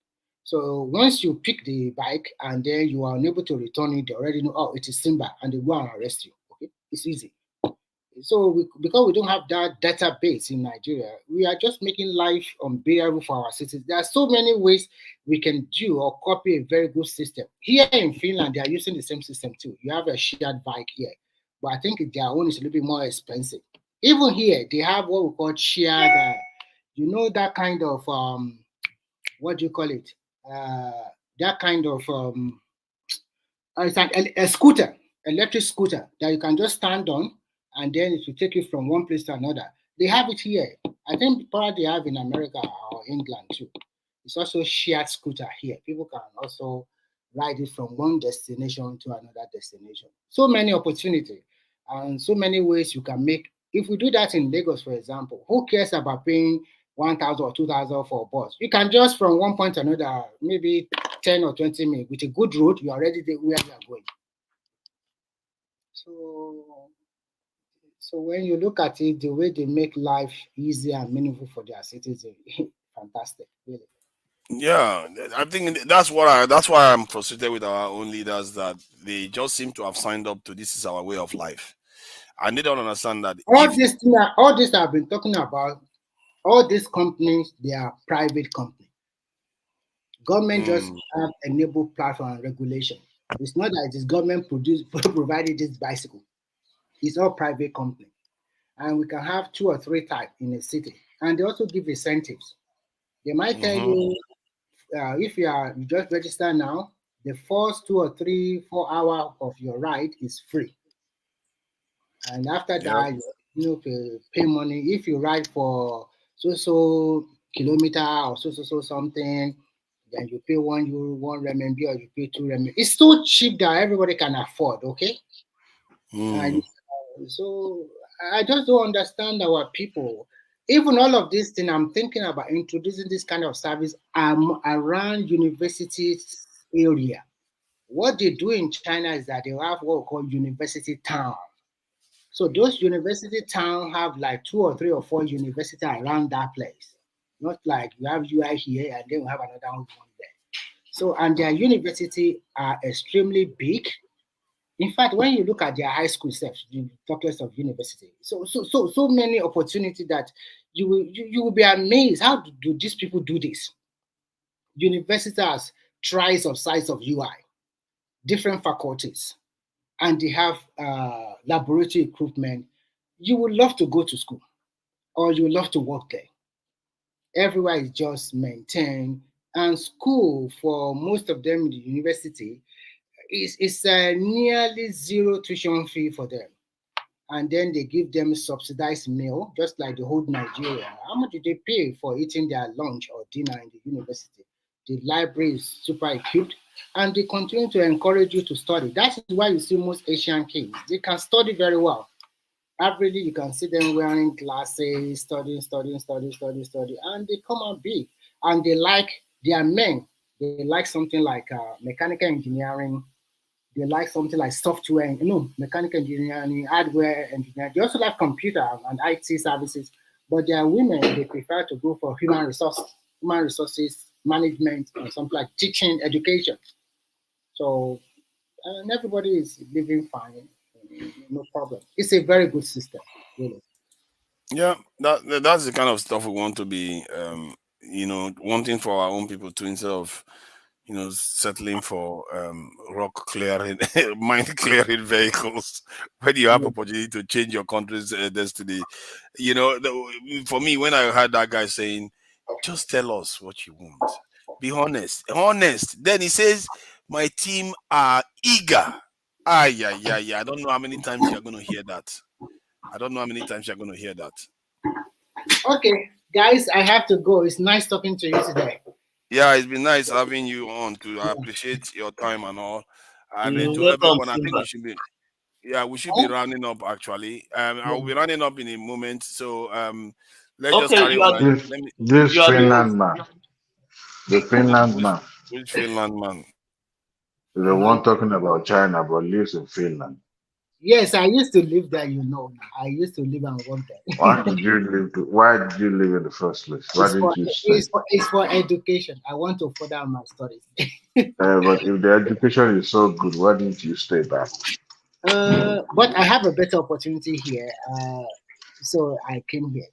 So once you pick the bike and then you are unable to return it, they already know, oh, it is Simba, and they go and arrest you. Okay, it's easy. So because we don't have that database in Nigeria, we are just making life unbearable for our citizens. There are so many ways we can do or copy a very good system. Here in Finland, they are using the same system too. You have a shared bike here, but I think their own is a little bit more expensive. Even here, they have what we call shared, that kind of, what do you call it? That kind of, it's like a scooter, electric scooter that you can just stand on and then it will take you from one place to another. They have it here. I think probably they have in America or England too. It's also shared scooter here. People can also ride it from one destination to another destination. So many opportunities and so many ways you can make. If we do that in Lagos, for example, who cares about paying 1,000 or 2,000 for a bus? You can just from one point to another, maybe 10 or 20 minutes with a good road, you're already there where you are going. So when you look at it, the way they make life easy and meaningful for their citizens, fantastic, really. Yeah, I think that's why I'm frustrated with our own leaders that they just seem to have signed up to this is our way of life, and they don't understand that all this I've been talking about, all these companies, they are private companies. Government just have enabled platform and regulation. It's not that it is government provided this bicycle. It's all private company. And we can have 2 or 3 types in a city. And they also give incentives. They might tell you, if you just register now, the first 2 or 3, 4 hours of your ride is free. And after that, you pay money. If you ride for so kilometer or so something, then you pay €1, 1 renminbi, or you pay 2 renminbi. It's so cheap that everybody can afford, okay? And so I just don't understand our people. Even all of this thing, I'm thinking about introducing this kind of service around universities area. What they do in China is that they have what we call university town. So those university town have like 2 or 3 or 4 universities around that place. Not like you have UI here and then we have another one there. So, and their university are extremely big. In fact, when you look at their high school self, you talk less of university. So many opportunities that you will be amazed. How do these people do this? University has tries of size of UI, different faculties, and they have laboratory equipment. You would love to go to school, or you would love to work there. Everywhere is just maintained, and school for most of them in the university is nearly zero tuition fee for them. And then they give them subsidized meal, just like the whole Nigeria. How much do they pay for eating their lunch or dinner in the university? The library is super equipped, and they continue to encourage you to study. That is why you see most Asian kids, they can study very well. Averagely, you can see them wearing glasses, studying, and they come out big. And they are men. They like something like mechanical engineering. They like something like software, mechanical engineering, hardware engineering. They also like computer and IT services. But there are women, they prefer to go for human resources management, or something like teaching, education. So, and everybody is living fine, no problem. It's a very good system, really. Yeah, that's the kind of stuff we want to be, wanting for our own people to, instead of, settling for rock clearing, mine clearing vehicles, when you have opportunity to change your country's destiny. For me, when I heard that guy saying, "Just tell us what you want, be honest," then he says, "My team are eager." Ah, yeah. I don't know how many times you're going to hear that. I don't know how many times you're going to hear that. Okay, guys, I have to go. It's nice talking to you today. Yeah, it's been nice having you on too. I appreciate your time and all. And then to Welcome, everyone, I think Simba. we should be rounding up actually. I'll be running up in a moment. So let's just Okay, carry you on are and This let me. this you are Finland the man, the Finland man, Which Finland man? is the one talking about China but lives in Finland. Yes, I used to live there, I used to live and work Why there. did you live? Why did you live in the first place? Why It's for didn't you stay? it's for education. I want to further my studies. But if the education is so good, why didn't you stay back? But I have a better opportunity here, so I came here.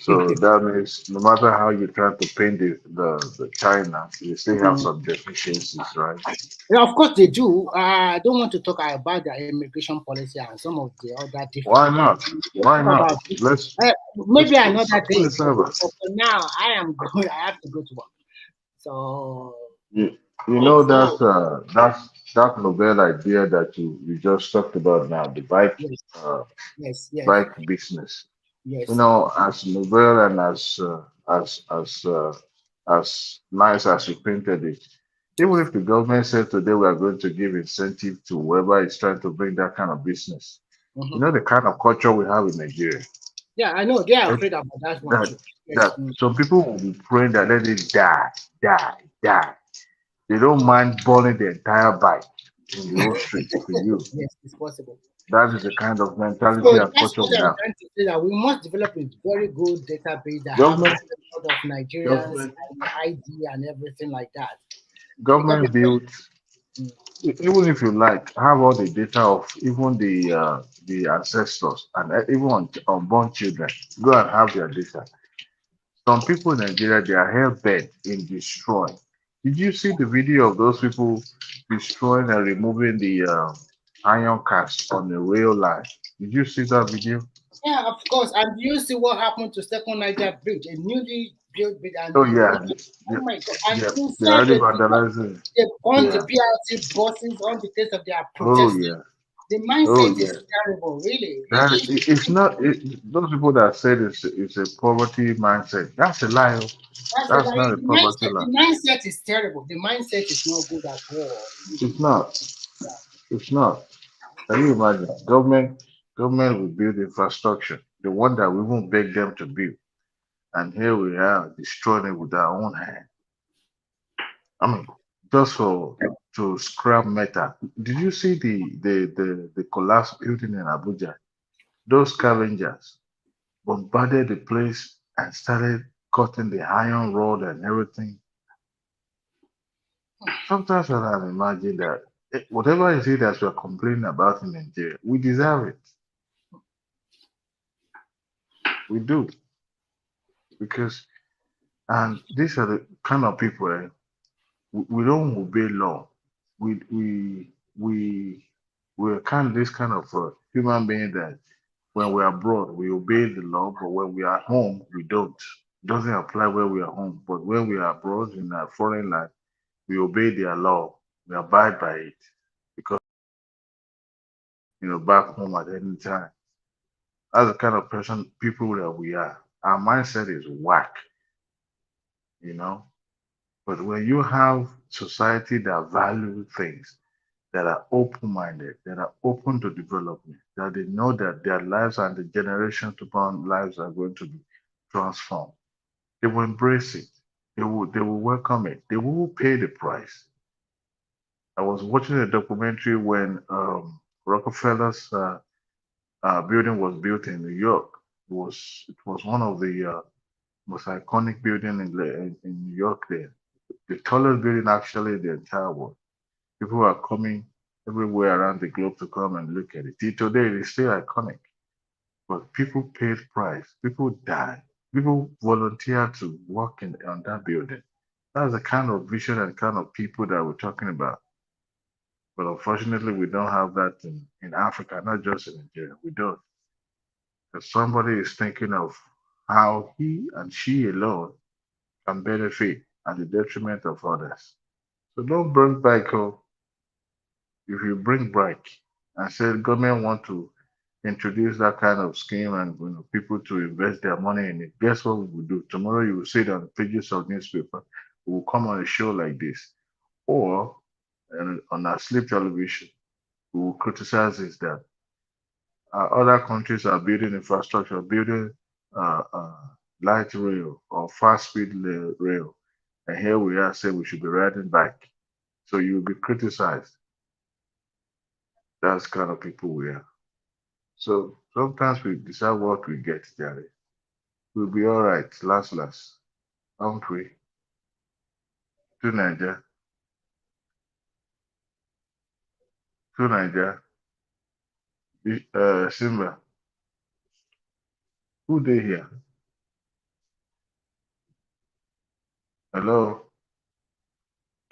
So that means no matter how you try to paint the China, you still have Mm. some deficiencies, right? Yeah, of course they do. I don't want to talk about the immigration policy and some of the other Why difficulties. not? We'll Why talk not? about it. Let's Maybe put another something day. in server. But for now, I am going. I have to go to work. So You know that novel idea that you just talked about now, the yes, uh, yes, bike business. You yes. know, as novel and as nice as you painted it, even if the government said today we are going to give incentive to whoever is trying to bring that kind of business, you Mhm. know the kind of culture we have in Nigeria. Yeah, I know they are It, afraid about that one that too. Yes. that some people will be praying that let it die, die, die. They don't mind burning the entire bike in the whole street for you. Yes, it's possible. That is the kind of So mentality and that's culture what we I'm have. trying to say, that we must develop a very good database that have Government, record of Nigerians government, and ID and everything like that. Because government built. mm, Even if you like, have all the data of even the ancestors and even unborn children. Go and have their data. Some people in Nigeria they are hell bent in destroying. Did you see the video of those people destroying and removing the iron cast on the rail line? Did you see that video? yeah, of course. And you see what happened to Second Niger Bridge, a newly built bridge, and Oh they yeah, oh my God! And yeah, they're inside already the bridge, vandalizing. they burnt the Yeah. BRT buses on the case of their Oh protest. yeah. The Oh mindset yeah. is terrible, really. That it's not those people that said it's a poverty mindset. That's a lie. Oh. That's the, That's like, not a the poverty mindset. lie. The mindset is terrible. The mindset is not good at all. It's not. It's not. Can you imagine? Government will build infrastructure, the one that we won't beg them to build, and here we are destroying it with our own hand. I mean, just for to scrap metal. Did you see the collapsed building in Abuja? Those scavengers bombarded the place and started cutting the iron rod and everything. Sometimes when I imagine that whatever it is that we're complaining about in Nigeria, we deserve it. We do. Because, and these are the kind of people, we don't obey law. We we're kind of this kind of human being that when we're abroad, we obey the law, but when we are home, we don't. It doesn't apply where we are home. But when we are abroad in a foreign land, we obey their law. We abide by it. Because back home at any time. That's the kind of person, people that we are. Our mindset is whack, you know. But when you have society that value things, that are open-minded, that are open to development, that they know that their lives and the generation to come lives are going to be transformed, they will embrace it. They will welcome it. They will pay the price. I was watching a documentary when Rockefeller's building was built in New York. It was one of the most iconic building in New York there. The tallest building actually in the entire world. People are coming everywhere around the globe to come and look at it. Till today, it is still iconic. But people paid price. People died. People volunteered to work on that building. That's the kind of vision and kind of people that we're talking about. But unfortunately, we don't have that in Africa, not just in Nigeria. We don't. Because somebody is thinking of how he and she alone can benefit at the detriment of others. So don't bring back, if you bring back and say the government want to introduce that kind of scheme and people to invest their money in it, guess what we will do? Tomorrow you will see it on the pages of newspaper. We will come on a show like this. Or on our sleep television, we will criticize this that other countries are building infrastructure, building light rail or fast speed rail. And here we are saying we should be riding back. So you will be criticized. That's kind of people we are. So sometimes we decide what we get, Jerry. We'll be all right, last, aren't we? To Niger, to Niger. Simba, who they here? Hello?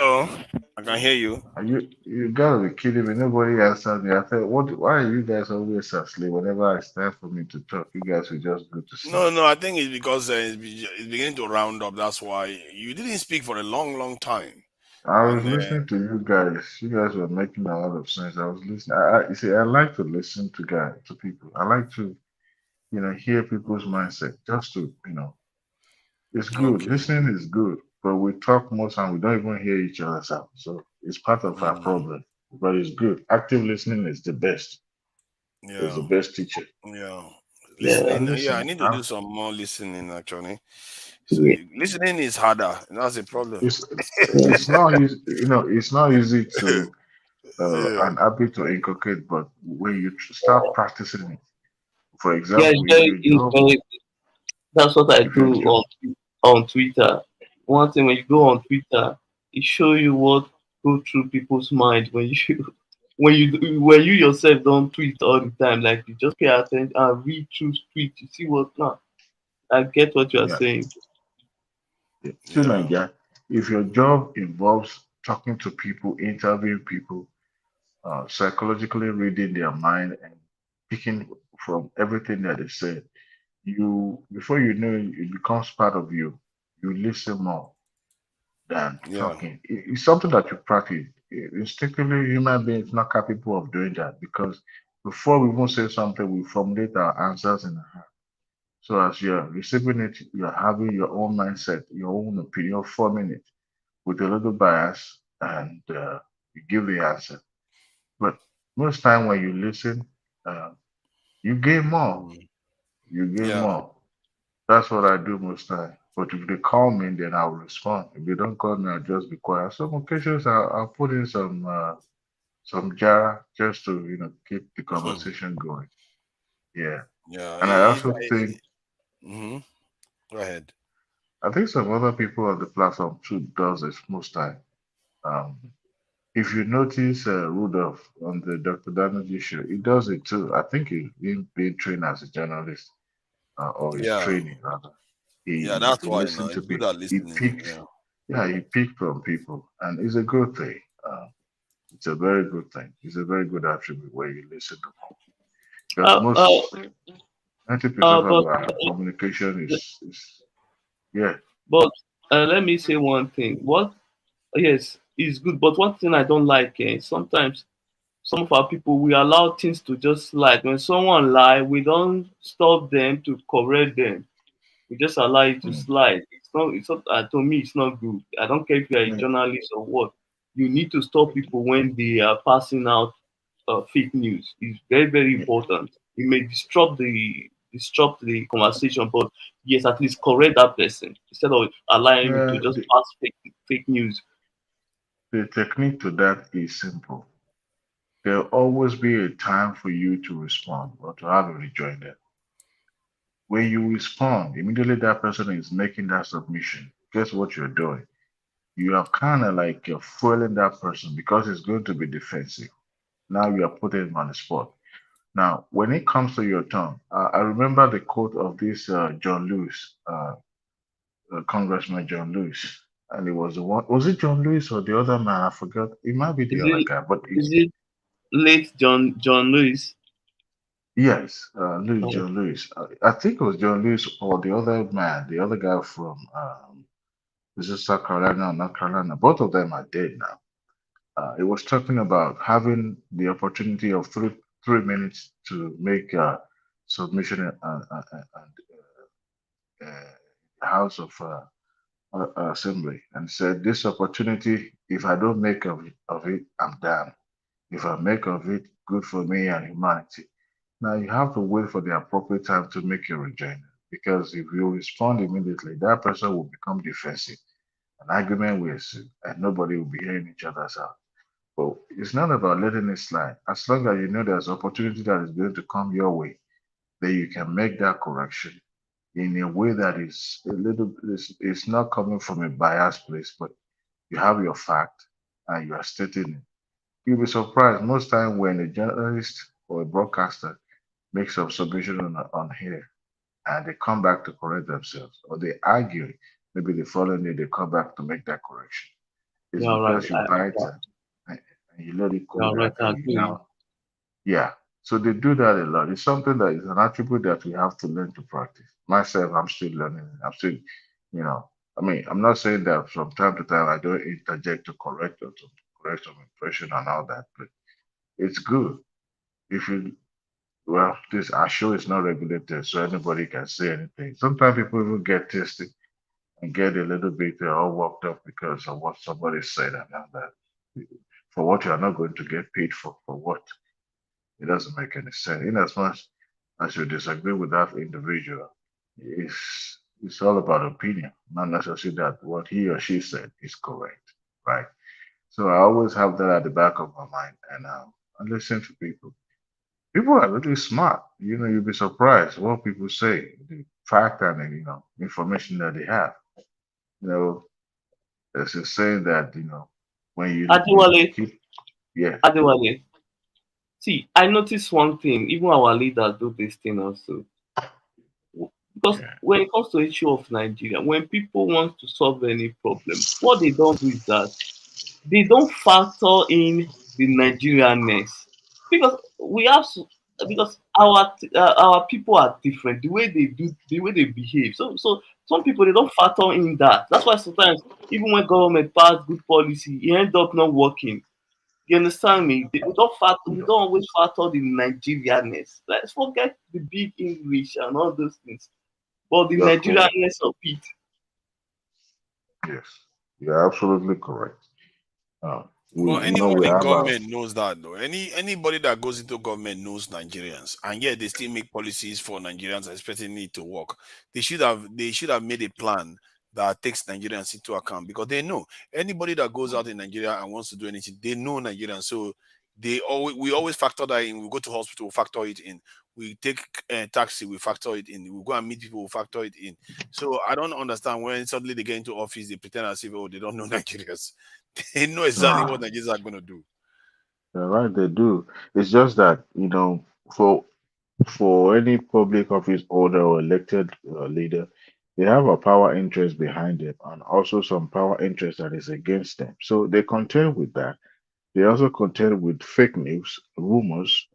Oh, I can hear you. Are you gotta be kidding me. Nobody answered me. I thought, why are you guys always asleep? Whenever it's time for me to talk, you guys will just go to sleep. No, I think it's because it's beginning to round up. That's why you didn't speak for a long, long time. I was And listening to you guys. You guys were making a lot of sense. I was listening. You see, I like to listen to people. I like to, hear people's mindset. Just to, it's good. okay. Listening is good, but we talk most and we don't even hear each other's out. So it's part of our Mm, problem. But it's good. Active listening is the best. It's the yeah, best teacher. yeah. Yeah, Listening. Yeah, I listen. need to do some more listening actually. So Yeah. listening is harder. And that's the problem. It's it's not easy. It's not easy to Yeah. and habit to inculcate, but when you start practicing it, for Yeah, it's example, very easy. That's what I if your do job, on Twitter. One thing when you go on Twitter, it show you what go through people's mind when you when you yourself don't tweet all the time. Like you just pay attention and read through tweet. You see what now. I get what you are yeah, saying. to Yeah. Nigeria, if your job involves talking to people, interviewing people, psychologically reading their mind and picking from everything that they say, you before you know it, it becomes part of you. You listen more than Yeah. talking. It's something that you practice. Instinctively, human beings not capable of doing that because before we even say something, we formulate our answers in our head. So as you're receiving it, you're having your own mindset, your own opinion, forming it with a little bias, and you give the answer. But most time when you listen, uh, you gain more. Mm, You gain yeah. more. That's what I do most time. But if they call me, then I'll respond. If they don't call me, I'll just be quiet. Some occasions I'll put in some jara just to keep the conversation going. Yeah, Yeah. and I also think Mhm. Go ahead. I think some other people on the platform too does this most time. Um, if you notice Rudolph on the Dr. Danuji show, he does it too. I think he being trained as a journalist or he's Yeah, training rather. yeah, He that's why listen it's to good people. at He listening. picks, Yeah. yeah, he picked from people, and it's a good thing. It's a very good thing. It's a very good attribute where you listen to people because Uh, uh, 90% of but our communication is yeah. but let me say one thing. What yes, it's good, but one thing I don't like, sometimes some of our people we allow things to just slide. When someone lie, we don't stop them to correct them. We just allow it to Mm. slide. It's not to me it's not good. I don't care if you're a Yeah. journalist or what. You need to stop people when they are passing out fake news. It's very, very important. It may disrupt the conversation, but yes, at least correct that person instead of allowing him Yeah, to just pass fake news. the technique to that is simple. There'll always be a time for you to respond or to have a rejoinder. When you respond, immediately that person is making that submission. Guess what you're doing? You are kind of like you're foiling that person because it's going to be defensive. Now you are putting him on the spot. Now, when it comes to your turn, I remember the quote of this John Lewis, Congressman John Lewis, and it was the one. Was it John Lewis or the other man? I forgot. It might be the Is other it guy, but is it late John Lewis? yes, Oh, John Lewis. I think it was John Lewis or the other man, the other guy from is it South Carolina or North Carolina? Both of them are dead now. It was talking about having the opportunity of 3 minutes to make submission House of Assembly, and said this opportunity, if I don't make of it, I'm done. If I make of it, good for me and humanity. Now you have to wait for the appropriate time to make your rejoinder, because if you respond immediately, that person will become defensive. An argument will ensue, and nobody will be hearing each other's out. But it's not about letting it slide. As long as you know there's opportunity that is going to come your way, then you can make that correction in a way that is a little, it's not coming from a biased place, but you have your fact and you are stating it. You'll be surprised most time when a journalist or a broadcaster makes some submission on here and they come back to correct themselves or they argue, maybe the following day they come back to make that correction. It's you're right. because you bite and you let it cool You're right. back I and you agree. now, yeah. So they do that a lot. It's something that is an attribute that we have to learn to practice. Myself, I'm still learning. I'm still, I mean, I'm not saying that from time to time I don't interject to correct or to correct some impression and all that, but it's good. If you, well, this our show is not regulated, so anybody can say anything. Sometimes people even get testy and get a little bit all worked up because of what somebody said and all that. For what you are not going to get paid for what? It doesn't make any sense. In as much as you disagree with that individual, it's all about opinion, not necessarily that what he or she said is correct, right? So I always have that at the back of my mind, and I listen to people. People are really smart. You'll be surprised what people say, the fact and information that they have. You know, there's a saying that when you Adewale, keep, yeah, Adewale. See, I noticed one thing. Even our leaders do this thing also. Because yeah, when it comes to issue of Nigeria, when people want to solve any problem, what they don't do is that they don't factor in the Nigerianness because we have because our people are different. The way they do, the way they behave. So some people they don't factor in that. That's why sometimes even when government pass good policy, it end up not working. You understand me? We don't always factor the Nigerianness. Let's forget the big English and all those things. But the you're correct. Nigerianness of it. Yes, you're absolutely correct. We But we know we anybody in have our government knows that though. Anybody that goes into government knows Nigerians, and yet they still make policies for Nigerians, expecting it to work. They should have made a plan that takes Nigerians into account because they know anybody that goes out in Nigeria and wants to do anything, they know Nigerians. So we always factor that in. We go to hospital, we factor it in. We take taxi, we factor it in. We go and meet people, we factor it in. So I don't understand when suddenly they get into office, they pretend as if, oh, they don't know Nigerians. They know exactly what Nigerians are going to do. You're right, they do. It's just that, for any public office holder or elected leader, they have a power interest behind them and also some power interest that is against them. So they contend with that. They also contend with fake news, rumors,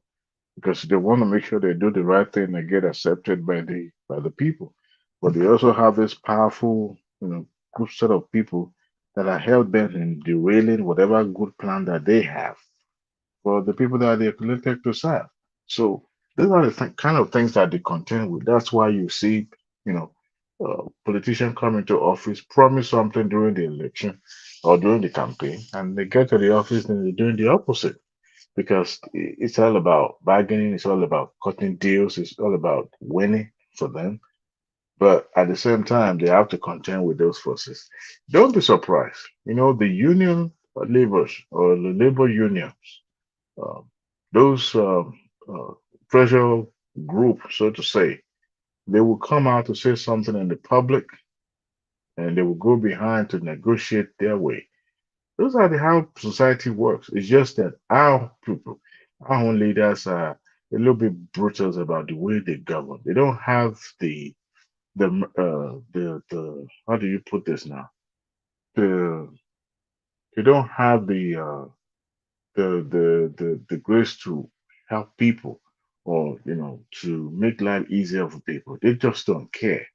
because they want to make sure they do the right thing and get accepted by the people. But they also have this powerful, group set of people that are hell bent in derailing whatever good plan that they have for the people that they're elected to serve. So these are the kind of things that they contend with. That's why you see, politicians come into office, promise something during the election or during the campaign, and they get to the office and they're doing the opposite because it's all about bargaining, it's all about cutting deals, it's all about winning for them. But at the same time, they have to contend with those forces. Don't be surprised. The union laborers or the labor unions, uh, those pressure group, so to say, they will come out to say something in the public and they will go behind to negotiate their way. Those are how society works. It's just that our people, our own leaders are a little bit brutal about the way they govern. They don't have the how do you put this now? The they don't have the grace to help people or to make life easier for people. They just don't care,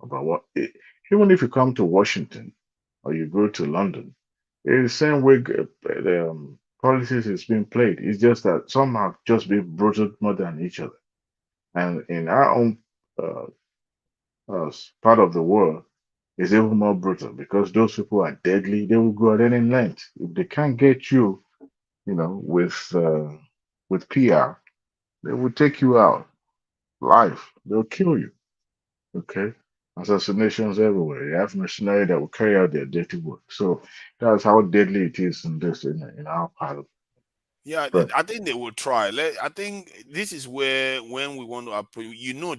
about even if you come to Washington or you go to London, it's the same way the policies is being played. It's just that some have just been brutal more than each other. And in our own uh, part of the world, it's even more brutal because those people are deadly. They will go at any length. If they can't get you, with PR, they will take you out live. They'll kill you. Okay. Assassinations everywhere. You have mercenaries that will carry out their dirty work. So that's how deadly it is in our part of. Yeah, But I think they will try. I think this is where when we want to approach,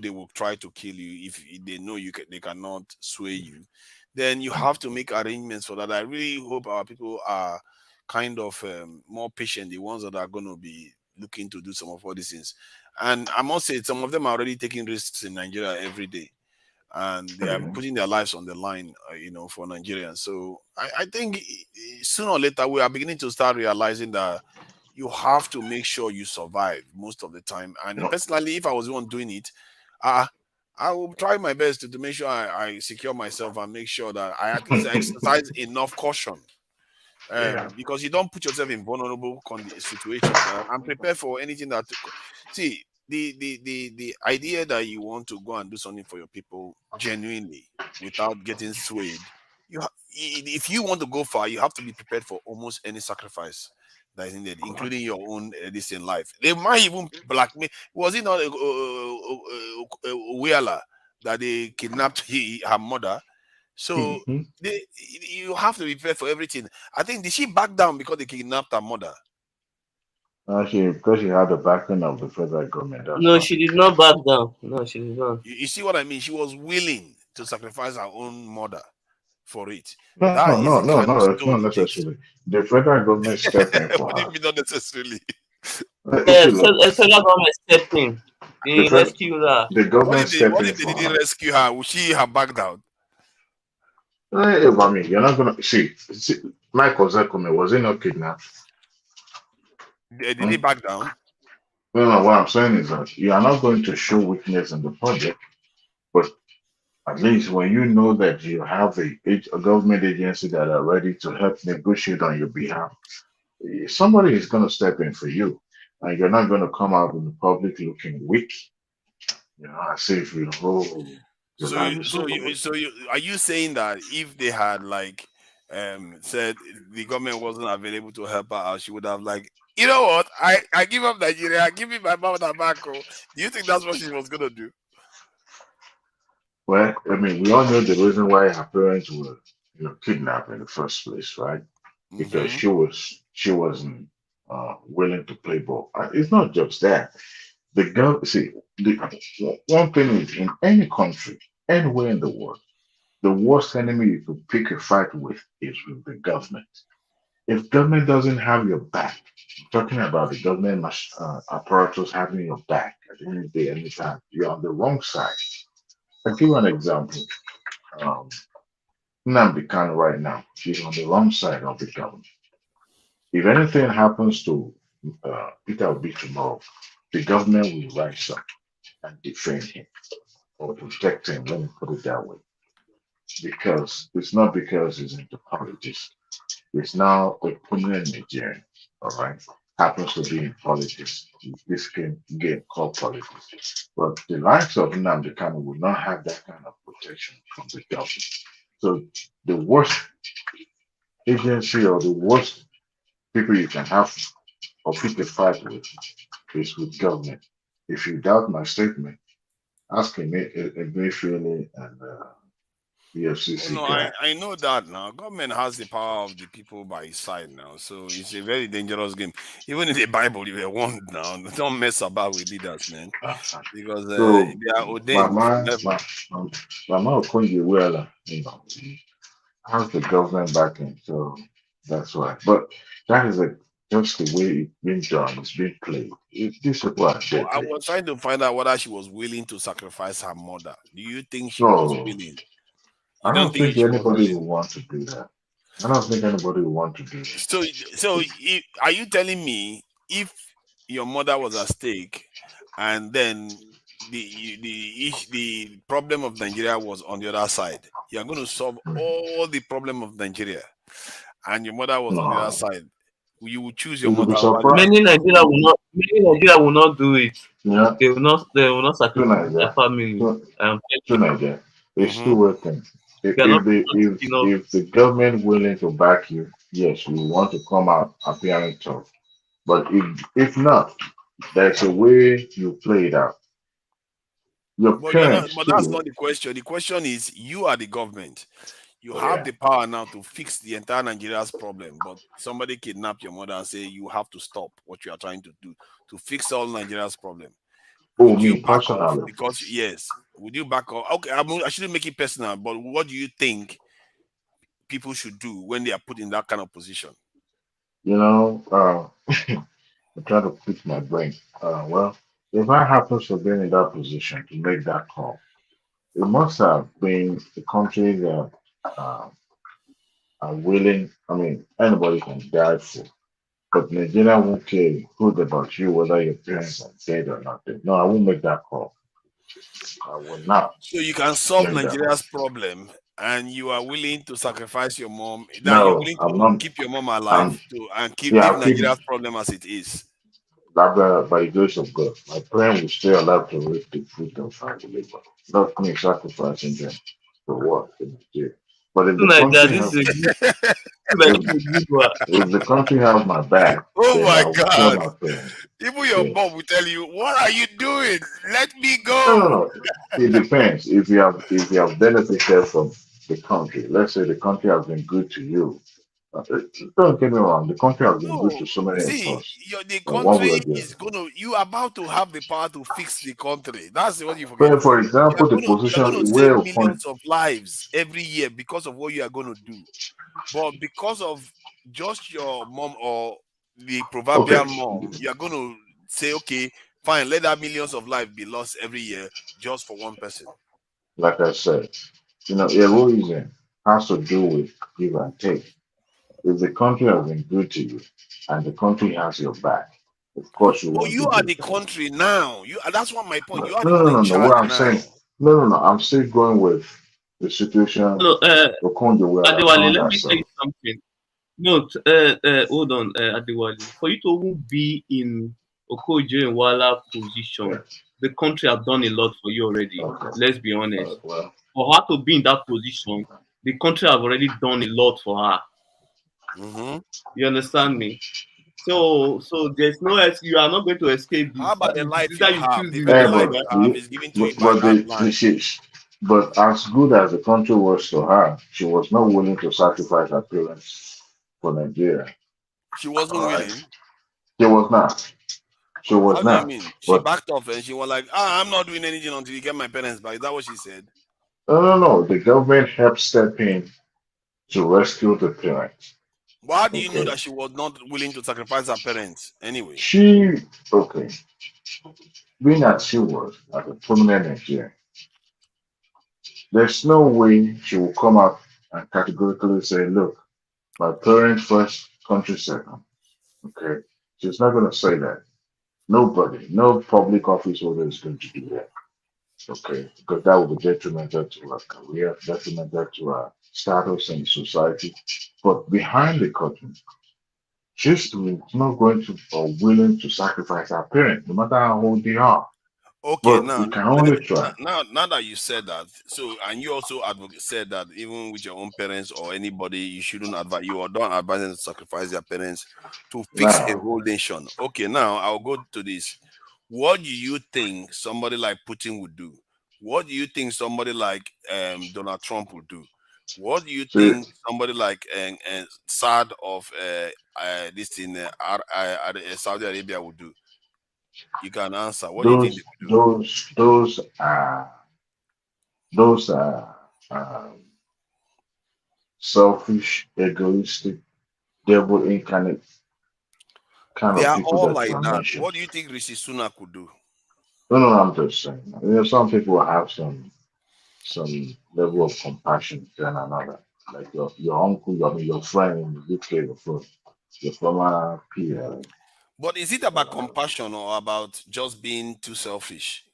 they will try to kill you if they know they cannot sway you. Then you have to make arrangements for that. I really hope our people are kind of more patient, the ones that are going to be looking to do some of all these things. And I must say, some of them are already taking risks in Nigeria every day, and they are putting their lives on the line, for Nigerians. So I think sooner or later we are beginning to start realizing that you have to make sure you survive most of the time. And personally, if I was the one doing it, uh, I will try my best to make sure I secure myself and make sure that I at least exercise enough caution. Yeah. Because you don't put yourself in vulnerable situations and prepare for anything that. See, the idea that you want to go and do something for your people genuinely without getting swayed, if you want to go far, you have to be prepared for almost any sacrifice that is needed, including your own this in life. They might even blackmail. Was it not a Wheeler that they kidnapped her mother? So Mhm. you have to be prepared for everything. I think did she back down because they kidnapped her mother? Actually, because she had the backing of the federal government, that's No, why. she did not back down. No, she did not. You see what I mean? She was willing to sacrifice her own mother for it. No, That no, is no, the no, kind of no, it's not stone it takes. necessarily. The federal government step in for What do you her. mean not necessarily? You see, look, Federal government stepped in. the They fed, rescued her. the What government if they step what in if they for didn't her. rescue her? Would she have backed down? I mean, you're not gonna see Michael Zekome, was he not kidnapped? Did Hmm? they back down? No, no, what I'm saying is that you are not going to show weakness in the project, but at least when you know that you have a government agency that are ready to help negotiate on your behalf, somebody is going to step in for you. And you're not going to come out in the public looking weak, as if, your So life you, is so over you, with. so you, are you saying that if they had said the government wasn't available to help her out, she would have you know what? I give up Nigeria. Give me my mother back. Oh. Do you think that's what she was gonna do? Well, I mean, we all know the reason why her parents were, kidnapped in the first place, right? Because Mm-hmm. she wasn't willing to play ball. It's not just that. One thing is in any country, anywhere in the world, the worst enemy you could pick a fight with is with the government. If government doesn't have your back, talking about the government apparatus having your back at the end of the day, anytime you're on the wrong side. I'll give you an example. Um, Nnamdi Kanu right now, she's on the wrong side of the government. If anything happens to Peter Obi tomorrow, the government will rise up and defend him or protect him. Let me put it that way. Because it's not because he's into politics. It's now a prominent Nigerian, all right? Happens to be in politics. This game called politics. But the likes of Nnamdi Kanu will not have that kind of protection from the government. So the worst agency or the worst people you can have or pick a fight with is with government. If you doubt my statement, ask Emefiele and EFCC No, guy. I know that now. Government has the power of the people by his side now. So it's a very dangerous game. Even in the Bible, you were warned now. Don't mess about with leaders, man. Because So they are ordained from heaven. Mama Okonjo-Iweala, has the government backing, so that's why. But that is just the way it's been done. It's been played. This is what Well, I was trying to find out whether she was willing to sacrifice her mother. Do you think she was No, willing? I You don't don't think think she was anybody willing? would want to do that. I don't think anybody would want to do that. So are you telling me if your mother was at stake, and then the problem of Nigeria was on the other side, you're going to solve all the problem of Nigeria, and your mother was on the other No, side, you would choose your you will be mother over the surprised. Many Nigeria will not do it. Yeah, They will not to sacrifice their Nigeria, family. to Nigeria, it's Mm-hmm. two way thing. They are not If the government willing to back you, yes, we want to come out appearing tough. But if not, there's a way you play it out. Your But you're not. parents But that's too. not the question. The question is, you are the government. You Oh, have yeah. the power now to fix the entire Nigeria's problem. But somebody kidnapped your mother and say you have to stop what you are trying to do to fix all Nigeria's problem. Oh, Would you me back off? personally. Because yes, would you back off? Okay, I shouldn't make it personal. But what do you think people should do when they are put in that kind of position? I try to pick my brain. Well, if I happen to be in that position to make that call, it must have been the country that uh, are willing. I mean, anybody can die for, but Nigeria won't care good about you whether your parents are dead or not dead. No, I won't make that call. I will not So you can solve make that call. Nigeria's problem, and you are willing to sacrifice your mom. That you're No, willing I'm to not. keep your mom alive I'm to and yeah. leave I'll keep Nigeria's problem as it is. that by the grace of God. My parents will stay alive to reap the fruit of our labor. Not me sacrificing them for what in Nigeria. But if the Nigeria, country this have is a good, this is a good one. if the country have my back, Oh then my I will tell God! my parents. Even your Yes. mom will tell you, "What are you doing? Let me No, no, go." no. It depends. If you have benefited from the country, let's say the country has been good to you. Don't get me wrong, the country has been good No, to so many of see, us. the One way country or the other. is gonna. You are about to have the power to fix the country. That's what you forget. For example, the You are gonna position save where upon millions of lives every year because of what you are gonna do. But because of just your mom or the okay, proverbial mom, you are gonna say, okay, fine, let that millions of lives be lost every year just for one person. like I said, erosion has to do with give and take. If the country has been good to you and the country has your back, of course you But want to you are give the back. country now. That's what my point. No, You are the no, one no, in no, no. What charge I'm now. saying, no, no, no. I'm still going with the situation No, Okonjo-Iweala Adewale, found let me tell you herself. something. No, hold on, Adewale. For you to even be in Okoje-Iweala position, the country have done a lot for you already. Let's be honest. Well, For her to be in that position, the country have already done a lot for her. Mm-hmm. You understand me? So there's no you are not going to escape How this. about the It is life you either you have? choose The this very or life the you other. have is given to you by but that land. but as good as the country was to her, she was not willing to sacrifice her parents for Nigeria. She wasn't All right, willing. she was not. She was How do you not. mean? She But backed off and she was like, I'm not doing anything until you get my parents back. Is that what she said? no. The government helped step in to rescue the parents. But how do you know Okay. that she was not willing to sacrifice her parents anyway? She okay. Being as she was as a prominent Nigerian, there's no way she will come out and categorically say, look, my parents first, country second. Okay. She's not gonna say that. Nobody, no public office holder is going to do that. Okay, because that would be detrimental to her career, detrimental to her status in society. But behind the curtain, she's not going to or willing to sacrifice her parents, no matter how old they are. Okay, But now, we can only try. now that you said that, so and you also said that even with your own parents or anybody, you shouldn't advise you or don't advise them to sacrifice their parents to fix a Now, whole nation. Okay, now I'll go to this. What do you think somebody like Putin would do? What do you think somebody like Donald Trump would do? What do you see, think somebody like Saad of this thing Saudi Arabia would do? You can answer. What do you think they would do? those are um, selfish, egoistic, devil incarnate kind They of are people all that you like are that. mentioned. What do you think Rishi Sunak could do? No, I'm just saying. Some people have some level of compassion than another. Like your uncle, your friend in the UK, your former peer. But is it about compassion or about just being too selfish?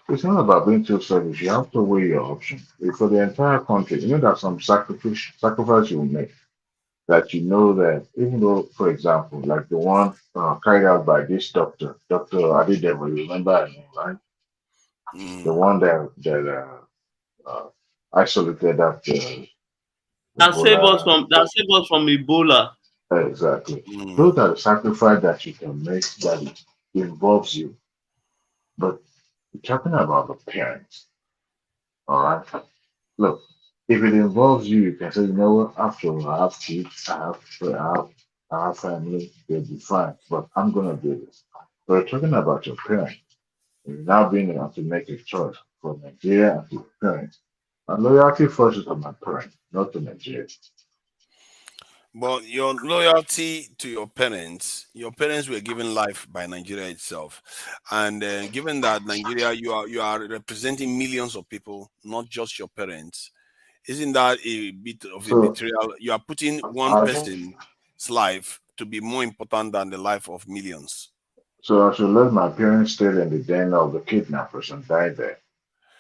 It's not about being too selfish. You have to weigh your options. For the entire country, you know that some sacrifice you will make. That you know that even though, for example, like the one carried out by this Dr. Adedevo, you remember her name, right? The one that isolated that Ebola. That save us from Ebola. Exactly. Those are the sacrifice that you can make that involves you. But we're talking about the parents. All right. Look, if it involves you, you can say, you know what, after all, I have kids, I have family, they'll be fine. But I'm gonna do this. But we're talking about your parents. You're now being able to make a choice for Nigeria and to your parents. And loyalty first is to my parents, not to Nigeria. But your loyalty to your parents were given life by Nigeria itself, and given that Nigeria, you are representing millions of people, not just your parents. Isn't that a bit of a So betrayal? You are putting one I should, person's life to be more important than the life of millions. so I should let my parents stay in the den of the kidnappers and die there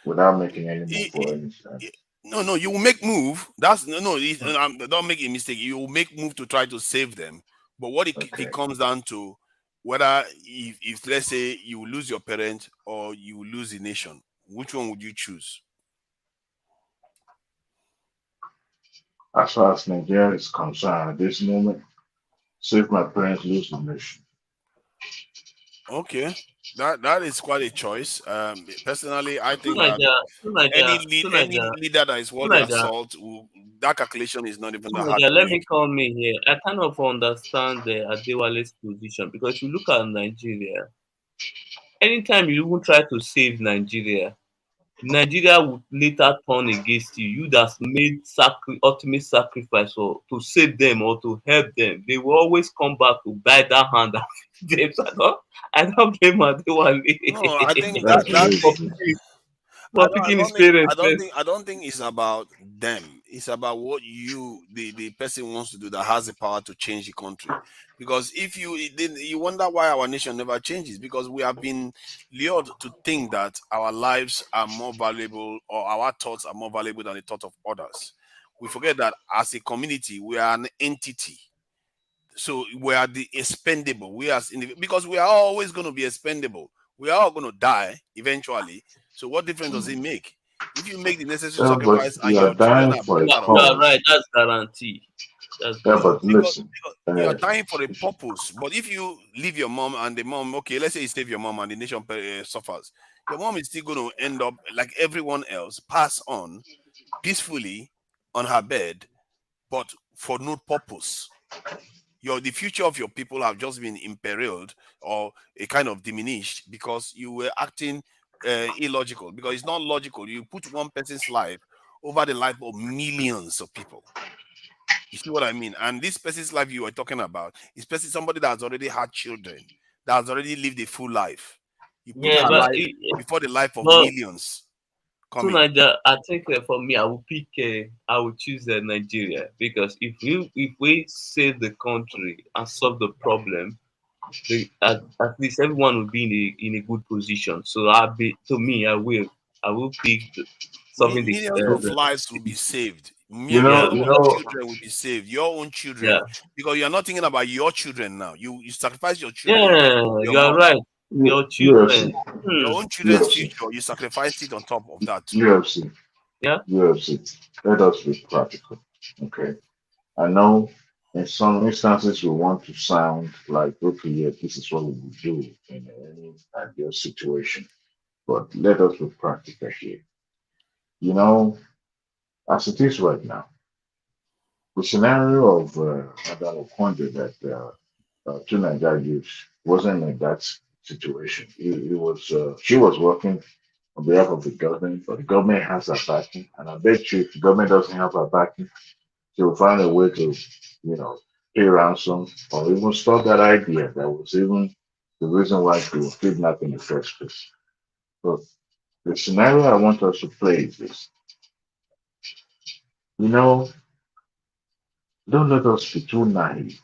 without making any move or anything. No, you will make move. That's don't make a mistake. You will make move to try to save them. But what it Okay. comes down to whether if let's say you lose your parent or you lose the nation, which one would you choose? As far as Nigeria is concerned at this moment, save my parents, lose the nation. Okay, that is quite a choice. Personally, I think that Sunaja, Sunaja, any Sunaja, leader that is worth their Sunaja, salt, that calculation is not even that hard Sunaja, to let me make. come in here. I kind of understand the Adewale's position because if you look at Nigeria, anytime you even try to save Nigeria, Nigeria would later turn against you. You that's made ultimate sacrifice or to save them or to help them. They will always come back to bite that hand and feed them. So I don't blame Adewale No, I think that That's that crazy. for picking his parents first. I don't think it's about them. It's about what the person wants to do that has the power to change the country. Because if you wonder why our nation never changes, because we have been lured to think that our lives are more valuable or our thoughts are more valuable than the thought of others. We forget that as a community we are an entity, so we are the expendable. Because we are always going to be expendable. We are all going to die eventually. So what difference does it make? If you make the necessary Yeah, but sacrifice and you are your children dying are for a better You off, are right. cause. That's guarantee. That's Yeah, but guarantee. listen, because you are dying for a purpose. But if you leave your mom and the mom, okay, let's say you save your mom and the nation suffers, your mom is still going to end up like everyone else, pass on peacefully on her bed, but for no purpose. the future of your people have just been imperiled or a kind of diminished because you were acting illogical. Because it's not logical. You put one person's life over the life of millions of people. You see what I mean? And this person's life you were talking about is somebody that has already had children, that has already lived a full life. You put Yeah, her but life before the life of but millions so coming. Nigeria, I think for me, I will pick. I will choose Nigeria because if we save the country and solve the problem, at least everyone will be in a good position. So I will pick solving Millions of lives will be saved. yeah, Millions of because children will be saved. Your own children, yeah, because you are not thinking about your children now. You sacrifice your children, yeah, your you are money, right. Your UFC, children. your own children's UFC, future. You sacrifice it on top of that too. UFC, Yeah. UFC. Let us be practical. Okay. I know in some instances we want to sound like, okay, yeah, this is what we would do in any ideal situation. But let us be practical here. You know, as it is right now, the scenario of Madam Okonjo that two Nigerian youths wasn't in that situation. She was working on behalf of the government, but the government has her backing. And I bet you if the government doesn't have her backing, she'll find a way to, pay ransom or even stop that idea that was even the reason why she was kidnapped in the first place. So the scenario I want us to play is this. You know, don't let us be too naive.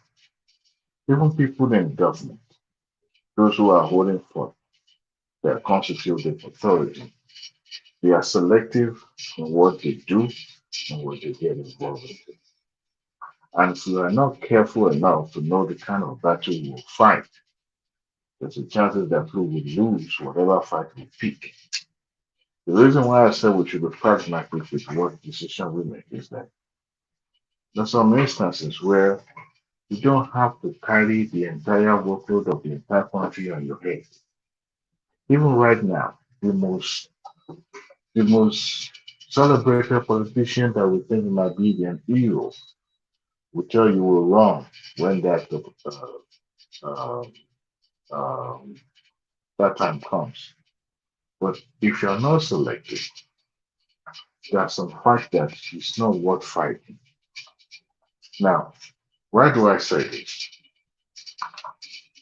Even people in government, those who are holding forth their constitutive authority, they are selective in what they do and what they get involved in. And if we are not careful enough to know the kind of battle we will fight, there's a chances that we will lose whatever fight we pick. The reason why I said we should be pragmatic with what decision we make is that there's some instances where you don't have to carry the entire workload of the entire country on your head. Even right now, the most celebrated politician that we think might be an hero will tell you were wrong when uh, um, that time comes. But if you're not selected, there are some fight that is not worth fighting. Now, why do I say this?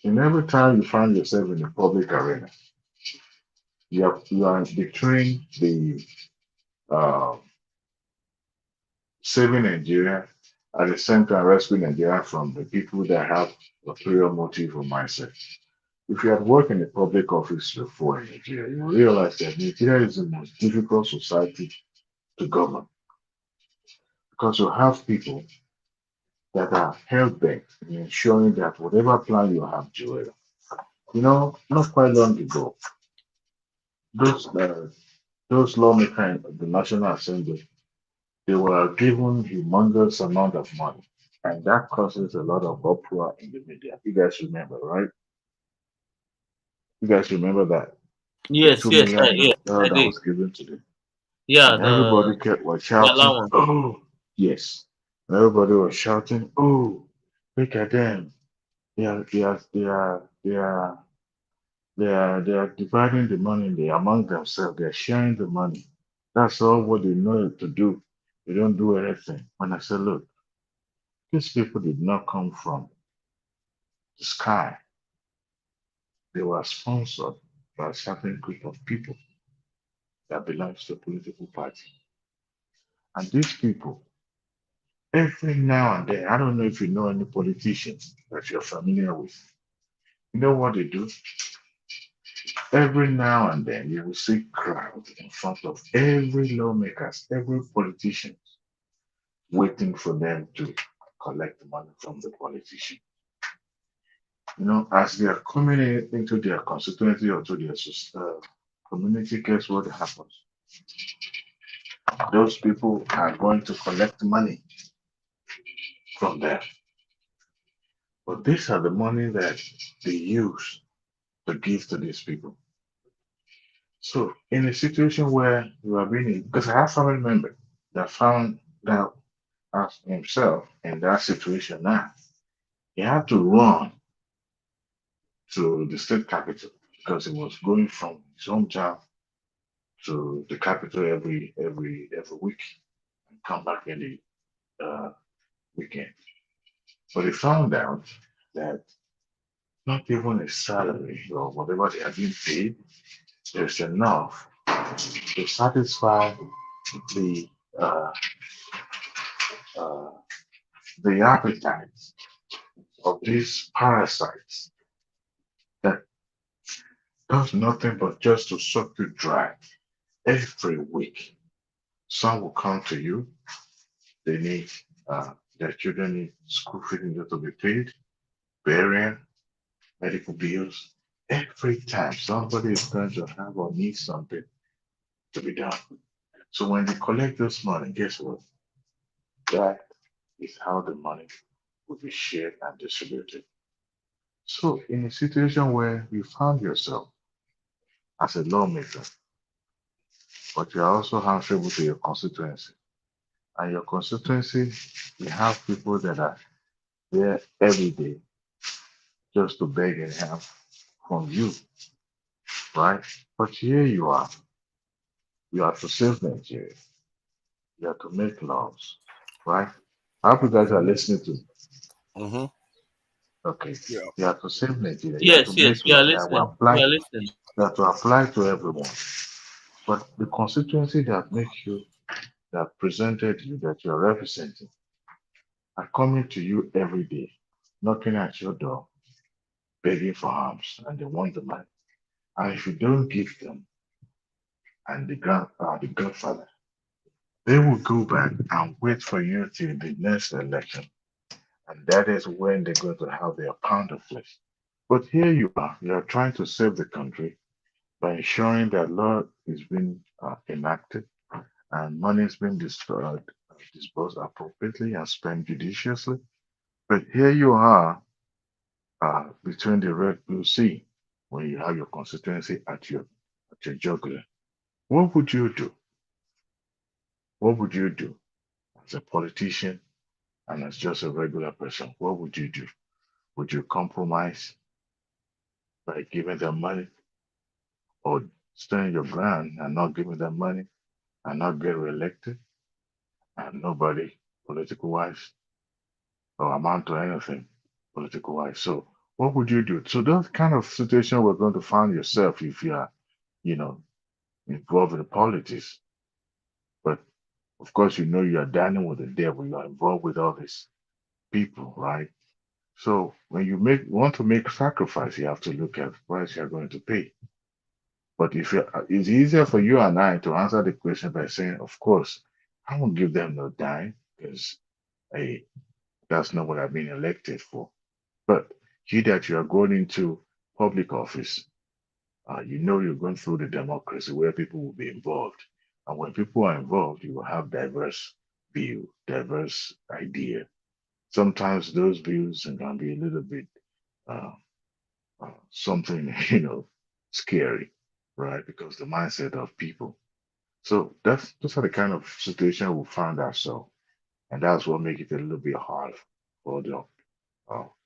In every time you find yourself in the public arena, you are between the uh, saving Nigeria at the same time rescuing Nigeria from the people that have ulterior motive or mindset. If you had worked in a public office before in Nigeria, you will realize that Nigeria is the most difficult society to govern because you have people that are hell bent in ensuring that whatever plan you have, Joel, not quite long ago, those uh, those lawmakers in the National Assembly, they were given humongous amount of money, and that causes a lot of uproar in the media. You guys remember, right? You guys remember that the Yes, two yes, million yes, I that did. was given to them, Yeah, and everybody was the shouting, allowance. "Oh, yes!" And everybody was shouting, "Oh, look at them! They are dividing the money among themselves. They're sharing the money. That's all what they know to do. They don't do anything." When I said, look, these people did not come from the sky. They were sponsored by a certain group of people that belongs to a political party. And these people, every now and then, I don't know if you know any politicians that you're familiar with. You know what they do? Every now and then, you will see crowd in front of every lawmakers, every politician, waiting for them to collect money from the politician. As they are coming into their constituency or to their community, guess what happens? Those people are going to collect money from them. But these are the money that they use to give to these people. So, in a situation where you are being, because I have family member that found out as himself in that situation now. He had to run to the state capital because he was going from his home town to the capital every week and come back in the weekend. But he found out that not even a salary or whatever they had been paid is enough to satisfy the uh, uh, the appetite of these parasites that does nothing but just to suck you dry every week. Some will come to you, they need their children need school fees to be paid, burial, medical bills. Every time somebody is going to have or need something to be done. So when they collect this money, guess what? That is how the money will be shared and distributed. So in a situation where you found yourself as a lawmaker, but you're also answerable to your constituency, and your constituency, you have people that are there every day just to beg and help from you, right? But here you have to save Nigeria, you have to make laws, right? I hope you guys are listening to. Mm-hmm. Okay, Yeah. you have to save Nigeria, you have to Yes, yes, make we are laws that will listening. We apply, are listening. that will apply to everyone. But the constituency that makes you, that presented you, that you're representing, are coming to you every day, knocking at your door, begging for alms, and they want the money. And if you don't give them, and the godfather, they will go back and wait for you till the next election. And that is when they're going to have their pound of flesh. But here you are trying to save the country by ensuring that law is being enacted and money is being disposed appropriately and spent judiciously. But here you are between the red blue sea when you have your constituency at your jugular. What would you do? What would you do as a politician and as just a regular person? What would you do? Would you compromise by giving them money or stand your ground and not giving them money and not get reelected and nobody political wise or amount to anything political wise? So what would you do? So those kind of situation we're going to find yourself if you are, you know, involved in politics. But of course, you know you are dining with the devil. You are involved with all these people, right? So when you want to make sacrifice, you have to look at the price you're going to pay. But if it's easier for you and I to answer the question by saying, of course, I won't give them no dime because hey, that's not what I've been elected for. But you that you are going into public office, you know you're going through the democracy where people will be involved. And when people are involved, you will have diverse view, diverse idea. Sometimes those views can be a little bit uh, something, scary, right? Because the mindset of people. So those are the kind of situation we find ourselves. And that's what makes it a little bit hard for the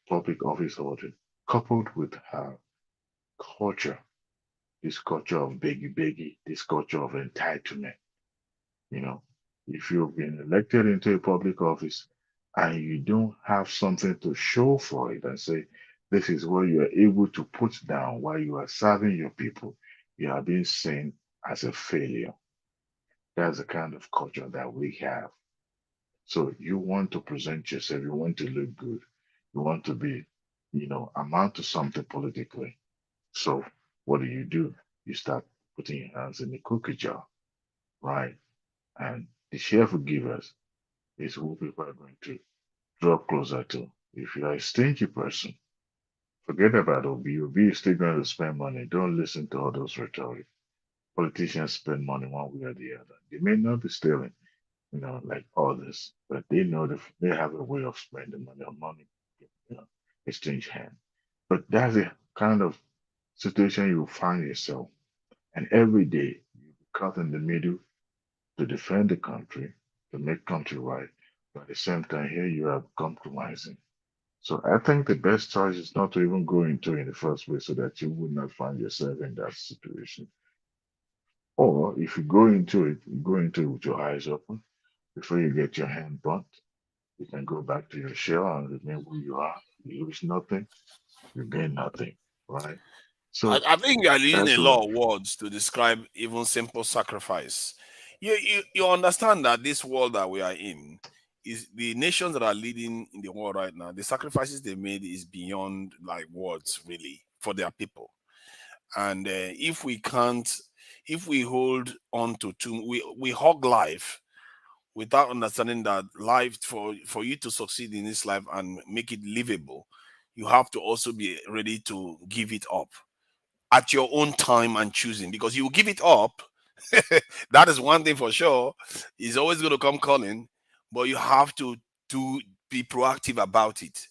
public office holder, coupled with culture, this culture of beggy beggy, this culture of entitlement. You know, if you've been elected into a public office and you don't have something to show for it and say, this is what you are able to put down while you are serving your people, you are being seen as a failure. That's the kind of culture that we have. So you want to present yourself, you want to look good, you want to be, amount to something politically. So what do? You start putting your hands in the cookie jar, right? And the chef will give us is who people are going to draw closer to. If you are a stingy person, forget about OB. OB is still going to spend money. Don't listen to all those rhetoric. Politicians spend money one way or the other. They may not be stealing, like others, but they know that they have a way of spending money on money, exchange hand. But that's the kind of situation you find yourself. And every day you cut in the middle to defend the country, to make country right. But at the same time, here you are compromising. So I think the best choice is not to even go into it in the first place so that you would not find yourself in that situation. Or if you go into it, you go into it with your eyes open before you get your hand burnt. You can go back to your shell and remain who you are. You lose nothing, you gain nothing, right? So I think you are using a that's what. lot of words to describe even simple sacrifice. You understand that this world that we are in is the nations that are leading in the world right now. The sacrifices they made is beyond like words, really, for their people. And if we can't, if we hold on to too, we hog life without understanding that life for you to succeed in this life and make it livable, you have to also be ready to give it up at your own time and choosing, because you will give it up. That is one thing for sure. It's always going to come calling, but you have to be proactive about it,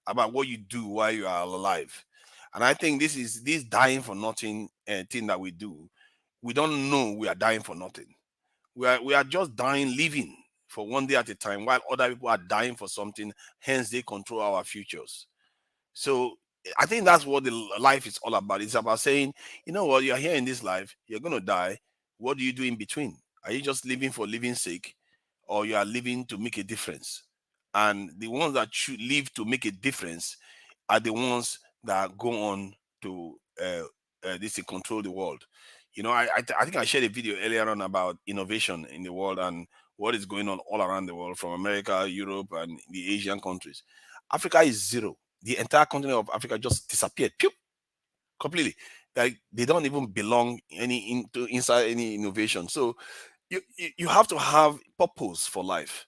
about what you do while you are alive. And I think this is this dying for nothing thing that we do. We don't know we are dying for nothing. We are just dying living for one day at a time, while other people are dying for something. Hence, they control our futures. So I think that's what the life is all about. It's about saying, you know what, you're here in this life, you're gonna die. What do you do in between? Are you just living for living sake, or you are living to make a difference? And the ones that should live to make a difference are the ones that go on to this to control the world. You know, I think I shared a video earlier on about innovation in the world and what is going on all around the world, from America, Europe, and the Asian countries. Africa is zero. The entire continent of Africa just disappeared, pew, completely. Like they don't even belong any into inside any innovation. So you have to have purpose for life.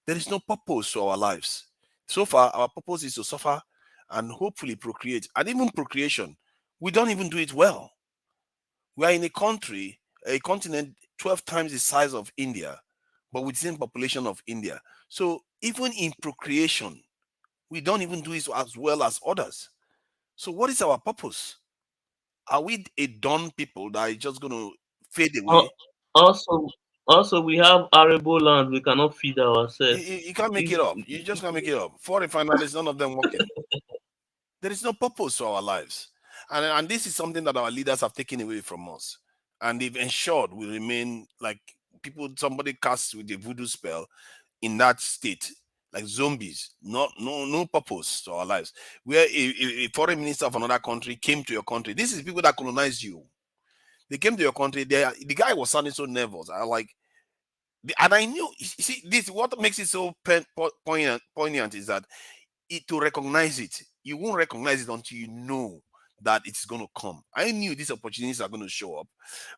There is no purpose to our lives. So far, our purpose is to suffer and hopefully procreate. And even procreation, we don't even do it well. We are in a country, a continent 12 times the size of India, but with the same population of India. So even in procreation, we don't even do it as well as others. So what is our purpose? Are we a done people that are just going to fade Al- away? Also, also we have arable land. We cannot feed ourselves. You can't make it up. You just can't make it up. Foreign finalists, none of them working. There is no purpose to our lives. And this is something that our leaders have taken away from us. And they've ensured we remain like people somebody cast with a voodoo spell in that state, like zombies. No purpose to our lives. Where a foreign minister of another country came to your country. This is people that colonized you. They came to your country. The guy was sounding so nervous. I like, and I knew. You see, this what makes it so poignant is that to recognize it, you won't recognize it until you know that it's going to come. I knew these opportunities are going to show up,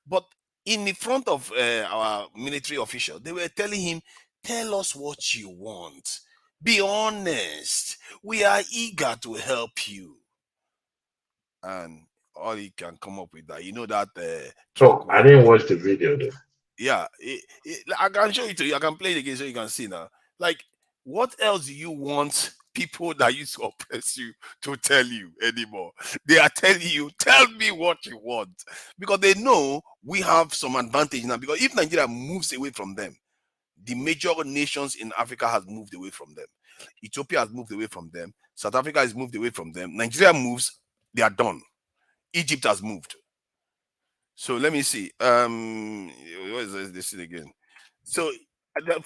but in the front of our military official, they were telling him, "Tell us what you want. Be honest. We are eager to help you." And all he can come up with that, you know, that truck Oh, I where didn't watch the video though. yeah, I can show it to you. I can play it again so you can see now. Like, what else do you want people that used to oppress you to tell you anymore? They are telling you, tell me what you want. Because they know we have some advantage now. Because if Nigeria moves away from them, the major nations in Africa has moved away from them. Ethiopia has moved away from them. South Africa has moved away from them. Nigeria moves, they are done. Egypt has moved. So let me see. What is this thing again? So,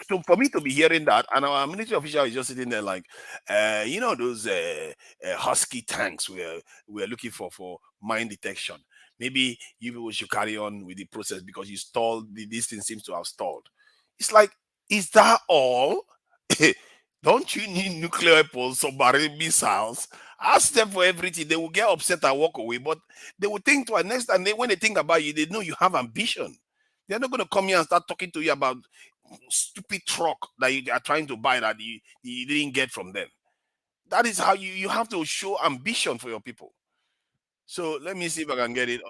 so for me to be hearing that, and our military official is just sitting there like, you know, those husky tanks we're looking for mine detection. Maybe you people should carry on with the process because you stalled. This thing seems to have stalled. It's like, is that all? Don't you need nuclear weapons, submarine missiles? Ask them for everything. They will get upset and walk away, but they will think twice. Next time, when they think about you, they know you have ambition. They're not going to come here and start talking to you about stupid truck that you are trying to buy that you didn't get from them. That is how you have to show ambition for your people. So let me see if I can get it.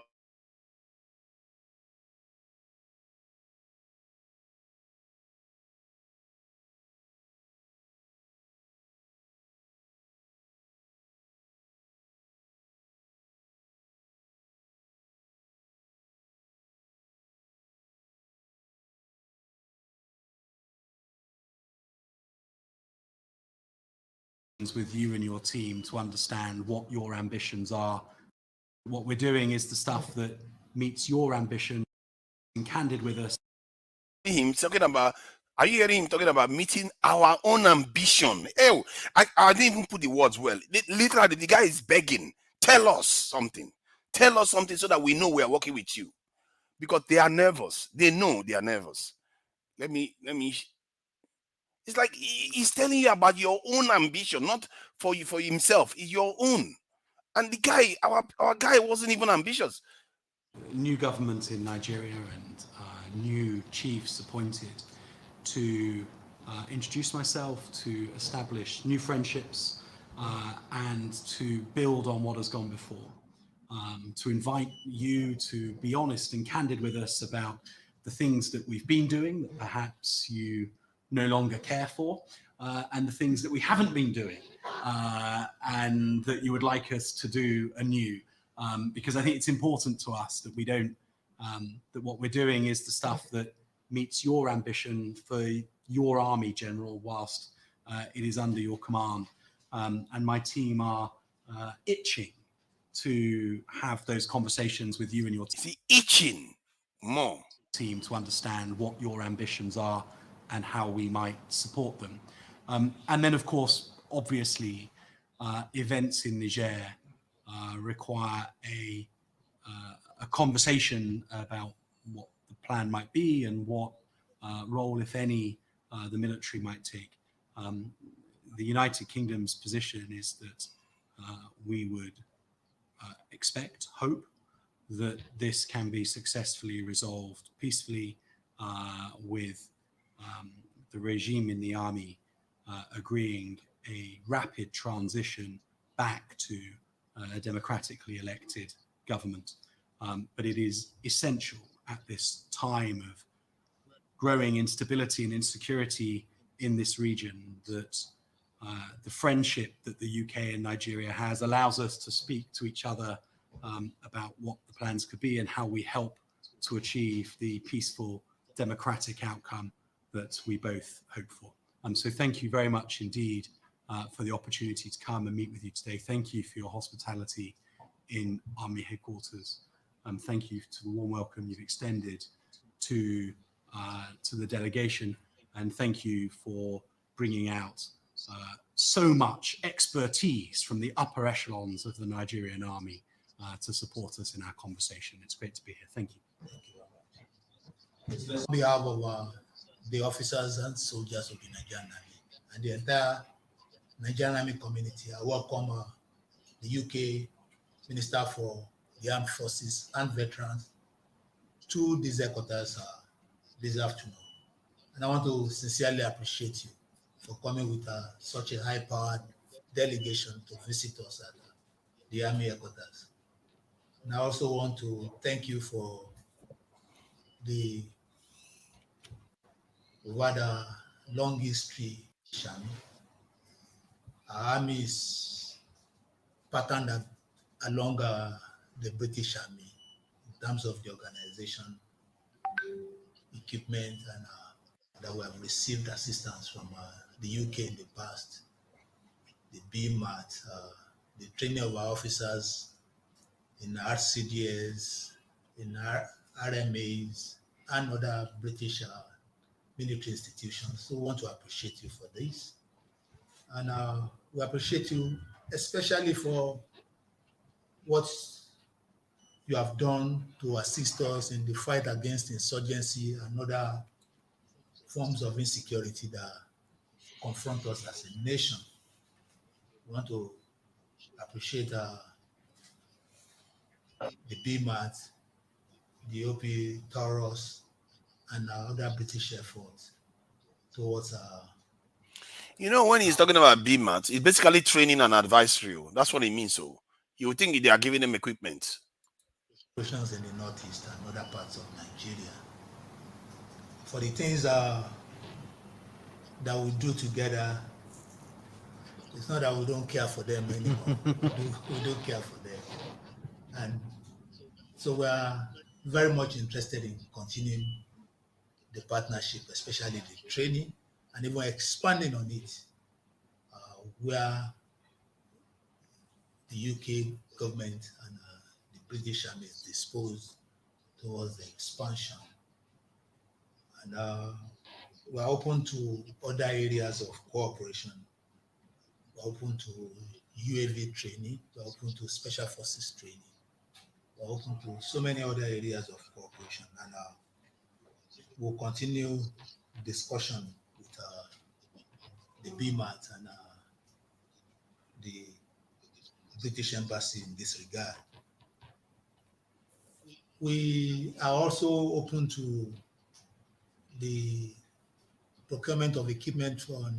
with you and your team to understand what your ambitions are. What we're doing is the stuff that meets your ambition. And candid with us. Him talking about, are you hearing him talking about meeting our own ambition? Ew, I didn't even put the words well. Literally, the guy is begging. Tell us something. Tell us something so that we know we are working with you. Because they are nervous. They know they are nervous. Let me. It's like he's telling you about your own ambition, not for you, for himself. It's your own. And the guy, our guy wasn't even ambitious. New government in Nigeria and new chiefs appointed to introduce myself, to establish new friendships, and to build on what has gone before. To invite you to be honest and candid with us about the things that we've been doing that perhaps you no longer care for, and the things that we haven't been doing, and that you would like us to do anew. Because I think it's important to us that we don't, that what we're doing is the stuff that meets your ambition for your army, General, whilst it is under your command. And my team are itching to have those conversations with you and your team. See, itching more. Team to understand what your ambitions are and how we might support them. And then, of course, obviously, events in Niger require a conversation about what the plan might be and what role, if any, the military might take. The United Kingdom's position is that we would hope that this can be successfully resolved peacefully with the regime in the army agreeing a rapid transition back to a democratically elected government. But it is essential at this time of growing instability and insecurity in this region that the friendship that the UK and Nigeria has allows us to speak to each other about what the plans could be and how we help to achieve the peaceful democratic outcome that we both hope for. So thank you very much indeed for the opportunity to come and meet with you today. Thank you for your hospitality in Army headquarters. Thank you to the warm welcome you've extended to the delegation, and thank you for bringing out so much expertise from the upper echelons of the Nigerian army to support us in our conversation. It's great to be here. Thank you. On behalf of the officers and soldiers of the Nigerian Army and the entire Nigerian Army community, I welcome the UK Minister for the Armed Forces and Veterans to these headquarters this afternoon. And I want to sincerely appreciate you for coming with such a high-powered delegation to visit us at the Army headquarters. And I also want to thank you for the rather long history. Our army is patterned along the British Army in terms of the organization, equipment, and that we have received assistance from the UK in the past, the BMAT, the training of our officers in RCDS, in RMAs, and other British military institutions. So we want to appreciate you for this. And we appreciate you especially for what you have done to assist us in the fight against insurgency and other forms of insecurity that confront us as a nation. We want to appreciate the BMAT, the OP Taurus, and other British efforts towards You know, when he's talking about BMAT, it's basically training and advisory. That's what it means. So you would think they are giving them equipment. operations in the Northeast and other parts of Nigeria. For the things that we do together, it's not that we don't care for them anymore. we do care for them. And so we are very much interested in continuing the partnership, especially the training, and even expanding on it where the UK government and the British Army is disposed towards the expansion. And we're open to other areas of cooperation. We're open to UAV training. We're open to special forces training. We're open to so many other areas of cooperation. And we'll continue discussion with the BMAT and the British Embassy in this regard. We are also open to the procurement of equipment on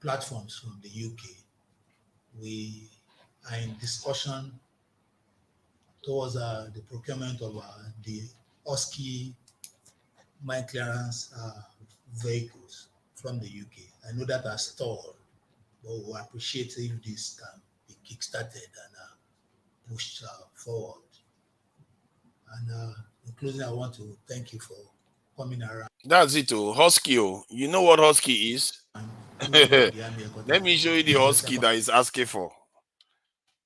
platforms from the UK. We are in discussion towards the procurement of the Husky mine clearance vehicles from the UK. I know that are stalled, but we appreciate if this can be kickstarted and pushed forward. And in closing, I want to thank you for coming around. That's it, oh. Husky. Oh. You know what Husky is? Let me show you the Husky that is asking for.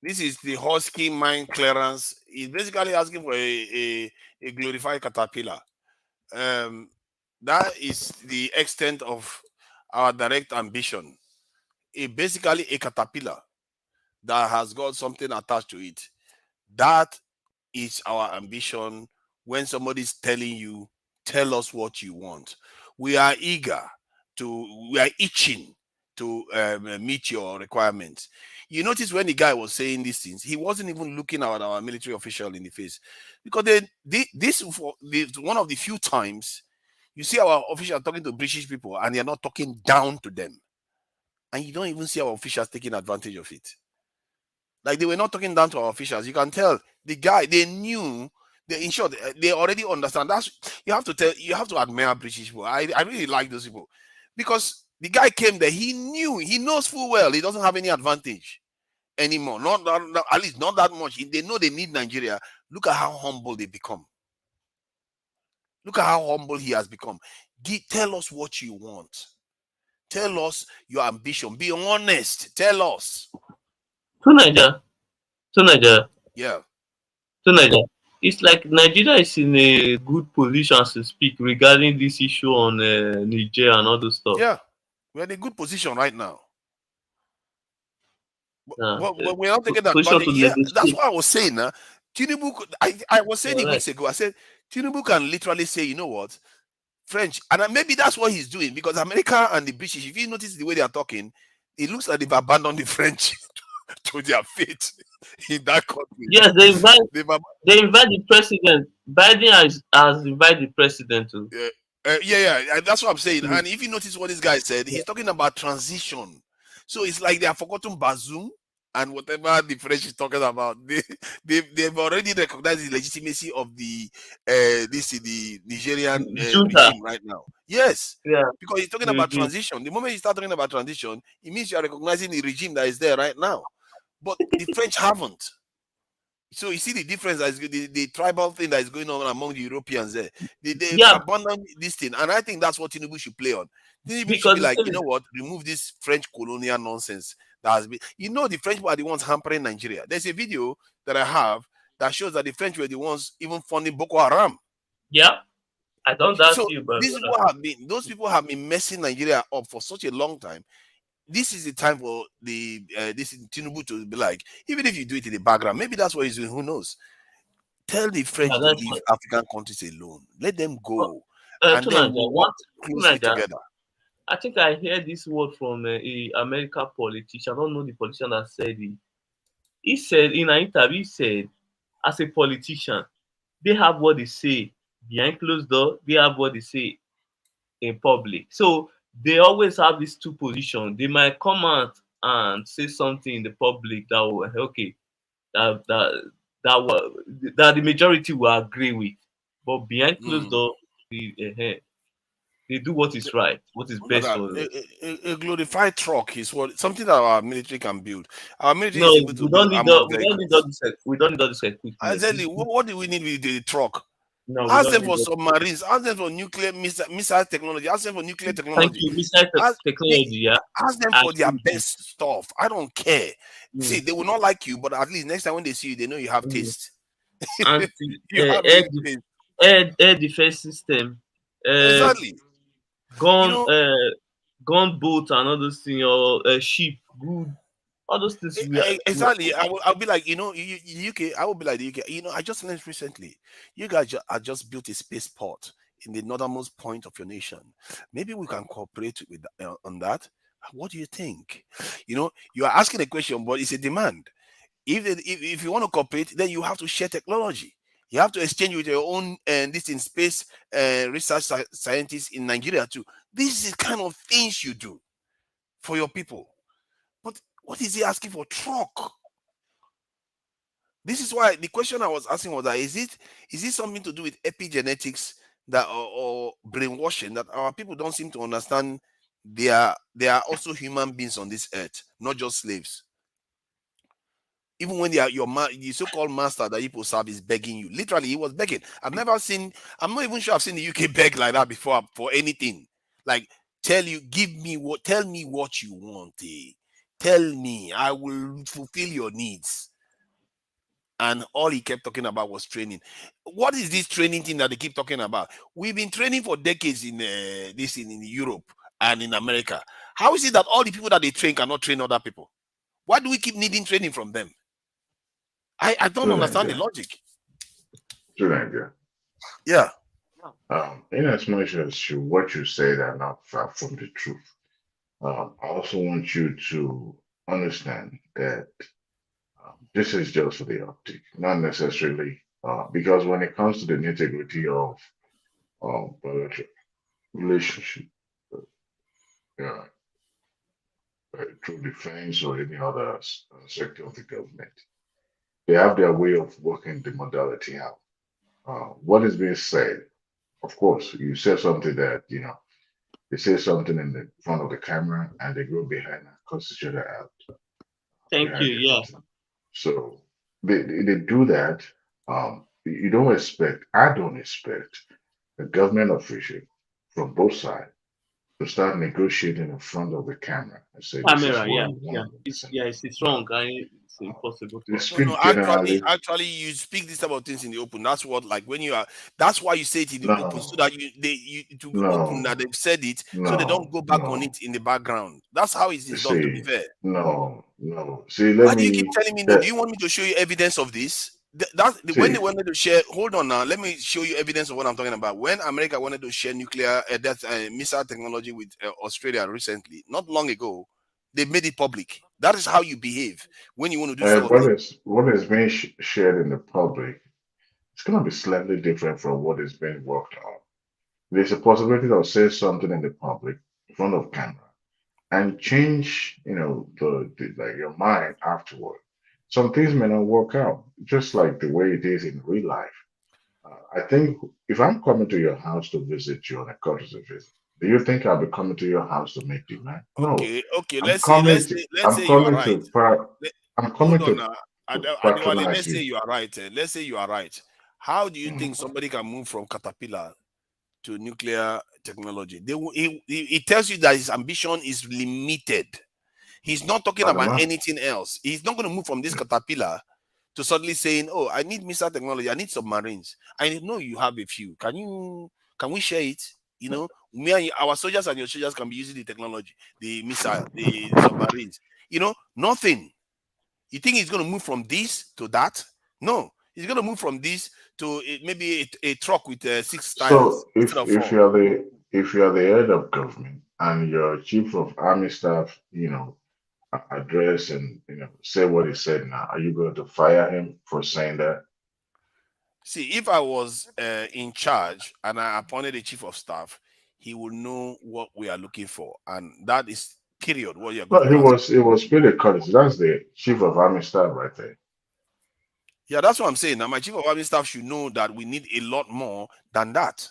This is the Husky mine clearance. It's basically asking for a glorified caterpillar. That is the extent of our direct ambition. Basically a caterpillar that has got something attached to it. That is our ambition. When somebody's telling you, tell us what you want. We are itching to meet your requirements. You notice when the guy was saying these things, he wasn't even looking at our military official in the face, because this is one of the few times you see our officials talking to British people and they're not talking down to them, and you don't even see our officials taking advantage of it. Like, they were not talking down to our officials. You can tell the guy, they knew. In short, they already understand. You have to admire British people. I really like those people, because the guy came there. He knows full well he doesn't have any advantage anymore. At least not that much. They know they need Nigeria. Look at how humble they become. Look at how humble he has become. Tell us what you want. Tell us your ambition. Be honest. Tell us. To Nigeria. Yeah. To Nigeria. It's like Nigeria is in a good position to speak regarding this issue on Niger and all those stuff. Yeah, we're in a good position right now. But we're not taking that advantage. Yeah, that's what I was saying. Tinubu, I was saying it weeks ago. I said Tinubu can literally say, you know what, French, and maybe that's what he's doing, because America and the British, if you notice the way they are talking, it looks like they've abandoned the French to their fate in that country. Yes, they invite the president. Biden has invited the president to. Yeah, that's what I'm saying. And if you notice what this guy said, he's talking about transition. So it's like they have forgotten Bazoum and whatever the French is talking about. They've already recognized the legitimacy of the Nigerian regime right now. Yes, because he's talking about transition. The moment you start talking about transition, it means you are recognizing the regime that is there right now. But the French haven't. So you see the difference, as the tribal thing that is going on among the Europeans there. They abandon this thing, and I think that's what Tinubu should play on. Tinubu should be like, you know what, remove this French colonial nonsense that has been. You know, the French were the ones hampering Nigeria. There's a video that I have that shows that the French were the ones even funding Boko Haram. Yeah, I don't doubt you, but those people have been messing Nigeria up for such a long time. This is the time for this Tinubu to be like, even if you do it in the background, maybe that's what he's doing. Who knows? Tell the French to leave African countries alone. Let them go, and then work closely together. I think I heard this word from a American politician. I don't know the politician that said it. He said in an interview, he said, as a politician, they have what they say behind closed door. They have what they say in public. So they always have these two positions. They might come out and say something in the public that will that the majority will agree with, but behind closed door, they do what is right, what is best for them. A glorified truck is something that our military can build. Our military we don't need all this equipment. I tell you, what do we need with the truck? No, we Ask don't them need for that. submarines. Ask them for nuclear missile technology. Ask them for nuclear Thank technology. you, Mr. Technology. Yeah, Ask them I for their agree with you. best stuff. I don't care. See, Mm. they will not like you, but at least next time when they see you, they know you have taste. Anti You have air, real taste. air defense system, uh, Exactly. gun gunboat and all those things, or ship, good, all those things. Exactly. I'll be like, UK. I will be like the UK. I just learned recently. You guys are just built a spaceport in the northernmost point of your nation. Maybe we can cooperate with on that. What do you think? You are asking a question, but it's a demand. If you want to cooperate, then you have to share technology. You have to exchange with your own this in space research scientists in Nigeria too. This is the kind of things you do for your people. But what is he asking for? Truck. This is why the question I was asking was that is it something to do with epigenetics that or brainwashing that our people don't seem to understand they are also human beings on this earth, not just slaves. Even when they are the so-called master that people serve is begging you. Literally, he was begging. I'm not even sure I've seen the UK beg like that before for anything. Like tell me what you want. Tell me, I will fulfill your needs. And all he kept talking about was training. What is this training thing that they keep talking about? We've been training for decades in Europe and in America. How is it that all the people that they train cannot train other people? Why do we keep needing training from them? I don't understand the logic. Yeah. In as much as what you say are not far from the truth, I also want you to understand that this is just for the optic, not necessarily because when it comes to the nitty-gritty of bilateral relationship, uh, through defense or any other sector of the government, they have their way of working the modality out. What is being said, of course, you say something that, they say something in the front of the camera and they go behind and cuss each other out. Thank you. Yeah. So they do that. You don't expect, I don't expect a government official from both sides to start negotiating in front of the camera and say, this is Camera. what Yeah. we Yeah. want. It's wrong. It's impossible They to. speak Actually, generally. you speak this about things in the open. That's what, like, when you are. That's why you say it in the open, so that it will be open that they've said it, so they don't go back on no. it in the background. That's how it is done. To be See, fair, no. See, why let do you keep me, telling me no? Do that, you want me to show you evidence of this? When they see, wanted to share. Hold on now. Let me show you evidence of what I'm talking about. When America wanted to share nuclear missile technology with Australia recently, not long ago, they made it public. That is how you behave when you want to do some of things. what is being shared in the public, it's going to be slightly different from what is being worked on. There's a possibility of saying something in the public in front of camera and change, like your mind afterward. Some things may not work out, just like the way it is in real life. I think if I'm coming to your house to visit you on a courtesy visit, do you think I'll be coming to your house to make demand? No, Okay. I'm Let's say coming to let's I'm say you are coming right. to par- I'm coming Hold on now. to Adewale, patronize let's say you. you are right. Let's say you are right. How do you Mm. think somebody can move from caterpillar to nuclear technology? He tells you that his ambition is limited. He's not talking about Adama, anything else. He's not going to move from this caterpillar to suddenly saying, "Oh, I need missile technology. I need submarines. I know you have a few. Can we share it? Me and our soldiers and your soldiers can be using the technology, the missile, the submarines. Nothing. You think he's going to move from this to that? No, he's going to move from this to maybe a truck with 6 tires so instead if of if 4. you're the if you're the head of government and your chief of army staff, address and say what he said now, are you going to fire him for saying that? See, if I was in charge and I appointed a chief of staff, he will know what we are looking for, and that is period. What you're going No, to ask. it was pretty courteous. That's the chief of army staff right there. Yeah, that's what I'm saying. Now, my chief of army staff should know that we need a lot more than that.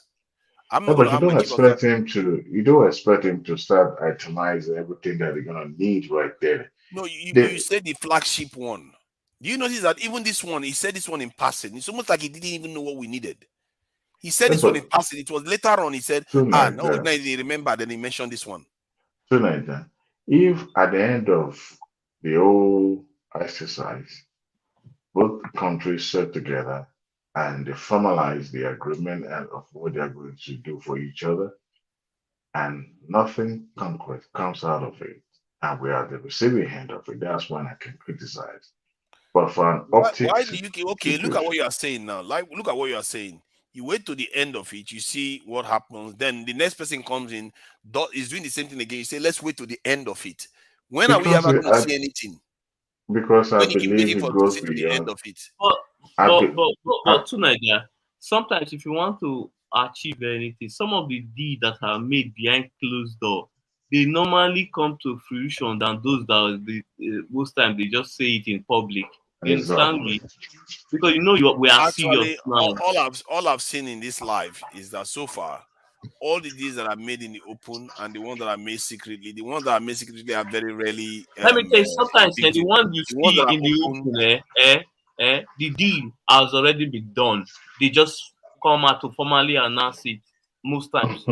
I'm No, not going but to have my chief of staff. you don't expect him to start itemizing everything that they're gonna need right there. No, you They, said the flagship one. Do you notice that even this one, he said this one in passing? It's almost like he didn't even know what we needed. He said this one in passing. It was later on he said, So like no, that. he remembered, then he mentioned this one. So like that. If at the end of the whole exercise, both countries sit together and they formalize the agreement and of what they're going to do for each other, and nothing concrete comes out of it, and we are the receiving end of it, that's when I can criticize. But for an optic Why the UK? Okay, look at what you are saying now. Like, look at what you are saying. You wait to the end of it, you see what happens. Then the next person comes in, is doing the same thing again. You say, let's wait to the end of it. When are we because ever it, going to see anything? I When you keep believe waiting it for to goes see to the end beyond. of it. But tonight, sometimes if you want to achieve anything, some of the deeds that are made behind closed door, they normally come to fruition than those that most times they just say it in public. You understand Exactly. me? Because we are serious Actually, now. all I've seen in this life is that so far, all the deals that are made in the open and the ones that are made secretly, the ones that are made secretly are very rarely Let me tell you, a sometimes big the deal. one you The ones see that are in the open, open, the deal has already been done. They just come out to formally announce it most times.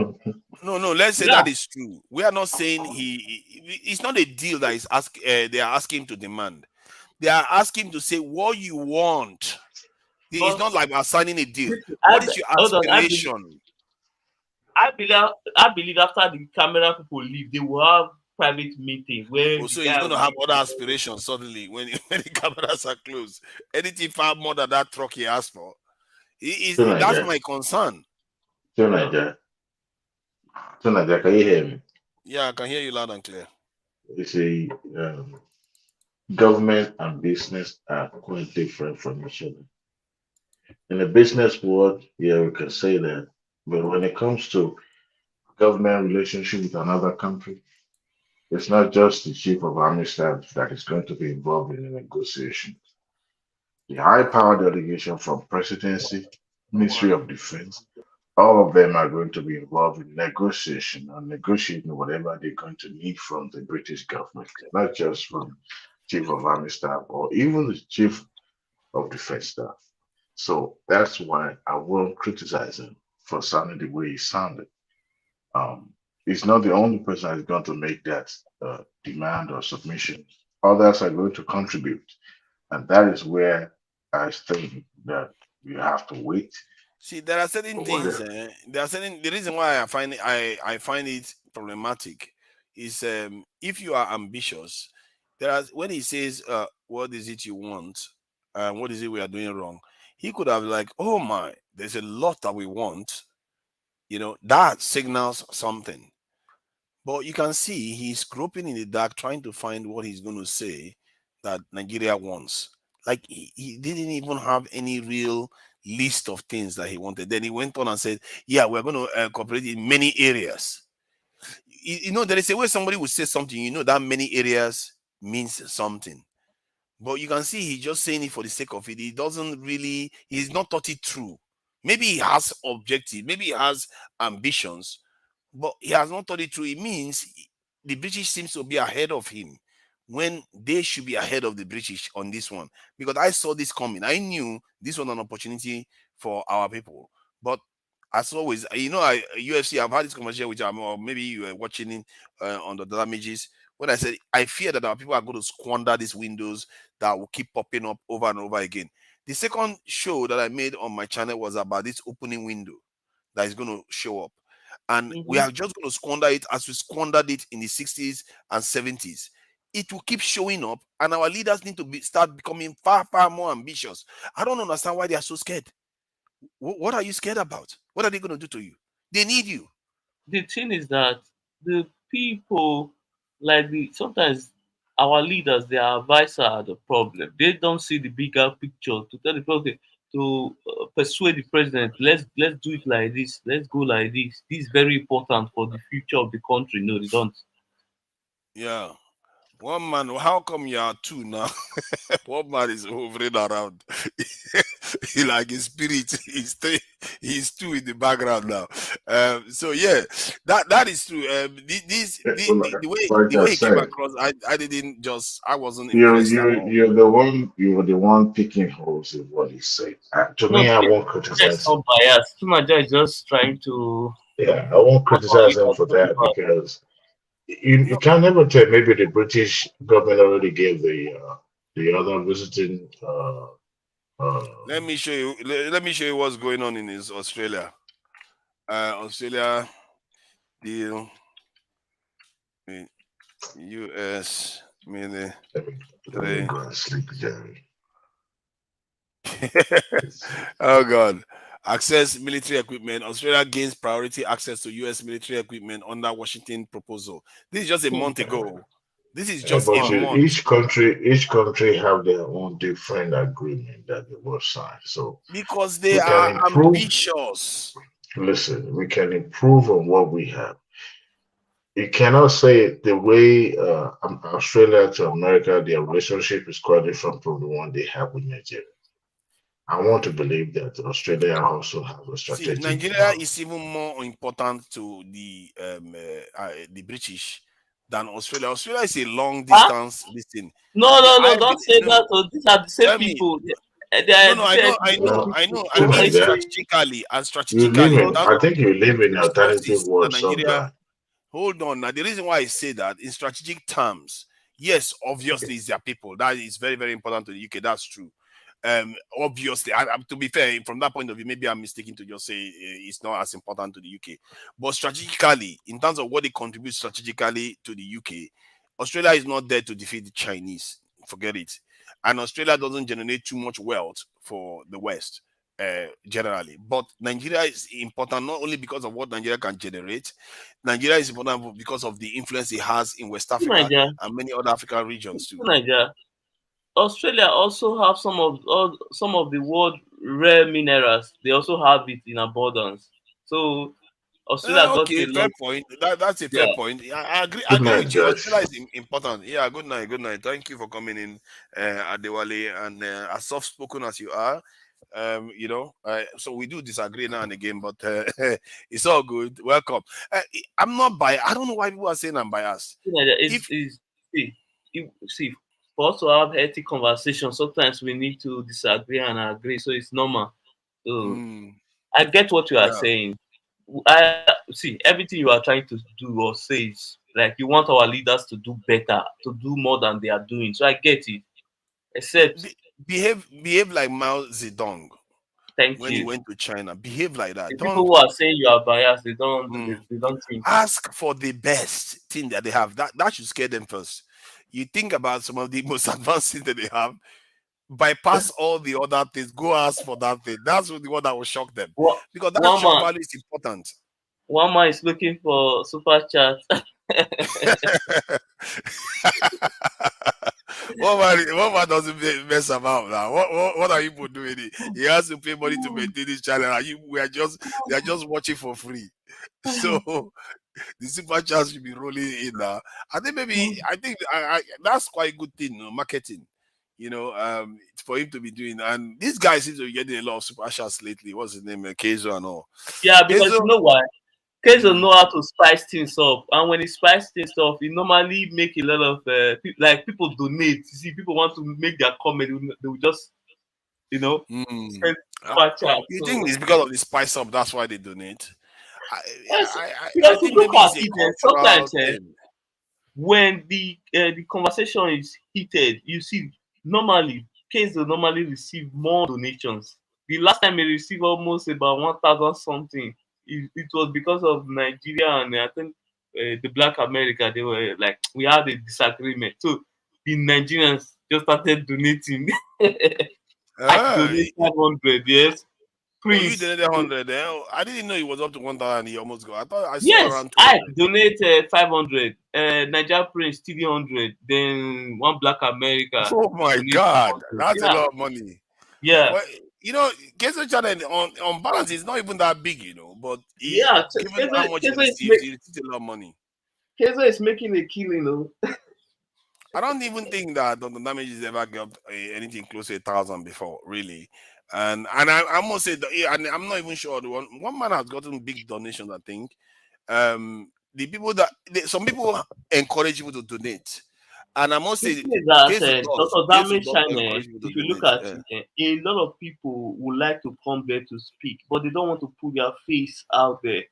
no, let's say Yeah. that is true. We are not saying it's not a deal that is they are asking him to demand. They are asking him to say what you want. It's But not like we're signing a deal. I What is your hold on. aspiration? I believe after the camera people leave, they will have private meeting where Oh, the so he's guy going will to have be. other aspirations suddenly when, when the cameras are closed. Anything far more than that truck he asked for. So That's Nigeria. my concern. So Nigeria. So Nigeria, can you hear me? Yeah, I can hear you loud and clear. You see, government and business are quite different from each other. In the business world, yeah, we can say that. But when it comes to government relationship with another country, it's not just the chief of army staff that is going to be involved in the negotiation. The high power delegation from presidency, Ministry of Defense, all of them are going to be involved in negotiation and negotiating whatever they're going to need from the British government, not just from chief of army staff or even the chief of defense staff. So that's why I won't criticize him for sounding the way he sounded. He's not the only person that's going to make that demand or submission. Others are going to contribute. And that is where I think that you have to wait. See, there are certain For things. whatever. There are certain. The reason why I find it problematic is if you are ambitious, there are when he says, "What is it you want? And what is it we are doing wrong?" He could have like, "Oh my, there's a lot that we want." That signals something. But you can see he's groping in the dark, trying to find what he's going to say that Nigeria wants. Like he didn't even have any real list of things that he wanted. Then he went on and said, "Yeah, we're going to cooperate in many areas." There is a way somebody would say something. That many areas means something. But you can see he's just saying it for the sake of it. He doesn't really. He's not thought it through. Maybe he has objective. Maybe he has ambitions, but he has not thought it through. It means the British seems to be ahead of him when they should be ahead of the British on this one. Because I saw this coming. I knew this was an opportunity for our people. But as always, UFC, I've had this conversation with you, or maybe you were watching it on the damages. When I said I fear that our people are going to squander these windows that will keep popping up over and over again. The second show that I made on my channel was about this opening window that is going to show up. And we are just going to squander it as we squandered it in the 60s and 70s. It will keep showing up, and our leaders need to start becoming far, far more ambitious. I don't understand why they are so scared. What are you scared about? What are they going to do to you? They need you. The thing is that the people, sometimes our leaders, their advisors are the problem. They don't see the bigger picture to tell the people to persuade the president. Let's do it like this. Let's go like this. This is very important for the future of the country. No, they don't. Yeah. One man, how come you are two now? One man is hovering around. He like his spirit. He's two in the background now. So yeah, that is true. Like The I way he came said, across, I wasn't impressed at all. you're the one picking holes in what he said. To No, me, I won't that's criticize him. not biased. Chimaja is just trying to Yeah, I won't what are criticize you him for talking that about? because you can never tell. Maybe the British government already gave the other visiting Let me show you. Let me show you what's going on in Australia. Australia deal with U.S. let me military. go and sleep, Jerry. Oh God. Access military equipment. Australia gains priority access to U.S. military equipment under Washington proposal. This is just a month ago. This is Yeah, just a but month. each country have their own different agreement that they will sign. So Because they we can are improve. ambitious. Listen, we can improve on what we have. You cannot say the way Australia to America, their relationship is quite different from the one they have with Nigeria. I want to believe that Australia also have a See, strategic. Nigeria is even more important to the British than Australia. Australia is a long Huh? distance listen. No, don't say that. Oh, these are the same Tell me. people. They No, are no, the same I Thing mean like that. strategically and You strategically live in in. terms I of think you live in the an alternative resources that world Nigeria. sometimes. Hold on. Now, the reason why I say that in strategic terms, yes, obviously it's their people. That is very, very important to the UK. That's true. Obviously, to be fair, from that point of view, maybe I'm mistaken to just say it's not as important to the UK. But strategically, in terms of what they contribute strategically to the UK, Australia is not there to defeat the Chinese. Forget it. And Australia doesn't generate too much wealth for the West. Generally, but Nigeria is important not only because of what Nigeria can generate. Nigeria is important because of the influence it has in West Africa Nigeria. and many other African regions too. Nigeria. Australia also have some of the world rare minerals. They also have it in abundance. So Australia got Okay, a fair lot. point. That's a Yeah. fair point. I agree. I Good agree night, with you. Josh. Australia is important. Yeah. Good night. Good night. Thank you for coming in, Adewale, and as soft spoken as you are. So we do disagree now and again, but it's all good. Welcome. I'm not biased. I don't know why people are saying I'm biased. See, for us to have healthy conversation, sometimes we need to disagree and agree. So it's normal. So I get what you are Yeah. saying. I see everything you are trying to do or say is like you want our leaders to do better, to do more than they are doing. So I get it. Except behave like Mao Zedong thank when he you. went to China. Behave like that. The people Don't who are saying you are biased, they don't think. ask for the best thing that they have. That should scare them first. You think about some of the most advanced things that they have, bypass all the other things, go ask for that thing. That's the one that will shock them. Because that One shock man, value is important. one man is looking for super chat. What man doesn't mess about now? What are you people doing? He has to pay money to maintain this channel. They are just watching for free. So the super chat should be rolling in now. I think that's quite a good thing, marketing. For him to be doing. And this guy seems to be getting a lot of super chats lately. What's his name? Kezo and all. Yeah, because Kezo, you know why? Kenzo know how to spice things up, and when he spice things up, he normally make a lot of people donate. You see, people want to make their comment, they will just send super chat. you So think it's because of the spice up? That's why they donate. yes, I think look maybe at it's a it. cultural Sometimes thing. when the conversation is heated, you see, normally Kenzo normally receive more donations. The last time he received almost about 1,000 something, it was because of Nigeria and I think the Black America. They were like, we had a disagreement. So the Nigerians just started donating. I donate 500, yes. Oh, you Prince. donated 100. I didn't know it was up to 1,000. He almost got. I thought I saw Yes, around I 200. donate 500. Niger Prince 300. Then one Black America Oh my donate God, 200. that's a Yeah, lot of money. yeah, Well, Keso channel on balance is not even that big, but yeah. given how much he Kezo receives a lot of money. Is making a killing, though. I don't even think that the Damages ever got anything close to 1,000 before, really. And I must say that, and I'm not even sure. One man has gotten big donations, I think. The people some people encourage people to donate, and I must The say, thing is that Dr. case with Damage doctor China, encourage people to if you look donate. at Yeah. it, a lot of people would like to come there to speak, but they don't want to put their face out there.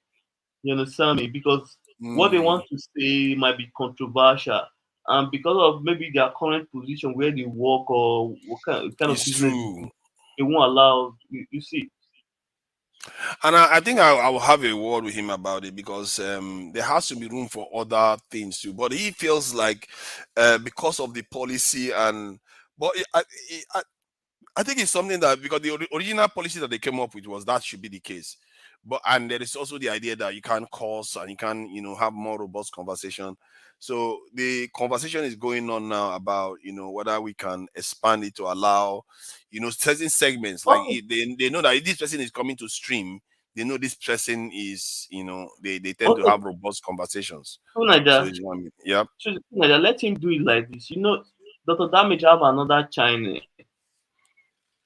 You understand me? Because what they want to say might be controversial. And because of maybe their current position where they work or what kind of It's business true. they won't allow you see. And I think I will have a word with him about it, because there has to be room for other things too. But he feels like because of the policy but I think it's something that, because the original policy that they came up with was that should be the case. And there is also the idea that you can cause and you can, have more robust conversation. So the conversation is going on now about, whether we can expand it to allow, certain segments. Like they know that if this person is coming to stream, they know this person is, they tend to Also, have robust conversations. So Naija, it's one, yep. let him do it like this. Dr. Damage have another channel.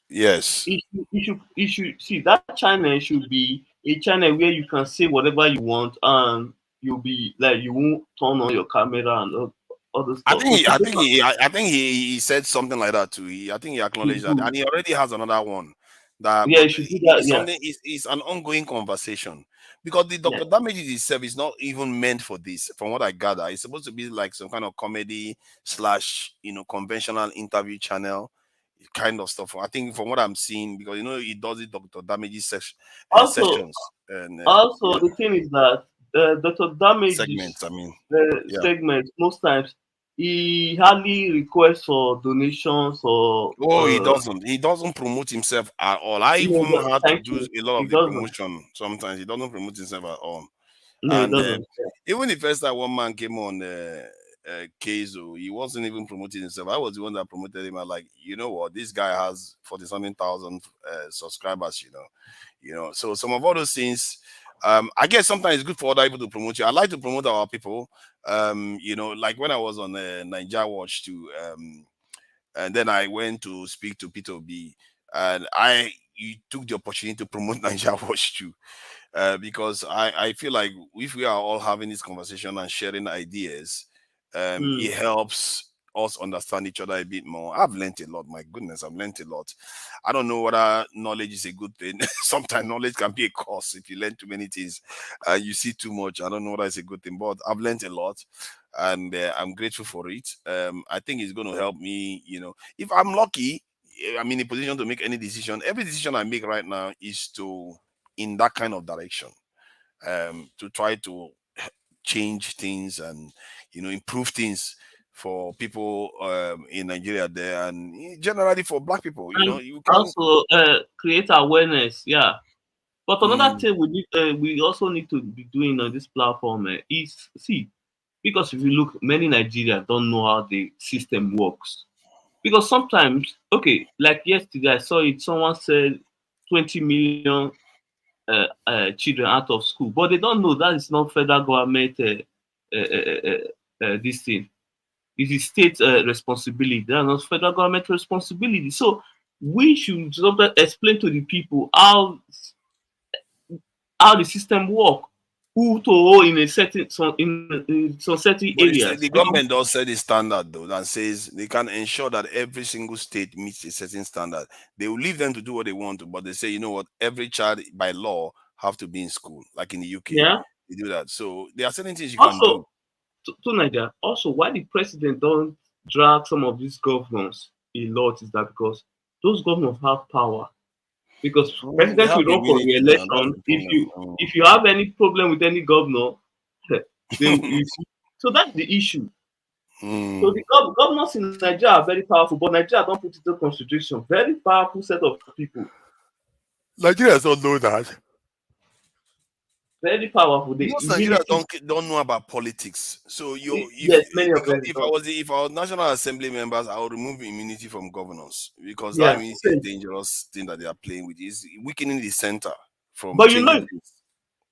Yes. It should see that channel should be a channel where you can say whatever you want and you'll be like you won't turn on your camera and all the I stuff. think he said something like that too. I think he acknowledged that, do. and he already has another one. That, Yeah, but you should do that. it's Yeah. something. It's an ongoing conversation, because the Yeah. Dr. Damages itself is not even meant for this. From what I gather, it's supposed to be like some kind of comedy / conventional interview channel kind of stuff. I think from what I'm seeing, because he does it Dr. Damages Also, sessions and also the thing is that Dr. Damage's segments. I mean, yeah. segment most times he hardly requests for donations or. Oh, he doesn't. He doesn't promote himself at all. I even had to Thank do you. a lot He of the doesn't. promotion. Sometimes he doesn't promote himself at all. No, he And doesn't. even the first time one man came on Keizo, he wasn't even promoting himself. I was the one that promoted him. I like, you know what, this guy has 40-something thousand subscribers. So some of all those things. I guess sometimes it's good for other people to promote you. I like to promote our people. Like when I was on Niger Watch too. And then I went to speak to Peter B, and you took the opportunity to promote Niger Watch too, because I feel like if we are all having this conversation and sharing ideas, it helps us understand each other a bit more. I've learned a lot. My goodness, I've learned a lot. I don't know whether knowledge is a good thing. Sometimes knowledge can be a curse if you learn too many things. You see too much. I don't know whether it's a good thing, but I've learned a lot, and I'm grateful for it. I think it's going to help me. If I'm lucky, I'm in a position to make any decision. Every decision I make right now is in that kind of direction, to try to change things and improve things for people in Nigeria there, and generally for Black people. And You can also create awareness. Yeah. But another Mm. thing we also need to be doing on this platform is because if you look, many Nigerians don't know how the system works. Because sometimes, okay, like yesterday I saw it, someone said 20 million children out of school, but they don't know that is not federal government this thing. It is state responsibility. That is not federal government responsibility. So we should sometimes explain to the people how the system work, who to owe in a certain in some certain But areas. the government does set a standard though, that says they can ensure that every single state meets a certain standard. They will leave them to do what they want to, but they say, you know what, every child by law have to be in school, like in the UK. Yeah. They do that. So there are certain things you can Also, do. to Nigeria, also why the president don't drag some of these governors a lot is that because those governors have power. Because They president have will the run for immunity now. That's re-election. the problem. If you have any problem with any governor, so that's the issue. So the governors in Nigeria are very powerful, but Nigeria don't put it in the constitution. Very powerful set of people. Nigerians don't know that. Very powerful. They Most really Nigerians don't know about politics. So yes, many of them if don't. if I was National Assembly members, I would remove immunity from governors, because that Yeah, immunity is a dangerous thing that they are playing with. It's weakening the center from but changing things.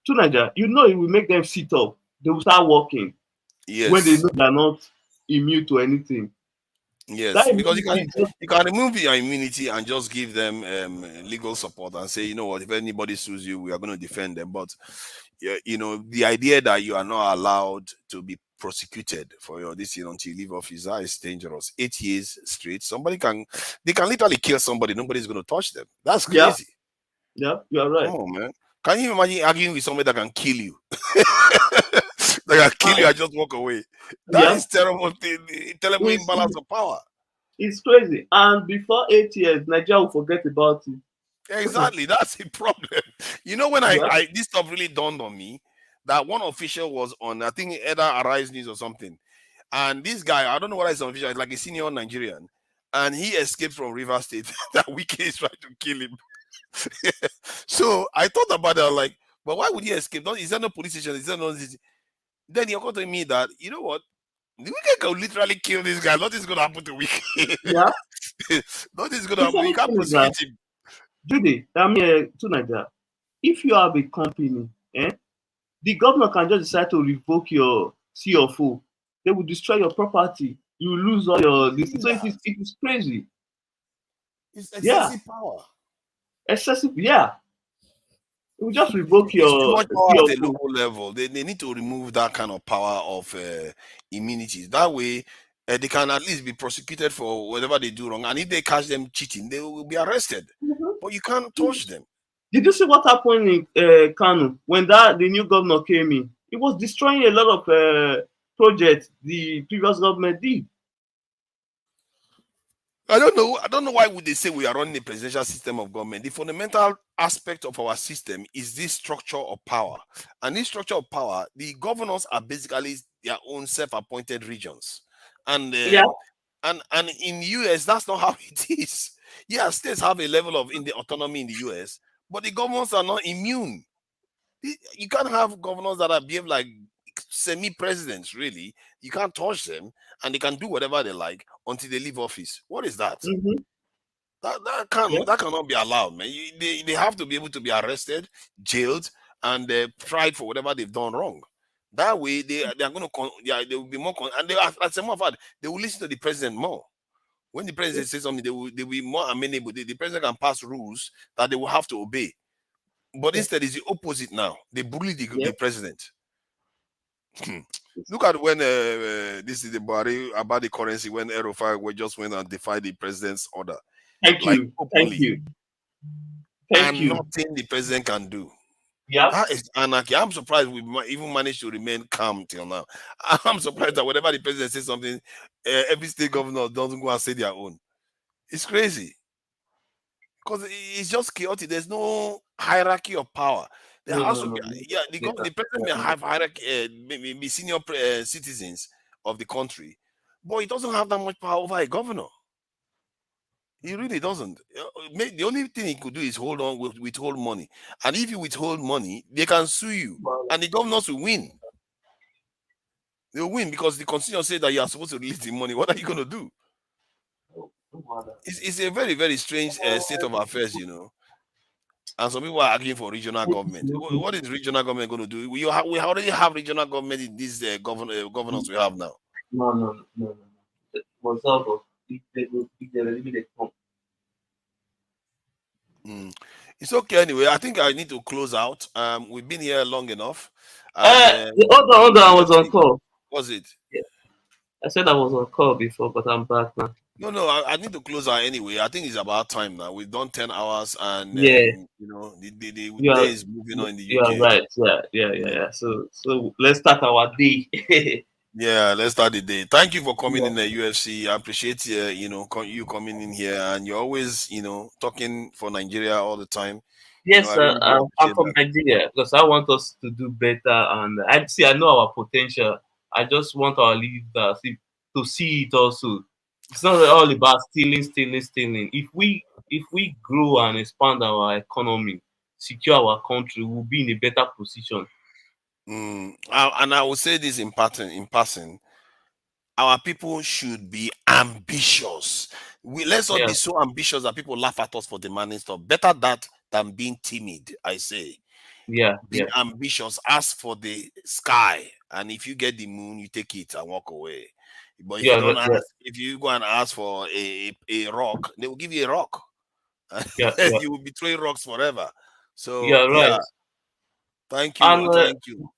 to Nigeria, it will make them sit up. They will start working when they Yes. know they're not immune to anything. Yes, because you can remove your immunity and just give them legal support and say, you know what, if anybody sues you, we are going to defend them. But you know, the idea that you are not allowed to be prosecuted for your this year until you leave office, that is dangerous. 8 years straight, they can literally kill somebody. Nobody's going to touch them. That's crazy. Yeah, you are right. Come on, man. Can you imagine arguing with somebody that can kill you? That can kill you and just walk away. That is terrible thing. Terrible imbalance of power. It's crazy. And before 8 years, Nigeria will forget about it. Exactly. That's the problem. You know, when this stuff really dawned on me, that one official was on, I think, either Arise News or something. And this guy, I don't know what is an official, it's like a senior Nigerian. And he escaped from River State. That Wiki is trying to kill him. So I thought about it, like, but why would he escape? Is there no police station? Is there no this? Then he told me that, you know what? The Wiki can literally kill this guy. Nothing's going to happen to Wiki. Yeah. Nothing's going to happen. You can't prosecute him. Judy, to Nigeria, if you have a company, the governor can just decide to revoke your CFO. They will destroy your property. You lose all your this. So it is crazy. It's excessive power. Excessive, yeah. It will just revoke your too much power CFO. at the local level. They need to remove that kind of power of immunities. That way, they can at least be prosecuted for whatever they do wrong. And if they catch them cheating, they will be arrested. But you can't touch them. Did you see what happened in Kano when the new governor came in? It was destroying a lot of projects the previous government did. I don't know why would they say we are running a presidential system of government. The fundamental aspect of our system is this structure of power. And this structure of power, the governors are basically their own self-appointed regions. And and in the US, that's not how it is. Yeah, states have a level of autonomy in the US, but the governors are not immune. You can't have governors that are behave like semi-presidents, really. You can't touch them, and they can do whatever they like until they leave office. What is that? That cannot be allowed, man. They have to be able to be arrested, jailed, and tried for whatever they've done wrong. That way, they are going to they will be more and they, as a matter of fact, they will listen to the president more. When the president says something, they will be more amenable. The president can pass rules that they will have to obey. But instead, it's the opposite now. They bully the president. Look at when this is about the currency, when Erofai just went and defied the president's order. Thank you. Nothing the president can do. Yeah, that is anarchy. I'm surprised we even managed to remain calm till now. I'm surprised that whenever the president says something, every state governor doesn't go and say their own. It's crazy. Because it's just chaotic. There's no hierarchy of power. There has to be, the president may have hierarchy, maybe senior citizens of the country, but he doesn't have that much power over a governor. He really doesn't. The only thing he could do is withhold money. And if you withhold money, they can sue you, and the governors will win. They'll win because the constitution says that you are supposed to release the money. What are you going to do? It's a very, very strange state of affairs, you know. And some people are arguing for regional government. What is regional government going to do? We already have regional government in these governors we have now. No. It's okay anyway. I think I need to close out. We've been here long enough. Hold on. I was on call. Was it? Yeah. I said I was on call before, but I'm back now. No, I need to close out anyway. I think it's about time now. We've done 10 hours and you know the day is moving on in the UK. You are right. Yeah. So let's start our day. Yeah, let's start the day. Thank you for coming in the UFC. I appreciate you coming in here, and you're always talking for Nigeria all the time. Yes, I'm from Nigeria because I want us to do better, and I know our potential. I just want our leaders to see it also. It's not all about stealing. If we grow and expand our economy, secure our country, we'll be in a better position. And I will say this in passing, our people should be ambitious. Let's not be so ambitious that people laugh at us for demanding stuff. Better that than being timid, I say. Be ambitious. Ask for the sky, and if you get the moon, you take it and walk away. But if you don't ask, if you go and ask for a rock, they will give you a rock. You will be throwing rocks forever. So right. Thank you. And thank you.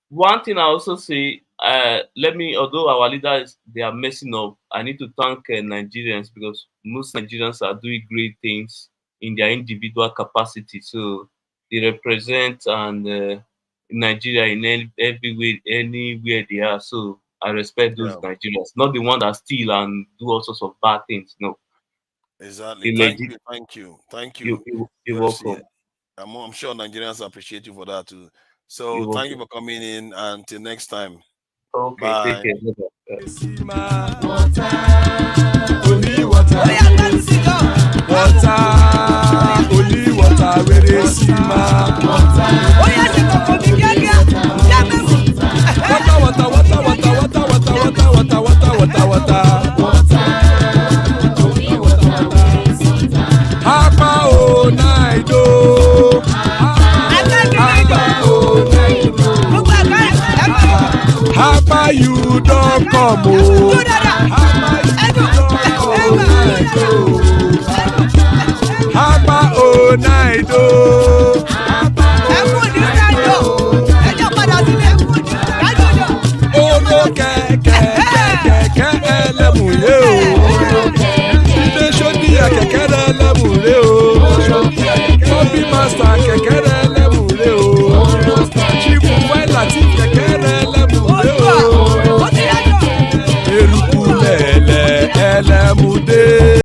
One thing I also say, although our leaders, they are messing up, I need to thank Nigerians, because most Nigerians are doing great things in their individual capacity. So they represent and Nigeria in every way, anywhere they are. So I respect those Nigerians, not the one that steal and do all sorts of bad things. No. Exactly. Thank you. You're welcome. I'm sure Nigerians appreciate you for that too. So thank you for coming in, and till next time. Okay, bye. Take care. How you don't come home? How night, oh.